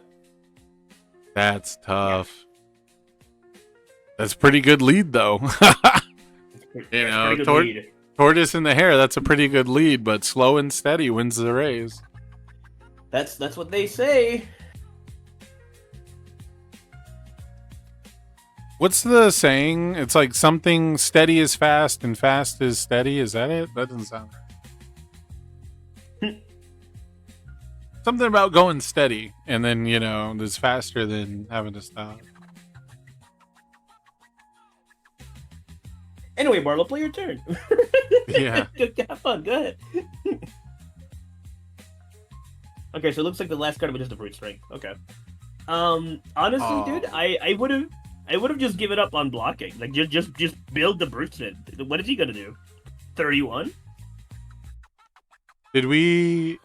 that's tough. That's pretty good lead though. That's know, pretty good toward- lead. Tortoise in the hair. That's a pretty good lead, but slow and steady wins the race. That's what they say. What's the saying? It's like something steady is fast and fast is steady. Is that it? That doesn't sound right. Something about going steady and then, is faster than having to stop. Anyway, Barlow, play your turn. Yeah. Have fun. Go ahead. Okay, so it looks like the last card was just a brute strength. Okay. Honestly, dude, I would have just given up on blocking. Like just build the brute strength. What is he gonna do? 31? Did we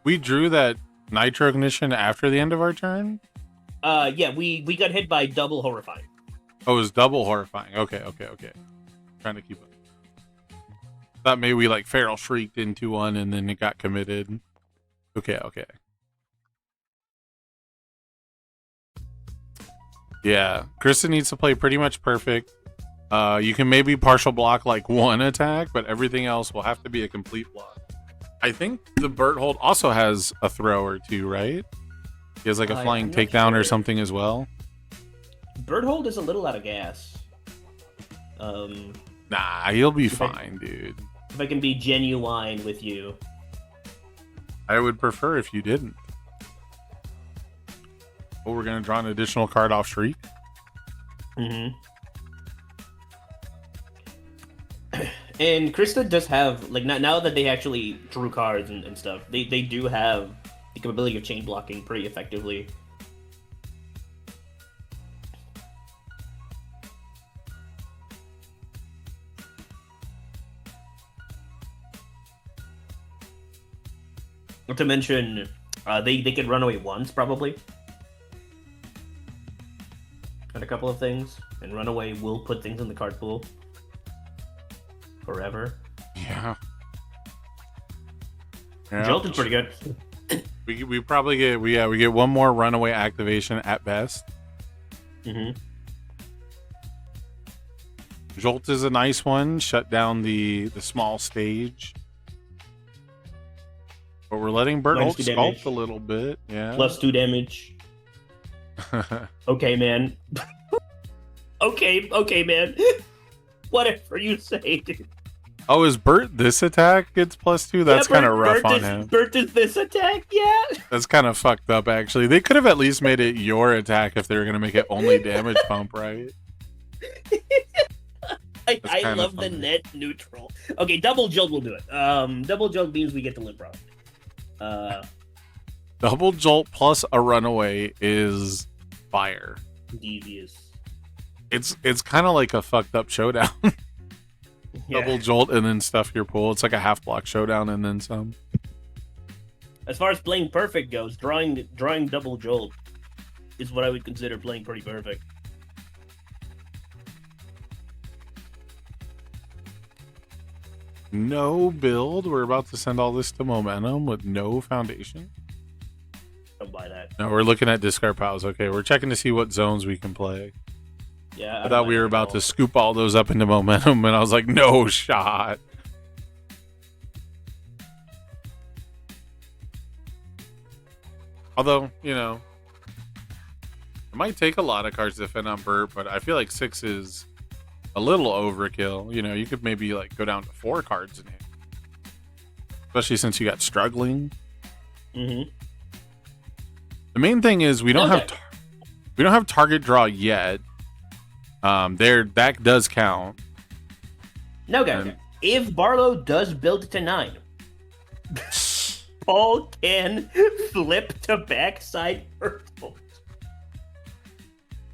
drew that Nitro Ignition after the end of our turn? Yeah, we got hit by double horrifying. Oh, it was double horrifying. Okay. Trying to keep it. Thought maybe we like feral shrieked into one and then it got committed. Okay. Yeah, Kristen needs to play pretty much perfect. You can maybe partial block like one attack, but everything else will have to be a complete block. I think the Berthold also has a throw or two, right? He has like a flying I'm not takedown or sure. something as well. Birdhold is a little out of gas. Nah, he'll be fine, dude. If I can be genuine with you. I would prefer if you didn't. Oh, we're gonna draw an additional card off Shriek. Mm-hmm. And Krista does have, like, now that they actually drew cards and stuff, they do have the capability of chain blocking pretty effectively. Not to mention, they can run away once, probably. And a couple of things. And runaway will put things in the card pool. Forever. Yeah. Jolt is pretty good. We probably get we get one more runaway activation at best. Mm-hmm. Jolt is a nice one. Shut down the small stage. But we're letting Berthold -2 sculpt damage. a little bit. Yeah. +2 damage. Okay, man. okay, man. Whatever you say, dude. Oh, is Bert this attack gets +2? That's Yeah, kind of rough on Bert him. Bert is this attack, yeah. That's kind of fucked up, actually. They could have at least made it your attack if they were going to make it only damage pump, right? I kinda love the funny. net neutral. Okay, double jolt will do it. Double jolt means we get the limp rock. Double Jolt plus a runaway is fire. Devious. It's kind of like a fucked up showdown. Yeah. Double Jolt and then stuff your pool. It's like a half block showdown and then some. As far as playing perfect goes, drawing double jolt is what I would consider playing pretty perfect. No build. We're about to send all this to Momentum with no foundation. Don't buy that. No, we're looking at discard piles. Okay, we're checking to see what zones we can play. Yeah, I thought we were about to scoop all those up into Momentum, and I was like, no shot. Although, you know, it might take a lot of cards to defend on Burt, but I feel like 6 is a little overkill. You know, you could maybe like go down to 4 cards in hand, especially since you got struggling. Mm-hmm. The main thing is we don't Okay. have target draw yet. That does count. No, guys. And- If Barlow does build to 9, Paul can flip to backside purple.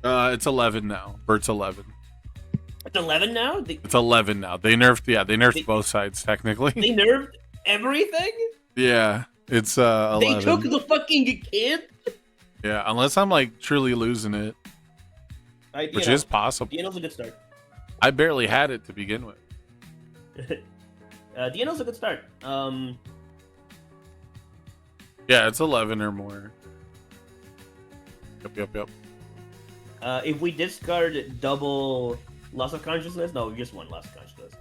It's 11 now. Bert's 11. It's 11 now? It's 11 now. They nerfed They- both sides technically. They nerfed everything? Yeah, it's 11. They took the fucking kid? Yeah, unless I'm like truly losing it, which is possible. DNL's a good start. I barely had it to begin with. DNL's a good start. Yeah, it's 11 or more. Yep. If we discard double loss of consciousness, no, just one loss of consciousness.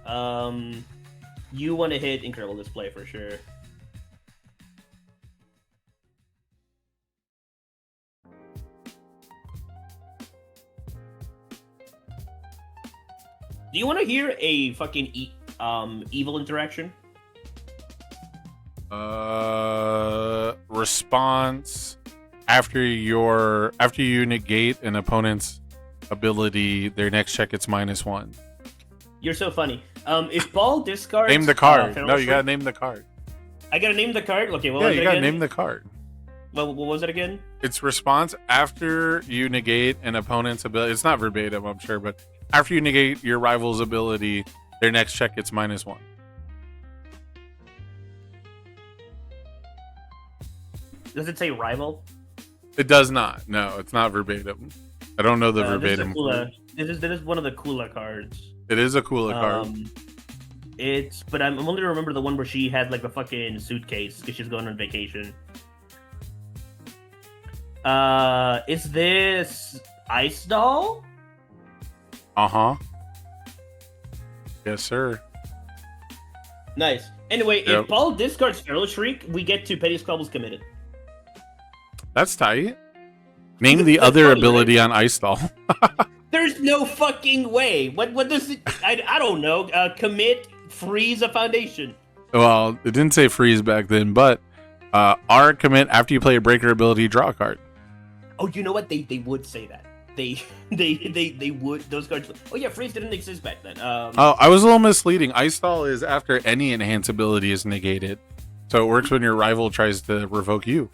You want to hit Incredible Display for sure. Do you want to hear a fucking evil interaction? Response after you negate an opponent's ability, their next check gets -1. You're so funny. If ball discards, Name the card. Feral No, you gotta Shriek- name the card. I gotta name the card. Okay, what Yeah, was you it gotta again? name the card. What was it again? It's response after you negate an opponent's ability. It's not verbatim, I'm sure, but after you negate your rival's ability, their next check gets -1. Does it say rival? It does not. No, it's not verbatim. I don't know the verbatim. This is one of the Kula cards. It is a cooler card. But I'm only remember the one where she had like the fucking suitcase because she's going on vacation. Is this Ice Doll? Uh-huh. Yes, sir. Nice. Anyway, Yep. if Paul discards Feral Shriek, we get to Petty Squabbles committed. That's tight. Name the That's other funny, ability on Ice Doll. There's no fucking way. What does it? I don't know. Commit, freeze a foundation. Well, it didn't say freeze back then, but R commit after you play a breaker ability, draw a card. Oh, you know what? They would say that. They would. Those cards. Oh yeah, freeze didn't exist back then. Oh, I was a little misleading. Ice Doll is after any enhance ability is negated. So it works when your rival tries to revoke you.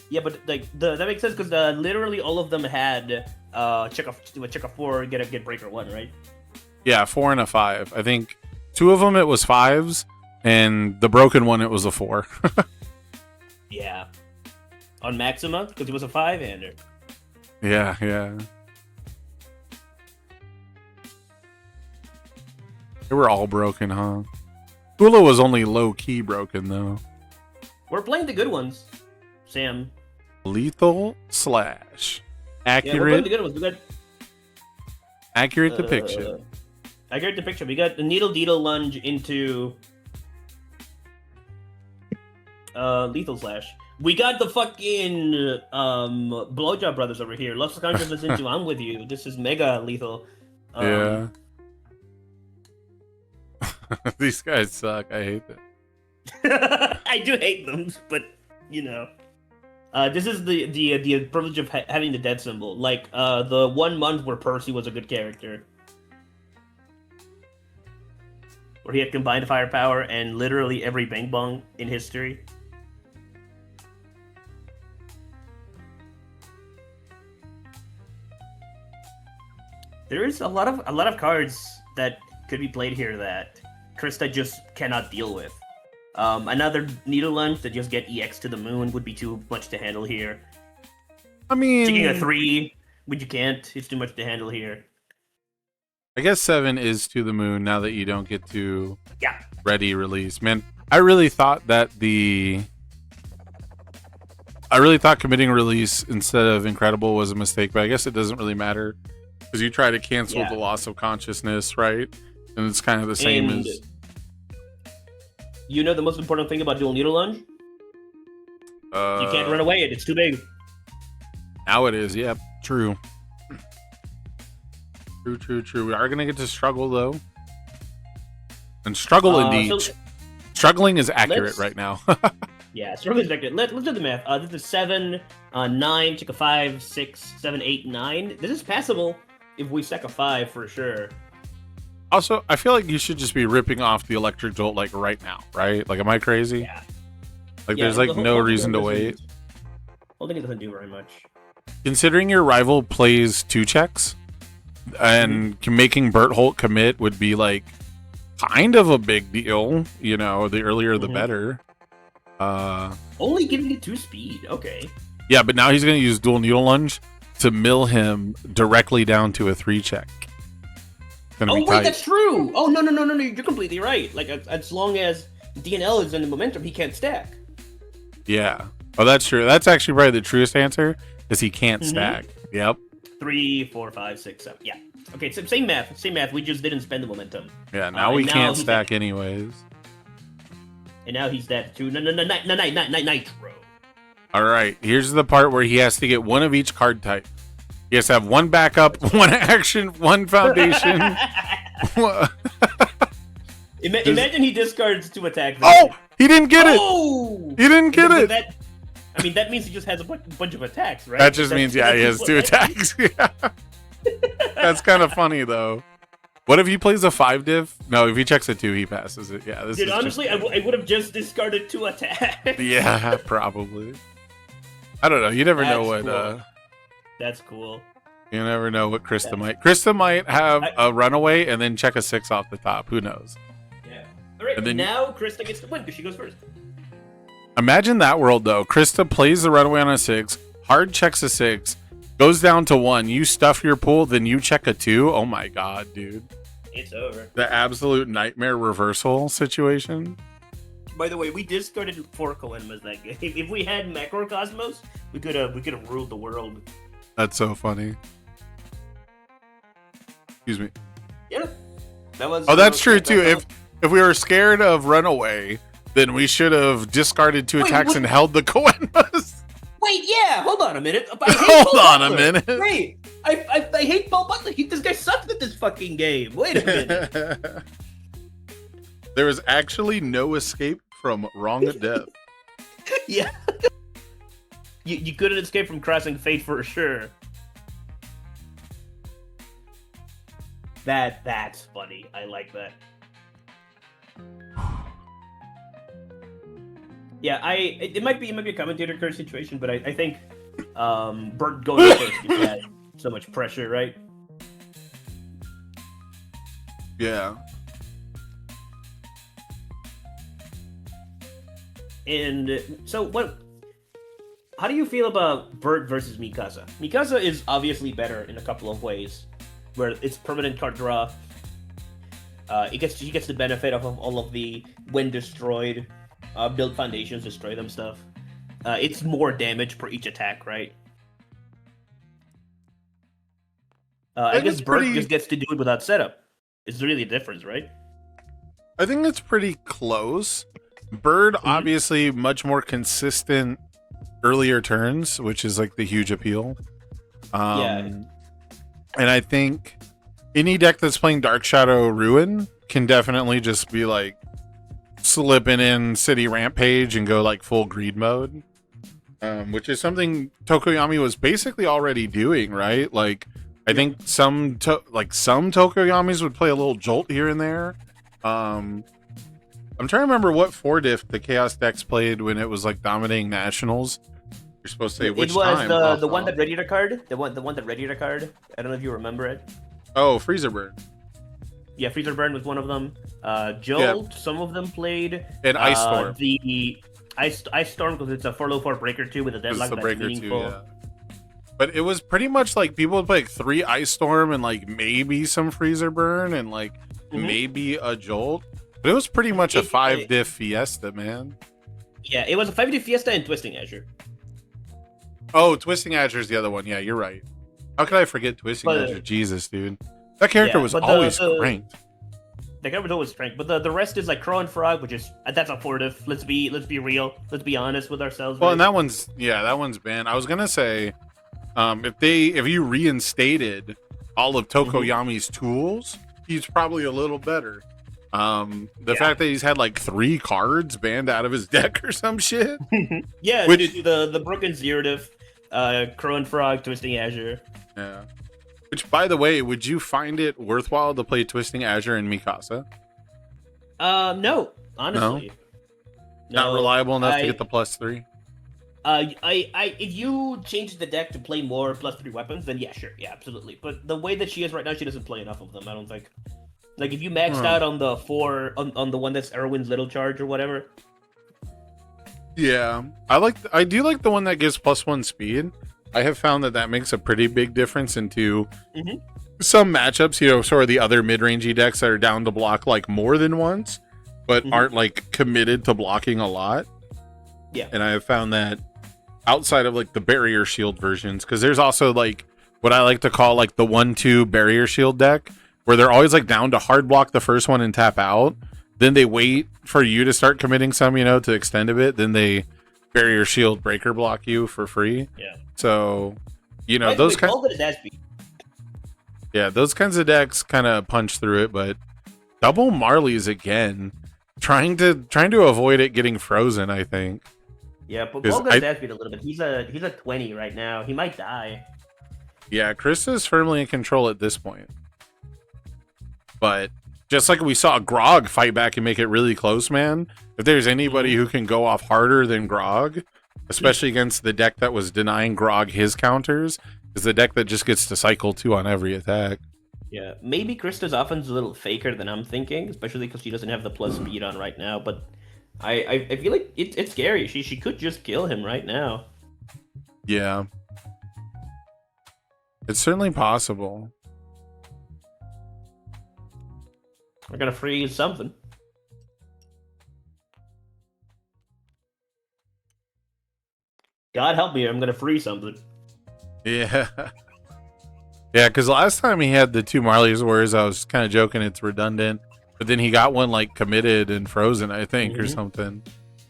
Yeah, but like that makes sense because literally all of them had check a 4, get breaker 1, right? Yeah, 4 and a 5. I think 2 of them it was 5s, and the broken one it was a 4. Yeah. On Maxima because it was a 5-hander. Yeah, yeah. They were all broken, huh? Kula was only low key broken though. We're playing the good ones, Sam. Lethal slash. Yeah, we're playing Accurate, the good ones. We got accurate depiction. accurate depiction. We got the needle deedle lunge into lethal slash. We got the fucking blowjob brothers over here. Lost consciousness into I'm with you. This is mega lethal. Yeah. These guys suck. I hate them. I do hate them, but you know. This is the privilege of having the dead symbol. Like the 1 month where Percy was a good character, where he had combined firepower and literally every bang bong in history. There is a lot of cards that could be played here that Krista just cannot deal with. Another needle lunge that just get EX to the moon would be too much to handle here. I mean, Taking a 3, but you can't. It's too much to handle here. I guess 7 is to the moon now that you don't get to Yeah. ready release. Man, I really thought committing release instead of incredible was a mistake, but I guess it doesn't really matter because you try to cancel Yeah. the loss of consciousness, right? And it's kind of the same And as you know the most important thing about dual needle lunge? You can't run away. It's too big. Now it is. Yep. True. True. We are gonna get to struggle though, and struggle indeed. so- Struggling is accurate let's- right now. Yeah, struggle is accurate. Let's do the math. This is 7, 9, take a 5, 6, 7, 8, 9. This is passable if we stack a 5 for sure. Also, I feel like you should just be ripping off the electric jolt like right now, right? Like, am I crazy? Yeah. Like, Yeah, there's the like whole- no whole thing reason to doesn't- wait. Whole thing doesn't do very much. Considering your rival plays 2 checks, and making Bert Holt commit would be like kind of a big deal. You know, the earlier the Mhm. better. Only giving it 2 speed. Okay. Yeah, but now he's gonna use dual needle lunge to mill him directly down to a 3 check. Gonna Oh be wait, tight. that's true. Oh no, you're completely right. Like as long as DNL is in the momentum, he can't stack. Yeah. Oh, that's true. That's actually probably the truest answer, is he can't Mhm. stack. Yep. 3, 4, 5, 6, 7. Yeah. Okay, so same math. We just didn't spend the momentum, Yeah, now and we now can't he's stack anyways. and now he's dead too. Nitro. All right, here's the part where he has to get one of each card type. He has to have one backup, one action, one foundation. Imagine he discards 2 attacks. Oh, he didn't get it. Oh! He didn't get it. That means he just has a bunch of attacks, right? That just means, yeah, he has 2 attacks. Yeah. That's kind of funny though. What if he plays a 5 diff? No, if he checks a 2, he passes it. Yeah, this Dude, is honestly, just... I would have just discarded 2 attacks. Yeah, probably. I don't know. You never know what. That's cool. That's cool. You never know what Krista might. Krista might have a runaway and then check a 6 off the top. Who knows? Yeah. All right. And then now Krista gets to win because she goes first. Imagine that world though. Krista plays the runaway on a 6, hard checks a 6, goes down to 1. You stuff your pool, then you check a 2. Oh my god, dude. It's over. The absolute nightmare reversal situation. By the way, we discarded 4 Koenmas that game. If we had Macrocosmos, we could have ruled the world. That's so funny. Excuse me. Yeah. That was. Oh, that's true that too. was- If we were scared of runaway, then we should have discarded 2 Wait, attacks what- and held the Koenmas. Wait, yeah. Hold on a minute. I hate Hold Paul on a Butler. minute. Wait, I hate Paul Butler. This guy sucks at this fucking game. Wait a minute. There was actually no escape from wrong death. Yeah. You couldn't escape from crossing fate for sure. That's funny. I like that. Yeah, it might be a commentator curse situation, but I think Bert going first because he had so much pressure, right? Yeah. And so what? How do you feel about Bert versus Mikasa? Mikasa is obviously better in a couple of ways, where it's permanent card draw. He gets the benefit of all of the when destroyed, build foundations, destroy them stuff. It's more damage per each attack, right? I think guess it's Bert pretty- just gets to do it without setup. It's really a difference, right? I think it's pretty close. Bird, obviously, much more consistent earlier turns, which is like the huge appeal. Yeah. And I think any deck that's playing Dark Shadow Ruin can definitely just be like slipping in City Rampage and go like full greed mode, which is something Tokoyami was basically already doing, right? Like, I think some Tokoyamis would play a little Jolt here and there. I'm trying to remember what 4 diff the Chaos decks played when it was like dominating Nationals. You're supposed to say which it was time. the one that ready to card. The one that ready to card. I don't know if you remember it. Oh, Freezer Burn. Yeah, Freezer Burn was one of them. Jolt, some of them played. And Ice Storm. The Ice Storm because it's a 4/4 breaker 2 with a It's deadlock the that's breaker meaningful. too, yeah. But it was pretty much like people would play like 3 Ice Storm and like maybe some Freezer Burn and like maybe a Jolt. But it was pretty much a 5 diff Fiesta, man. Yeah, it was a 5D Fiesta and Twisting Azure. Oh, Twisting Azure is the other one. Yeah, you're right. How could I forget Twisting But- Azure? Jesus, dude. That character Yeah, was but always the- ranked. The guy was always strength, but the rest is like Crow and Frog, which is that's a 4 diff. Let's be real. Let's be honest with ourselves. Well, right? and that one's banned. I was gonna say, if you reinstated all of Tokoyami's tools, he's probably a little better. The fact that he's had like 3 cards banned out of his deck or some shit. Yeah, Which- dude, the Broken Zero diff, Crow and Frog, Twisting Azure. Yeah. Which, by the way, would you find it worthwhile to play Twisting Azure and Mikasa? No, honestly. Not No, reliable enough I- to get the +3? If you change the deck to play more +3 weapons, then yeah, sure, yeah, absolutely. But the way that she is right now, she doesn't play enough of them. I don't think. Like if you maxed out on the 4 on the one that's Erwin's little charge or whatever. Yeah, I do like the one that gives +1 speed. I have found that makes a pretty big difference into some matchups. You know, sort of the other mid-rangey decks that are down to block like more than once, but aren't like committed to blocking a lot. Yeah, and I have found that outside of like the barrier shield versions, because there's also like what I like to call like the 1/2 barrier shield deck, where they're always like down to hard block the first one and tap out. Then they wait for you to start committing some, you know, to extend a bit. Then they barrier shield breaker block you for free. Yeah. So, you know, By the those way, kind. Paul did a dash beat. Yeah, those kinds of decks kind of punch through it, but double Marley's again, trying to avoid it getting frozen. I think. Yeah, but 'Cause Paul got a dash beat a little bit. He's a 20 right now. He might die. Yeah, Krista's firmly in control at this point. But just like we saw Grog fight back and make it really close, man. If there's anybody who can go off harder than Grog, especially against the deck that was denying Grog his counters, is the deck that just gets to cycle 2 on every attack. Yeah, maybe Krista's offense is a little faker than I'm thinking, especially because she doesn't have the plus speed on right now. But I feel like it's scary. She could just kill him right now. Yeah. It's certainly possible. We're gonna freeze something. God help me, I'm gonna freeze something. Yeah. Yeah, because last time he had the 2 Marley's Wars, I was kind of joking it's redundant. But then he got one like committed and frozen, I think, or something.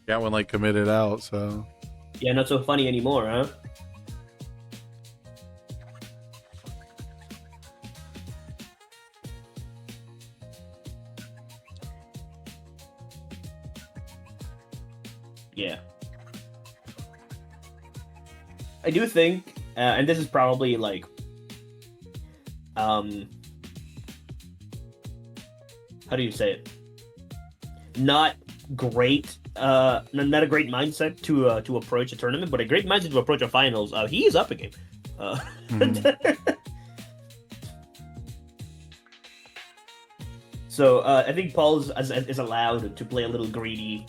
Got one like committed out, so. Yeah, not so funny anymore, huh? Yeah. I do think, and this is probably like, how do you say it? Not great, not a great mindset to approach a tournament, but a great mindset to approach a finals. He is up a game. So I think Paul is allowed to play a little greedy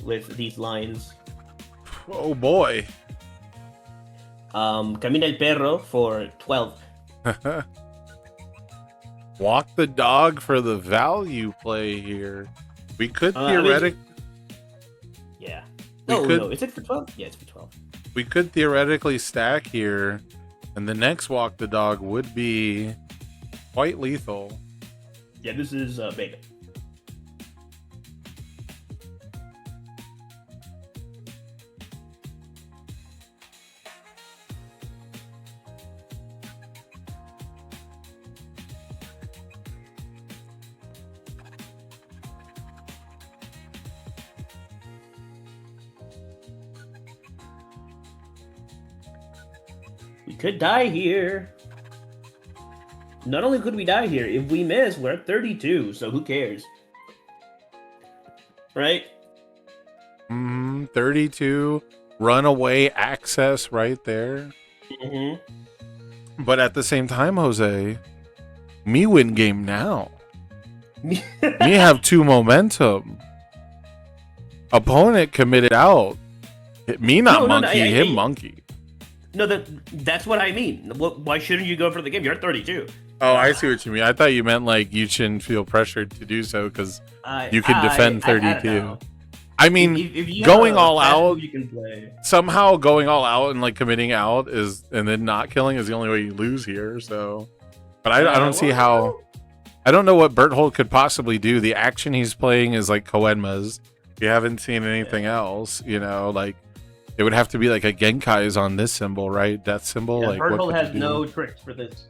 with these lines. Oh boy. Camina el perro for 12. Walk the dog for the value play here. We could I mean, theoretically. Yeah. We Oh, could- no. Is it for 12? Yeah, it's for 12. We could theoretically stack here, and the next walk the dog would be quite lethal. Yeah, this is big. We could die here. Not only could we die here, if we miss, we're at 32, so who cares? Right? 32 runaway access right there. Mm-hmm. But at the same time, Jose, me win game now. Me have 2 momentum. Opponent committed out. Me not No, monkey, him I- monkey. No, that's what I mean. Why shouldn't you go for the game? You're at 32. Oh, I see what you mean. I thought you meant like you shouldn't feel pressured to do so because you can defend I don't 32. know. I mean, If you going have a all fast out, move you can play. somehow going all out and like committing out is, and then not killing is the only way you lose here. So, but I don't see how. I don't know what Berthold could possibly do. The action he's playing is like Koenma's. You haven't seen anything else, you know. Like it would have to be like a Genkai's on this symbol, right? Death symbol. Yeah, like what Berthold could you has do? no tricks for this.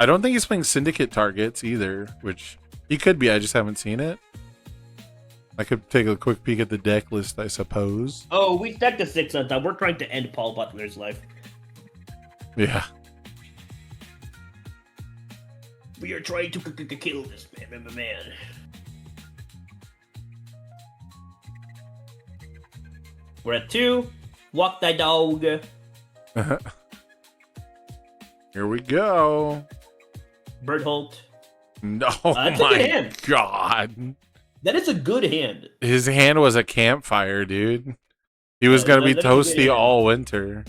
I don't think he's playing syndicate targets either, which he could be. I just haven't seen it. I could take a quick peek at the deck list, I suppose. Oh, we stacked a 6 on top. We're trying to end Paul Butler's life. Yeah. We are trying to kill this man. We're at 2. Walk thy dog. Here we go. Berthold. No, That's a good my hand. God. That is a good hand. His hand was a campfire, dude. He was Yeah, going to be that is a good toasty hand. all winter.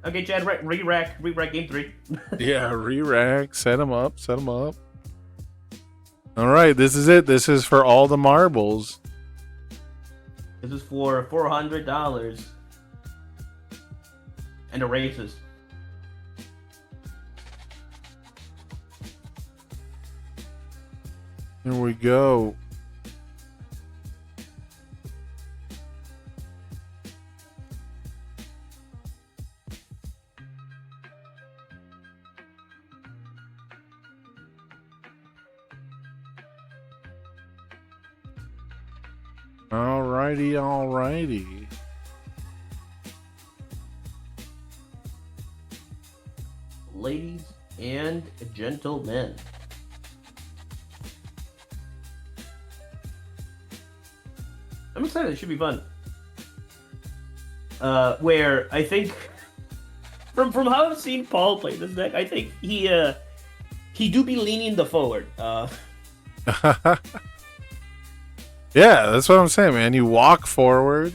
Okay, Chad, re-rack game 3. Yeah, re-rack. Set him up. Set him up. All right, this is it. This is for all the marbles. This is for $400. And erases. Here we go. Alrighty, alrighty. ladies and gentlemen. I'm excited. It should be fun. Where I think, from how I've seen Paul play this deck, I think he do be leaning the forward. Yeah, that's what I'm saying, man. You walk forward,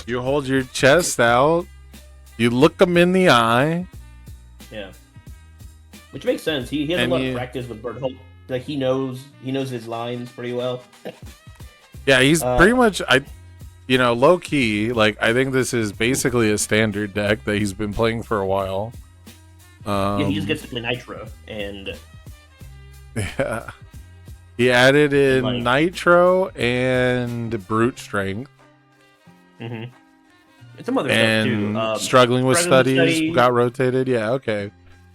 you hold your chest out, you look them in the eye. Yeah, which makes sense. He has a And lot you- of practice with Berthold. Like he knows his lines pretty well. Yeah, he's pretty much low key. Like I think this is basically a standard deck that he's been playing for a while. Yeah, he just gets to play Nitro, and Yeah. He added in Like- Nitro and Brute Strength, and some other and stuff too. Struggling with Struggling with Studies Study. got rotated. Yeah, okay.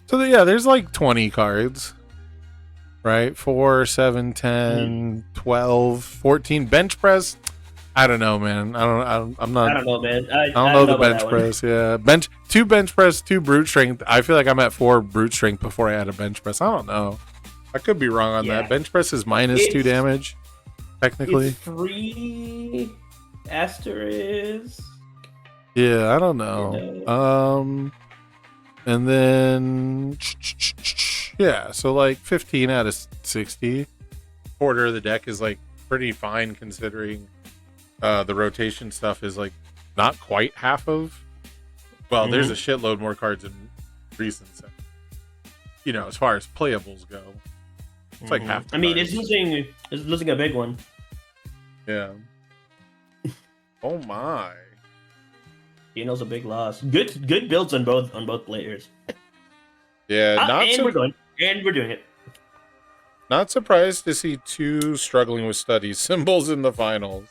So yeah, there's like 20 cards, right? 4, 7, 10, 12, 14. Bench press. I don't know, man. I'm not. I don't know, man. I don't know the about bench that one. press. Yeah, two bench press, 2 brute strength. I feel like I'm at 4 brute strength before I add a bench press. I don't know. I could be wrong on Yeah. that. Bench press is minus 2 It's- damage, technically. It's 3 asterisk. Yeah, I don't know. And then yeah, so like 15 out of 60. Quarter of the deck is like pretty fine considering the rotation stuff is like not quite half of. Well, there's a shitload more cards in recent sets. As far as playables go, it's like half. the I mean, cards. it's losing a big one. Yeah. Oh my. DNL's a big loss. Good builds on both players. Yeah, and we're doing it. not surprised to see 2 struggling with studies symbols in the finals.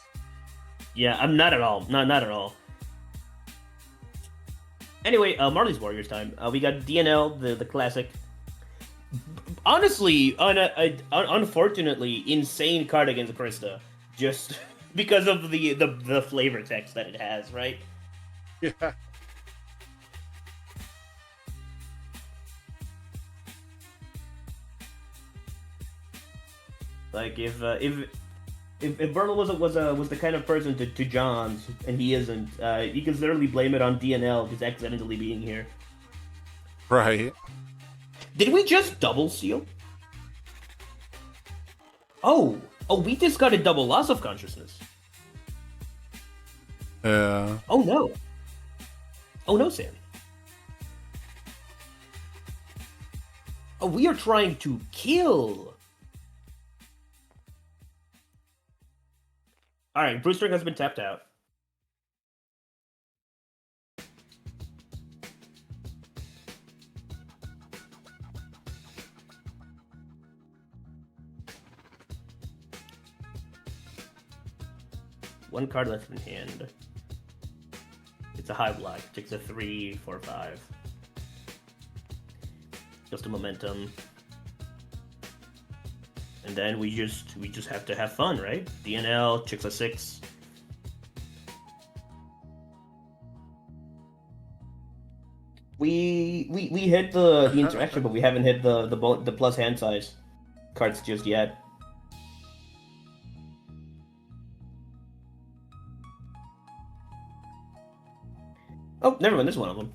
Yeah, I'm not at all. Not at all. Anyway, Marley's Warriors time. We got DNL, the classic. Honestly, unfortunately, insane card against Krista, just because of the flavor text that it has, right? Yeah. Like if Bertle was the kind of person to John's, and he isn't, you can literally blame it on DNL just accidentally being here. Right. Did we just double seal? Oh, we just got a double loss of consciousness. Yeah. Oh no, Sam. Oh, we are trying to kill. All right, Brewster has been tapped out. One card left in hand. It's a high block. Takes a 3, 4, 5. Just a momentum. And then we just have to have fun, right? DNL, chicks a 6. We hit the interaction, but we haven't hit the plus hand size cards just yet. Oh, never mind. There's one of them.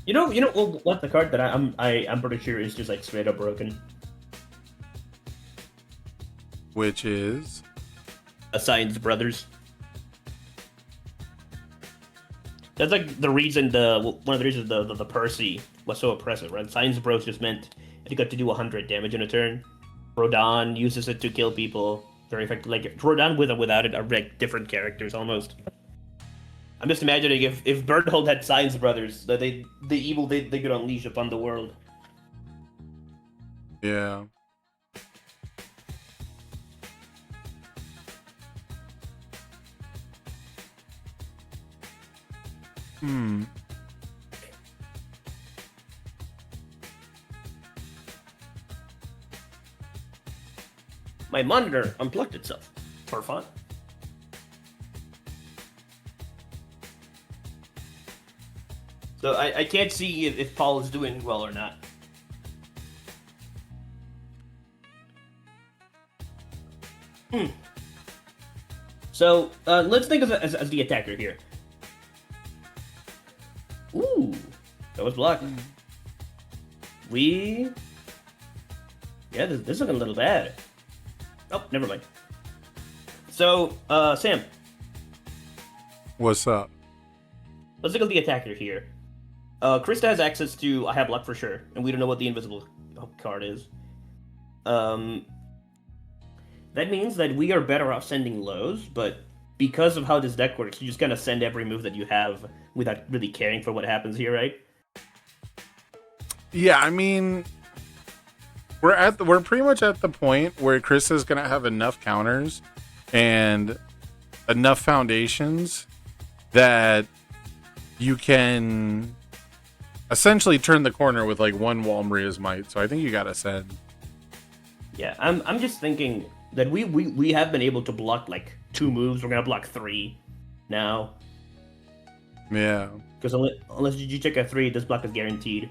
You know what, the card that I'm pretty sure is just like straight up broken. Which is Science Brothers. That's like the reason one of the reasons the Percy was so oppressive, right? Science Bros just meant if you got to do 100 damage in a turn. Rodan uses it to kill people very effective. Like Rodan with or without it are like different characters almost. I'm just imagining if Berthold had Science Brothers, that the evil they could unleash upon the world. yeah. My monitor unplugged itself for fun. So I can't see if Paul is doing well or not. So let's think of it as the attacker here. Ooh, that was blocked. Yeah, this is looking a little bad. Oh, never mind. So, Sam, What's up? let's look at the attacker here. Krista has access to I have luck for sure, and we don't know what the invisible card is. That means that we are better off sending lows, but because of how this deck works, you just kind of send every move that you have without really caring for what happens here, right? Yeah, I mean, we're pretty much at the point where Chris is gonna have enough counters and enough foundations that you can essentially turn the corner with like one wall Maria's Might. So I think you gotta send. Yeah, I'm just thinking that we have been able to block like 2 moves. We're gonna block 3 now. Yeah. Because unless you check a 3, this block is guaranteed.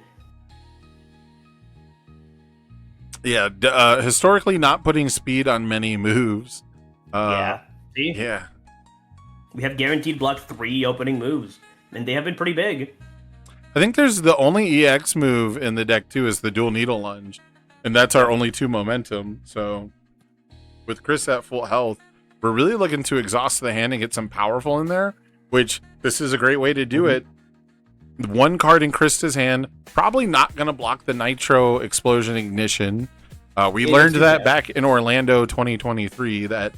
Yeah. Historically, not putting speed on many moves. Yeah. See? Yeah. We have guaranteed block 3 opening moves, and they have been pretty big. I think there's the only EX move in the deck too is the dual needle lunge, and that's our only 2 momentum. So with Chris at full health, we're really looking to exhaust the hand and get some powerful in there, which this is a great way to do it. 1 card in Krista's hand, probably not going to block the Nitro Explosion Ignition. We learned that back in Orlando 2023 that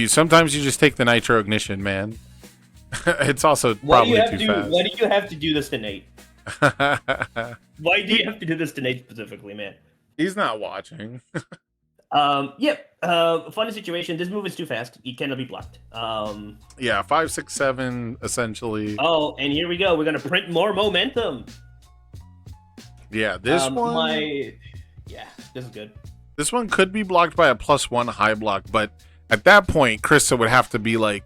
sometimes you just take the Nitro Ignition, man. It's also probably too fast. Why do you have to do this to Nate? Why do you have to do this to Nate specifically, man? He's not watching. Funny situation. This move is too fast. It cannot be blocked. Yeah, 5, 6, 7, essentially. Oh, and here we go. We're gonna print more momentum. Yeah, this one. Yeah, this is good. This one could be blocked by a +1 high block, but at that point, Krista would have to be like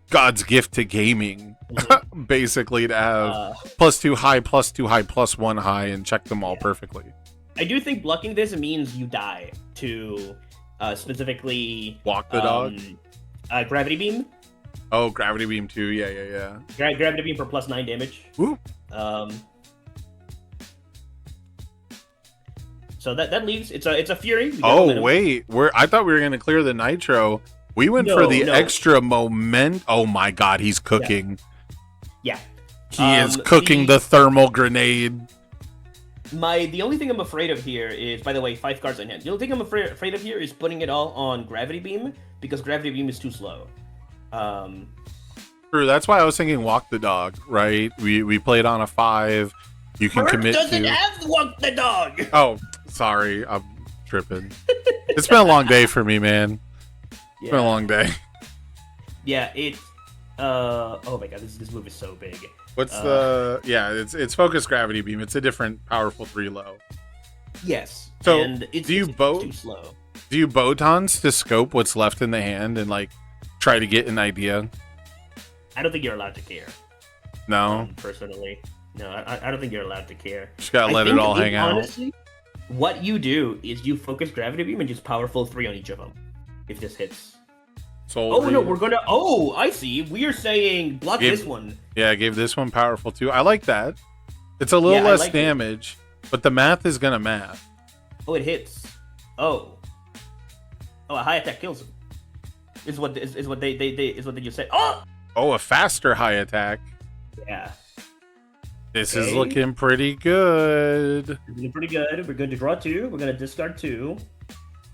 God's gift to gaming, basically, to have +2 high, +2 high, +1 high, and check them all perfectly. I do think blocking this means you die to specifically Walk the dog. Gravity Beam. Oh, Gravity Beam too. Yeah. Gravity Beam for +9 damage. Woo. So that leaves it's a Fury. Oh wait, I thought we were gonna clear the Nitro. We went for the extra moment. Oh my God, he's cooking. Yeah. He is cooking the thermal grenade. The only thing I'm afraid of here is, by the way, 5 cards in hand. The only thing I'm afraid of here is putting it all on Gravity Beam, because Gravity Beam is too slow. True, that's why I was thinking Walk the Dog, right? We played on a 5. You can commit doesn't to... have Walk the Dog! Oh, sorry, I'm tripping. It's been a long day for me, man. It's been a long day. Yeah, oh my God, this move is so big. What's the... Yeah, it's Focus Gravity Beam. It's a different powerful 3 low. Yes. So, and it's too slow. Do you Botons to scope what's left in the hand and, like, try to get an idea? I don't think you're allowed to care. No? Personally. No, I don't think you're allowed to care. Just gotta let it all hang out. Honestly, what you do is you focus Gravity Beam and just powerful 3 on each of them. If this hits. Soul no, we're gonna... Oh, I see. We are saying block this one. Yeah, I gave this one powerful too. I like that. It's a little less damage, but the math is gonna math. Oh, it hits. Oh, a high attack kills him. Is what they just said. Oh, a faster high attack. Yeah. This is looking pretty good. Looking pretty good. We're going to draw 2. We're gonna discard 2.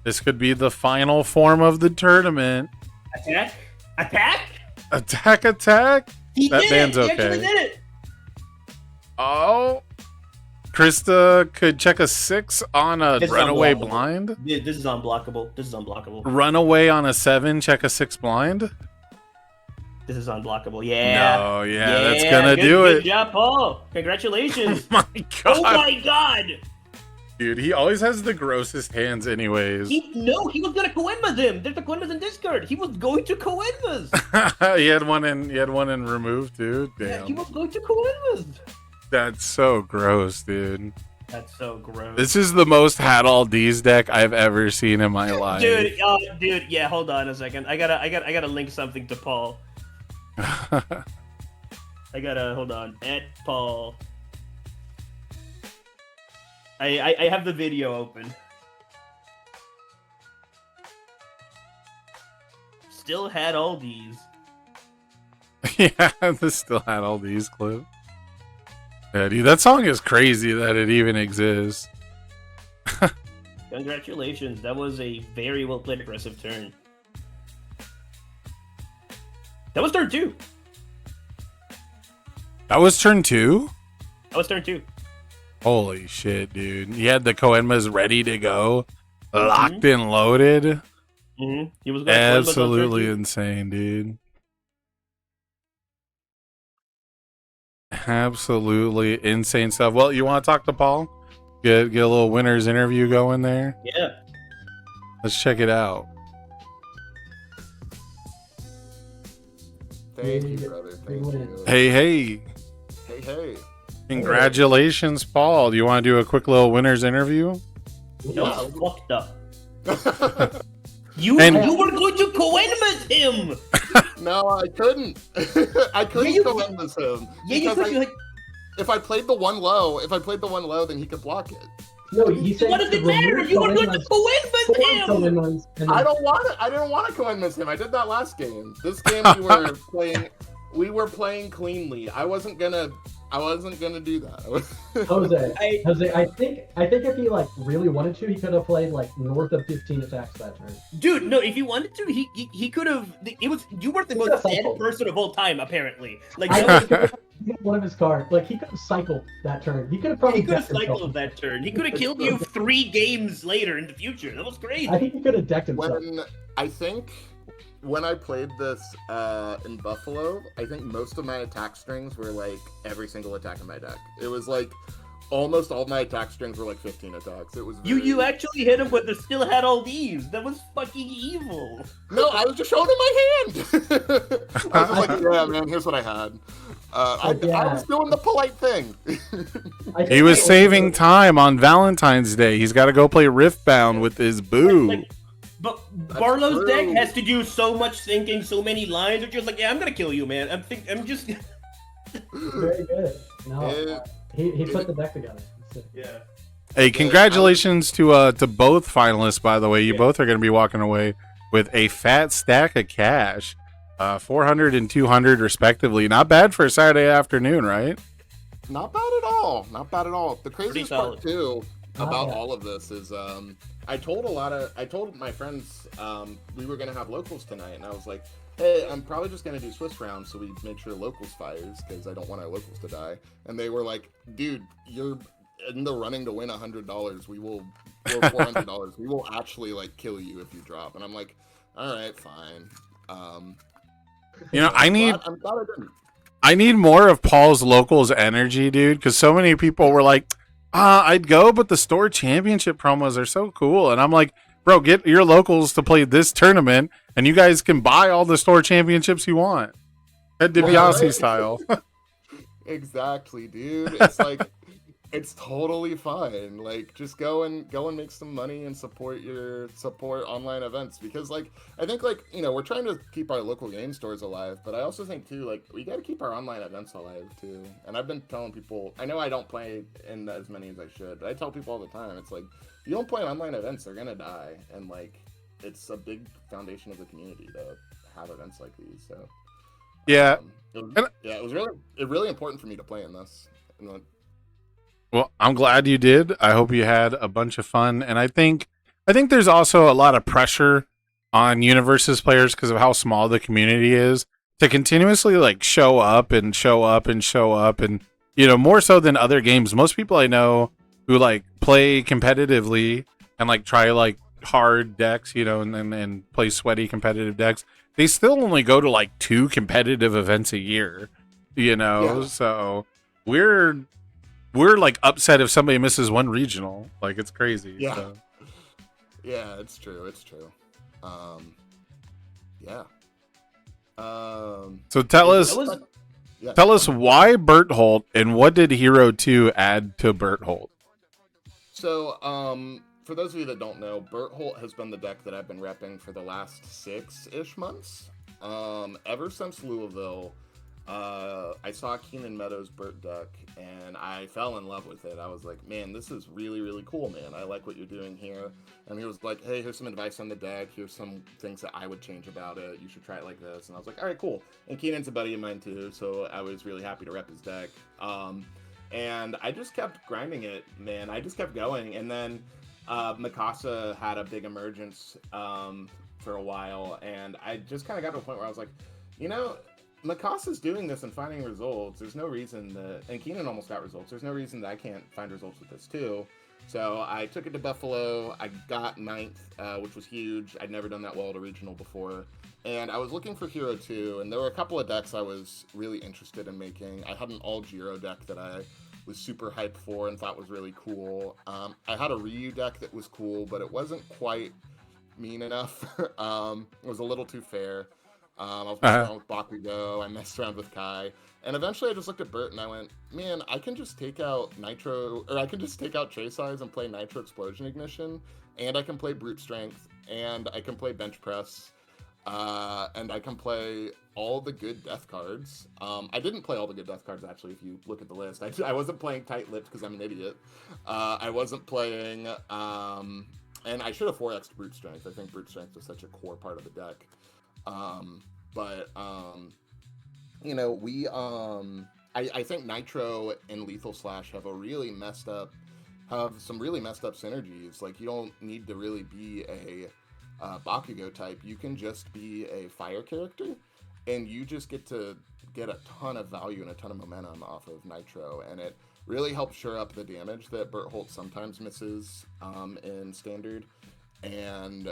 This could be the final form of the tournament. Attack! Attack! He that did man's it! okay. He actually did it! Oh, Krista could check a 6 on a runaway blind. This is unblockable. Runaway on a 7, check a 6 blind. This is unblockable. Yeah. No, that's gonna do it. Good job, Paul. Congratulations. Oh my God. Oh my God. Dude, he always has the grossest hands anyways. He was gonna Koenma's him. There's the Koenma's in discard. He was going to Koenma's. he had one in remove too. Damn. Yeah, he was going to Koenma's. That's so gross, dude. That's so gross. This is the most had all D's deck I've ever seen in my life. Dude, yeah. Hold on a second. I gotta link something to Paul. Hold on. At Paul. I have the video open. Still had all these. Yeah, this still had all these clips. Yeah, dude, that song is crazy that it even exists. Congratulations, that was a very well played aggressive turn. That was turn 2. That was turn 2? That was turn 2. Holy shit, dude. You had the Koenmas ready to go, locked and loaded. Mm-hmm. He was gonna absolutely insane, dude. Absolutely insane stuff. Well, you want to talk to Paul? Get a little winner's interview going there? Yeah. Let's check it out. Thank you, brother. Thank you. Hey. Hey. Congratulations, Paul. Do you want to do a quick little winner's interview? That was fucked up. You were going to Koenmas him! No, I couldn't. I couldn't Koenmas him. Yeah, you could. If I played the one low, then he could block it. No, he said. What does it matter? You were going to Koenmas him! I don't want it. I didn't want to Koenmas him. I did that last game. This game we were playing cleanly. I wasn't gonna do that. Jose, I think if he like really wanted to, he could have played like north of 15 attacks that turn. Dude, no, if he wanted to, he could have. You were the most dead person of all time, apparently. Like one of his cards, like he could have cycled that turn. He could have probably cycled that turn. He could have killed you 3 games later in the future. That was crazy. I think he could have decked himself. When I played this in Buffalo, I think most of my attack strings were like every single attack in my deck. It was like almost all my attack strings were like 15 attacks. It was you actually hit him with the still had all these. That was fucking evil. No, I was just showing him my hand. I was just like, yeah, man, here's what I had. I was doing the polite thing. He was saving time on Valentine's Day. He's got to go play Riftbound with his boo. But Barlow's deck has to do so much thinking, so many lines. They're just like, yeah, I'm gonna kill you, man. I'm just. Very good. No, he put the deck together. Yeah. Hey, congratulations to both finalists, by the way. You both are going to be walking away with a fat stack of cash, 400 and 200 respectively. Not bad for a Saturday afternoon, right? Not bad at all. Not bad at all. The craziest part too about all of this is I told my friends we were gonna have locals tonight, and I was like, hey, I'm probably just gonna do Swiss rounds so we make sure locals fires because I don't want our locals to die. And they were like, dude, you're in the running to win $100. We will, or $400. We will actually like kill you if you drop. And I'm like, all right, fine. You know, I'm glad I didn't. I need more of Paul's locals energy, dude, because so many people were like, I'd go, but the store championship promos are so cool. And I'm like, bro, get your locals to play this tournament, and you guys can buy all the store championships you want. Ted DiBiase style. Exactly, dude. It's like, it's totally fine. Like, just go and make some money and support online events, because like I think like, you know, we're trying to keep our local game stores alive, but I also think too like we got to keep our online events alive too. And I've been telling people, I know I don't play in as many as I should, but I tell people all the time, it's like if you don't play online events, they're gonna die, and like it's a big foundation of the community to have events like these. So yeah, it was really important for me to play in this. Well, I'm glad you did. I hope you had a bunch of fun. And I think there's also a lot of pressure on Universes players because of how small the community is to continuously like show up and show up and show up. And, you know, more so than other games, most people I know who like play competitively and like try like hard decks, you know, and play sweaty competitive decks, they still only go to like 2 competitive events a year, you know? Yeah. So we're like upset if somebody misses 1 regional. Like it's crazy. Yeah. So. Yeah, it's true. It's true. Yeah. So tell us. Yeah. Tell us why Berthold and what did Hero 2 add to Berthold? So, for those of you that don't know, Berthold has been the deck that I've been repping for the last 6-ish months. Ever since Louisville, I saw Keenan Meadows' Bert deck, and I fell in love with it. I was like, man, this is really, really cool, man. I like what you're doing here. And he was like, hey, here's some advice on the deck. Here's some things that I would change about it. You should try it like this. And I was like, all right, cool. And Keenan's a buddy of mine, too, so I was really happy to rep his deck. And I just kept grinding it, man. I just kept going. And then Mikasa had a big emergence for a while, and I just kind of got to a point where I was like, you know, Mikasa's doing this and finding results. There's no reason that, and Keenan almost got results. There's no reason that I can't find results with this too. So I took it to Buffalo. I got 9th, which was huge. I'd never done that well at a regional before. And I was looking for Hero 2, and there were a couple of decks I was really interested in making. I had an all Giro deck that I was super hyped for and thought was really cool. I had a Ryu deck that was cool, but it wasn't quite mean enough. It was a little too fair. I was messing around with Bakugo, I messed around with Kai, and eventually I just looked at Bert and I went, man, I can just take out Nitro, or I can just take out Chase Eyes and play Nitro Explosion Ignition, and I can play Brute Strength, and I can play Bench Press, and I can play all the good death cards. I didn't play all the good death cards, actually, if you look at the list. I wasn't playing Tight-Lipped because I'm an idiot. I wasn't playing, and I should have 4x'd Brute Strength. I think Brute Strength was such a core part of the deck. You know, we, I think Nitro and Lethal Slash have some really messed up synergies. Like, you don't need to really be a Bakugo type. You can just be a fire character, and you just get to get a ton of value and a ton of momentum off of Nitro, and it really helps shore up the damage that Berthold sometimes misses in Standard. And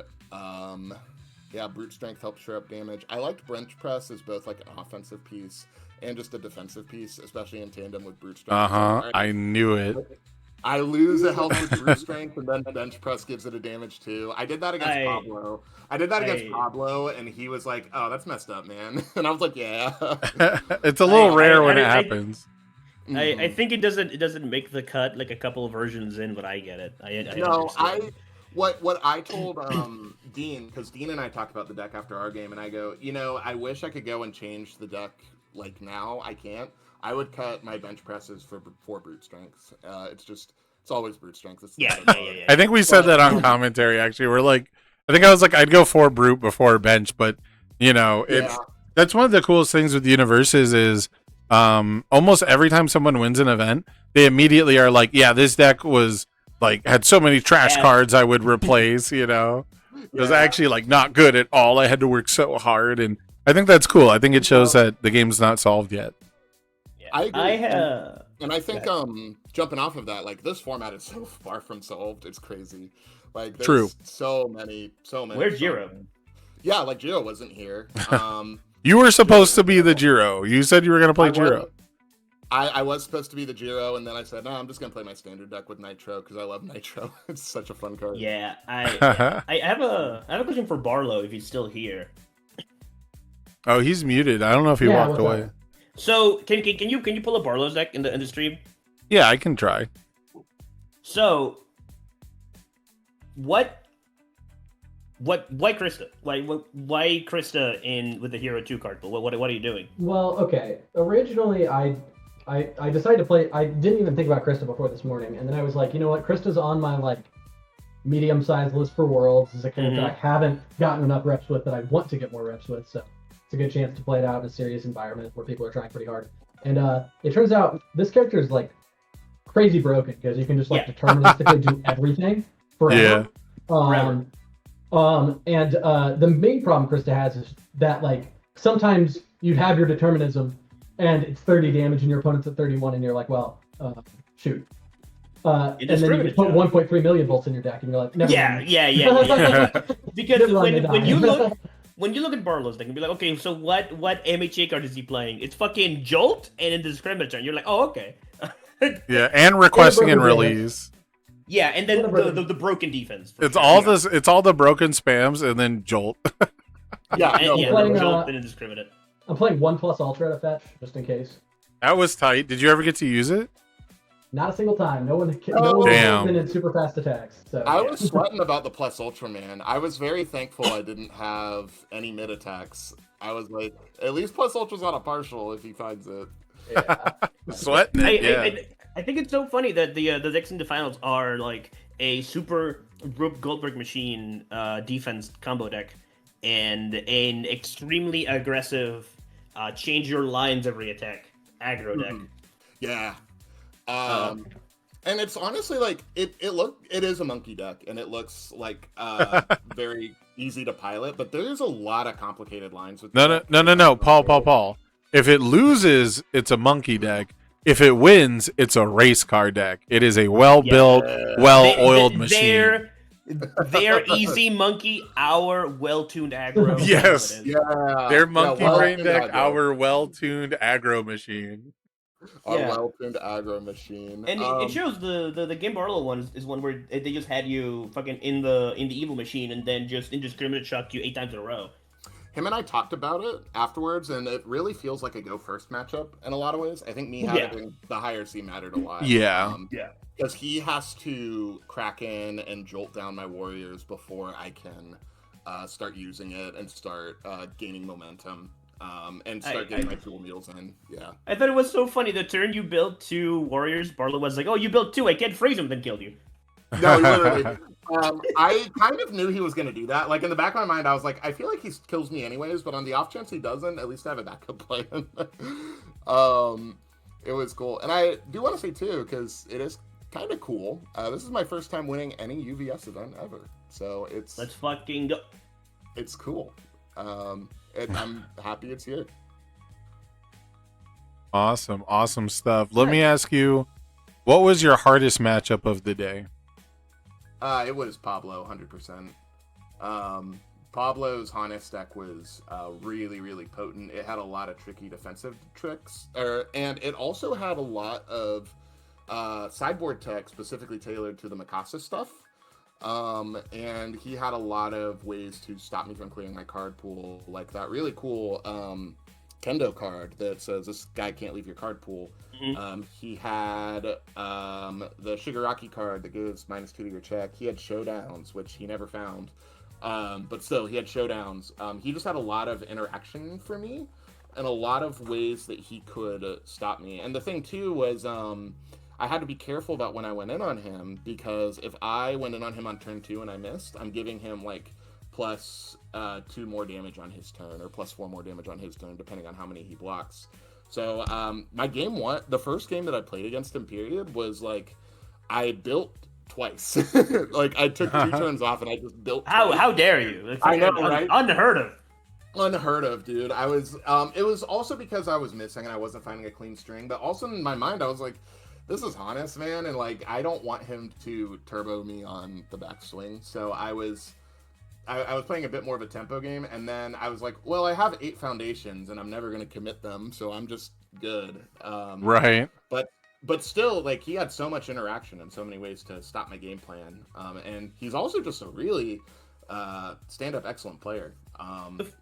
yeah, Brute Strength helps shore up damage. I liked Bench Press as both like an offensive piece and just a defensive piece, especially in tandem with Brute Strength. I knew it. I lose a health with Brute Strength, and then Bench Press gives it a damage too. I did that against Pablo. Against Pablo, and he was like, "Oh, that's messed up, man." And I was like, "Yeah." It's a little rare when it happens. I think it doesn't make the cut like a couple of versions in, but I get it. What I told Dean, because Dean and I talked about the deck after our game, and I go, you know, I wish I could go and change the deck like now. I can't. I would cut my bench presses for Brute Strengths. It's always Brute Strength. Yeah. I think we said that on commentary. Actually, I was like, I'd go for Brute before bench, but you know, that's one of the coolest things with universes is almost every time someone wins an event, they immediately are like, yeah, this deck was like had so many trash cards I would replace, you know. It was actually like not good at all. I had to work so hard, and I think that's cool. I think it shows that the game's not solved yet. I agree. And I think jumping off of that, like this format is so far from solved. It's crazy. Like there's so many. Where's Jiro? Yeah, like Jiro wasn't here. You were supposed to be the Jiro. You said you were going to play Jiro. I was supposed to be the Jiro, and then I said, no, I'm just going to play my standard deck with Nitro because I love Nitro. It's such a fun card. Yeah, I have a question for Barlow if he's still here. Oh, he's muted. I don't know if he walked away. That? So can you pull up Barlow's deck in the stream? Yeah, I can try. So why Krista? Why Krista in with the Hero 2 card? But what are you doing? Well, okay. Originally, I decided to play. I didn't even think about Krista before this morning, and then I was like, you know what? Krista's on my like medium-sized list for Worlds. Is a character I haven't gotten enough reps with that I want to get more reps with. So it's a good chance to play it out in a serious environment where people are trying pretty hard. And it turns out this character is like crazy broken because you can just like deterministically do everything forever. Forever. And the main problem Krista has is that like sometimes you have your determinism and it's 30 damage and your opponent's at 31 and you're like, well, shoot. And then you just put 1.3 million volts in your deck and you're like, never mind. Yeah. Because when you look at Barlow's deck and be like, okay, so what MHA card is he playing? It's fucking Jolt and in the Discriminator. And you're like, oh, okay. Yeah, and requesting and release. Yeah, and then the broken defense. It's all this. It's all the broken spams and then Jolt. Jolt and Indiscriminate. I'm playing 1+ Ultra to fetch, just in case. That was tight. Did you ever get to use it? Not a single time. No one Damn. been in super fast attacks. So I yeah. was sweating about the Plus Ultra, man. I was very thankful I didn't have any mid attacks. I was like, at least Plus Ultra's on a partial if he finds it. Yeah. Sweating it, yeah. I think it's so funny that the decks in the finals are like a super Rube Goldberg machine defense combo deck and an extremely aggressive change your lines every attack aggro deck. Yeah. And it's honestly like it is a monkey deck and it looks like very easy to pilot, but there's a lot of complicated lines with No. Paul. If it loses, it's a monkey deck. If it wins, it's a race car deck. It is a well-built, well-oiled machine. They're easy monkey, our well-tuned aggro. Yes. Yeah. Their monkey brain deck, aggro. our well-tuned aggro machine. Our Yeah. well-tuned aggro machine. And it shows the Game Barlow one is one where they just had you fucking in the evil machine and then just indiscriminate shocked you 8 times in a row. Him and I talked about it afterwards, and it really feels like a go first matchup in a lot of ways. I think me having the higher C mattered a lot. Yeah. Because he has to crack in and jolt down my warriors before I can start using it and start gaining momentum and start getting my fuel meals in. Yeah. I thought it was so funny. The turn you built 2 warriors, Barlow was like, "Oh, you built 2. I can't freeze him," then killed you. No, literally. I kind of knew he was going to do that. Like, in the back of my mind, I was like, I feel like he kills me anyways, but on the off chance he doesn't, at least I have a backup plan. It was cool. And I do want to say, too, because it is kind of cool. This is my first time winning any UVS event ever. So it's... Let's fucking go. It's cool. And I'm happy it's here. Awesome stuff. Let me ask you, what was your hardest matchup of the day? It was Pablo, 100%. Pablo's Hannes deck was really, really potent. It had a lot of tricky defensive tricks, and it also had a lot of sideboard tech specifically tailored to the Mikasa stuff. And he had a lot of ways to stop me from clearing my card pool, like that really cool Kendo card that says this guy can't leave your card pool. He had the Shigaraki card that gives -2 to your check. He had showdowns, which he never found. But still, he had showdowns. He just had a lot of interaction for me and a lot of ways that he could stop me. And the thing, too, was I had to be careful about when I went in on him, because if I went in on him on turn 2 and I missed, I'm giving him, like, +2 more damage on his turn, or +4 more damage on his turn, depending on how many he blocks. So my game one, the first game that I played against him, period, was like I built twice. Like I took 3 turns off and I just built. How dare you? I know, right? Unheard of. Unheard of, dude. I was. It was also because I was missing and I wasn't finding a clean string, but also in my mind I was like, this is Hannes, man, and like I don't want him to turbo me on the backswing. So I was playing a bit more of a tempo game, and then I was like, well, I have 8 foundations, and I'm never going to commit them, so I'm just good. Right. But still, like, he had so much interaction and so many ways to stop my game plan. And he's also just a really stand-up excellent player.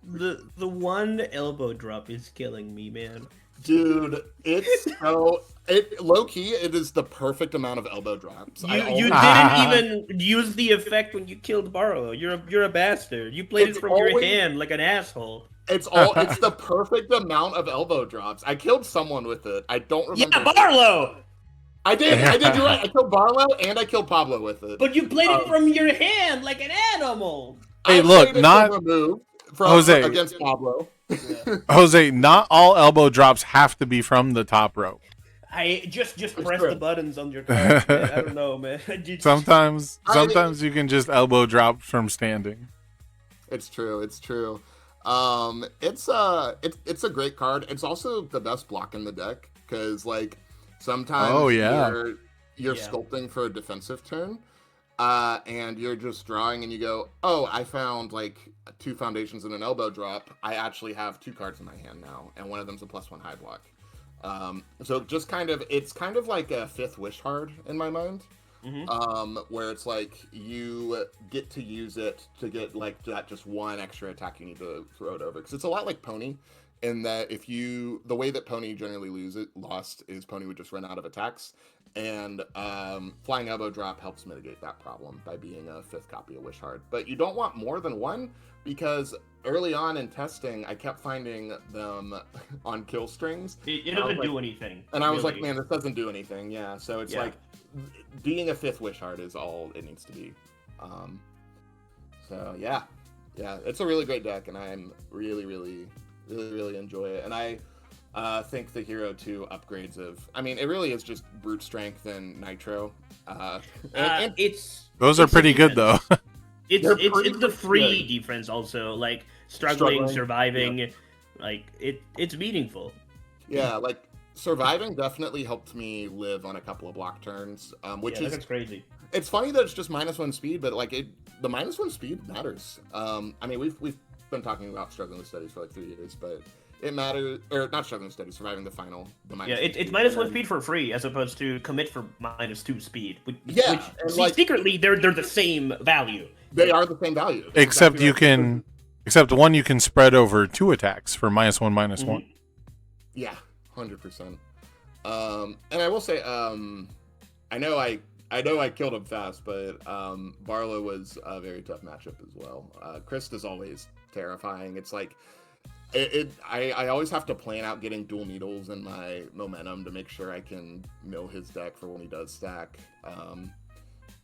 The one elbow drop is killing me, man. Dude, it's so low-key, it is the perfect amount of elbow drops. You didn't even use the effect when you killed Barlow. You're a bastard. You played it from your hand like an asshole. It's the perfect amount of elbow drops. I killed someone with it. I don't remember. Yeah, Barlow! I did. You're right. I killed Barlow and I killed Pablo with it. But you played it from your hand like an animal. Hey, look, not Jose against Pablo. Jose, not all elbow drops have to be from the top rope. I just press the buttons on your card. Man. I don't know, man. Sometimes you can just elbow drop from standing. It's true. It's a great card. It's also the best block in the deck because like sometimes you're sculpting for a defensive turn. And you're just drawing and you go, oh, I found like 2 foundations and an elbow drop. I actually have 2 cards in my hand now, and one of them's a +1 high block. So just it's kind of like a 5th wish card in my mind. Where it's like you get to use it to get like that just 1 extra attack you need to throw it over. Because it's a lot like Pony in that the way that Pony generally lost is Pony would just run out of attacks, and Flying Elbow Drop helps mitigate that problem by being a 5th copy of Wish Hard. But you don't want more than one, because early on in testing, I kept finding them on kill strings. It doesn't do anything. And I was like, man, this doesn't do anything. Yeah, so it's like being a 5th Wish Hard is all it needs to be. So yeah, it's a really great deck, and I'm really enjoy it. And I think the Hero 2 upgrades it really is just brute strength and nitro. Those are pretty good though. It's the free defense also, like struggling, surviving, like it's meaningful. Yeah, like surviving definitely helped me live on a couple of block turns, which is that's crazy. It's funny that it's just -1 speed, but like the -1 speed matters. We've been talking about struggling with studies for like 3 years, but it matters, or not struggling with studies, surviving the final. It's -1 speed for free as opposed to commit for -2 speed. Which secretly they're the same value. They are the same value. Except one you can spread over 2 attacks for -1, -1. Yeah, 100%. And I will say, I know I killed him fast, but Barlow was a very tough matchup as well. Krist is always terrifying. It's like I always have to plan out getting dual needles in my momentum to make sure I can mill his deck for when he does stack.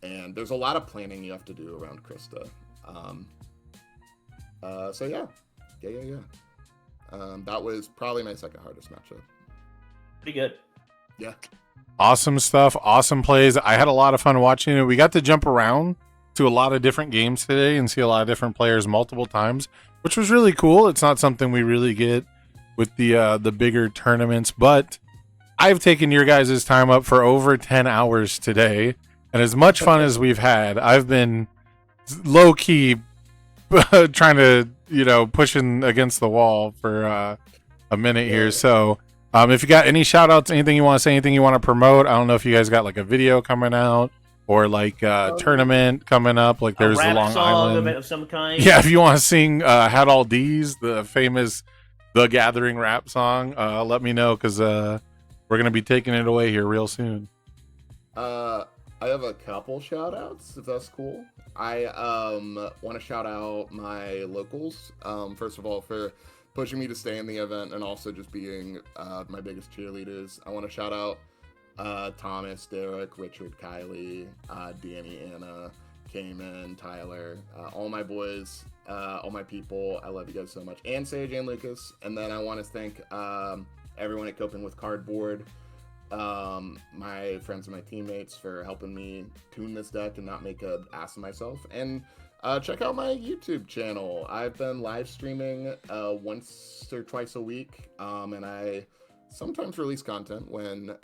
And there's a lot of planning you have to do around Krista. So yeah. That was probably my second hardest matchup. Pretty good. Yeah. Awesome stuff. Awesome plays. I had a lot of fun watching it. We got to jump around to a lot of different games today and see a lot of different players multiple times, which was really cool. It's not something we really get with the bigger tournaments, but I've taken your guys' time up for over 10 hours today. And as much fun as we've had, I've been low key trying to, pushing against the wall for a minute here. So if you got any shout outs, anything you want to say, anything you want to promote, I don't know if you guys got like a video coming out or like a tournament coming up, like there's the Long Island event of some kind. Yeah, if you want to sing Had All D's, the famous The Gathering rap song, let me know, because we're going to be taking it away here real soon. I have a couple shout outs, if that's cool. I want to shout out my locals, first of all, for pushing me to stay in the event and also just being my biggest cheerleaders. I want to shout out Thomas, Derek, Richard, Kylie, Danny, Anna, Cayman, Tyler, all my boys, all my people. I love you guys so much. And Sage and Lucas. And then I want to thank everyone at Coping with Cardboard, my friends and my teammates for helping me tune this deck and not make an ass of myself. And check out my YouTube channel. I've been live streaming once or twice a week, and I sometimes release content when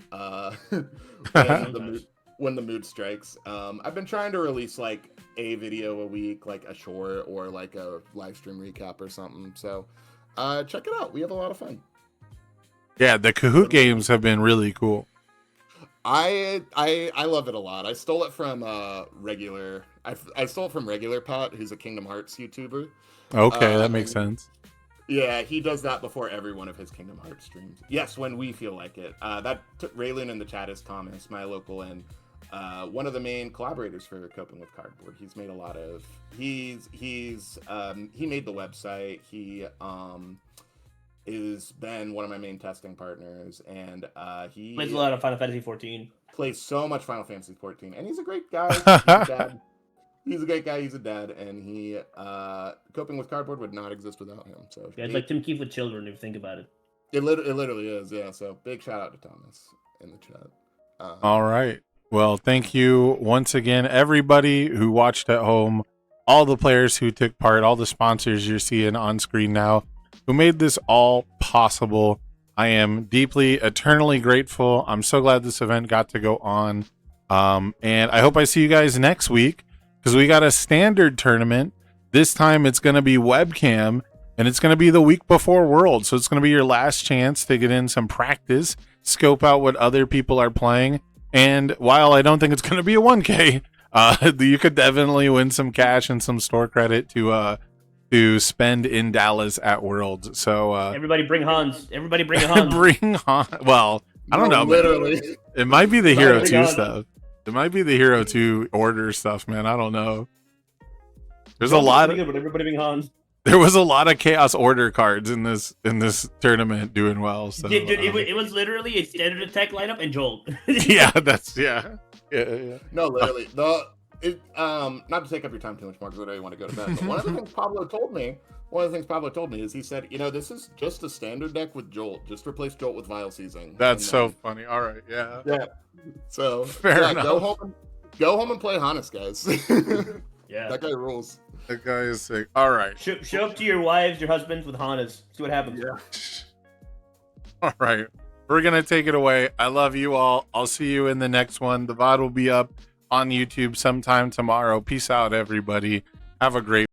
when the mood strikes. I've been trying to release like a video a week, like a short or like a live stream recap or something. So check it out. We have a lot of fun. Yeah, the Kahoot games have been really cool. I love it a lot. I stole it from regular. I stole it from Regular Pat, who's a Kingdom Hearts YouTuber. Okay, that makes sense. Yeah, he does that before every one of his Kingdom Hearts streams. Yes, when we feel like it. Raylan in the chat is Thomas, my local, and one of the main collaborators for Coping with Cardboard. He's made a lot of. He made the website. He has been one of my main testing partners, and he plays a lot of Final Fantasy 14. Plays so much Final Fantasy 14, and he's a great guy. He's a dad. He's a great guy. He's a dad, and he Coping with Cardboard would not exist without him. So yeah, it's like Tim Keefe with children, if you think about it. It literally is, yeah. So big shout out to Thomas in the chat. All right. Well, thank you once again, everybody who watched at home, all the players who took part, all the sponsors you're seeing on screen now, who made this all possible. I am deeply, eternally grateful. I'm so glad this event got to go on. And I hope I see you guys next week, because we got a standard tournament. This time it's going to be webcam, and it's going to be the week before Worlds. So it's going to be your last chance to get in some practice, scope out what other people are playing. And while I don't think it's going to be a 1K, you could definitely win some cash and some store credit to to spend in Dallas at Worlds. So Everybody bring Hans. Everybody bring a Hans. bring on. Well, I don't know. Literally. It might be the Hero Bring 2 on. stuff. It might be the Hero 2 order stuff, man. I don't know. There's a lot. Pretty good, but everybody bring Hans. There was a lot of Chaos Order cards in this tournament doing well. So Dude, it was literally a standard attack lineup and Jolt. yeah, that's yeah. No, literally. Not to take up your time too much more because I know you want to go to bed. But one of the things Pablo told me is he said, this is just a standard deck with Jolt. Just replace Jolt with Vile Seizing. That's And so then- funny. All right, yeah. Yeah. So Fair enough. Go home and play Hannes, guys. Yeah. That guy rules. That guy is sick. All right. Show up to your wives, your husbands with Hanas. See what happens. Yeah. All right. We're going to take it away. I love you all. I'll see you in the next one. The VOD will be up on YouTube sometime tomorrow. Peace out, everybody. Have a great